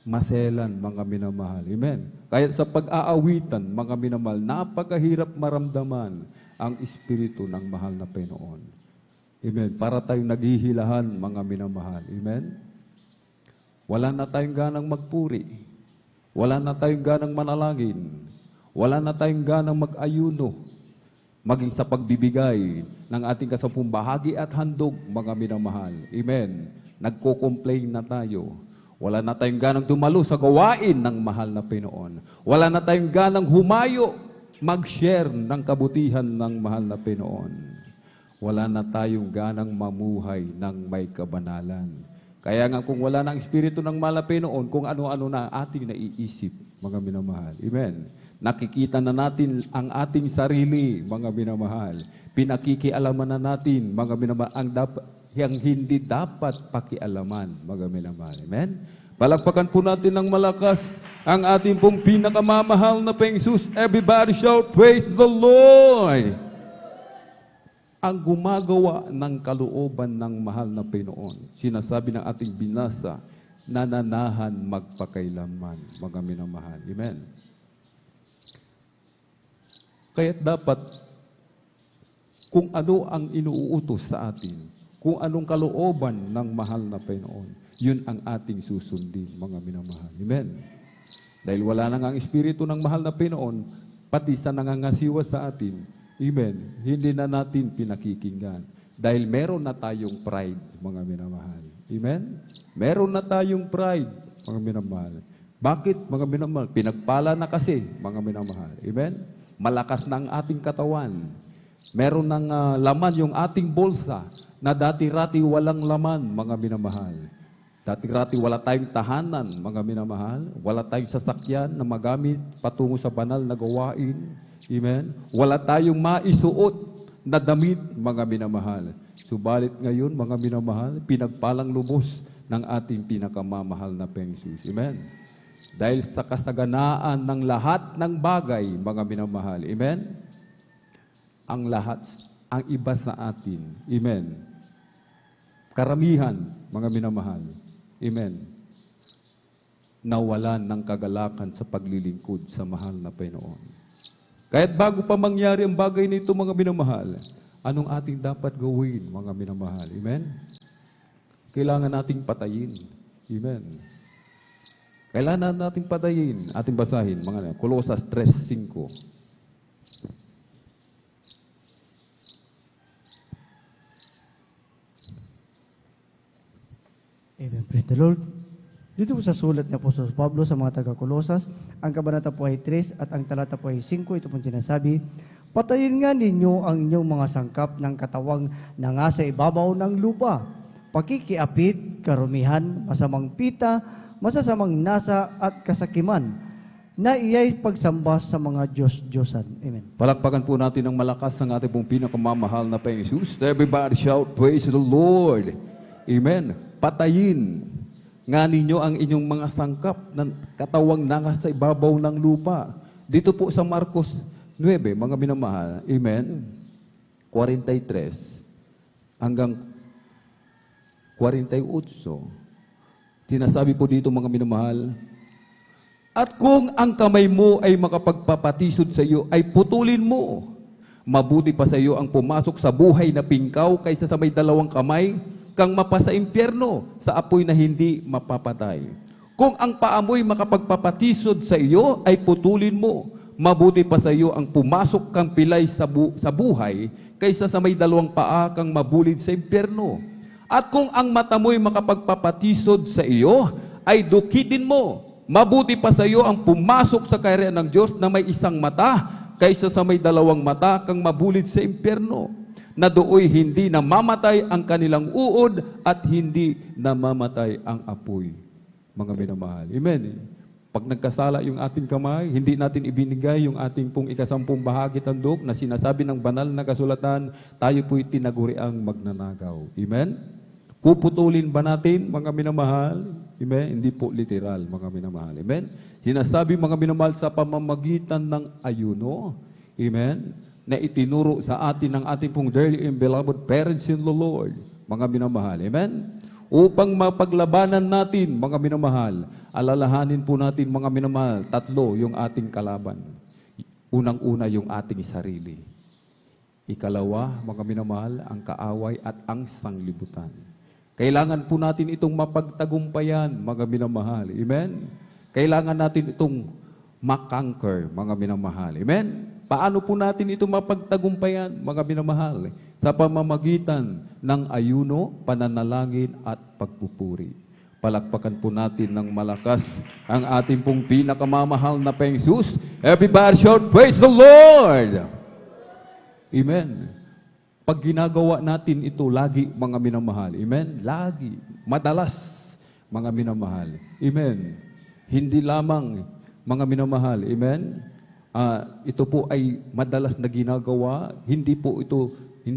Maselan, mga minamahal. Amen? Kaya sa pag-aawitan, mga minamahal, napakahirap maramdaman ang espiritu ng mahal na Panginoon. Amen? Para tayong naghihilahan, mga minamahal. Amen? Wala na tayong ganang magpuri. Wala na tayong ganang manalangin. Wala na tayong ganang mag-ayuno. Maging sa pagbibigay ng ating kasampung bahagi at handog, mga minamahal. Amen? Nagko-complain na tayo. Wala na tayong ganang dumalo sa gawain ng mahal na Panginoon. Wala na tayong ganang humayo, mag-share ng kabutihan ng mahal na Panginoon. Wala na tayong ganang mamuhay ng may kabanalan. Kaya nga kung wala ng espiritu ng mahal na Panginoon, kung ano-ano na ating naiisip, mga minamahal. Amen? Nakikita na natin ang ating sarili, mga minamahal. Pinakikialaman na natin, mga minamahal, ang hindi dapat pakialaman, mga minamahal. Amen? Palakpakan po natin ng malakas ang ating pong pinakamamahal na Panginoon. Everybody shout, praise the Lord! Ang gumagawa ng kalooban ng mahal na Panginoon, sinasabi ng ating binasa, nananahan magpakailanman, mga minamahal. Amen? Kaya dapat, kung ano ang inuutos sa atin, kung anong kalooban ng mahal na Panginoon, yun ang ating susundin, mga minamahal. Amen? Dahil wala na nga ang espiritu ng mahal na Panginoon, pati sa nangangasiwa sa atin, amen, hindi na natin pinakikinggan. Dahil meron na tayong pride, mga minamahal. Amen? Meron na tayong pride, mga minamahal. Bakit, mga minamahal? Pinagpala na kasi, mga minamahal. Amen? Malakas na ang ating katawan. Meron ng laman yung ating bulsa na dati-rati walang laman, mga minamahal. Dati-rati wala tayong tahanan, mga minamahal. Wala tayong sasakyan na magamit patungo sa banal na gawain. Amen? Wala tayong maisuot na damit, mga minamahal. Subalit ngayon, mga minamahal, pinagpalang lubos ng ating pinakamamahal na Panginoon. Amen? Dahil sa kasaganaan ng lahat ng bagay, mga minamahal. Amen? Ang lahat, ang iba sa atin. Amen? Karamihan, mga minamahal. Amen? Nawalan ng kagalakan sa paglilingkod sa mahal na Panginoon. Kahit bago pa mangyari ang bagay nito, mga minamahal, anong ating dapat gawin, mga minamahal? Amen? Kailangan nating patayin. Amen? Kailangan nating patayin. Ating basahin, mga Kolosas 3:5. Amen. Praise the Lord. Dito po sa sulat ni Apostol Pablo sa mga taga-Kolosas, ang kabanata po ay 3 at ang talata po ay 5. Ito po sinasabi, patayin nga ninyo ang inyong mga sangkap ng katawang na nga sa ibabaw ng lupa. Pakikiapit, karumihan, masamang pita, masasamang nasa at kasakiman, na iya'y pagsamba sa mga Diyos-Diyosan. Amen. Palakpakan po natin ng malakas ang ating pong pinakamamahal na Panginoon. Everybody shout, praise the Lord. Amen. Patayin nga ninyo ang inyong mga sangkap ng katawang nasa ibabaw ng lupa. Dito po sa Marcos 9, mga minamahal. Amen. 43 hanggang 48. Tinasabi po dito, mga minamahal, at kung ang kamay mo ay makapagpapatisod sa iyo, ay putulin mo. Mabuti pa sa iyo ang pumasok sa buhay na pingkaw kaysa sa may dalawang kamay kang mapasa impyerno sa apoy na hindi mapapatay. Kung ang paa mo'y makapagpapatisod sa iyo, ay putulin mo. Mabuti pa sa iyo ang pumasok kang pilay sa buhay kaysa sa may dalawang paa kang mabulid sa impyerno. At kung ang mata mo'y makapagpapatisod sa iyo, ay dukitin mo. Mabuti pa sa iyo ang pumasok sa kaharian ng Diyos na may isang mata kaysa sa may dalawang mata kang mabulid sa impyerno, na dooy hindi namamatay ang kanilang uod at hindi namamatay ang apoy. Mga minamahal. Amen. Pag nagkasala yung ating kamay, hindi natin ibinigay yung ating pong ikasampung bahagi tandok na sinasabi ng banal na kasulatan, tayo po'y tinaguriang magnanagaw. Amen? Puputulin ba natin, mga minamahal? Amen? Hindi po literal, mga minamahal. Amen? Sinasabi, mga minamahal, sa pamamagitan ng ayuno. Amen? Na itinuro sa atin ng ating pong dearly and beloved parents in the Lord, mga minamahal. Amen? Upang mapaglabanan natin, mga minamahal, alalahanin po natin, mga minamahal, tatlo yung ating kalaban. Unang-una yung ating sarili. Ikalawa, mga minamahal, ang kaaway at ang sanglibutan. Kailangan po natin itong mapagtagumpayan, mga minamahal. Amen? Kailangan natin itong makanker, mga minamahal. Amen? Paano po natin ito mapagtagumpayan, mga minamahal? Sa pamamagitan ng ayuno, pananalangin at pagpupuri. Palakpakan po natin ng malakas ang ating pong pinakamamahal na Panginoon. Everybody shout, praise the Lord! Amen. Pag ginagawa natin ito lagi, mga minamahal. Amen? Lagi. Madalas, mga minamahal. Amen. Hindi lamang, mga minamahal. Amen? Ito po ay madalas na ginagawa, hindi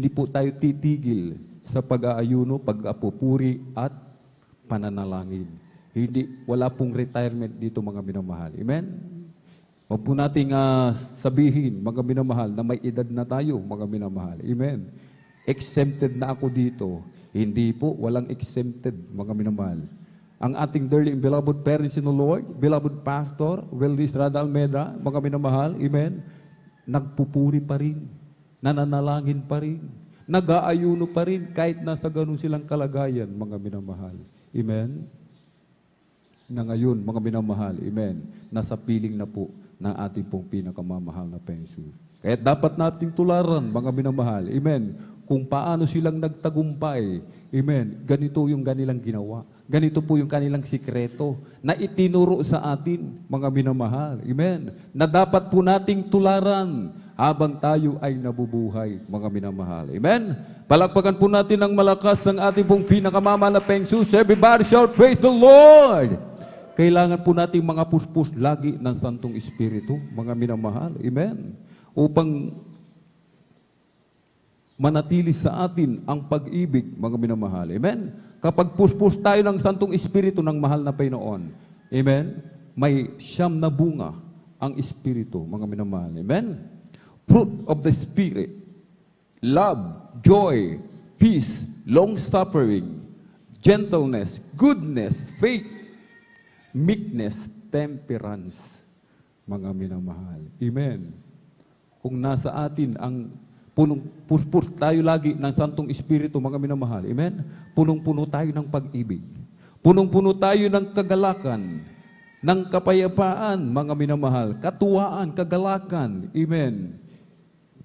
po tayo titigil sa pag-aayuno, pag-apupuri at pananalangin. Wala pong retirement dito, mga minamahal. Amen? Huwag po nating sabihin, mga minamahal, na may edad na tayo, mga minamahal. Amen? Exempted na ako dito. Hindi po, walang exempted, mga minamahal. Ang ating dearly and beloved parents in the Lord, beloved pastor, Weldy Estrada Almeda, mga minamahal, amen, nagpupuri pa rin, nananalangin pa rin, nag-aayuno pa rin, kahit nasa ganun silang kalagayan, mga minamahal. Amen? Na ngayon, mga minamahal, amen, nasa piling na po ng ating pong pinakamamahal na Panginoon. Kaya dapat nating tularan, mga minamahal, amen, kung paano silang nagtagumpay. Amen. Ganito yung kanilang ginawa. Ganito po yung kanilang sikreto na itinuro sa atin, mga minamahal. Amen. Na dapat po nating tularan habang tayo ay nabubuhay, mga minamahal. Amen. Palakpakan po natin ng malakas ang ating pong pinakamamahal na Pengsus. Everybody shout, praise the Lord! Kailangan po nating mga puspos lagi ng Santong Espiritu, mga minamahal. Amen. Upang manatili sa atin ang pag-ibig, mga minamahal. Amen. Kapag puspos tayo ng Santong Espiritu ng mahal na Panginoon, amen, may 9 na bunga ang Espiritu, mga minamahal. Amen. Fruit of the Spirit, love, joy, peace, long-suffering, gentleness, goodness, faith, meekness, temperance, mga minamahal. Amen. Kung nasa atin ang puspos tayo lagi ng Santong Espiritu, mga minamahal. Amen? Punong-puno tayo ng pag-ibig. Punong-puno tayo ng kagalakan, ng kapayapaan, mga minamahal. Katuwaan, kagalakan. Amen?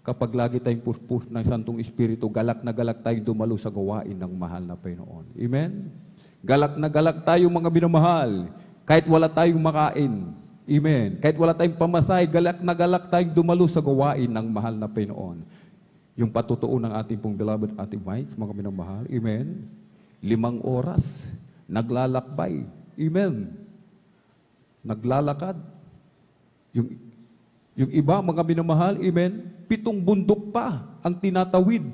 Kapag lagi tayong puspos ng Santong Espiritu, galak na galak tayong dumalo sa gawain ng mahal na Panginoon. Amen? Galak na galak tayo, mga minamahal. Kahit wala tayong makain. Amen? Kahit wala tayong pamasay, galak na galak tayong dumalo sa gawain ng mahal na Panginoon. Yung patutuo ng ating pong beloved Ate Vice, mga minamahal. Amen? 5 oras, naglalakbay. Amen? Naglalakad. Yung iba, mga minamahal, amen? 7 bundok pa ang tinatawid.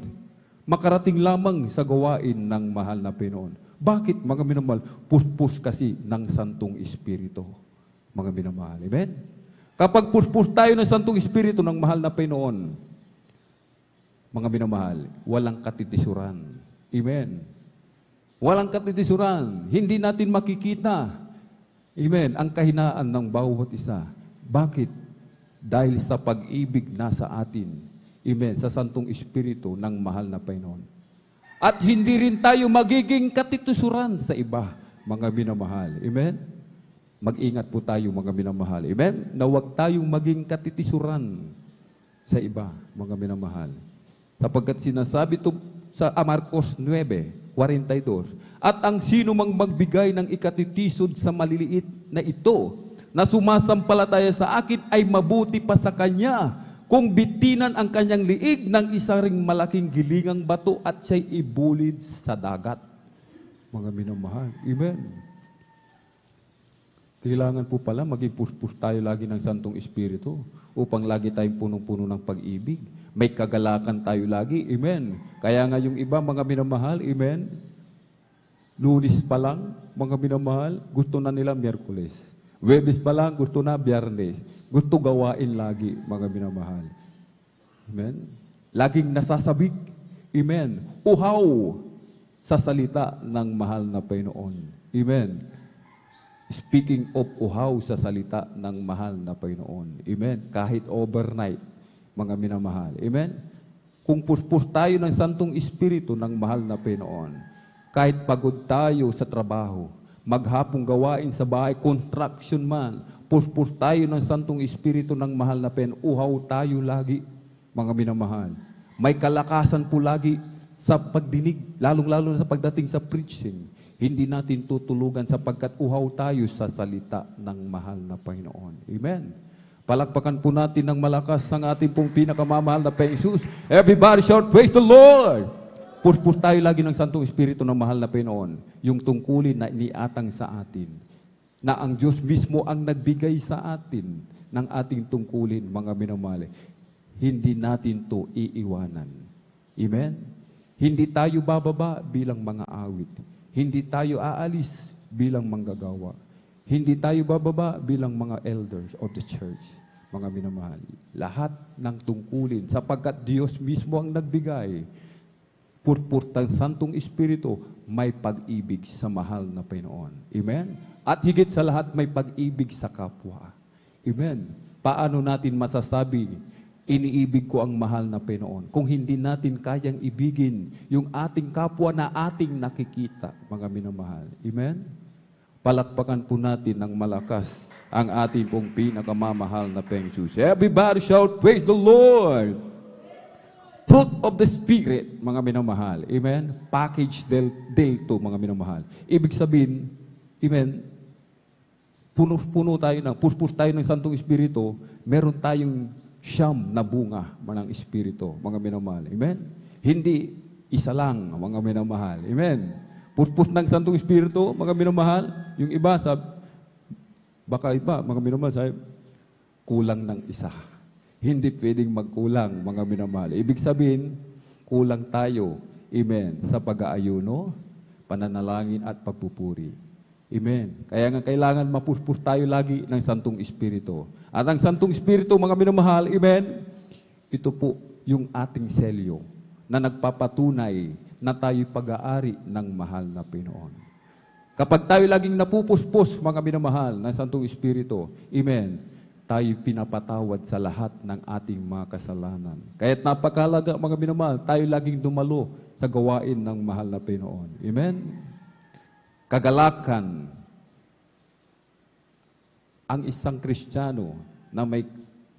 Makarating lamang sa gawain ng mahal na Panginoon. Bakit, mga minamahal? Puspos kasi ng Santong Espiritu. Mga minamahal. Amen? Kapag puspos tayo ng Santong Espiritu ng mahal na Panginoon, mga minamahal, walang katitisuran. Amen. Walang katitisuran. Hindi natin makikita. Amen. Ang kahinaan ng bawat isa. Bakit? Dahil sa pag-ibig nasa atin. Amen. Sa Santong Espiritu ng mahal na Panginoon. At hindi rin tayo magiging katitisuran sa iba, mga minamahal. Amen. Mag-ingat po tayo, mga minamahal. Amen. Na huwag tayong maging katitisuran sa iba, mga minamahal. Sapagkat sinasabi ito sa Marcos 9:42, at ang sino mang magbigay ng ikatitisod sa maliliit na ito, na sumasampalataya sa akin, ay mabuti pa sa kanya kung bitinan ang kanyang liig ng isa ring malaking gilingang bato at siya'y ibulid sa dagat. Mga minamahal. Amen. Kailangan po pala maging puspos tayo lagi ng Santong Espiritu upang lagi tayong punong-puno ng pag-ibig. May kagalakan tayo lagi. Amen. Kaya nga yung iba, mga minamahal, amen, Lunes pa lang, mga minamahal, gusto na nila Miyerkules. Webes pa lang, gusto na Biyernes. Gusto gawain lagi, mga minamahal. Amen. Laging nasasabik. Amen. Uhaw sa salita ng mahal na Panginoon. Amen. Speaking of uhaw sa salita ng mahal na Panginoon. Amen. Kahit overnight, mga minamahal. Amen? Kung puspos tayo ng Santong Espiritu ng mahal na Panginoon, kahit pagod tayo sa trabaho, maghapong gawain sa bahay, construction man, puspos tayo ng Santong Espiritu ng mahal na Panginoon, uhaw tayo lagi, mga minamahal. May kalakasan po lagi sa pagdinig, lalong-lalo na sa pagdating sa preaching. Hindi natin tutulugan sapagkat uhaw tayo sa salita ng mahal na Panginoon. Amen? Palakpakan po natin ng malakas ng ating pong pinakamamahal na Panginoon. Everybody shout, praise the Lord! Puspos tayo lagi ng Santong Espiritu ng mahal na Panginoon. Yung tungkulin na iniatang sa atin. Na ang Diyos mismo ang nagbigay sa atin ng ating tungkulin, mga minamahal. Hindi natin to iiwanan. Amen? Hindi tayo bababa bilang mga awit. Hindi tayo aalis bilang manggagawa. Hindi tayo bababa bilang mga elders of the church, mga minamahal. Lahat ng tungkulin, sapagkat Diyos mismo ang nagbigay, purpurtang Santong Espiritu, may pag-ibig sa mahal na Panginoon. Amen? At higit sa lahat, may pag-ibig sa kapwa. Amen? Paano natin masasabi, iniibig ko ang mahal na Panginoon, kung hindi natin kayang ibigin yung ating kapwa na ating nakikita, mga minamahal. Amen? Palakpakan po natin ng malakas ang ating pong pinakamamahal na Panginoon. Everybody shout, praise the Lord! Fruit of the Spirit, mga minamahal. Amen? Package del to, mga minamahal. Ibig sabihin, amen, puno tayo puspos tayo ng Santong Espiritu, meron tayong siyam na bunga ng Espiritu, mga minamahal. Amen? Hindi isa lang, mga minamahal. Amen? Puspos ng Santong Espiritu, mga minamahal, yung iba, baka iba, mga minamahal, sabi, kulang ng isa. Hindi pwedeng magkulang, mga minamahal. Ibig sabihin, kulang tayo, amen, sa pag-aayuno, pananalangin at pagpupuri. Amen. Kaya nga kailangan mapuspos tayo lagi ng Santong Espiritu. At ang Santong Espiritu, mga minamahal, amen, ito po yung ating selyo na nagpapatunay na tayo'y pag-aari ng mahal na Pinoon. Kapag tayo laging napupuspos, mga minamahal, ng Santong Espiritu, amen, tayo pinapatawad sa lahat ng ating mga kasalanan. Kaya't napakahalaga, mga minamahal, tayo laging dumalo sa gawain ng mahal na Pinoon. Amen? Kagalakan ang isang Kristiyano na may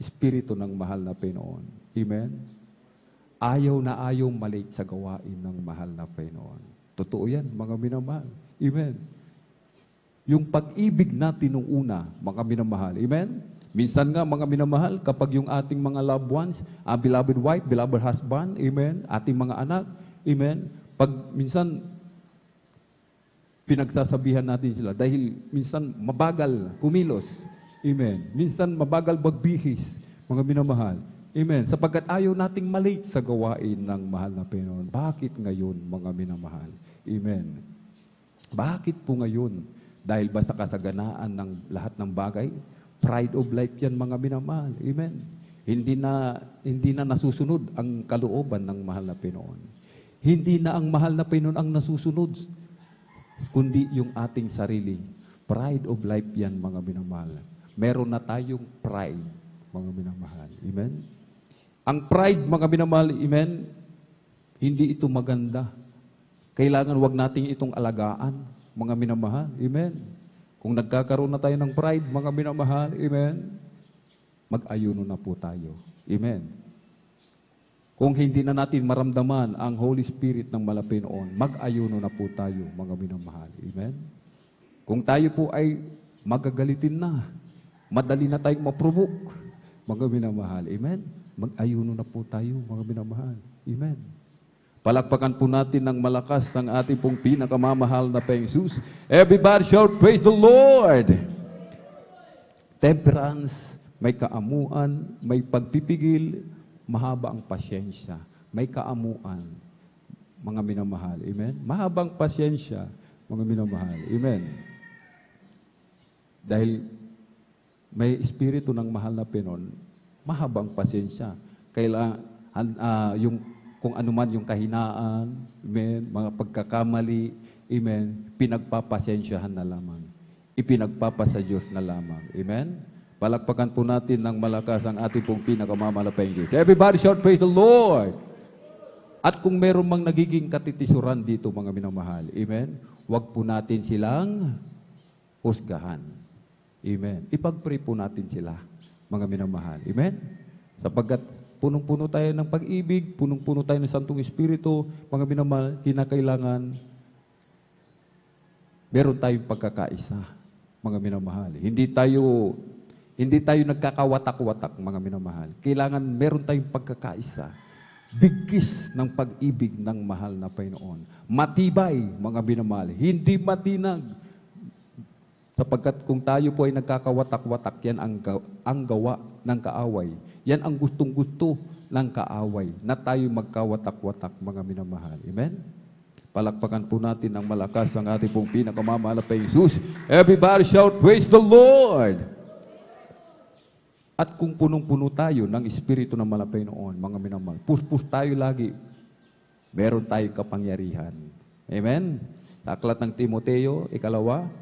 espiritu ng mahal na Pinoon. Amen? Ayaw na ayaw malate sa gawain ng mahal na Pinoon. Totoo yan, mga minamahal. Amen? Yung pag-ibig natin nung una, mga minamahal. Amen? Minsan nga, mga minamahal, kapag yung ating mga loved ones, beloved wife, beloved husband, amen, ating mga anak, amen, pag minsan, pinagsasabihan natin sila, dahil minsan mabagal kumilos, amen, minsan mabagal magbihis, mga minamahal, amen, sapagkat ayaw nating malate sa gawain ng mahal na Pinoon. Bakit ngayon, mga minamahal? Amen. Bakit po ngayon? Dahil ba sa kasaganaan ng lahat ng bagay? Pride of life yan, mga minamahal. Amen. Hindi na nasusunod ang kalooban ng mahal na Pinoon. Hindi na ang mahal na Pinoon ang nasusunod, kundi yung ating sarili. Pride of life yan, mga minamahal. Meron na tayong pride, mga minamahal. Amen. Ang pride, mga minamahal, amen, hindi ito maganda. Kailangan wag nating itong alagaan, mga minamahal. Amen. Kung nagkakaroon na tayo ng pride, mga minamahal, amen, mag-ayuno na po tayo. Amen. Kung hindi na natin maramdaman ang Holy Spirit ng Malapinoon, mag-ayuno na po tayo, mga minamahal. Amen. Kung tayo po ay magagalitin na, madali na tayong maprovoke, mga minamahal. Amen. Mag-ayuno na po tayo, mga minamahal. Amen. Palakpakan po natin ng malakas ang ating pong pinakamamahal na Panginoong Jesus. Everybody shout, praise the Lord! Temperance, may kaamuan, may pagpipigil, mahaba ang pasyensya. May kaamuan, mga minamahal. Amen? Mahabang pasyensya, mga minamahal. Amen? Dahil may espiritu ng mahal na Pinoon, mahabang pasyensya. Kailangan, kung anuman yung kahinaan, amen, mga pagkakamali, amen, pinagpapasensyahan na lamang. Ipinagpapasa Diyos na lamang. Amen? Palakpakan po natin ng malakas ang ating pong pinakamamalaking Diyos. Everybody shout, praise the Lord! At kung meron mang nagiging katitisuran dito, mga minamahal, amen, huwag po natin silang husgahan. Amen. Ipag-pray po natin sila, mga minamahal. Amen? Sapagkat punong-puno tayo ng pag-ibig, punong-puno tayo ng Santong Espiritu, mga minamahal, kinakailangan meron tayong pagkakaisa, mga minamahal. Hindi tayo nagkakawatak-watak, mga minamahal. Kailangan meron tayong pagkakaisa. Bigkis ng pag-ibig ng mahal na Panginoon. Matibay, mga minamahal. Hindi matinag. Sapagkat kung tayo po ay nagkakawatak-watak, yan ang gawa ng kaaway. Yan ang gustong-gusto ng kaaway na tayo magkawatak-watak, mga minamahal. Amen? Palakpakan po natin ng malakas ang ating pong pinakamamahal na Jesus. Everybody shout, praise the Lord! At kung punong-puno tayo ng Espiritu ng Malapay noon, mga minamahal, puspos tayo lagi, meron tayong kapangyarihan. Amen? Sa aklat ng Timoteo, 2,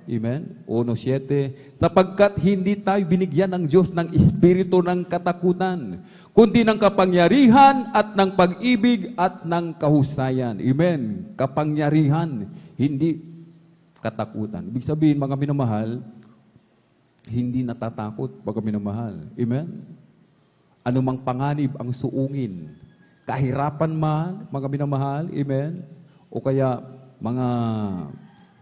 amen, 1:7, sapagkat hindi tayo binigyan ng Diyos ng espiritu ng katakutan, kundi ng kapangyarihan at ng pag-ibig at ng kahusayan. Amen. Kapangyarihan, hindi katakutan. Ibig sabihin, mga minamahal, hindi natatakot, mga minamahal. Amen. Anumang panganib ang suungin, kahirapan man, mga minamahal, amen, o kaya mga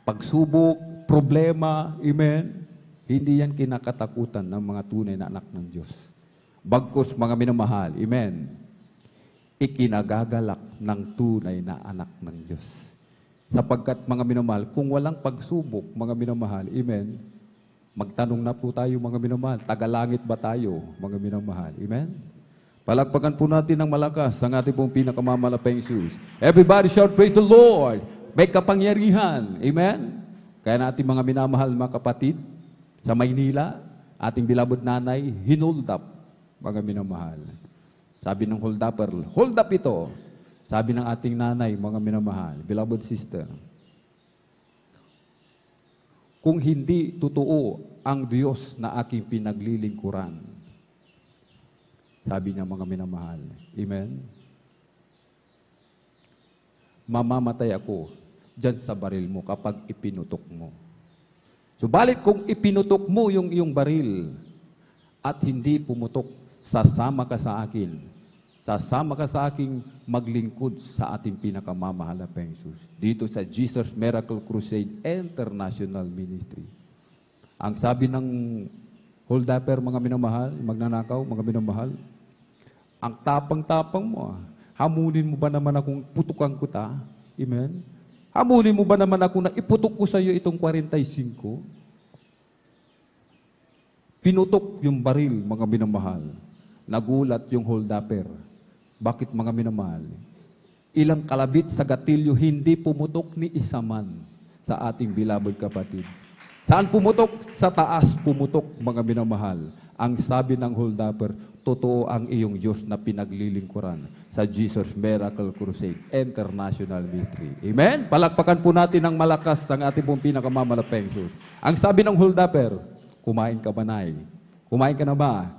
pagsubok, problema, amen, hindi yan kinakatakutan ng mga tunay na anak ng Diyos. Bagkus, mga minamahal, amen, ikinagagalak ng tunay na anak ng Diyos. Sapagkat, mga minamahal, kung walang pagsubok, mga minamahal, amen, magtanong na po tayo, mga minamahal, tagalangit ba tayo, mga minamahal, amen? Palakpakan po natin ng malakas ang ating pong pinakamamalapang Jesus. Everybody shout, praise the Lord! May kapangyarihan. Amen? Kaya natin mga minamahal mga kapatid, sa Maynila, ating beloved nanay, hinold up, mga minamahal. Sabi ng hold up ito. Sabi ng ating nanay, mga minamahal, beloved sister, kung hindi totoo ang Diyos na aking pinaglilingkuran, sabi niya, mga minamahal. Amen? Mamamatay ako dyan sa baril mo kapag ipinutok mo. Subalit kung ipinutok mo yung iyong baril at hindi pumutok, sasama ka sa akin. Sasama ka sa aking maglingkod sa ating pinakamamahal na Jesus. Dito sa Jesus Miracle Crusade International Ministry. Ang sabi ng hold-upper, mga minamahal, magnanakaw, mga minamahal, ang tapang-tapang mo, hamunin mo ba naman akong putukan ko ta? Amen? Hamunin mo ba naman ako na iputok ko sa iyo itong 45? Pinutok yung baril, mga minamahal. Nagulat yung hold-upper. Bakit, mga minamahal? Ilang kalabit sa gatilyo, hindi pumutok ni isa man sa ating beloved kapatid. Saan pumutok? Sa taas pumutok, mga minamahal. Ang sabi ng hold-upper, totoo ang iyong Diyos na pinaglilingkuran sa Jesus Miracle Crusade International Ministry. Amen? Palakpakan po natin ng malakas ang ating pong pinakamamalapeng Diyos. Ang sabi ng hold-upper, kumain ka ba, Nay? Kumain ka na ba?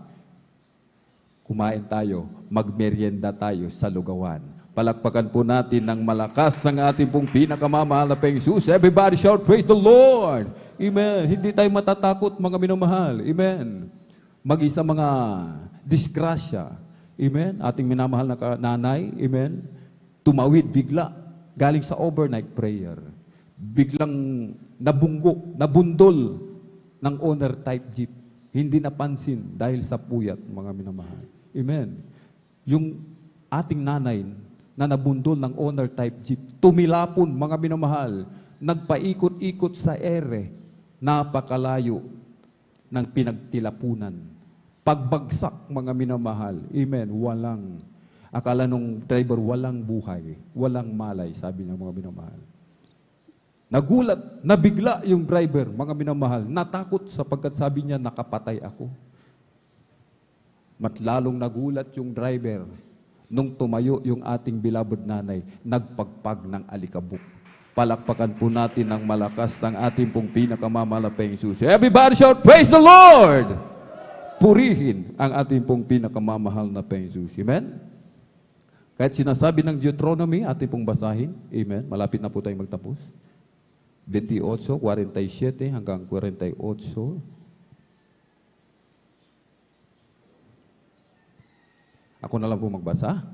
Kumain tayo, magmerienda tayo sa lugawan. Palakpakan po natin ng malakas ang ating pong pinakamamalapeng Jesus. Everybody shout, praise the Lord! Amen. Hindi tayo matatakot, mga minamahal. Amen. Mag-isa mga disgrasya. Amen. Ating minamahal na nanay. Amen. Tumawid bigla. Galing sa overnight prayer. Biglang nabundol ng owner type jeep. Hindi napansin dahil sa puyat, mga minamahal. Amen. Yung ating nanay na nabundol ng owner type jeep, tumilapon, mga minamahal, nagpaikot-ikot sa ere, napakalayo ng pinagtilapunan. Pagbagsak, mga minamahal, amen, walang, akala nung driver, walang buhay, walang malay, sabi ng mga minamahal. Nagulat, nabigla yung driver, mga minamahal, natakot sapagkat sabi niya, nakapatay ako. Matlalong nagulat yung driver, nung tumayo yung ating beloved nanay, nagpagpag ng alikabok. Palakpakan po natin ng malakas ang ating pong pinakamamalapeng Jesus. Everybody shout, praise the Lord! Purihin ang ating pong pinakamamahal na Jesus. Amen? Kahit sinasabi ng Deuteronomy, ating pong basahin. Amen? Malapit na po tayong magtapos. 28:47 hanggang 48. Ako na lang po magbasa.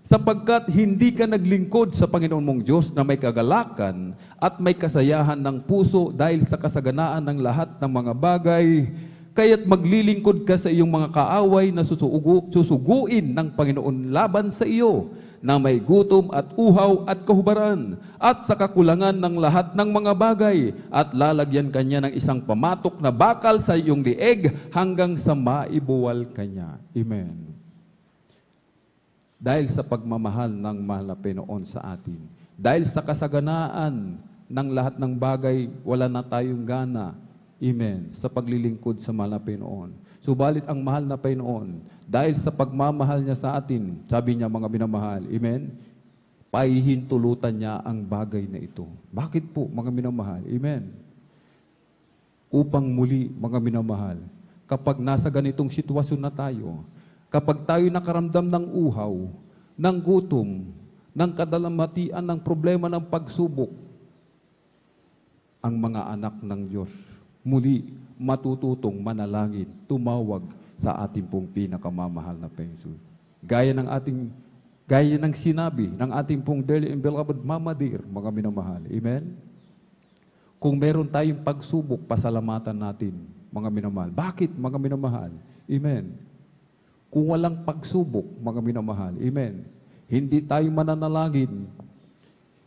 Sapagkat hindi ka naglingkod sa Panginoon mong Diyos na may kagalakan at may kasayahan ng puso dahil sa kasaganaan ng lahat ng mga bagay, kaya't maglilingkod ka sa iyong mga kaaway na susuguin ng Panginoon laban sa iyo, na may gutom at uhaw at kahubaran, at sa kakulangan ng lahat ng mga bagay, at lalagyan kanya ng isang pamatok na bakal sa iyong lieg hanggang sa maibuwal kanya. Amen. Dahil sa pagmamahal ng mahal na Panginoon sa atin, dahil sa kasaganaan ng lahat ng bagay, wala na tayong gana, amen, sa paglilingkod sa mahal na Panginoon. Subalit ang mahal na Panginoon, dahil sa pagmamahal niya sa atin, sabi niya, mga minamahal, amen, pahihintulutan niya ang bagay na ito. Bakit po, mga minamahal? Amen. Upang muli, mga minamahal, kapag nasa ganitong sitwasyon na tayo, kapag tayo nakaramdam ng uhaw, ng gutom, ng kadalamatian, ng problema ng pagsubok, ang mga anak ng Diyos, muli matututong manalangin, tumawag sa ating pong pinakamamahal na Jesus. Gaya Gaya ng sinabi ng ating pong dearly and beloved Mama Dear, mga minamahal. Amen? Kung meron tayong pagsubok, pasalamatan natin, mga minamahal. Bakit, mga minamahal? Amen. Kung walang pagsubok, mga minamahal. Amen. Hindi tayo mananalangin.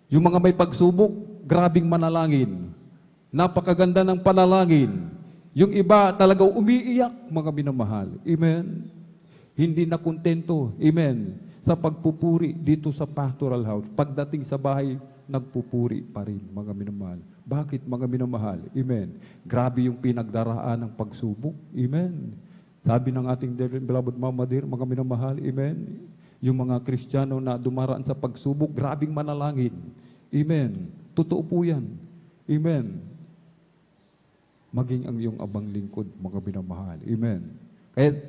Yung mga may pagsubok, grabing manalangin. Napakaganda ng panalangin. Yung iba talaga umiiyak, mga minamahal. Amen. Hindi na kontento. Amen. Sa pagpupuri dito sa pastoral house. Pagdating sa bahay, nagpupuri pa rin, mga minamahal. Bakit, mga minamahal? Amen. Grabe yung pinagdaraan ng pagsubok. Amen. Sabi ng ating dear and beloved Mama Dear, mga minamahal, amen. Yung mga Kristiyano na dumaraan sa pagsubok, grabing manalangin. Amen. Totoo po yan. Amen. Maging ang iyong abang lingkod, mga minamahal. Amen. Kaya,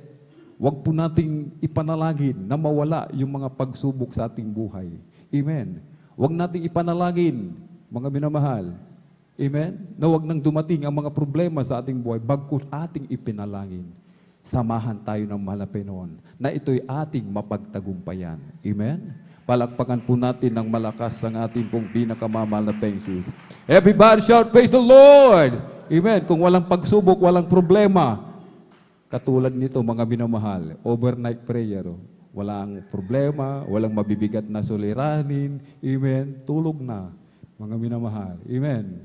wag po nating ipanalangin na mawala yung mga pagsubok sa ating buhay. Amen. Wag nating ipanalangin, mga minamahal. Amen. Na wag nang dumating ang mga problema sa ating buhay, bagkus ating ipinalangin. Samahan tayo ng mahal na Panginoon na ito'y ating mapagtagumpayan. Amen. Palakpakan po natin ng malakas ang ating pong pinakamamahal na Panginoon. Everybody shout, praise the Lord! Amen. Kung walang pagsubok, walang problema, katulad nito, mga minamahal, overnight prayer, walang problema, walang mabibigat na suliranin, amen, tulog na, mga minamahal, amen.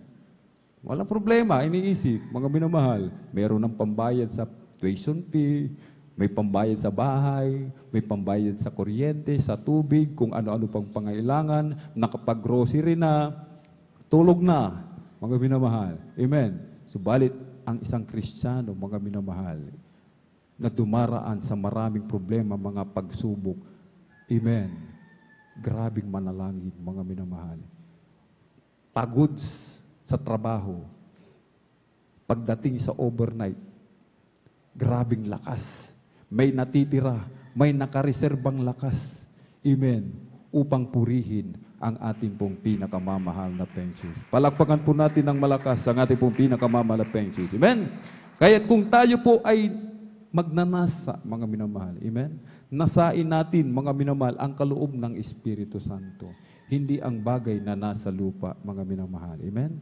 Walang problema, iniisip, mga minamahal, meron ng pambayad sa tuition fee, may pambayad sa bahay, may pambayad sa kuryente, sa tubig, kung ano-ano pang pangailangan, nakapag-grocery na, tulog na, mga minamahal, amen. Subalit, ang isang Kristiyano, mga minamahal, na dumaraan sa maraming problema, mga pagsubok. Amen. Grabing manalangin, mga minamahal. Pagod sa trabaho. Pagdating sa overnight, grabing lakas. May natitira, may nakareserbang lakas. Amen. Upang purihin ang ating pong pinakamamahal na Panginoon. Palakpakan po natin ng malakas ang ating pong pinakamamahal na Panginoon. Amen. Kaya kung tayo po ay magnanasa, mga minamahal. Amen? Nasain natin, mga minamahal, ang kaloob ng Espiritu Santo. Hindi ang bagay na nasa lupa, mga minamahal. Amen?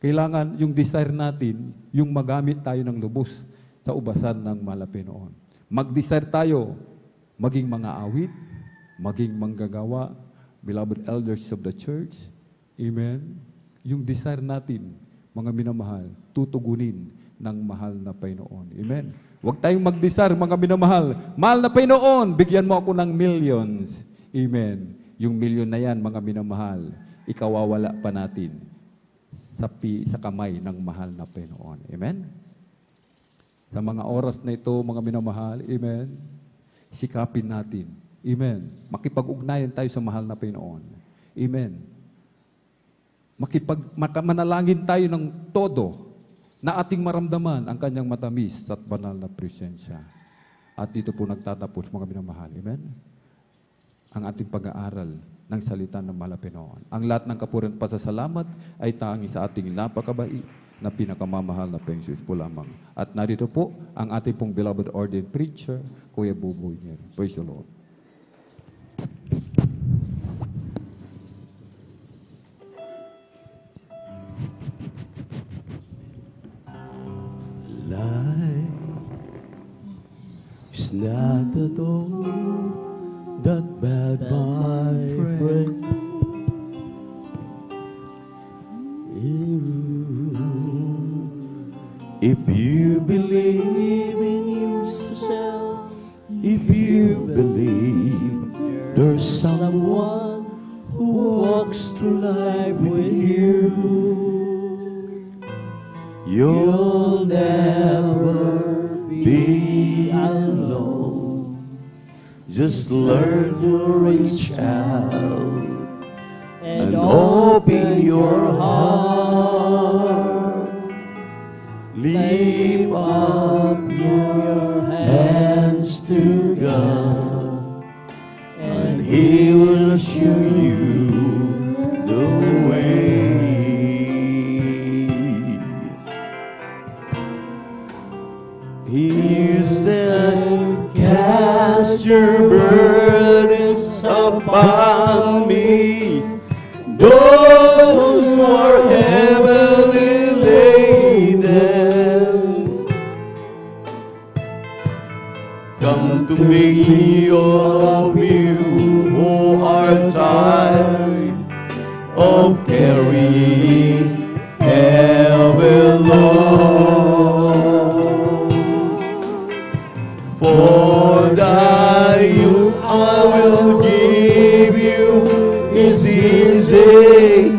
Kailangan yung desire natin, yung magamit tayo ng lubos sa ubasan ng mahal na Panginoon. Mag-desire tayo, maging mga awit, maging manggagawa, beloved elders of the church. Amen? Yung desire natin, mga minamahal, tutugunin ng mahal na Panginoon. Amen? Huwag tayong mag-desire, mga minamahal. Mahal na Panginoon, bigyan mo ako ng millions. Amen. Yung milyon na yan, mga minamahal, ikawawala pa natin sa kamay ng mahal na Panginoon. Amen? Sa mga oras na ito, mga minamahal, amen, sikapin natin. Amen. Makipag-ugnayan tayo sa mahal na Panginoon. Amen. Manalangin tayo ng todo na ating maramdaman ang kanyang matamis at banal na presensya. At dito po nagtatapos, mga minamahal. Amen? Ang ating pag-aaral ng salita ng mahal na Panginoon. Ang lahat ng kapurihan at pasasalamat ay tangi sa ating napakabait na pinakamamahal na Panginoon po lamang. At narito po ang ating pong beloved ordained preacher, Kuya Buboy Nier. Praise the Lord. Life is not at all that bad, my friend. If you believe in yourself, if you believe there's someone who walks through life with you, you'll never be alone. Just learn to reach out and open your heart. Lift up your hands to God, and He will show you the way. He said, cast your burdens upon we ever lost. For thy you I will give you is easy,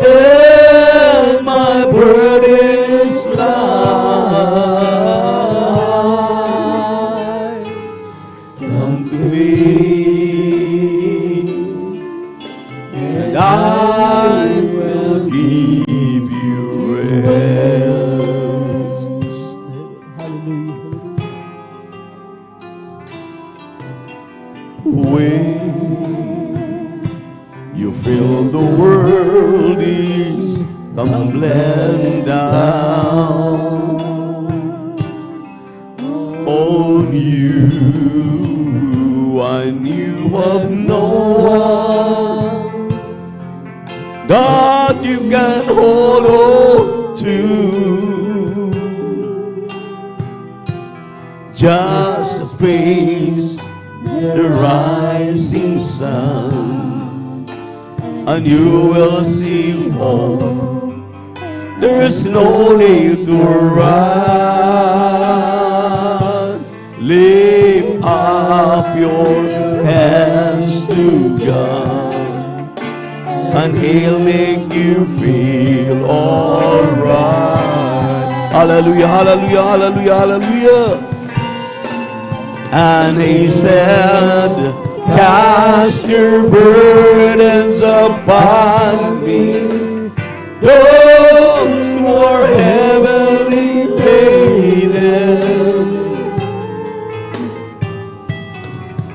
and my burden is light. Come to me, and I will give you rest. When you feel the world is tumbling down on you, and you have no one that you can hold on to. Just face the rising sun, and you will see hope. There is no need to run. Lift up your hands to God, and He'll make you feel alright. Hallelujah, hallelujah, hallelujah, hallelujah. And He said, cast your burdens upon me, those who are heavily laden.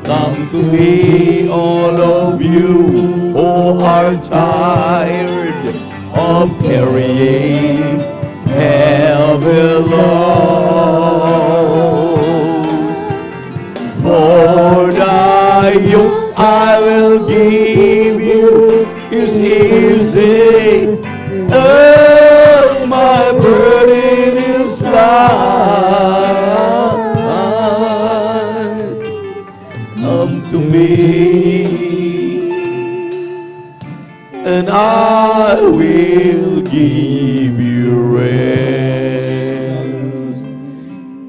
Come to me, all of you who are tired of carrying heavy loads. For thy yoke I will give you is easy, and my burden is light. Come to me, and I will give you rest.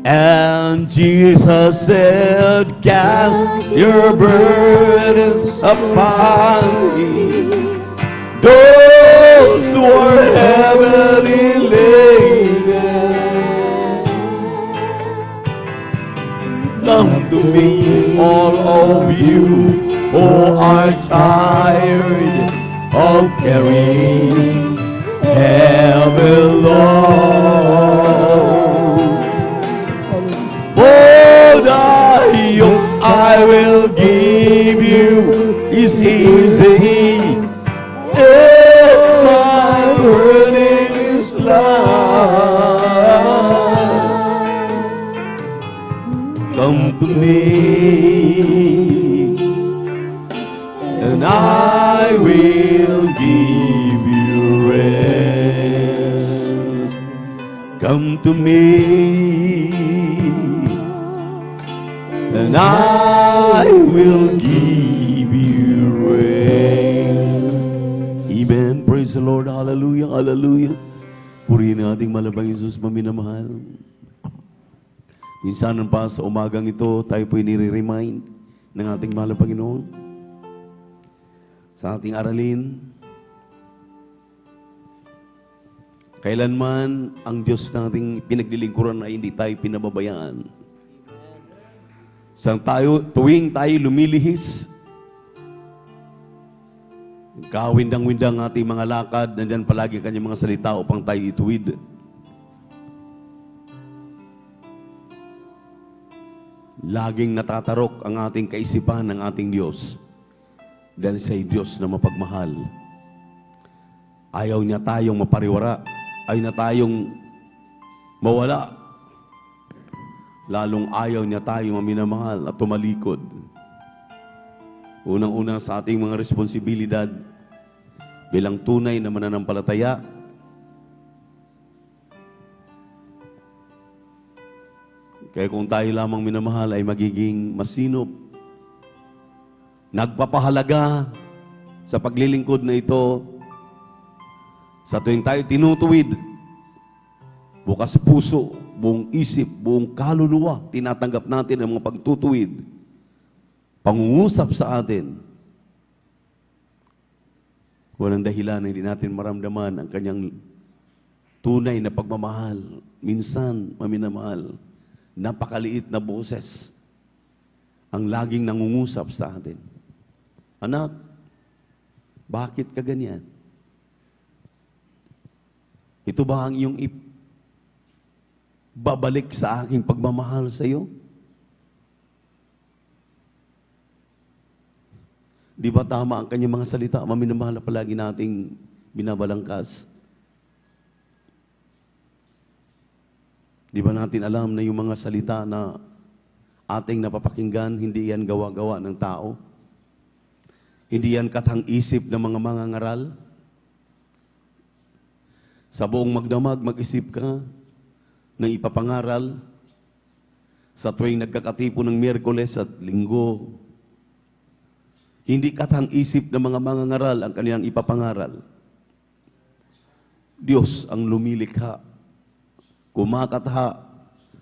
And Jesus said, cast your burdens upon me, those who are heavily laden. Come to me, all of you who are tired of carrying heavy loads. For thy yoke I will give you is easy, and my burden is light. Come to me, and I will give you rest. Come to me, and I will give you rest. Amen. Praise the Lord. Hallelujah. Hallelujah. Purihin ang ating malabang Jesus, maminamahal. Minsanan pa sa umagang ito, tayo po'y nire-remind ng ating mahal na Panginoon sa ating aralin. Kailanman ang Diyos nating pinaglilingkuran ay hindi tayo pinababayaan. Tuwing tayo lumilihis, kawindang-windang ating mga lakad, nandyan palagi kanyang mga salita upang tayo ituwid. Laging natatarok ang ating kaisipan ng ating Diyos dahil siya'y Diyos na mapagmahal. Ayaw niya tayong mapariwara, ayaw na tayong mawala. Lalong ayaw niya tayong maminamahal at tumalikod. Unang-una sa ating mga responsibilidad bilang tunay na mananampalataya, kaya kung tayo lamang minamahal ay magiging masinop, nagpapahalaga sa paglilingkod na ito, Sa tuwing tayo tinutuwid, bukas puso, buong isip, buong kaluluwa, tinatanggap natin ang mga pagtutuwid, pangungusap sa atin, walang dahilan na hindi natin maramdaman ang kanyang tunay na pagmamahal. Minsan, maminamahal, napakaliit na boses ang laging nangungusap sa atin. Anak, bakit ka ganyan? Ito ba ang iyong babalik sa aking pagmamahal sa iyo? Di ba tama ang kanyang mga salita? Maminamahal na palagi nating binabalangkas. Di ba natin alam na yung mga salita na ating napapakinggan, hindi yan gawa-gawa ng tao? Hindi yan katang-isip ng mga mangangaral? Sa buong magdamag, mag-isip ka ng ipapangaral. Sa tuwing nagkakatipo ng Miyerkules at Linggo, hindi katang-isip ng mga mangangaral ang kanilang ipapangaral. Diyos ang lumilikha, kumakatha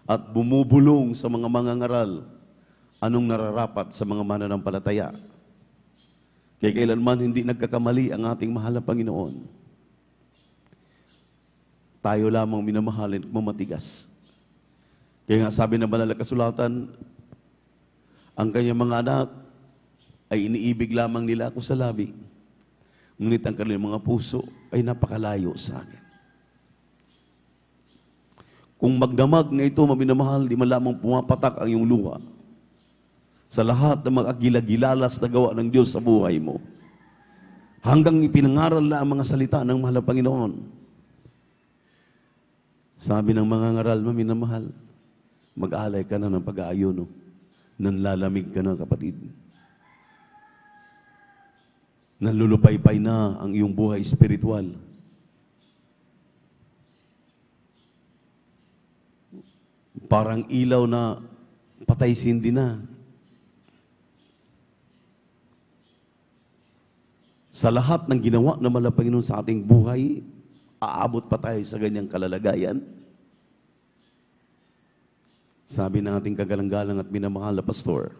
at bumubulong sa mga mangangaral anong nararapat sa mga mananampalataya. Kaya kailanman hindi nagkakamali ang ating mahal na Panginoon. Tayo lamang minamahalin kung matigas. Kaya nga sabi ng banal na kasulatan, ang kanyang mga anak ay iniibig lamang nila ako sa labi. Ngunit ang kanilang mga puso ay napakalayo sa akin. Kung magdamag na ito, maminamahal, di man lamang pumapatak ang iyong luha sa lahat ng mga gilagilalas na gawa ng Diyos sa buhay mo. Hanggang ipinangaral na ang mga salita ng mahal na Panginoon. Sabi ng mga ngaral, maminamahal, mag-alay ka na ng pag-aayuno, nanlalamig ka na, kapatid. Nanlulupaypay na ang iyong buhay espiritual. Parang ilaw na patay sindi na. Sa lahat ng ginawa ng mahal na Panginoon sa ating buhay, aabot pa tayo sa ganyang kalalagayan? Sabi ng ating kagalang-galang at minamahal na pastor,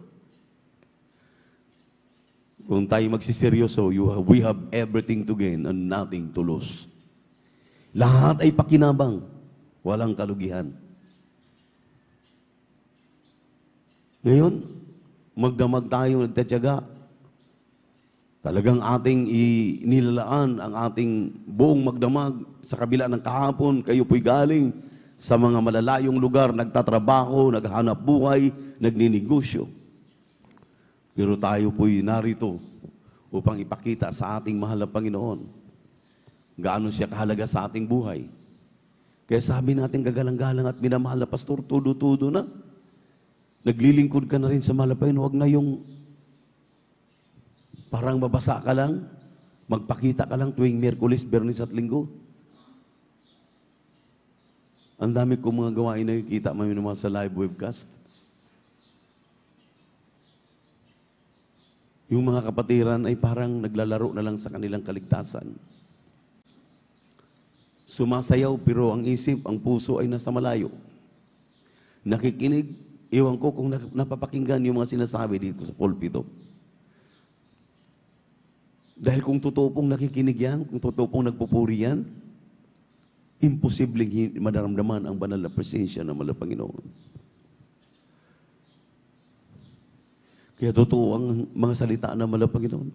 kung tayo magsiseryoso, we have everything to gain and nothing to lose. Lahat ay pakinabang, walang kalugihan. Ngayon, magdamag tayo, nagtatyaga. Talagang ating inilalaan ang ating buong magdamag sa kabila ng kahapon. Kayo po'y galing sa mga malalayong lugar, nagtatrabaho, naghanap buhay, nagninegosyo. Pero tayo po'y narito upang ipakita sa ating mahal na Panginoon gaano siya kahalaga sa ating buhay. Kaya sabi natin gagalang-galang at minamahal na pastor, tudo-tudo na. Naglilingkod ka na rin sa mahal na Panginoon. Huwag na yung parang mabasa ka lang, magpakita ka lang tuwing Miyerkules, Biyernes at Linggo. Ang dami kong mga gawain na nakikita naman sa live webcast. Yung mga kapatiran ay parang naglalaro na lang sa kanilang kaligtasan. Sumasayaw pero ang isip, ang puso ay nasa malayo. Nakikinig, ewan ko kung napapakinggan yung mga sinasabi dito sa pulpito. Dahil kung totoo pong nakikinig yan, kung totoo pong nagpupuri yan, imposibleng madaramdaman ang banal na presensya ng mahal na Panginoon. Kaya totoo ang mga salita ng mahal na Panginoon.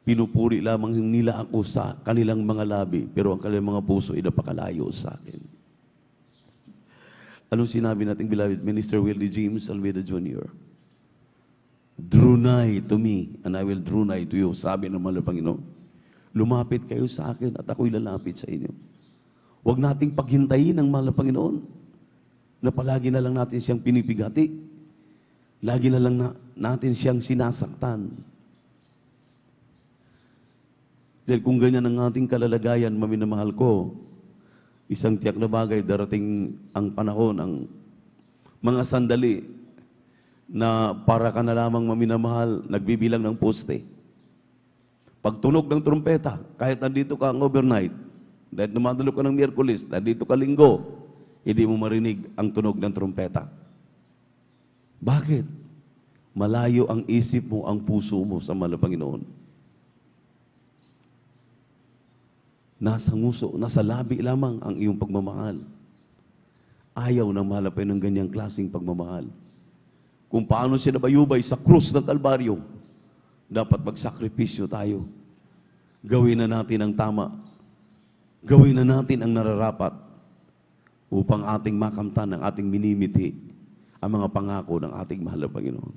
Pinupuri lamang nila ako sa kanilang mga labi, pero ang kanilang mga puso ay napakalayo sa akin. Anong sinabi nating beloved Minister Willie James Almeida Jr.? Draw nigh to me, and I will draw nigh to you. Sabi ng mahal na Panginoon, lumapit kayo sa akin at ako'y lalapit sa inyo. Huwag nating paghintayin ng mahal na Panginoon na palagi na lang natin siyang pinipigati. Lagi na lang natin siyang sinasaktan. Dahil kung ganyan ang ating kalalagayan, maminamahal ko, isang tiyak na bagay, darating ang panahon, ang mga sandali, na para ka na lamang maminamahal, nagbibilang ng poste. Pagtunog ng trumpeta, kahit nandito ka ang overnight, dahil dumadalo ka ng Miyerkules, nandito ka Linggo, hindi mo marinig ang tunog ng trumpeta. Bakit? Malayo ang isip mo, ang puso mo sa mahal na Panginoon. Nasa nguso, nasa labi lamang ang iyong pagmamahal. Ayaw ng mahal na Panginoon ng ganyang klaseng pagmamahal. Kung paano siya nabayubay sa krus ng Kalbaryo, dapat magsakripisyo tayo. Gawin na natin ang tama. Gawin na natin ang nararapat upang ating makamtan ang ating minimiti ang mga pangako ng ating mahal na Panginoon.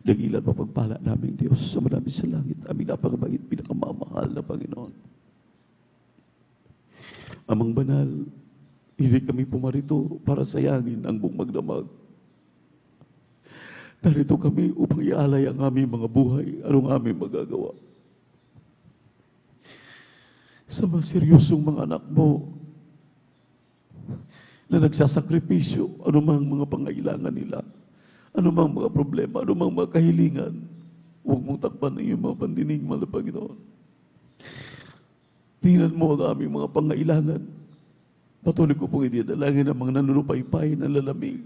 Dakilan pa pagpala namin Diyos sa marami sa langit. Aming napakabait, pinakamamahal na Panginoon. Amang banal, hindi kami pumarito para sayangin ang buong magdamag. Narito kami upang ialay ang aming mga buhay, anong aming magagawa. Sa mga seryosong mga anak mo na nagsasakripisyo, anumang mga pangailangan nila, anumang mga problema, anumang mga kahilingan, huwag mong takpan ng iyong mga pandinig, mahal na Panginoon. Tingnan mo ang aming mga pangailangan. Patuloy ko pong idinalangin ang mga nanunupaypay na lalamig.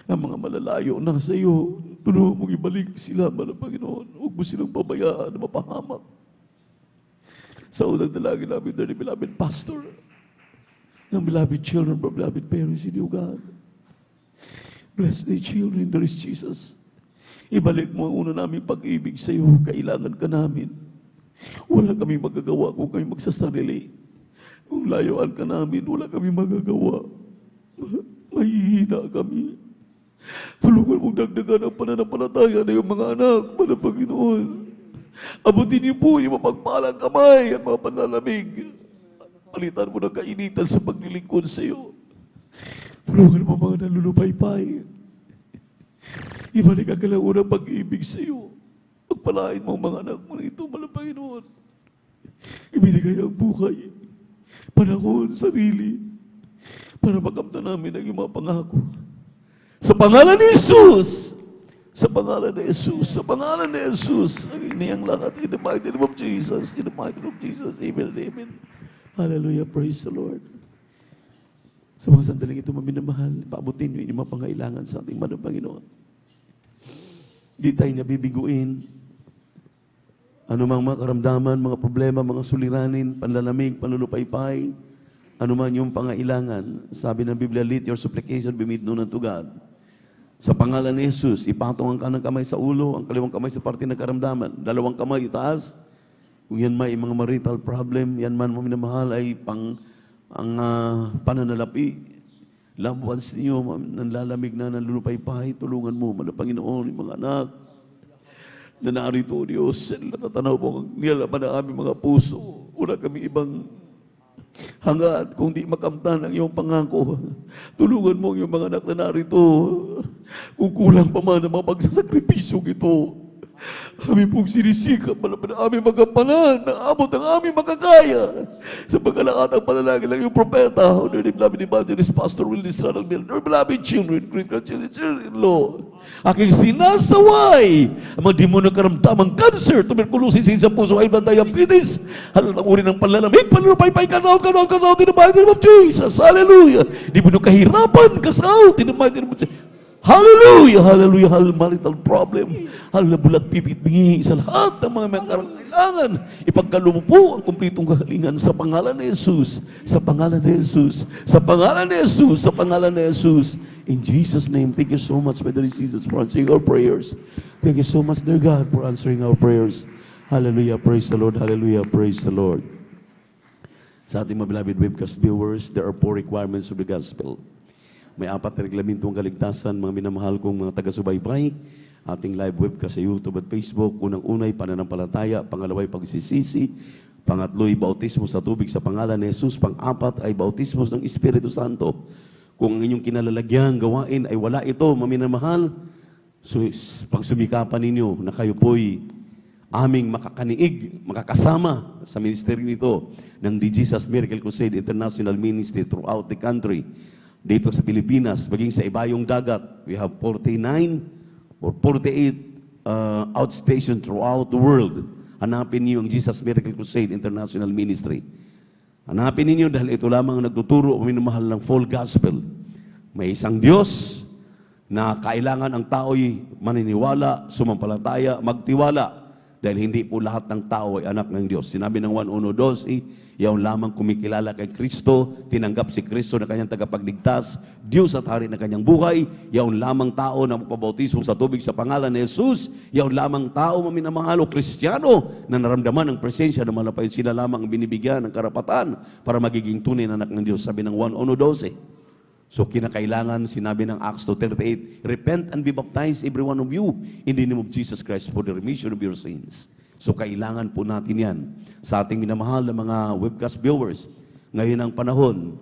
Ang mga malalayo na sa iyo, tulungan mong ibalik sila, mahal na Panginoon. Huwag mo silang pabayaan na mapahamak. Sa unang dalangin namin, dear beloved pastor, ng beloved children, beloved parents in you, God. Bless the children, there is Jesus. Ibalik mo ang una naming pag-ibig sa iyo. Kailangan ka namin. Wala kami magagawa kung kami magsasarili. Kung layuan ka namin, wala kami magagawa. Mahihina kami. Tulungan mong dagdagan ang pananampalataya na yung mga anak, mga Panginoon. Abutin niyo po yung mapagpalang kamay at mga panlalamig. Palitan mo ng kainitan sa paglilingkod sa iyo. Tulungan mo mga nalulupaypay. Ibalik ang kalaunang pag-ibig sa iyo. Pagpalain mo ang mga anak mo na ito, mga Panginoon. Ibinigay ang buhay, panahon, sarili, para makamtan namin ang iyong mga pangako. Sa pangalan ni Jesus, sa pangalan ni Jesus, sa pangalan ni Jesus, ang iniyang lahat, in the mighty name of Jesus, in the mighty name of Jesus, amen and amen. Hallelujah, praise the Lord. Sa mga sandaling ito, maminamahal, paabutin niyo yung mga pangailangan sa ating manong Panginoon. Hindi tayo nabibiguin. Ano mang mga karamdaman, mga problema, mga suliranin, panlalamig, panlulupaypay, ano man yung pangailangan, sabi ng Biblia, let your supplication be made known unto God. Sa pangalan ni Jesus, ipatong ang kanang kamay sa ulo, ang kaliwang kamay sa parte ng karamdaman. Dalawang kamay itaas. Kung yan may mga marital problem, yan man maminamahal ay pananalapi. Loved ones niyo, nanlalamig na, nanlulupaypay, tulungan mo, mga Panginoon, yung mga anak na narito, Diyos, natatanaw po ang nilalaman ng aming mga puso. Wala kami ibang hangad kung di makamtan ang iyong pangako. Tulungan mo ang iyong mga anak na narito. Kung kulang pa man ang mga pagsasakripisyong ito, kami pong sinisikap na aming magampanan na abot ang aming makakaya sa pagkalakat ang panalangin ng iyong propeta, under the beloved evangelist, Pastor Will Estrada, their beloved children, great-grandchildren, children-in-law. Aking sinasaway ang mga demonyo karamdamang cancer, tuberculosis, sa puso, high blood diabetes, halatang uri ng panlalamig, panlulupaypay, kasaw, in the mighty name of Jesus. Hallelujah. Di mo kahirapan, kasaw, in the mighty name of Jesus. Hallelujah, hallelujah, hallelujah, marital problem, hallelujah, bulat pipit bingi sa lahat ng mga kailangan. Ipagkaloob po ang kumplitong kahalingan sa pangalan ni Jesus, sa pangalan ni Jesus, sa pangalan ni Jesus, sa pangalan ni Jesus. In Jesus' name, thank you so much, Brother Jesus, for answering our prayers. Thank you so much, dear God, for answering our prayers. Hallelujah, praise the Lord, hallelujah, praise the Lord. Sa ating mga beloved webcast viewers, there are 4 requirements of the gospel. May 4 na reglamentong kaligtasan, mga minamahal kong mga taga-subaybay, ating live webcast sa YouTube at Facebook. Unang-unay, pananampalataya. Pangalaway, pagsisisi. Pangatlo'y, bautismo sa tubig sa pangalan ni Jesus. Pang-apat ay bautismo ng Espiritu Santo. Kung ang inyong kinalalagyan, gawain ay wala ito, maminamahal, so, pagsumikapan ninyo na kayo po'y aming makakaniig, makakasama sa ministeryo nito ng The Jesus Miracle Crusade International Ministry throughout the country. Dito sa Pilipinas, maging sa ibayong dagat, we have 49 or 48 outstation throughout the world. Hanapin niyo ang Jesus Miracle Crusade International Ministry. Hanapin ninyo dahil ito lamang ang nagtuturo o minamahal ng full gospel. May isang Diyos na kailangan ang tao'y maniniwala, sumampalataya, magtiwala. Dahil hindi po lahat ng tao ay anak ng Diyos. Sinabi ng 1:12, yaon lamang kumikilala kay Kristo, tinanggap si Kristo na kanyang tagapagligtas, Diyos at hari na kanyang buhay, yaon lamang tao na magpabautismo sa tubig sa pangalan ni Jesus, yaon lamang tao maminamahal o Kristiyano na naramdaman ang presensya ng malapay, sila lamang ang binibigyan ng karapatan para magiging tunay na anak ng Diyos. Sabi ng 1:12. So kinakailangan, sinabi ng Acts 2:38, repent and be baptized every one of you in the name of Jesus Christ for the remission of your sins. So kailangan po natin yan sa ating minamahal na mga webcast viewers. Ngayon ang panahon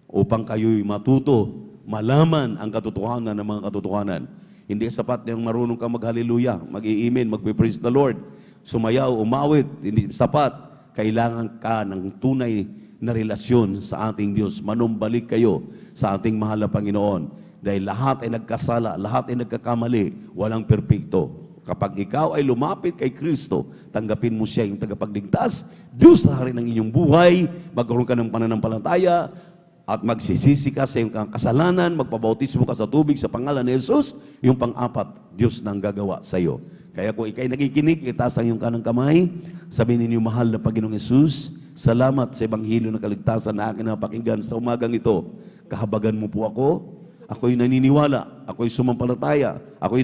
upang kayo'y matuto, malaman ang katotohanan ng mga katotohanan. Hindi sapat yung marunong ka mag-hallelujah, mag-i-amen, mag-praise the Lord, sumayaw, umawit. Hindi sapat. Kailangan ka ng tunay na relasyon sa ating Diyos. Manumbalik kayo sa ating mahal na Panginoon. Dahil lahat ay nagkasala, lahat ay nagkakamali, walang perpekto. Kapag ikaw ay lumapit kay Kristo, tanggapin mo siya yung tagapagligtas, Diyos sa hari ng inyong buhay, magkaroon ka ng pananampalataya, at magsisisi ka sa iyong kasalanan, magpabautismo ka sa tubig sa pangalan ni Jesus, yung pang-apat, Diyos nang gagawa sa iyo. Kaya kung ikay nakikinig, itaas ang iyong kanang kamay, sabihin ninyo, mahal na Panginoong Jesus, salamat sa Ebanghelyo ng kaligtasan na akin napakinggan sa umagang ito. Kahabagan mo po ako, ako'y naniniwala, ako'y sumampalataya, ako'y